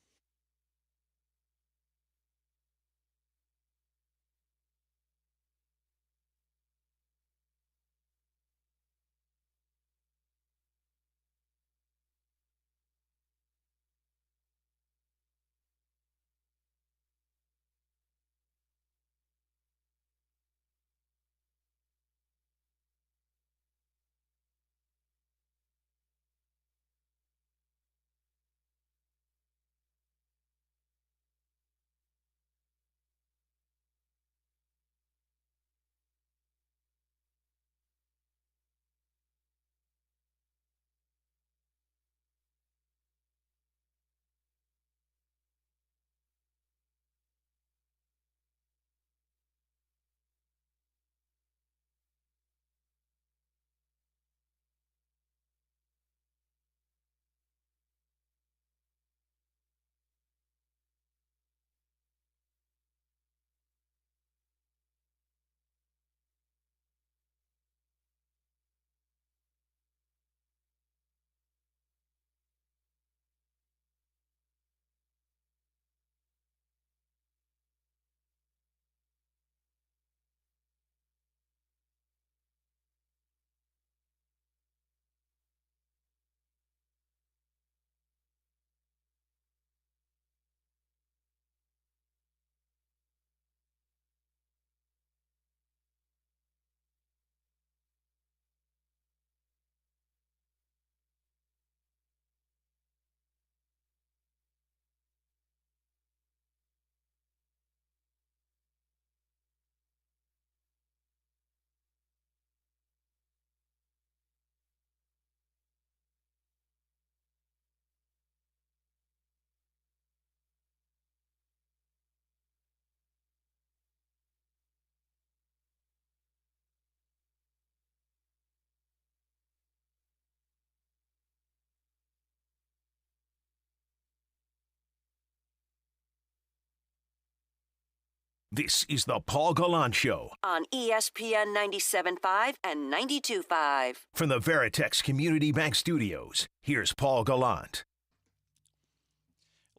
S2: This is the Paul Gallant Show
S6: on ESPN 97.5 and 92.5.
S2: From the Veritex Community Bank Studios, here's Paul Gallant.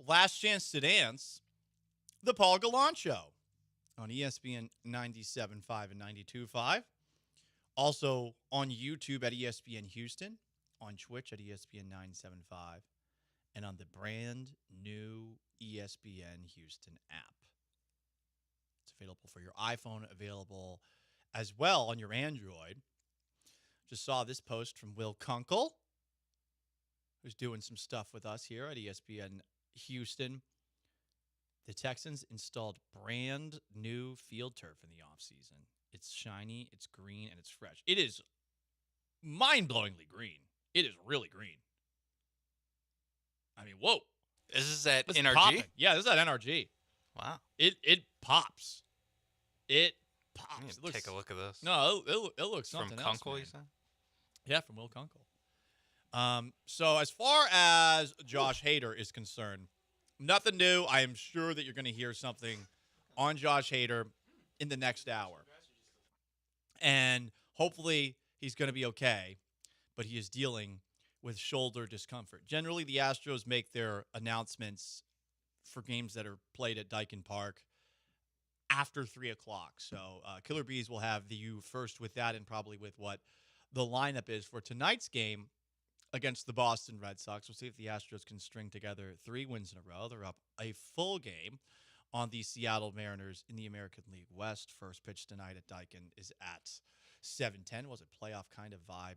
S22: Last Chance to Dance, the Paul Gallant Show on ESPN 97.5 and 92.5. Also on YouTube at ESPN Houston, on Twitch at ESPN 975, and on the brand new ESPN Houston app. It's available for your iPhone, available as well on your Android. Just saw this post from Will Kunkel, who's doing some stuff with us here at ESPN Houston. The Texans installed brand new field turf in the offseason. It's shiny, it's green, and it's fresh. It is mind-blowingly green. It is really green. I mean, whoa.
S12: Is this at
S22: It's
S12: NRG?
S22: popping. Yeah, this is at NRG.
S12: Wow.
S22: It pops. It pops.
S12: I need
S22: It
S12: to
S22: looks,
S12: take a look at this.
S22: No, it looks something
S12: From
S22: else.
S12: Kunkel,
S22: Man.
S12: you said?
S22: Yeah, from Will Kunkel. So as far as Josh Hader is concerned, nothing new. I am sure that you're going to hear something on Josh Hader in the next hour. And hopefully he's going to be okay, but he is dealing with shoulder discomfort. Generally, the Astros make their announcements for games that are played at Dyken Park after 3 o'clock. So Killer Bees will have you first with that and probably with what the lineup is for tonight's game against the Boston Red Sox. We'll see if the Astros can string together 3 wins in a row. They're up a full game on the Seattle Mariners in the American League West. First pitch tonight at Dyken is at 7:10. Was a playoff kind of vibe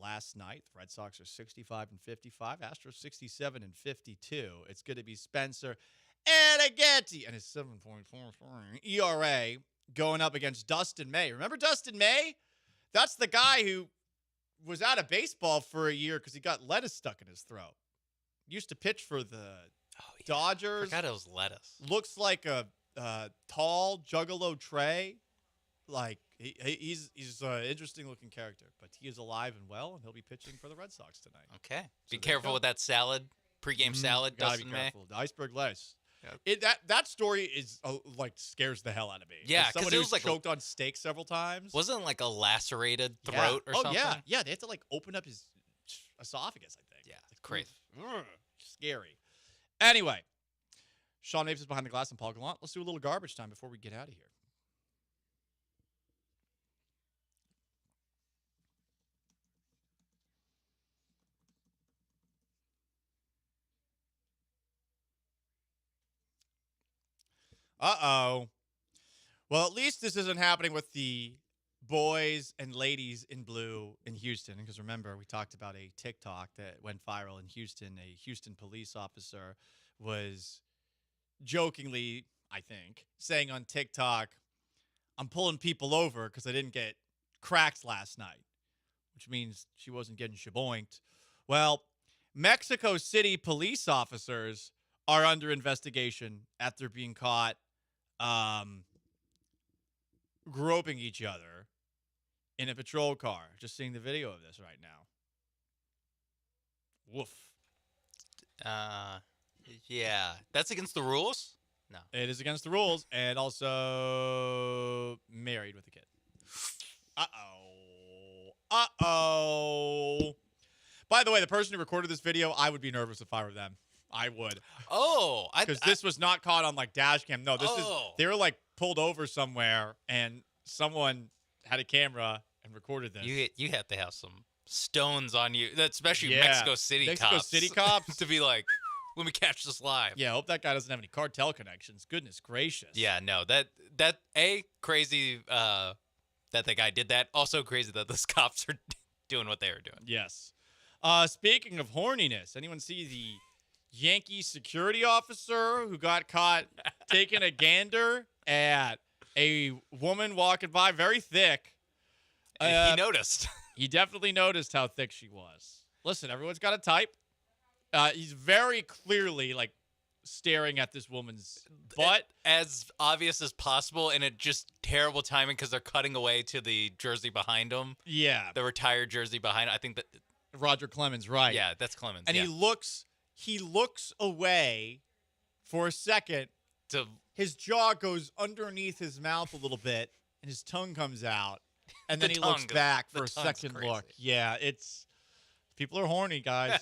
S22: last night. The Red Sox are 65-55. Astros 67-52. It's going to be Spencer Anagatti and his 7.44 ERA going up against Dustin May. Remember Dustin May? That's the guy who was out of baseball for a year because he got lettuce stuck in his throat. Used to pitch for the Dodgers.
S12: I forgot it was lettuce.
S22: Looks like a tall Juggalo Trey. Like he's an interesting looking character, but he is alive and well, and he'll be pitching for the Red Sox tonight.
S12: Okay. Be careful with that salad, pregame salad.
S22: Gotta
S12: Dustin
S22: be
S12: May.
S22: careful. The iceberg lettuce. That story is like scares the hell out of me.
S12: Yeah,
S22: as someone
S12: it
S22: who's
S12: was like
S22: choked on steak several times.
S12: Wasn't it like a lacerated throat or something?
S22: Yeah. They have to like open up his esophagus. I think.
S12: Yeah, it's crazy.
S22: Scary. Anyway, Sean Mapes is behind the glass and Paul Gallant. Let's do a little garbage time before we get out of here. Uh-oh. Well, at least this isn't happening with the boys and ladies in blue in Houston. Because remember, we talked about a TikTok that went viral in Houston. A Houston police officer was jokingly, I think, saying on TikTok, I'm pulling people over because I didn't get cracked last night, which means she wasn't getting shaboinked. Well, Mexico City police officers are under investigation after being caught groping each other in a patrol car. Just seeing the video of this right now. Woof.
S12: Yeah. That's against the rules? No.
S22: It is against the rules, and also married with a kid. Uh-oh. By the way, the person who recorded this video, I would be nervous if I were them. I would.
S12: Oh.
S22: Because this was not caught on, like, dash cam. No, they were, like, pulled over somewhere, and someone had a camera and recorded this.
S12: You have to have some stones on you, especially
S22: Yeah.
S12: Mexico City cops. To be like, let me catch this live.
S22: Yeah, I hope that guy doesn't have any cartel connections. Goodness gracious.
S12: Yeah, no, that crazy that the guy did that. Also crazy that those cops are doing what they are doing.
S22: Yes. Speaking of horniness, anyone see the Yankee security officer who got caught taking a gander at a woman walking by, very thick?
S12: He noticed.
S22: He definitely noticed how thick she was. Listen, everyone's got a type. He's very clearly, like, staring at this woman's butt.
S12: As obvious as possible, and it just terrible timing because they're cutting away to the jersey behind him.
S22: Yeah.
S12: The retired jersey behind. I think that
S22: Roger Clemens, right.
S12: Yeah, that's Clemens.
S22: And
S12: yeah.
S22: he looks away for a second. His jaw goes underneath his mouth a little bit, and his tongue comes out. And then he looks back for a second look. Yeah, people are horny, guys.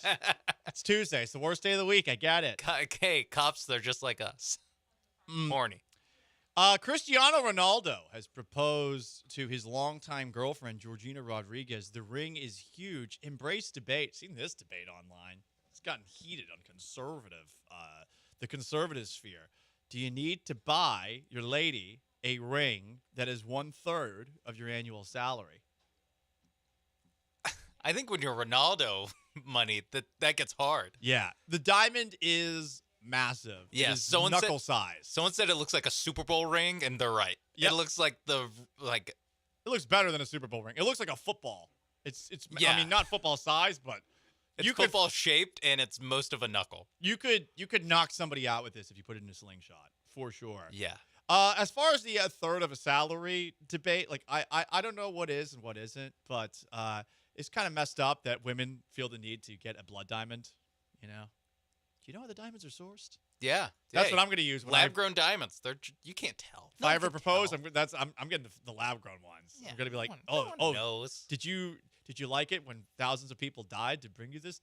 S22: It's Tuesday. It's the worst day of the week. I get it.
S12: Okay, cops, they're just like us. Horny.
S22: Cristiano Ronaldo has proposed to his longtime girlfriend, Georgina Rodriguez. The ring is huge. Embrace debate. Seen this debate online. It's gotten heated on the conservative sphere. Do you need to buy your lady a ring that is 1/3 of your annual salary?
S12: I think when you're Ronaldo money, that gets hard.
S22: Yeah. The diamond is massive.
S12: Yeah,
S22: it is knuckle size.
S12: Someone said it looks like a Super Bowl ring, and they're right.
S22: Yep.
S12: It looks like
S22: It looks better than a Super Bowl ring. It looks like a football. It's
S12: Yeah.
S22: I mean, not football size, but
S12: it's football shaped, and it's most of a knuckle.
S22: You could knock somebody out with this if you put it in a slingshot, for sure.
S12: Yeah.
S22: As far as the third of a salary debate, like I don't know what is and what isn't, but it's kind of messed up that women feel the need to get a blood diamond. You know, do you know how the diamonds are sourced?
S12: Yeah,
S22: that's what I'm going to use.
S12: Lab-grown diamonds. You can't tell.
S22: If I ever propose, I'm getting the lab-grown ones. Yeah, I'm going to be like,
S12: no one knows.
S22: Did you like it when thousands of people died to bring you this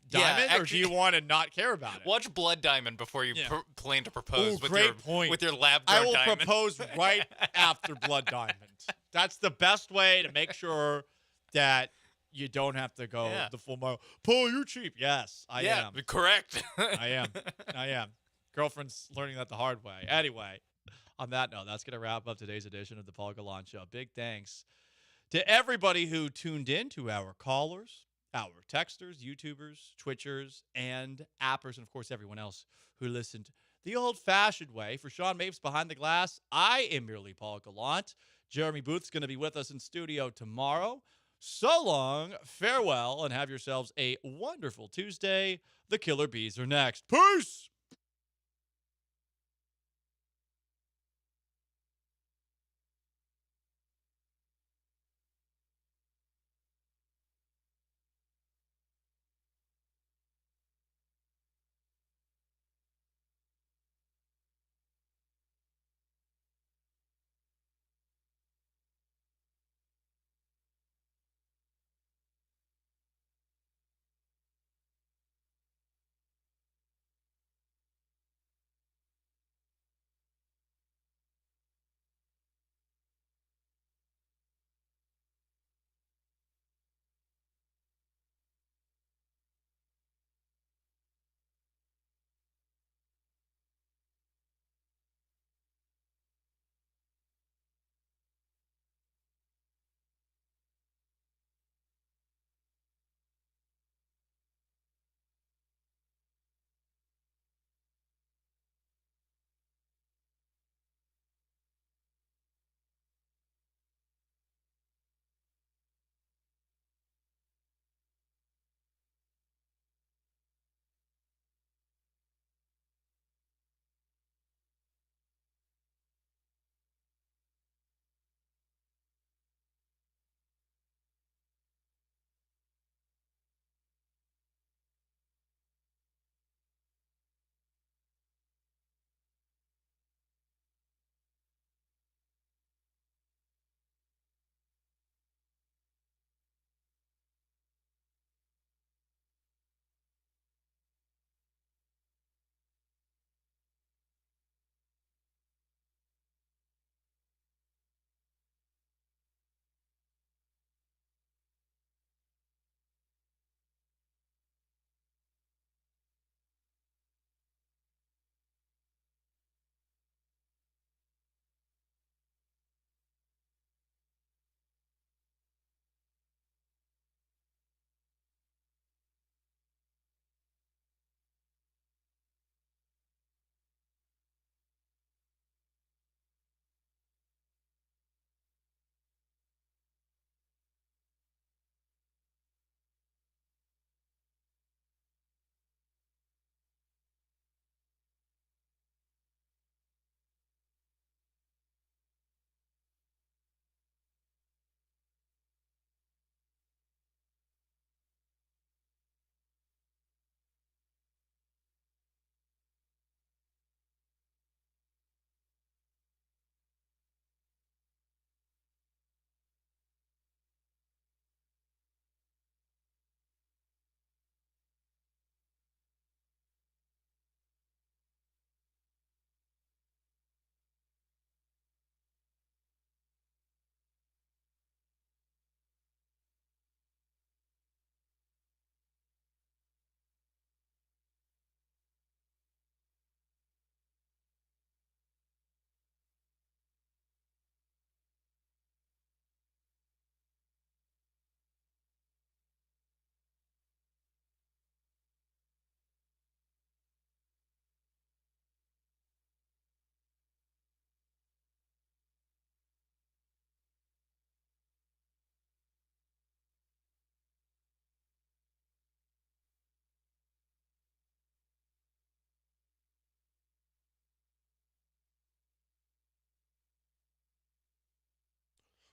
S22: diamond, or do you want to not care about it?
S12: Watch Blood Diamond before you plan to propose with your lab-grown diamond.
S22: I will propose right after Blood Diamond. That's the best way to make sure that you don't have to go the full mile. Paul, you're cheap. Yes, I am.
S12: Correct.
S22: I am. Girlfriend's learning that the hard way. Anyway, on that note, that's going to wrap up today's edition of the Paul Gallant Show. Big thanks To everybody who tuned in, to our callers, our texters, YouTubers, Twitchers, and appers, and of course everyone else who listened the old-fashioned way. For Sean Mapes behind the glass, I am merely Paul Gallant. Jeremy Booth's going to be with us in studio tomorrow. So long, farewell, and have yourselves a wonderful Tuesday. The Killer Bees are next. Peace!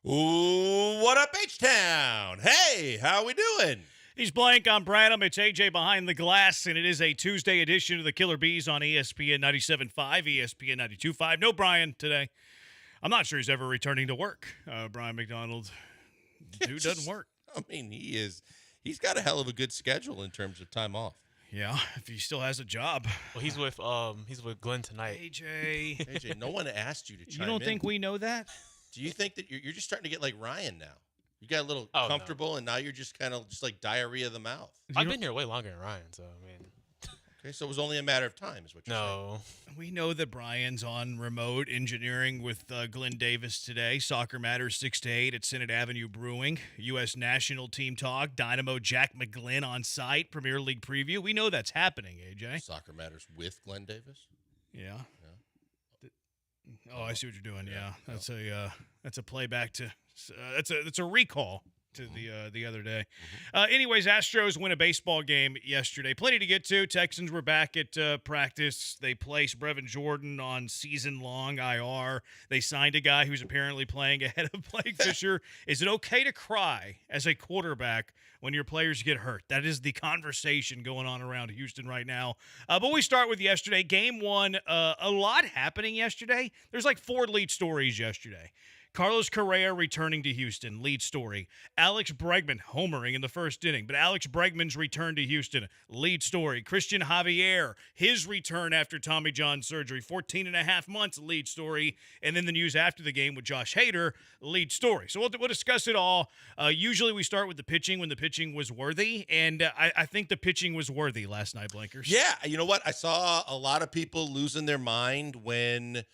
S1: Ooh, what up, H-Town? Hey, how we doing?
S18: He's Blank. I'm Branham. It's AJ behind the glass, and it is a Tuesday edition of the Killer Bees on ESPN 97.5, ESPN 92.5. No Brian today. I'm not sure he's ever returning to work. Brian McDonald, dude doesn't work.
S1: I mean, he's got a hell of a good schedule in terms of time off.
S18: Yeah, if he still has a job.
S21: Well, he's with Glenn tonight.
S18: AJ,
S1: no one asked you to chime in.
S18: You don't think we know that?
S1: Do you think that you're just starting to get like Ryan now? You got a little comfortable, and now you're just kind of just like diarrhea of the mouth.
S21: I've been here way longer than Ryan, so I mean.
S1: Okay, so it was only a matter of time, is what you're saying.
S18: We know that Brian's on remote engineering with Glenn Davis today. Soccer Matters 6 to 8 at Senate Avenue Brewing. U.S. National Team Talk. Dynamo Jack McGlynn on site. Premier League preview. We know that's happening, AJ.
S1: Soccer Matters with Glenn Davis?
S18: Yeah. Oh, I see what you're doing. Yeah, that's a playback to. That's a recall to the other day. Anyways, Astros win a baseball game yesterday. Plenty to get to. Texans were back at practice. They placed Brevin Jordan on season-long IR. They signed a guy who's apparently playing ahead of Blake Fisher. Is it okay to cry as a quarterback when your players get hurt? That is the conversation going on around Houston right now. But we start with yesterday. Game one, a lot happening yesterday. There's like 4 lead stories yesterday. Carlos Correa returning to Houston, lead story. Alex Bregman homering in the first inning, but Alex Bregman's return to Houston, lead story. Christian Javier, his return after Tommy John surgery, 14 and a half months, lead story. And then the news after the game with Josh Hader, lead story. So we'll discuss it all. Usually we start with the pitching when the pitching was worthy, and I think the pitching was worthy last night, Blankers.
S1: Yeah, you know what? I saw a lot of people losing their mind when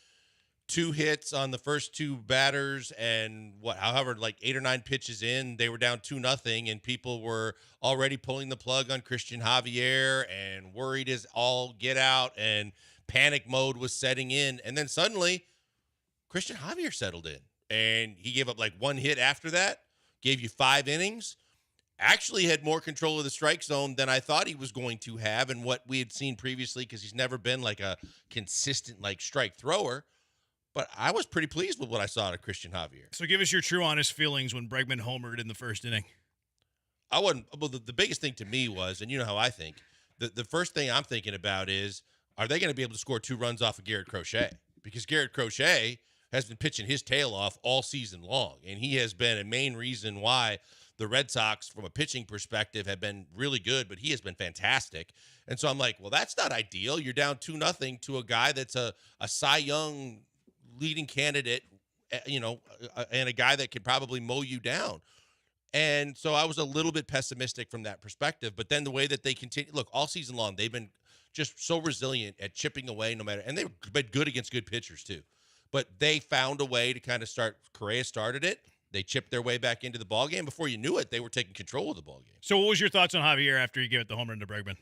S1: 2 hits on the first 2 batters and however, like 8 or 9 pitches in, they were down 2-0, and people were already pulling the plug on Christian Javier and worried as all get out, and panic mode was setting in. And then suddenly Christian Javier settled in, and he gave up like 1 hit after that, gave you 5 innings, actually had more control of the strike zone than I thought he was going to have and what we had seen previously, because he's never been like a consistent like strike thrower. But I was pretty pleased with what I saw out of Christian Javier.
S18: So give us your true, honest feelings when Bregman homered in the first inning.
S1: I wasn't. Well, the biggest thing to me was, and you know how I think, the first thing I'm thinking about is, are they going to be able to score 2 runs off of Garrett Crochet? Because Garrett Crochet has been pitching his tail off all season long, and he has been a main reason why the Red Sox, from a pitching perspective, have been really good, but he has been fantastic. And so I'm like, well, that's not ideal. You're down 2-0 to a guy that's a Cy Young leading candidate, and a guy that could probably mow you down. And so I was a little bit pessimistic from that perspective. But then the way that they continue, look, all season long, they've been just so resilient at chipping away no matter, and they've been good against good pitchers too. But they found a way to kind of start. Correa started it. They chipped their way back into the ballgame. Before you knew it, they were taking control of the ballgame.
S18: So what was your thoughts on Javier after he gave it the home run to Bregman?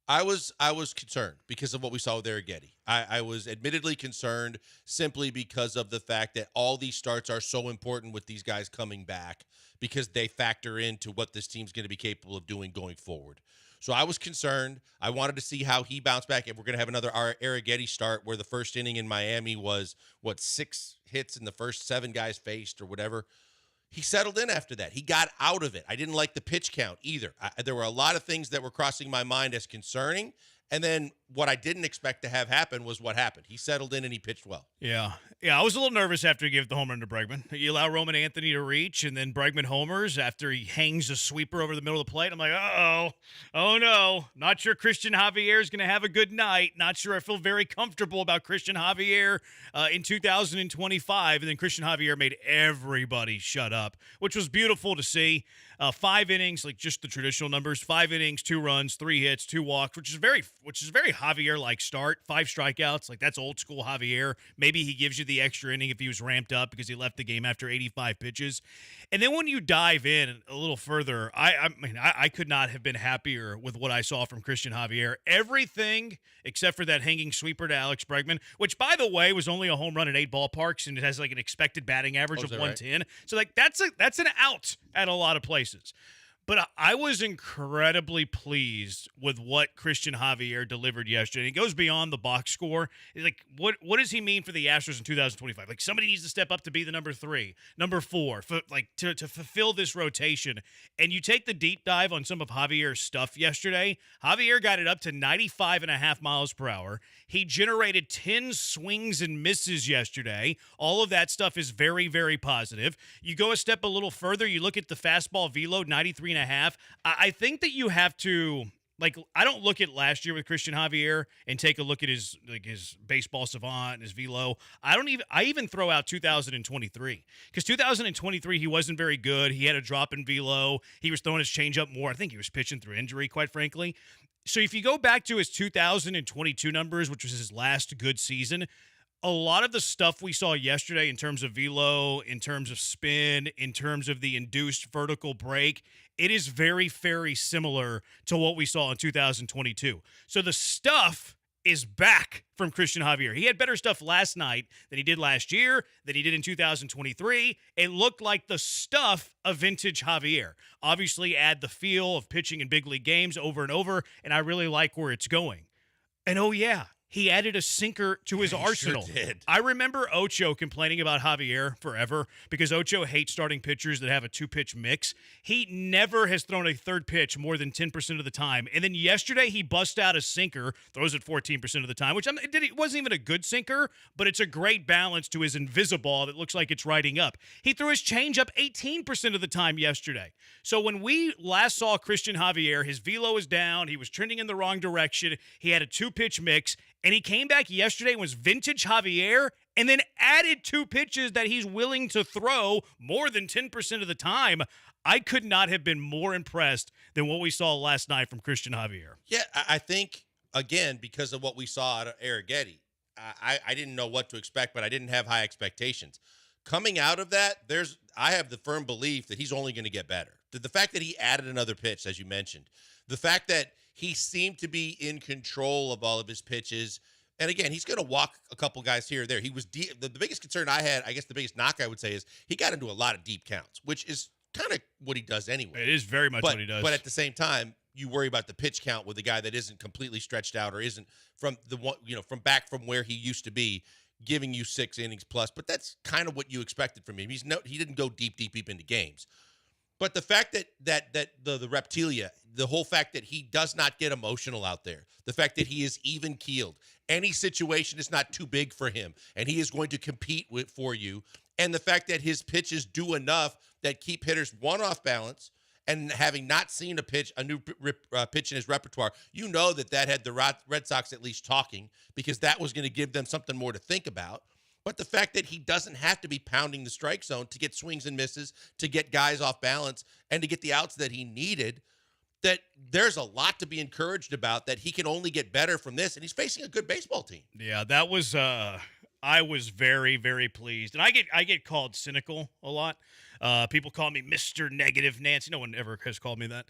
S1: I was concerned because of what we saw with Arrighetti. I was admittedly concerned simply because of the fact that all these starts are so important with these guys coming back, because they factor into what this team's going to be capable of doing going forward. So I was concerned. I wanted to see how he bounced back. If we're going to have another Arrighetti start where the first inning in Miami was, 6 hits in the first 7 guys faced or whatever. He settled in after that. He got out of it. I didn't like the pitch count either. There were a lot of things that were crossing my mind as concerning. And then what I didn't expect to have happen was what happened. He settled in and he pitched well.
S18: Yeah, I was a little nervous after he gave the home run to Bregman. You allow Roman Anthony to reach, and then Bregman homers after he hangs a sweeper over the middle of the plate. I'm like, oh no. Not sure Christian Javier is going to have a good night. Not sure I feel very comfortable about Christian Javier in 2025. And then Christian Javier made everybody shut up, which was beautiful to see. 5 innings, like just the traditional numbers, 5 innings, 2 runs, 3 hits, 2 walks, which is very Javier-like start. 5 strikeouts, like that's old school Javier. Maybe he gives you the extra inning if he was ramped up because he left the game after 85 pitches. And then when you dive in a little further, I could not have been happier with what I saw from Christian Javier. Everything except for that hanging sweeper to Alex Bregman, which, by the way, was only a home run at 8 ballparks, and it has like an expected batting average of 110. Right? So like that's an out at a lot of places. But I was incredibly pleased with what Christian Javier delivered yesterday. It goes beyond the box score. Like, what does he mean for the Astros in 2025? Like, somebody needs to step up to be the number 3, number 4, to fulfill this rotation. And you take the deep dive on some of Javier's stuff yesterday. Javier got it up to 95.5 miles per hour. He generated 10 swings and misses yesterday. All of that stuff is very, very positive. You go a step a little further. You look at the fastball velo, 93.5. I think that you have to Like, I don't look at last year with Christian Javier and take a look at his baseball savant and his velo. I even throw out 2023 because 2023 he wasn't very good. He had a drop in velo. He was throwing his changeup more. I think he was pitching through injury, quite frankly. So if you go back to his 2022 numbers, which was his last good season, a lot of the stuff we saw yesterday in terms of velo, in terms of spin, in terms of the induced vertical break, it is very, very similar to what we saw in 2022. So the stuff is back from Christian Javier. He had better stuff last night than he did last year, than he did in 2023. It looked like the stuff of vintage Javier. Obviously, add the feel of pitching in big league games over and over, and I really like where it's going. And oh yeah, he added a sinker to his arsenal.
S1: Sure did.
S18: I remember Ocho complaining about Javier forever because Ocho hates starting pitchers that have a two-pitch mix. He never has thrown a third pitch more than 10% of the time. And then yesterday he bust out a sinker, throws it 14% of the time, which it wasn't even a good sinker, but it's a great balance to his invisiball that looks like it's riding up. He threw his changeup 18% of the time yesterday. So when we last saw Christian Javier, his velo was down, he was trending in the wrong direction, he had a two-pitch mix, and he came back yesterday and was vintage Javier and then added two pitches that he's willing to throw more than 10% of the time. I could not have been more impressed than what we saw last night from Christian Javier.
S1: Yeah, I think, again, because of what we saw out of Arrighetti, I didn't know what to expect, but I didn't have high expectations. Coming out of that, I have the firm belief that he's only going to get better. The fact that he added another pitch, as you mentioned, the fact that he seemed to be in control of all of his pitches. And again, he's going to walk a couple guys here or there. He was deep. The biggest concern I had, I guess the biggest knock I would say is he got into a lot of deep counts, which is kind of what he does anyway.
S18: It is very much what he does.
S1: But at the same time, you worry about the pitch count with a guy that isn't completely stretched out or isn't from from where he used to be, giving you 6 innings plus. But that's kind of what you expected from him. He didn't go deep into games. But the fact that the reptilia, the whole fact that he does not get emotional out there, the fact that he is even keeled, any situation is not too big for him, and he is going to compete for you, and the fact that his pitches do enough that keep hitters one off balance, and having not seen a new pitch in his repertoire, you know that had the Red Sox at least talking because that was going to give them something more to think about. But the fact that he doesn't have to be pounding the strike zone to get swings and misses, to get guys off balance, and to get the outs that he needed, that there's a lot to be encouraged about, that he can only get better from this, and he's facing a good baseball team.
S18: Yeah, that was I was very, very pleased. And I get called cynical a lot. People call me Mr. Negative Nancy. No one ever has called me that.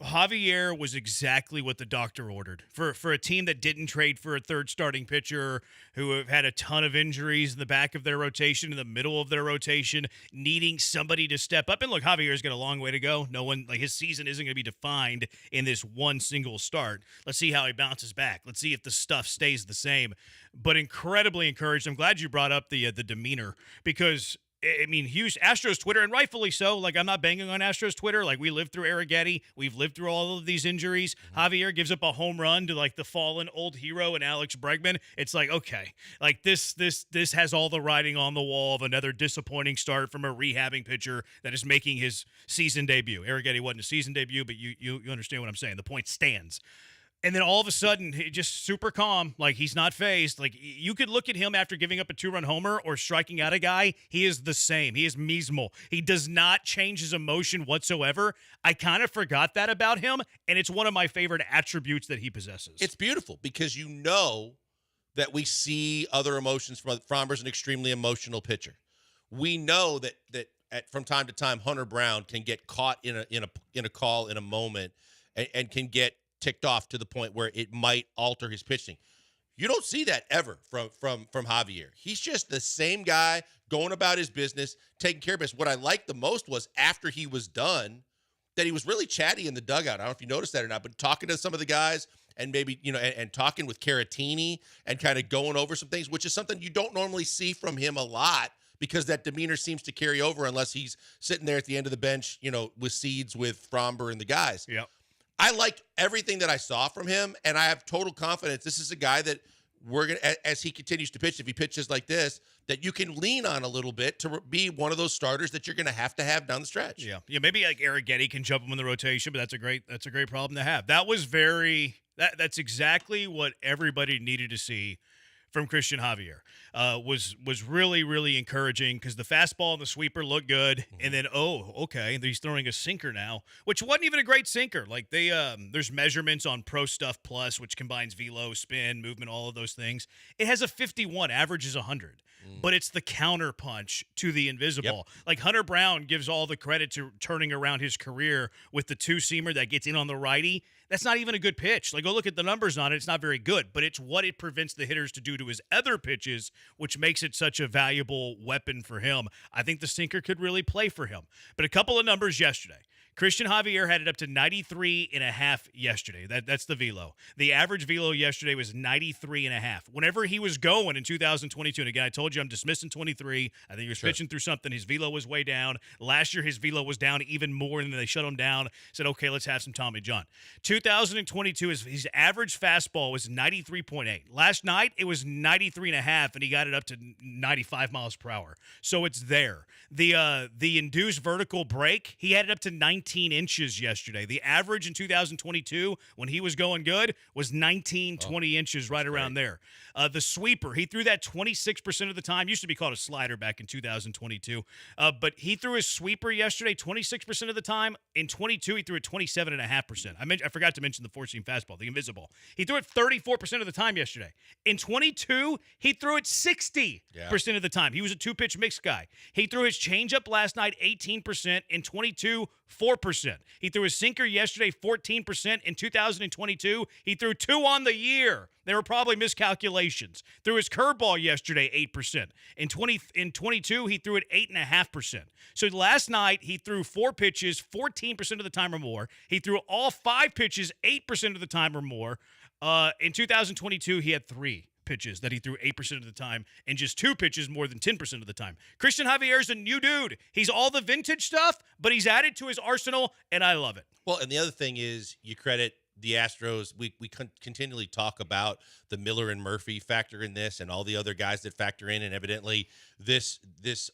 S18: Javier was exactly what the doctor ordered for a team that didn't trade for a third starting pitcher, who have had a ton of injuries in the back of their rotation, in the middle of their rotation, needing somebody to step up. And look, Javier's got a long way to go. No one, his season isn't going to be defined in this one single start. Let's see how he bounces back. Let's see if the stuff stays the same. But incredibly encouraged. I'm glad you brought up the demeanor, because I mean, Astros Twitter, and rightfully so. I'm not banging on Astros Twitter. We lived through Arrighetti. We've lived through all of these injuries. Javier gives up a home run to, the fallen old hero and Alex Bregman. It's okay. This has all the writing on the wall of another disappointing start from a rehabbing pitcher that is making his season debut. Arrighetti wasn't a season debut, but you understand what I'm saying. The point stands. And then all of a sudden, he just super calm, he's not phased. You could look at him after giving up a 2-run homer or striking out a guy. He is the same. He is mismo. He does not change his emotion whatsoever. I kind of forgot that about him, and it's one of my favorite attributes that he possesses.
S1: It's beautiful because you know that we see other emotions from Framber's an extremely emotional pitcher. We know that from time to time, Hunter Brown can get caught in a call in a moment and can get ticked off to the point where it might alter his pitching. You don't see that ever from Javier. He's just the same guy going about his business, taking care of business. What I liked the most was after he was done, that he was really chatty in the dugout. I don't know if you noticed that or not, but talking to some of the guys and maybe, and talking with Caratini and kind of going over some things, which is something you don't normally see from him a lot, because that demeanor seems to carry over unless he's sitting there at the end of the bench, with seeds with Framber and the guys.
S18: Yep.
S1: I like everything that I saw from him, and I have total confidence. This is a guy that we're going to, as he continues to pitch, if he pitches like this, that you can lean on a little bit to be one of those starters that you're going to have down the stretch.
S18: Yeah. Maybe like Eric Getty can jump him in the rotation, but that's a great problem to have. That was that's exactly what everybody needed to see from Christian Javier. Was really, really encouraging because the fastball and the sweeper looked good. And then, okay, he's throwing a sinker now, which wasn't even a great sinker. Like there's measurements on Pro Stuff Plus, which combines velo, spin, movement, all of those things. It has a 51, average is 100. But it's the counter punch to the invisible. Yep. Like Hunter Brown gives all the credit to turning around his career with the two-seamer that gets in on the righty. That's not even a good pitch. Like, go look at the numbers on it. It's not very good, but it's what it prevents the hitters to do to his other pitches, which makes it such a valuable weapon for him. I think the sinker could really play for him. But a couple of numbers yesterday. Christian Javier had it up to 93.5 yesterday. That's the velo. The average velo yesterday was 93.5. Whenever he was going in 2022, and again, I told you I'm dismissing 23. I think he was pitching through something. His velo was way down. Last year, his velo was down even more, and then they shut him down. Said, okay, let's have some Tommy John. 2022, his average fastball was 93.8. Last night, it was 93.5, and he got it up to 95 miles per hour. So it's there. The induced vertical break, he had it up to 19 inches yesterday. The average in 2022, when he was going good, was 20 inches, right around there. The sweeper, he threw that 26% of the time. Used to be called a slider back in 2022. But he threw his sweeper yesterday 26% of the time. In 22, he threw it 27.5%. I forgot to mention the four-seam fastball, the invisible. He threw it 34% of the time yesterday. In 22, he threw it 60% of the time. He was a two-pitch mix guy. He threw his changeup last night 18%. In 22, 4%. He threw his sinker yesterday 14%. In 2022, he threw 2 on the year. They were probably miscalculations. Threw his curveball yesterday 8%. In 22, he threw it 8.5%. So last night, he threw 4 pitches 14% of the time or more. He threw all 5 pitches 8% of the time or more. In 2022, he had 3 pitches that he threw 8% of the time and just 2 pitches more than 10% of the time. Christian Javier is a new dude. He's all the vintage stuff, but he's added to his arsenal, and I love it.
S1: Well, and the other thing is you credit the Astros. We continually talk about the Miller and Murphy factor in this and all the other guys that factor in, and evidently this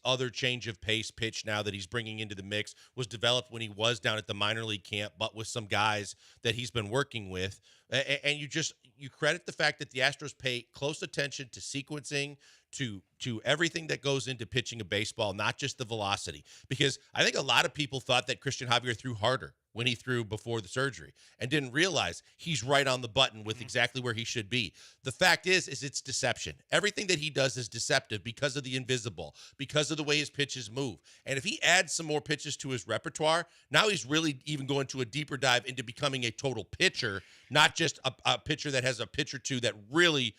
S1: other change of pace pitch now that he's bringing into the mix was developed when he was down at the minor league camp, but with some guys that he's been working with. And you credit the fact that the Astros pay close attention to sequencing, to everything that goes into pitching a baseball, not just the velocity. Because I think a lot of people thought that Christian Javier threw harder when he threw before the surgery and didn't realize he's right on the button with exactly where he should be. The fact is it's deception. Everything that he does is deceptive because of the invisible, because of the way his pitches move. And if he adds some more pitches to his repertoire, now he's really even going to a deeper dive into becoming a total pitcher, not just a pitcher that has a pitch or two that really,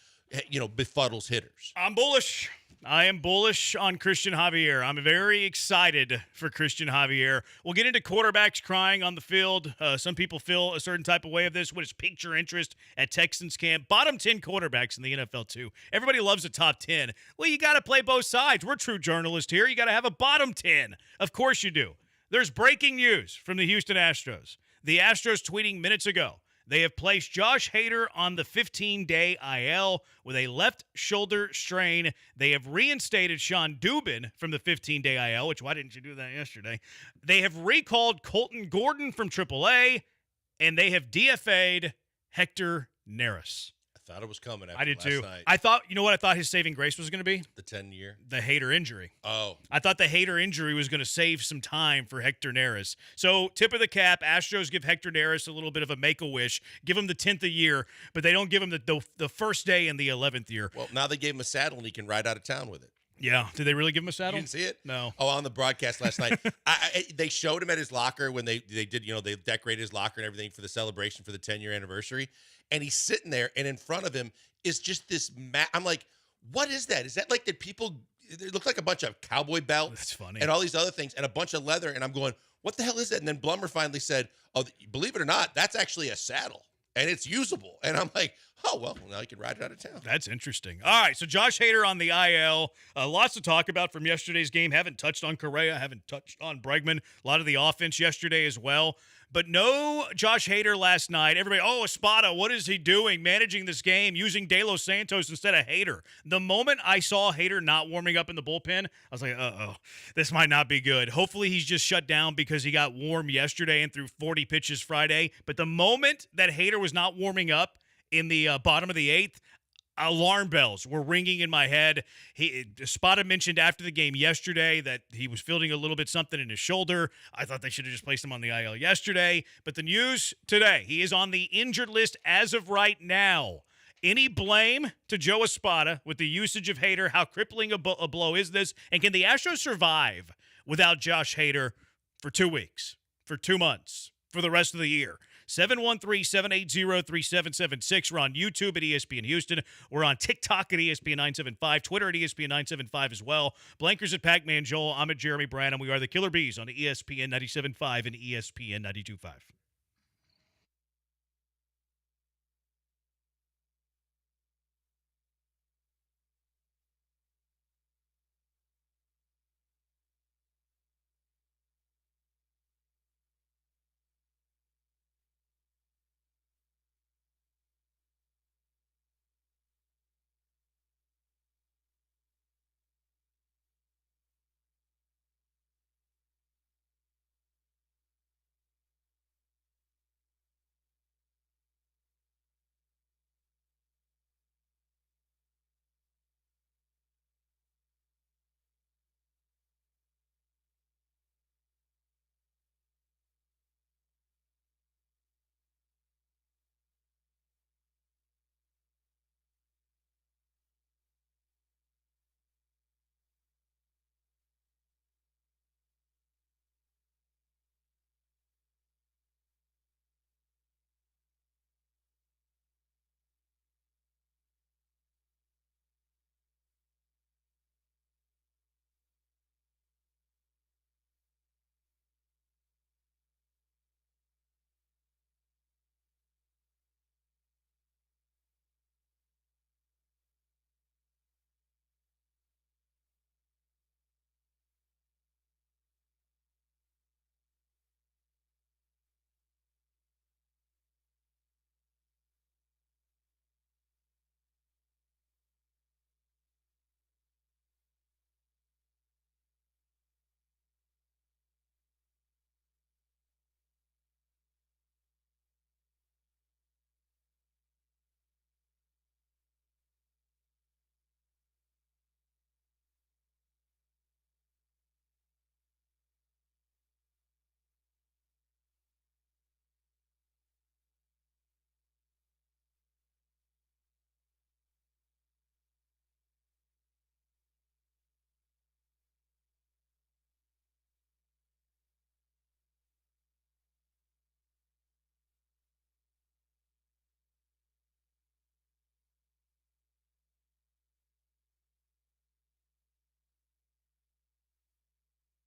S1: befuddles hitters.
S18: I'm bullish. I am bullish on Christian Javier. I'm very excited for Christian Javier. We'll get into quarterbacks crying on the field. Some people feel a certain type of way of this. What has piqued your interest at Texans camp? Bottom 10 quarterbacks in the NFL, too. Everybody loves the top 10. Well, you got to play both sides. We're true journalists here. You got to have a bottom 10. Of course you do. There's breaking news from the Houston Astros. The Astros tweeting minutes ago. They have placed Josh Hader on the 15-day IL with a left shoulder strain. They have reinstated Sean Dubin from the 15-day IL, which why didn't you do that yesterday? They have recalled Colton Gordon from AAA, and they have DFA'd Hector Neris.
S1: I thought it was coming after
S18: I did
S1: last
S18: too.
S1: night.
S18: I thought, you know what I thought his saving grace was going to be?
S1: The 10-year.
S18: The Hader injury.
S1: Oh.
S18: I thought the Hader injury was going to save some time for Hector Neris. So, tip of the cap, Astros give Hector Neris a little bit of a make-a-wish, give him the 10th a year, but they don't give him the first day in the 11th year.
S1: Well, now they gave him a saddle and he can ride out of town with it.
S18: Yeah. Did they really give him a saddle?
S1: You didn't see it?
S18: No.
S1: Oh, on the broadcast last night. They showed him at his locker when they did, they decorated his locker and everything for the celebration for the 10-year anniversary. And he's sitting there, and in front of him is just this I'm like, what is that? Is that like it look like a bunch of cowboy belts?
S18: That's funny.
S1: And all these other things and a bunch of leather. And I'm going, what the hell is that? And then Blummer finally said, oh, believe it or not, that's actually a saddle. And it's usable. And I'm like, Oh, well, now you can ride it out of town.
S18: That's interesting. All right, so Josh Hader on the IL. Lots to talk about from yesterday's game. Haven't touched on Correa, haven't touched on Bregman. A lot of the offense yesterday as well. But no Josh Hader last night. Everybody, Espada, what is he doing managing this game, using De Los Santos instead of Hader? The moment I saw Hader not warming up in the bullpen, I was like, this might not be good. Hopefully he's just shut down because he got warm yesterday and threw 40 pitches Friday. But the moment that Hader was not warming up in the bottom of the eighth, alarm bells were ringing in my head. Spada mentioned after the game yesterday that he was feeling a little bit something in his shoulder. I thought they should have just placed him on the IL yesterday. But the news today, he is on the injured list as of right now. Any blame to Joe Espada with the usage of Hader? How crippling a blow is this? And can the Astros survive without Josh Hader for 2 weeks, for 2 months, for the rest of the year? 713-780-3776. We're on YouTube at ESPN Houston. We're on TikTok at ESPN 975, Twitter at ESPN 975 as well. Blankers at Pac-Man Joel. I'm at Jeremy Branham. We are the Killer Bees on ESPN 97.5 and ESPN 92.5.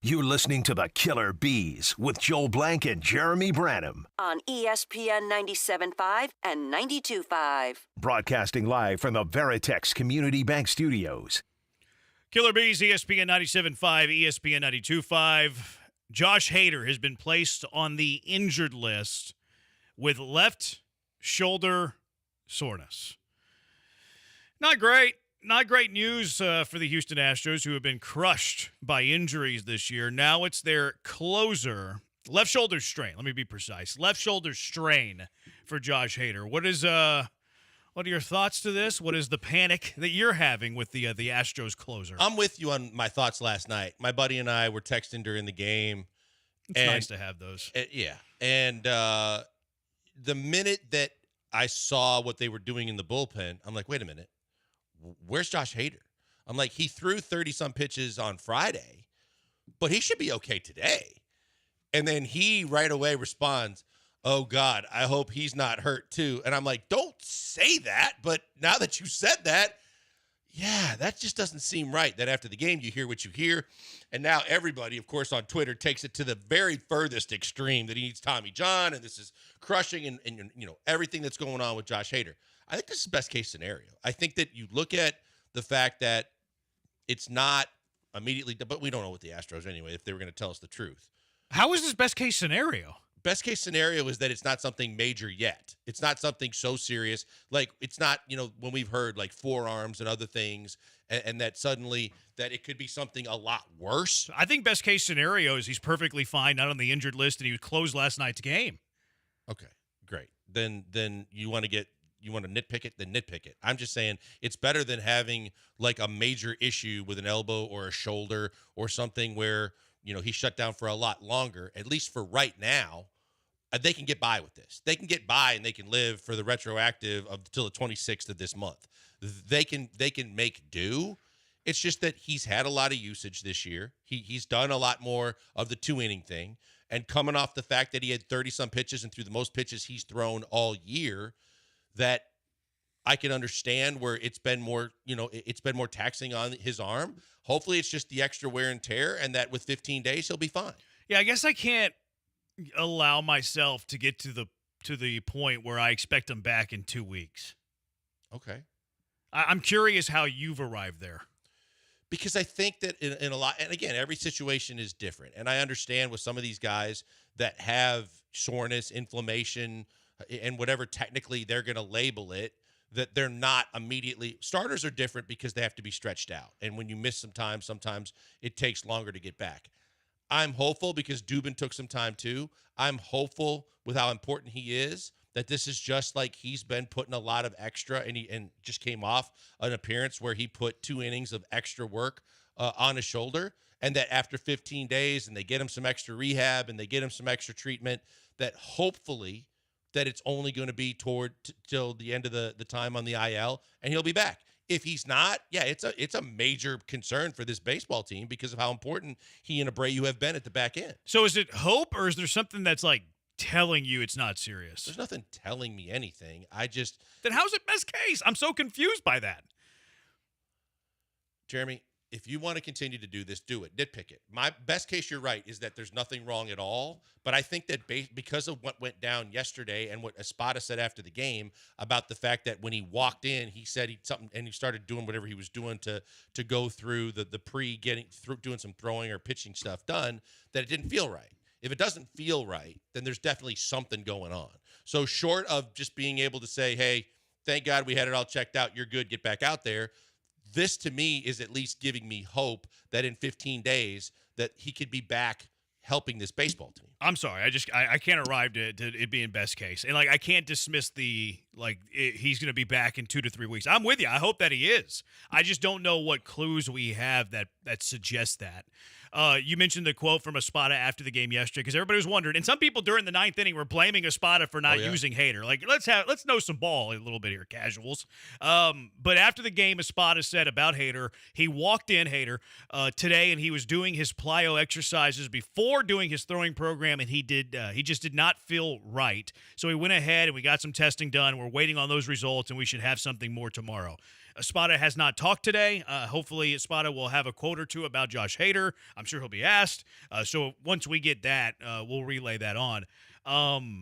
S2: You're listening to the Killer Bees with Joel Blank and Jeremy Branham
S6: on ESPN 97.5 and 92.5.
S2: Broadcasting live from the Veritex Community Bank Studios.
S18: Killer Bees, ESPN 97.5, ESPN 92.5. Josh Hader has been placed on the injured list with left shoulder soreness. Not great. Not great news for the Houston Astros, who have been crushed by injuries this year. Now it's their closer, left shoulder strain. Let me be precise. Left shoulder strain for Josh Hader. What are your thoughts to this? What is the panic that you're having with the Astros closer?
S1: I'm with you on my thoughts last night. My buddy and I were texting during the game.
S18: It's nice to have those.
S1: Yeah. And the minute that I saw what they were doing in the bullpen, I'm like, wait a minute. Where's Josh Hader? I'm like, he threw 30-some pitches on Friday, but he should be okay today. And then he right away responds, oh, God, I hope he's not hurt too. And I'm like, don't say that. But now that you said that, yeah, that just doesn't seem right. That after the game, you hear what you hear. And now everybody, of course, on Twitter takes it to the very furthest extreme that he needs Tommy John, and this is crushing and everything that's going on with Josh Hader. I think this is best case scenario. I think that you look at the fact that it's not immediately, but we don't know what the Astros anyway, if they were going to tell us the truth.
S18: How is this best case scenario?
S1: Best case scenario is that it's not something major yet. It's not something so serious. Like, it's not, when we've heard like forearms and other things, and that suddenly that it could be something a lot worse.
S18: I think best case scenario is he's perfectly fine, not on the injured list, and he was closed last night's game.
S1: Okay, great. Then you want to nitpick it, then nitpick it. I'm just saying it's better than having like a major issue with an elbow or a shoulder or something where, he's shut down for a lot longer. At least for right now, they can get by with this. They can get by and they can live for the retroactive until the 26th of this month. They can make do. It's just that he's had a lot of usage this year. He's done a lot more of the 2-inning thing. And coming off the fact that he had 30-some pitches and threw the most pitches he's thrown all year, that I can understand where it's been more, it's been more taxing on his arm. Hopefully it's just the extra wear and tear, and that with 15 days he'll be fine.
S18: Yeah, I guess I can't allow myself to get to the point where I expect him back in 2 weeks.
S1: Okay.
S18: I'm curious how you've arrived there.
S1: Because I think that in a lot, and again, every situation is different. And I understand with some of these guys that have soreness, inflammation, and whatever technically they're going to label it, that they're not immediately. Starters are different because they have to be stretched out. And when you miss some time, sometimes it takes longer to get back. I'm hopeful because Dubin took some time too. I'm hopeful with how important he is that this is just like he's been putting a lot of extra, and just came off an appearance where he put 2 innings of extra work on his shoulder, and that after 15 days and they get him some extra rehab and they get him some extra treatment, that hopefully that it's only going to be till the end of the time on the IL, and he'll be back. If he's not, yeah, it's a major concern for this baseball team because of how important he and Abreu have been at the back end.
S18: So is it hope, or is there something that's like telling you it's not serious?
S1: There's nothing telling me anything.
S18: Then how's it best case? I'm so confused by that.
S1: Jeremy, if you want to continue to do this, do it. Nitpick it. My best case, you're right, is that there's nothing wrong at all. But I think that because of what went down yesterday and what Espada said after the game about the fact that when he walked in, he said something, and he started doing whatever he was doing to go through the doing some throwing or pitching stuff done, that it didn't feel right. If it doesn't feel right, then there's definitely something going on. So short of just being able to say, hey, thank God we had it all checked out, you're good, get back out there, this to me is at least giving me hope that in 15 days that he could be back helping this baseball team.
S18: I'm sorry. I can't arrive to it being best case. And, I can't dismiss he's going to be back in 2 to 3 weeks. I'm with you. I hope that he is. I just don't know what clues we have that suggest that. You mentioned the quote from Espada after the game yesterday because everybody was wondering, and some people during the 9th inning were blaming Espada for not using Hader. Let's know some ball a little bit here, casuals. But after the game, Espada said about Hader, he walked in Hader today and he was doing his plyo exercises before doing his throwing program, and he just did not feel right. So he went ahead and we got some testing done. We're waiting on those results, and we should have something more tomorrow. Espada has not talked today. Hopefully, Espada will have a quote or two about Josh Hader. I'm sure he'll be asked. So once we get that, we'll relay that on. I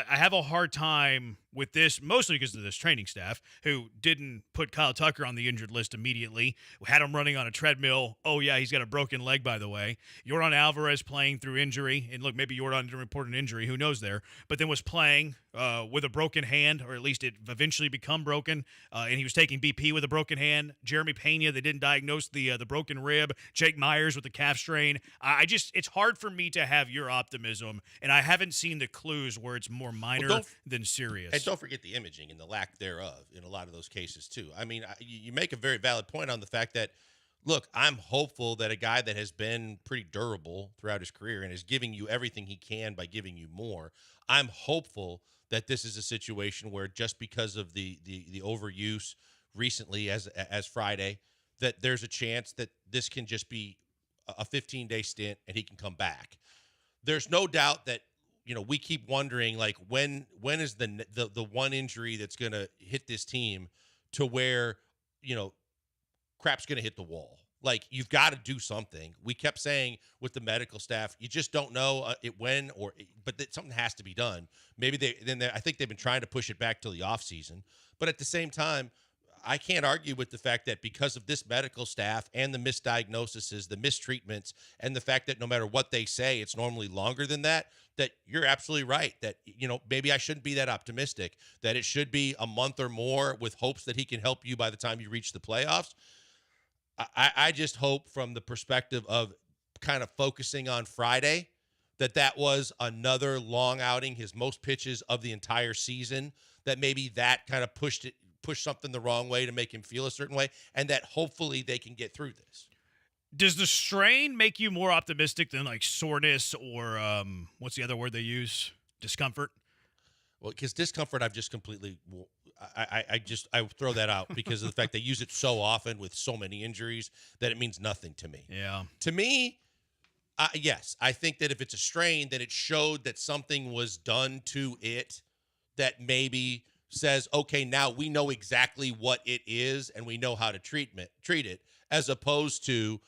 S18: have a hard time with this, mostly because of this training staff who didn't put Kyle Tucker on the injured list immediately. We had him running on a treadmill. Oh, yeah, he's got a broken leg, by the way. Jordan Alvarez playing through injury. And look, maybe Jordan didn't report an injury. Who knows there? But then was playing with a broken hand, or at least it eventually become broken. And he was taking BP with a broken hand. Jeremy Pena, they didn't diagnose the broken rib. Jake Myers with the calf strain. It's hard for me to have your optimism, and I haven't seen the clues where it's more minor than serious.
S1: And don't forget the imaging and the lack thereof in a lot of those cases, too. I mean, you make a very valid point on the fact that, look, I'm hopeful that a guy that has been pretty durable throughout his career and is giving you everything he can by giving you more, I'm hopeful that this is a situation where just because of the overuse recently as Friday, that there's a chance that this can just be a 15-day stint and he can come back. There's no doubt that, we keep wondering, when is the one injury that's going to hit this team to where, crap's going to hit the wall. Like, you've got to do something. We kept saying with the medical staff, you just don't know but something has to be done. Maybe I think they've been trying to push it back till the offseason. But at the same time, I can't argue with the fact that because of this medical staff and the misdiagnoses, the mistreatments, and the fact that no matter what they say, it's normally longer than that you're absolutely right. That, maybe I shouldn't be that optimistic, that it should be a month or more with hopes that he can help you by the time you reach the playoffs. I just hope from the perspective of kind of focusing on Friday that was another long outing, his most pitches of the entire season, that maybe that kind of pushed something the wrong way to make him feel a certain way, and that hopefully they can get through this.
S18: Does the strain make you more optimistic than like soreness or what's the other word they use? Discomfort?
S1: Well, because discomfort, I've just completely I throw that out because of the fact they use it so often with so many injuries that it means nothing to me.
S18: Yeah.
S1: To me, yes, I think that if it's a strain, that it showed that something was done to it that maybe says, okay, now we know exactly what it is and we know how to treat it, as opposed to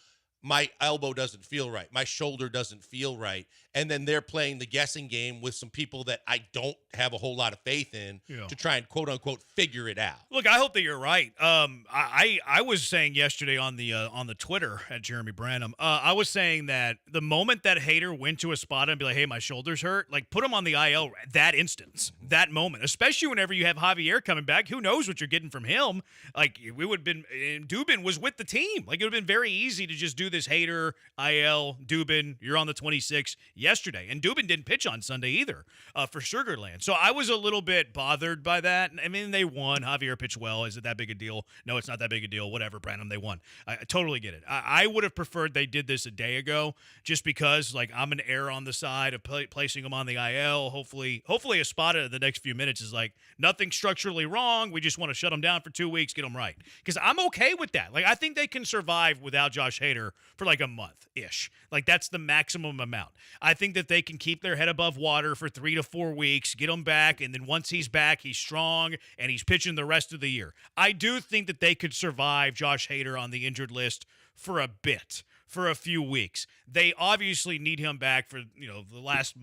S1: my elbow doesn't feel right, my shoulder doesn't feel right, and then they're playing the guessing game with some people that I don't have a whole lot of faith in to try and quote unquote figure it out.
S18: Look, I hope that you're right. I was saying yesterday on the Twitter at Jeremy Branham, I was saying that the moment that Hader went to a spot and be like, hey, my shoulder's hurt, like put him on the IL that instance, that moment, especially whenever you have Javier coming back. Who knows what you're getting from him? Like, we would have been, Dubin was with the team. Like, it would have been very easy to just do this Hader, IL, Dubin, you're on the 26th yesterday. And Dubin didn't pitch on Sunday either for Sugarland. So I was a little bit bothered by that. I mean, they won. Javier pitched well. Is it that big a deal? No, it's not that big a deal. Whatever, Branham, they won. I totally get it. I would have preferred they did this a day ago just because, like, I'm an error on the side of placing them on the IL. Hopefully Espada in the next few minutes is like, nothing structurally wrong. We just want to shut them down for 2 weeks, get them right. Because I'm okay with that. Like, I think they can survive without Josh Hader for like a month-ish. Like, that's the maximum amount. I think that they can keep their head above water for 3 to 4 weeks, get him back, and then once he's back, he's strong, and he's pitching the rest of the year. I do think that they could survive Josh Hader on the injured list for a bit, for a few weeks. They obviously need him back for, the last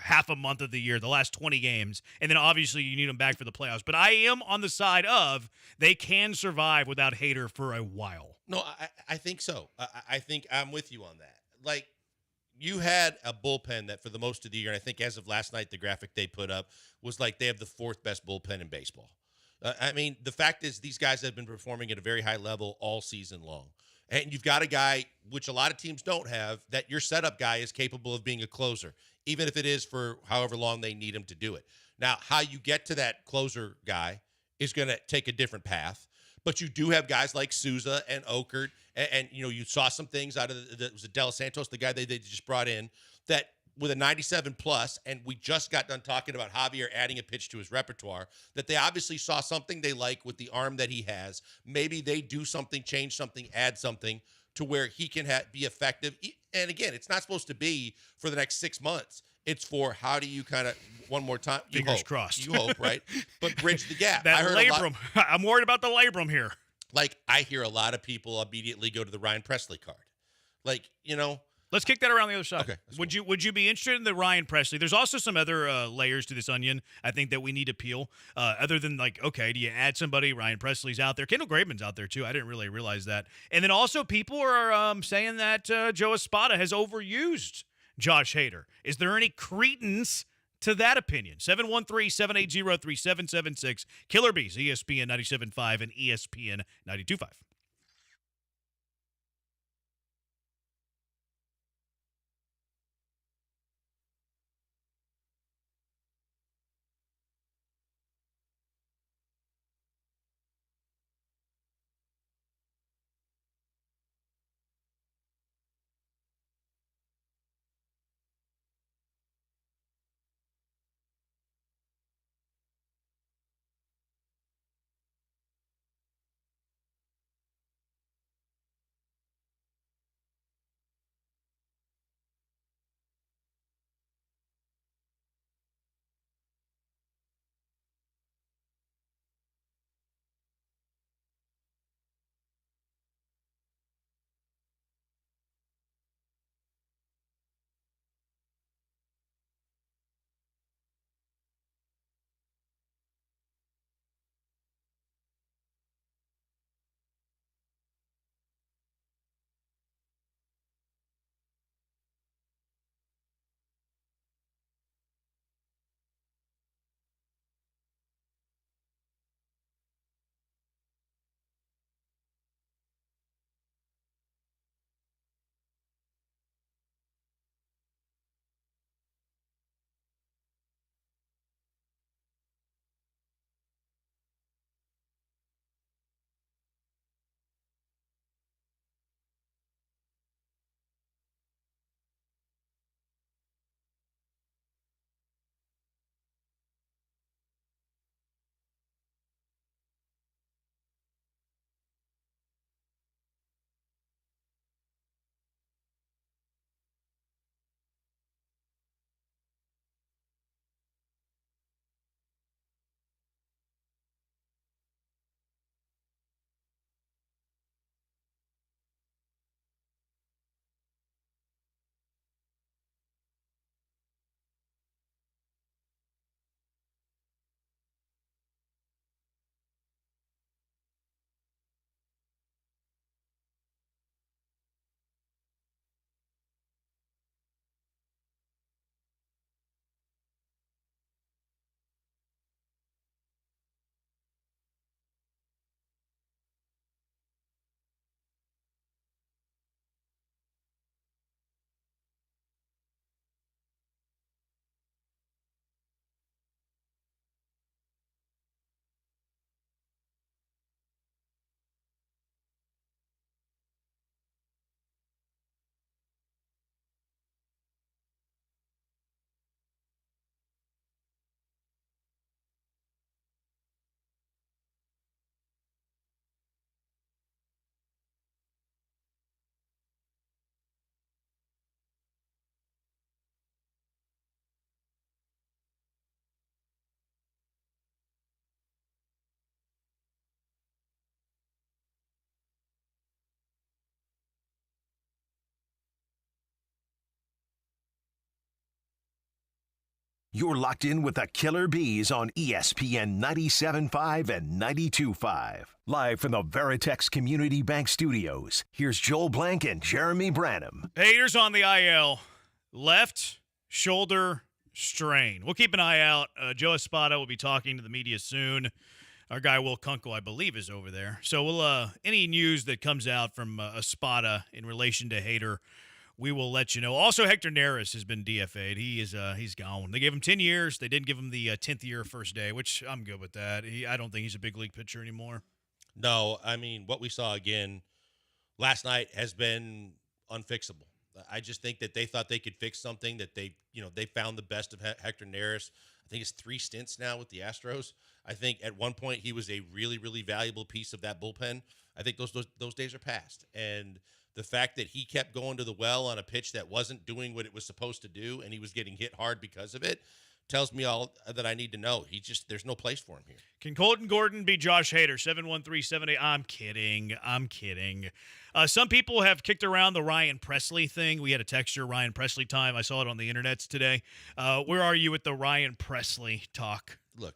S18: half a month of the year, the last 20 games, and then obviously you need him back for the playoffs. But I am on the side of they can survive without Hader for a while.
S1: No, I think so. I think I'm with you on that. Like, you had a bullpen that for the most of the year, and I think as of last night, the graphic they put up was like they have the 4th best bullpen in baseball. I mean, the fact is these guys have been performing at a very high level all season long. And you've got a guy, which a lot of teams don't have, that your setup guy is capable of being a closer, even if it is for however long they need him to do it. Now, how you get to that closer guy is going to take a different path. But you do have guys like Souza and Okert, and you saw some things out of was it De Los Santos, the guy they just brought in, that with a 97 plus, and we just got done talking about Javier adding a pitch to his repertoire, that they obviously saw something they like with the arm that he has. Maybe they do something, change something, add something to where he can be effective. And again, it's not supposed to be for the next 6 months. It's for how do you kind of, one more time,
S18: fingers crossed.
S1: You hope, right? But bridge the gap.
S18: That labrum. I'm worried about the labrum here.
S1: Like, I hear a lot of people immediately go to the Ryan Presley card. Like,
S18: Let's kick that around the other side.
S1: Okay.
S18: Would you be interested in the Ryan Presley? There's also some other layers to this onion I think that we need to peel. Other than like, okay, do you add somebody? Ryan Presley's out there. Kendall Graveman's out there too. I didn't really realize that. And then also people are saying that Joe Espada has overused Josh Hader. Is there any credence to that opinion? 713-780-3776. Killer Bees, ESPN 97.5 and ESPN 92.5.
S2: You're locked in with the Killer Bees on ESPN 97.5 and 92.5. Live from the Veritex Community Bank Studios, here's Joel Blank and Jeremy Branham.
S18: Haters on the IL. Left shoulder strain. We'll keep an eye out. Joe Espada will be talking to the media soon. Our guy Will Kunkel, I believe, is over there. So we'll any news that comes out from Espada in relation to Hader, we will let you know. Also, Hector Neris has been DFA'd. He's gone. They gave him 10 years. They didn't give him the 10th year first day, which I'm good with that. I don't think he's a big league pitcher anymore.
S1: No, I mean, what we saw again last night has been unfixable. I just think that they thought they could fix something, that they found the best of Hector Neris. I think it's 3 stints now with the Astros. I think at one point he was a really, really valuable piece of that bullpen. I think those days are past. And the fact that he kept going to the well on a pitch that wasn't doing what it was supposed to do, and he was getting hit hard because of it, tells me all that I need to know. There's no place for him here.
S18: Can Colton Gordon be Josh Hader? 713-78. I'm kidding. Some people have kicked around the Ryan Presley thing. We had a texture, Ryan Presley time. I saw it on the internet today. Where are you with the Ryan Presley talk?
S1: Look,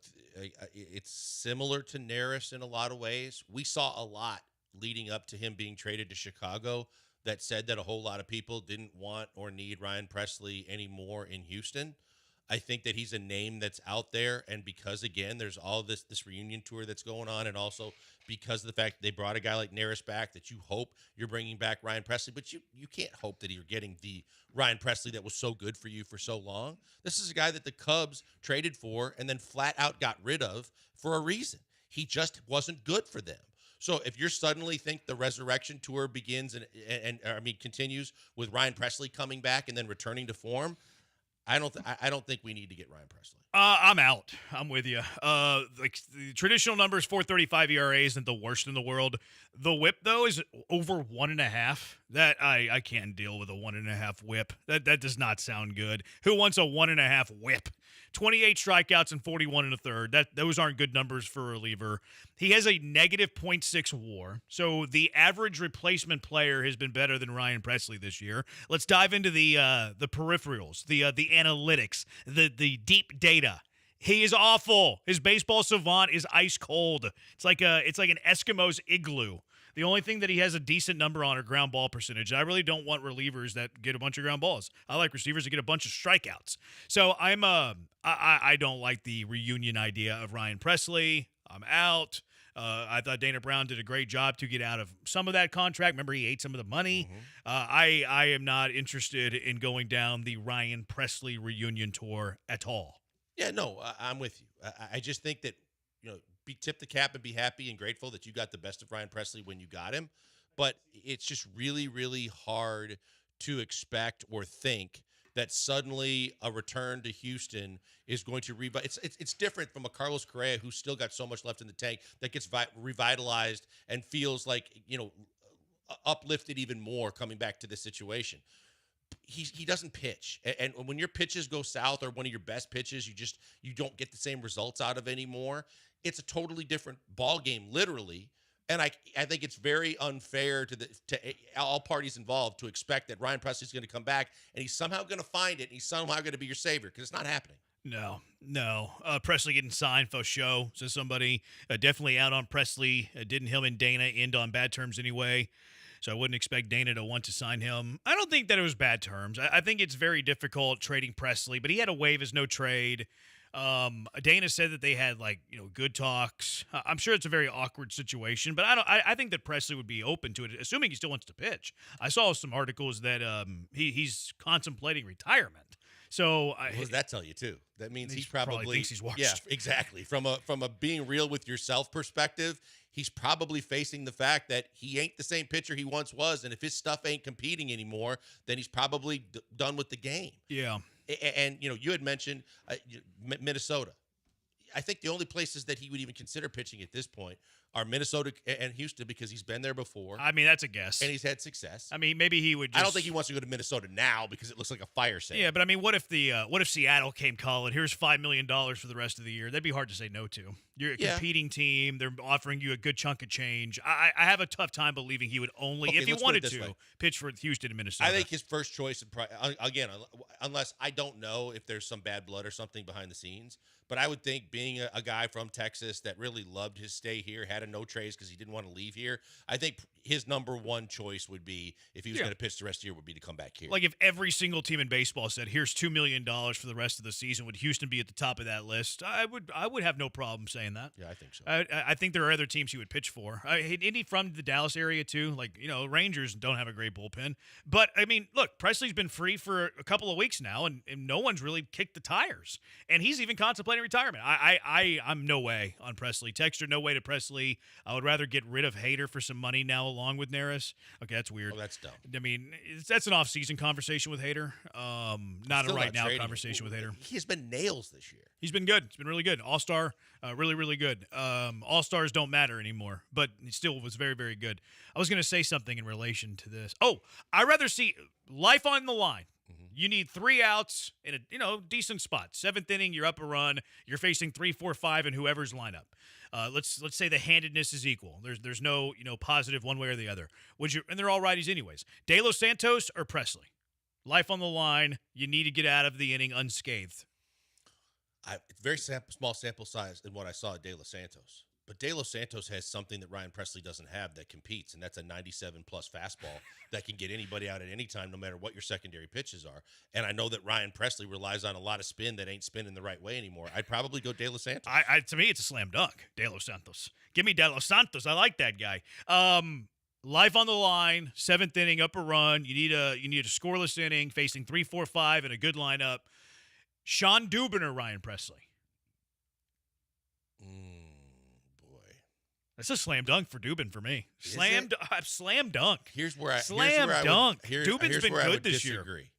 S1: it's similar to Neris in a lot of ways. We saw a lot leading up to him being traded to Chicago that said that a whole lot of people didn't want or need Ryan Presley anymore in Houston. I think that he's a name that's out there, and because, again, there's all this reunion tour that's going on, and also because of the fact that they brought a guy like Neris back, that you hope you're bringing back Ryan Presley, but you can't hope that you're getting the Ryan Presley that was so good for you for so long. This is a guy that the Cubs traded for and then flat out got rid of for a reason. He just wasn't good for them. So if you suddenly think the resurrection tour begins and continues with Ryan Presley coming back and then returning to form, I don't think we need to get Ryan Presley.
S18: I'm out. I'm with you. Like the traditional numbers, 4.35 ERA isn't the worst in the world. The WHIP though is over 1.5. That I can't deal with a 1.5 WHIP. That does not sound good. Who wants a 1.5 WHIP? 28 strikeouts and 41 1/3. Those aren't good numbers for a reliever. He has a negative .6 WAR. So the average replacement player has been better than Ryan Presley this year. Let's dive into the peripherals, the analytics, the deep data. He is awful. His baseball savant is ice cold. It's like an Eskimo's igloo. The only thing that he has a decent number on are ground ball percentage. I really don't want relievers that get a bunch of ground balls. I like receivers that get a bunch of strikeouts. So I don't like the reunion idea of Ryan Presley. I'm out. I thought Dana Brown did a great job to get out of some of that contract. Remember, he ate some of the money. I am not interested in going down the Ryan Presley reunion tour at all.
S1: Yeah, no, I'm with you. I just think that, tip the cap and be happy and grateful that you got the best of Ryan Presley when you got him. But it's just really, really hard to expect or think that suddenly a return to Houston is going to it's different from a Carlos Correa who's still got so much left in the tank that gets revitalized and feels like, uplifted even more coming back to this situation. He doesn't pitch, and when your pitches go south or one of your best pitches, you don't get the same results out of anymore. It's a totally different ball game, literally. And I think it's very unfair to all parties involved to expect that Ryan Presley's going to come back and he's somehow going to find it and he's somehow going to be your savior, because it's not happening.
S18: No. Presley getting signed for show, says somebody. Definitely out on Presley. Didn't him and Dana end on bad terms anyway? So I wouldn't expect Dana to want to sign him. I don't think that it was bad terms. I think it's very difficult trading Presley, but he had to waive his no trade. Dana said that they had good talks. I'm sure it's a very awkward situation, but I think that Presley would be open to it, assuming he still wants to pitch. I saw some articles that he's contemplating retirement. So
S1: what does that tell you too? That means he
S18: probably thinks he's washed.
S1: Yeah, exactly. From a being real with yourself perspective, he's probably facing the fact that he ain't the same pitcher he once was, and if his stuff ain't competing anymore, then he's probably done with the game.
S18: Yeah.
S1: And you had mentioned Minnesota. I think the only places that he would even consider pitching at this point are Minnesota and Houston because he's been there before.
S18: I mean, that's a guess.
S1: And he's had success.
S18: I mean, maybe he would just...
S1: I don't think he wants to go to Minnesota now because it looks like a fire sale.
S18: Yeah, but I mean, what if Seattle came calling, here's $5 million for the rest of the year? That'd be hard to say no to. You're a competing team. They're offering you a good chunk of change. I have a tough time believing he would only, if he wanted to, pitch for Houston and Minnesota.
S1: I think his first choice, again, unless I don't know if there's some bad blood or something behind the scenes, but I would think being a guy from Texas that really loved his stay here, had a no trades because he didn't want to leave here, I think his number one choice would be, if he was going to pitch the rest of the year, would be to come back here.
S18: Like if every single team in baseball said, here's $2 million for the rest of the season, would Houston be at the top of that list? I would have no problem saying that.
S1: Yeah, I think so.
S18: I think there are other teams he would pitch for. Isn't he from the Dallas area too? Like, Rangers don't have a great bullpen. But, I mean, look, Presley's been free for a couple of weeks now, and no one's really kicked the tires. And he's even contemplating retirement. I'm no way on Presley. Texter, no way to Presley. I would rather get rid of Hader for some money now along with Neris. Okay, that's weird.
S1: Oh, that's dumb.
S18: I mean, that's an off-season conversation with Hader. Not a right-now conversation with Hader.
S1: He has been nails this year.
S18: He's been good. He's been really good. All-star, really, really good. All-stars don't matter anymore, but he still was very, very good. I was going to say something in relation to this. Oh, I'd rather see life on the line. You need 3 outs in a decent spot. 7th inning, you're up a run. You're facing 3, 4, 5 in whoever's lineup. Let's say the handedness is equal. There's no positive one way or the other. And they're all righties anyways. De Los Santos or Presley? Life on the line. You need to get out of the inning unscathed.
S1: It's very small sample size in what I saw at De Los Santos. But De Los Santos has something that Ryan Presley doesn't have that competes, and that's a 97-plus fastball that can get anybody out at any time, no matter what your secondary pitches are. And I know that Ryan Presley relies on a lot of spin that ain't spinning the right way anymore. I'd probably go De Los Santos.
S18: To me, it's a slam dunk, De Los Santos. Give me De Los Santos. I like that guy. Life on the line, 7th inning, up a run. You need a scoreless inning, facing 3, 4, 5, and a good lineup. Sean Dubin or Ryan Presley? That's a slam dunk for Dubin for me. Slam dunk.
S1: Here's where I
S18: Dubin's been good this
S1: disagree.
S18: year.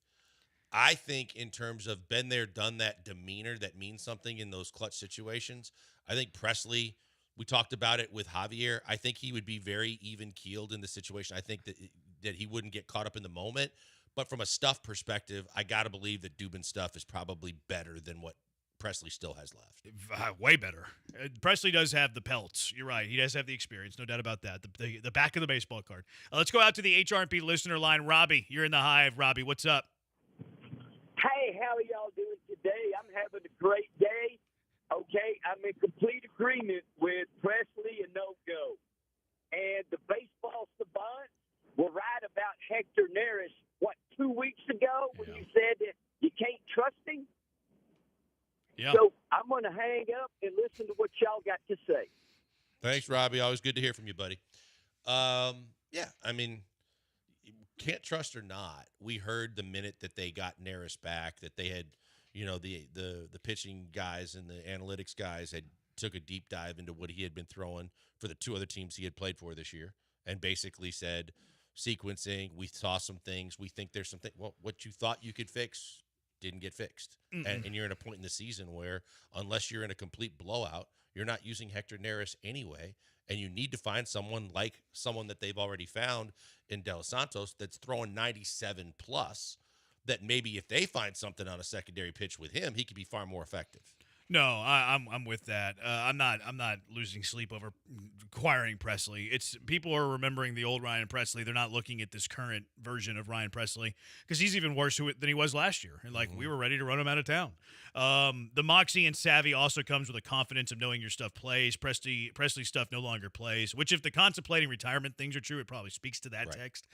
S1: I think in terms of been there, done that demeanor that means something in those clutch situations, I think Presley, we talked about it with Javier, I think he would be very even-keeled in the situation. I think that he wouldn't get caught up in the moment. But from a stuff perspective, I got to believe that Dubin's stuff is probably better than what Presley still has left.
S18: Way better. Presley does have the pelts. You're right. He does have the experience. No doubt about that. The back of the baseball card. Let's go out to the HRP listener line. Robbie, you're in the hive. Robbie, what's up?
S3: Hey, how are y'all doing today? I'm having a great day. Okay, I'm in complete agreement with Presley and no-go. And the baseball savants were right about Hector Neris, 2 weeks ago when you said that you can't trust him?
S18: Yeah.
S3: So I'm going to hang up and listen to what y'all got to say.
S1: Thanks, Robbie. Always good to hear from you, buddy. Yeah, I mean, can't trust or not. We heard the minute that they got Neris back that they had, the pitching guys and the analytics guys had took a deep dive into what he had been throwing for the 2 other teams he had played for this year and basically said, sequencing, we saw some things, we think there's something. Well, what you thought you could fix didn't get fixed. And you're in a point in the season where unless you're in a complete blowout, you're not using Hector Neris anyway, and you need to find someone that they've already found in De Los Santos that's throwing 97 plus, that maybe if they find something on a secondary pitch with him, he could be far more effective.
S18: No, I'm with that. I'm not losing sleep over acquiring Presley. It's people are remembering the old Ryan Presley. They're not looking at this current version of Ryan Presley because he's even worse than he was last year. And we were ready to run him out of town. The moxie and savvy also comes with a confidence of knowing your stuff plays. Presley stuff no longer plays. Which, if the contemplating retirement things are true, it probably speaks to that text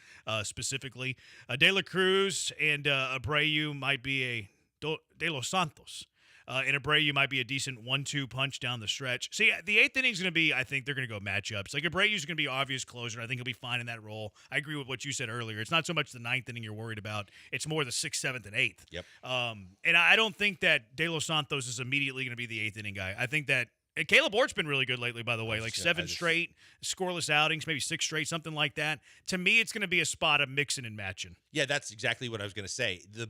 S18: specifically. De La Cruz and Abreu might be a De Los Santos. And Abreu might be a decent 1-2 punch down the stretch. See, the 8th inning is going to be, I think they're going to go matchups. Like Abreu's going to be obvious closer. I think he'll be fine in that role. I agree with what you said earlier. It's not so much the 9th inning you're worried about. It's more the 6th, 7th, and 8th.
S1: Yep.
S18: And I don't think that De Los Santos is immediately going to be the 8th inning guy. I think that and Caleb Ort's been really good lately, by the way. Like 7 straight scoreless outings, maybe 6 straight, something like that. To me, it's going to be a spot of mixing and matching.
S1: Yeah, that's exactly what I was going to say. The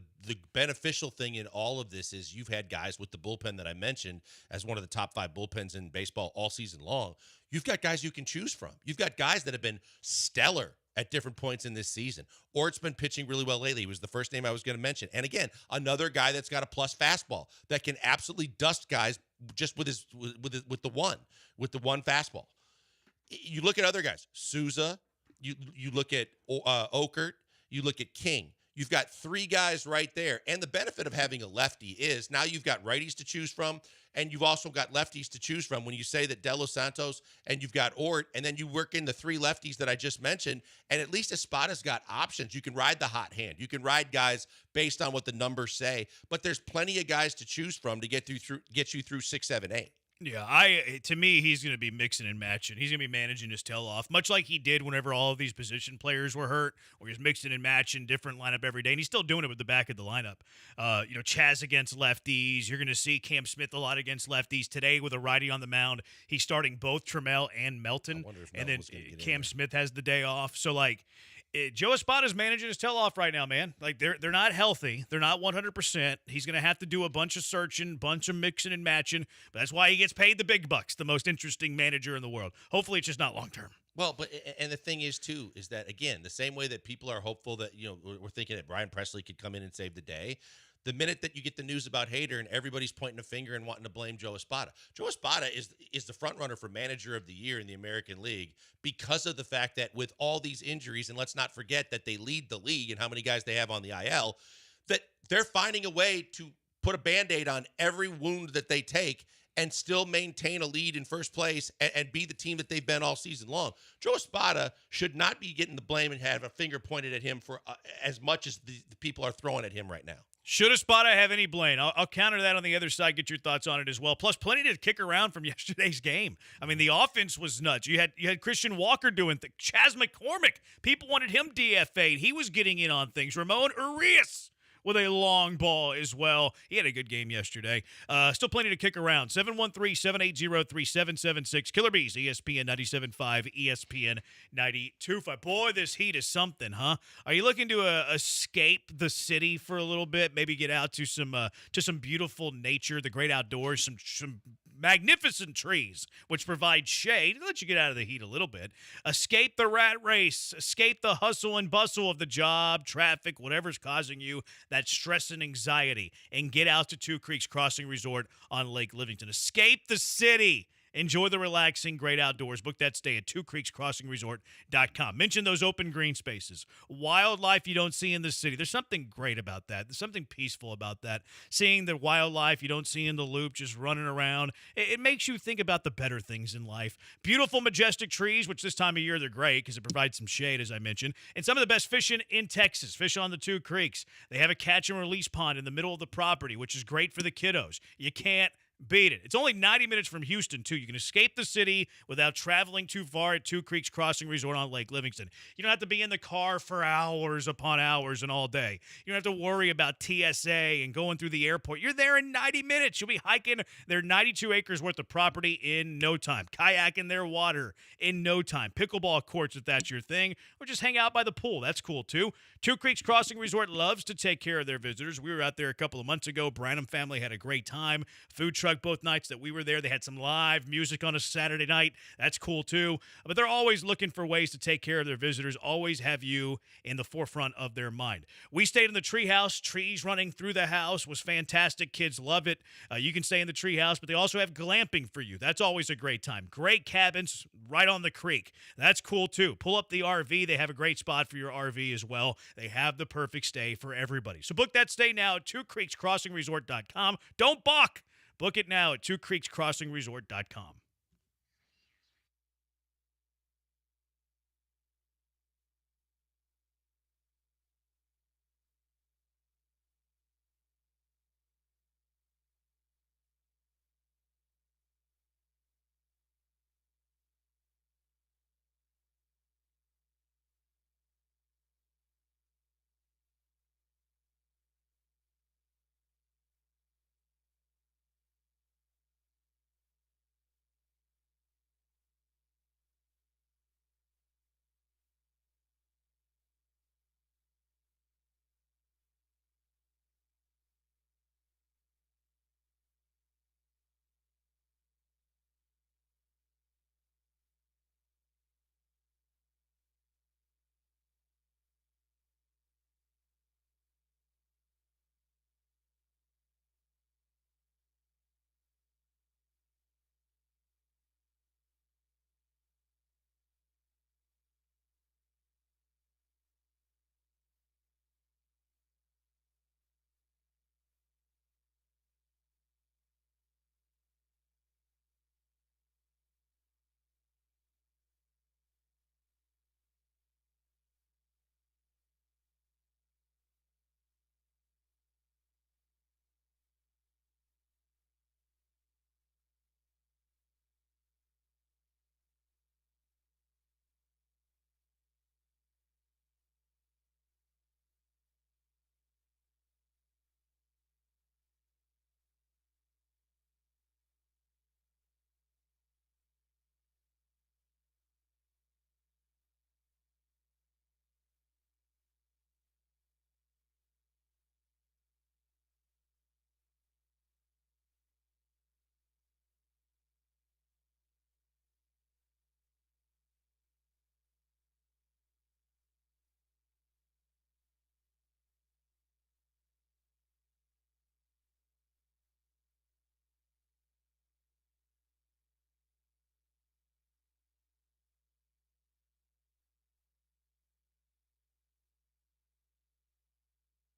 S1: beneficial thing in all of this is you've had guys with the bullpen that I mentioned as one of the top 5 bullpens in baseball all season long. You've got guys you can choose from. You've got guys that have been stellar at different points in this season. Ort's been pitching really well lately. He was the first name I was going to mention. And again, another guy that's got a plus fastball that can absolutely dust guys just with the one fastball. You look at other guys, Souza, you look at Okert, you look at King. You've got three guys right there. And the benefit of having a lefty is now you've got righties to choose from, and you've also got lefties to choose from. When you say that De Los Santos and you've got Ort, and then you work in the three lefties that I just mentioned, and at least Espada's got options. You can ride the hot hand. You can ride guys based on what the numbers say, but there's plenty of guys to choose from to get you through 6, 7, 8.
S18: Yeah, to me, he's going to be mixing and matching. He's going to be managing his tail off, much like he did whenever all of these position players were hurt, where he's mixing and matching different lineup every day, and he's still doing it with the back of the lineup. Chaz against lefties. You're going to see Cam Smith a lot against lefties. Today with a righty on the mound, he's starting both Trammell and Melton, and then Cam Smith has the day off. So, Joe Espada's managing his tail off right now, man. They're not healthy. They're not 100%. He's going to have to do a bunch of searching, bunch of mixing and matching. But that's why he gets paid the big bucks, the most interesting manager in the world. Hopefully it's just not long term.
S1: Well, and the thing is, too, is that, again, the same way that people are hopeful that, we're thinking that Brian Presley could come in and save the day, the minute that you get the news about Hader and everybody's pointing a finger and wanting to blame Joe Espada. Joe Espada is the front runner for manager of the year in the American League because of the fact that with all these injuries, and let's not forget that they lead the league and how many guys they have on the IL, that they're finding a way to put a Band-Aid on every wound that they take and still maintain a lead in first place and be the team that they've been all season long. Joe Espada should not be getting the blame and have a finger pointed at him for as much as the people are throwing at him right now.
S18: Should Espada have any blame? I'll counter that on the other side, get your thoughts on it as well. Plus, plenty to kick around from yesterday's game. I mean, the offense was nuts. You had Christian Walker doing things. Chas McCormick, people wanted him DFA'd. He was getting in on things. Ramon Urias with a long ball as well. He had a good game yesterday. Still plenty to kick around. 713-780-3776. Killer Bees, ESPN 97.5, ESPN 92.5. Boy, this heat is something, huh? Are you looking to escape the city for a little bit? Maybe get out to some beautiful nature, the great outdoors, some magnificent trees, which provide shade. Let you get out of the heat a little bit. Escape the rat race. Escape the hustle and bustle of the job, traffic, whatever's causing you that stress and anxiety, and get out to Two Creeks Crossing Resort on Lake Livingston. Escape the city. Enjoy the relaxing, great outdoors. Book that stay at twocreekscrossingresort.com. Mention those open green spaces. Wildlife you don't see in the city. There's something great about that. There's something peaceful about that. Seeing the wildlife you don't see in the loop just running around. It makes you think about the better things in life. Beautiful, majestic trees, which this time of year they're great because it provides some shade, as I mentioned. And some of the best fishing in Texas. Fish on the Two Creeks. They have a catch and release pond in the middle of the property, which is great for the kiddos. You can't beat it. It's only 90 minutes from Houston, too. You can escape the city without traveling too far at Two Creeks Crossing Resort on Lake Livingston. You don't have to be in the car for hours upon hours and all day. You don't have to worry about TSA and going through the airport. You're there in 90 minutes. You'll be hiking their 92 acres worth of property in no time. Kayaking their water in no time. Pickleball courts if that's your thing. Or just hang out by the pool. That's cool, too. Two Creeks Crossing Resort loves to take care of their visitors. We were out there a couple of months ago. Branham family had a great time. Food truck both nights that we were there. They had some live music on a Saturday night. That's cool too. But they're always looking for ways to take care of their visitors, always have you in the forefront of their mind. We stayed in the treehouse. Trees running through the house was fantastic. Kids love it. You can stay in the treehouse, but they also have glamping for you. That's always a great time. Great cabins right on the creek. That's cool too. Pull up the RV. They have a great spot for your RV as well. They have the perfect stay for everybody. So book that stay now at twocreekscrossingresort.com. Don't balk. Book it now at twocreekscrossingresort.com.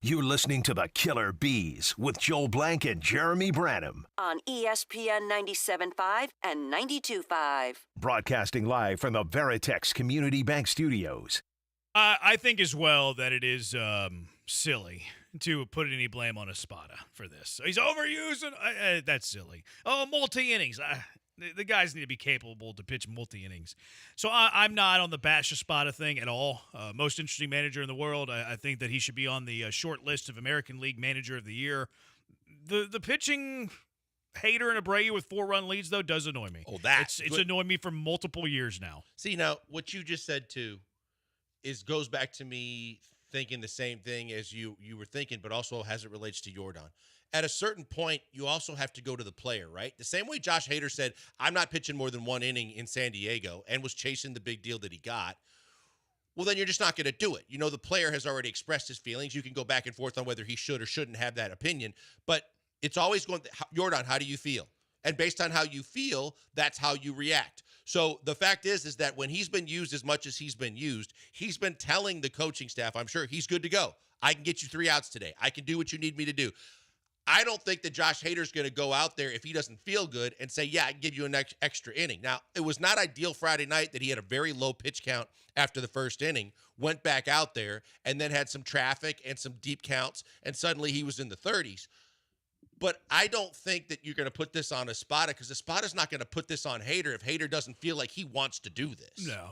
S2: You're listening to the Killer Bees with Joel Blank and Jeremy Branham.
S6: On ESPN 97.5 and 92.5.
S2: Broadcasting live from the Veritex Community Bank Studios.
S18: I think as well that it is silly to put any blame on Espada for this. He's overusing. That's silly. Oh, multi-innings. The guys need to be capable to pitch multi-innings. So I'm not on the bash Espada thing at all. Most interesting manager in the world. I think that he should be on the short list of American League Manager of the Year. The pitching Hader and Abreu with 4-run leads, though, does annoy me.
S1: Oh,
S18: it's annoyed me for multiple years now.
S1: See, now, what you just said, too, goes back to me thinking the same thing as you were thinking, but also as it relates to Yordan. At a certain point, you also have to go to the player, right? The same way Josh Hader said, I'm not pitching more than one inning in San Diego and was chasing the big deal that he got. Well, then you're just not going to do it. You know, the player has already expressed his feelings. You can go back and forth on whether he should or shouldn't have that opinion, but it's always going, Yordan, how do you feel? And based on how you feel, that's how you react. So the fact is that when he's been used as much as he's been used, he's been telling the coaching staff, I'm sure he's good to go. I can get you 3 outs today. I can do what you need me to do. I don't think that Josh Hader's going to go out there if he doesn't feel good and say, yeah, I can give you an extra inning. Now, it was not ideal Friday night that he had a very low pitch count after the first inning, went back out there, and then had some traffic and some deep counts, and suddenly he was in the 30s. But I don't think that you're going to put this on Espada because Espada's not going to put this on Hader if Hader doesn't feel like he wants to do this.
S18: No,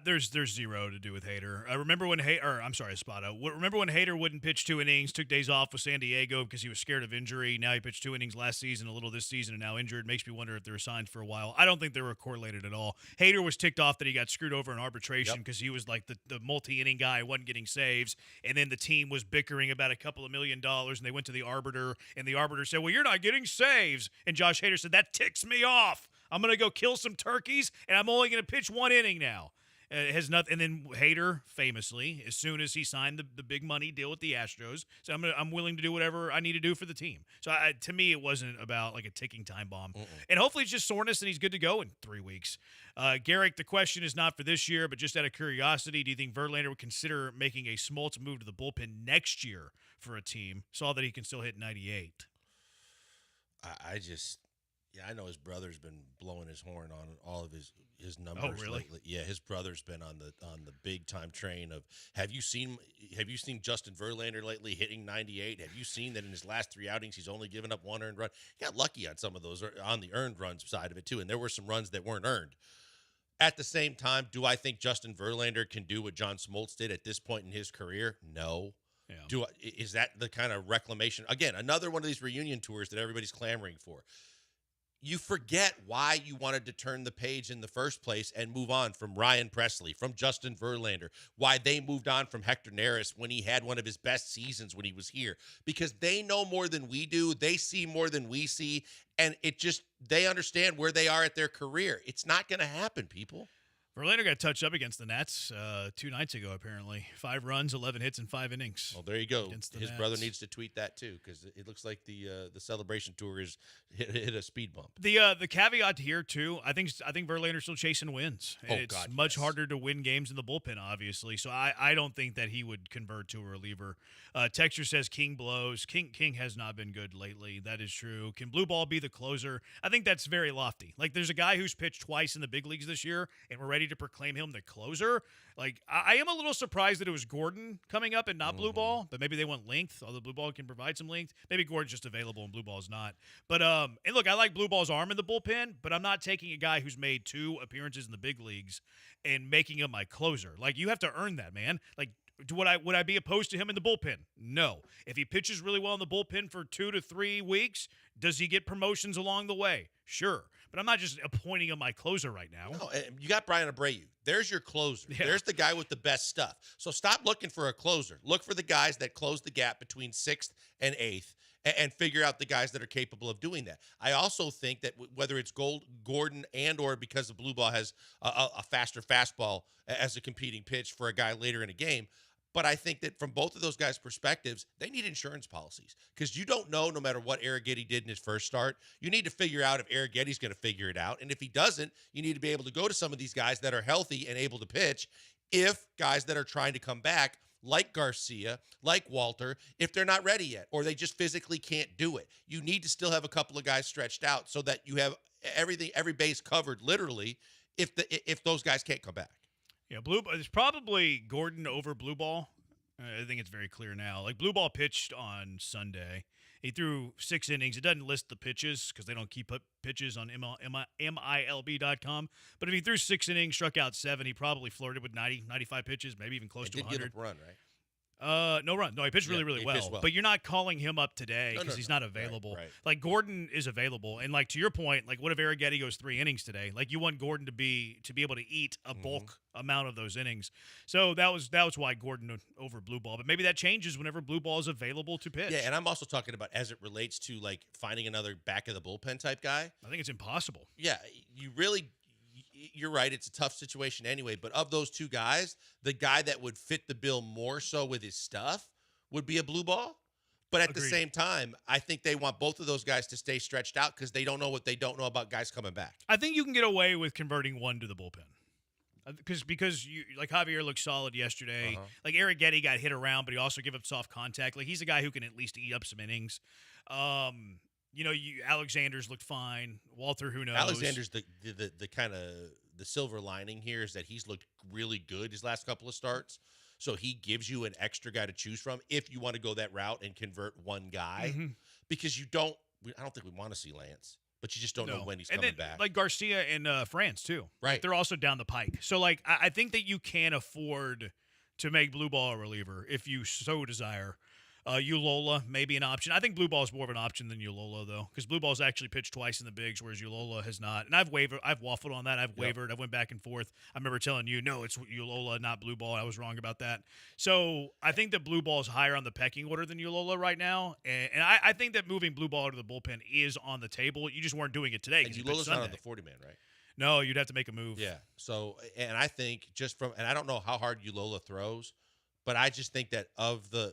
S18: there's zero to do with Hader. I remember when Espada. Remember when Hader wouldn't pitch 2 innings, took days off with San Diego because he was scared of injury. Now he pitched 2 innings last season, a little this season, and now injured. Makes me wonder if they were signed for a while. I don't think they were correlated at all. Hader was ticked off that he got screwed over in arbitration because he was like the multi-inning guy, wasn't getting saves, and then the team was bickering about a couple of $1 million, and they went to the arbiter, and the arbiter said, well, you're not getting saves. And Josh Hader said, that ticks me off. I'm going to go kill some turkeys, and I'm only going to pitch 1 inning now. It has nothing. And then Hader, famously, as soon as he signed the big money deal with the Astros, said, I'm willing to do whatever I need to do for the team. So to me, it wasn't about like a ticking time bomb. And hopefully it's just soreness and he's good to go in 3 weeks. Garrick, the question is not for this year, but just out of curiosity, do you think Verlander would consider making a Smoltz move to the bullpen next year for a team? Saw that he can still hit 98.
S1: I know his brother's been blowing his horn on all of his numbers lately. Yeah, his brother's been on the big time train of have you seen Justin Verlander lately hitting 98? Have you seen that in his last 3 outings he's only given up 1 earned run? He got lucky on some of those on the earned runs side of it too, and there were some runs that weren't earned. At the same time, do I think Justin Verlander can do what John Smoltz did at this point in his career? No. Yeah. Is that the kind of reclamation? Again, another one of these reunion tours that everybody's clamoring for. You forget why you wanted to turn the page in the first place and move on from Ryan Presley, from Justin Verlander, why they moved on from Hector Neris when he had one of his best seasons when he was here. Because they know more than we do. They see more than we see. And they understand where they are at their career. It's not going to happen, people.
S18: Verlander got touched up against the Nats 2 nights ago, apparently. 5 runs, 11 hits in 5 innings.
S1: Well, there you go. His brother needs to tweet that, too, because it looks like the celebration tour is hit a speed bump.
S18: The caveat here, too, I think Verlander's still chasing wins. And it's much harder to win games in the bullpen, obviously. So I don't think that he would convert to a reliever. Texture says King blows. King has not been good lately. That is true. Can Blue Ball be the closer? I think that's very lofty. Like, there's a guy who's pitched twice in the big leagues this year, and we're ready to proclaim him the closer. Like, I am a little surprised that it was Gordon coming up and not Blue Ball, but maybe they want length, although Blue Ball can provide some length. Maybe Gordon's just available and Blue Ball's not. But, and look, I like Blue Ball's arm in the bullpen, but I'm not taking a guy who's made 2 appearances in the big leagues and making him my closer. Like, you have to earn that, man. Like, would I be opposed to him in the bullpen? No. If he pitches really well in the bullpen for 2 to 3 weeks, does he get promotions along the way? Sure. But I'm not just appointing him my closer right now.
S1: No, you got Brian Abreu. There's your closer. Yeah. There's the guy with the best stuff. So stop looking for a closer. Look for the guys that close the gap between 6th and 8th and figure out the guys that are capable of doing that. I also think that whether it's Gordon and or because the Blue Ball has a faster fastball as a competing pitch for a guy later in a game, but I think that from both of those guys' perspectives, they need insurance policies because you don't know no matter what Arrighetti did in his first start. You need to figure out if Arrighetti's going to figure it out. And if he doesn't, you need to be able to go to some of these guys that are healthy and able to pitch if guys that are trying to come back like Garcia, like Walter, if they're not ready yet, or they just physically can't do it. You need to still have a couple of guys stretched out so that you have every base covered, literally, if those guys can't come back.
S18: Yeah, it's probably Gordon over Blue Ball. I think it's very clear now. Like, Blue Ball pitched on Sunday. He threw 6 innings. It doesn't list the pitches because they don't keep up pitches on MILB.com. But if he threw 6 innings, struck out 7, he probably flirted with 90, 95 pitches, maybe even close to 100.
S1: Did get a run, right?
S18: No run. No, he pitched really well. But you're not calling him up today because he's not available.
S1: Right.
S18: Like, Gordon is available. And, like, to your point, like, what if Arrighetti goes 3 innings today? Like, you want Gordon to be able to eat a bulk amount of those innings. So that was why Gordon over Blue Ball. But maybe that changes whenever Blue Ball is available to pitch.
S1: Yeah, and I'm also talking about as it relates to, like, finding another back of the bullpen type guy.
S18: I think it's impossible.
S1: Yeah, you're right. It's a tough situation anyway. But of those two guys, the guy that would fit the bill more so with his stuff would be a Blue Ball. But at the same time, I think they want both of those guys to stay stretched out because they don't know what they don't know about guys coming back.
S18: I think you can get away with converting one to the bullpen. Because you, like, Javier looked solid yesterday. Like, Arrighetti got hit around, but he also gave up soft contact. Like, he's a guy who can at least eat up some innings. Alexander's looked fine. Walter, who knows?
S1: Alexander's the kind of the silver lining here is that he's looked really good his last couple of starts. So he gives you an extra guy to choose from if you want to go that route and convert one guy. Because I don't think we want to see Lance, but you just don't know when he's coming back.
S18: Like Garcia and France, too.
S1: Right.
S18: Like, they're also down the pike. So, like, I think that you can afford to make Blue Ball a reliever if you so desire. Ulola may be an option. I think Blue Ball is more of an option than Ulola, though, because Blue Ball's actually pitched twice in the bigs, whereas Ulola has not. And I've waffled on that. I've wavered. I went back and forth. I remember telling you, no, it's Ulola, not Blue Ball. I was wrong about that. So I think that Blue Ball is higher on the pecking order than Ulola right now, and I think that moving Blue Ball to the bullpen is on the table. You just weren't doing it today.
S1: And Ulola's not on the 40-man, right?
S18: No, you'd have to make a move.
S1: Yeah. So, and I think and I don't know how hard Ulola throws, but I just think that of the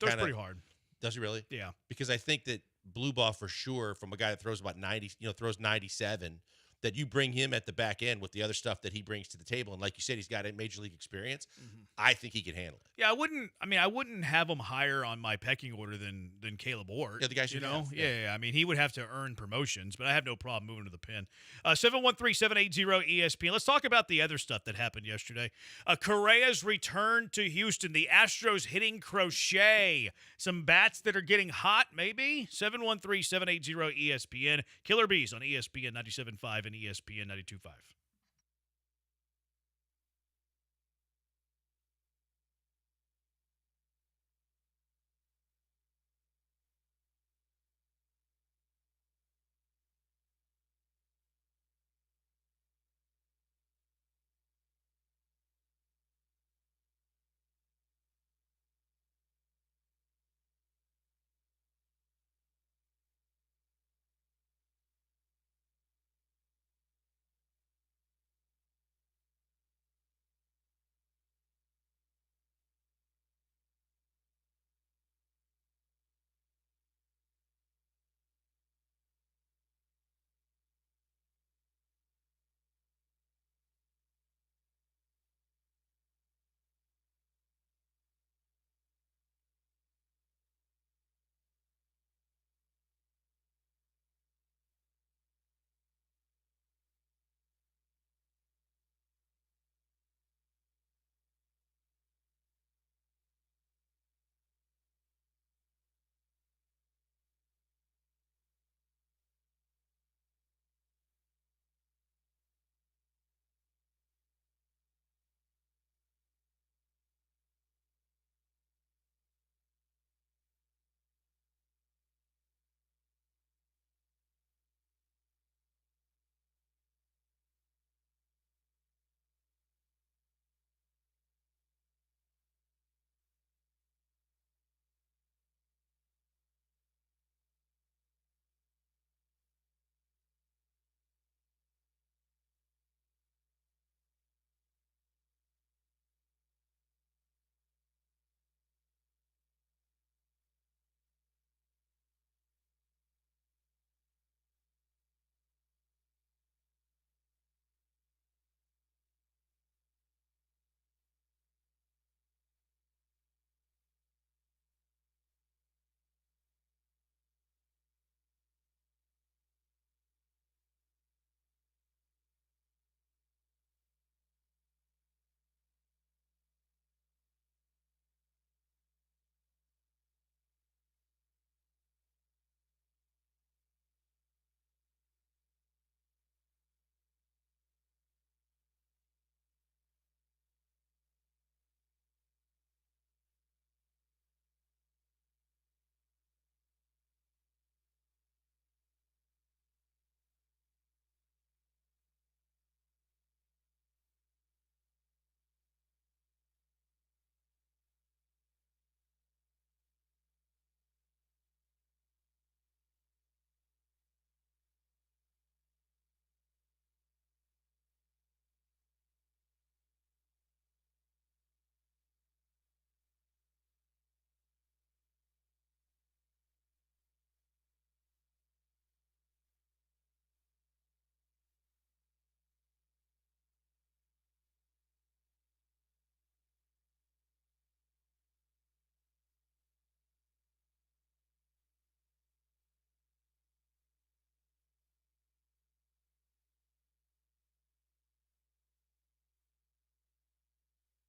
S1: kind of
S18: pretty hard.
S1: Does he really?
S18: Yeah.
S1: Because I think that Blue Ball for sure, from a guy that throws about 90, throws 97, that you bring him at the back end with the other stuff that he brings to the table. And like you said, he's got a major league experience. I think he can handle it.
S18: Yeah, I wouldn't have him higher on my pecking order than Caleb Ort.
S1: Yeah, the guys you know.
S18: Yeah. I mean, he would have to earn promotions, but I have no problem moving to the pen. 713-780-ESPN. Let's talk about the other stuff that happened yesterday. Correa's return to Houston. The Astros hitting Crochet. Some bats that are getting hot, maybe. 713-780-ESPN. Killer Bees on ESPN 97.5 and ESPN 92.5.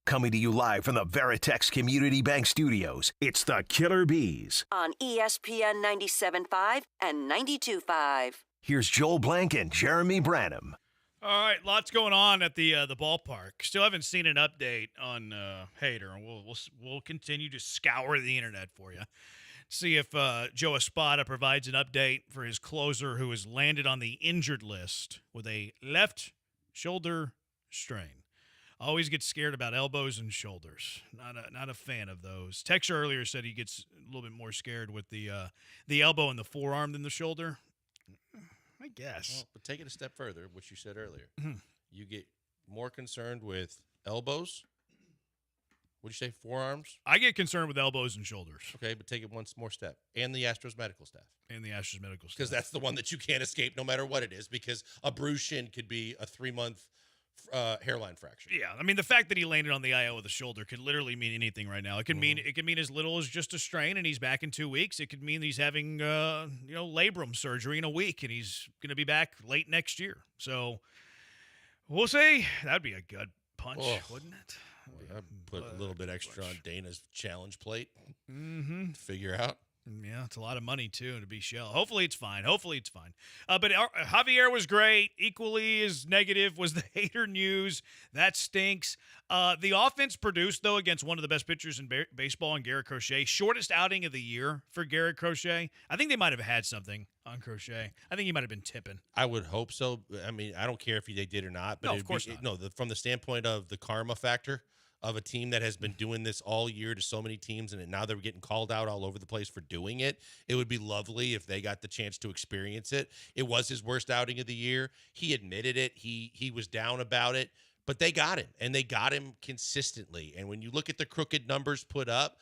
S2: Coming to you live from the Veritex Community Bank Studios, it's the Killer Bees.
S6: On ESPN 97.5 and 92.5.
S2: Here's Joel Blank and Jeremy Branham.
S18: All right, lots going on at the ballpark. Still haven't seen an update on Hader, and we'll continue to scour the internet for you. See if Joe Espada provides an update for his closer who has landed on the injured list with a left shoulder strain. Always gets scared about elbows and shoulders. Not a fan of those. Texter earlier said he gets a little bit more scared with the elbow and the forearm than the shoulder. I guess.
S1: Well, but take it a step further, which you said earlier.
S18: Mhm.
S1: You get more concerned with elbows. What'd you say, forearms?
S18: I get concerned with elbows and shoulders.
S1: Okay, but take it one more step. And the Astros medical staff.
S18: And the Astros medical staff.
S1: Because that's the one that you can't escape no matter what it is, because a bruised shin could be a 3-month hairline fracture.
S18: Yeah, I mean, the fact that he landed on the IL with a shoulder could literally mean anything right now. It could mean as little as just a strain, and he's back in 2 weeks. It could mean he's having labrum surgery in a week, and he's going to be back late next year. So we'll see. That'd be a good punch, wouldn't it?
S1: I'd put a little bit extra on Dana's challenge plate.
S18: Mm-hmm.
S1: To figure out.
S18: Yeah, it's a lot of money, too, to be shell. Hopefully it's fine. But Javier was great. Equally as negative was the Hader news. That stinks. The offense produced, though, against one of the best pitchers in baseball, in Garrett Crochet. Shortest outing of the year for Garrett Crochet. I think they might have had something on Crochet. I think he might have been tipping.
S1: I would hope so. I mean, I don't care if they did or not. But
S18: no, of course not.
S1: From the standpoint of the karma factor of a team that has been doing this all year to so many teams, and now they're getting called out all over the place for doing it. It would be lovely if they got the chance to experience it. It was his worst outing of the year. He admitted it. He was down about it, but they got him, and they got him consistently. And when you look at the crooked numbers put up,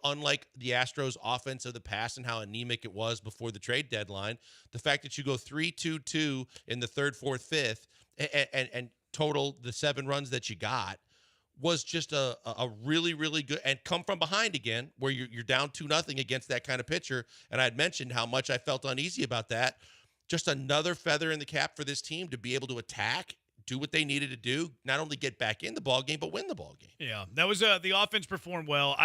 S1: unlike the Astros offense of the past and how anemic it was before the trade deadline, the fact that you go 3-2-2 in the third, fourth, fifth, and total the 7 runs that you got, was just a really, really good, and come from behind again, where you're down 2-0 against that kind of pitcher. And I had mentioned how much I felt uneasy about that. Just another feather in the cap for this team to be able to attack, do what they needed to do, not only get back in the ball game, but win the ball game.
S18: Yeah, that was the offense performed well.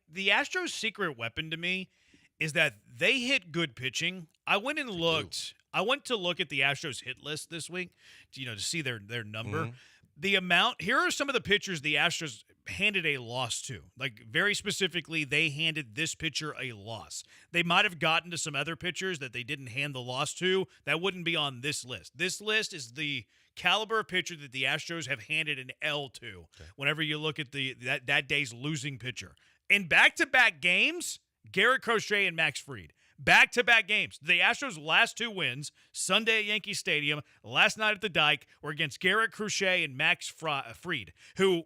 S18: The Astros' secret weapon to me is that they hit good pitching. I went and looked. I went to look at the Astros hit list this week, to see their number.
S1: Mm-hmm.
S18: The amount, here are some of the pitchers the Astros handed a loss to. Like, very specifically, they handed this pitcher a loss. They might have gotten to some other pitchers that they didn't hand the loss to. That wouldn't be on this list. This list is the caliber of pitcher that the Astros have handed an L to whenever you look at that day's losing pitcher. In back-to-back games, Garrett Crochet and Max Fried. Back-to-back games. The Astros' last 2 wins, Sunday at Yankee Stadium, last night at the Dike, were against Garrett Crochet and Max Fried, who,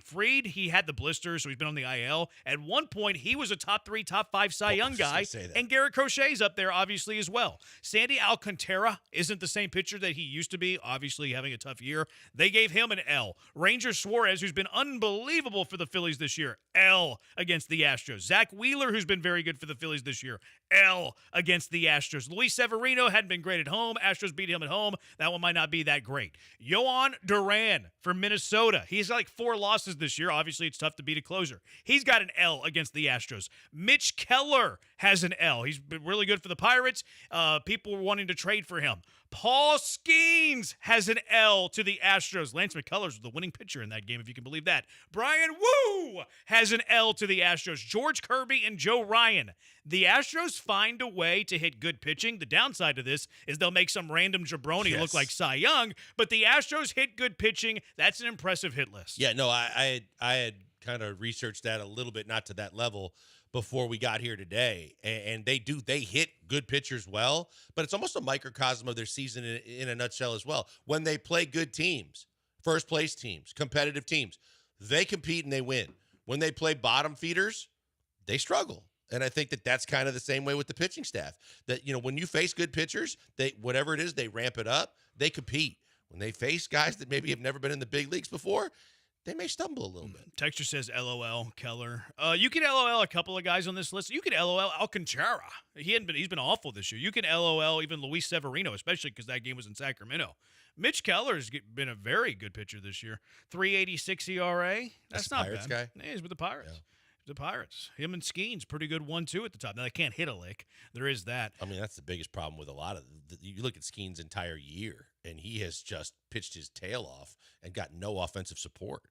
S18: Fried, he had the blisters, so he's been on the IL. At one point, he was a top 3, top 5 Cy Young guy, and Garrett Crochet's up there, obviously, as well. Sandy Alcantara isn't the same pitcher that he used to be, obviously having a tough year. They gave him an L. Ranger Suarez, who's been unbelievable for the Phillies this year, L against the Astros. Zach Wheeler, who's been very good for the Phillies this year, L against the Astros. Luis Severino hadn't been great at home. Astros beat him at home. That one might not be that great. Yohan Duran for Minnesota. He's like 4 losses this year. Obviously, it's tough to beat a closer. He's got an L against the Astros. Mitch Keller has an L. He's been really good for the Pirates. People were wanting to trade for him. Paul Skeens has an L to the Astros. Lance McCullers was the winning pitcher in that game, if you can believe that. Brian Woo has an L to the Astros. George Kirby and Joe Ryan. The Astros find a way to hit good pitching. The downside to this is they'll make some random jabroni look like Cy Young, but the Astros hit good pitching. That's an impressive hit list.
S1: Yeah, no, I had kind of researched that a little bit, not to that level, before we got here today. And they hit good pitchers well, but it's almost a microcosm of their season in a nutshell as well. When they play good teams, first place teams, competitive teams, they compete and they win. When they play bottom feeders, they struggle. And I think that's kind of the same way with the pitching staff. That, when you face good pitchers, whatever it is, they ramp it up, they compete. When they face guys that maybe have never been in the big leagues before, they may stumble a little bit.
S18: Texture says LOL Keller. You can LOL a couple of guys on this list. You can LOL Alcantara. He's been awful this year. You can LOL even Luis Severino, especially because that game was in Sacramento. Mitch Keller's been a very good pitcher this year. 3.86 ERA. That's
S1: the
S18: not
S1: Pirates
S18: bad.
S1: guy?
S18: Yeah, he's with the Pirates.
S1: Yeah.
S18: The Pirates. Him and Skeen's pretty good 1-2 at the top. Now, they can't hit a lick. There is that.
S1: I mean, that's the biggest problem with a lot of you look at Skeen's entire year, and he has just pitched his tail off and got no offensive support.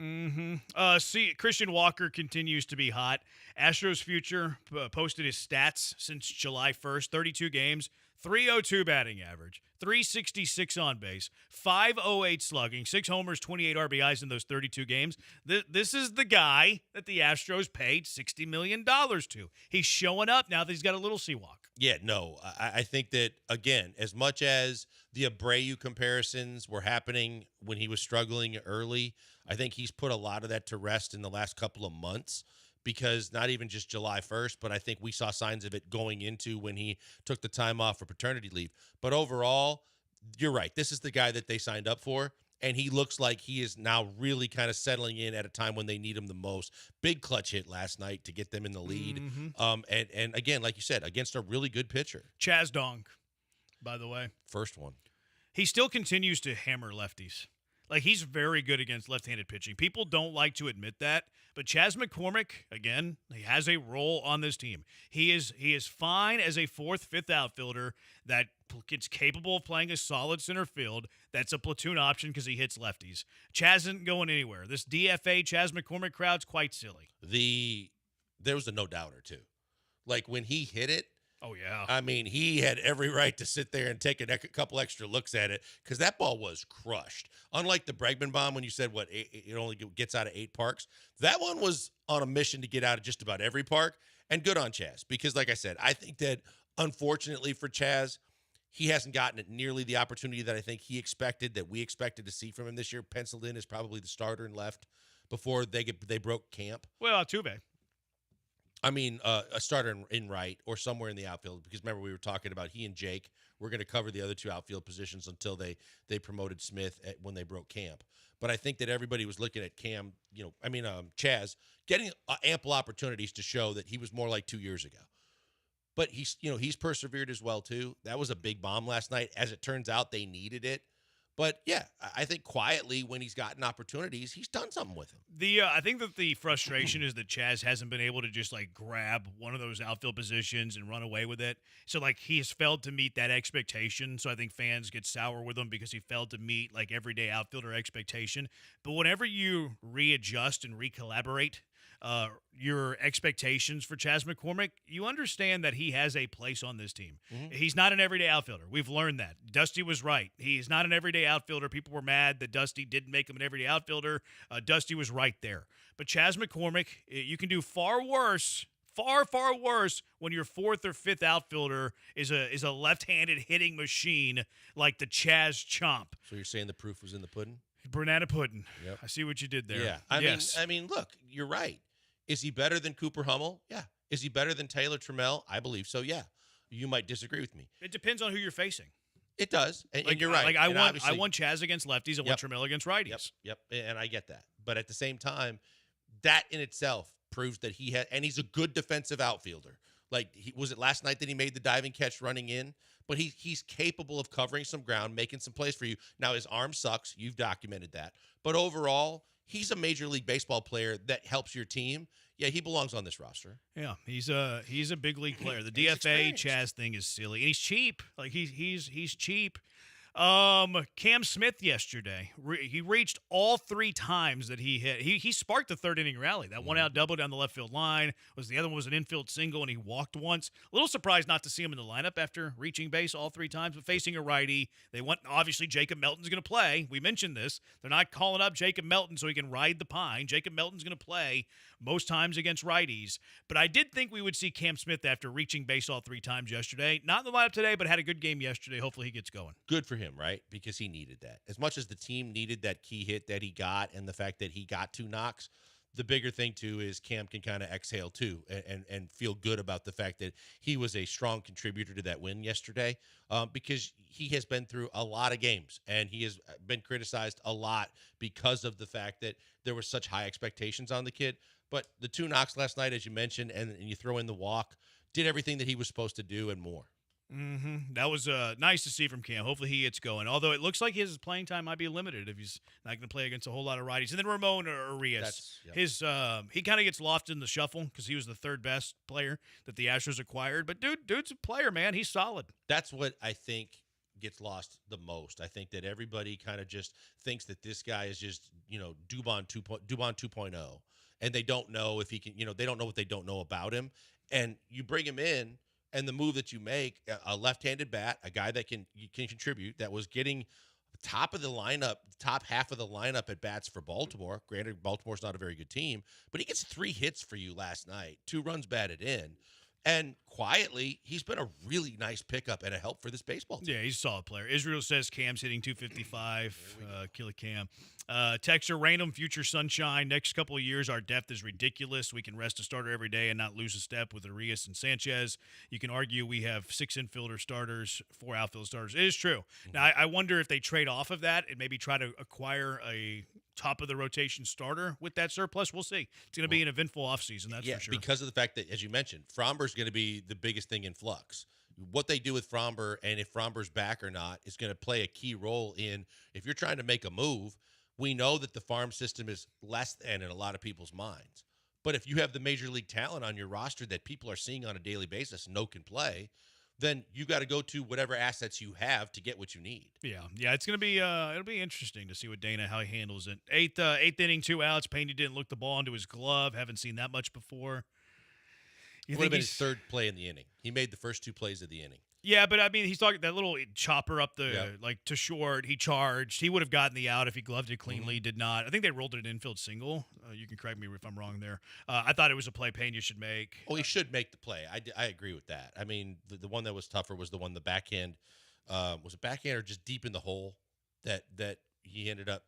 S18: See, Christian Walker continues to be hot. Astros Future posted his stats since July 1st, 32 games, 302 batting average, 366 on base, 508 slugging, 6 homers, 28 RBIs in those 32 games. This is the guy that the Astros paid $60 million to. He's showing up now that he's got a little Seawalk.
S1: Yeah, no, I think that, again, as much as the Abreu comparisons were happening when he was struggling early, I think he's put a lot of that to rest in the last couple of months. Because not even just July 1st, but I think we saw signs of it going into when he took the time off for paternity leave. But overall, you're right. This is the guy that they signed up for, and he looks like he is now really kind of settling in at a time when they need him the most. Big clutch hit last night to get them in the lead. And again, like you said, against a really good pitcher.
S18: Chaz Dong, by the way.
S1: First one.
S18: He still continues to hammer lefties. Like, he's very good against left-handed pitching. People don't like to admit that, but Chas McCormick, again, he has a role on this team. He is fine as a fourth, fifth outfielder that gets capable of playing a solid center field. That's a platoon option because he hits lefties. Chaz isn't going anywhere. This DFA Chas McCormick crowd's quite silly.
S1: There was a no-doubter, too. Like, when he hit it,
S18: oh, yeah.
S1: I mean, he had every right to sit there and take a couple extra looks at it because that ball was crushed. Unlike the Bregman bomb when you said, it only gets out of 8 parks. That one was on a mission to get out of just about every park, and good on Chaz because, like I said, I think that, unfortunately for Chaz, he hasn't gotten nearly the opportunity that I think he expected, that we expected to see from him this year. Penciled in as probably the starter and left before they broke camp.
S18: Well, Altuve.
S1: I mean, a starter in right or somewhere in the outfield, because remember we were talking about he and Jake were going to cover the other 2 outfield positions until they promoted Smith when they broke camp. But I think that everybody was looking at Chaz getting ample opportunities to show that he was more like 2 years ago. But he's persevered as well too. That was a big bomb last night. As it turns out, they needed it. But, yeah, I think quietly when he's gotten opportunities, he's done something with him.
S18: I think that the frustration is that Chaz hasn't been able to just, grab one of those outfield positions and run away with it. So, he has failed to meet that expectation. So, I think fans get sour with him because he failed to meet, everyday outfielder expectation. But whenever you readjust and recollaborate your expectations for Chas McCormick, you understand that he has a place on this team. Mm-hmm. He's not an everyday outfielder. We've learned that. Dusty was right. He's not an everyday outfielder. People were mad that Dusty didn't make him an everyday outfielder. Dusty was right there. But Chas McCormick, you can do far worse when your fourth or fifth outfielder is a left-handed hitting machine like the Chaz Chomp.
S1: So you're saying the proof was in the pudding?
S18: Banana pudding.
S1: Yep.
S18: I see what you did there.
S1: Yeah. I mean, look, you're right. Is he better than Cooper Hummel? Yeah. Is he better than Taylor Trammell? I believe so, yeah. You might disagree with me.
S18: It depends on who you're facing.
S1: It does, and you're right.
S18: I want Chaz against lefties. I want Trammell against righties.
S1: Yep, and I get that. But at the same time, that in itself proves that he's a good defensive outfielder. Was it last night that he made the diving catch running in? But he's capable of covering some ground, making some plays for you. Now, his arm sucks. You've documented that. But overall, he's a Major League Baseball player that helps your team. Yeah, he belongs on this roster.
S18: Yeah, he's a big league player. The DFA Chaz thing is silly. And he's cheap. He's cheap. Cam Smith yesterday, he reached all 3 times that he hit. He sparked the 3rd inning rally. That one out double down the left field line the other one was an infield single, and he walked once. A little surprised not to see him in the lineup after reaching base all 3 times, but facing a righty. They want, obviously, Jacob Melton's going to play. We mentioned this. They're not calling up Jacob Melton so he can ride the pine. Jacob Melton's going to play most times against righties. But I did think we would see Cam Smith after reaching base all 3 times yesterday. Not in the lineup today, but had a good game yesterday. Hopefully he gets going.
S1: Good for him, right? Because he needed that. As much as the team needed that key hit that he got and the fact that he got 2 knocks, the bigger thing, too, is Cam can kind of exhale, too, and feel good about the fact that he was a strong contributor to that win yesterday because he has been through a lot of games, and he has been criticized a lot because of the fact that there were such high expectations on the kid. But the 2 knocks last night, as you mentioned, and you throw in the walk, did everything that he was supposed to do and more.
S18: Mm-hmm. That was nice to see from Cam. Hopefully he gets going. Although it looks like his playing time might be limited if he's not going to play against a whole lot of righties. And then Ramon Arias, his he kind of gets lost in the shuffle because he was the third best player that the Astros acquired. But dude's a player, man. He's solid.
S1: That's what I think gets lost the most. I think that everybody kind of just thinks that this guy is just Dubon 2.0, and they don't know if he can. They don't know what they don't know about him. And you bring him in. And the move that you make, a left-handed bat, a guy that can contribute, that was getting top of the lineup, top half of the lineup at bats for Baltimore. Granted, Baltimore's not a very good team, but he gets 3 hits for you last night, 2 runs batted in. And quietly, he's been a really nice pickup and a help for this baseball team.
S18: Yeah, he's a solid player. Israel says Cam's hitting 255. Kill Cam. Texter, random future sunshine. Next couple of years, our depth is ridiculous. We can rest a starter every day and not lose a step with Arias and Sanchez. You can argue we have 6 infielder starters, 4 outfield starters. It is true. Now, I wonder if they trade off of that and maybe try to acquire a top-of-the-rotation starter with that surplus. We'll see. It's going to be an eventful offseason, that's for sure.
S1: Because of the fact that, as you mentioned, Fromber's going to be the biggest thing in flux. What they do with Fromber and if Fromber's back or not is going to play a key role in if you're trying to make a move. We know that the farm system is less than in a lot of people's minds. But if you have the major league talent on your roster that people are seeing on a daily basis and know can play, then you got to go to whatever assets you have to get what you need.
S18: Yeah, it's going to be it'll be interesting to see what how he handles it. Eighth inning, 2 outs. Pena didn't look the ball into his glove. Haven't seen that much before.
S1: It would have been his 3rd play in the inning. He made the first 2 plays of the inning.
S18: Yeah, but I mean, he's talking that little chopper up the to short. He charged. He would have gotten the out if he gloved it cleanly. Did not. I think they rolled it an infield single. You can correct me if I'm wrong there. I thought it was a play Pena should make.
S1: Oh, he should make the play. I agree with that. I mean, the one that was tougher was the one the backhand. Was it backhand or just deep in the hole that he ended up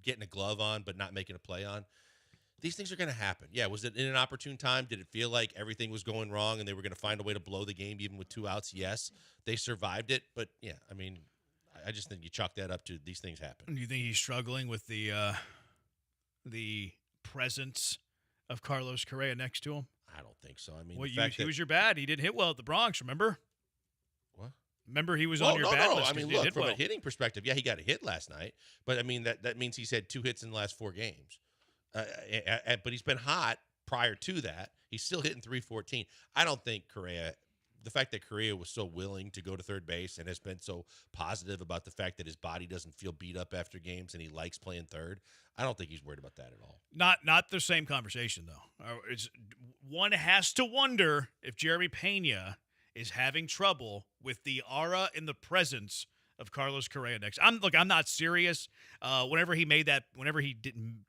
S1: getting a glove on but not making a play on. These things are going to happen. Yeah, was it in an opportune time? Did it feel like everything was going wrong and they were going to find a way to blow the game even with 2 outs? Yes, they survived it. But, yeah, I mean, I just think you chalk that up to these things happen.
S18: Do you think he's struggling with the presence of Carlos Correa next to him?
S1: I don't think so. I mean,
S18: he was your bad. He didn't hit well at the Bronx, remember?
S1: What?
S18: Remember he was on your bad list.
S1: I mean, look, from a hitting perspective, yeah, he got a hit last night. But, I mean, that means he's had 2 hits in the last 4 games. But he's been hot prior to that. He's still hitting .314. I don't think Correa, the fact that Correa was so willing to go to third base and has been so positive about the fact that his body doesn't feel beat up after games and he likes playing third, I don't think he's worried about that at all.
S18: Not the same conversation, though. One has to wonder if Jeremy Pena is having trouble with the aura and the presence of Carlos Correa next. I'm not serious. Whenever he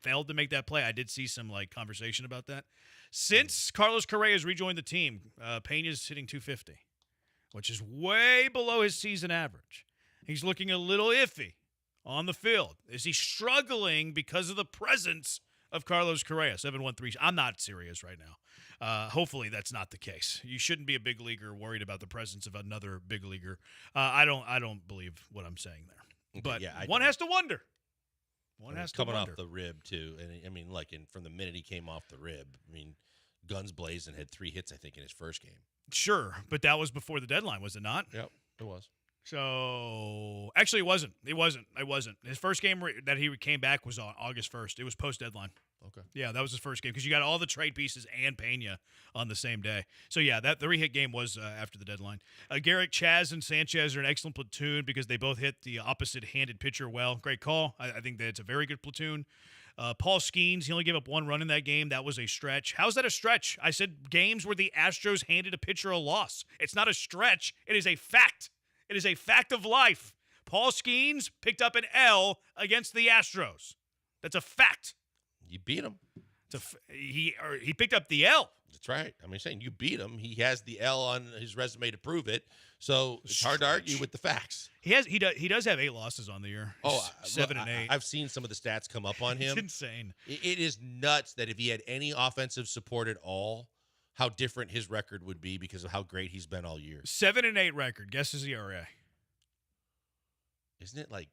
S18: failed to make that play, I did see some conversation about that. Since Carlos Correa has rejoined the team, Pena's hitting .250, which is way below his season average. He's looking a little iffy on the field. Is he struggling because of the presence of Carlos Correa? 713. I'm not serious right now. Hopefully that's not the case. You shouldn't be a big leaguer worried about the presence of another big leaguer. I don't believe what I'm saying there. But one has to wonder. One has to wonder.
S1: Coming off the rib too, and I mean, from the minute he came off the rib, I mean, guns blazing, had 3 hits I think in his first game.
S18: Sure, but that was before the deadline, was it not?
S1: Yep, it was.
S18: So actually, it wasn't. It wasn't. His first game that he came back was on August 1st. It was post deadline.
S1: Okay.
S18: Yeah, that was his first game because you got all the trade pieces and Pena on the same day. So, yeah, that the re-hit game was after the deadline. Garrett, Chaz, and Sanchez are an excellent platoon because they both hit the opposite-handed pitcher well. Great call. I think that it's a very good platoon. Paul Skeens, he only gave up 1 run in that game. That was a stretch. How's that a stretch? I said games where the Astros handed a pitcher a loss. It's not a stretch. It is a fact. It is a fact of life. Paul Skeens picked up an L against the Astros. That's a fact.
S1: You beat him.
S18: He picked up the L.
S1: That's right. I'm saying you beat him. He has the L on his resume to prove it. So it's hard to argue with the facts.
S18: He does have 8 losses on the year. 7 and 8.
S1: I've seen some of the stats come up on him.
S18: It's insane.
S1: It is nuts that if he had any offensive support at all, how different his record would be because of how great he's been all year.
S18: 7 and 8 record. Guess his ERA.
S1: Isn't it like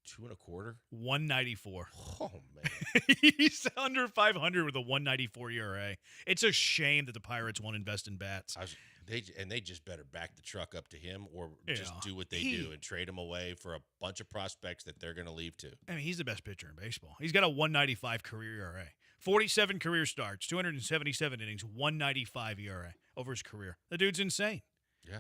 S1: 2.25.
S18: 194.
S1: Oh man,
S18: he's under 500 with a 194 ERA. It's a shame that the Pirates won't invest in bats.
S1: They just better back the truck up to him, or just do what they do and trade him away for a bunch of prospects that they're going to leave to.
S18: I mean, he's the best pitcher in baseball. He's got a 195 career ERA, 47 career starts, 277 innings, 195 ERA over his career. The dude's insane.
S1: Yeah,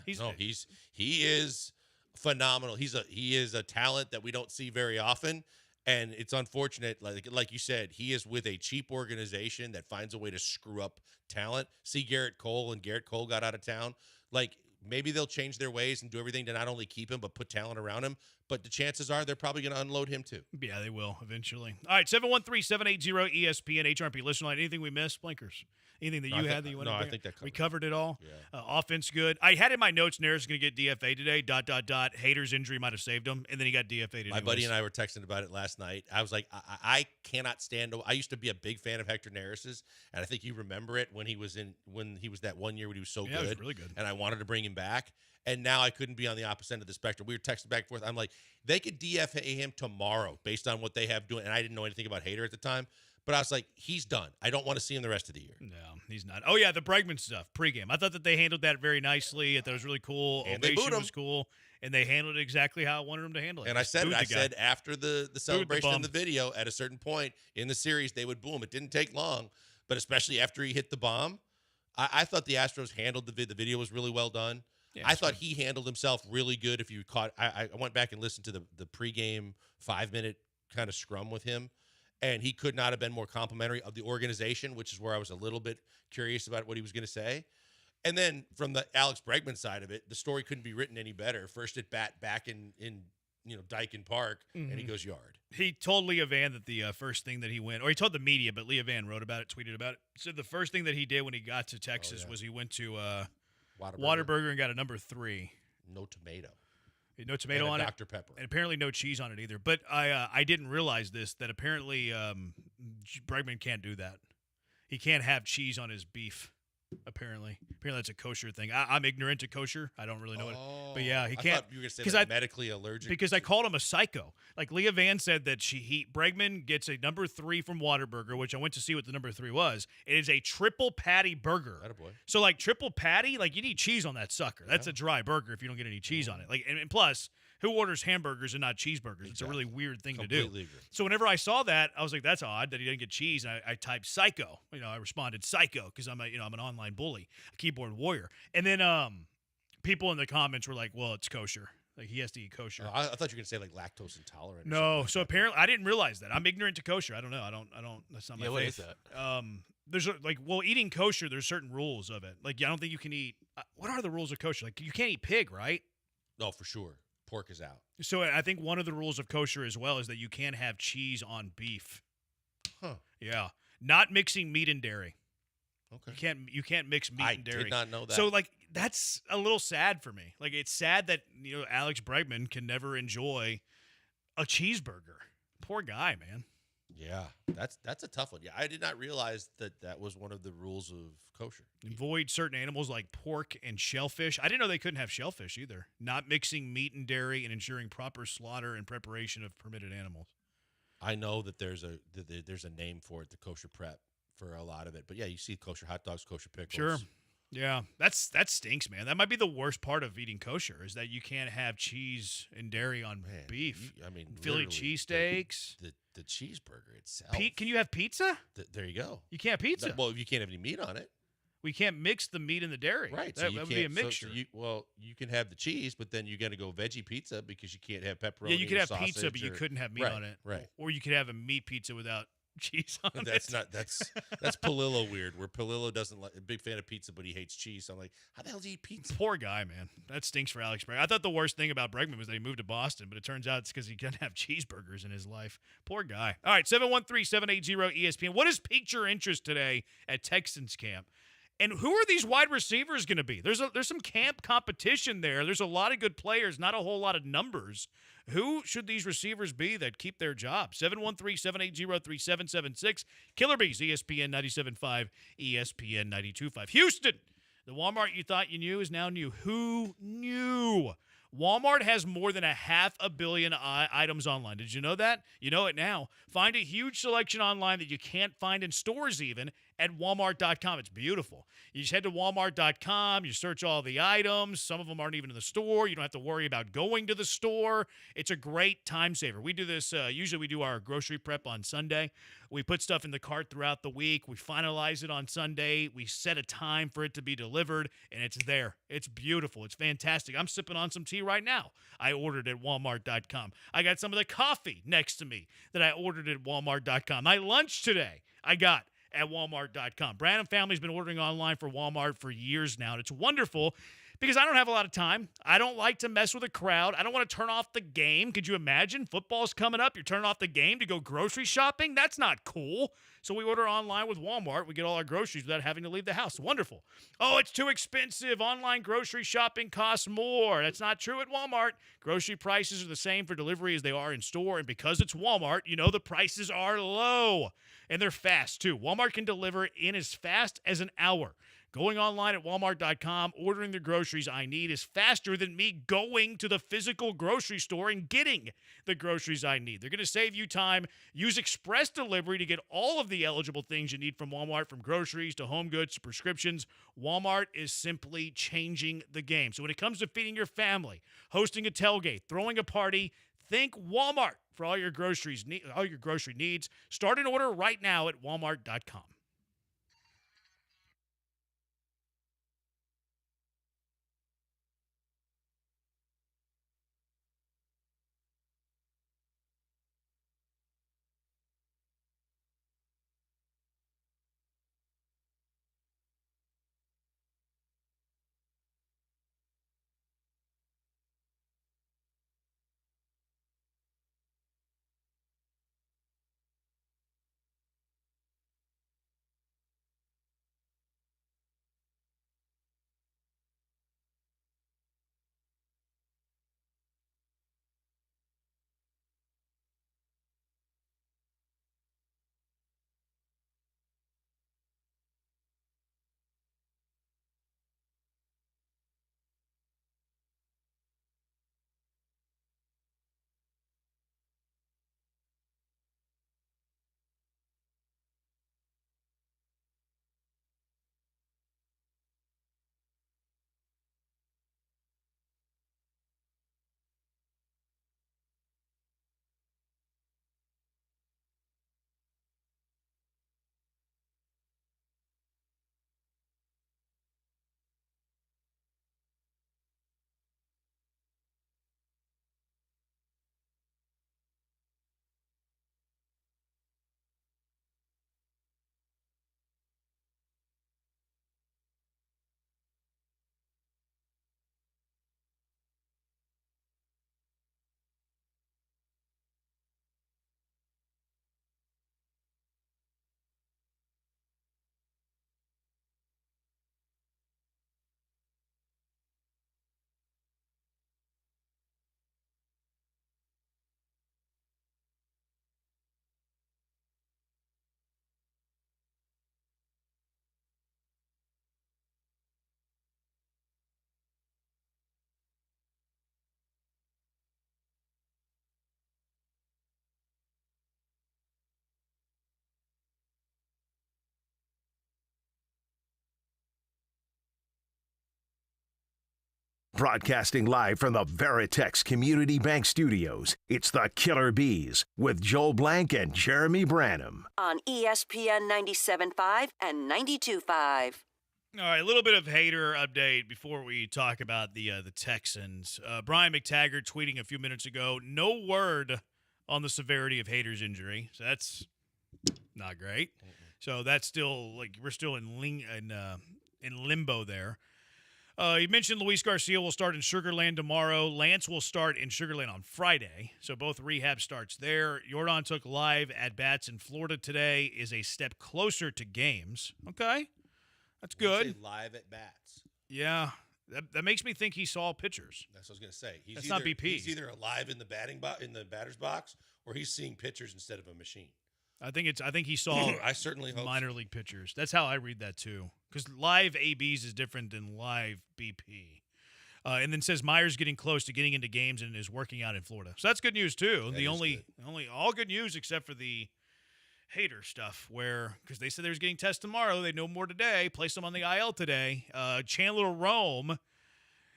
S1: he is phenomenal. He is a talent that we don't see very often. And it's unfortunate, like you said, he is with a cheap organization that finds a way to screw up talent. See Garrett Cole, and Garrett Cole got out of town. Like, maybe they'll change their ways and do everything to not only keep him, but put talent around him. But the chances are they're probably going to unload him too.
S18: Yeah, they will eventually. All right, 713-780-ESPN, HRP Listen Line. Anything we missed, Blinkers? Anything that you had that you wanted to bring?
S1: I think that covered
S18: we covered it all.
S1: Yeah.
S18: Offense good. I had in my notes Nair's is going to get DFA today, ... Hader's injury might have saved him, and then he got DFA'd anyways.
S1: My buddy and I were texting about it last night. I was like, I cannot stand – I used to be a big fan of Hector Neris's, and I think you remember it when he was that 1 year when he was so good.
S18: He was really good.
S1: And I wanted to bring him back. And now I couldn't be on the opposite end of the spectrum. We were texting back and forth. I'm like, they could DFA him tomorrow based on what they have doing. And I didn't know anything about Hader at the time. But I was like, he's done. I don't want to see him the rest of the year.
S18: No, he's not. Oh, yeah, the Bregman stuff, pregame. I thought that they handled that very nicely. I thought it was really cool.
S1: And they booed him.
S18: Was cool. And they handled it exactly how I wanted them to handle it.
S1: And I said after the celebration in the video, at a certain point in the series, they would boo him. It didn't take long. But especially after he hit the bomb, I thought the Astros handled the video was really well done. Yeah, I thought he handled himself really good. If you caught, I went back and listened to the pregame 5-minute kind of scrum with him, and he could not have been more complimentary of the organization, which is where I was a little bit curious about what he was going to say. And then from the Alex Bregman side of it, the story couldn't be written any better. First at bat back in Dyken Park, and he goes yard.
S18: He told Leah Van that the first thing that he went, or he told the media, but Leah Van wrote about it, tweeted about it. Said the first thing that he did when he got to Texas was he went to Whataburger and got a number 3.
S1: No tomato.
S18: No tomato on it.
S1: Dr. Pepper.
S18: And apparently no cheese on it either. But I didn't realize this, that apparently Bregman can't do that. He can't have cheese on his beef, apparently. Apparently that's a kosher thing. I'm ignorant to kosher. I don't really know it. But yeah, he can't.
S1: I thought you were going to say medically allergic.
S18: Because I called him a psycho. Like Leah Van said that Bregman gets a number 3 from Whataburger, which I went to see what the number 3 was. It is a triple patty burger.
S1: Attaboy.
S18: So like triple patty, like you need cheese on that sucker. That's a dry burger if you don't get any cheese on it. Like and plus, who orders hamburgers and not cheeseburgers? Exactly. It's a really weird thing to do.
S1: Agree.
S18: So whenever I saw that, I was like, that's odd that he didn't get cheese. And I typed psycho. I responded psycho because I'm an online bully, a keyboard warrior. And then people in the comments were like, well, it's kosher. Like he has to eat kosher.
S1: I thought you were going to say like lactose intolerant.
S18: No, so apparently I didn't realize that. I'm ignorant to kosher. I don't know. I don't. That's not my faith.
S21: What is that?
S18: There's eating kosher. There's certain rules of it. Like I don't think you can eat. What are the rules of kosher? Like you can't eat pig, right?
S1: No, for sure. Pork is out.
S18: So I think one of the rules of kosher as well is that you can't have cheese on beef.
S1: Huh.
S18: Yeah. Not mixing meat and dairy.
S1: Okay.
S18: You can't mix meat and dairy.
S1: I did not know that.
S18: So that's a little sad for me. Like it's sad that Alex Bregman can never enjoy a cheeseburger. Poor guy, man.
S1: Yeah, that's a tough one. Yeah, I did not realize that was one of the rules of kosher.
S18: Avoid certain animals like pork and shellfish. I didn't know they couldn't have shellfish either. Not mixing meat and dairy and ensuring proper slaughter and preparation of permitted animals.
S1: I know that there's a name for it, the kosher prep for a lot of it. But yeah, you see kosher hot dogs, kosher pickles.
S18: Sure. Yeah, that stinks, man. That might be the worst part of eating kosher is that you can't have cheese and dairy on beef. Philly cheesesteaks.
S1: The cheeseburger itself.
S18: Can you have pizza?
S1: There you go.
S18: You can't have pizza.
S1: Well, you can't have any meat on it.
S18: We can't mix the meat and the dairy.
S1: Right.
S18: That would be a mixture.
S1: You can have the cheese, but then you got to go veggie pizza because you can't have pepperoni.
S18: Yeah, you could have pizza, but you couldn't have meat on it.
S1: Right.
S18: Or you could have a meat pizza without cheese on it.
S1: That's Palillo weird. Where Palillo doesn't like a big fan of pizza, but he hates cheese. So I'm like, how the hell do you eat pizza?
S18: Poor guy, man. That stinks for Alex Bregman. I thought the worst thing about Bregman was that he moved to Boston, but it turns out it's because he doesn't have cheeseburgers in his life. Poor guy. All right, 713-780-ESPN. What has piqued your interest today at Texans camp? And who are these wide receivers going to be? There's some camp competition there. There's a lot of good players, not a whole lot of numbers. Who should these receivers be that keep their job? 713-780-3776. Killer Bees, ESPN 97.5, ESPN 92.5. Houston, the Walmart you thought you knew is now new. Who knew? Walmart has more than 500 million items online. Did you know that? You know it now. Find a huge selection online that you can't find in stores even at Walmart.com. It's beautiful. You just head to Walmart.com. You search all the items. Some of them aren't even in the store. You don't have to worry about going to the store. It's a great time saver. We do this. Usually we do our grocery prep on Sunday. We put stuff in the cart throughout the week. We finalize it on Sunday. We set a time for it to be delivered, and it's there. It's beautiful. It's fantastic. I'm sipping on some tea right now. I ordered at Walmart.com. I got some of the coffee next to me that I ordered at Walmart.com. My lunch today I got at Walmart.com. Branham family's been ordering online for Walmart for years now, and it's wonderful because I don't have a lot of time. I don't like to mess with a crowd. I don't want to turn off the game. Could you imagine? Football's coming up. You're turning off the game to go grocery shopping? That's not cool. So we order online with Walmart. We get all our groceries without having to leave the house. Wonderful. Oh, it's too expensive. Online grocery shopping costs more. That's not true at Walmart. Grocery prices are the same for delivery as they are in store. And because it's Walmart, you know the prices are low. And they're fast, too. Walmart can deliver in as fast as an hour. Going online at Walmart.com, ordering the groceries I need is faster than me going to the physical grocery store and getting the groceries I need. They're going to save you time. Use Express Delivery to get all of the eligible things you need from Walmart, from groceries to home goods to prescriptions. Walmart is simply changing the game. So when it comes to feeding your family, hosting a tailgate, throwing a party, think Walmart for all your grocery needs. Start an order right now at Walmart.com.
S2: Broadcasting live from the Veritex Community Bank Studios, it's the Killer Bees with Joel Blank and Jeremy Branham.
S6: On ESPN 97.5 and 92.5.
S18: All right, a little bit of hater update before we talk about the Texans. Brian McTaggart tweeting a few minutes ago, no word on the severity of Hader's injury. So that's not great. So that's still, like, we're still in limbo there. You mentioned Luis Garcia will start in Sugar Land tomorrow. Lance will start in Sugar Land on Friday. So both rehab starts there. Jordan took live at-bats in Florida today, is a step closer to games. Okay, that's good.
S1: Live at-bats.
S18: Yeah, that makes me think he saw pitchers.
S1: That's what I was going to say.
S18: That's not BP.
S1: He's either alive in the batter's box, or he's seeing pitchers instead of a machine.
S18: I think he saw
S1: I certainly hope
S18: minor league pitchers. That's how I read that too. Because live ABs is different than live BP. And then says Meyer's getting close to getting into games and is working out in Florida. So that's good news too.
S1: That
S18: the
S1: is
S18: only all good news except for the Hader stuff, where because they said they was getting tests tomorrow, they know more today. Place them on the IL today. Chandler Rome,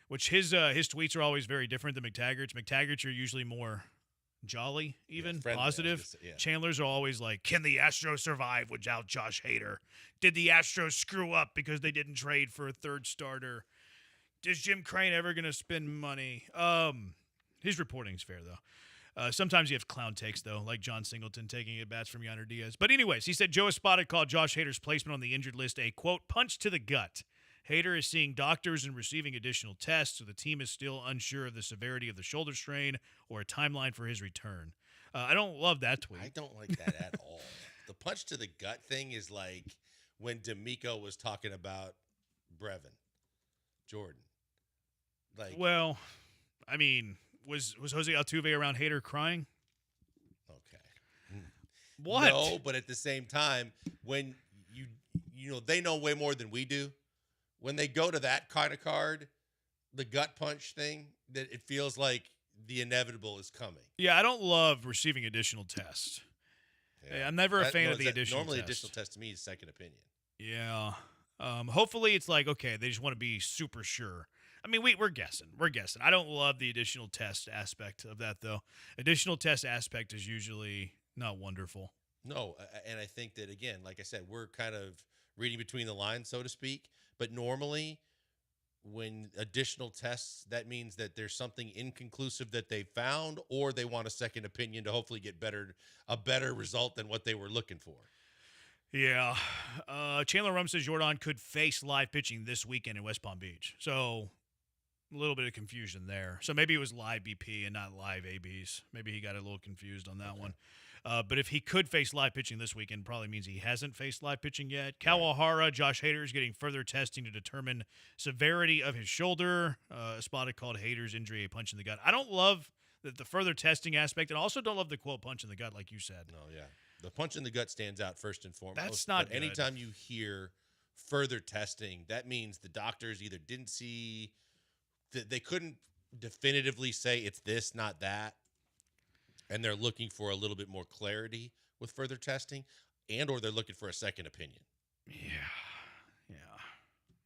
S18: which his tweets are always very different than McTaggart's. McTaggart's are usually more jolly, even
S1: friendly,
S18: positive.
S1: yeah.
S18: Chandler's are always like, can the Astros survive without Josh Hader? Did the Astros screw up because they didn't trade for a third starter? Is Jim Crane ever going to spend money? His reporting's fair, though. Sometimes you have clown takes, though, like John Singleton taking at bats from Yonder Diaz. But anyways, he said Joe Espada called Josh Hader's placement on the injured list a, quote, punch to the gut. Hader is seeing doctors and receiving additional tests, so the team is still unsure of the severity of the shoulder strain or a timeline for his return. I don't love that tweet.
S1: I don't like that at all. The punch to the gut thing is like when D'Amico was talking about Brevin Jordan. Like,
S18: well, I mean, was Jose Altuve around Hader crying?
S1: Okay.
S18: What?
S1: No, but at the same time, when you know they know way more than we do. When they go to that kind of card, the gut punch thing, that it feels like the inevitable is coming.
S18: Yeah, I don't love receiving additional tests. Yeah. I'm never a fan of the additional
S1: Normally,
S18: test.
S1: additional test to me is second opinion.
S18: Yeah. Hopefully, it's like, okay, they just want to be super sure. I mean, we're guessing. We're guessing. I don't love the additional test aspect of that, though. Additional test aspect is usually not wonderful.
S1: No, and I think that, again, like I said, we're kind of reading between the lines, so to speak. But normally, when additional tests, that means that there's something inconclusive that they found, or they want a second opinion to hopefully get a better result than what they were looking for.
S18: Yeah. Chandler Rum says Jordan could face live pitching this weekend in West Palm Beach. So a little bit of confusion there. So maybe it was live BP and not live ABs. Maybe he got a little confused on that one. But if he could face live pitching this weekend, probably means he hasn't faced live pitching yet. Kawahara, Josh Hader is getting further testing to determine severity of his shoulder. Espada called Hader's injury a punch in the gut. I don't love the further testing aspect, and also don't love the, quote, punch in the gut, like you said.
S1: No, yeah. The punch in the gut stands out first and foremost.
S18: That's not
S1: but anytime you hear further testing, that means the doctors either didn't see they couldn't definitively say it's this, not that. And they're looking for a little bit more clarity with further testing, and or they're looking for a second opinion.
S18: Yeah.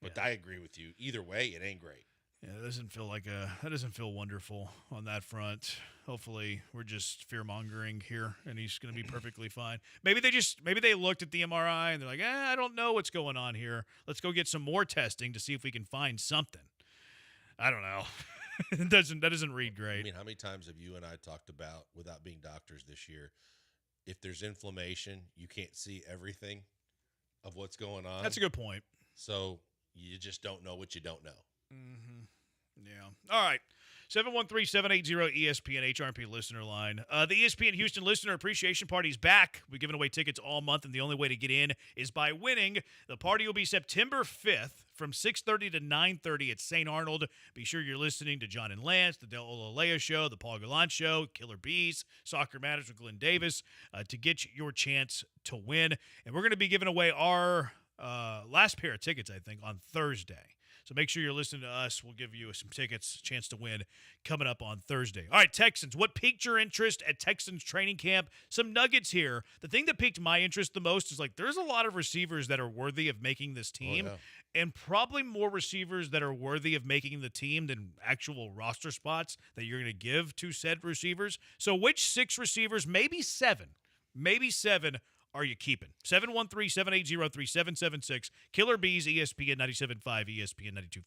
S1: But I agree with you. Either way, it ain't great.
S18: Yeah, that doesn't feel wonderful on that front. Hopefully, we're just fear-mongering here, and he's going to be perfectly fine. Maybe they looked at the MRI, and they're like, I don't know what's going on here. Let's go get some more testing to see if we can find something. I don't know. That doesn't read great.
S1: I mean, how many times have you and I talked about, without being doctors this year, if there's inflammation, you can't see everything of what's going on?
S18: That's a good point.
S1: So you just don't know what you don't know.
S18: Mm-hmm. Yeah. All right. 713-780-ESPN HRP listener line. The ESPN Houston Listener Appreciation Party is back. We're giving away tickets all month, and the only way to get in is by winning. The party will be September 5th from 6:30 to 9:30 at St. Arnold. Be sure you're listening to John and Lance, the Olaleye Show, the Paul Gallant Show, Killer Bees, Soccer Matters with Glenn Davis to get your chance to win. And we're going to be giving away our last pair of tickets, I think, on Thursday. So make sure you're listening to us. We'll give you some tickets, chance to win, coming up on Thursday. All right, Texans, what piqued your interest at Texans training camp? Some nuggets here. The thing that piqued my interest the most is, like, there's a lot of receivers that are worthy of making this team, and probably more receivers that are worthy of making the team than actual roster spots that you're going to give to said receivers. So which 6 receivers, maybe 7, are you keeping? 713-780-3776. Killer Bees, ESPN 97.5, ESPN 92.5.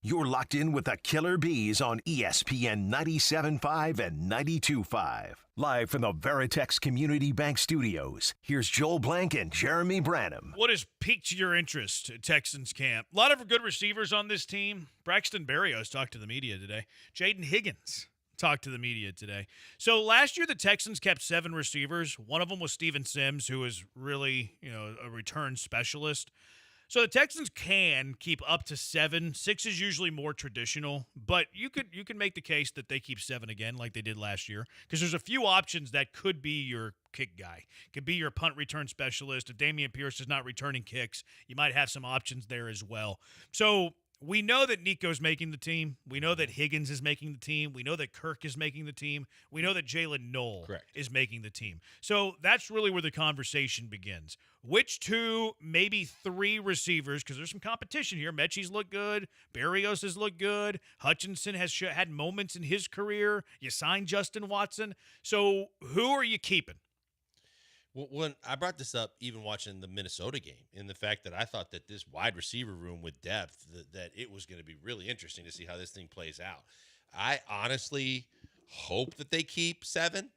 S2: You're locked in with the Killer Bees on ESPN 97.5 and 92.5. Live from the Veritex Community Bank Studios, here's Joel Blank and Jeremy Branham.
S18: What has piqued your interest at Texans camp? A lot of good receivers on this team. Braxton Berrios talked to the media today. Jaden Higgins talked to the media today. So last year the Texans kept 7 receivers. One of them was Steven Sims, who is really, a return specialist. So the Texans can keep up to 7. 6 is usually more traditional, but you can make the case that they keep 7 again like they did last year, because there's a few options that could be your kick guy. Could be your punt return specialist. If Damian Pierce is not returning kicks, you might have some options there as well. So we know that Nico's making the team. We know that Higgins is making the team. We know that Kirk is making the team. We know that Jalen Knoll is making the team. So that's really where the conversation begins. Which 2, maybe 3 receivers, because there's some competition here. Mechie's looked good. Berrios has looked good. Hutchinson has had moments in his career. You signed Justin Watson. So who are you keeping?
S1: Well, when I brought this up, even watching the Minnesota game, in the fact that I thought that this wide receiver room with depth, that it was going to be really interesting to see how this thing plays out. I honestly hope that they keep 7.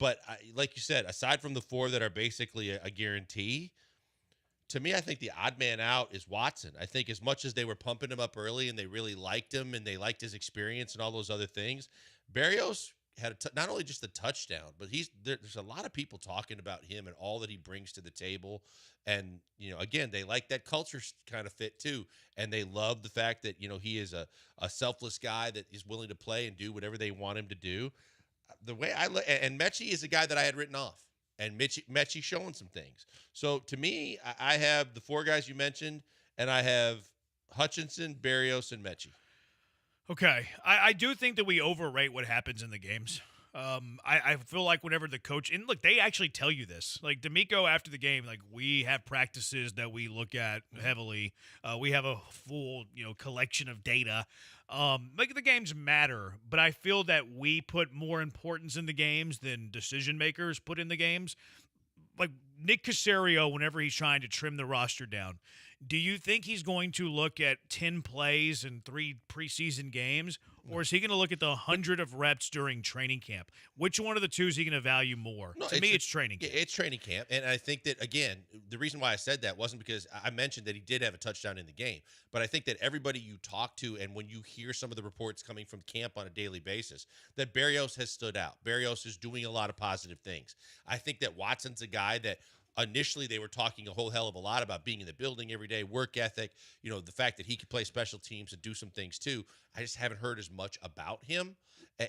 S1: But like you said, aside from the 4 that are basically a guarantee, to me, I think the odd man out is Watson. I think as much as they were pumping him up early and they really liked him and they liked his experience and all those other things, Berrios had not only just a touchdown, but there's a lot of people talking about him and all that he brings to the table. And, again, they like that culture kind of fit too. And they love the fact that, he is a selfless guy that is willing to play and do whatever they want him to do. The way and Mechie is a guy that I had written off, and Mechie showing some things. So to me, I have the 4 guys you mentioned, and I have Hutchinson, Berrios, and Mechie.
S18: Okay. I do think that we overrate what happens in the games. I feel like whenever the coach – and look, they actually tell you this. Like, D'Amico after the game, like, we have practices that we look at heavily. We have a full, collection of data. Like, the games matter, but I feel that we put more importance in the games than decision makers put in the games. Like, Nick Caserio, whenever he's trying to trim the roster down, do you think he's going to look at 10 plays and 3 preseason games, or is he going to look at the 100 of reps during training camp? Which one of the 2 is he going to value more?
S1: No,
S18: to me, it's training camp.
S1: Yeah, it's training camp. And I think that, again, the reason why I said that wasn't because I mentioned that he did have a touchdown in the game, but I think that everybody you talk to and when you hear some of the reports coming from camp on a daily basis, that Berrios has stood out. Berrios is doing a lot of positive things. I think that Watson's a guy that initially they were talking a whole hell of a lot about being in the building every day, work ethic, the fact that he could play special teams and do some things too. I just haven't heard as much about him.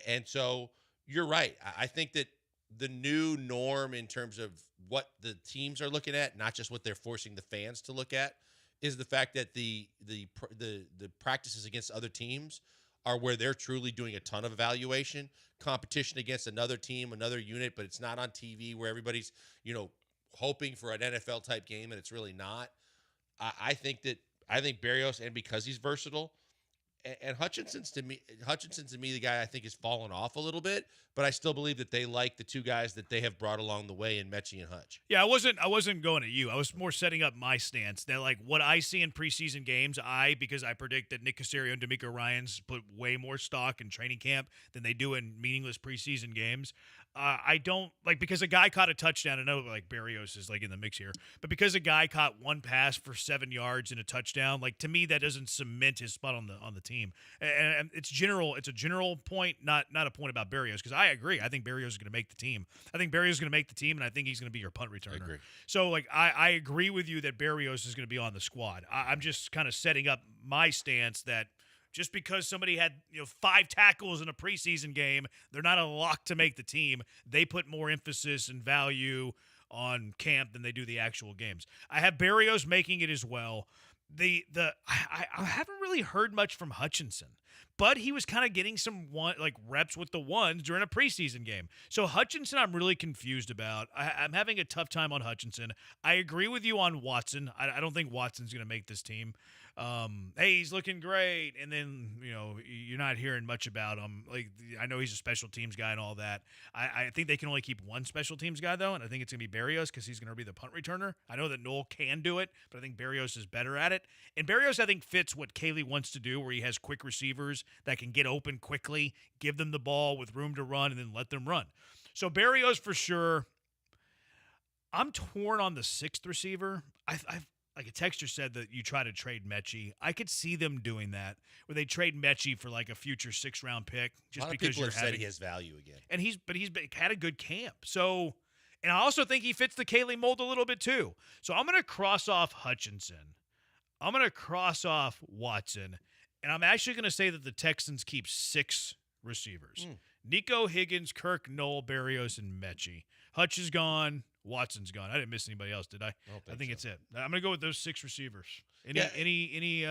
S1: And so you're right. I think that the new norm in terms of what the teams are looking at, not just what they're forcing the fans to look at, is the fact that the practices against other teams are where they're truly doing a ton of evaluation, competition against another team, another unit, but it's not on TV where everybody's, hoping for an NFL type game, and it's really not. I think Berrios, and because he's versatile, and Hutchinson's to me the guy I think has fallen off a little bit, but I still believe that they like the 2 guys that they have brought along the way in Mechie and Hutch.
S18: Yeah, I wasn't going at you. I was more setting up my stance that, like, what I see in preseason games, because I predict that Nick Caserio and D'Amico Ryans put way more stock in training camp than they do in meaningless preseason games. I don't because a guy caught a touchdown. I know Berrios is in the mix here, but because a guy caught 1 pass for 7 yards and a touchdown, to me that doesn't cement his spot on the team. And it's a general point, not a point about Berrios, because I agree. I think Berrios is going to make the team. And I think he's going to be your punt returner. I agree. So I agree with you that Berrios is going to be on the squad. I'm just kind of setting up my stance that just because somebody had 5 tackles in a preseason game, they're not a lock to make the team. They put more emphasis and value on camp than they do the actual games. I have Berrios making it as well. I haven't really heard much from Hutchinson, but he was kind of getting some reps with the ones during a preseason game. So Hutchinson, I'm really confused about. I'm having a tough time on Hutchinson. I agree with you on Watson. I don't think Watson's going to make this team. hey, he's looking great, and then you're not hearing much about him. Like, I know he's a special teams guy and all that. I think they can only keep one special teams guy though, and I think it's gonna be Berrios because he's gonna be the punt returner. I know that Noel can do it, but I think Berrios is better at it. And Berrios, I think, fits what Caley wants to do, where he has quick receivers that can get open quickly, give them the ball with room to run, and then let them run. So Berrios for sure. I'm torn on the sixth receiver. I've like a texter said that you try to trade Mechie. I could see them doing that, where they trade Mechie for like a future 6th-round pick, just
S1: a lot
S18: because
S1: of people
S18: you're
S1: have said he has value again.
S18: And he's had a good camp. So, and I also think he fits the Caley mold a little bit too. So I'm going to cross off Hutchinson. I'm going to cross off Watson, and I'm actually going to say that the Texans keep 6 receivers: Nico Higgins, Kirk, Noel, Berrios, and Mechie. Hutch is gone. Watson's gone. I didn't miss anybody else, did I? I think it's it. I'm going to go with those 6 receivers. Any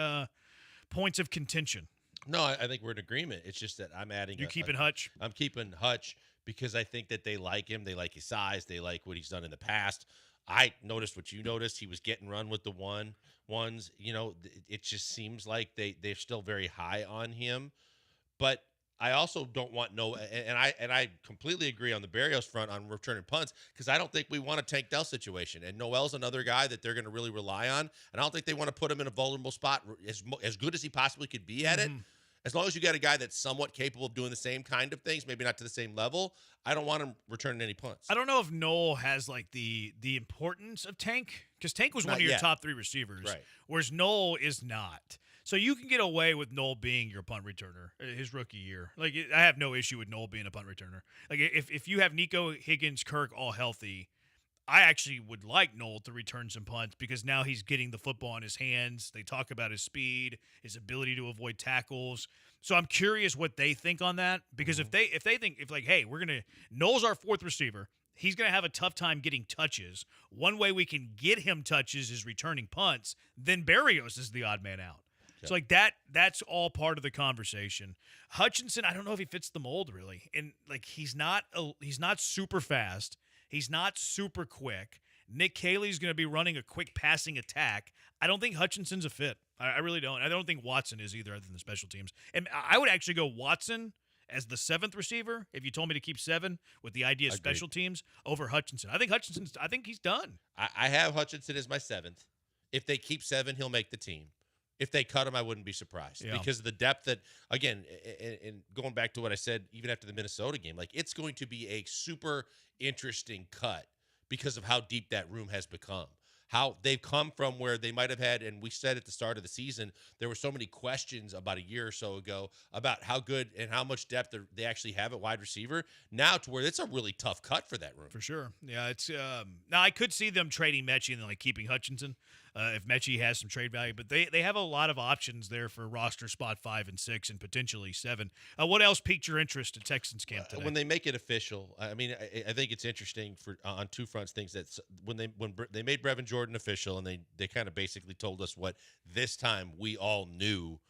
S18: points of contention?
S1: No, I think we're in agreement. It's just that I'm adding.
S18: You keeping Hutch?
S1: I'm keeping Hutch because I think that they like him. They like his size. They like what he's done in the past. I noticed what you noticed. He was getting run with the ones. It just seems like they're still very high on him. But I also don't want and I completely agree on the Berrios front on returning punts, because I don't think we want a Tank Dell situation. And Noel's another guy that they're going to really rely on. And I don't think they want to put him in a vulnerable spot as good as he possibly could be at it. As long as you got a guy that's somewhat capable of doing the same kind of things, maybe not to the same level, I don't want him returning any punts.
S18: I don't know if Noel has like the importance of Tank, because Tank was one of your top 3 receivers,
S1: right,
S18: whereas Noel is not. So you can get away with Noel being your punt returner his rookie year. Like, I have no issue with Noel being a punt returner. Like, if you have Nico, Higgins, Kirk all healthy, I actually would like Noel to return some punts, because now he's getting the football in his hands. They talk about his speed, his ability to avoid tackles. So I'm curious what they think on that, because if they think, hey, Noel's our 4th receiver, he's going to have a tough time getting touches. One way we can get him touches is returning punts. Then Berrios is the odd man out. So like that's all part of the conversation. Hutchinson, I don't know if he fits the mold really. And like he's not super fast. He's not super quick. Nick Caley's going to be running a quick passing attack. I don't think Hutchinson's a fit. I really don't. I don't think Watson is either, other than the special teams. And I would actually go Watson as the 7th receiver if you told me to keep 7 with the idea of special teams over Hutchinson. I think he's done.
S1: I have Hutchinson as my 7th. If they keep 7, he'll make the team. If they cut him, I wouldn't be surprised because of the depth that, again, and going back to what I said, even after the Minnesota game, like it's going to be a super interesting cut because of how deep that room has become. How they've come from where they might have had, and we said at the start of the season, there were so many questions about a year or so ago about how good and how much depth they actually have at wide receiver. Now to where it's a really tough cut for that room.
S18: For sure. Yeah, it's now I could see them trading Mechie and then like keeping Hutchinson if Mechie has some trade value, but they have a lot of options there for roster spot 5 and 6 and potentially 7. What else piqued your interest in Texans camp today?
S1: When they make it official, I mean, I think it's interesting for on 2 fronts. Things that when they made Brevin Jordan official, and they kind of basically told us what this time we all knew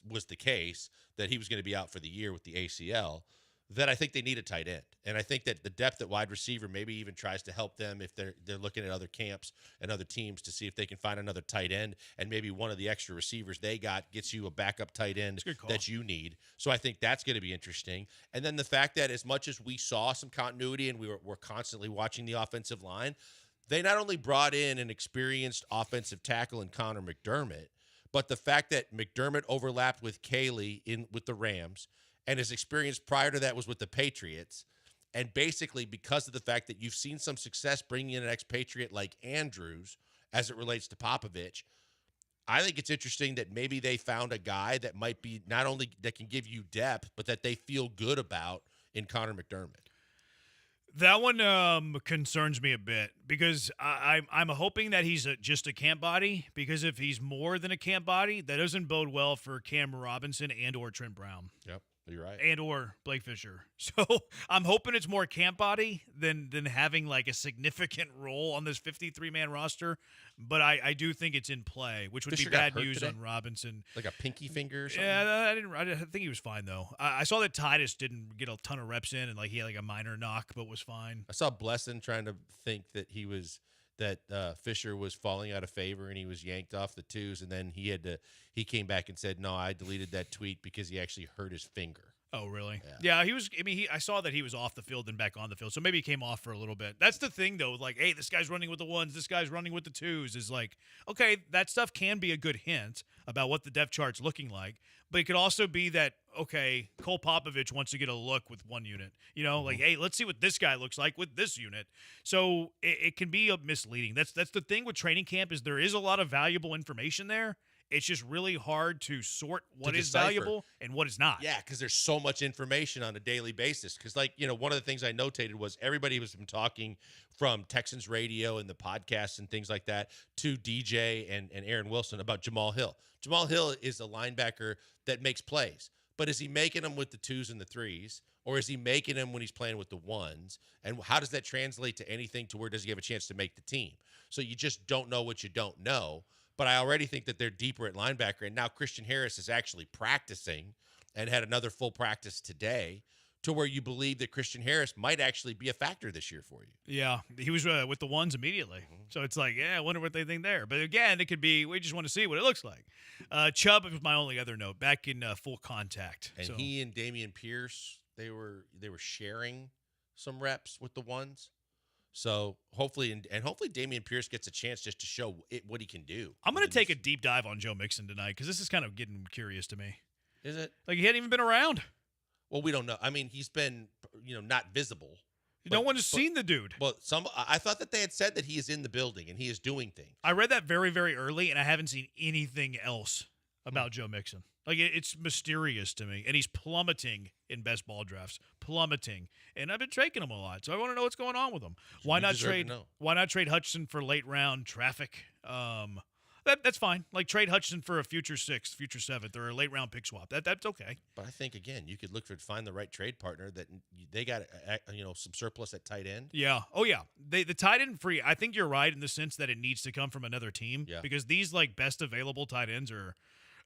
S1: was the case, that he was going to be out for the year with the ACL. That I think they need a tight end. And I think that the depth at wide receiver maybe even tries to help them if they're looking at other camps and other teams to see if they can find another tight end, and maybe one of the extra receivers they got gets you a backup tight end that you need. So I think that's going to be interesting. And then the fact that as much as we saw some continuity and we're constantly watching the offensive line, they not only brought in an experienced offensive tackle in Connor McDermott, but the fact that McDermott overlapped with Caley with the Rams, and his experience prior to that was with the Patriots. And basically, because of the fact that you've seen some success bringing in an expatriate like Andrews as it relates to Popovich, I think it's interesting that maybe they found a guy that might be not only that can give you depth, but that they feel good about in Connor McDermott.
S18: That one concerns me a bit because I'm hoping that he's just a camp body, because if he's more than a camp body, that doesn't bode well for Cam Robinson and or Trent Brown.
S1: Yep. You're right.
S18: And or Blake Fisher. So I'm hoping it's more camp body than having like a significant role on this 53-man roster. But I do think it's in play, which would
S1: Fisher
S18: be bad news
S1: today?
S18: on Robinson.
S1: Like a pinky finger or something?
S18: Yeah, I think he was fine, though. I saw that Titus didn't get a ton of reps in, and like he had like a minor knock, but was fine.
S1: I saw Blesson trying to think that he was that Fisher was falling out of favor and he was yanked off the twos, and then he came back and said, no, I deleted that tweet because he actually hurt his finger.
S18: Oh, really? Yeah, he was. I mean, I saw that he was off the field and back on the field, so maybe he came off for a little bit. That's the thing, though. Like, hey, this guy's running with the ones, this guy's running with the twos. Is like, okay, that stuff can be a good hint about what the depth chart's looking like, but it could also be that, okay, Cole Popovich wants to get a look with one unit. You know, like, hey, let's see what this guy looks like with this unit. So it can be misleading. That's the thing with training camp is there is a lot of valuable information there. It's just really hard to sort what is valuable and what is not.
S1: Yeah, because there's so much information on a daily basis. Because, like, one of the things I notated was everybody was talking from Texans radio and the podcasts and things like that to DJ and Aaron Wilson about Jamal Hill. Jamal Hill is a linebacker that makes plays. But is he making them with the twos and the threes? Or is he making them when he's playing with the ones? And how does that translate to anything to where does he have a chance to make the team? So you just don't know what you don't know. But I already think that they're deeper at linebacker. And now Christian Harris is actually practicing and had another full practice today to where you believe that Christian Harris might actually be a factor this year for you.
S18: Yeah, he was with the ones immediately. So it's like, yeah, I wonder what they think there. But again, it could be we just want to see what it looks like. Chubb was my only other note, back in full contact.
S1: And he and Damian Pierce, they were sharing some reps with the ones. So hopefully, and hopefully Damian Pierce gets a chance just to show what he can do.
S18: I'm going to take a deep dive on Joe Mixon tonight because this is kind of getting curious to me.
S1: Is it?
S18: Like he hadn't even been around.
S1: Well, we don't know. I mean, he's been, not visible.
S18: No one has seen the dude.
S1: Well, I thought that they had said that he is in the building and he is doing things.
S18: I read that very, very early, and I haven't seen anything else about Joe Mixon. Like, it's mysterious to me. And he's plummeting in best ball drafts. Plummeting. And I've been taking him a lot. So I want to know what's going on with him. Why not trade Hutchinson for late round traffic? That's fine. Like, trade Hutchinson for a future 6th, future 7th, or a late round pick swap. That's okay.
S1: But I think, again, you could find the right trade partner that they got, some surplus at tight end.
S18: Yeah. Oh, yeah. The tight end free, I think you're right in the sense that it needs to come from another team.
S1: Yeah.
S18: Because these, best available tight ends are –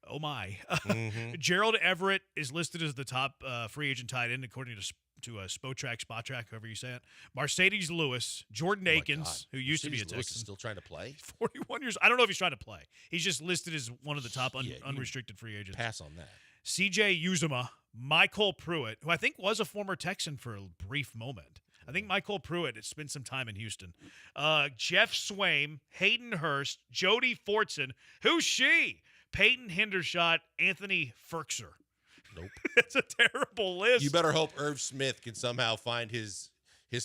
S18: oh, my.
S1: Mm-hmm.
S18: Gerald Everett is listed as the top free agent tight end, according to Spotrac, however you say it. Mercedes Lewis, Jordan Akins, who used to be a Texan.
S1: Lewis is still trying to play?
S18: 41 years. I don't know if he's trying to play. He's just listed as one of the top unrestricted free agents.
S1: Pass on that.
S18: CJ Uzomah, Michael Pruitt, who I think was a former Texan for a brief moment. I think Michael Pruitt has spent some time in Houston. Jeff Swaim, Hayden Hurst, Jody Fortson. Who's she? Peyton Hendershot, Anthony Ferkser.
S1: Nope.
S18: It's a terrible list.
S1: You better hope Irv Smith can somehow find his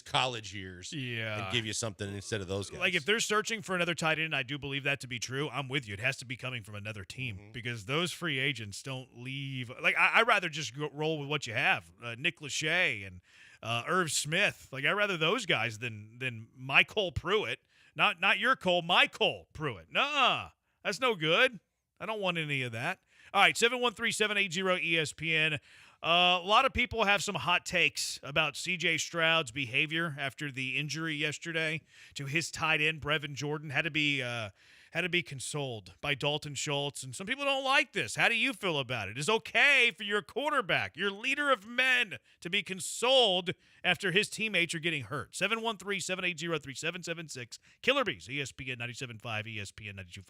S1: college years and give you something instead of those guys.
S18: Like, if they're searching for another tight end, I do believe that to be true. I'm with you. It has to be coming from another team because those free agents don't leave. Like, I'd rather just roll with what you have. Nick Lachey and Irv Smith. Like, I'd rather those guys than Michael Pruitt. Not your Cole, Michael Pruitt. Nuh-uh. That's no good. I don't want any of that. All right, 713-780-ESPN. A lot of people have some hot takes about C.J. Stroud's behavior after the injury yesterday to his tight end, Brevin Jordan. Had to be consoled by Dalton Schultz, and some people don't like this. How do you feel about it? It's okay for your quarterback, your leader of men, to be consoled after his teammates are getting hurt. 713-780-3776. Killer Bees, ESPN 97.5, ESPN 92.5.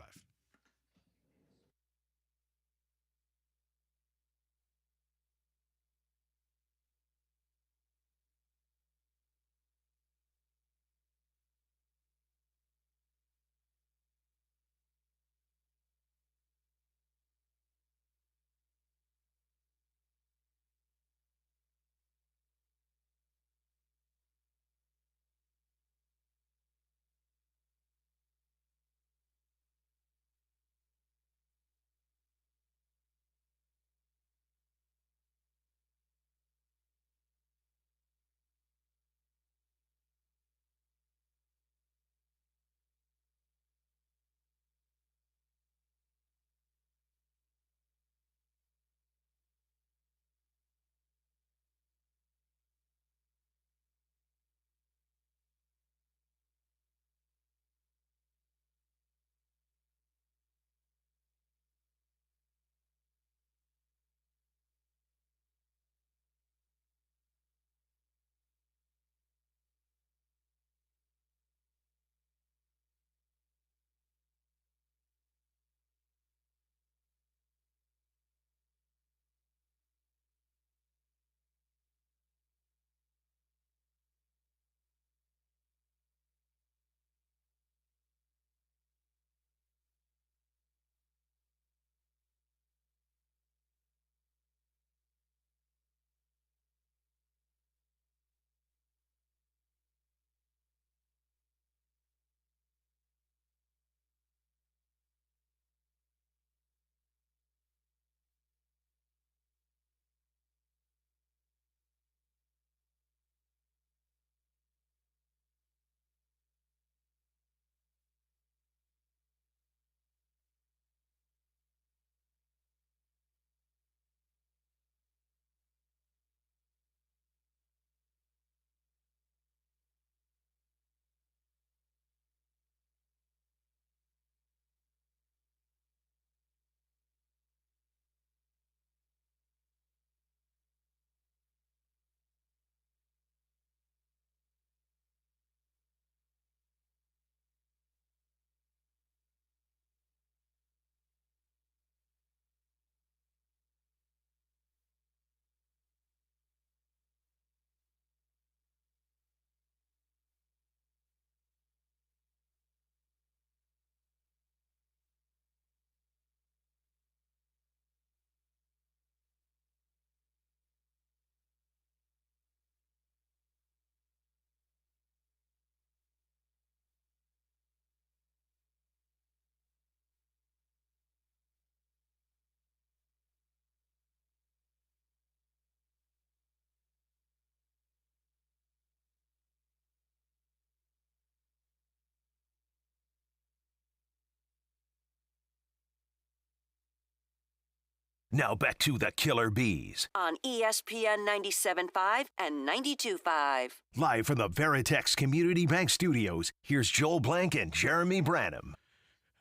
S2: Now back to the Killer Bees.
S6: On ESPN 97.5 and 92.5.
S2: Live from the Veritex Community Bank Studios, here's Joel Blank and Jeremy Branham.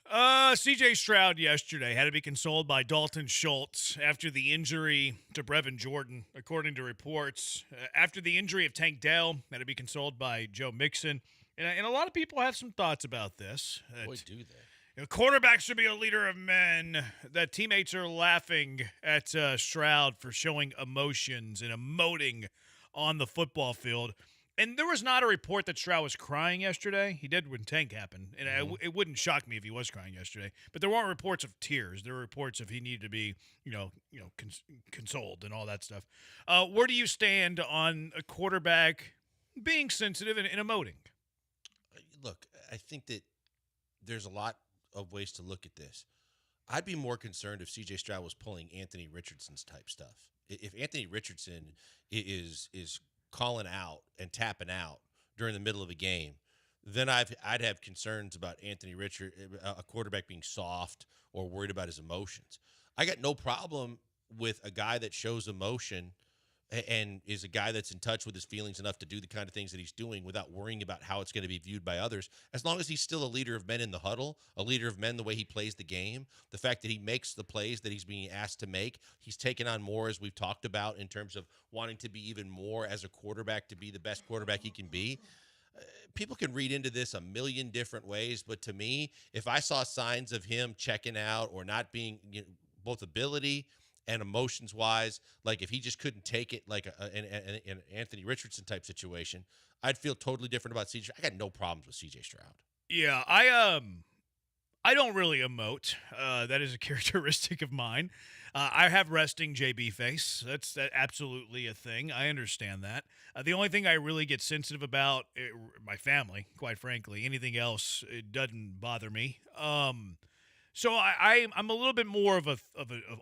S18: C.J. Stroud yesterday had to be consoled by Dalton Schultz after the injury to Brevin Jordan, according to reports. After the injury of Tank Dell, had to be consoled by Joe Mixon. And a lot of people have some thoughts about this.
S1: Boy, do they.
S18: Quarterback should be a leader of men. That teammates are laughing at Stroud for showing emotions and emoting on the football field. And there was not a report that Stroud was crying yesterday. He did when Tank happened, and it wouldn't shock me if he was crying yesterday. But there weren't reports of tears. There were reports of he needed to be, consoled and all that stuff. Where do you stand on a quarterback being sensitive and emoting?
S1: Look, I think that there's a lot of ways to look at this. I'd be more concerned if C.J. Stroud was pulling Anthony Richardson's type stuff. If Anthony Richardson is calling out and tapping out during the middle of a game, then I'd have concerns about a quarterback being soft or worried about his emotions. I got no problem with a guy that shows emotion and is a guy that's in touch with his feelings enough to do the kind of things that he's doing without worrying about how it's going to be viewed by others, as long as he's still a leader of men in the huddle, a leader of men the way he plays the game, the fact that he makes the plays that he's being asked to make. He's taken on more, as we've talked about, in terms of wanting to be even more as a quarterback, to be the best quarterback he can be. People can read into this a million different ways, but to me, if I saw signs of him checking out or not being both ability and emotions-wise, like if he just couldn't take it, like an Anthony Richardson type situation, I'd feel totally different about CJ. I got no problems with CJ Stroud.
S18: Yeah, I don't really emote. That is a characteristic of mine. I have resting JB face. That's absolutely a thing. I understand that. The only thing I really get sensitive about, my family, quite frankly. Anything else, it doesn't bother me. So I'm a little bit more of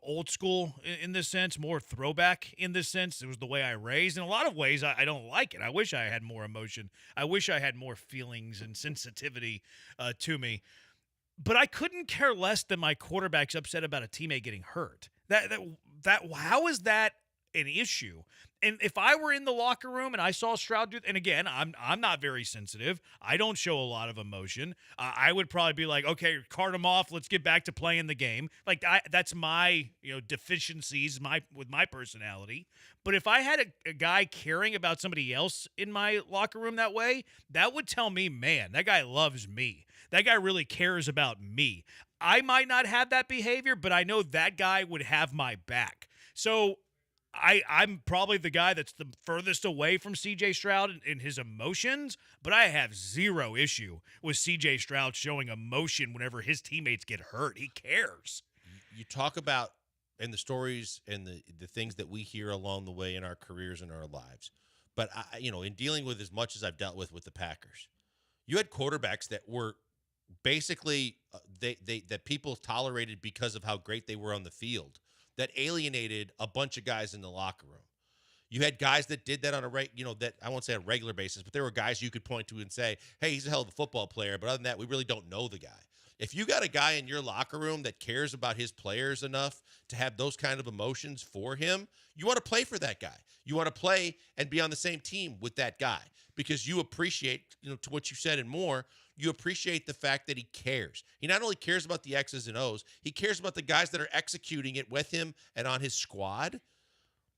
S18: old school in this sense, more throwback in this sense. It was the way I raised. In a lot of ways, I don't like it. I wish I had more emotion. I wish I had more feelings and sensitivity to me. But I couldn't care less than my quarterback's upset about a teammate getting hurt. How is that an issue? And if I were in the locker room and I saw Stroud do, and again, I'm not very sensitive. I don't show a lot of emotion. I would probably be like, okay, cart him off. Let's get back to playing the game. Like that's my deficiencies, with my personality. But if I had a guy caring about somebody else in my locker room that way, that would tell me, man, that guy loves me. That guy really cares about me. I might not have that behavior, but I know that guy would have my back. So I'm probably the guy that's the furthest away from C.J. Stroud in his emotions, but I have zero issue with C.J. Stroud showing emotion whenever his teammates get hurt. He cares.
S1: You talk about in the stories and the things that we hear along the way in our careers and our lives, but in dealing with as much as I've dealt with the Packers, you had quarterbacks that were basically that people tolerated because of how great they were on the field, that alienated a bunch of guys in the locker room. You had guys that did that on that I won't say on a regular basis, but there were guys you could point to and say, hey, he's a hell of a football player, but other than that, we really don't know the guy. If you got a guy in your locker room that cares about his players enough to have those kind of emotions for him, you want to play for that guy. You want to play and be on the same team with that guy because you appreciate, to what you said and more, you appreciate the fact that he cares. He not only cares about the X's and O's, he cares about the guys that are executing it with him and on his squad.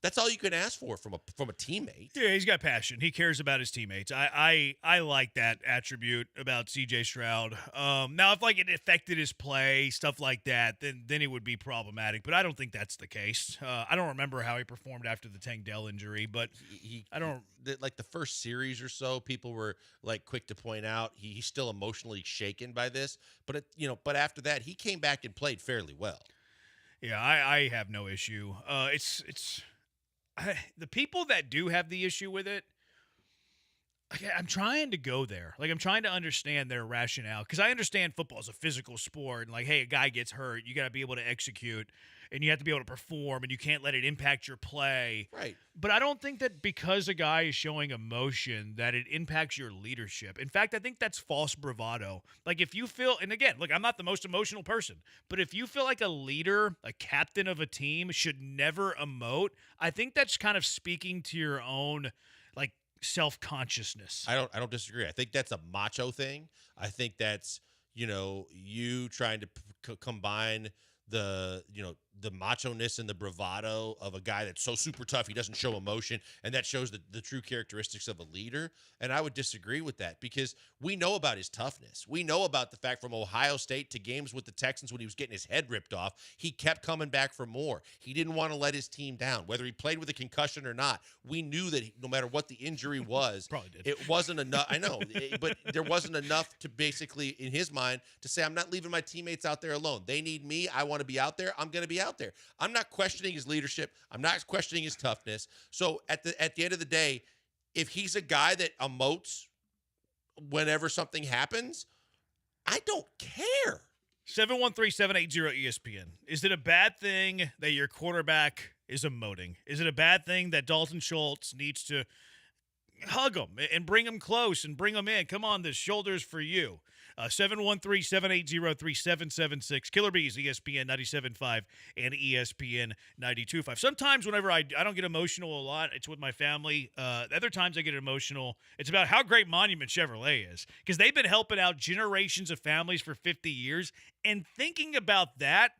S1: That's all you can ask for from a teammate.
S18: Yeah, he's got passion. He cares about his teammates. I like that attribute about C.J. Stroud. Now, if it affected his play, stuff like that, then it would be problematic. But I don't think that's the case. I don't remember how he performed after the Tank Dell injury, but I don't.
S1: The first series or so, people were quick to point out he's still emotionally shaken by this. But but after that, he came back and played fairly well.
S18: Yeah, I have no issue. The people that do have the issue with it, I'm trying to go there. Like, I'm trying to understand their rationale because I understand football is a physical sport. And, like, hey, a guy gets hurt. You got to be able to execute and you have to be able to perform and you can't let it impact your play.
S1: Right.
S18: But I don't think that because a guy is showing emotion that it impacts your leadership. In fact, I think that's false bravado. Like, if you feel, and again, look, I'm not the most emotional person, but if you feel like a leader, a captain of a team should never emote, I think that's kind of speaking to your own, like, self-consciousness.
S1: I don't disagree. I think that's a macho thing. I think that's, you trying to combine the macho-ness and the bravado of a guy that's so super tough he doesn't show emotion, and that shows the true characteristics of a leader. And I would disagree with that because we know about his toughness. We know about the fact from Ohio State to games with the Texans when he was getting his head ripped off, he kept coming back for more. He didn't want to let his team down, whether he played with a concussion or not. We knew that no matter what the injury was,
S18: Probably did.
S1: It wasn't enough. I know, but there wasn't enough to basically, in his mind, to say, I'm not leaving my teammates out there alone. They need me. I want to be out there. I'm going to be out there. I'm not questioning his leadership. I'm not questioning his toughness. So at the end of the day, if he's a guy that emotes whenever something happens, I don't care.
S18: 713-780-ESPN. Is it a bad thing that your quarterback is emoting? Is it a bad thing that Dalton Schultz needs to hug him and bring him close and bring him in? Come on, this shoulder's for you. 713-780-3776. Killer Bees, ESPN 97.5 and ESPN 92.5. Sometimes whenever I don't get emotional a lot, it's with my family. Other times I get emotional. It's about how great Monument Chevrolet is because they've been helping out generations of families for 50 years. And thinking about that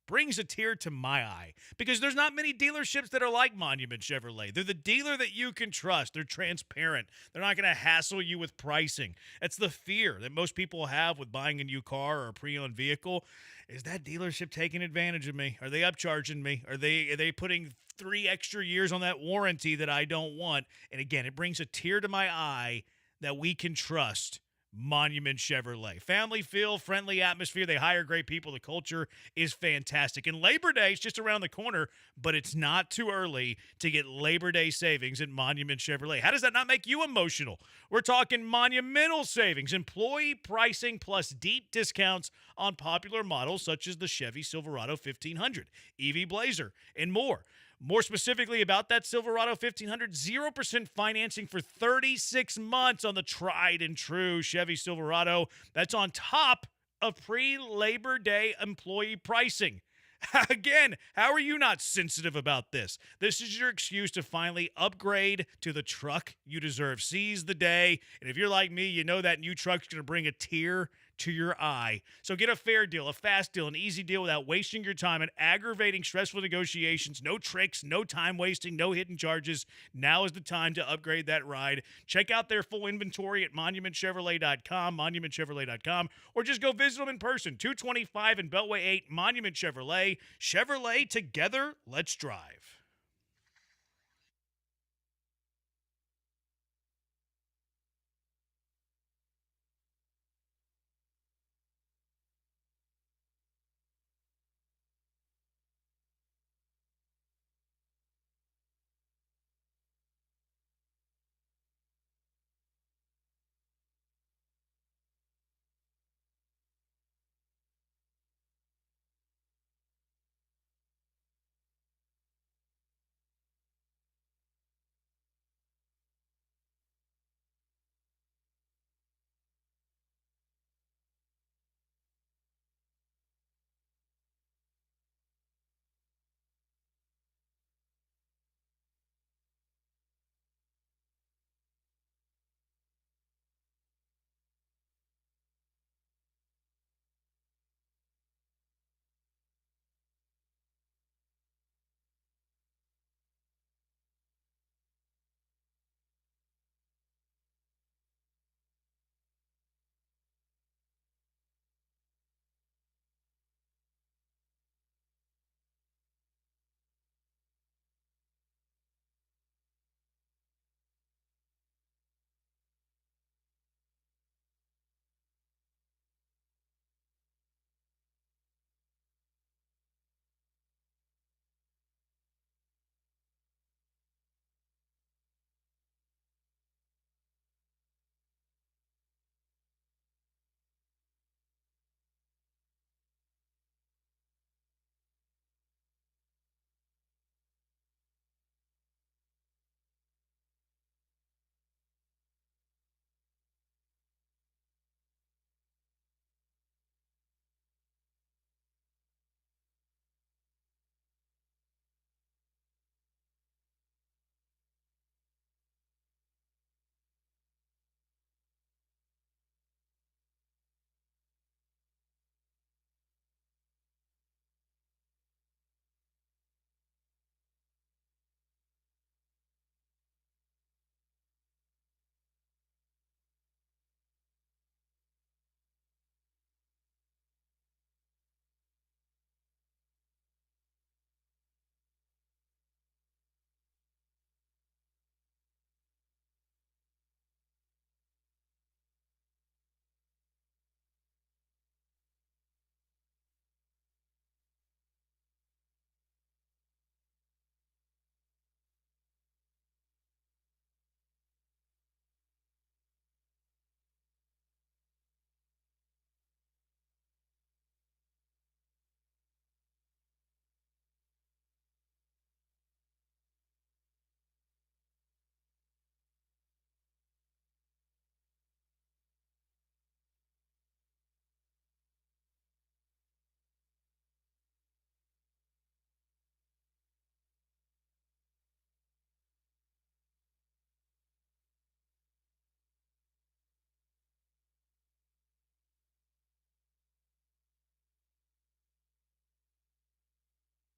S18: brings a tear to my eye because there's not many dealerships that are like Monument Chevrolet. They're the dealer that you can trust. They're transparent. They're not going to hassle you with pricing. That's the fear that most people have with buying a new car or a pre-owned vehicle. Is that dealership taking advantage of me? Are they upcharging me? Are they putting 3 extra years on that warranty that I don't want? And again, it brings a tear to my eye that we can trust Monument Chevrolet. Family feel, friendly atmosphere. They hire great people. The culture is fantastic. And Labor Day is just around the corner, but it's not too early to get Labor Day savings at Monument Chevrolet. How does that not make you emotional? We're talking monumental savings, employee pricing plus deep discounts on popular models such as the Chevy Silverado 1500, EV Blazer, and more. More specifically about that Silverado 1500, 0% financing for 36 months on the tried and true Chevy Silverado. That's on top of pre-Labor Day employee pricing. Again, how are you not sensitive about this? This is your excuse to finally upgrade to the truck you deserve. Seize the day. And if you're like me, you know that new truck's going to bring a tear to your eye. So get a fair deal, a fast deal, an easy deal without wasting your time and aggravating, stressful negotiations. No tricks, no time wasting, no hidden charges. Now is the time to upgrade that ride. Check out their full inventory at monumentchevrolet.com, monumentchevrolet.com, or just go visit them in person, 225 and Beltway 8, Monument Chevrolet. Chevrolet, together, let's drive.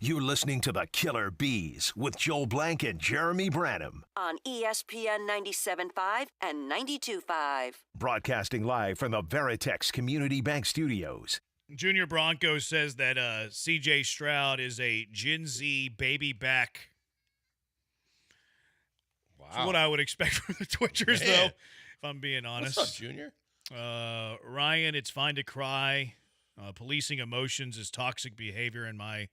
S2: You're listening to the Killer Bees with Joel Blank and Jeremy Branham.
S6: On ESPN 97.5 and 92.5.
S2: Broadcasting live from the Veritex Community Bank Studios.
S18: Junior Bronco says that C.J. Stroud is a Gen Z baby back.
S1: Wow.
S18: That's what I would expect from the Twitchers, though, if I'm being honest.
S1: What's up, Junior?
S18: Ryan, it's fine to cry. Policing emotions is toxic behavior, in my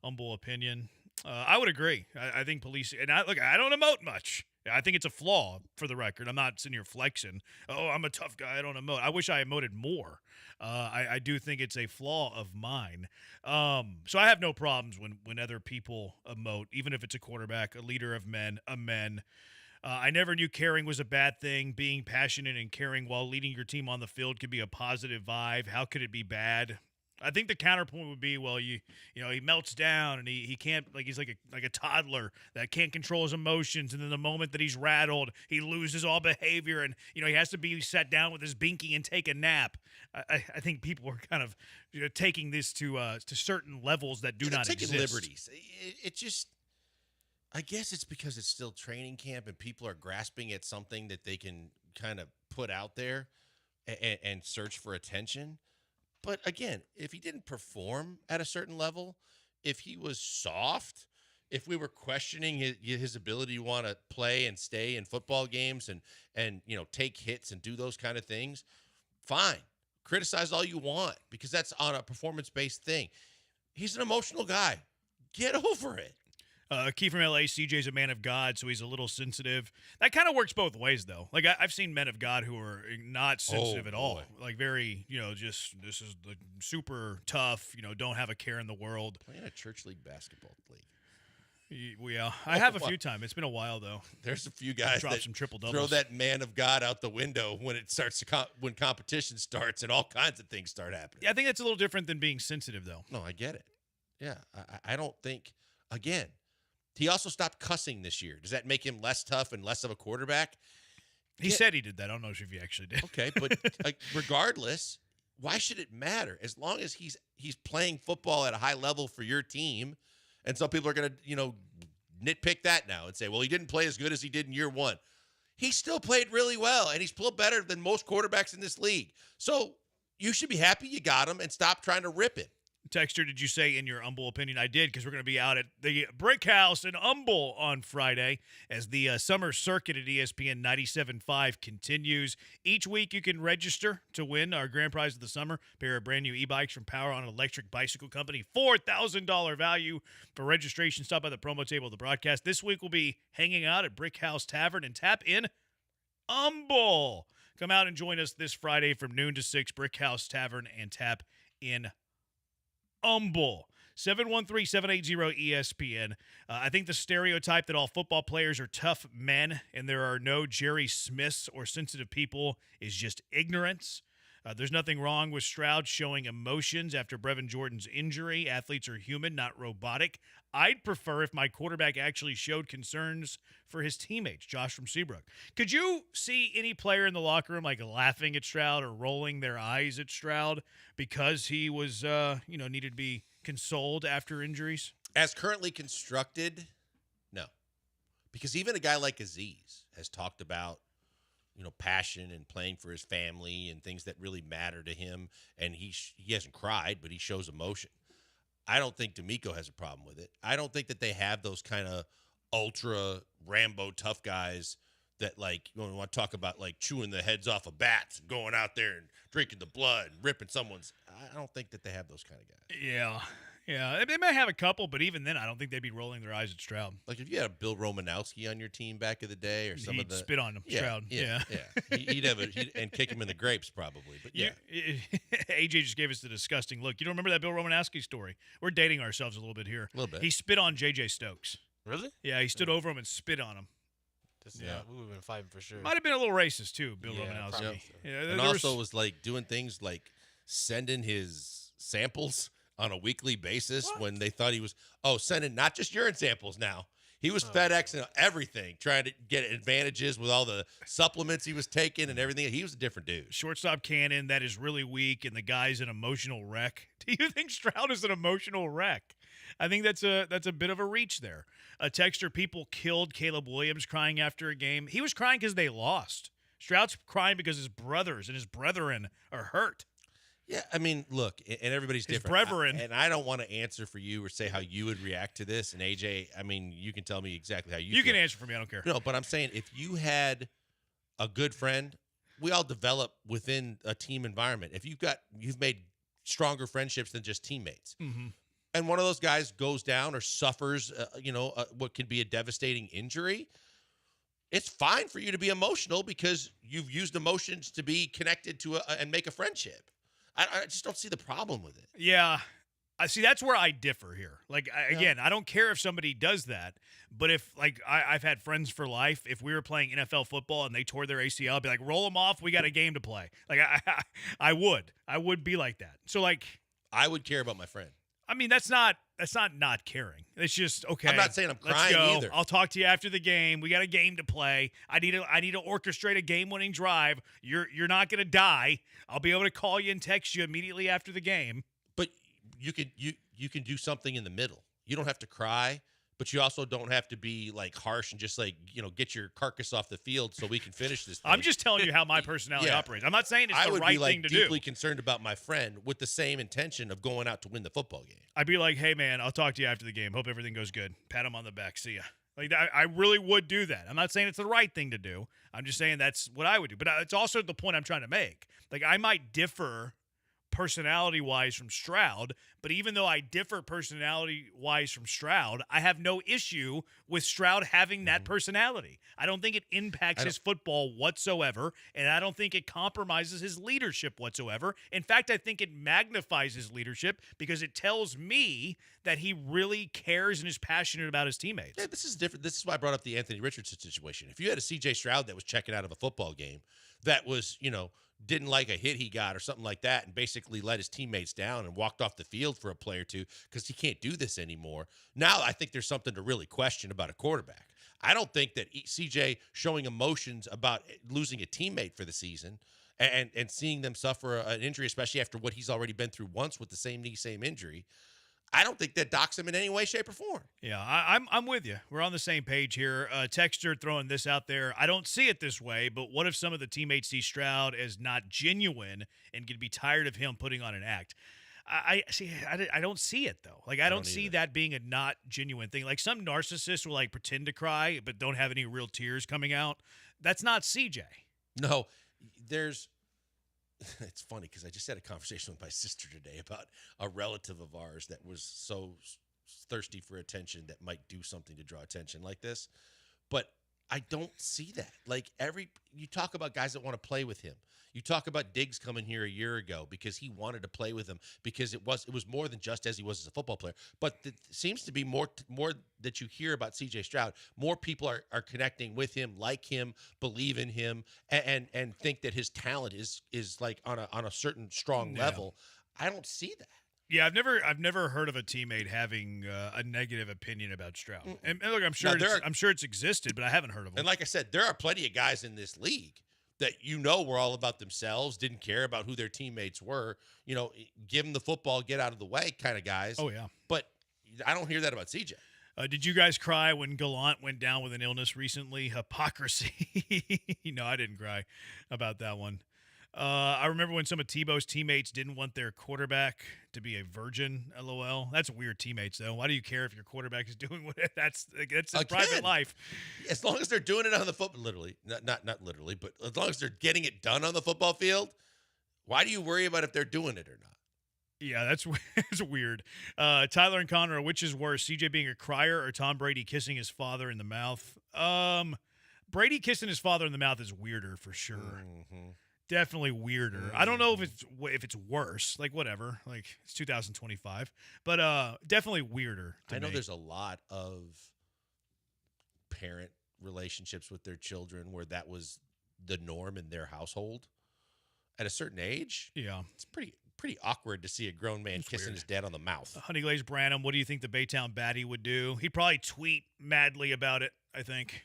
S18: humble opinion. I would agree. I think policing, and I don't emote much. I think it's a flaw, for the record. I'm not sitting here flexing. Oh, I'm a tough guy. I don't emote. I wish I emoted more. I do think it's a flaw of mine. So I have no problems when other people emote, even if it's a quarterback, a leader of men, a men. I never knew caring was a bad thing. Being passionate and caring while leading your team on the field could be a positive vibe. How could it be bad? I think the counterpoint would be, well, he melts down and he can't, he's like a toddler that can't control his emotions, and then the moment that he's rattled, he loses all behavior, and he has to be sat down with his binky and take a nap. I think people are kind of taking this to certain levels that do not
S1: taking
S18: exist.
S1: liberties. It just, I guess it's because it's still training camp and people are grasping at something that they can kind of put out there and search for attention. But again, if he didn't perform at a certain level, if he was soft, if we were questioning his ability to want to play and stay in football games and take hits and do those kind of things, fine. Criticize all you want because that's on a performance-based thing. He's an emotional guy. Get over it.
S18: Key from LA, CJ's a man of God, so he's a little sensitive. That kind of works both ways, though. I've seen men of God who are not sensitive at all. Very, just this is the super tough, don't have a care in the world.
S1: Playing a church league basketball league.
S18: Yeah, I have a few times. It's been a while, though.
S1: There's a few guys
S18: that
S1: some
S18: triple
S1: throw
S18: doubles.
S1: that man of God out the window when it starts when competition starts and all kinds of things start happening.
S18: Yeah, I think that's a little different than being sensitive, though.
S1: No, I get it. Yeah, I don't think, again, he also stopped cussing this year. Does that make him less tough and less of a quarterback?
S18: He said he did that. I don't know if he actually did.
S1: Okay, but regardless, why should it matter? As long as he's playing football at a high level for your team, and some people are going to, nitpick that now and say, well, he didn't play as good as he did in year one. He still played really well, and he's still better than most quarterbacks in this league. So you should be happy you got him and stop trying to rip it.
S18: Texter, did you say in your humble opinion? I did, because we're going to be out at the Brick House in Humble on Friday as the summer circuit at ESPN 97.5 continues. Each week you can register to win our grand prize of the summer, a pair of brand new e-bikes from Power on Electric Bicycle Company, $4,000 value. For registration, stop by the promo table of the broadcast. This week we'll be hanging out at Brick House Tavern and Tap in Humble. Come out and join us this Friday from noon to 6, Brick House Tavern and Tap in Humble. 713-780-ESPN. I think the stereotype that all football players are tough men and there are no Jerry Smiths or sensitive people is just ignorance. There's nothing wrong with Stroud showing emotions after Brevin Jordan's injury. Athletes are human, not robotic. I'd prefer if my quarterback actually showed concerns for his teammates. Josh from Seabrook. Could you see any player in the locker room laughing at Stroud or rolling their eyes at Stroud because he was, needed to be consoled after injuries?
S1: As currently constructed, no. Because even a guy like Aziz has talked about, passion and playing for his family and things that really matter to him. And he hasn't cried, but he shows emotion. I don't think D'Amico has a problem with it. I don't think that they have those kind of ultra Rambo tough guys that want to talk about chewing the heads off of bats and going out there and drinking the blood and ripping someone's. I don't think that they have those kind of guys.
S18: Yeah. They may have a couple, but even then, I don't think they'd be rolling their eyes at Stroud.
S1: If you had a Bill Romanowski on your team back in the day, or some
S18: he'd
S1: of the
S18: spit on him, Stroud.
S1: Yeah. He'd have and kick him in the grapes probably. But yeah,
S18: AJ just gave us the disgusting look. You don't remember that Bill Romanowski story? We're dating ourselves a little bit here.
S1: A little bit.
S18: He spit on JJ Stokes.
S21: Really?
S18: Yeah, he stood over him and spit on him.
S21: We would have been fighting for sure.
S18: Might have been a little racist too, Bill Romanowski.
S21: So.
S18: Yeah,
S1: and also was doing things like sending his samples on a weekly basis when they thought he was sending not just urine samples now. He was FedExing everything, trying to get advantages with all the supplements he was taking and everything. He was a different dude.
S18: Shortstop Cannon, that is really weak, and the guy's an emotional wreck. Do you think Stroud is an emotional wreck? I think that's a bit of a reach there. A texter, people killed Caleb Williams crying after a game. He was crying because they lost. Stroud's crying because his brothers and his brethren are hurt.
S1: Yeah, I mean, look, and everybody's
S18: His
S1: different.
S18: brethren.
S1: And I don't want to answer for you or say how you would react to this. And AJ, I mean, you can tell me exactly how you
S18: You
S1: feel.
S18: can answer for me. I don't care.
S1: No, but I'm saying if you had a good friend, we all develop within a team environment. If you've made stronger friendships than just teammates.
S18: Mm-hmm.
S1: And one of those guys goes down or suffers, what could be a devastating injury, it's fine for you to be emotional because you've used emotions to be connected to and make a friendship. I just don't see the problem with it.
S18: Yeah. I see. That's where I differ here. Like, again, I don't care if somebody does that, but if, like, I've had friends for life. If we were playing NFL football and they tore their ACL, I'd be like, roll them off. We got a game to play. Like, I would be like that. So, like,
S1: I would care about my friend.
S18: I mean, that's not caring. It's just, okay.
S1: I'm not saying I'm crying
S18: let's go.
S1: either.
S18: I'll talk to you after the game. We got a game to play. I need to orchestrate a game-winning drive. You're not going to die. I'll be able to call you and text you immediately after the game.
S1: But you can do something in the middle. You don't have to cry, but you also don't have to be like harsh and just like, get your carcass off the field so we can finish this thing.
S18: I'm just telling you how my personality operates. I'm not saying it's the right thing to do.
S1: I would be deeply concerned about my friend with the same intention of going out to win the football game.
S18: I'd be like, hey, man, I'll talk to you after the game. Hope everything goes good. Pat him on the back. See ya. Like, I really would do that. I'm not saying it's the right thing to do. I'm just saying that's what I would do. But it's also the point I'm trying to make. Like, I might differ personality-wise from Stroud, but even though I differ personality-wise from Stroud, I have no issue with Stroud having that personality. I don't think it impacts his football whatsoever, and I don't think it compromises his leadership whatsoever. In fact, I think it magnifies his leadership because it tells me that he really cares and is passionate about his teammates.
S1: Yeah, this is different. This is why I brought up the Anthony Richardson situation. If you had a C.J. Stroud that was checking out of a football game that was, didn't like a hit he got or something like that and basically let his teammates down and walked off the field for a play or two because he can't do this anymore. Now I think there's something to really question about a quarterback. I don't think that CJ showing emotions about losing a teammate for the season and seeing them suffer an injury, especially after what he's already been through once with the same knee, same injury, I don't think that docks him in any way, shape, or form.
S18: Yeah, I'm with you. We're on the same page here. Texter throwing this out there. I don't see it this way, but what if some of the teammates see Stroud as not genuine and could be tired of him putting on an act? I don't see it, though. Like, I don't see that being a not genuine thing. Like, some narcissists will, like, pretend to cry but don't have any real tears coming out. That's not CJ.
S1: No, it's funny because I just had a conversation with my sister today about a relative of ours that was so thirsty for attention that might do something to draw attention like this. But I don't see that. Like, you talk about guys that want to play with him. You talk about Diggs coming here a year ago because he wanted to play with him because it was more than just as he was as a football player. But it seems to be more that you hear about C.J. Stroud. More people are connecting with him, like him, believe in him, and think that his talent is like on a certain strong level. I don't see that.
S18: Yeah, I've never heard of a teammate having a negative opinion about Stroud. And look, I'm sure it's existed, but I haven't heard of them.
S1: And like I said, there are plenty of guys in this league that were all about themselves, didn't care about who their teammates were. Give them the football, get out of the way kind of guys.
S18: Oh, yeah.
S1: But I don't hear that about CJ.
S18: Did you guys cry when Gallant went down with an illness recently? Hypocrisy. No, I didn't cry about that one. I remember when some of Tebow's teammates didn't want their quarterback to be a virgin. LOL. That's weird teammates, though. Why do you care if your quarterback is doing what? That's his private life.
S1: As long as they're doing it on the football, literally, not literally, but as long as they're getting it done on the football field, why do you worry about if they're doing it or not?
S18: Yeah, that's weird. Tyler and Connor, which is worse, CJ being a crier or Tom Brady kissing his father in the mouth? Brady kissing his father in the mouth is weirder for sure. Mm-hmm. Definitely weirder. I don't know if it's worse. Like, whatever. Like, it's 2025. But definitely weirder to
S1: I know
S18: me.
S1: there's a lot of parent relationships with their children where that was the norm in their household. At a certain age,
S18: yeah,
S1: it's pretty awkward to see a grown man kissing his dad on the mouth.
S18: Honey Glazed Branham, what do you think the Baytown baddie would do? He'd probably tweet madly about it, I think.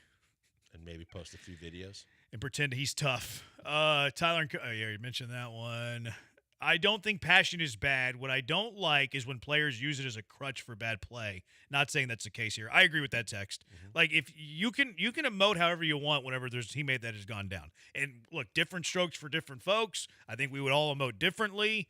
S1: And maybe post a few videos.
S18: And pretend he's tough. Tyler, yeah, you mentioned that one. I don't think passion is bad. What I don't like is when players use it as a crutch for bad play. Not saying that's the case here. I agree with that text. Like, if you can emote however you want whenever there's a teammate that has gone down. And look, different strokes for different folks. I think we would all emote differently.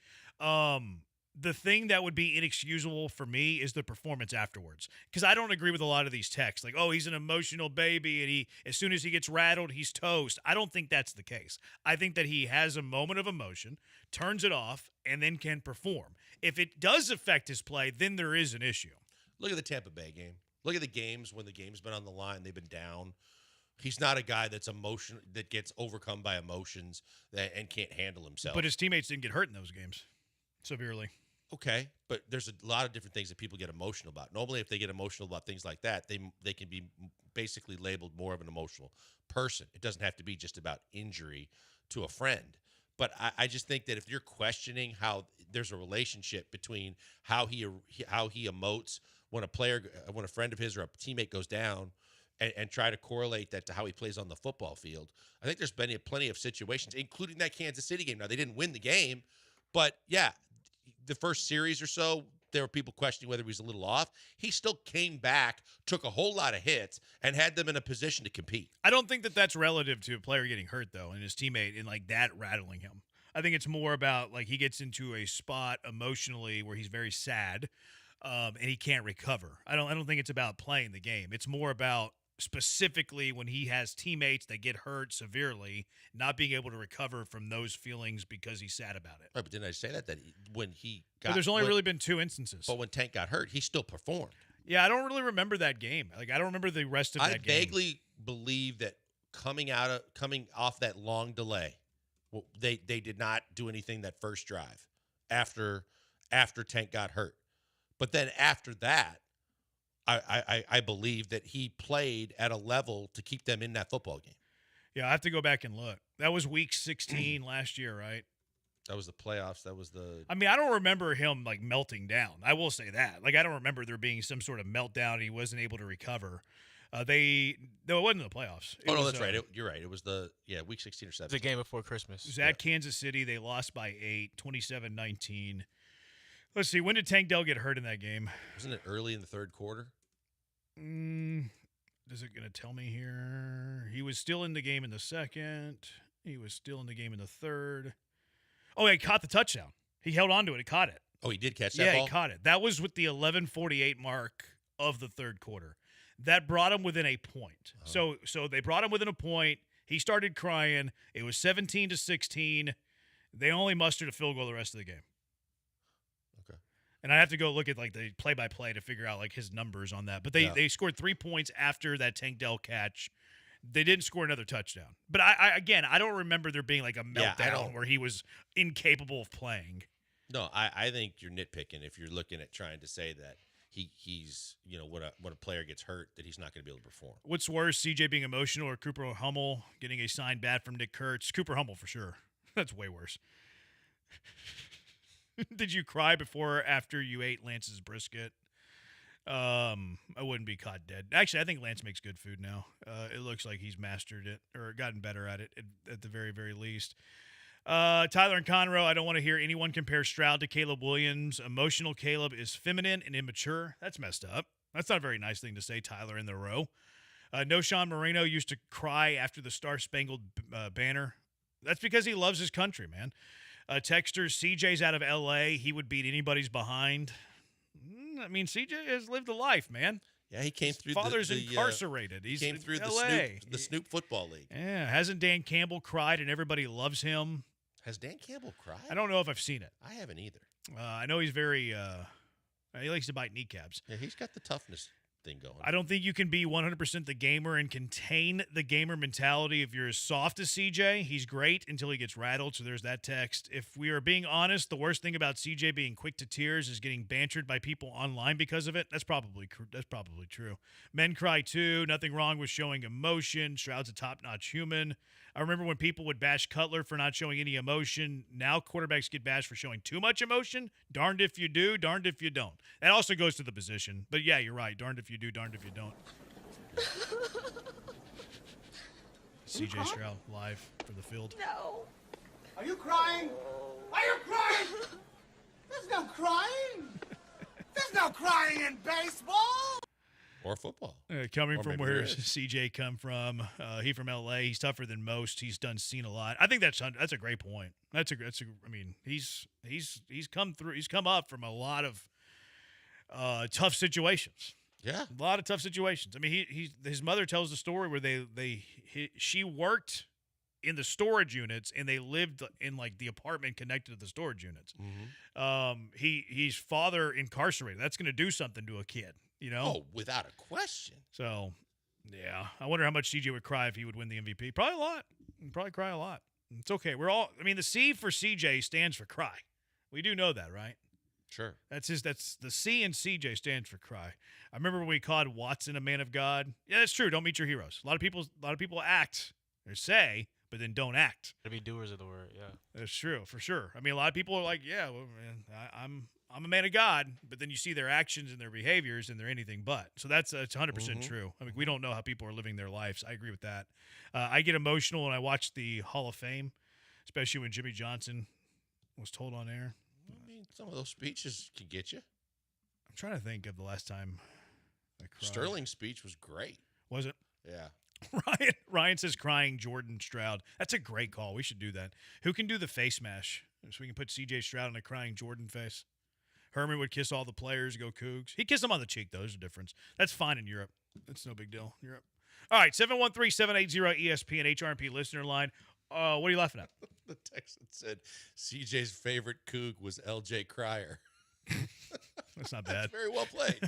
S18: The thing that would be inexcusable for me is the performance afterwards, because I don't agree with a lot of these texts. Like, oh, he's an emotional baby, and as soon as he gets rattled, he's toast. I don't think that's the case. I think that he has a moment of emotion, turns it off, and then can perform. If it does affect his play, then there is an issue.
S1: Look at the Tampa Bay game. Look at the games when the game's been on the line, they've been down. He's not a guy that gets overcome by emotions and can't handle himself.
S18: But his teammates didn't get hurt in those games severely.
S1: Okay, but there's a lot of different things that people get emotional about. Normally, if they get emotional about things like that, they can be basically labeled more of an emotional person. It doesn't have to be just about injury to a friend. But I just think that if you're questioning how there's a relationship between how he emotes when a friend of his or a teammate goes down, and try to correlate that to how he plays on the football field, I think there's been plenty of situations, including that Kansas City game. Now, they didn't win the game, but yeah, the first series or so, there were people questioning whether he was a little off. He still came back, took a whole lot of hits, and had them in a position to compete.
S18: I don't think that that's relative to a player getting hurt, though, and his teammate and like that rattling him. I think it's more about like he gets into a spot emotionally where he's very sad, and he can't recover. I don't think it's about playing the game. It's more about specifically when he has teammates that get hurt severely, not being able to recover from those feelings because he's sad about it.
S1: Right, but didn't I say that when he got?
S18: But there's only really been 2 instances.
S1: But when Tank got hurt, he still performed.
S18: Yeah, I don't really remember that game. Like, I don't remember the rest of that game.
S1: I vaguely believe that coming off that long delay, they did not do anything that first drive after Tank got hurt. But then after that, I believe that he played at a level to keep them in that football game.
S18: Yeah, I have to go back and look. That was week 16 last year, right?
S1: That was the playoffs. That was the...
S18: I mean, I don't remember him, like, melting down. I will say that. Like, I don't remember there being some sort of meltdown and he wasn't able to recover. No, it wasn't the playoffs.
S1: That's right. You're right. It was week 16 or 17.
S21: The game before Christmas.
S18: It was at Kansas City. They lost by 8, 27-19. Let's see. When did Tank Dell get hurt in that game?
S1: Wasn't it early in the third quarter?
S18: Is it going to tell me here? He was still in the game in the second. He was still in the game in the third. Oh, he caught the touchdown. He held on to it. He caught it.
S1: Oh, he did catch that ball?
S18: Yeah, he caught it. That was with the 11:48 mark of the third quarter. That brought him within a point. Oh. So they brought him within a point. He started crying. It was 17-16. They only mustered a field goal the rest of the game.
S1: Okay.
S18: And I have to go look at like the play-by-play to figure out like his numbers on that. But they scored 3 points after that Tank Dell catch. They didn't score another touchdown. But I don't remember there being like a meltdown where he was incapable of playing.
S1: No, I think you're nitpicking if you're looking at trying to say that he's when a player gets hurt that he's not going to be able to perform.
S18: What's worse, CJ being emotional or Cooper Hummel getting a signed bat from Nick Kurtz? Cooper Hummel for sure. That's way worse. Did you cry before or after you ate Lance's brisket? I wouldn't be caught dead. Actually, I think Lance makes good food now. It looks like he's mastered it or gotten better at it at the very, very least. Tyler and Conroe, I don't want to hear anyone compare Stroud to Caleb Williams. Emotional Caleb is feminine and immature. That's messed up. That's not a very nice thing to say, Tyler in the row. No Sean Moreno used to cry after the Star-Spangled Banner. That's because he loves his country, man. Texters, CJ's out of L.A. He would beat anybody's behind. I mean, CJ has lived a life, man.
S1: Yeah, he came through.
S18: His father's incarcerated.
S1: He came through
S18: LA.
S1: the Snoop Football League.
S18: Yeah, hasn't Dan Campbell cried and everybody loves him?
S1: Has Dan Campbell cried?
S18: I don't know if I've seen it.
S1: I haven't either.
S18: I know he's very. He likes to bite kneecaps.
S1: Yeah, he's got the toughness thing going.
S18: I don't think you can be 100% the gamer and contain the gamer mentality if you're as soft as CJ. He's great until he gets rattled, so there's that text. If we are being honest, the worst thing about CJ being quick to tears is getting bantered by people online because of it. That's probably true. Men cry too. Nothing wrong with showing emotion. Stroud's a top-notch human. I remember when people would bash Cutler for not showing any emotion. Now quarterbacks get bashed for showing too much emotion. Darned if you do, darned if you don't. That also goes to the position. But yeah, you're right. Darned if you do, darned if you don't. CJ Stroud live for the field.
S5: No.
S4: Are you crying? Are you crying? There's no crying. There's no crying in baseball.
S1: Or football.
S18: Coming
S1: Or
S18: from
S1: maybe
S18: where
S1: there is.
S18: CJ come from, he from LA. He's tougher than most. He's seen a lot. I think that's a great point. I mean, he's come through. He's come up from a lot of tough situations.
S1: Yeah,
S18: a lot of tough situations. I mean, his mother tells the story where she worked in the storage units and they lived in like the apartment connected to the storage units.
S1: Mm-hmm.
S18: His father incarcerated. That's going to do something to a kid, you know?
S1: Oh, without a question.
S18: So, yeah. I wonder how much CJ would cry if he would win the MVP. Probably a lot. He'd probably cry a lot. It's okay. The C for CJ stands for cry. We do know that, right?
S1: Sure.
S18: That's the C in CJ stands for cry. I remember when we called Watson a man of God. Yeah, that's true. Don't meet your heroes. A lot of people act or say, but then don't act.
S21: To be doers of the word, yeah.
S18: That's true, for sure. I mean, a lot of people are like, yeah, well, man, I'm a man of God, but then you see their actions and their behaviors, and they're anything but. So it's 100% true. I mean, we don't know how people are living their lives. I agree with that. I get emotional when I watch the Hall of Fame, especially when Jimmy Johnson was told on air.
S1: I mean, some of those speeches can get you.
S18: I'm trying to think of the last time I cried.
S1: Sterling's speech was great.
S18: Was it?
S1: Yeah.
S18: Ryan says crying Jordan Stroud. That's a great call. We should do that. Who can do the face mash? So we can put CJ Stroud in a crying Jordan face. Herman would kiss all the players, go Cougs. He kissed them on the cheek, though. There's a difference. That's fine in Europe. That's no big deal. Europe. All right, 713-780-ESPN HRP listener line. What are you laughing at?
S1: The Texan said CJ's favorite Coug was LJ Cryer.
S18: That's not bad.
S1: That's very well played.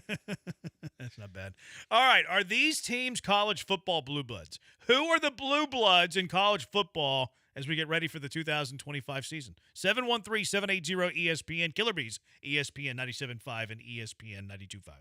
S18: That's not bad. All right. Are these teams college football blue bloods? Who are the blue bloods in college football as we get ready for the 2025 season? 713-780-ESPN. Killer Bees, ESPN 97.5 and ESPN 92.5.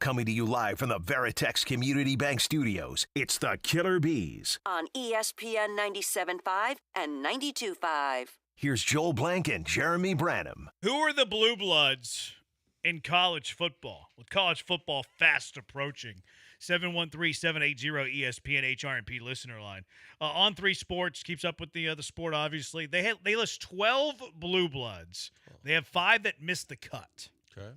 S2: Coming to you live from the Veritex Community Bank Studios, it's the Killer Bees.
S6: On ESPN 97.5 and 92.5.
S2: Here's Joel Blank and Jeremy Branham.
S18: Who are the Blue Bloods in college football? With college football fast approaching. 713-780-ESPN HRP listener line. On 3 Sports keeps up with the sport, obviously. They list 12 Blue Bloods. They have 5 that missed the cut.
S1: Okay.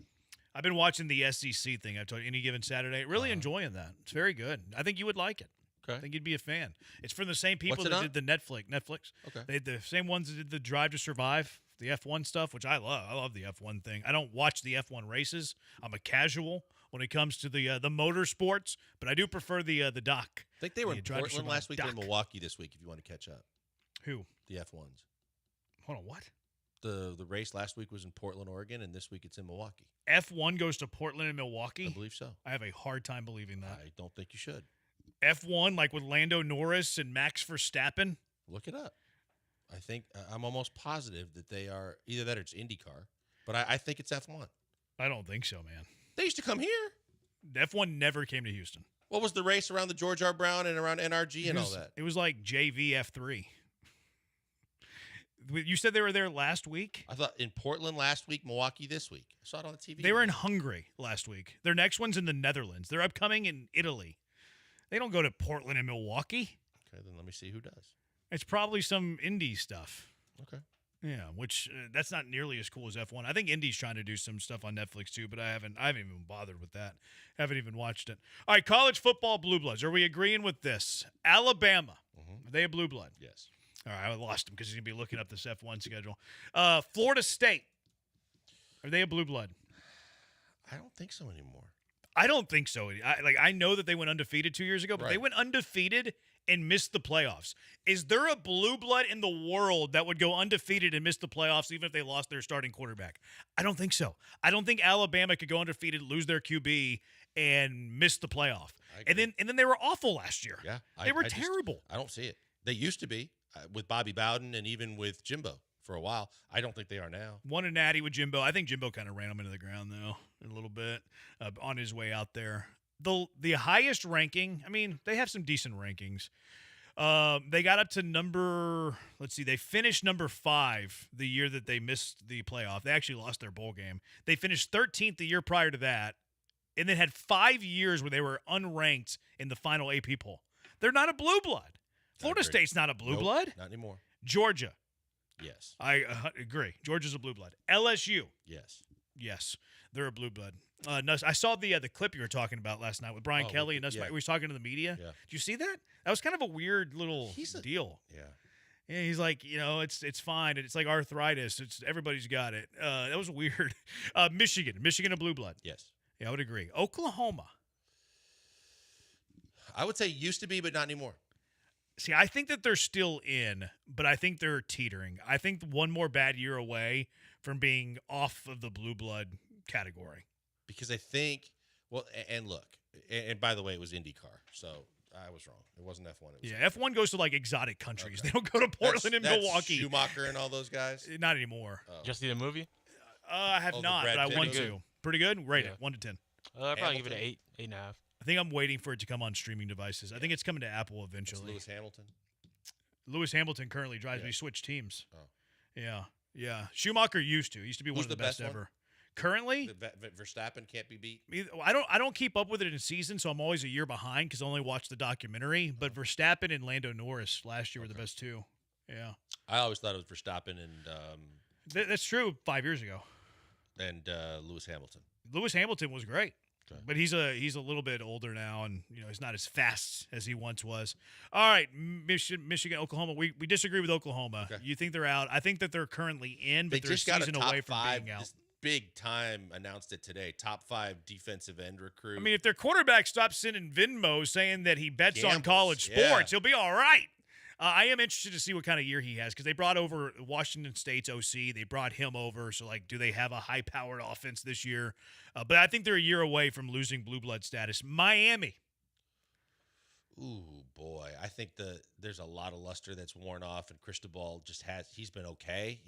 S18: I've been watching the SEC thing. I've told you, Any Given Saturday. Really enjoying that. It's very good. I think you would like it.
S1: Okay.
S18: I think you'd be a fan. It's from the same people
S1: What's it
S18: that
S1: on?
S18: did the Netflix.
S1: Okay.
S18: They the same ones that did the Drive to Survive, the F1 stuff, which I love. I love the F1 thing. I don't watch the F1 races. I'm a casual when it comes to the motorsports, but I do prefer the doc.
S1: I think they were in
S18: Drive to
S1: Portland
S18: Survive
S1: last week. They're in
S18: doc.
S1: Milwaukee this week if you want to catch up.
S18: Who?
S1: The F1s.
S18: Hold on, what?
S1: The race last week was in Portland, Oregon, and this week it's in Milwaukee.
S18: F1 goes to Portland and Milwaukee?
S1: I believe so.
S18: I have a hard time believing that.
S1: I don't think you should.
S18: F1, like with Lando Norris and Max Verstappen?
S1: Look it up. I think I'm almost positive that they are either that or it's IndyCar, but I think it's F1.
S18: I don't think so, man.
S1: They used to come here.
S18: F1 never came to Houston.
S1: What was the race around the George R. Brown and around NRG and all that?
S18: It was like JV F3. You said they were there last week?
S1: I thought in Portland last week, Milwaukee this week. I saw it on the TV.
S18: They were in Hungary last week. Their next one's in the Netherlands. They're upcoming in Italy. They don't go to Portland and Milwaukee.
S1: Okay, then let me see who does.
S18: It's probably some indie stuff.
S1: Okay.
S18: Yeah, which that's not nearly as cool as F1. I think Indy's trying to do some stuff on Netflix too, but I haven't even bothered with that. Haven't even watched it. All right, college football Blue Bloods. Are we agreeing with this? Alabama. Are they a Blue Blood?
S1: Yes.
S18: All right, I lost him because he's going to be looking up this F1 schedule. Florida State. Are they a Blue Blood?
S1: I don't think so anymore.
S18: I don't think so. I know that they went undefeated 2 years ago, but they went undefeated and missed the playoffs. Is there a Blue Blood in the world that would go undefeated and miss the playoffs even if they lost their starting quarterback? I don't think so. I don't think Alabama could go undefeated, lose their QB, and miss the playoff. And then they were awful last year.
S1: Yeah.
S18: They were terrible.
S1: I don't see it. They used to be with Bobby Bowden and even with Jimbo for a while. I don't think they are now.
S18: Won a natty with Jimbo. I think Jimbo kind of ran him into the ground, though, a little bit on his way out there. The highest ranking, I mean, they have some decent rankings. They got up to they finished number 5 the year that they missed the playoff. They actually lost their bowl game. They finished 13th the year prior to that, and then had 5 years where they were unranked in the final AP poll. They're not a Blue Blood. Florida State's not a Blue Blood.
S1: Not anymore.
S18: Georgia.
S1: Yes.
S18: I agree. Georgia's a Blue Blood. LSU.
S1: Yes.
S18: Yes. They're a Blue Blood. I saw the clip you were talking about last night with Brian Kelly and Nuss.
S1: yeah.
S18: We was talking to the media.
S1: Yeah.
S18: Did you see that? That was kind of a weird little deal.
S1: Yeah.
S18: Yeah, he's like, it's fine. It's like arthritis. Everybody's got it. That was weird. Michigan a Blue Blood.
S1: Yes.
S18: Yeah, I would agree. Oklahoma.
S1: I would say used to be, but not anymore.
S18: See, I think that they're still in, but I think they're teetering. I think one more bad year away from being off of the Blue Blood category.
S1: Because I think, and look, and by the way, it was IndyCar, so I was wrong. It wasn't F1. It was
S18: F1 goes to like exotic countries. Okay. They don't go to Portland and Milwaukee.
S1: Schumacher and all those guys?
S18: Not anymore.
S1: Oh.
S21: Just see the movie?
S18: I have not, but I want to. Pretty good? Rate it, 1 to 10.
S21: I'd probably give it an 8, 8.5.
S18: I think I'm waiting for it to come on streaming devices. I think it's coming to Apple eventually.
S1: Lewis Hamilton?
S18: Lewis Hamilton currently drives me. Switch teams.
S1: Oh.
S18: Yeah. Schumacher used to. He used to be one of the best ever. Currently,
S1: Verstappen can't be beat.
S18: I don't keep up with it in season, so I'm always a year behind because I only watch the documentary. But Verstappen and Lando Norris last year were the best two. Yeah.
S1: I always thought it was Verstappen and
S18: that's true 5 years ago.
S1: And Lewis Hamilton.
S18: Lewis Hamilton was great.
S1: Okay.
S18: But he's a little bit older now, and he's not as fast as he once was. All right, Michigan, Oklahoma. We disagree with Oklahoma.
S1: Okay.
S18: You think they're out? I think that they're currently in, but
S1: They
S18: they're a
S1: just got a
S18: season
S1: top
S18: away from
S1: 5.
S18: being out.
S1: This big time announced it today. Top 5 defensive end recruit.
S18: I mean, if their quarterback stops sending Venmo saying that he bets on
S1: Gambles,
S18: college sports,
S1: yeah.
S18: he'll be all right. I am interested to see what kind of year he has because they brought over Washington State's OC. They brought him over. So, do they have a high-powered offense this year? But I think they're a year away from losing blue blood status. Miami.
S1: Ooh, boy. I think there's a lot of luster that's worn off, and Cristobal he's been okay.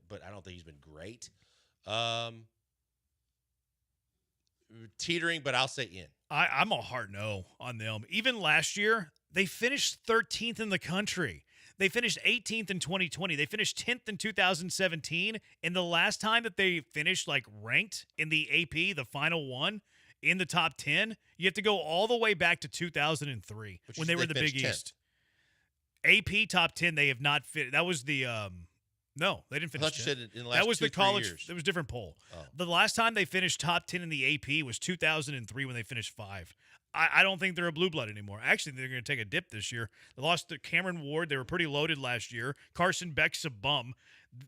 S1: But I don't think he's been great. teetering, but I'll say in.
S18: I'm a hard no on them. Even last year, they finished 13th in the country. They finished 18th in 2020. They finished 10th in 2017. And the last time that they finished like ranked in the AP, the final one in the top 10, you have to go all the way back to 2003 when they were in the Big
S1: 10th.
S18: East. AP top 10, they have not fit. That was the no, they didn't finish.
S1: I thought you
S18: 10th.
S1: said in the last
S18: that was
S1: 2,
S18: the college.
S1: 3 years.
S18: It was a different poll.
S1: Oh.
S18: The last time they finished top 10 in the AP was 2003 when they finished 5. I don't think they're a blue blood anymore. Actually, they're going to take a dip this year. They lost to Cameron Ward. They were pretty loaded last year. Carson Beck's a bum.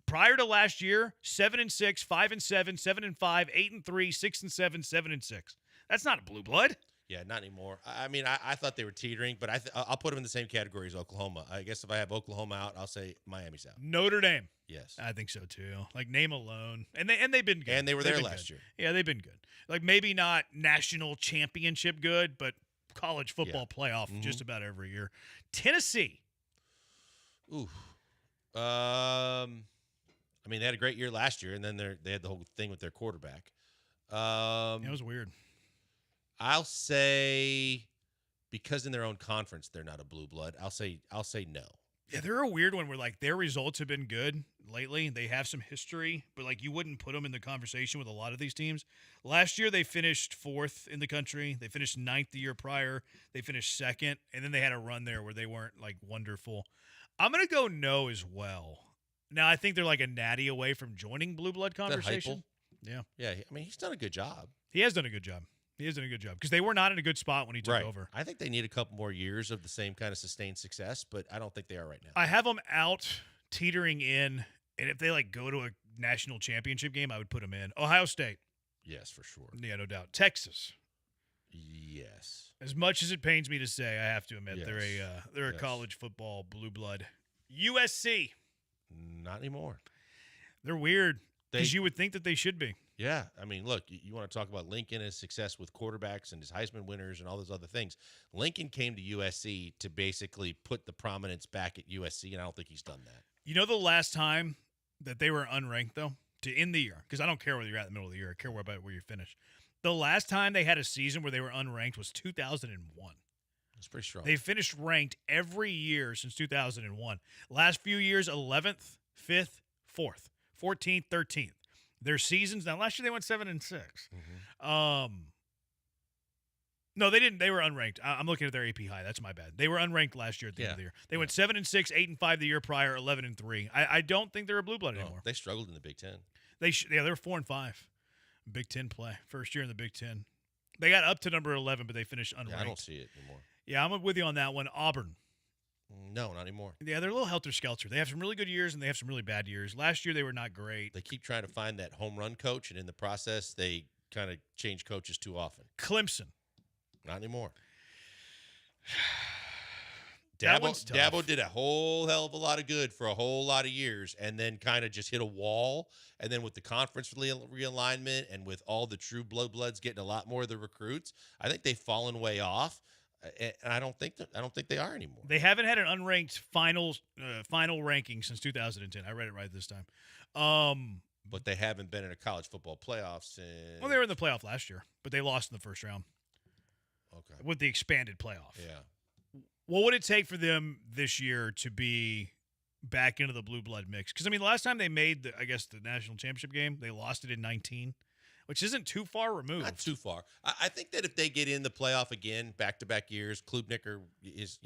S18: Prior to last year, 7-6, 5-7, 7-5, 8-3, 6-7, 7-6. That's not a blue blood.
S1: Yeah, not anymore. I mean, I thought they were teetering, but I'll put them in the same category as Oklahoma. I guess if I have Oklahoma out, I'll say Miami's out.
S18: Notre Dame.
S1: Yes.
S18: I think so too. Like name alone. And they've been good.
S1: And they were
S18: They've
S1: there
S18: been
S1: last
S18: good.
S1: year.
S18: Yeah, they've been good. Like maybe not national championship good, but college football playoff just about every year. Tennessee.
S1: Ooh. I mean, they had a great year last year, and then they had the whole thing with their quarterback.
S18: It was weird.
S1: I'll say because in their own conference they're not a blue blood. I'll say no.
S18: Yeah, they're a weird one where like their results have been good lately. They have some history, but like you wouldn't put them in the conversation with a lot of these teams. Last year they finished 4th in the country. They finished 9th the year prior. They finished 2nd, and then they had a run there where they weren't like wonderful. I'm gonna go no as well. Now I think they're like a natty away from joining blue blood conversation. Yeah,
S1: yeah. I mean, he's done a good job.
S18: He has done a good job. He has done a good job because they were not in a good spot when he took over.
S1: I think they need a couple more years of the same kind of sustained success, but I don't think they are right now.
S18: I have them out teetering in, and if they like go to a national championship game, I would put them in. Ohio State.
S1: Yes, for sure.
S18: Yeah, no doubt. Texas.
S1: Yes.
S18: As much as it pains me to say, I have to admit
S1: Yes.
S18: they're a college football blue blood. USC.
S1: Not anymore.
S18: They're weird because you would think that they should be.
S1: Yeah, I mean, look, you want to talk about Lincoln and his success with quarterbacks and his Heisman winners and all those other things. Lincoln came to USC to basically put the prominence back at USC, and I don't think he's done that.
S18: You know the last time that they were unranked, though, to end the year, because I don't care whether you're at the middle of the year. I care about where you finish. The last time they had a season where they were unranked was 2001.
S1: That's pretty strong.
S18: They finished ranked every year since 2001. Last few years, 11th, 5th, 4th, 14th, 13th. Their seasons now. Last year they went 7-6. No, they didn't. They were unranked. I'm looking at their AP high. That's my bad. They were unranked last year at the end of the year. They went 7-6, 8-5 the year prior, 11-3. I don't think they're a blue blood anymore.
S1: They struggled in the Big Ten.
S18: They were 4-5. Big Ten play. First year in the Big Ten. They got up to number 11, but they finished unranked.
S1: Yeah, I don't see it anymore.
S18: Yeah, I'm with you on that one. Auburn.
S1: No, not anymore.
S18: Yeah, they're a little helter-skelter. They have some really good years, and they have some really bad years. Last year, they were not great.
S1: They keep trying to find that home run coach, and in the process, they kind of change coaches too often.
S18: Clemson.
S1: Not anymore.
S18: Dabo
S1: did a whole hell of a lot of good for a whole lot of years, and then kind of just hit a wall. And then with the conference realignment and with all the true bloods getting a lot more of the recruits, I think they've fallen way off. And I don't think they are anymore.
S18: They haven't had an unranked final ranking since 2010. I read it right this time.
S1: But they haven't been in a college football playoff since.
S18: Well, they were in the playoff last year, but they lost in the first round.
S1: Okay.
S18: With the expanded playoff.
S1: Yeah.
S18: What would it take for them this year to be back into the blue blood mix? Because I mean, the last time they made the national championship game, they lost it in 2019. Which isn't too far removed.
S1: Not too far. I think that if they get in the playoff again, back-to-back years, Klubnik is,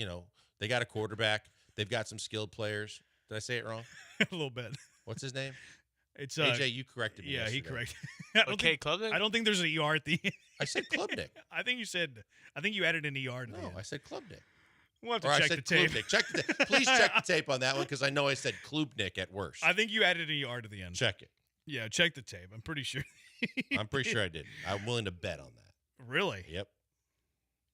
S1: they got a quarterback. They've got some skilled players. Did I say it wrong?
S18: A little bit.
S1: What's his name?
S18: It's
S1: AJ, you corrected me.
S18: Yeah,
S1: yesterday.
S18: he corrected.
S12: Klubnik?
S18: I don't think there's an ER at the end.
S1: I said Klubnik.
S18: I think you added an ER to the end.
S1: I said Klubnik.
S18: We'll have to check the tape.
S1: Please check the tape on that one because I know I said Klubnik at worst.
S18: I think you added an ER to the end.
S1: Check it.
S18: Yeah, check the tape. I'm pretty sure.
S1: I'm pretty sure I did. I'm willing to bet on that.
S18: Really?
S1: Yep.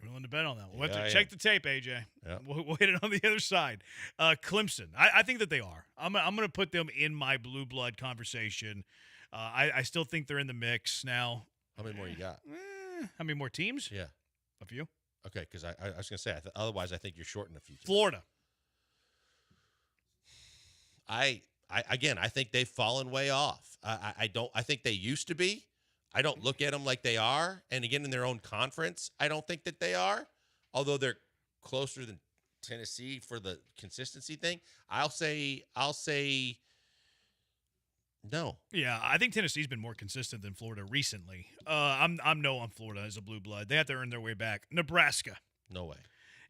S18: You're willing to bet on that. We'll have
S1: Yeah,
S18: to check the tape, AJ.
S1: Yep.
S18: We'll hit it on the other side. Clemson. I think that they are. I'm going to put them in my blue blood conversation. I still think they're in the mix now.
S1: How many more you got?
S18: How many more teams?
S1: Yeah.
S18: A few.
S1: Okay, because I was going to say, otherwise I think you're shorting a few teams.
S18: Florida.
S1: I think they've fallen way off. I think they used to be. I don't look at them like they are. And again, in their own conference, I don't think that they are. Although they're closer than Tennessee for the consistency thing. I'll say no.
S18: Yeah, I think Tennessee's been more consistent than Florida recently. I'm no on Florida as a blue blood. They have to earn their way back. Nebraska.
S1: No way.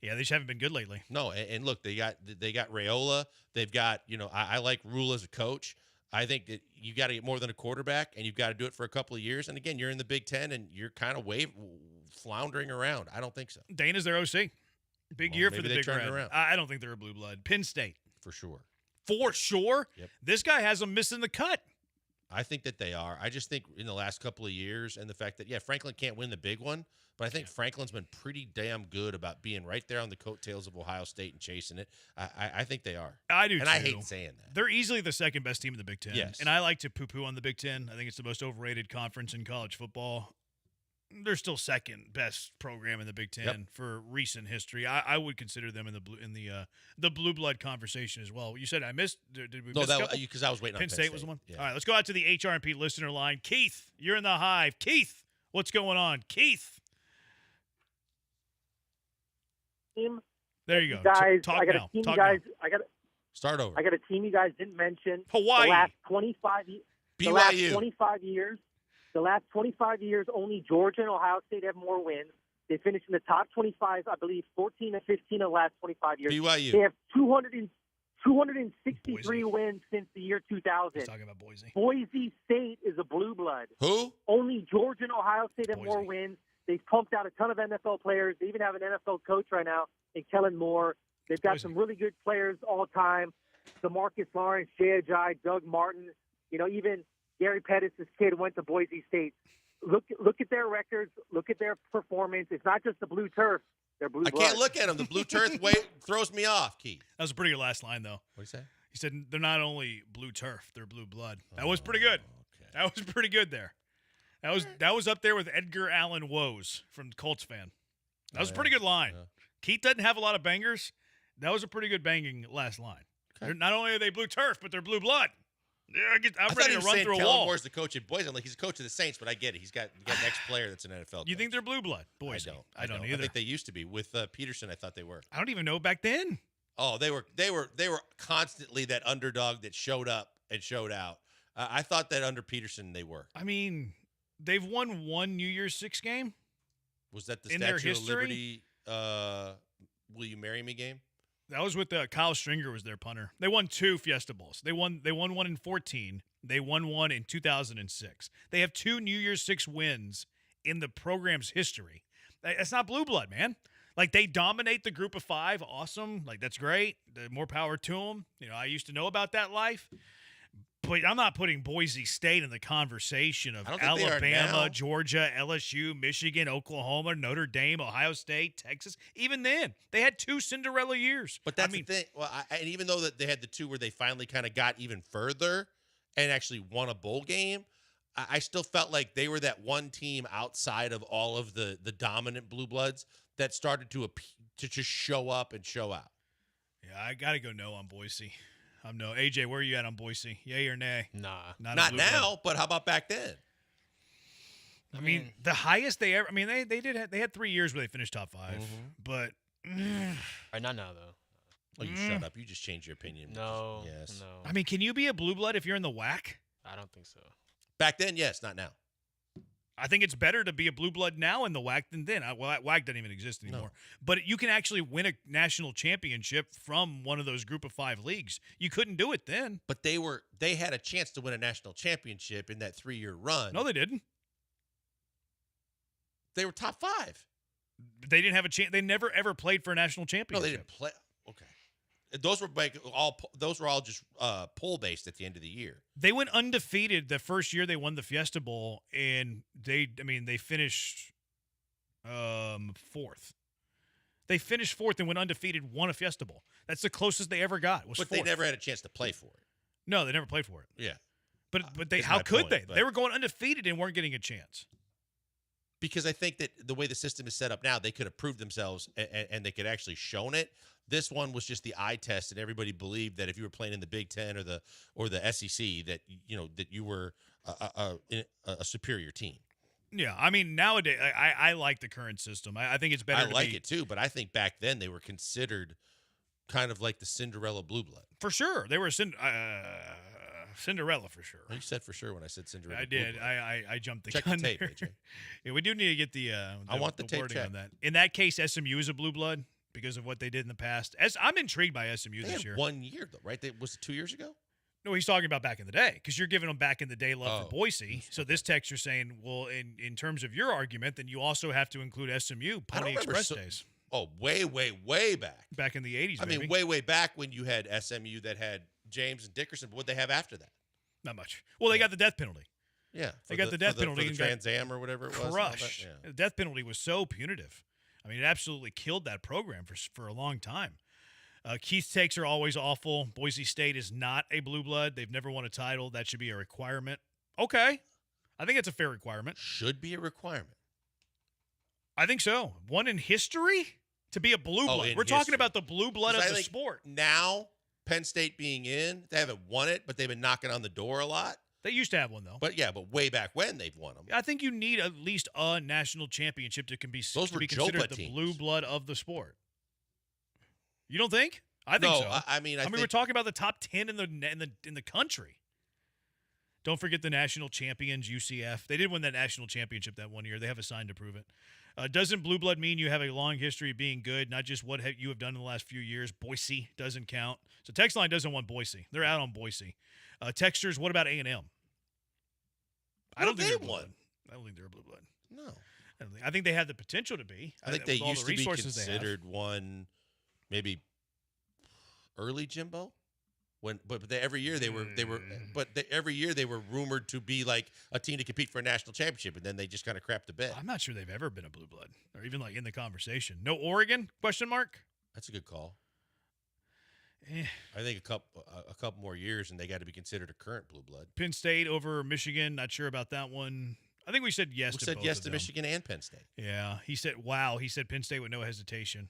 S18: Yeah, they just haven't been good lately.
S1: No, and look, they got Raiola. They've got, I like Rule as a coach. I think that you got to get more than a quarterback, and you've got to do it for a couple of years. And again, you're in the Big Ten, and you're kind of floundering around. I don't think so.
S18: Dana's their OC. Big year for the Big Red.
S1: Around.
S18: I don't think they're a blue blood. Penn State.
S1: For sure.
S18: For sure?
S1: Yep.
S18: This guy has them missing the cut.
S1: I think that they are. I just think in the last couple of years and the fact that, Franklin can't win the big one, but I think Franklin's been pretty damn good about being right there on the coattails of Ohio State and chasing it. I think they are.
S18: I do,
S1: and
S18: too.
S1: I hate saying that.
S18: They're easily the second best team in the Big Ten.
S1: Yes.
S18: And I like to poo-poo on the Big Ten. I think it's the most overrated conference in college football. They're still second best program in the Big Ten for recent history. I would consider them in the blue blood conversation as well. You said I missed. Did we miss a couple?
S1: Because I was waiting on
S18: Penn State was the one.
S1: Yeah.
S18: All right, let's go out to the HRMP listener line. Keith, you're in the Hive. Keith, what's going on? Keith. There you go.
S9: Guys,
S18: Talk
S9: I got
S18: now.
S9: a team,
S18: Talk
S9: guys.
S18: now.
S1: Start over.
S9: I got a team you guys didn't mention.
S18: Hawaii.
S9: The last 25 years.
S1: BYU.
S9: The last 25 years, only Georgia and Ohio State have more wins. They finished in the top 25, I believe, 14 or 15 of the last 25 years.
S1: BYU.
S9: They have 263 wins since the year 2000.
S18: He's talking about Boise.
S9: Boise State is a blue blood.
S1: Who?
S9: Only Georgia and Ohio State have more wins. They've pumped out a ton of NFL players. They even have an NFL coach right now in Kellen Moore. They've got some really good players all time. DeMarcus Lawrence, Jay Ajayi, Doug Martin. Even Gary Pettis' kid went to Boise State. Look at their records. Look at their performance. It's not just the blue turf. They're blue blood.
S1: I can't look at them. The blue turf throws me off, Keith.
S18: That was a pretty good last line, though.
S1: What did he say?
S18: He said they're not only blue turf, they're blue blood. That was pretty good.
S1: Okay.
S18: That was pretty good there. That was up there with Edgar Allan Woes from Colts fan. That was a pretty good line.
S1: Yeah.
S18: Keith doesn't have a lot of bangers. That was a pretty good banging last line.
S1: Okay.
S18: Not only are they blue turf, but they're blue blood. Yeah, I'm
S1: I
S18: ready
S1: thought
S18: to run through a
S1: Kellen
S18: wall.
S1: Moore's the coach at Boise. I'm like, he's a coach of the Saints, but I get it. He's got an ex-player that's an NFL coach.
S18: You think they're blue blood, Boise?
S1: I don't
S18: either.
S1: I think they used to be. With Peterson, I thought they were.
S18: I don't even know back then.
S1: Oh, they were constantly that underdog that showed up and showed out. I thought that under Peterson they were.
S18: I mean, they've won one New Year's Six game.
S1: Was that the
S18: in their
S1: Statue of
S18: history?
S1: Liberty? Will you marry me game?
S18: That was with Kyle Stringer was their punter. They won 2 Fiesta Bowls. They won one in 2014. They won one in 2006. They have 2 New Year's Six wins in the program's history. That's not blue blood, man. Like, they dominate the group of 5. Awesome. Like, that's great. More power to them. I used to know about that life. But I'm not putting Boise State in the conversation of Alabama, Georgia, LSU, Michigan, Oklahoma, Notre Dame, Ohio State, Texas. Even then, they had 2 Cinderella years.
S1: But that's the thing. Well, and even though that they had the 2 where they finally kind of got even further and actually won a bowl game, I still felt like they were that one team outside of all of the dominant blue bloods that started to just show up and show out.
S18: Yeah, I got to go no on Boise. I'm no. AJ, where are you at on Boise? Yay or nay?
S21: Nah.
S1: Not now, but how about back then?
S18: I mean, the highest they ever. I mean, they had 3 years where they finished top 5, but
S21: not now though.
S1: Oh, you shut up. You just changed your opinion.
S21: No.
S1: Yes.
S21: No.
S18: I mean, can you be a blue blood if you're in the WAC?
S21: I don't think so.
S1: Back then, yes. Not now.
S18: I think it's better to be a blue blood now in the WAC than then. WAC doesn't even exist anymore. No. But you can actually win a national championship from one of those group of 5 leagues. You couldn't do it then.
S1: But they had a chance to win a national championship in that 3-year run.
S18: No, they didn't.
S1: They were top 5.
S18: They didn't have a chance. They never ever played for a national championship.
S1: No, they didn't play. Okay. Those were all just poll based at the end of the year.
S18: They went undefeated the first year they won the Fiesta Bowl, and they finished 4th. They finished 4th and went undefeated, won a Fiesta Bowl. That's the closest they ever got. Was
S1: but
S18: 4th.
S1: They never had a chance to play for it.
S18: No, they never played for it.
S1: Yeah,
S18: but they how could they? They were going undefeated and weren't getting a chance.
S1: Because I think that the way the system is set up now, they could have proved themselves and they could actually shown it. This one was just the eye test, and everybody believed that if you were playing in the Big Ten or the SEC, that that you were a superior team.
S18: Yeah, I mean, nowadays, I like the current system. I think it's better.
S1: I like it too, but I think back then they were considered kind of like the Cinderella blue blood.
S18: For sure. They were Cinderella for sure.
S1: You said for sure when I said Cinderella.
S18: I did. I jumped the
S1: Check
S18: gun
S1: the tape,
S18: there.
S1: AJ.
S18: Yeah, we do need to get the
S1: I want the tape
S18: wording
S1: check.
S18: on that. In that case, SMU is a blue blood because of what they did in the past. I'm intrigued by SMU
S1: They
S18: this
S1: had
S18: year.
S1: 1 year though, right? Was it 2 years ago?
S18: No, he's talking about back in the day because you're giving them back in the day love for Boise. So this text you're saying, well, in terms of your argument, then you also have to include SMU Pony Express days.
S1: Oh, way back.
S18: Back in the 80s,
S1: I mean, way back when you had SMU that had James and Dickerson. But what'd they have after that?
S18: Not much. Well, they got the death penalty.
S1: Yeah.
S18: They got the death penalty.
S1: For the
S18: and
S1: Trans Am or whatever it was.
S18: Crushed.
S1: Yeah.
S18: The death penalty was so punitive. I mean, it absolutely killed that program for a long time. Keith's takes are always awful. Boise State is not a blue blood. They've never won a title. That should be a requirement. Okay. I think it's a fair requirement.
S1: Should be a requirement.
S18: I think so. One in history to be a blue blood. We're talking about the blue blood of the sport.
S1: Now, Penn State being in, they haven't won it, but they've been knocking on the door a lot.
S18: They used to have one, though.
S1: But way back when they've won them.
S18: I think you need at least a national championship to be considered the blue blood of the sport. You don't think? I think so.
S1: I mean,
S18: we're talking about the top 10 in the country. Don't forget the national champions, UCF. They did win that national championship that 1 year. They have a sign to prove it. Doesn't blue blood mean you have a long history of being good, not just what you have done in the last few years? Boise doesn't count. So text line doesn't want Boise. They're out on Boise. Texters, what about A&M? I don't think they're blue blood. I don't think they're a blue blood.
S1: No.
S18: I think they have the potential to be.
S1: I think they used to be considered one, maybe early Jimbo. Every year they were rumored to be like a team to compete for a national championship, and then they just kind of crapped the bed.
S18: I'm not sure they've ever been a blue blood, or even like in the conversation. No Oregon? Question mark.
S1: That's a good call. I think a couple more years, and they got to be considered a current blue blood.
S18: Penn State over Michigan. Not sure about that one. I think we said yes.
S1: We
S18: to
S1: said
S18: both
S1: yes
S18: of
S1: to
S18: them.
S1: Michigan and Penn State.
S18: Yeah, he said wow. He said Penn State with no hesitation.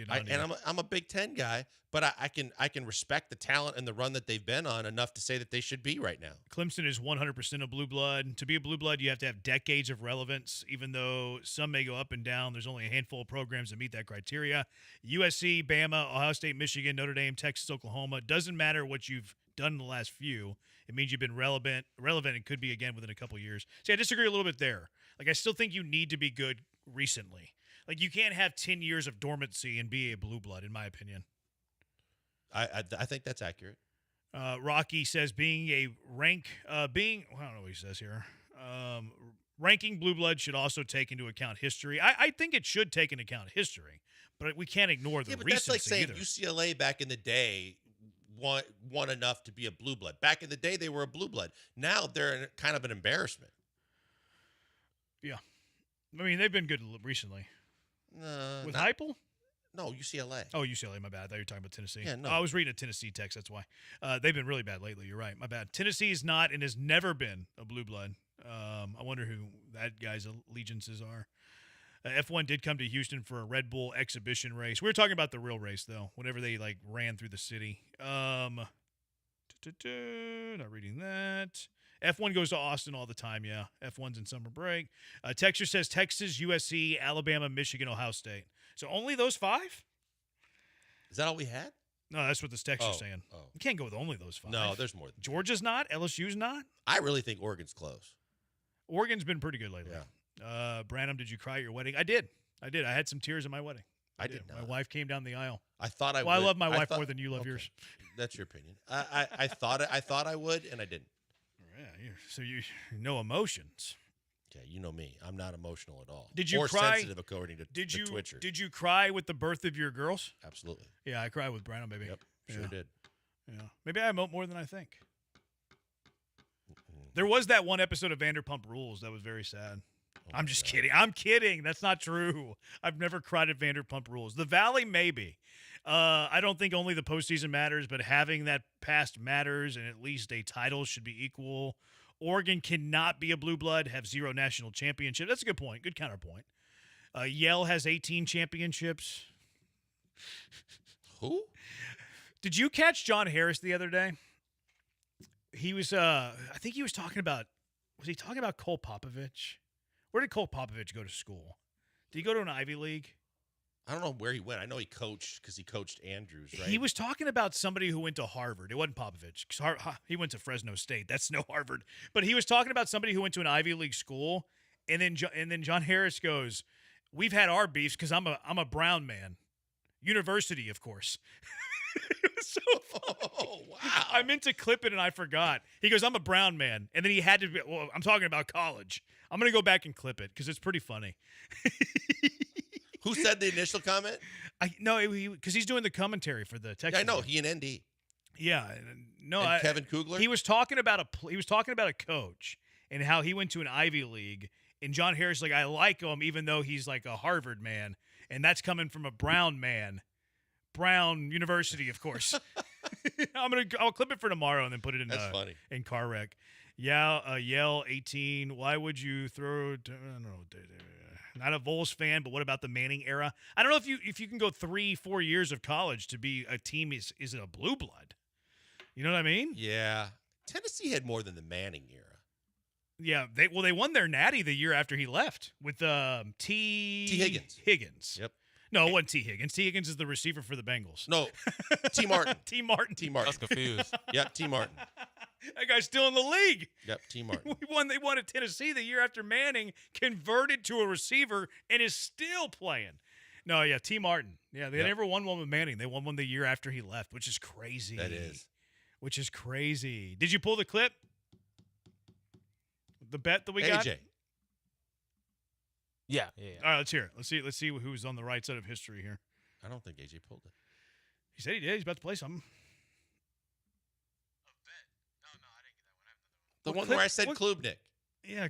S1: I'm a Big Ten guy, but I can respect the talent and the run that they've been on enough to say that they should be right now.
S18: Clemson is 100% a blue blood. To be a blue blood, you have to have decades of relevance, even though some may go up and down. There's only a handful of programs that meet that criteria. USC, Bama, Ohio State, Michigan, Notre Dame, Texas, Oklahoma. Doesn't matter what you've done in the last few. It means you've been relevant and could be again within a couple years. See, I disagree a little bit there. Like, I still think you need to be good recently. Like, you can't have 10 years of dormancy and be a blue blood, in my opinion.
S1: I think that's accurate.
S18: Rocky says I don't know what he says here. Ranking blue blood should also take into account history. I think it should take into account history, but we can't ignore the recency.
S1: That's like saying
S18: either.
S1: UCLA back in the day won enough to be a blue blood. Back in the day, they were a blue blood. Now they're kind of an embarrassment.
S18: Yeah. I mean, they've been good recently. With Heupel?
S1: No, UCLA.
S18: Oh, UCLA, my bad. I thought you were talking about Tennessee.
S1: Yeah, no.
S18: I was reading a Tennessee text, that's why. They've been really bad lately. You're right. My bad. Tennessee is not and has never been a blue blood. I wonder who that guy's allegiances are. F1 did come to Houston for a Red Bull exhibition race. We were talking about the real race, though, whenever they, ran through the city. Not reading that. F1 goes to Austin all the time, yeah. F1's in summer break. Texture says Texas, USC, Alabama, Michigan, Ohio State. So only those 5?
S1: Is that all we had?
S18: No, that's what this texture's saying.
S1: Oh.
S18: You can't go with only those 5.
S1: No, there's more.
S18: Georgia's not. LSU's not.
S1: I really think Oregon's close.
S18: Oregon's been pretty good lately.
S1: Yeah.
S18: Branham, did you cry at your wedding? I did. I had some tears at my wedding.
S1: I did not.
S18: My wife came down the aisle.
S1: I thought I would.
S18: Well, I love my wife more than you love yours.
S1: That's your opinion. I thought I would, and I didn't.
S18: Yeah, so you no emotions.
S1: Yeah, you know me. I'm not emotional at all.
S18: Did you
S1: or
S18: cry?
S1: sensitive, according to the Twitchers.
S18: Did you cry with the birth of your girls?
S1: Absolutely.
S18: Yeah, I cried with Branham, baby.
S1: Yep, sure did.
S18: Yeah, maybe I emote more than I think. There was that one episode of Vanderpump Rules that was very sad. I'm just kidding. I'm kidding. That's not true. I've never cried at Vanderpump Rules. The Valley, maybe. I don't think only the postseason matters, but having that past matters, and at least a title should be equal. Oregon cannot be a blue blood, have 0 national championship. That's a good point. Good counterpoint. Yale has 18 championships.
S1: Who?
S18: Did you catch John Harris the other day? He was, I think he was talking about, Was he talking about Cole Popovich? Where did Cole Popovich go to school? Did he go to an Ivy League?
S1: I don't know where he went. I know he coached because he coached Andrews, right?
S18: He was talking about somebody who went to Harvard. It wasn't Popovich. 'Cause he went to Fresno State. That's no Harvard. But he was talking about somebody who went to an Ivy League school, and then John Harris goes, "We've had our beefs because I'm a brown man, university, of course." It was so funny.
S1: Oh, wow.
S18: I meant to clip it and I forgot. He goes, "I'm a brown man," and then he had to be. Well, I'm talking about college. I'm gonna go back and clip it because it's pretty funny.
S1: Who said the initial comment?
S18: No, because he's doing the commentary for the Texas.
S1: Yeah, I know. He and ND.
S18: Yeah, no.
S1: And Kevin Kugler?
S18: He was talking about a coach and how he went to an Ivy League, and John Harris like, I like him even though he's like a Harvard man, and that's coming from a brown man, Brown University, of course. I'll clip it for tomorrow and then put it in.
S1: That's funny.
S18: In car wreck. Yeah, Yell 18. Why would you throw? I don't know. Not a Vols fan, but what about the Manning era? I don't know if you can go 3-4 years of college to be a team is it a blue blood? You know what I mean?
S1: Yeah. Tennessee had more than the Manning era.
S18: Yeah, they won their natty the year after he left with T.
S1: Higgins.
S18: Higgins.
S1: Yep.
S18: No, it wasn't T. Higgins. T. Higgins is the receiver for the Bengals.
S1: No, T. Martin.
S18: T. Martin.
S1: T. Martin.
S21: I was confused.
S1: Yep, T. Martin.
S18: That guy's still in the league.
S1: Yep, T. Martin.
S18: They won at Tennessee the year after Manning converted to a receiver and is still playing. No, yeah, T. Martin. Yeah, they never won one with Manning. They won one the year after he left, which is crazy.
S1: That is.
S18: Which is crazy. Did you pull the clip? The bet that we got?
S1: AJ.
S21: Yeah.
S18: All right, let's hear it. Let's see who's on the right side of history here.
S1: I don't think AJ pulled it.
S18: He said he did. He's about to play something.
S1: The one where I said Klubnik.
S18: Yeah.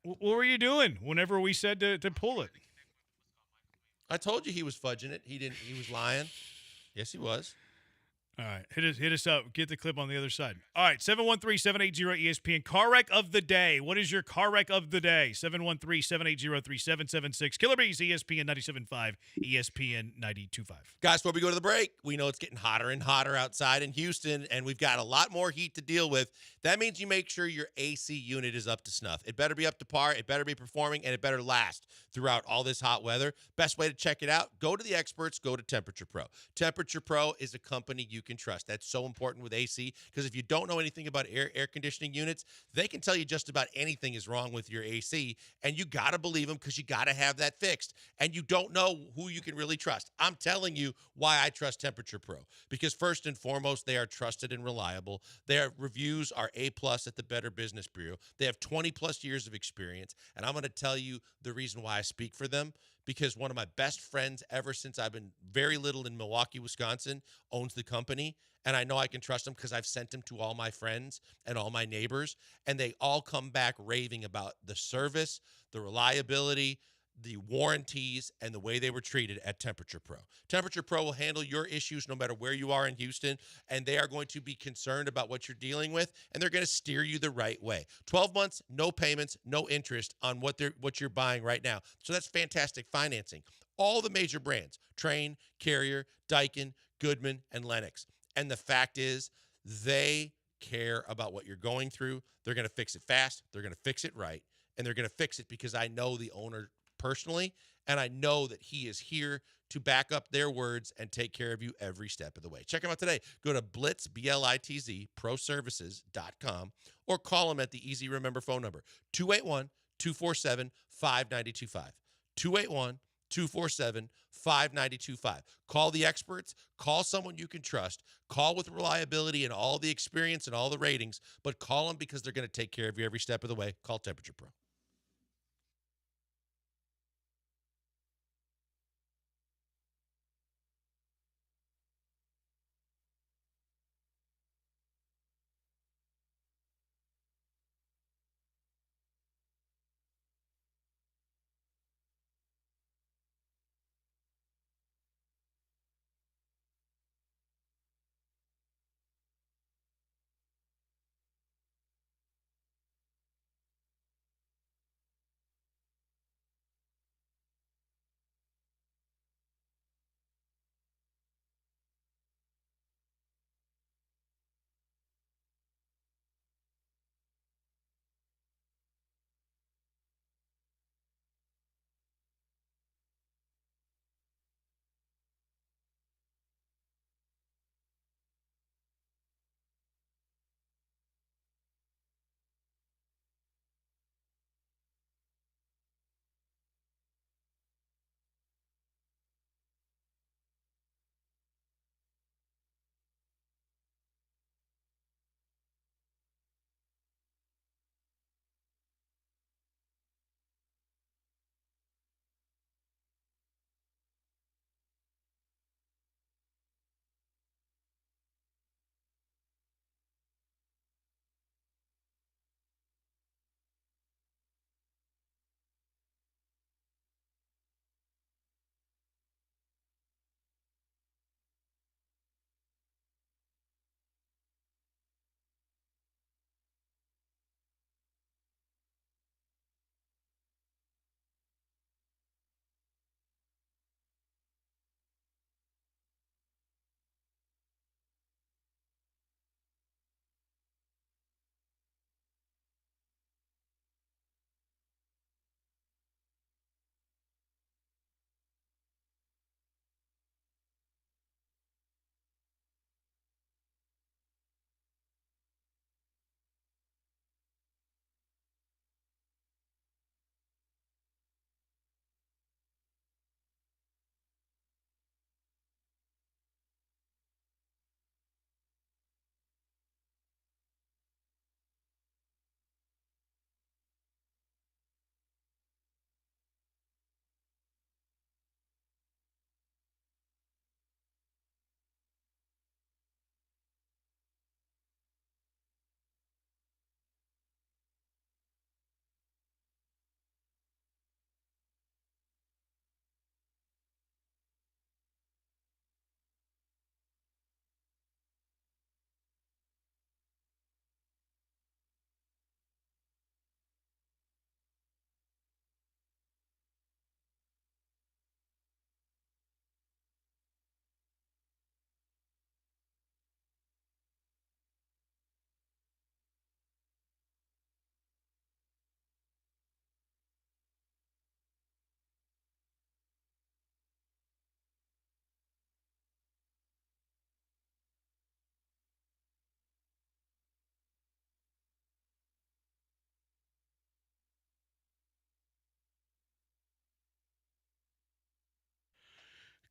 S18: What were you doing whenever we said to pull it?
S1: I told you he was fudging it. He didn't. He was lying. Yes, he was.
S18: All right, hit us up. Get the clip on the other side. All right, 713-780-ESPN. Car wreck of the day. What is your car wreck of the day? 713-780-3776. Killer Bees, ESPN 97.5, ESPN 92.5.
S1: Guys, before we go to the break, we know it's getting hotter and hotter outside in Houston, and we've got a lot more heat to deal with. That means you make sure your AC unit is up to snuff. It better be up to par, it better be performing, and it better last throughout all this hot weather. Best way to check it out, go to the experts, go to Temperature Pro. Temperature Pro is a company you can trust. That's so important with AC because if you don't know anything about air conditioning units, they can tell you just about anything is wrong with your AC, and you got to believe them because you got to have that fixed, and you don't know who you can really trust. I'm telling you why I trust Temperature Pro, because first and foremost, they are trusted and reliable. Their reviews are A+ at the Better Business Bureau. They have 20+ years of experience, and I'm going to tell you the reason why I speak for them, because one of my best friends ever since I've been very little in Milwaukee, Wisconsin, owns the company, and I know I can trust him because I've sent him to all my friends and all my neighbors, and they all come back raving about the service, the reliability, the warranties, and the way they were treated at Temperature Pro. Temperature Pro will handle your issues no matter where you are in Houston, and they are going to be concerned about what you're dealing with, and they're going to steer you the right way. 12 months, no payments, no interest on what you're buying right now. So that's fantastic financing. All the major brands, Trane, Carrier, Daikin, Goodman, and Lennox. And the fact is, they care about what you're going through. They're going to fix it fast. They're going to fix it right. And they're going to fix it because I know the owner personally, and I know that he is here to back up their words and take care of you every step of the way. Check them out today. Go to Blitz, B-L-I-T-Z, proservices.com, or call them at the easy remember phone number, 281-247-5925. 281-247-5925. Call the experts. Call someone you can trust. Call with reliability and all the experience and all the ratings, but call them because they're going to take care of you every step of the way. Call Temperature Pro.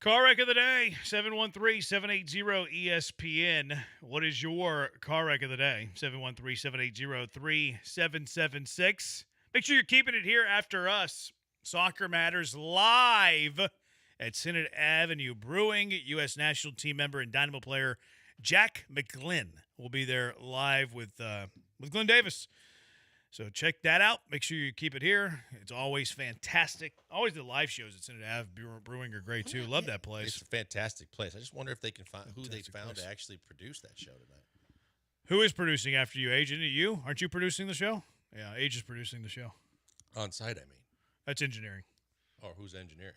S18: Car wreck of the day, 713-780-ESPN. What is your car wreck of the day? 713-780-3776. Make sure you're keeping it here after us. Soccer Matters live at Senate Avenue Brewing. U.S. national team member and Dynamo player Jack McGlynn will be there live with Glenn Davis. So check that out. Make sure you keep it here. It's always fantastic. Always the live shows at Senate Ave Brewing are great, too. Love that place.
S1: It's a fantastic place. I just wonder if they can find who they found to actually produce that show tonight.
S18: Who is producing after you, Age? Isn't it you? Aren't you producing the show? Yeah, Age is producing the show.
S1: On site, I mean.
S18: That's engineering.
S1: Or who's engineering?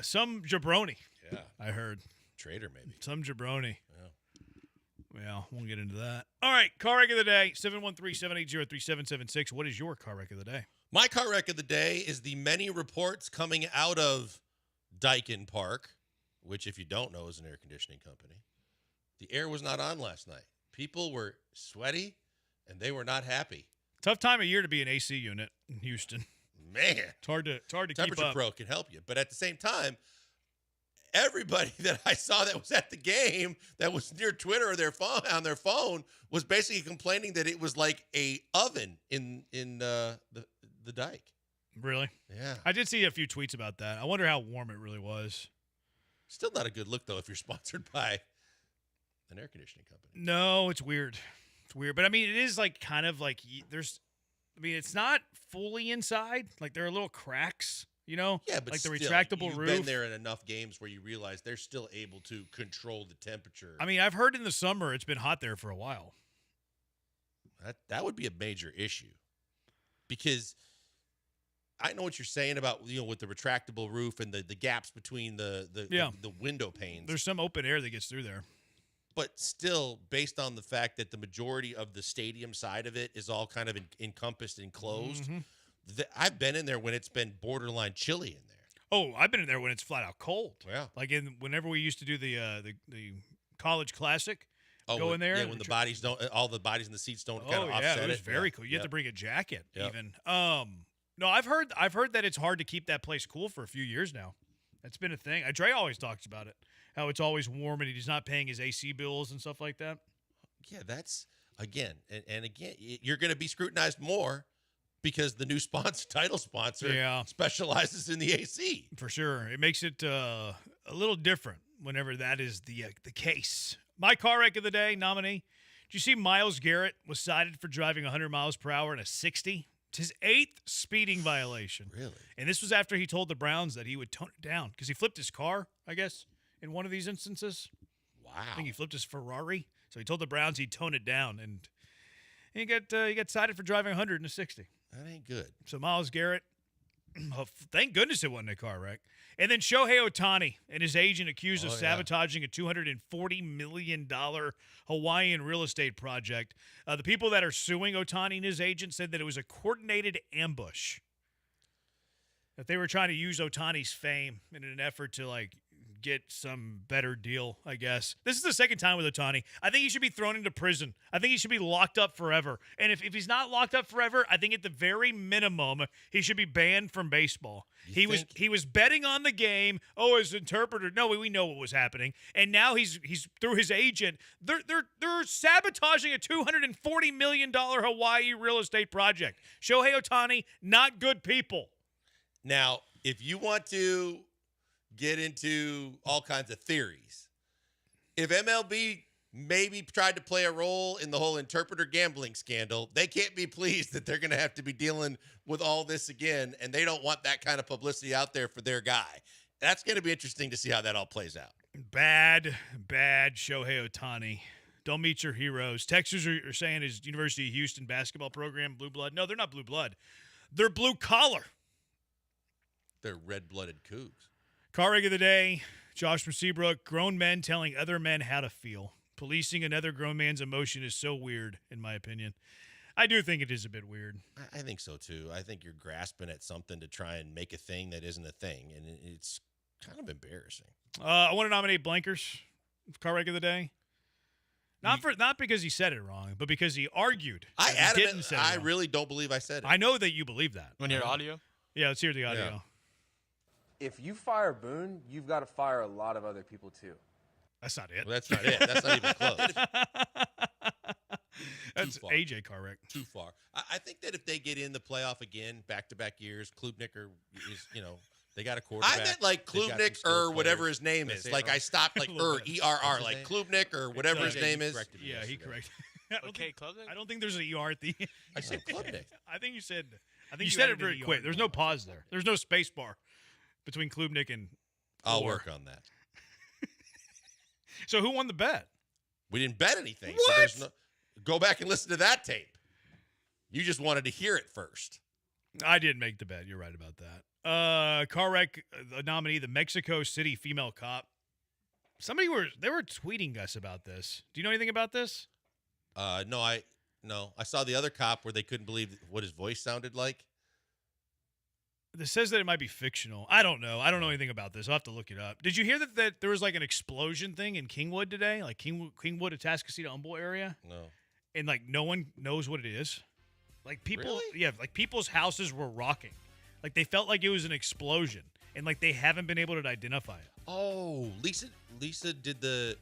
S18: Some jabroni.
S1: Yeah.
S18: I heard.
S1: Trader, maybe.
S18: Some jabroni.
S1: Yeah.
S18: Well, we'll get into that. All right, car wreck of the day, 713-780-3776. What is your car wreck of the day?
S1: My car wreck of the day is the many reports coming out of Daikin Park, which, if you don't know, is an air conditioning company. The air was not on last night. People were sweaty, and they were not happy.
S18: Tough time of year to be an AC unit in Houston.
S1: Man.
S18: It's hard to keep up.
S1: Temperature Pro can help you. But at the same time, everybody that I saw that was at the game that was near Twitter or on their phone was basically complaining that it was like a oven in the dike.
S18: Really?
S1: Yeah.
S18: I did see a few tweets about that. I wonder how warm it really was.
S1: Still not a good look, though, if you're sponsored by an air conditioning company.
S18: No, it's weird. It's weird. But, I mean, it is like kind of like it's not fully inside. Like, there are little cracks. You know?
S1: Yeah, but
S18: like the
S1: still,
S18: retractable
S1: you've
S18: roof.
S1: been there in enough games where you realize they're still able to control the temperature.
S18: I mean, I've heard in the summer it's been hot there for a while.
S1: That would be a major issue. Because I know what you're saying about, with the retractable roof and the gaps between the window panes.
S18: There's some open air that gets through there.
S1: But still, based on the fact that the majority of the stadium side of it is all kind of encompassed and closed,
S18: Mm-hmm.
S1: I've been in there when it's been borderline chilly in there.
S18: Oh, I've been in there when it's flat out cold.
S1: Yeah.
S18: Like whenever we used to do the college classic, go in there.
S1: Yeah, when all the bodies in the seats don't kind of offset it.
S18: It was very cool. You have to bring a jacket
S1: Yep.
S18: even. No, I've heard that it's hard to keep that place cool for a few years now. That's been a thing. Dre always talks about it, how it's always warm and he's not paying his AC bills and stuff like that.
S1: Yeah, that's, again, and again, you're going to be scrutinized more because the new title sponsor specializes in the AC.
S18: For sure. It makes it a little different whenever that is the case. My car wreck of the day nominee. Did you see Myles Garrett was cited for driving 100 miles per hour in a 60? It's his 8th speeding violation.
S1: Really?
S18: And this was after he told the Browns that he would tone it down because he flipped his car, I guess, in one of these instances.
S1: Wow.
S18: I think he flipped his Ferrari. So he told the Browns he'd tone it down, and he got cited for driving 100 in a 60.
S1: That ain't good.
S18: So Myles Garrett, thank goodness it wasn't a car wreck. And then Shohei Ohtani and his agent accused of sabotaging a $240 million Hawaiian real estate project. The people that are suing Ohtani and his agent said that it was a coordinated ambush. That they were trying to use Ohtani's fame in an effort to, get some better deal, I guess. This is the second time with Ohtani. I think he should be thrown into prison. I think he should be locked up forever. And if he's not locked up forever, I think at the very minimum, he should be banned from baseball. He was betting on the game. Oh, his interpreter. No, we know what was happening. And now he's through his agent. They're sabotaging a $240 million Hawaii real estate project. Shohei Ohtani, not good people.
S1: Now, if you want to get into all kinds of theories, if MLB maybe tried to play a role in the whole interpreter gambling scandal, they can't be pleased that they're going to have to be dealing with all this again, and they don't want that kind of publicity out there for their guy. That's going to be interesting to see how that all plays out.
S18: Bad Shohei Ohtani. Don't meet your heroes. Texans are saying his University of Houston basketball program, blue blood. No, they're not blue blood. They're blue collar.
S1: They're red-blooded Cougs.
S18: Car wreck of the day, Josh from Seabrook. Grown men telling other men how to feel. Policing another grown man's emotion is so weird, in my opinion. I do think it is a bit weird.
S1: I think so, too. I think you're grasping at something to try and make a thing that isn't a thing, and it's kind of embarrassing.
S18: I want to nominate Blankers, car wreck of the day. Not because he said it wrong, but because he argued.
S1: I really don't believe I said it.
S18: I know that you believe that.
S21: Want to hear audio?
S18: Yeah, let's hear the audio.
S15: if you fire Boone, you've got to fire a lot of other people too.
S18: That's not it.
S1: Well, that's not it. That's not even close.
S18: That's AJ Carrick.
S1: Too far. I think that if they get in the playoff again, back-to-back years, Klubnik is, they got a quarterback. I meant like Klubnik or whatever his name is. Like I stopped like E-R-R, like Klubnik or whatever his name is.
S18: Yeah, he corrected.
S21: Okay, Klubnik?
S18: I don't think there's an ER at the end.
S1: I said Klubnik.
S18: I think you said it very quick. There's no pause there. There's no space bar between Klubnik and
S1: I'll work on that.
S18: So who won the bet?
S1: We didn't bet anything.
S18: What?
S1: So there's no. Go back and listen to that tape. You just wanted to hear it first.
S18: I did make the bet. You're right about that. Car wreck nominee, the Mexico City female cop. They were tweeting us about this. Do you know anything about this?
S1: No. I saw the other cop where they couldn't believe what his voice sounded like.
S18: This says that it might be fictional. I don't know. I don't know anything about this. I'll have to look it up. Did you hear that there was like an explosion thing in Kingwood today? Like Kingwood, Atascocita, Humboldt area?
S1: No.
S18: And like no one knows what it is. Like people,
S1: Really?
S18: yeah, like people's houses were rocking. Like they felt like it was an explosion, and like they haven't been able to identify it.
S1: Oh, Lisa did the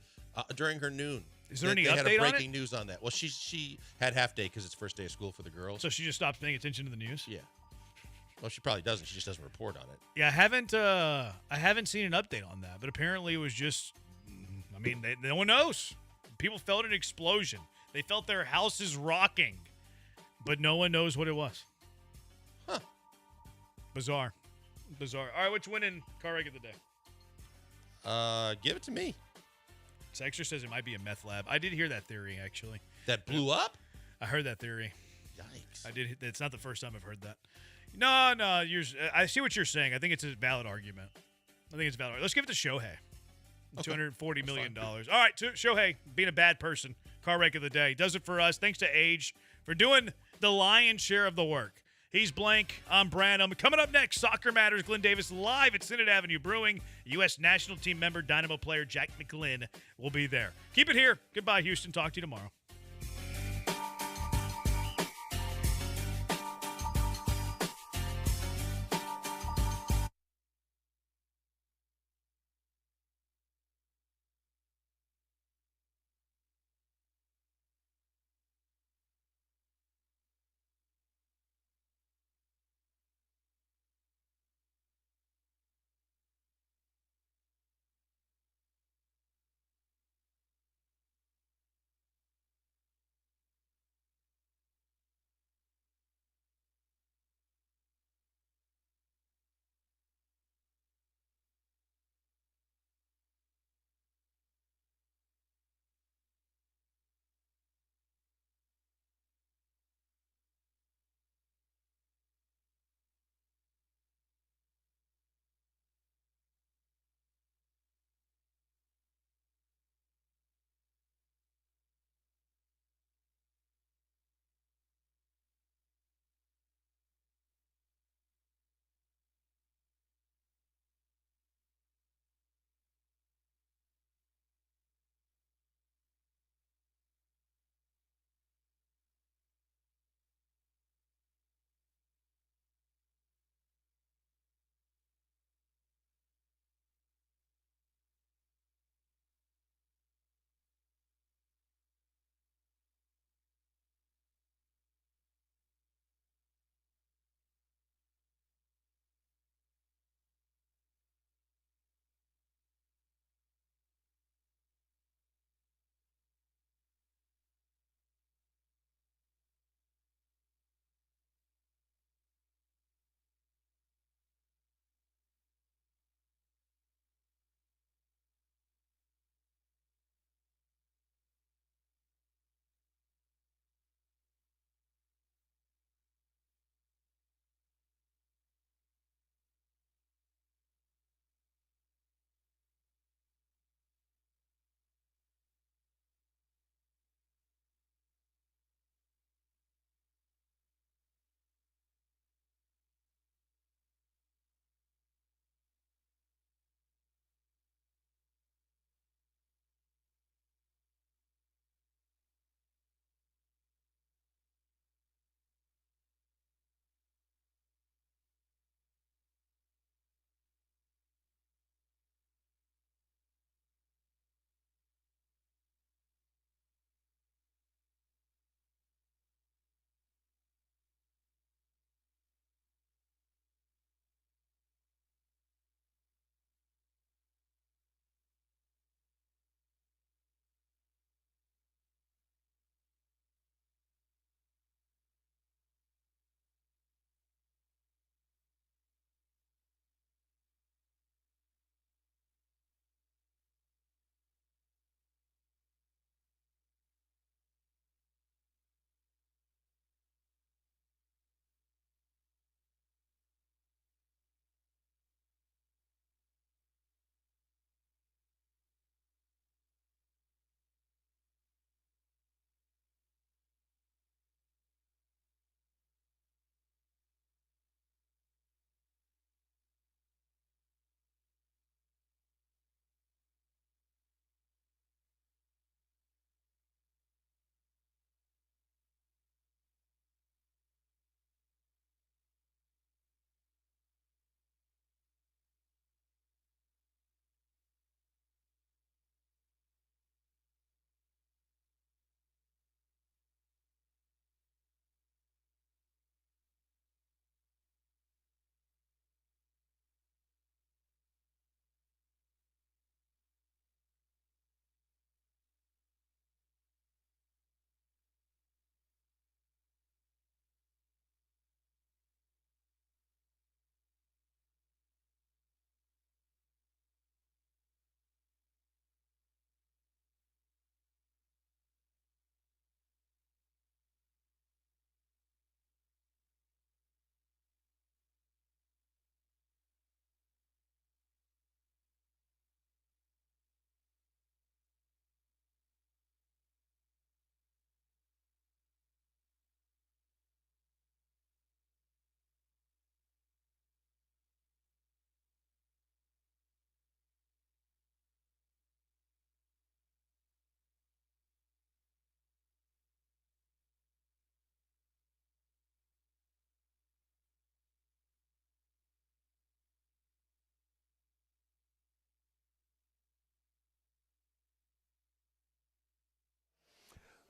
S1: during her noon.
S18: Is there any
S1: they
S18: update
S1: had a
S18: on
S1: breaking
S18: it?
S1: news on that. Well, she had half day because it's first day of school for the girls.
S18: So she just stopped paying attention to the news.
S1: Yeah. Well, she probably doesn't. She just doesn't report on it.
S18: Yeah, I haven't seen an update on that, but apparently it was just. I mean, no one knows. People felt an explosion. They felt their houses rocking, but no one knows what it was.
S1: Huh.
S18: Bizarre. All right, what's winning car wreck of the day?
S1: Give it to me.
S18: Sexter says it might be a meth lab. I did hear that theory, actually.
S1: That blew up?
S18: I heard that theory.
S1: Yikes.
S18: I did. It's not the first time I've heard that. No. I see what you're saying. I think it's a valid argument. Let's give it to Shohei. $240 million. All right, Shohei, being a bad person, car wreck of the day. Does it for us. Thanks to Age for doing the lion's share of the work. He's Blank. I'm Branham. Coming up next, Soccer Matters. Glenn Davis live at Synod Avenue Brewing. U.S. national team member, Dynamo player Jack McGlynn will be there. Keep it here. Goodbye, Houston. Talk to you tomorrow.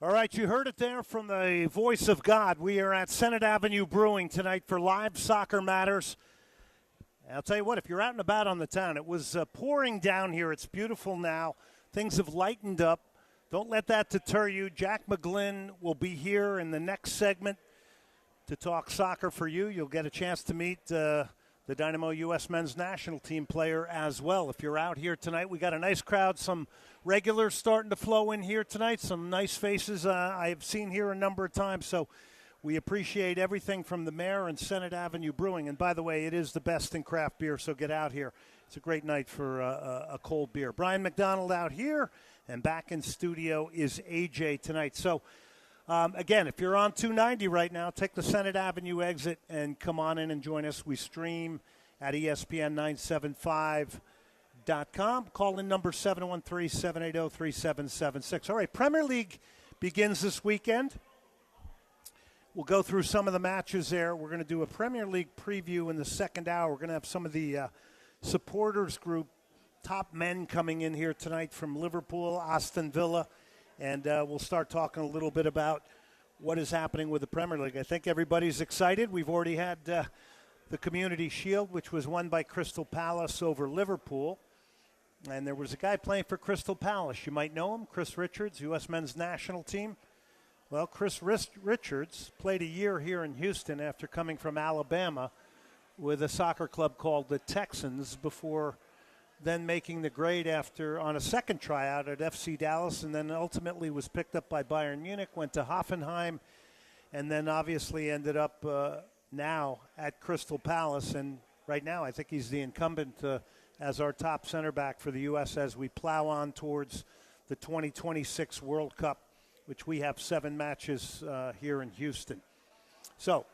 S11: All right, you heard it there from the voice of God. We are at Senate Avenue Brewing tonight for Live Soccer Matters. I'll tell you what, if you're out and about on the town, it was pouring down here. It's beautiful now. Things have lightened up. Don't let that deter you. Jack McGlynn will be here in the next segment to talk soccer for you. You'll get a chance to meet the Dynamo U.S. men's national team player as well. If you're out here tonight, we got a nice crowd, some regulars starting to flow in here tonight, some nice faces I've seen here a number of times. So we appreciate everything from the mayor and Senate Avenue Brewing. And by the way, it is the best in craft beer, so get out here. It's a great night for a cold beer. Brian McDonald out here, and back in studio is AJ tonight. So, again, if you're on 290 right now, take the Senate Avenue exit and come on in and join us. We stream at ESPN975.com. Call in number 713-780-3776. All right, Premier League begins this weekend. We'll go through some of the matches there. We're going to do a Premier League preview in the second hour. We're going to have some of the supporters group top men coming in here tonight from Liverpool, Aston Villa, and we'll start talking a little bit about what is happening with the Premier League. I think everybody's excited. We've already had the Community Shield, which was won by Crystal Palace over Liverpool. And there was a guy playing for Crystal Palace. You might know him, Chris Richards, U.S. men's national team. Well, Chris Richards played a year here in Houston after coming from Alabama with a soccer club called the Texans before then making the grade on a second tryout at FC Dallas, and then ultimately was picked up by Bayern Munich, went to Hoffenheim, and then obviously ended up now at Crystal Palace. And right now I think he's the incumbent as our top center back for the U.S. as we plow on towards the 2026 World Cup, which we have 7 matches here in Houston. So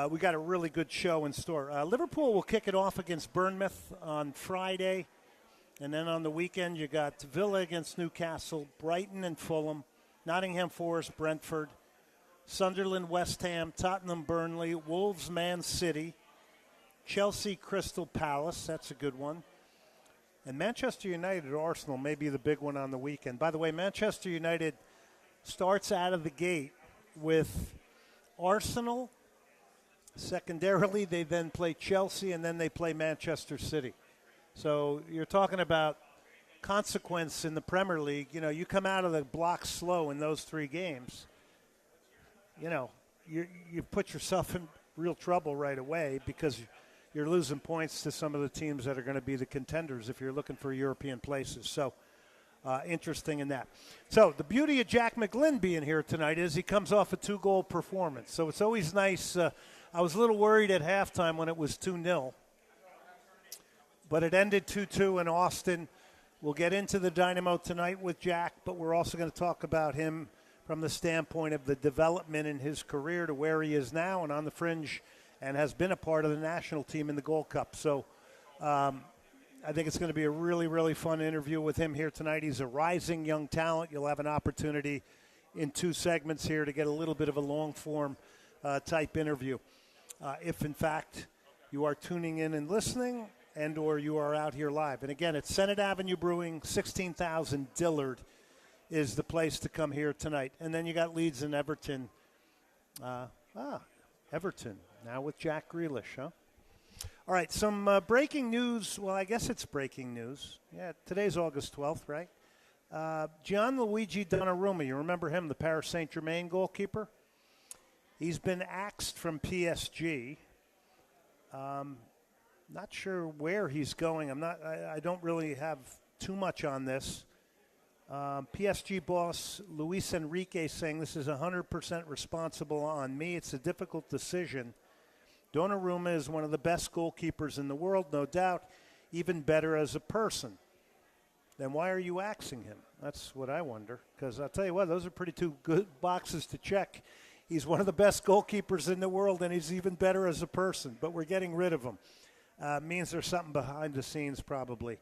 S11: we got a really good show in store. Liverpool will kick it off against Bournemouth on Friday. And then on the weekend, you got Villa against Newcastle, Brighton and Fulham, Nottingham Forest, Brentford, Sunderland, West Ham, Tottenham, Burnley, Wolves, Man City, Chelsea, Crystal Palace. That's a good one. And Manchester United, Arsenal may be the big one on the weekend. By the way, Manchester United starts out of the gate with Arsenal. Secondarily, they then play Chelsea, and then they play Manchester City. So you're talking about consequence in the Premier League. You know, you come out of the block slow in those 3 games, you know, you put yourself in real trouble right away because you're losing points to some of the teams that are going to be the contenders if you're looking for European places. So interesting in that. So the beauty of Jack McGlynn being here tonight is he comes off a 2-goal performance. So it's always nice. I was a little worried at halftime when it was 2-0. But it ended 2-2 in Austin. We'll get into the Dynamo tonight with Jack, but we're also going to talk about him from the standpoint of the development in his career to where he is now and on the fringe and has been a part of the national team in the Gold Cup. So I think it's going to be a really, really fun interview with him here tonight. He's a rising young talent. You'll have an opportunity in 2 segments here to get a little bit of a long-form type interview. If, in fact, you are tuning in and listening and or you are out here live. And, again, it's Senate Avenue Brewing, 16,000 Dillard is the place to come here tonight. And then you got Leeds and Everton. Everton, now with Jack Grealish, huh? All right, some breaking news. Well, I guess it's breaking news. Yeah, today's August 12th, right? Gianluigi Donnarumma, you remember him, the Paris Saint-Germain goalkeeper? He's been axed from PSG. Not sure where he's going. I don't really have too much on this. PSG boss Luis Enrique saying this is 100% responsible on me. It's a difficult decision. Donnarumma is one of the best goalkeepers in the world, no doubt, even better as a person. Then why are you axing him? That's what I wonder, because I'll tell you what, those are pretty 2 good boxes to check. He's one of the best goalkeepers in the world, and he's even better as a person, but we're getting rid of him. Means there's something behind the scenes probably.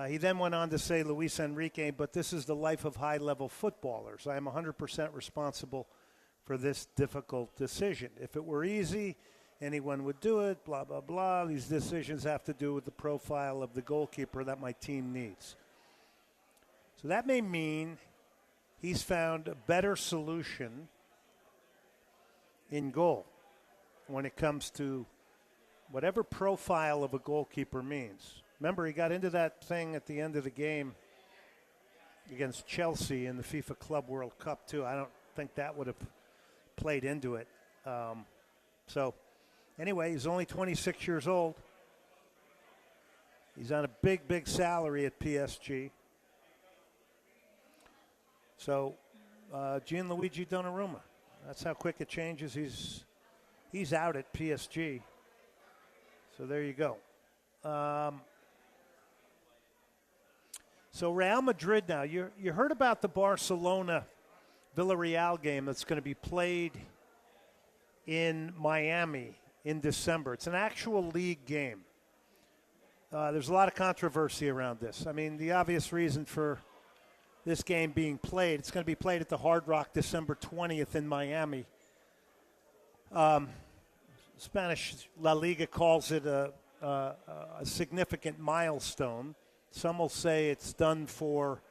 S11: He then went on to say, Luis Enrique, but this is the life of high-level footballers. I am 100% responsible for this difficult decision. If it were easy, anyone would do it, blah, blah, blah. These decisions have to do with the profile of the goalkeeper that my team needs. So that may mean he's found a better solution in goal when it comes to whatever profile of a goalkeeper means. Remember, he got into that thing at the end of the game against Chelsea in the FIFA Club World Cup, too. I don't think that would have played into it. So, anyway, he's only 26 years old. He's on a big, big salary at PSG. So, Gianluigi Donnarumma. That's how quick it changes. He's out at PSG. So there you go. So Real Madrid now. You heard about the Barcelona-Villarreal game that's going to be played in Miami in December. It's an actual league game. There's a lot of controversy around this. I mean, the obvious reason for this game being played, it's going to be played at the Hard Rock December 20th in Miami. Spanish La Liga calls it a significant milestone. Some will say it's done for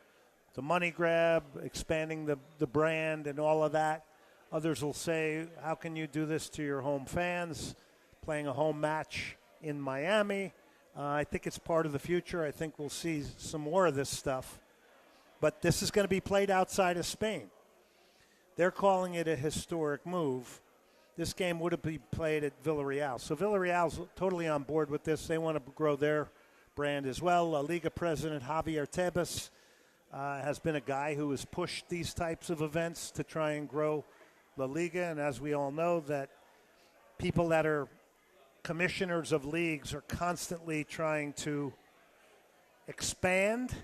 S11: the money grab, expanding the brand and all of that. Others will say, how can you do this to your home fans, playing a home match in Miami? I think it's part of the future. I think we'll see some more of this stuff. But this is going to be played outside of Spain. They're calling it a historic move. This game would have been played at Villarreal. So Villarreal's totally on board with this. They want to grow their brand as well. La Liga president Javier Tebas has been a guy who has pushed these types of events to try and grow La Liga. And as we all know, that people that are commissioners of leagues are constantly trying to expand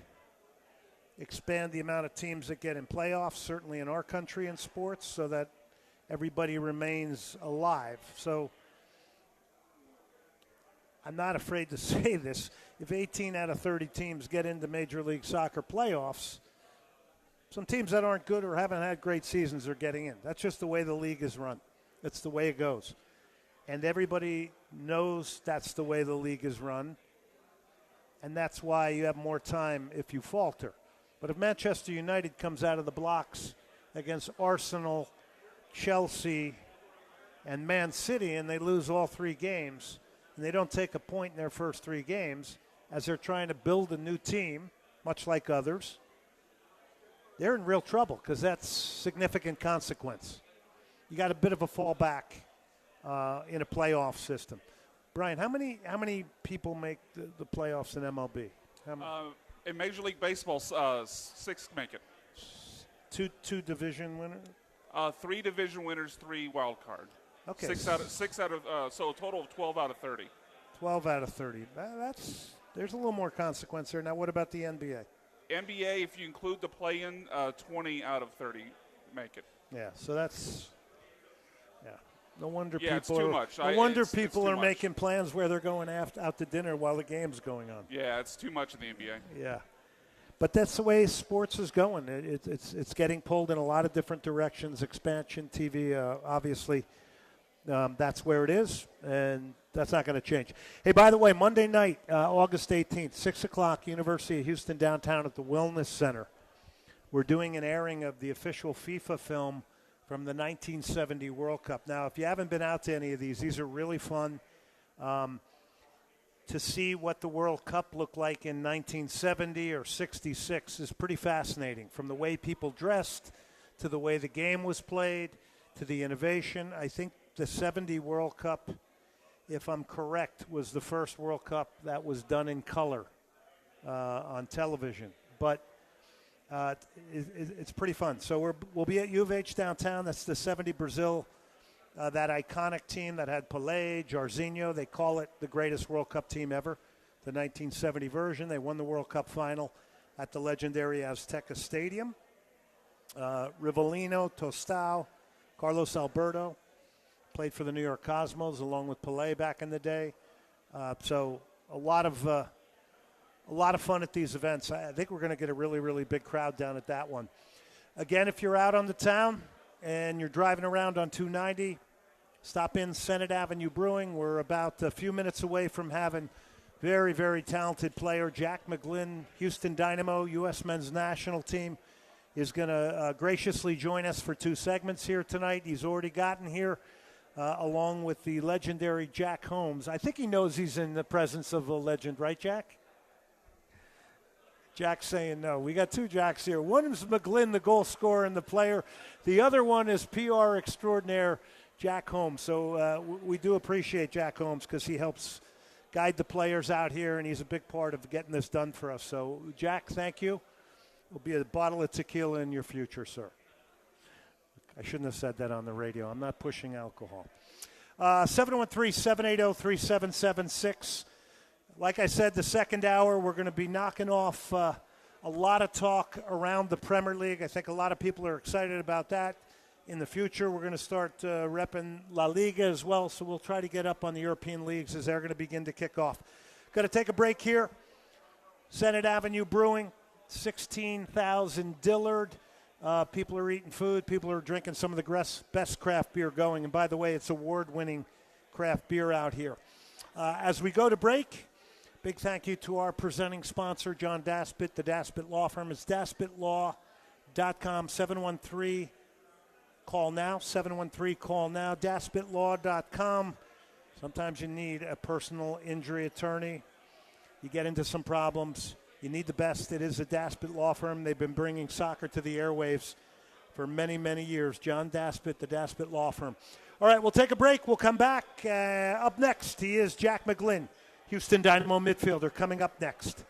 S11: the amount of teams that get in playoffs, certainly in our country in sports, so that everybody remains alive. So I'm not afraid to say this. If 18 out of 30 teams get into Major League Soccer playoffs, some teams that aren't good or haven't had great seasons are getting in. That's just the way the league is run. That's the way it goes. And everybody knows that's the way the league is run. And that's why you have more time if you falter. But if Manchester United comes out of the blocks against Arsenal, Chelsea, and Man City, and they lose all three games, and they don't take a point in their first three games, as they're trying to build a new team, much like others, they're in real trouble because that's significant consequence. You got a bit of a fallback in a playoff system. Brian, how many people make the playoffs in MLB?
S19: In Major League Baseball, 6 make it.
S11: Two division winners?
S19: 3 division winners, 3 wild card.
S11: Okay.
S19: 6 out of so a total of 12 out of 30.
S11: 12 out of 30. There's a little more consequence there. Now, what about the NBA?
S19: NBA, if you include the play-in, 20 out of 30 make it.
S11: Yeah, so that's no wonder
S19: it's
S11: people
S19: too
S11: are,
S19: much.
S11: No wonder people are making plans where they're going out to dinner while the game's going on.
S19: Yeah, it's too much in the NBA.
S11: Yeah. But that's the way sports is going. It's getting pulled in a lot of different directions. Expansion, TV, obviously, that's where it is, and that's not going to change. Hey, by the way, Monday night, August 18th, 6 o'clock, University of Houston downtown at the Wellness Center. We're doing an airing of the official FIFA film from the 1970 World Cup. Now, if you haven't been out to any of these are really fun. To see what the World Cup looked like in 1970 or 66 is pretty fascinating, from the way people dressed to the way the game was played to the innovation. I think the 70 World Cup, if I'm correct, was the first World Cup that was done in color on television. But it's pretty fun. So we'll be at U of H downtown. That's the 70 Brazil. That iconic team that had Pelé, Jairzinho, they call it the greatest World Cup team ever, the 1970 version. They won the World Cup final at the legendary Azteca Stadium. Rivellino, Tostão, Carlos Alberto played for the New York Cosmos along with Pelé back in the day. So a lot of fun at these events. I think we're going to get a really, really big crowd down at that one. Again, if you're out on the town and you're driving around on 290, stop in Senate Avenue Brewing. We're about a few minutes away from having very, very talented player Jack McGlynn, Houston Dynamo, U.S. men's national team, is going to graciously join us for 2 segments here tonight. He's already gotten here along with the legendary Jack Holmes. I think he knows he's in the presence of a legend, right, Jack? Jack's saying no. We got 2 Jacks here. One is McGlynn, the goal scorer and the player. The other one is PR extraordinaire, Jack Holmes. So we do appreciate Jack Holmes because he helps guide the players out here, and he's a big part of getting this done for us. So, Jack, thank you. Will be a bottle of tequila in your future, sir. I shouldn't have said that on the radio. I'm not pushing alcohol. 713-780-3776. Like I said, the second hour, we're going to be knocking off a lot of talk around the Premier League. I think a lot of people are excited about that. In the future, we're going to start repping La Liga as well, so we'll try to get up on the European leagues as they're going to begin to kick off. Got to take a break here. Senate Avenue Brewing, 16,000 Dillard. People are eating food. People are drinking some of the best craft beer going. And by the way, it's award-winning craft beer out here. As we go to break, big thank you to our presenting sponsor, John Daspit, the Daspit Law Firm. It's daspitlaw.com, 713 Call now, 713-CALL-NOW, daspitlaw.com. Sometimes you need a personal injury attorney. You get into some problems. You need the best. It is a Daspit Law Firm. They've been bringing soccer to the airwaves for many, many years. John Daspit, the Daspit Law Firm. All right, we'll take a break. We'll come back. Up next, he is Jack McGlynn, Houston Dynamo midfielder, coming up next.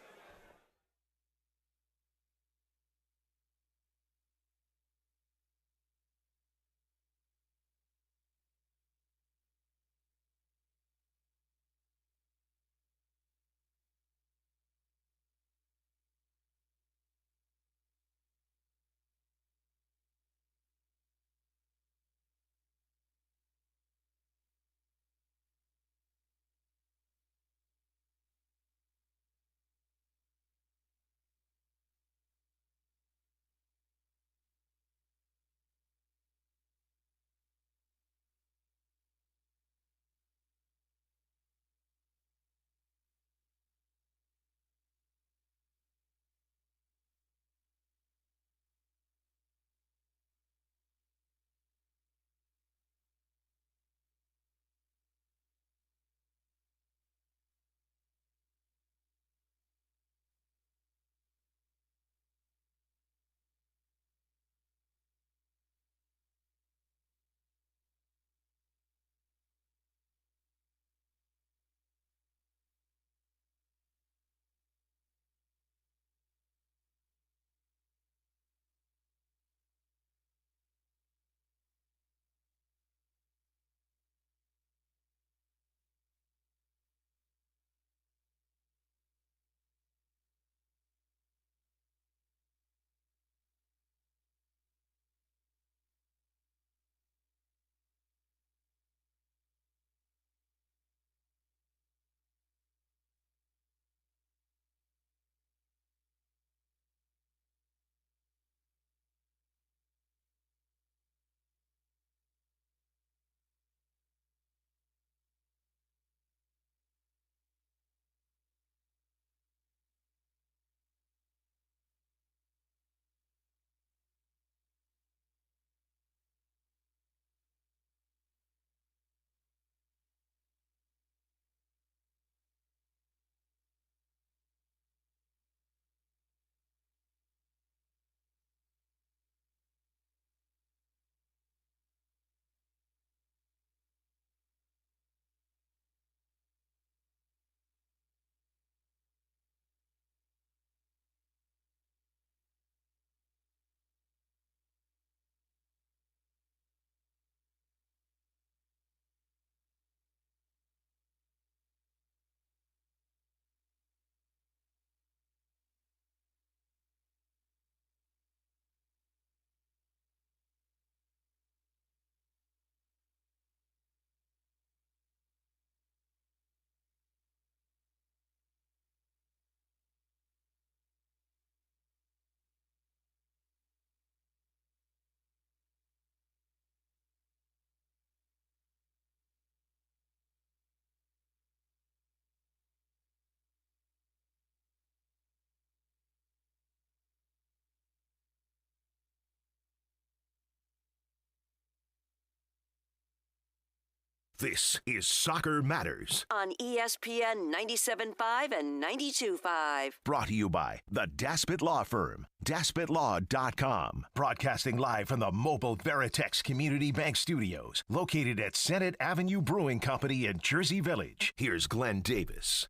S2: This is Soccer Matters.
S6: On ESPN 97.5 and 92.5.
S2: Brought to you by the Daspit Law Firm, DaspitLaw.com. Broadcasting live from the mobile Veritex Community Bank Studios, located at Senate Avenue Brewing Company in Jersey Village. Here's Glenn Davis.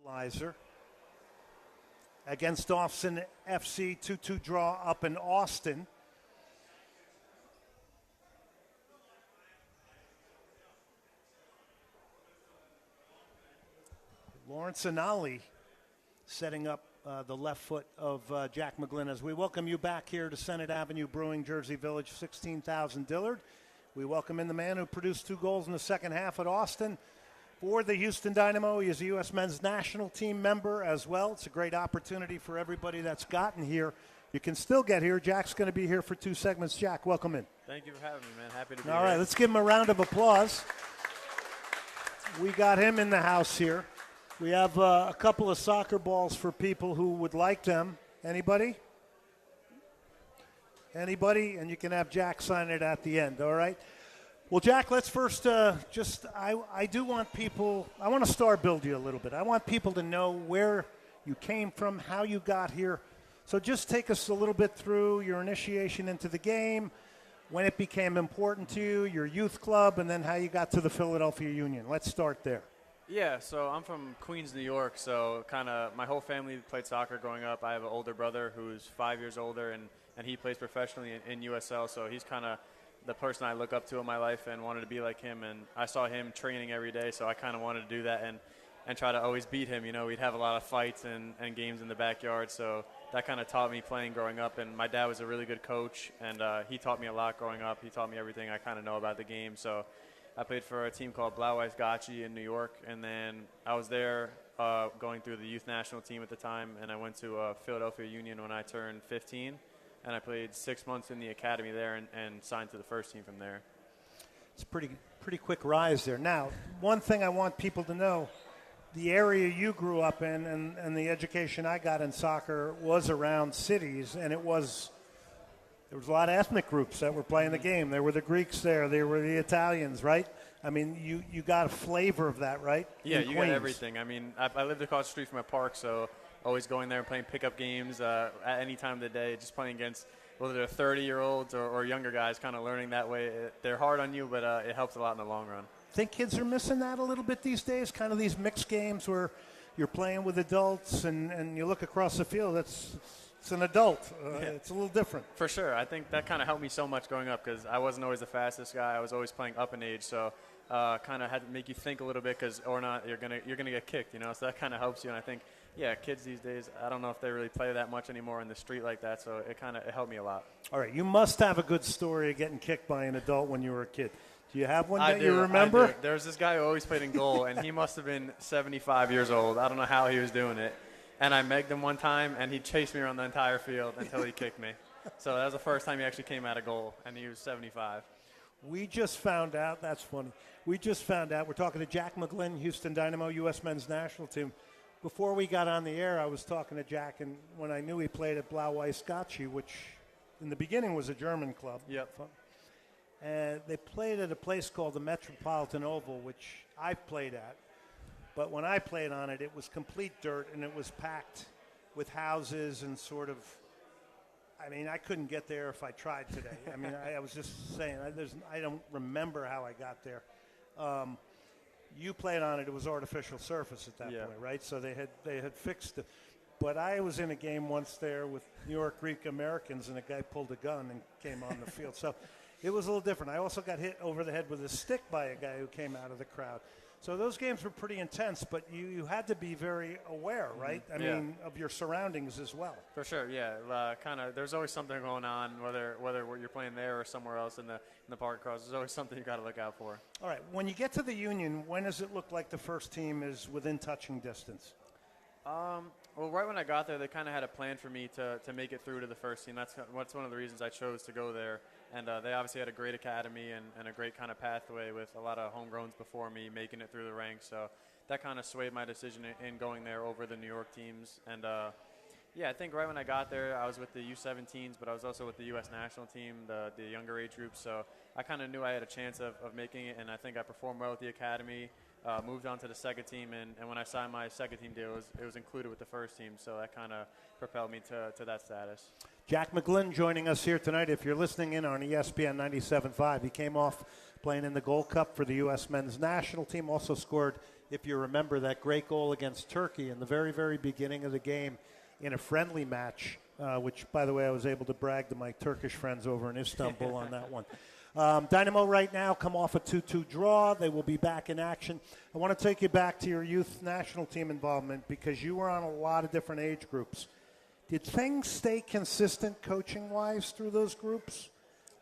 S11: Equalizer against Austin FC, 2-2 draw up in Austin. Lawrence Anali setting up the left foot of Jack McGlynn as we welcome you back here to Senate Avenue Brewing, Jersey Village, 16,000 Dillard. We welcome in the man who produced 2 goals in the second half at Austin. For the Houston Dynamo, he is a U.S. men's national team member as well. It's a great opportunity for everybody that's gotten here. You can still get here. Jack's going to be here for 2 segments. Jack, welcome in.
S16: Thank you for having me, man. Happy to be
S11: All
S16: here.
S11: right, let's give him a round of applause. We got him in the house here. We have a couple of soccer balls for people who would like them. Anybody? Anybody? And you can have Jack sign it at the end, all right? Well, Jack, let's first I do want people, I want to star build you a little bit. I want people to know where you came from, how you got here. So just take us a little bit through your initiation into the game, when it became important to you, your youth club, and then how you got to the Philadelphia Union. Let's start there.
S16: Yeah, so I'm from Queens, New York, so kind of my whole family played soccer growing up. I have an older brother who's 5 years older, and he plays professionally in USL, so he's kind of the person I look up to in my life and wanted to be like him. And I saw him training every day, so I kind of wanted to do that and try to always beat him. You know, we'd have a lot of fights and games in the backyard, so that kind of taught me playing growing up. And my dad was a really good coach, and he taught me a lot growing up. He taught me everything I kind of know about the game. So I played for a team called Blau-Weiß Gotchi in New York, and then I was there going through the youth national team at the time, and I went to Philadelphia Union when I turned 15. And I played 6 months in the academy there and signed to the first team from there.
S11: It's pretty quick rise there. Now, one thing I want people to know, the area you grew up in and the education I got in soccer was around cities, and there was a lot of ethnic groups that were playing the game. There were the Greeks there. There were the Italians, right? I mean, you got a flavor of that, right?
S16: Yeah, you got everything. I mean, I lived across the street from a park, so always going there and playing pickup games at any time of the day, just playing against whether they're 30-year-olds or younger guys, kind of learning that way. They're hard on you, but it helps a lot in the long run.
S11: Think kids are missing that a little bit these days, kind of these mixed games where you're playing with adults and you look across the field, it's an adult. It's a little different.
S16: For sure. I think that kind of helped me so much growing up because I wasn't always the fastest guy. I was always playing up in age, so kind of had to make you think a little bit because or not you're gonna get kicked, you know. So that kind of helps you, and I think kids these days, I don't know if they really play that much anymore in the street like that. So it helped me a lot. All
S11: right, you must have a good story of getting kicked by an adult when you were a kid. Do you have one that
S16: I
S11: you remember?
S16: I do. There's this guy who always played in goal, and he must have been 75 years old. I don't know how he was doing it. And I megged him one time, and he chased me around the entire field until he kicked me. So that was the first time he actually came out of goal, and he was 75.
S11: We just found out, that's funny. We just found out, we're talking to Jack McGlynn, Houston Dynamo, U.S. men's national team. Before we got on the air, I was talking to Jack, and when I knew he played at Blau-Weiß Gotchi, which in the beginning was a German club.
S16: Yep.
S11: And they played at a place called the Metropolitan Oval, which I played at. But when I played on it, it was complete dirt, and it was packed with houses and sort of, I mean, I couldn't get there if I tried today. I mean, I was just saying, I don't remember how I got there. You played on it; it was artificial surface at that point, right? So they had fixed it. But I was in a game once there with New York Greek Americans, and a guy pulled a gun and came on the field. So it was a little different. I also got hit over the head with a stick by a guy who came out of the crowd. So those games were pretty intense, but you had to be very aware, right? I mean, of your surroundings as well.
S16: For sure, yeah. Kind of, there's always something going on, whether you're playing there or somewhere else in the park across. There's always something you got to look out for.
S11: All right. When you get to the Union, when does it look like the first team is within touching distance?
S16: Well, right when I got there, they kind of had a plan for me to make it through to the first team. That's one of the reasons I chose to go there. And they obviously had a great academy and a great kind of pathway with a lot of homegrowns before me making it through the ranks. So that kind of swayed my decision in going there over the New York teams. And, I think right when I got there, I was with the U17s, but I was also with the U.S. national team, the younger age group. So I kind of knew I had a chance of making it, and I think I performed well with the academy. Moved on to the second team, and when I signed my second team deal, it was included with the first team, so that kind of propelled me to that status.
S11: Jack McGlynn joining us here tonight. If you're listening in on ESPN 97.5, he came off playing in the Gold Cup for the U.S. men's national team, also scored, if you remember, that great goal against Turkey in the very, very beginning of the game in a friendly match, which, by the way, I was able to brag to my Turkish friends over in Istanbul on that one. Dynamo right now come off a 2-2 draw. They will be back in action. I want to take you back to your youth national team involvement because you were on a lot of different age groups. Did things stay consistent coaching-wise through those groups,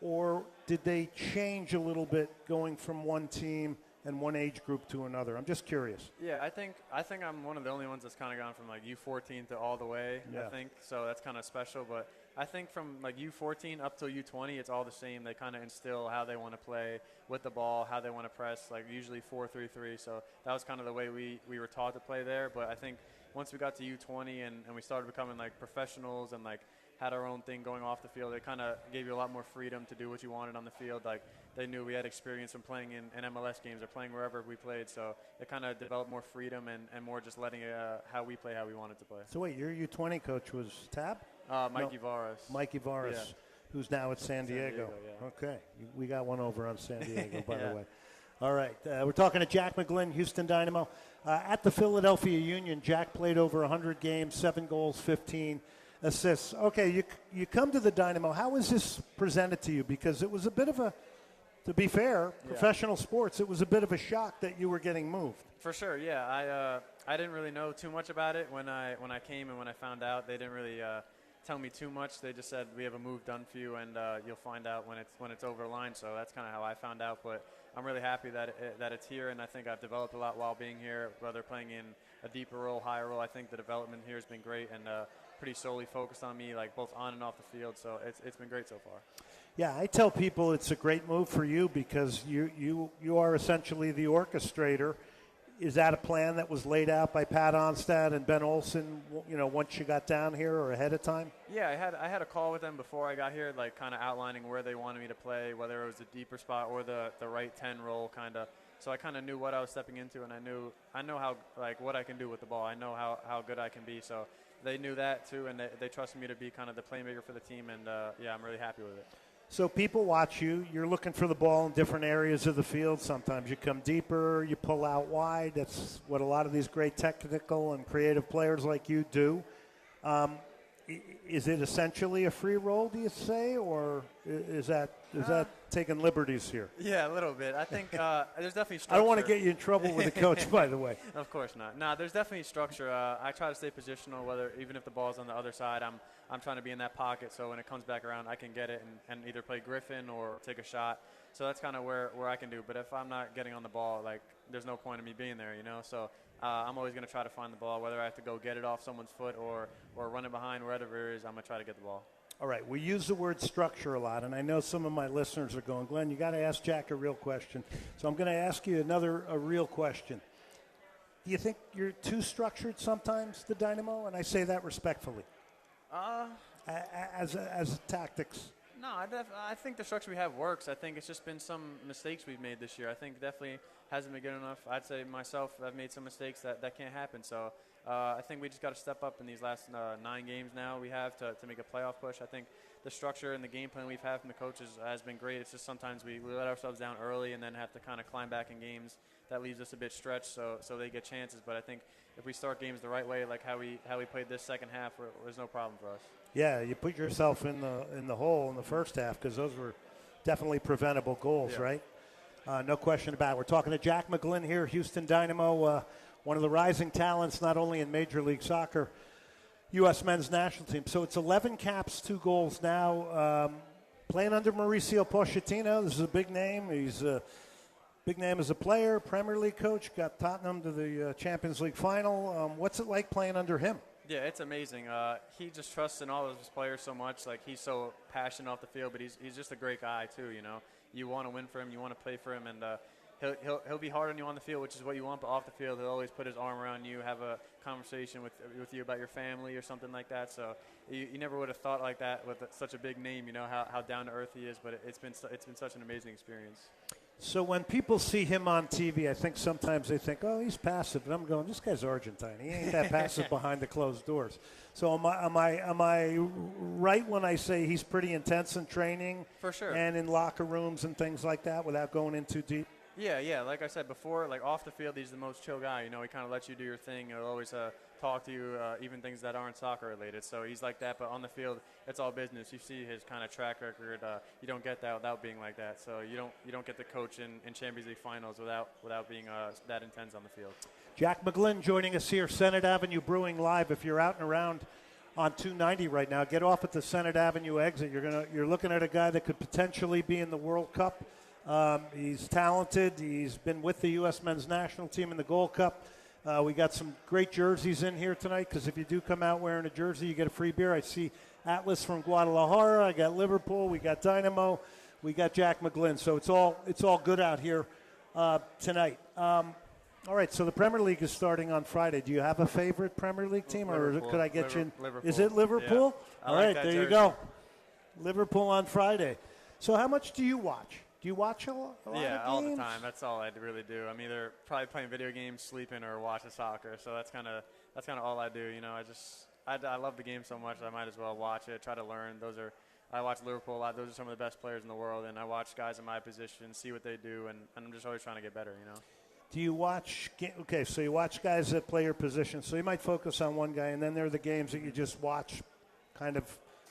S11: or did they change a little bit going from one team and one age group to another? I'm just curious.
S16: Yeah, I think I'm one of the only ones that's kind of gone from like U14 to all the way,
S11: Yeah.
S16: I think. So that's kind of special. But I think from like U14 up till U20, it's all the same. They kind of instill how they want to play with the ball, how they want to press, like usually 4-3-3. So that was kind of the way we were taught to play there. But I think once we got to U20 and we started becoming like professionals and like had our own thing going off the field, it kind of gave you a lot more freedom to do what you wanted on the field. Like they knew we had experience from playing in MLS games or playing wherever we played, so it kind of developed more freedom and more just letting how we play how we wanted to play.
S11: So wait, your U20 coach was Tab?
S16: Mikey Varas.
S11: Mikey Varas,
S16: Yeah.
S11: who's now at San Diego.
S16: yeah.
S11: Okay, we got one over on San Diego, by
S16: Yeah.
S11: the way. All right, we're talking to Jack McGlynn, Houston Dynamo. At the Philadelphia Union, Jack played over 100 games, 7 goals, 15 assists. Okay, you come to the Dynamo. How was this presented to you? Because it was a bit of a, to be fair, professional sports, it was a bit of a shock that you were getting moved.
S16: For sure, yeah. I didn't really know too much about it when I came, and when I found out, they didn't really tell me too much. They just said we have a move done for you, and you'll find out when it's over the line. So that's kind of how I found out. But I'm really happy that it's here, and I think I've developed a lot while being here. Whether playing in a deeper role, higher role, I think the development here has been great and pretty solely focused on me, like both on and off the field. So it's been great so far.
S11: Yeah, I tell people it's a great move for you because you are essentially the orchestrator. Is that a plan that was laid out by Pat Onstad and Ben Olsen, once you got down here or ahead of time?
S16: Yeah, I had a call with them before I got here, like kind of outlining where they wanted me to play, whether it was the deeper spot or the right 10 role kind of. So I kind of knew what I was stepping into, and I know how, like, what I can do with the ball. I know how good I can be. So they knew that too, and they trusted me to be kind of the playmaker for the team, and I'm really happy with it.
S11: So people watch you. You're looking for the ball in different areas of the field. Sometimes you come deeper, you pull out wide. That's what a lot of these great technical and creative players like you do. Is it essentially a free roll, do you say, or is that taking liberties here?
S16: Yeah, a little bit. I think there's definitely structure.
S11: I don't want to get you in trouble with the coach, by the way.
S16: Of course not. No, there's definitely structure. I try to stay positional, even if the ball's on the other side, I'm trying to be in that pocket, so when it comes back around, I can get it and either play Griffin or take a shot. So that's kind of where I can do. But if I'm not getting on the ball, like, there's no point in me being there, So I'm always going to try to find the ball, whether I have to go get it off someone's foot or run it behind, wherever it is, I'm going to try to get the ball.
S11: All right, we use the word structure a lot, and I know some of my listeners are going, Glenn, you got to ask Jack a real question. So I'm going to ask you a real question. Do you think you're too structured sometimes, the Dynamo? And I say that respectfully. As tactics.
S16: No, I think the structure we have works. I think it's just been some mistakes we've made this year. I think definitely hasn't been good enough. I'd say myself, I've made some mistakes that can't happen. So I think we just got to step up in these last 9 games now we have to make a playoff push. I think the structure and the game plan we've had from the coaches has been great. It's just sometimes we let ourselves down early and then have to kind of climb back in games. That leaves us a bit stretched, so they get chances. But I think if we start games the right way, like how we played this second half, there's no problem for us.
S11: Yeah, you put yourself in the hole in the first half because those were definitely preventable goals, right? No question about it. We're talking to Jack McGlynn here, Houston Dynamo, one of the rising talents not only in Major League Soccer, U.S. men's national team. So it's 11 caps, 2 goals now. Playing under Mauricio Pochettino, this is a big name. He's big name as a player, Premier League coach, got Tottenham to the Champions League final. What's it like playing under him?
S16: Yeah, it's amazing. He just trusts in all of his players so much. Like, he's so passionate off the field, but he's just a great guy too. You know, you want to win for him, you want to play for him, and he'll be hard on you on the field, which is what you want. But off the field, he'll always put his arm around you, have a conversation with you about your family or something like that. So you never would have thought like that with such a big name. You know how down to earth he is, but it's been such an amazing experience.
S11: So when people see him on TV, I think sometimes they think, oh, he's passive. And I'm going, this guy's Argentine. He ain't that passive behind the closed doors. So am I right when I say he's pretty intense in training?
S16: For sure.
S11: And in locker rooms and things like that without going in too deep?
S16: Yeah. Like I said before, like off the field, he's the most chill guy. You know, he kind of lets you do your thing. He'll always talk to you, even things that aren't soccer related. So he's like that. But on the field, it's all business. You see his kind of track record. You don't get that without being like that. So you don't get to coach in Champions League finals without being that intense on the field.
S11: Jack McGlynn joining us here, Senate Avenue Brewing Live. If you're out and around on 290 right now, get off at the Senate Avenue exit. You're looking at a guy that could potentially be in the World Cup. He's talented. He's been with the U.S. men's national team in the Gold Cup. We got some great jerseys in here tonight because if you do come out wearing a jersey, you get a free beer. I see Atlas from Guadalajara. I got Liverpool. We got Dynamo. We got Jack McGlynn. So it's all good out here tonight. All right, so the Premier League is starting on Friday. Do you have a favorite Premier League team, or could I get you in?
S16: Liverpool.
S11: Is it Liverpool?
S16: Yeah.
S11: All right, there you go. Liverpool on Friday. So how much do you watch? Do you watch a lot of games?
S16: Yeah, all the time. That's all I really do. I'm either probably playing video games, sleeping, or watching soccer. So that's kind of all I do. You know, I love the game so much, I might as well watch it, try to learn. I watch Liverpool a lot. Those are some of the best players in the world, and I watch guys in my position, see what they do, and I'm just always trying to get better, you know.
S11: Do you watch – okay, so you watch guys that play your position. So you might focus on one guy, and then there are the games that you just watch kind of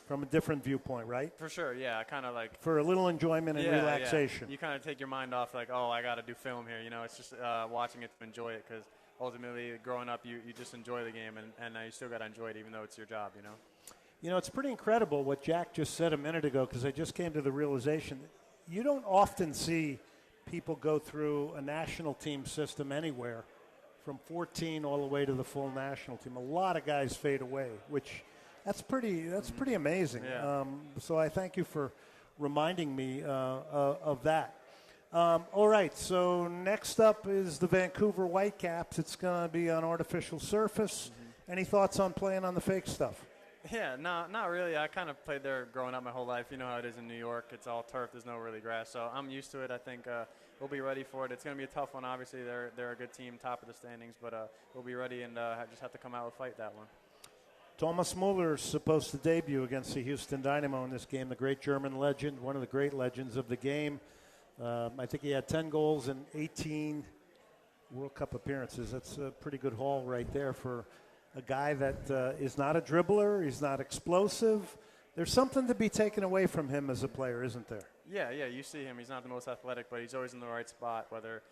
S11: from a different viewpoint, right?
S16: For sure, yeah. Kind of like –
S11: for a little enjoyment and relaxation.
S16: Yeah. You kind of take your mind off like, oh, I got to do film here. You know, it's just watching it to enjoy it because ultimately growing up you just enjoy the game, and you still got to enjoy it even though it's your job, you know.
S11: You know, it's pretty incredible what Jack just said a minute ago because I just came to the realization that you don't often see – people go through a national team system anywhere from 14 all the way to the full national team. A lot of guys fade away, which that's pretty amazing.
S16: Yeah.
S11: So I thank you for reminding me of that. All right, so next up is the Vancouver Whitecaps. It's going to be on artificial surface. Mm-hmm. Any thoughts on playing on the fake stuff?
S16: Yeah, no, not really. I kind of played there growing up my whole life. You know how it is in New York. It's all turf. There's no really grass. So I'm used to it. I think we'll be ready for it. It's going to be a tough one. Obviously, they're a good team, top of the standings. But we'll be ready and just have to come out and fight that one.
S11: Thomas Muller's supposed to debut against the Houston Dynamo in this game, the great German legend, one of the great legends of the game. I think he had 10 goals and 18 World Cup appearances. That's a pretty good haul right there for a guy that is not a dribbler. He's not explosive. There's something to be taken away from him as a player, isn't there?
S16: Yeah, you see him. He's not the most athletic, but he's always in the right spot, whether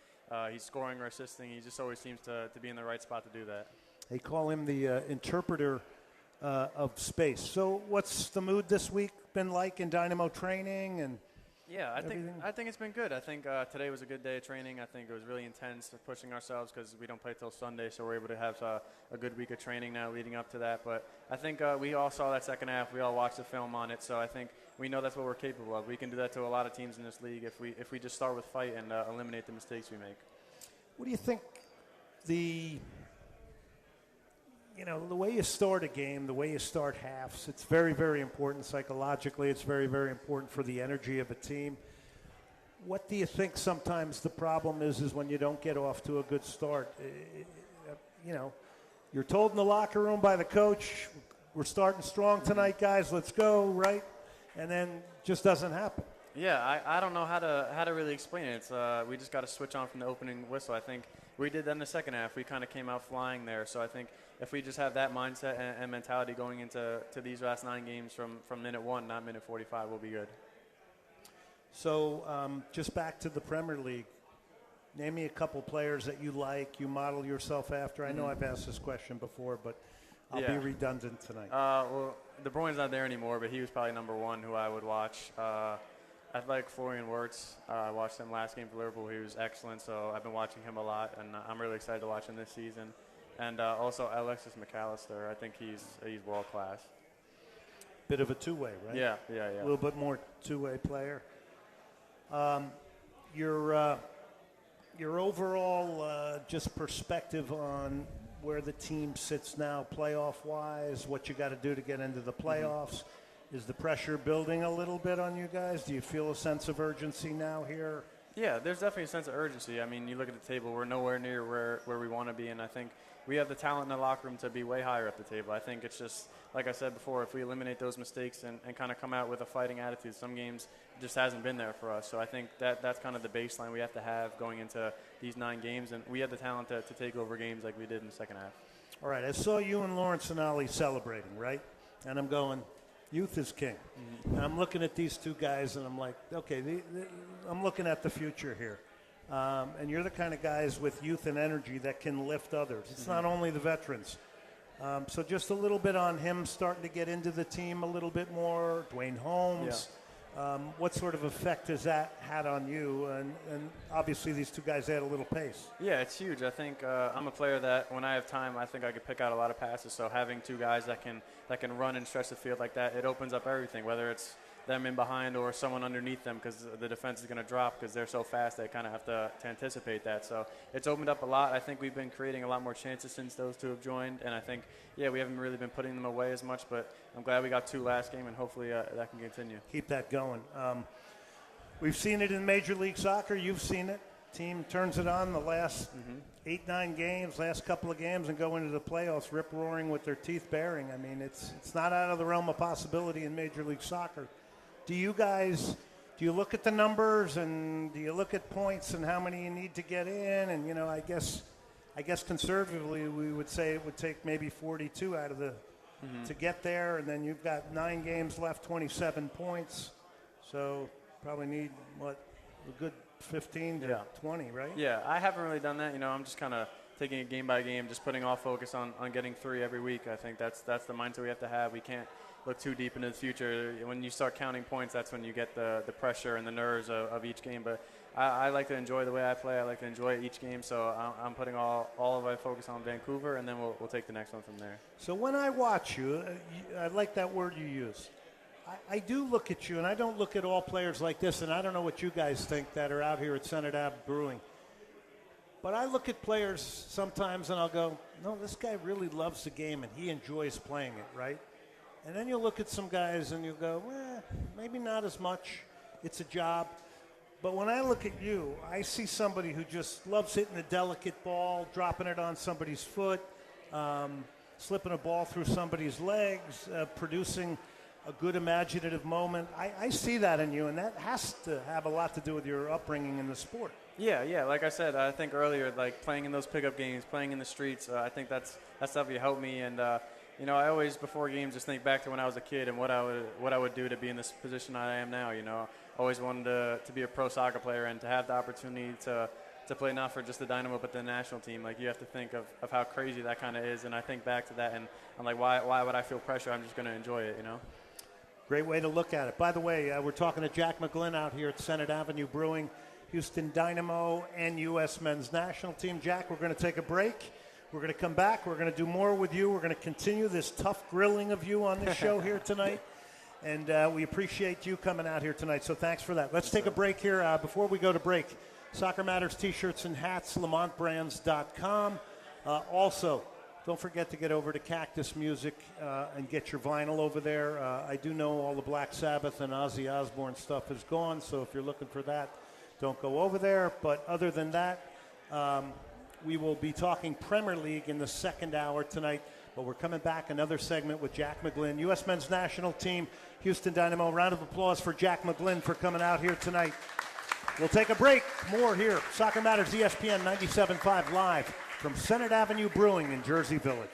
S16: he's scoring or assisting. He just always seems to be in the right spot to do that.
S11: They call him the interpreter of space. So what's the mood this week been like in Dynamo training and
S16: Yeah, I think it's been good. I think today was a good day of training. I think it was really intense, pushing ourselves because we don't play till Sunday, so we're able to have a good week of training now leading up to that. But I think we all saw that second half. We all watched the film on it, so I think we know that's what we're capable of. We can do that to a lot of teams in this league if we just start with fight and eliminate the mistakes we make.
S11: What do you think the way you start a game, the way you start halves, it's very, very important psychologically. It's very, very important for the energy of a team. What do you think sometimes the problem is when you don't get off to a good start? You're told in the locker room by the coach, we're starting strong tonight, guys, let's go, right? And then just doesn't happen.
S16: Yeah, I don't know how to really explain it. We just got to switch on from the opening whistle. I think we did that in the second half. We kind of came out flying there. So I think if we just have that mindset and mentality going into these last 9 games from minute 1, not minute 45, we'll be good.
S11: So just back to the Premier League. Name me a couple players that you like, you model yourself after. I know I've asked this question before, but I'll be redundant tonight.
S16: Well, De Bruyne's not there anymore, but he was probably number 1 who I would watch. I like Florian Wirtz. I watched him last game for Liverpool. He was excellent, so I've been watching him a lot, and I'm really excited to watch him this season. And also Alexis McAllister. I think he's world class.
S11: Bit of a two-way, right?
S16: Yeah.
S11: A little bit more two-way player. Your overall just perspective on where the team sits now, playoff-wise, what you got to do to get into the playoffs. Is the pressure building a little bit on you guys? Do you feel a sense of urgency now here?
S16: Yeah, there's definitely a sense of urgency. I mean, you look at the table, we're nowhere near where we want to be, and I think we have the talent in the locker room to be way higher up the table. I think it's just, like I said before, if we eliminate those mistakes and kind of come out with a fighting attitude, some games just hasn't been there for us. So I think that's kind of the baseline we have to have going into these 9 games, and we have the talent to take over games like we did in the second half.
S11: All right, I saw you and Lawrence and Ali celebrating, right? And I'm going, youth is king. And I'm looking at these two guys, and I'm like, okay, I'm looking at the future here. And you're the kind of guys with youth and energy that can lift others. It's not only the veterans. So just a little bit on him starting to get into the team a little bit more. Dwayne Holmes. What sort of effect has that had on you? And obviously these two guys add a little pace.
S16: Yeah, it's huge. I think I'm a player that when I have time, I think I could pick out a lot of passes. So having two guys that can run and stretch the field like that, it opens up everything, whether it's them in behind or someone underneath them, because the defense is going to drop because they're so fast they kind of have to anticipate that. So it's opened up a lot. I think we've been creating a lot more chances since those two have joined, and I think, we haven't really been putting them away as much, but I'm glad we got 2 last game, and hopefully that can continue.
S11: Keep that going. We've seen it in Major League Soccer. You've seen it. Team turns it on the last 8-9 games, last couple of games, and go into the playoffs rip-roaring with their teeth baring. I mean, it's not out of the realm of possibility in Major League Soccer. Do you look at the numbers, and do you look at points and how many you need to get in? And, I guess conservatively we would say it would take maybe 42 out of the to get there, and then you've got 9 games left, 27 points. So probably need, a good 15 to 20, right?
S16: Yeah, I haven't really done that. I'm just kind of taking it game by game, just putting all focus on getting 3 every week. I think that's the mindset we have to have. We can't look too deep into the future. When you start counting points, that's when you get the pressure and the nerves of each game. But I like to enjoy the way I play. I like to enjoy each game. So I'm putting all of my focus on Vancouver, and then we'll take the next one from there.
S11: So when I watch you, I like that word you use. I do look at you, and I don't look at all players like this, and I don't know what you guys think that are out here at Senate Ave Brewing. But I look at players sometimes, and I'll go, no, this guy really loves the game, and he enjoys playing it, right? And then you'll look at some guys and you'll go, maybe not as much. It's a job. But when I look at you, I see somebody who just loves hitting a delicate ball, dropping it on somebody's foot, slipping a ball through somebody's legs, producing a good imaginative moment. I see that in you, and that has to have a lot to do with your upbringing in the sport.
S16: Yeah. Like I said, I think earlier, like playing in those pickup games, playing in the streets, I think that's definitely helped me. And I always before games just think back to when I was a kid and what I would do to be in this position I am now. Always wanted to be a pro soccer player, and to have the opportunity to play not for just the Dynamo but the national team. Like, you have to think of how crazy that kind of is. And I think back to that, and I'm like, why would I feel pressure? I'm just going to enjoy it.
S11: Great way to look at it. By the way, we're talking to Jack McGlynn out here at Senate Avenue Brewing, Houston Dynamo and U.S. men's national team. Jack, we're going to take a break. We're going to come back. We're going to do more with you. We're going to continue this tough grilling of you on this show here tonight. And we appreciate you coming out here tonight. So thanks for that. Let's take a break here. Before we go to break, Soccer Matters T-shirts and hats, LamontBrands.com. Also, don't forget to get over to Cactus Music and get your vinyl over there. I do know all the Black Sabbath and Ozzy Osbourne stuff is gone, so if you're looking for that, don't go over there. But other than that, we will be talking Premier League in the second hour tonight. But we're coming back, another segment with Jack McGlynn, U.S. men's national team, Houston Dynamo. Round of applause for Jack McGlynn for coming out here tonight. We'll take a break. More here. Soccer Matters, ESPN 97.5 live from Senate Avenue Brewing in Jersey Village.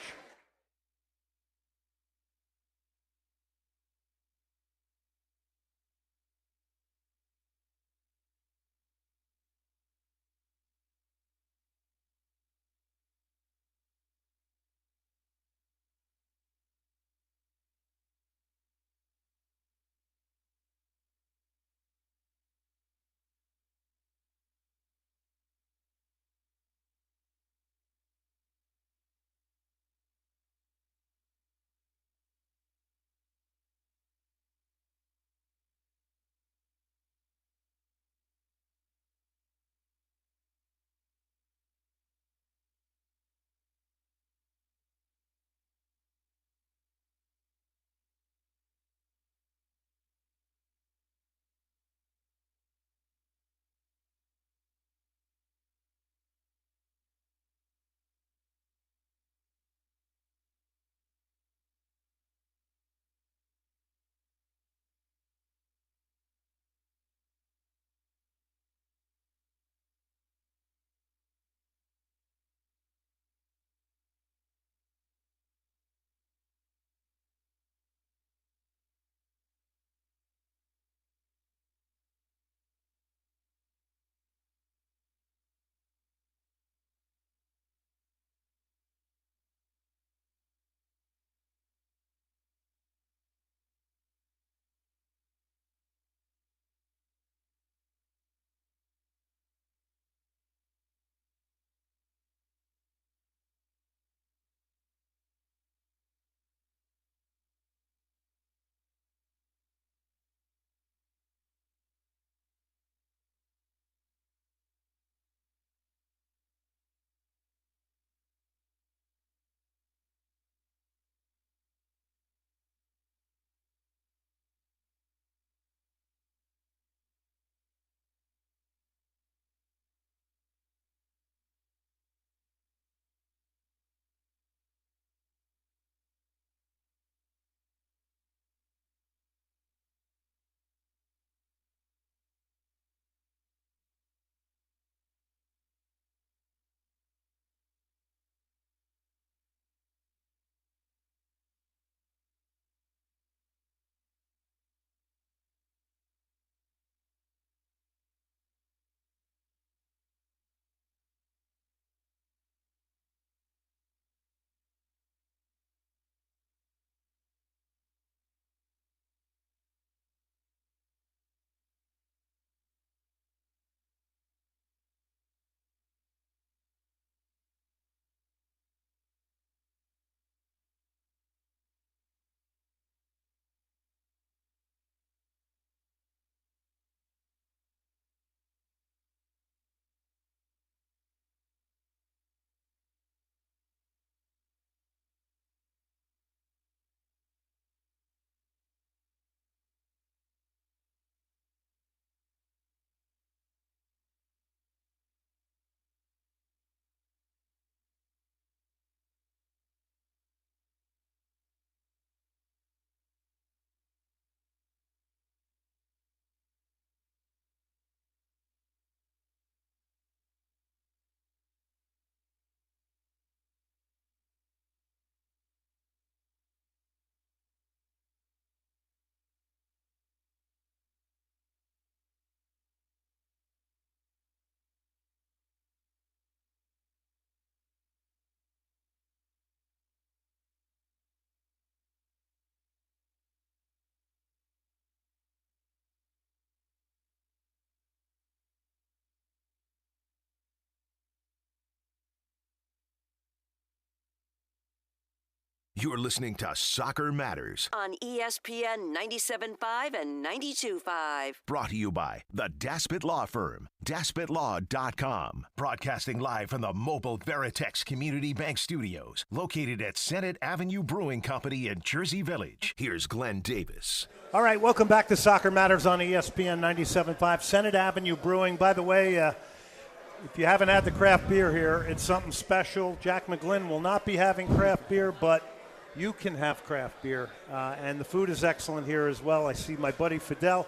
S2: You're listening to Soccer Matters,
S6: on ESPN 97.5 and 92.5.
S2: brought to you by the Daspit Law Firm, DaspitLaw.com. Broadcasting live from the mobile Veritex Community Bank Studios, located at Senate Avenue Brewing Company in Jersey Village. Here's Glenn Davis.
S11: All right, welcome back to Soccer Matters on ESPN 97.5, Senate Avenue Brewing. By the way, if you haven't had the craft beer here, it's something special. Jack McGlynn will not be having craft beer, but you can have craft beer. And the food is excellent here as well. I see my buddy Fidel.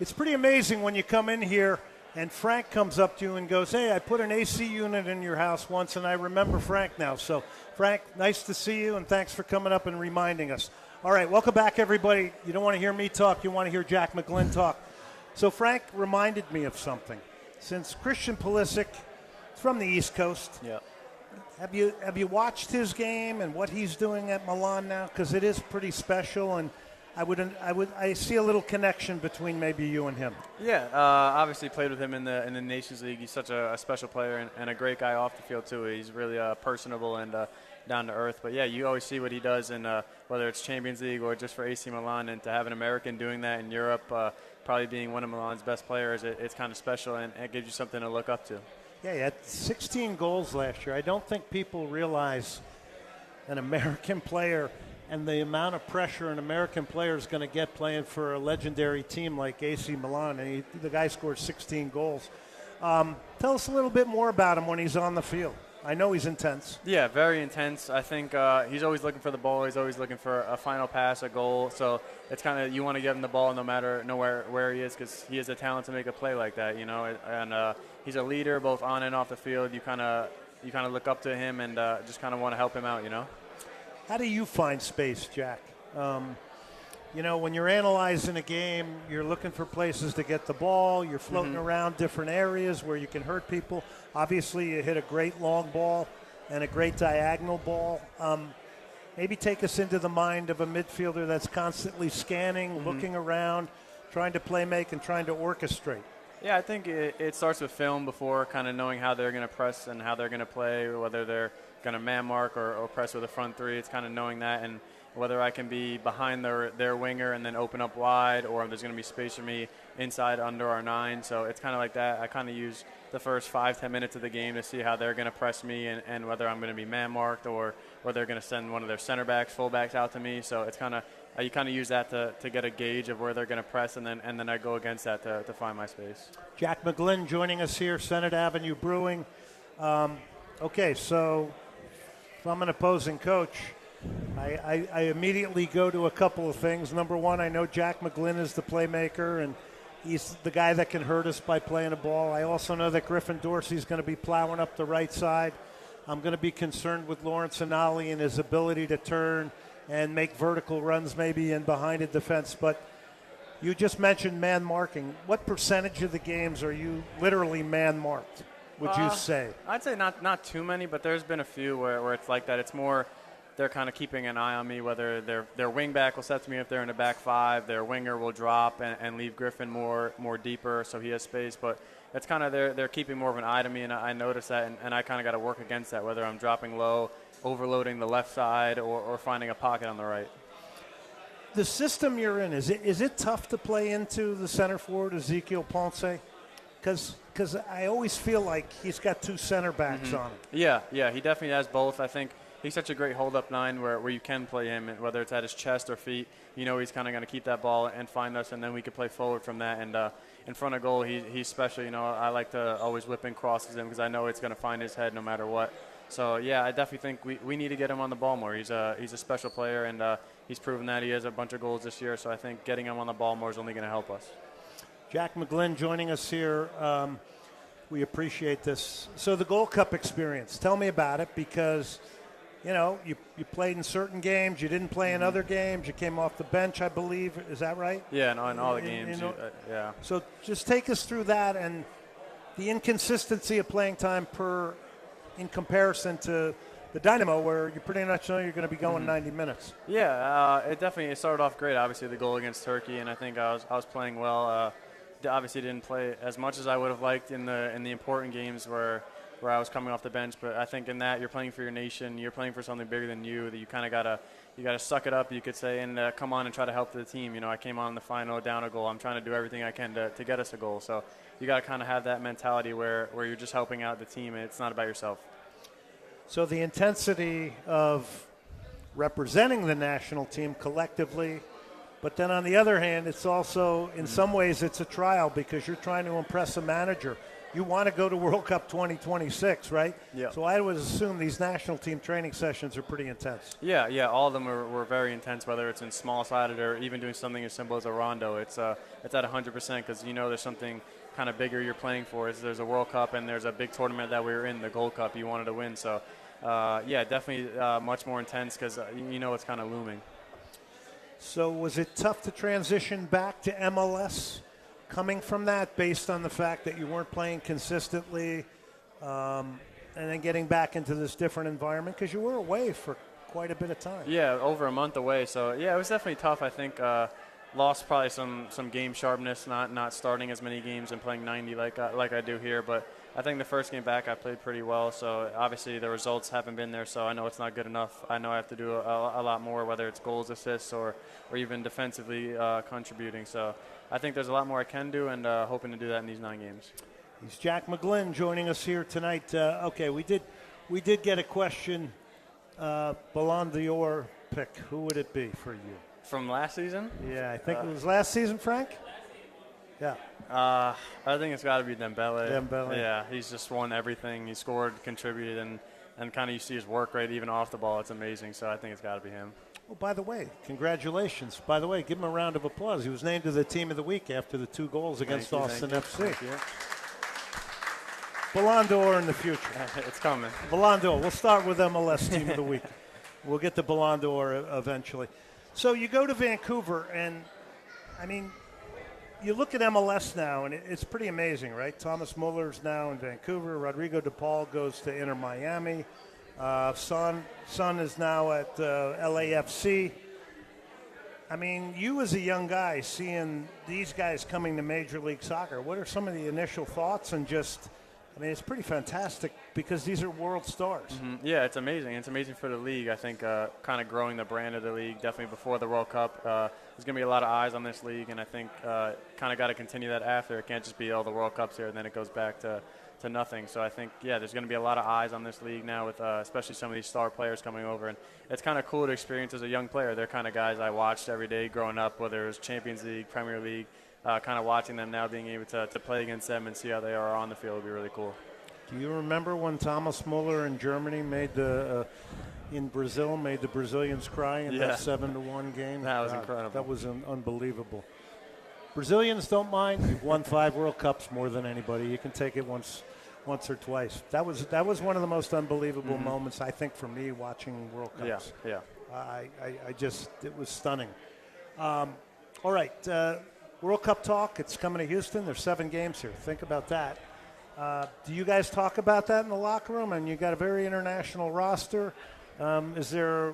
S11: It's pretty amazing when you come in here and Frank comes up to you and goes, hey, I put an AC unit in your house once, and I remember Frank now. So, Frank, nice to see you, and thanks for coming up and reminding us. All right, welcome back, everybody. You don't want to hear me talk. You want to hear Jack McGlynn talk. So Frank reminded me of something. Since Christian Pulisic is from the East Coast, have you watched his game and what he's doing at Milan now? Because it is pretty special, and I see a little connection between maybe you and him.
S16: Yeah, obviously played with him in the Nations League. He's such a special player and a great guy off the field too. He's really personable and down to earth. But yeah, you always see what he does in whether it's Champions League or just for AC Milan, and to have an American doing that in Europe, probably being one of Milan's best players, it's kind of special, and it gives you something to look up to.
S11: Yeah, he had 16 goals last year. I don't think people realize an American player and the amount of pressure an American player is going to get playing for a legendary team like AC Milan. And the guy scored 16 goals. Tell us a little bit more about him when he's on the field. I know he's intense.
S16: Yeah, very intense. I think he's always looking for the ball. He's always looking for a final pass, a goal. So it's kind of, you want to give him the ball no matter where he is, because he has the talent to make a play like that, you know. And he's a leader both on and off the field. You kind of look up to him and just kind of want to help him out, you know.
S11: How do you find space, Jack? You know, when you're analyzing a game, you're looking for places to get the ball. You're floating around different areas where you can hurt people. Obviously, you hit a great long ball and a great diagonal ball. Maybe take us into the mind of a midfielder that's constantly scanning, looking around, trying to play make and trying to orchestrate.
S16: Yeah, I think it starts with film before, kind of knowing how they're going to press and how they're going to play, whether they're going to man mark or press with a front three. It's kind of knowing that, and whether I can be behind their winger and then open up wide, or there's going to be space for me inside under our 9. So it's kind of like that. I kind of use the first 5-10 minutes of the game to see how they're going to press me and whether I'm going to be man marked or whether they're going to send one of their center backs, full backs out to me. So it's kind of you kind of use that to get a gauge of where they're going to press, and then I go against that to find my space.
S11: Jack McGlynn joining us here, Senate Avenue Brewing. Okay, so if I'm an opposing coach, I immediately go to a couple of things. Number one, I know Jack McGlynn is the playmaker, and he's the guy that can hurt us by playing a ball. I also know that Griffin Dorsey's going to be plowing up the right side. I'm going to be concerned with Lawrence Anali and his ability to turn and make vertical runs maybe in behind a defense. But you just mentioned man marking. What percentage of the games are you literally man marked, would you say?
S16: I'd say not too many, but there's been a few where it's like that. It's more they're kind of keeping an eye on me, whether their wing back will set to me if they're in the back 5, their winger will drop and leave Griffin more deeper so he has space. But it's kind of they're keeping more of an eye to me, and I notice that, and I kind of got to work against that, whether I'm dropping low, overloading the left side, or finding a pocket on the right.
S11: The system you're in, is it tough to play into the center forward, Ezequiel Ponce? Because I always feel like he's got 2 center backs on him.
S16: Yeah, he definitely has both. I think he's such a great hold-up 9 where you can play him, whether it's at his chest or feet. You know he's kind of going to keep that ball and find us, and then we can play forward from that. And in front of goal, he's special. You know, I like to always whip in crosses him because I know it's going to find his head no matter what. So, yeah, I definitely think we need to get him on the ball more. He's a special player, and he's proven that. He has a bunch of goals this year, so I think getting him on the ball more is only going to help us.
S11: Jack McGlynn joining us here. We appreciate this. So the Gold Cup experience, tell me about it, because, you know, you played in certain games. You didn't play in other games. You came off the bench, I believe. Is that right?
S16: Yeah, in all the games. Yeah.
S11: So just take us through that and the inconsistency of playing time in comparison to the Dynamo, where you pretty much know you're going to be going 90 minutes.
S16: Yeah, it started off great. Obviously, the goal against Turkey, and I think I was playing well. Obviously, didn't play as much as I would have liked in the important games where I was coming off the bench. But I think in that you're playing for your nation, you're playing for something bigger than you. That you kind of you got to suck it up, you could say, and come on and try to help the team. You know, I came on in the final down a goal. I'm trying to do everything I can to get us a goal. So you got to kind of have that mentality where you're just helping out the team and it's not about yourself.
S11: So the intensity of representing the national team collectively, but then on the other hand, it's also, in some ways, it's a trial because you're trying to impress a manager. You want to go to World Cup 2026, right?
S16: Yeah.
S11: So I would assume these national team training sessions are pretty intense.
S16: Yeah, all of them were very intense, whether it's in small-sided or even doing something as simple as a rondo. It's at 100% because you know there's something kind of bigger you're playing for. There's a World Cup and there's a big tournament that we were in, the Gold Cup, you wanted to win. So, definitely much more intense because you know it's kind of looming.
S11: So was it tough to transition back to MLS coming from that based on the fact that you weren't playing consistently and then getting back into this different environment because you were away for quite a bit of time?
S16: Yeah, over a month away. So, yeah, it was definitely tough. I think lost probably some game sharpness, not starting as many games and playing 90 like I do here. But I think the first game back I played pretty well. So, obviously, the results haven't been there, so I know it's not good enough. I know I have to do a lot more, whether it's goals, assists, or even defensively contributing. So, I think there's a lot more I can do and hoping to do that in these 9 games.
S11: He's Jack McGlynn joining us here tonight. Okay, we did get a question. Ballon d'Or pick. Who would it be for you?
S16: From last season?
S11: Yeah, I think it was last season, Frank? Yeah.
S16: I think it's got to be Dembele.
S11: Dembele.
S16: Yeah, he's just won everything. He scored, contributed, and kind of you see his work rate even off the ball. It's amazing, so I think it's got to be him.
S11: Oh, by the way, congratulations. By the way, give him a round of applause. He was named to the Team of the Week after the 2 goals against Austin FC.
S16: Thank you.
S11: Ballon d'Or in the future.
S16: It's coming.
S11: Ballon d'Or. We'll start with MLS Team of the Week. We'll get the Ballon d'Or eventually. So you go to Vancouver, and, I mean, you look at MLS now, and it's pretty amazing, right? Thomas Muller's now in Vancouver. Rodrigo De Paul goes to Inter Miami. Son is now at LAFC. I mean, you as a young guy seeing these guys coming to Major League Soccer, what are some of the initial thoughts? And just, I mean, it's pretty fantastic because these are world stars.
S16: Mm-hmm. Yeah, it's amazing. It's amazing for the league. I think kind of growing the brand of the league, definitely before the World Cup. There's going to be a lot of eyes on this league, and I think kind of got to continue that after. It can't just be all the World Cups here, and then it goes back to nothing. So I think, there's going to be a lot of eyes on this league now with especially some of these star players coming over. And it's kind of cool to experience as a young player. They're kind of guys I watched every day growing up, whether it was Champions League, Premier League, kind of watching them now, being able to play against them and see how they are on the field would be really cool.
S11: Do you remember when Thomas Muller in Germany made in Brazil made the Brazilians cry in that 7-1 game?
S16: That was incredible.
S11: That was unbelievable. Brazilians don't mind. You've won 5 World Cups more than anybody. You can take it once or twice. That was one of the most unbelievable moments, I think, for me watching World Cups.
S16: Yeah.
S11: It was stunning. All right, World Cup talk. It's coming to Houston. There's 7 games here. Think about that. Do you guys talk about that in the locker room? And you got a very international roster. Is there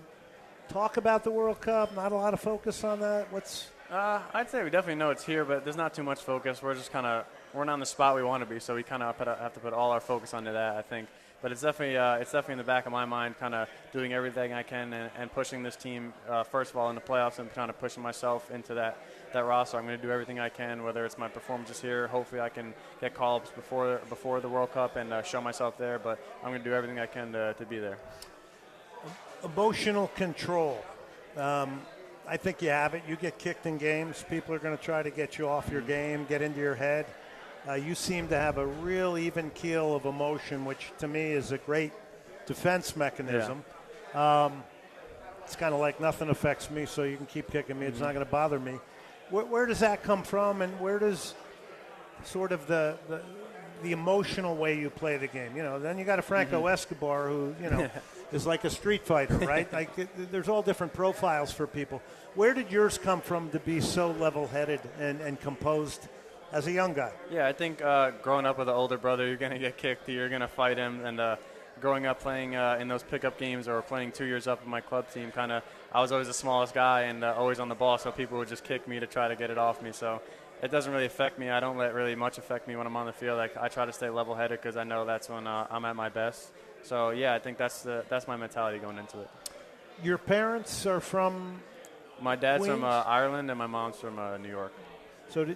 S11: talk about the World Cup? Not a lot of focus on that.
S16: I'd say we definitely know it's here, but there's not too much focus. We're just we're not on the spot we want to be, so we kind of have to put all our focus onto that, I think. But it's definitely in the back of my mind, kind of doing everything I can and pushing this team, first of all, in the playoffs and kind of pushing myself into that roster. I'm going to do everything I can, whether it's my performances here. Hopefully I can get call-ups before the World Cup and show myself there, but I'm going to do everything I can to be there.
S11: Emotional control. I think you have it. You get kicked in games. People are going to try to get you off your game, get into your head. You seem to have a real even keel of emotion, which to me is a great defense mechanism. Yeah. It's kind of like nothing affects me, so you can keep kicking me. It's not going to bother me. Where does that come from, and where does sort of the emotional way you play the game? Then you got a Franco Escobar who, is like a street fighter, right? Like there's all different profiles for people. Where did yours come from to be so level-headed and composed as a young guy?
S16: Yeah, I think growing up with an older brother, you're going to get kicked, you're going to fight him, and growing up playing in those pickup games or playing 2 years up with my club team, I was always the smallest guy and always on the ball, so people would just kick me to try to get it off me. So it doesn't really affect me. I don't let really much affect me when I'm on the field. I try to stay level-headed because I know that's when I'm at my best. So, yeah, I think that's my mentality going into it.
S11: Your parents are from
S16: My dad's from
S11: Queens?
S16: Ireland, and my mom's from New York.
S11: So,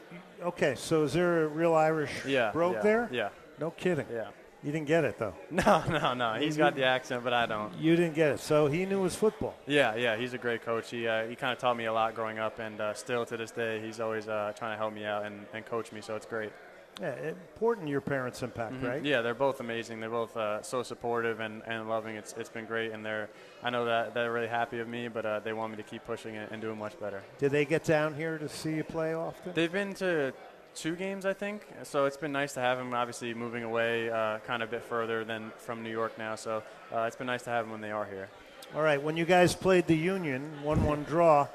S11: so is there a real Irish brogue there?
S16: Yeah.
S11: No kidding.
S16: Yeah.
S11: You didn't get it, though.
S16: No. He's got the accent, but I don't.
S11: You didn't get it. So he knew his football.
S16: Yeah. He's a great coach. He kind of taught me a lot growing up, and still to this day, he's always trying to help me out and coach me, so it's great.
S11: Yeah, important your parents' impact, right?
S16: Yeah, they're both amazing. They're both so supportive and loving. It's been great, and I know that they're really happy with me, but they want me to keep pushing it and doing much better.
S11: Did they get down here to see you play often?
S16: They've been to 2 games, I think. So it's been nice to have him, obviously moving away kind of a bit further than from New York now. So it's been nice to have him when they are here.
S11: All right, when you guys played the Union, 1-1 draw,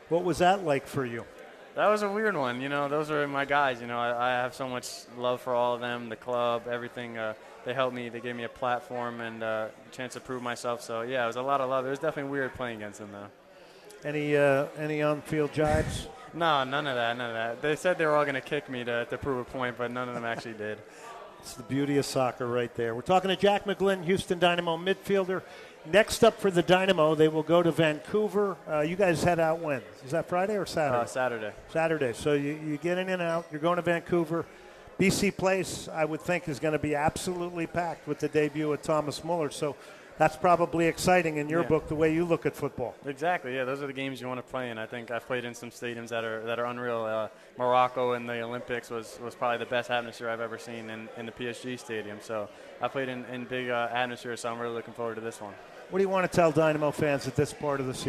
S11: what was that like for you?
S16: That was a weird one. Those are my guys. I have so much love for all of them, the club, everything. They helped me. They gave me a platform and a chance to prove myself. So, yeah, it was a lot of love. It was definitely weird playing against them, though.
S11: Any on-field jibes?
S16: No, none of that. They said they were all going to kick me to prove a point, but none of them actually did.
S11: It's the beauty of soccer right there. We're talking to Jack McGlynn, Houston Dynamo midfielder. Next up for the Dynamo, they will go to Vancouver. You guys head out when? Is that Friday or Saturday?
S16: Saturday. Saturday.
S11: So you get in and out. You're going to Vancouver. BC Place, I would think, is going to be absolutely packed with the debut of Thomas Muller. So that's probably exciting in your book, the way you look at football.
S16: Exactly. Yeah, those are the games you want to play in. I think I've played in some stadiums that are unreal. Morocco in the Olympics was probably the best atmosphere I've ever seen in the PSG stadium. So I played in big atmosphere, so I'm really looking forward to this one.
S11: What do you want to tell Dynamo fans at this part of the season?